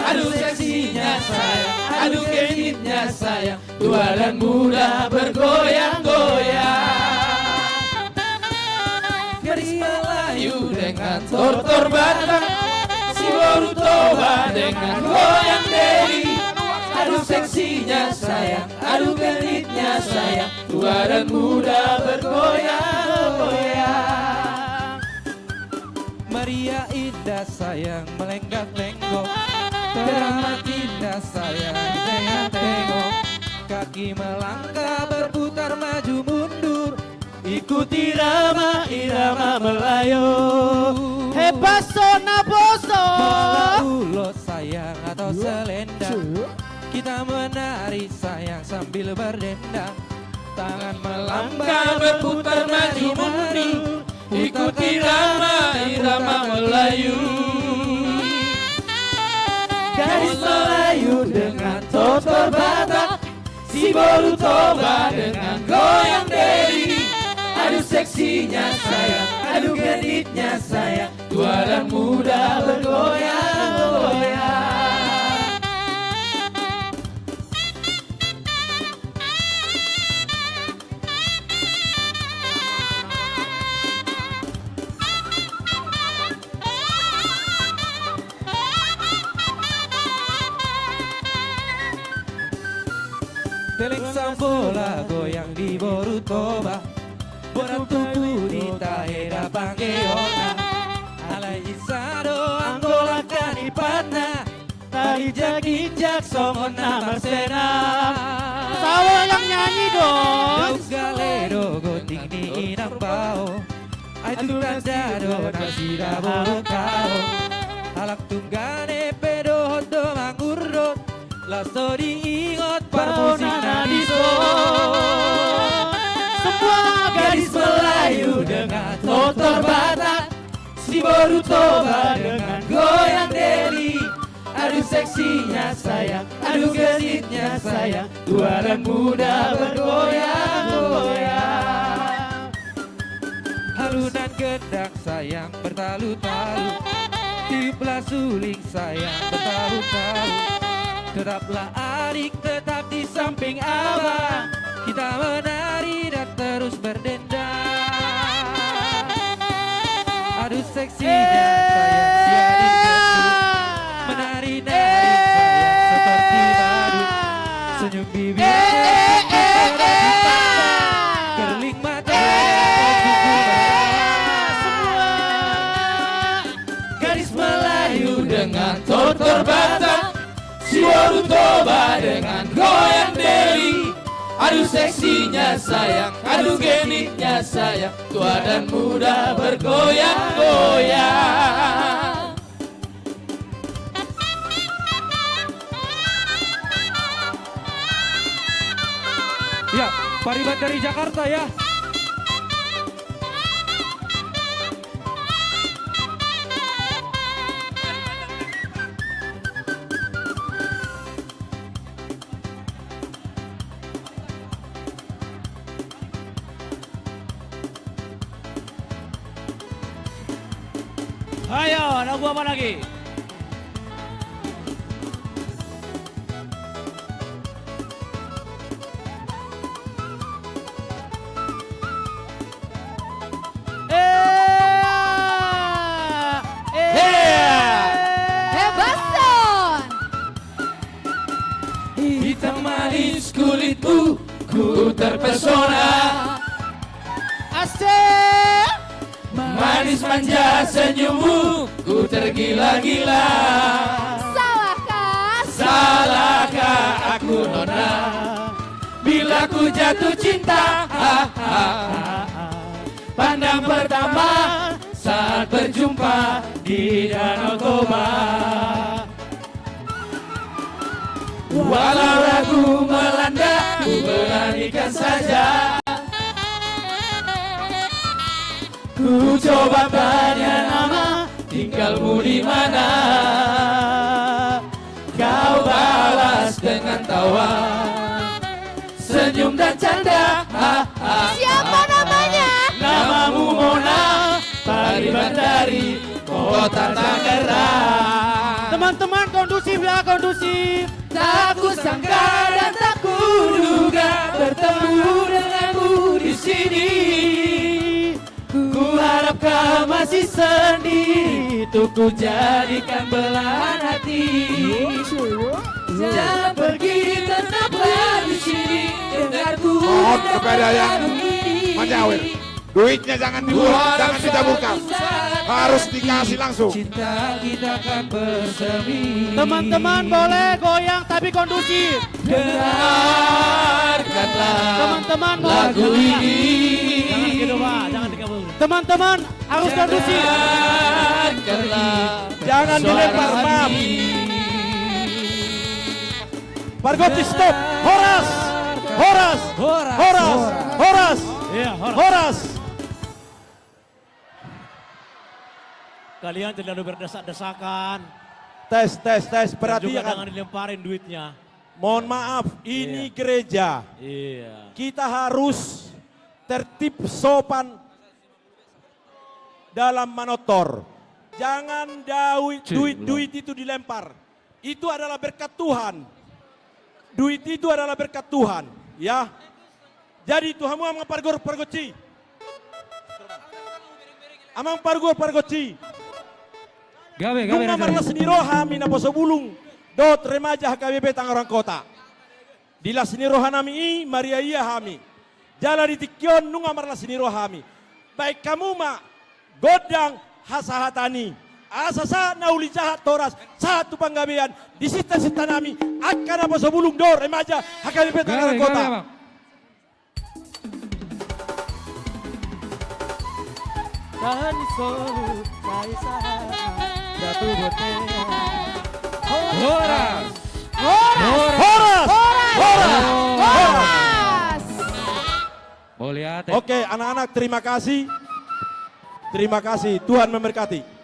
Speaker 20: Aduh seksinya sayang, aduh genitnya sayang, tua dan muda bergoyang-goyang. Gadis Melayu dengan totor Batak, si Borutoba dengan goyang Deli. Aduh seksinya sayang, aduh genitnya sayang, tua dan muda bergoyang-goyang.
Speaker 13: Maria indah sayang melenggak-lenggok, teramat indah sayang tengok-tengok. Kaki melangkah berputar maju mundur, ikuti irama Melayu.
Speaker 9: Paso na poso.
Speaker 13: Ulo sayang atau selendang, kita menari sayang sambil berdendang. Tangan melangkah berputar maju mundur, ikuti irama Melayu.
Speaker 20: Gadis Melayu dengan totor Batak, si Borutoba dengan goyang Deli. Aduh seksinya sayang, aduh genitnya sayang, tua dan muda bergoyang-goyang.
Speaker 13: Teleng sambola goyang di Borutoba, borat tubuh di tahera panggeona. Alai isado anggola kanipatna, tari jagijak songon namasena.
Speaker 9: Sawo yang nyanyi dong.
Speaker 13: Galero goting ni inang bao, ay tulandado nasira borokao. Alak tunggane pedo hodo mangurot, lasto diingot parmusik nadiso.
Speaker 20: Semua gadis Melayu dengan totor Batak, si Borutoba dengan goyang Deli. Aduh seksinya sayang, aduh genitnya sayang, tua dan muda bergoyang-goyang.
Speaker 13: Halunan gendang sayang bertalu-talu, tiuplah suling sayang bertalu-talu. Tetaplah adik tetap di samping abang, kita menari dan terus berdendang. Aduh seksinya sayang si adik kecil, menari-nari sayang seperti badut. Senyum bibir kerling mata
Speaker 20: Semua gadis Melayu dengan totor Batak, si Borutoba dengan goyang Deli. Aduh seksinya sayang, aduh genitnya sayang, tua dan muda bergoyang-goyang.
Speaker 13: Ya, Paribat dari Jakarta ya.
Speaker 1: Ayo, lagu apa lagi?
Speaker 19: Hebason.
Speaker 20: Hitam manis kulitmu, ku terpesona.
Speaker 9: Asik.
Speaker 20: Manis manja senyummu, ku tergila-gila.
Speaker 19: Salahkah?
Speaker 20: Salahkah aku nona, bila ku jatuh cinta. Pandang pertama saat berjumpa di Danau Toba. Walau ragu melanda, ku beranikan saja. Ku coba tanya nama, tinggalmu di mana? Kau balas dengan tawa, senyum dan canda.
Speaker 19: Siapa namanya?
Speaker 20: Namamu Mona, Pariban dari kota Tangerang.
Speaker 9: Teman-teman kondusif ya, kondusif.
Speaker 20: Tak kusangka dan tak kuduga bertemu denganmu di sini. Ku harap kau masih sendiri, untuk ku jadikan belahan hati. Jangan pergi, tetaplah di sini, dengarku.
Speaker 11: Mohon kepada yang menjawir, duitnya jangan dibuat, jangan ditaburkan, harus dikasih langsung.
Speaker 20: Cinta kita akan bersemi.
Speaker 9: Teman-teman boleh goyang tapi kondusif.
Speaker 20: Dengarkanlah
Speaker 9: Teman-teman
Speaker 20: lagu ini.
Speaker 1: Jangan gitu Pak, jangan digabung.
Speaker 9: Teman-teman harus kondusif.
Speaker 20: Dengarkanlah
Speaker 12: Jangan dilempar, maaf. Pargoci stop. Horas. Horas. Horas. Horas.
Speaker 1: Iya, Horas.
Speaker 12: Horas.
Speaker 1: Kalian terlalu berdesak-desakan.
Speaker 12: Tes.
Speaker 1: Dan juga
Speaker 12: Perhatikan.
Speaker 1: jangan dilemparin duitnya.
Speaker 12: Mohon maaf, ini gereja.
Speaker 1: Iya.
Speaker 12: Kita harus tertib sopan dalam manotor. Jangan duit itu dilempar. Itu adalah berkat Tuhan. Duit itu adalah berkat Tuhan, ya. Jadi Tuhanmu amang pargoci. Amang pargoci. Nunga marlas nirohami na posobulung dot remaja HKBP Tangerang Kota. Dila sinirohanami i Maria iya hami. Jala di tikyon nunga marlas nirohami. Baik kamu ma godang hasahatani. Asasa nauli jahat toras satu panggabean di sita-sita nami akan apa sebulung dor remaja HKBP Tangerang Kota.
Speaker 20: Dan solu Kaisa Datu Botea. Horas.
Speaker 12: Horas. Oke, anak-anak terima kasih. Terima kasih. Tuhan memberkati.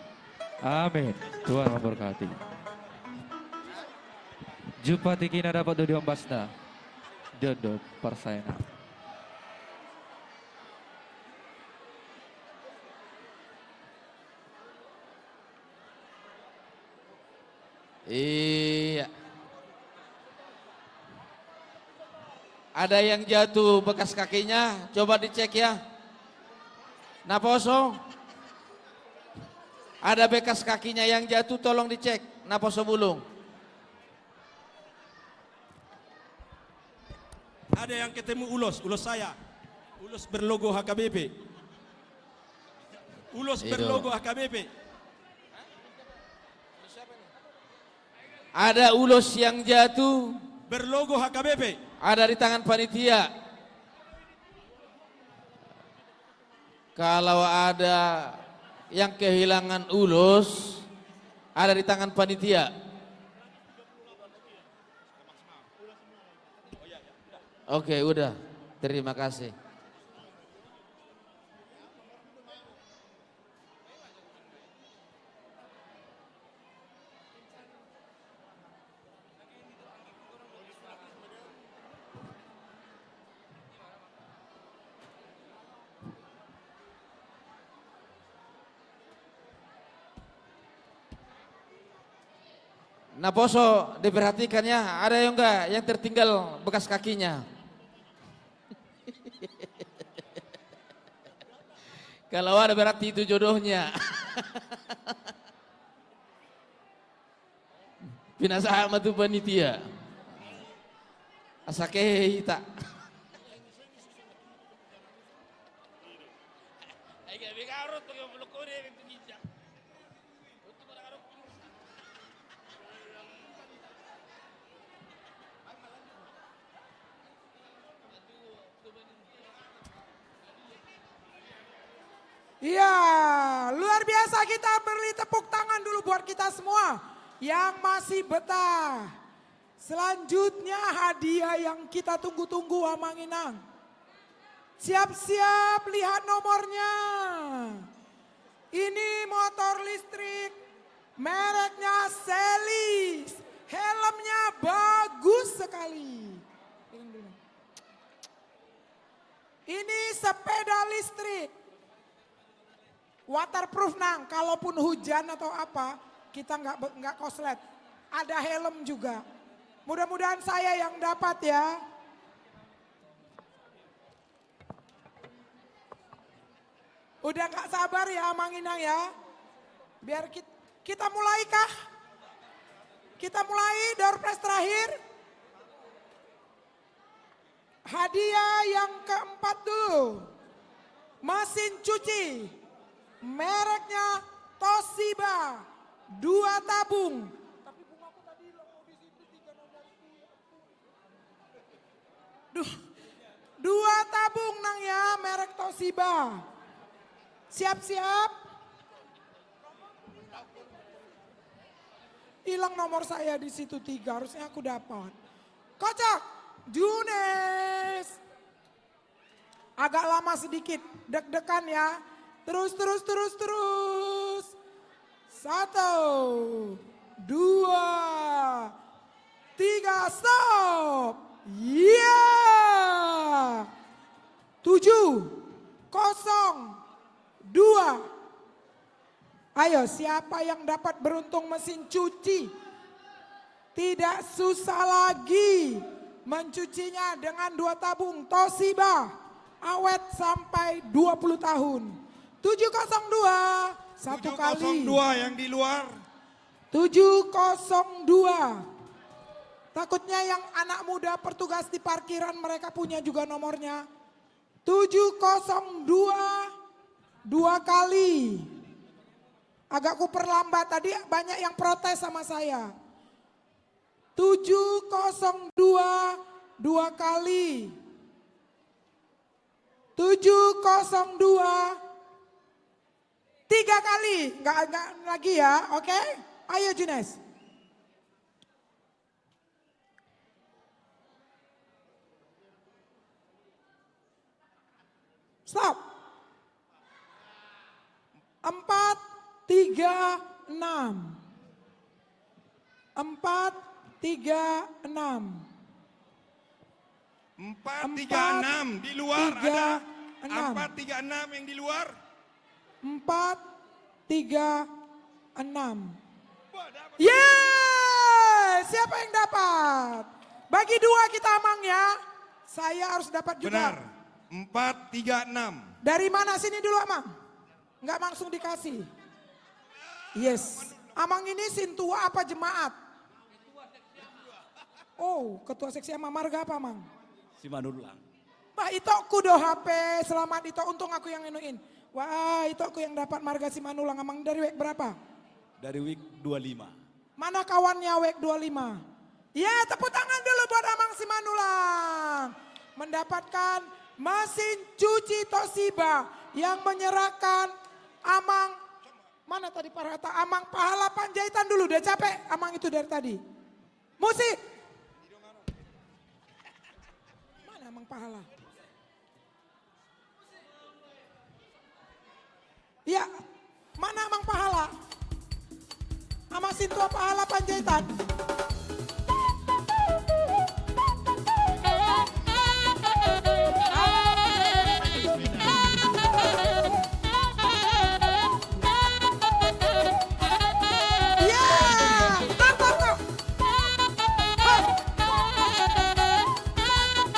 Speaker 17: Amin. Tuhan memberkati. Jupati kina dapat dodi ombasna. Dodo Parsayana.
Speaker 13: Iya. Ada yang jatuh bekas kakinya, coba dicek ya. Naposo. Ada bekas kakinya yang jatuh, tolong dicek. Naposo bulung.
Speaker 12: Ada yang ketemu ulos saya. Ulos berlogo HKBP. Ulos berlogo HKBP.
Speaker 13: Ada ulos yang jatuh,
Speaker 12: berlogo HKBP.
Speaker 13: Ada di tangan panitia. Kalau ada yang kehilangan ulos, ada di tangan panitia. Oke, udah. Terima kasih. Naposo diperhatikan ya, ada yang enggak yang tertinggal bekas kakinya? Kalau ada berarti itu jodohnya. Pinasa matu panitia. Asake hita.
Speaker 3: Iya, luar biasa, kita beri tepuk tangan dulu buat kita semua yang masih betah. Selanjutnya hadiah yang kita tunggu-tunggu Amang Inang. Siap-siap lihat nomornya. Ini motor listrik mereknya Celis. Helmnya bagus sekali. Ini sepeda listrik. Waterproof nang, kalaupun hujan atau apa, kita nggak koslet. Ada helm juga. Mudah-mudahan saya yang dapat ya. Udah nggak sabar ya Amang Inang ya. Biar kita mulai kah? Kita mulai door prize terakhir. Hadiah yang keempat dulu. Mesin cuci. Mereknya Toshiba. 2 tabung. Tapi bungaku tadi mau di situ 3 nomor. 2 tabung nang ya, merek Toshiba. Siap-siap. Hilang nomor saya di situ 3, harusnya aku dapat. Kocok, Junes. Agak lama sedikit, deg-degan ya. Terus. 1, 2, 3, stop. Iya. 7-0-2. Ayo, siapa yang dapat beruntung mesin cuci? Tidak susah lagi mencucinya dengan 2 tabung Toshiba. Awet sampai 20 tahun. 702, 1 kali.
Speaker 11: 702 yang di luar.
Speaker 3: 702. Takutnya yang anak muda petugas di parkiran mereka punya juga nomornya. 702, 2 kali. Agak ku perlambat, tadi banyak yang protes sama saya. 702, 2 kali. 702, 3 kali. Enggak lagi ya, oke? Ayo Junes. Stop. 4, 3, 6. 4, 3, 6.
Speaker 11: 4, 3, 6 di luar
Speaker 3: 3,
Speaker 11: ada.
Speaker 3: 6.
Speaker 11: 4, 3, 6 yang di luar.
Speaker 3: 4, 3, 6. Yeay! Siapa yang dapat? Bagi 2 kita Amang ya. Saya harus dapat juga.
Speaker 11: Benar. 4, 3, 6.
Speaker 3: Dari mana sini dulu Amang? Enggak langsung dikasih. Yes. Amang ini sintua apa jemaat? Oh, ketua seksi Amang marga apa Amang?
Speaker 1: Simanulang.
Speaker 3: Mbak itu aku do HP, selamat itu, untung aku yang inuin. Wah itu aku yang dapat marga Simanulang. Amang dari week berapa?
Speaker 1: Dari week 25.
Speaker 3: Mana kawannya week 25? Ya tepuk tangan dulu buat Amang Simanulang. Mendapatkan mesin cuci Toshiba yang menyerahkan Amang. Mana tadi Parata? Amang Pahala Panjaitan dulu, udah capek Amang itu dari tadi. Musik. Mana Amang Pahala? Ya, mana Amang Pahala? Amang Sintua Pahala Panjaitan.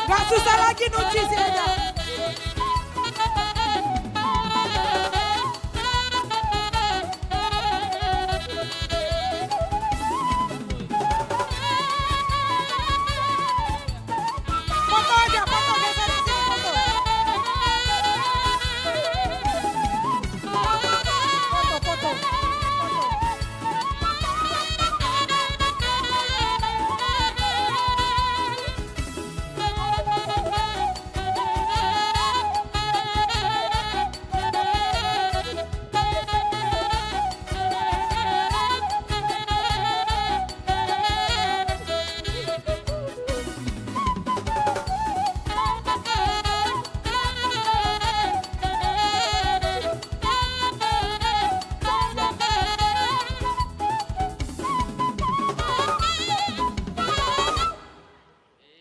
Speaker 3: Gak susah lagi nuci sih aja. Foto aja, foto geser di sini foto. Foto.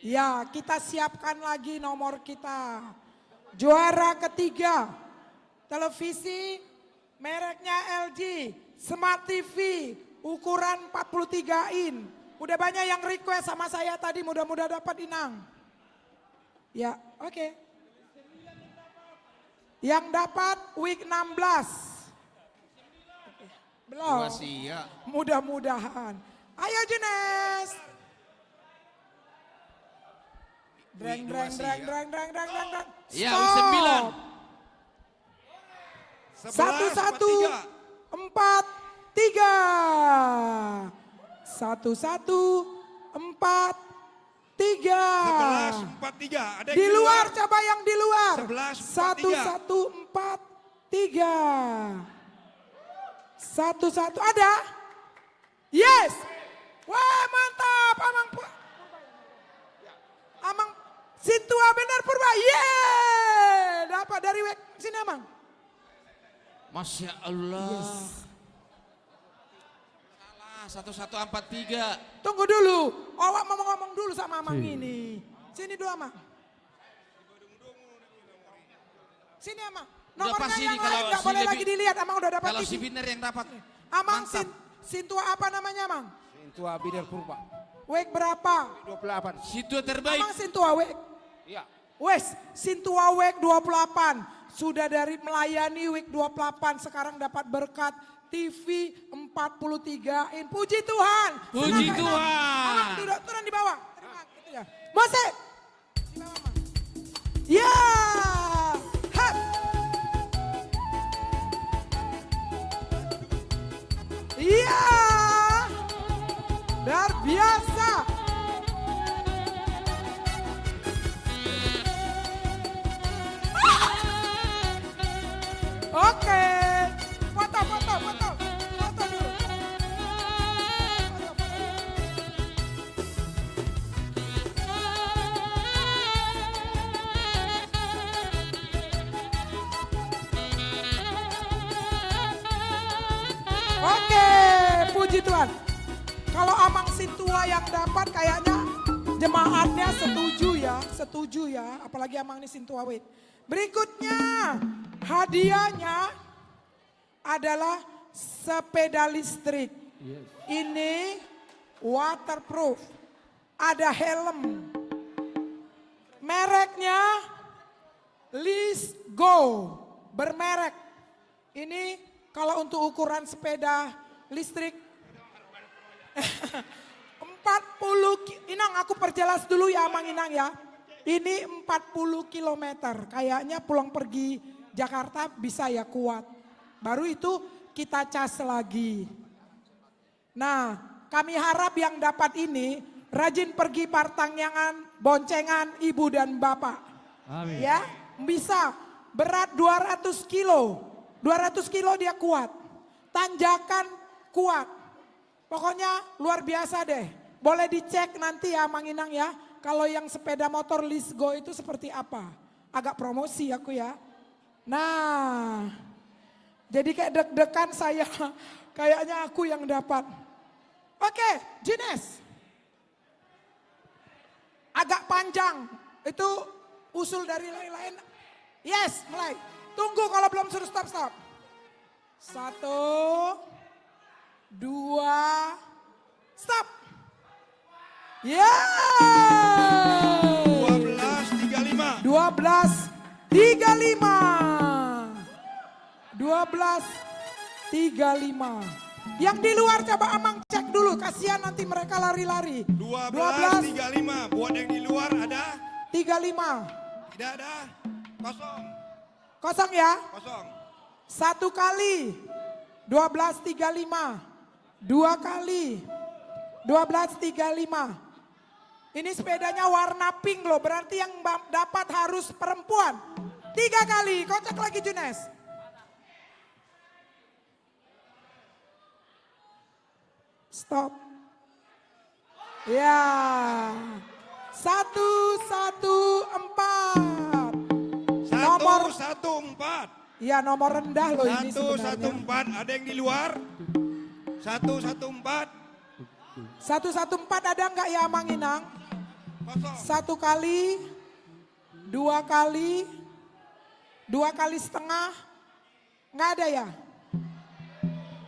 Speaker 3: Ya, kita siapkan lagi nomor kita. Juara ketiga, televisi mereknya LG, Smart TV, ukuran 43 in. Udah banyak yang request sama saya tadi, mudah-mudahan dapat Inang. Ya, oke. Yang dapat week 16. Belum. Mudah-mudahan. Ayo Junes. Dreng.
Speaker 13: Ya, week 9.
Speaker 3: 1143. 1143.
Speaker 5: Ada
Speaker 3: Di luar, coba yang di luar. 1143. Ada? Yes. Wah, mantap. Amang Sintua benar Purba. Yeah. Dapat dari sini Amang.
Speaker 13: Masya Allah. Salah, 1143.
Speaker 3: Tunggu dulu. Awak mau ngomong dulu sama Amang ini. Sini dulu Amang. Sini Amang. Nomornya yang lain nggak boleh lagi dilihat. Amang udah dapat.
Speaker 13: Kalau si Biner yang dapat.
Speaker 3: Amang Sintua apa namanya Amang?
Speaker 13: Sintua Biner Purba.
Speaker 3: Week berapa?
Speaker 13: 28. Sintua terbaik.
Speaker 3: Amang Sintua week.
Speaker 13: Iya.
Speaker 3: Wes, Sintua week 28. Sudah dari melayani week 28 sekarang dapat berkat TV 43 in. Puji Tuhan.
Speaker 13: Puji
Speaker 3: Silakan,
Speaker 13: Tuhan.
Speaker 3: Amang duduk turun di bawah. Terima gitu ya. Musik. Di bawah, Amang. Ya. Hap. Iya. Luar biasa. Oke. Foto dulu. Oke, puji Tuhan. Kalau Amang Sintua yang dapat kayaknya jemaatnya setuju ya, apalagi Amang ini Sintua week. Berikutnya hadiahnya adalah sepeda listrik. Ini waterproof, ada helm. Mereknya Lisgo, bermerek. Ini kalau untuk ukuran sepeda listrik 40, Inang aku perjelas dulu ya Amang Inang ya. Ini 40 kilometer, kayaknya pulang pergi Jakarta bisa ya kuat. Baru itu kita cas lagi. Nah, kami harap yang dapat ini rajin pergi partangyangan, boncengan ibu dan bapak.
Speaker 20: Amin.
Speaker 3: Ya, bisa berat 200 kilo. 200 kilo dia kuat. Tanjakan kuat. Pokoknya luar biasa deh. Boleh dicek nanti ya Mang Inang ya. Kalau yang sepeda motor Lisgo itu seperti apa. Agak promosi aku ya. Nah, jadi kayak deg-degan saya. Kayaknya aku yang dapat. Oke, Junes. Agak panjang. Itu usul dari lain-lain. Yes, mulai. Tunggu kalau belum suruh stop. 1, 2, stop. Ya.
Speaker 5: 12.35.
Speaker 3: 12.35. Yang di luar coba Amang cek dulu, kasihan nanti mereka lari-lari.
Speaker 5: 12.35. Buat yang di luar ada?
Speaker 3: 35.
Speaker 5: Tidak ada. Kosong.
Speaker 3: Kosong ya?
Speaker 5: Kosong.
Speaker 3: 1 kali 12.35. 2 kali 12.35. Ini sepedanya warna pink loh, berarti yang dapat harus perempuan. 3 kali, kocok lagi Junes. Stop. Ya. 114. Nomor
Speaker 5: 114.
Speaker 3: Iya nomor rendah loh ini sebenarnya.
Speaker 5: 114, ada yang di luar? 114.
Speaker 3: 114 ada nggak ya Mang Inang? 1 kali, 2 kali, 2 kali setengah, nggak ada ya?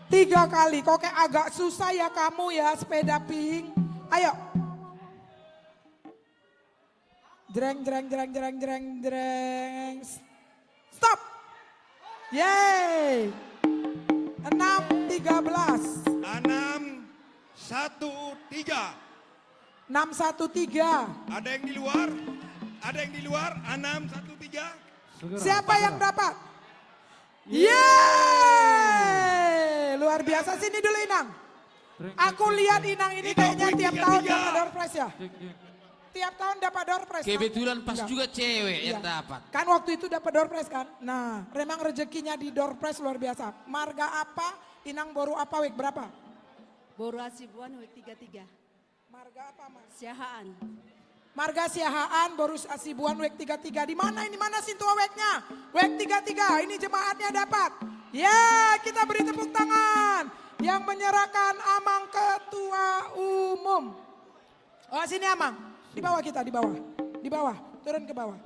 Speaker 3: 3 kali, kok kayak agak susah ya kamu ya sepeda pink. Ayo. Jreng, jreng, jreng, jreng, jreng, jreng. Stop. Yeay. 6, 13.
Speaker 5: 6, 1, 3.
Speaker 3: 6, 1, 3.
Speaker 5: Ada yang di luar? Ada yang di luar? 6, 1, 3.
Speaker 3: Siapa yang dapat? Yeay. Luar biasa, sini dulu Inang. Aku lihat Inang ini kayaknya tiap tahun dapat door prize ya. Tiap tahun dapat door prize.
Speaker 13: Kebetulan pas
Speaker 3: Enggak.
Speaker 13: juga cewek yang
Speaker 3: Iya.
Speaker 13: dapat.
Speaker 3: Kan waktu itu dapat door prize kan. Nah, memang rezekinya di door prize luar biasa. Marga apa? Inang boru apa wek berapa?
Speaker 10: Boru Asibuan wek 33.
Speaker 3: Marga apa Mas?
Speaker 10: Siahaan.
Speaker 3: Marga Siahaan boru Asibuan wek 33. Di mana ini? Mana Sintua weknya? Wek 33. Ini jemaatnya dapat. Ya, kita beri tepuk tangan. Yang menyerahkan Amang Ketua Umum. Oh, sini Amang. Di bawah kita, di bawah. Di bawah, turun ke bawah.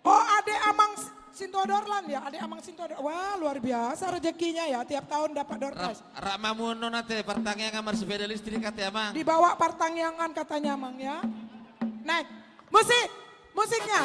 Speaker 3: Oh, adek Amang Sintua Dorlan ya, adek Amang Sintua Dorlan. Wah, luar biasa rezekinya ya, tiap tahun dapat door prize.
Speaker 13: Ramamuno nate pertanyaan kamar sepeda listrik kata Amang.
Speaker 3: Dibawa partangyangan katanya Amang ya. Naik, musik, musiknya.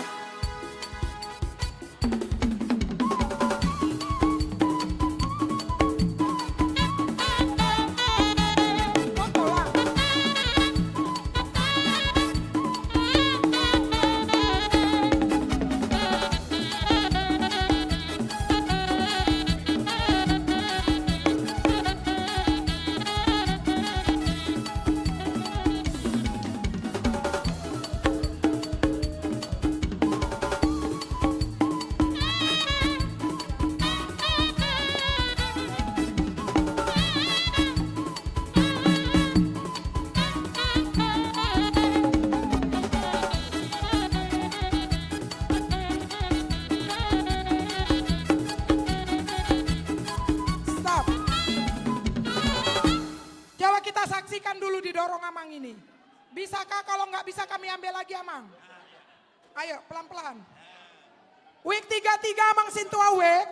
Speaker 3: Stop. Coba kita saksikan dulu didorong Amang ini. Bisakah? Kalau nggak bisa kami ambil lagi Amang. Ayo pelan-pelan. Week 33 Amang Sintua Week.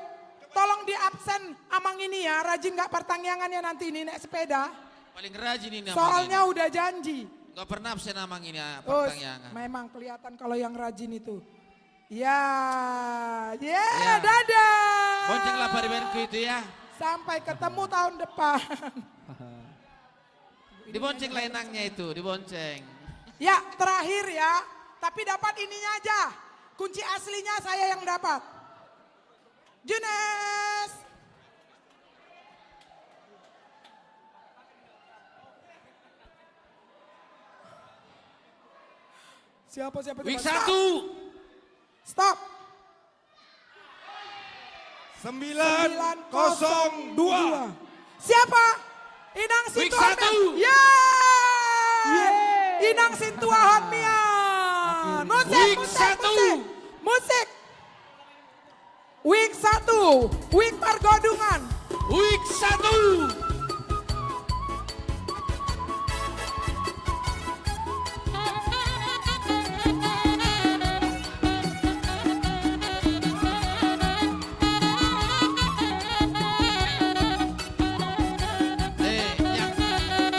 Speaker 3: Tolong di absen Amang ini ya. Rajin nggak pertangyangannya nanti ini naik sepeda.
Speaker 13: Paling rajin ini Amang
Speaker 3: Soalnya
Speaker 13: ini.
Speaker 3: udah janji.
Speaker 13: Gak pernah absen Amang ini
Speaker 3: Oh,
Speaker 13: pertanyaan.
Speaker 3: memang kelihatan kalau yang rajin itu. Ya, dadah.
Speaker 13: Boncenglah paribanku itu ya.
Speaker 3: Sampai ketemu tahun depan.
Speaker 13: Dibonceng lah enangnya itu, dibonceng.
Speaker 3: Ya, terakhir ya. Tapi dapat ininya aja. Kunci aslinya saya yang dapat. Junes. Siapa?
Speaker 13: Week
Speaker 3: Stop.
Speaker 13: 1.
Speaker 3: Stop.
Speaker 5: 902.
Speaker 3: Siapa? Inang
Speaker 13: Week
Speaker 3: Sintua.
Speaker 13: 1.
Speaker 3: Yeay. Inang Sintua Hotmian. Musik,
Speaker 13: Week
Speaker 3: musik,
Speaker 13: 1.
Speaker 3: musik. Musik. Week 1. Week Pergodungan.
Speaker 13: Week 1.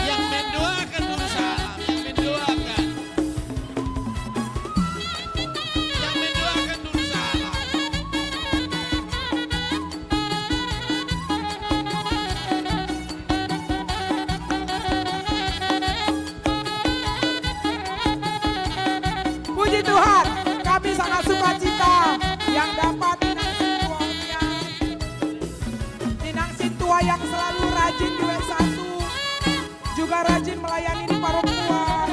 Speaker 13: Yang mendoakan dulu salam, yang mendoakan. Yang mendoakan dulu salam.
Speaker 3: Puji Tuhan, kami sangat sukacita yang dapat Inang Sintua Hotmian. Inang Sintua yang selalu rajin di Week 1. Juga rajin melayani di parokuan.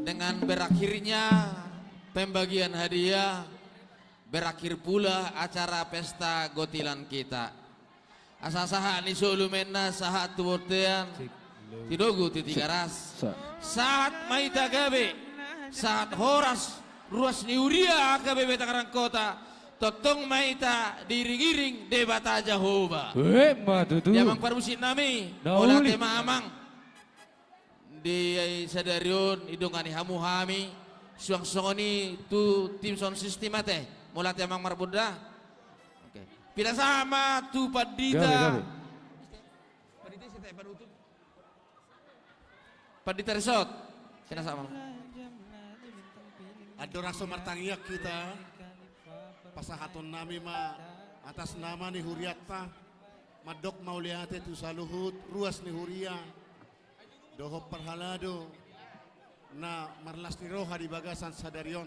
Speaker 13: Dengan berakhirnya pembagian hadiah, berakhir pula acara pesta gotilan kita. Asa saha ni sulu menna saha tuwotean Tidogu tiga ras. Saat maita gabe. Saat horas ruas niuria KBP Tangerang Kota. Totong maita diring-iring debata Jehovah.
Speaker 18: Matutu.
Speaker 13: Yamang parbusin nami. Olah tema amang. Di sadarion idongani hamu hami. Suang-suangoni tu tim sound system ate. Molat yamang marbuda. Oke. Pila sama tu padita. Padita Resort. Kena sama.
Speaker 2: Ado raso martangiak kita. Pasahaton nami ma atas nama ni Huriatta. Madok mauliate tu saluhut ruas ni Huria. Doho parhalado. Na marlas ni roha di bagasan sadarion.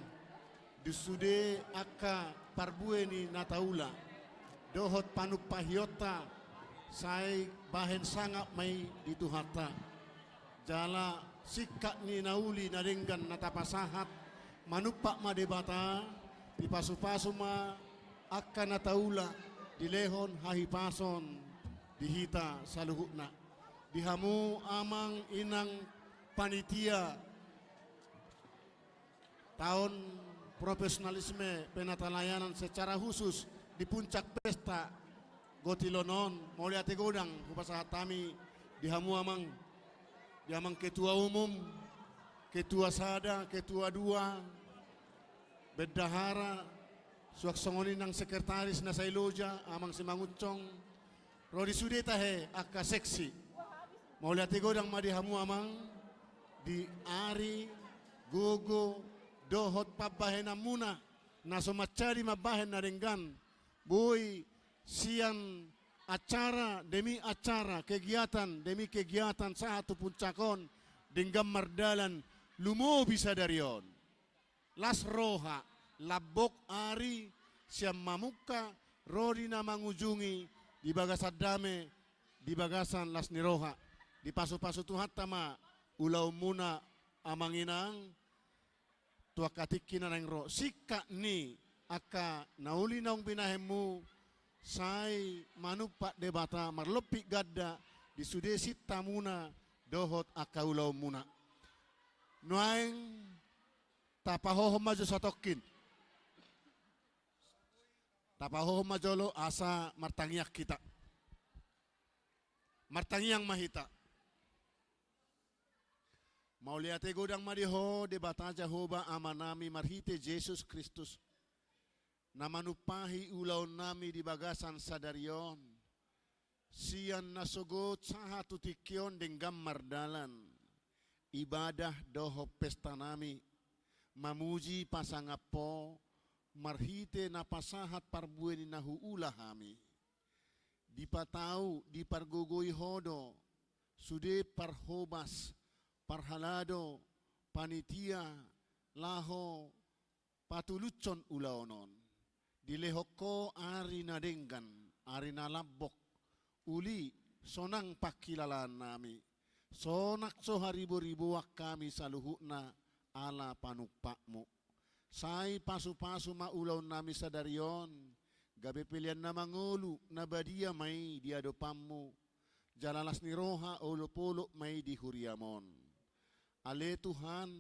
Speaker 2: Dusude aka parbue ni nataula. Dohot panuk pahiota. Sai bahen sangap mai dituhata. Jala sikak ni nauli nadenggan natapasahat manupak ma debata di pasu-pasu ma akan nataula di lehon hahipason dihita saluhukna dihamu amang inang panitia tahun profesionalisme penatalayanan secara khusus di puncak pesta Gotilonon Mauliate Godang kupasahat kami dihamu amang Diamang ketua umum, ketua sada, ketua dua, bedahara, suaksongoni nang sekretaris na sailoja, amang si Mangucong, rodi sudeta he aka seksi. Mauliate Godang madihamu amang di ari gogo dohot pabahena muna na somacari mabahen na denggan boy sian acara demi acara, kegiatan demi kegiatan satu puncakon dengan mardalan lumo bisa darion. Las roha, labok ari, siam mamuka, rodi na mangujungi, di bagasan dame, di bagasan las niroha, di pasu-pasu tuhat tama, ulau muna amanginang, tuakatikin na ro, sika ni, aka nauli naung binahemu, sai manupak debata marlepi gadda di sudesi tamuna dohot akaulau muna noaeng tapahoho maju satokin tapahoho majolo asa martangiak kita martangiang mahita Mauliate Godang madiho debata Jehovah amanami marhite Yesus Kristus namanupahi ulau nami di bagasan sadarion sian nasogot sahatu tikion dengan mardalan ibadah doho pesta nami mamuji pasangapo marhite napasahat parbueni nahu ulah hami dipatau dipargogoi hodo sude parhobas parhalado panitia laho patulucon ulaonon dilehoko ari nadenggan, ari nalabok, uli sonang pakilalan nami, sonak so haribu-ribuak kami saluhukna ala panukpakmu. Sai pasu-pasu maulaw nami sadarion, gabe pilihan na mangulu na badia may diadopammu, jalalas ni roha olo-polo may dihuriamon. Ale Tuhan,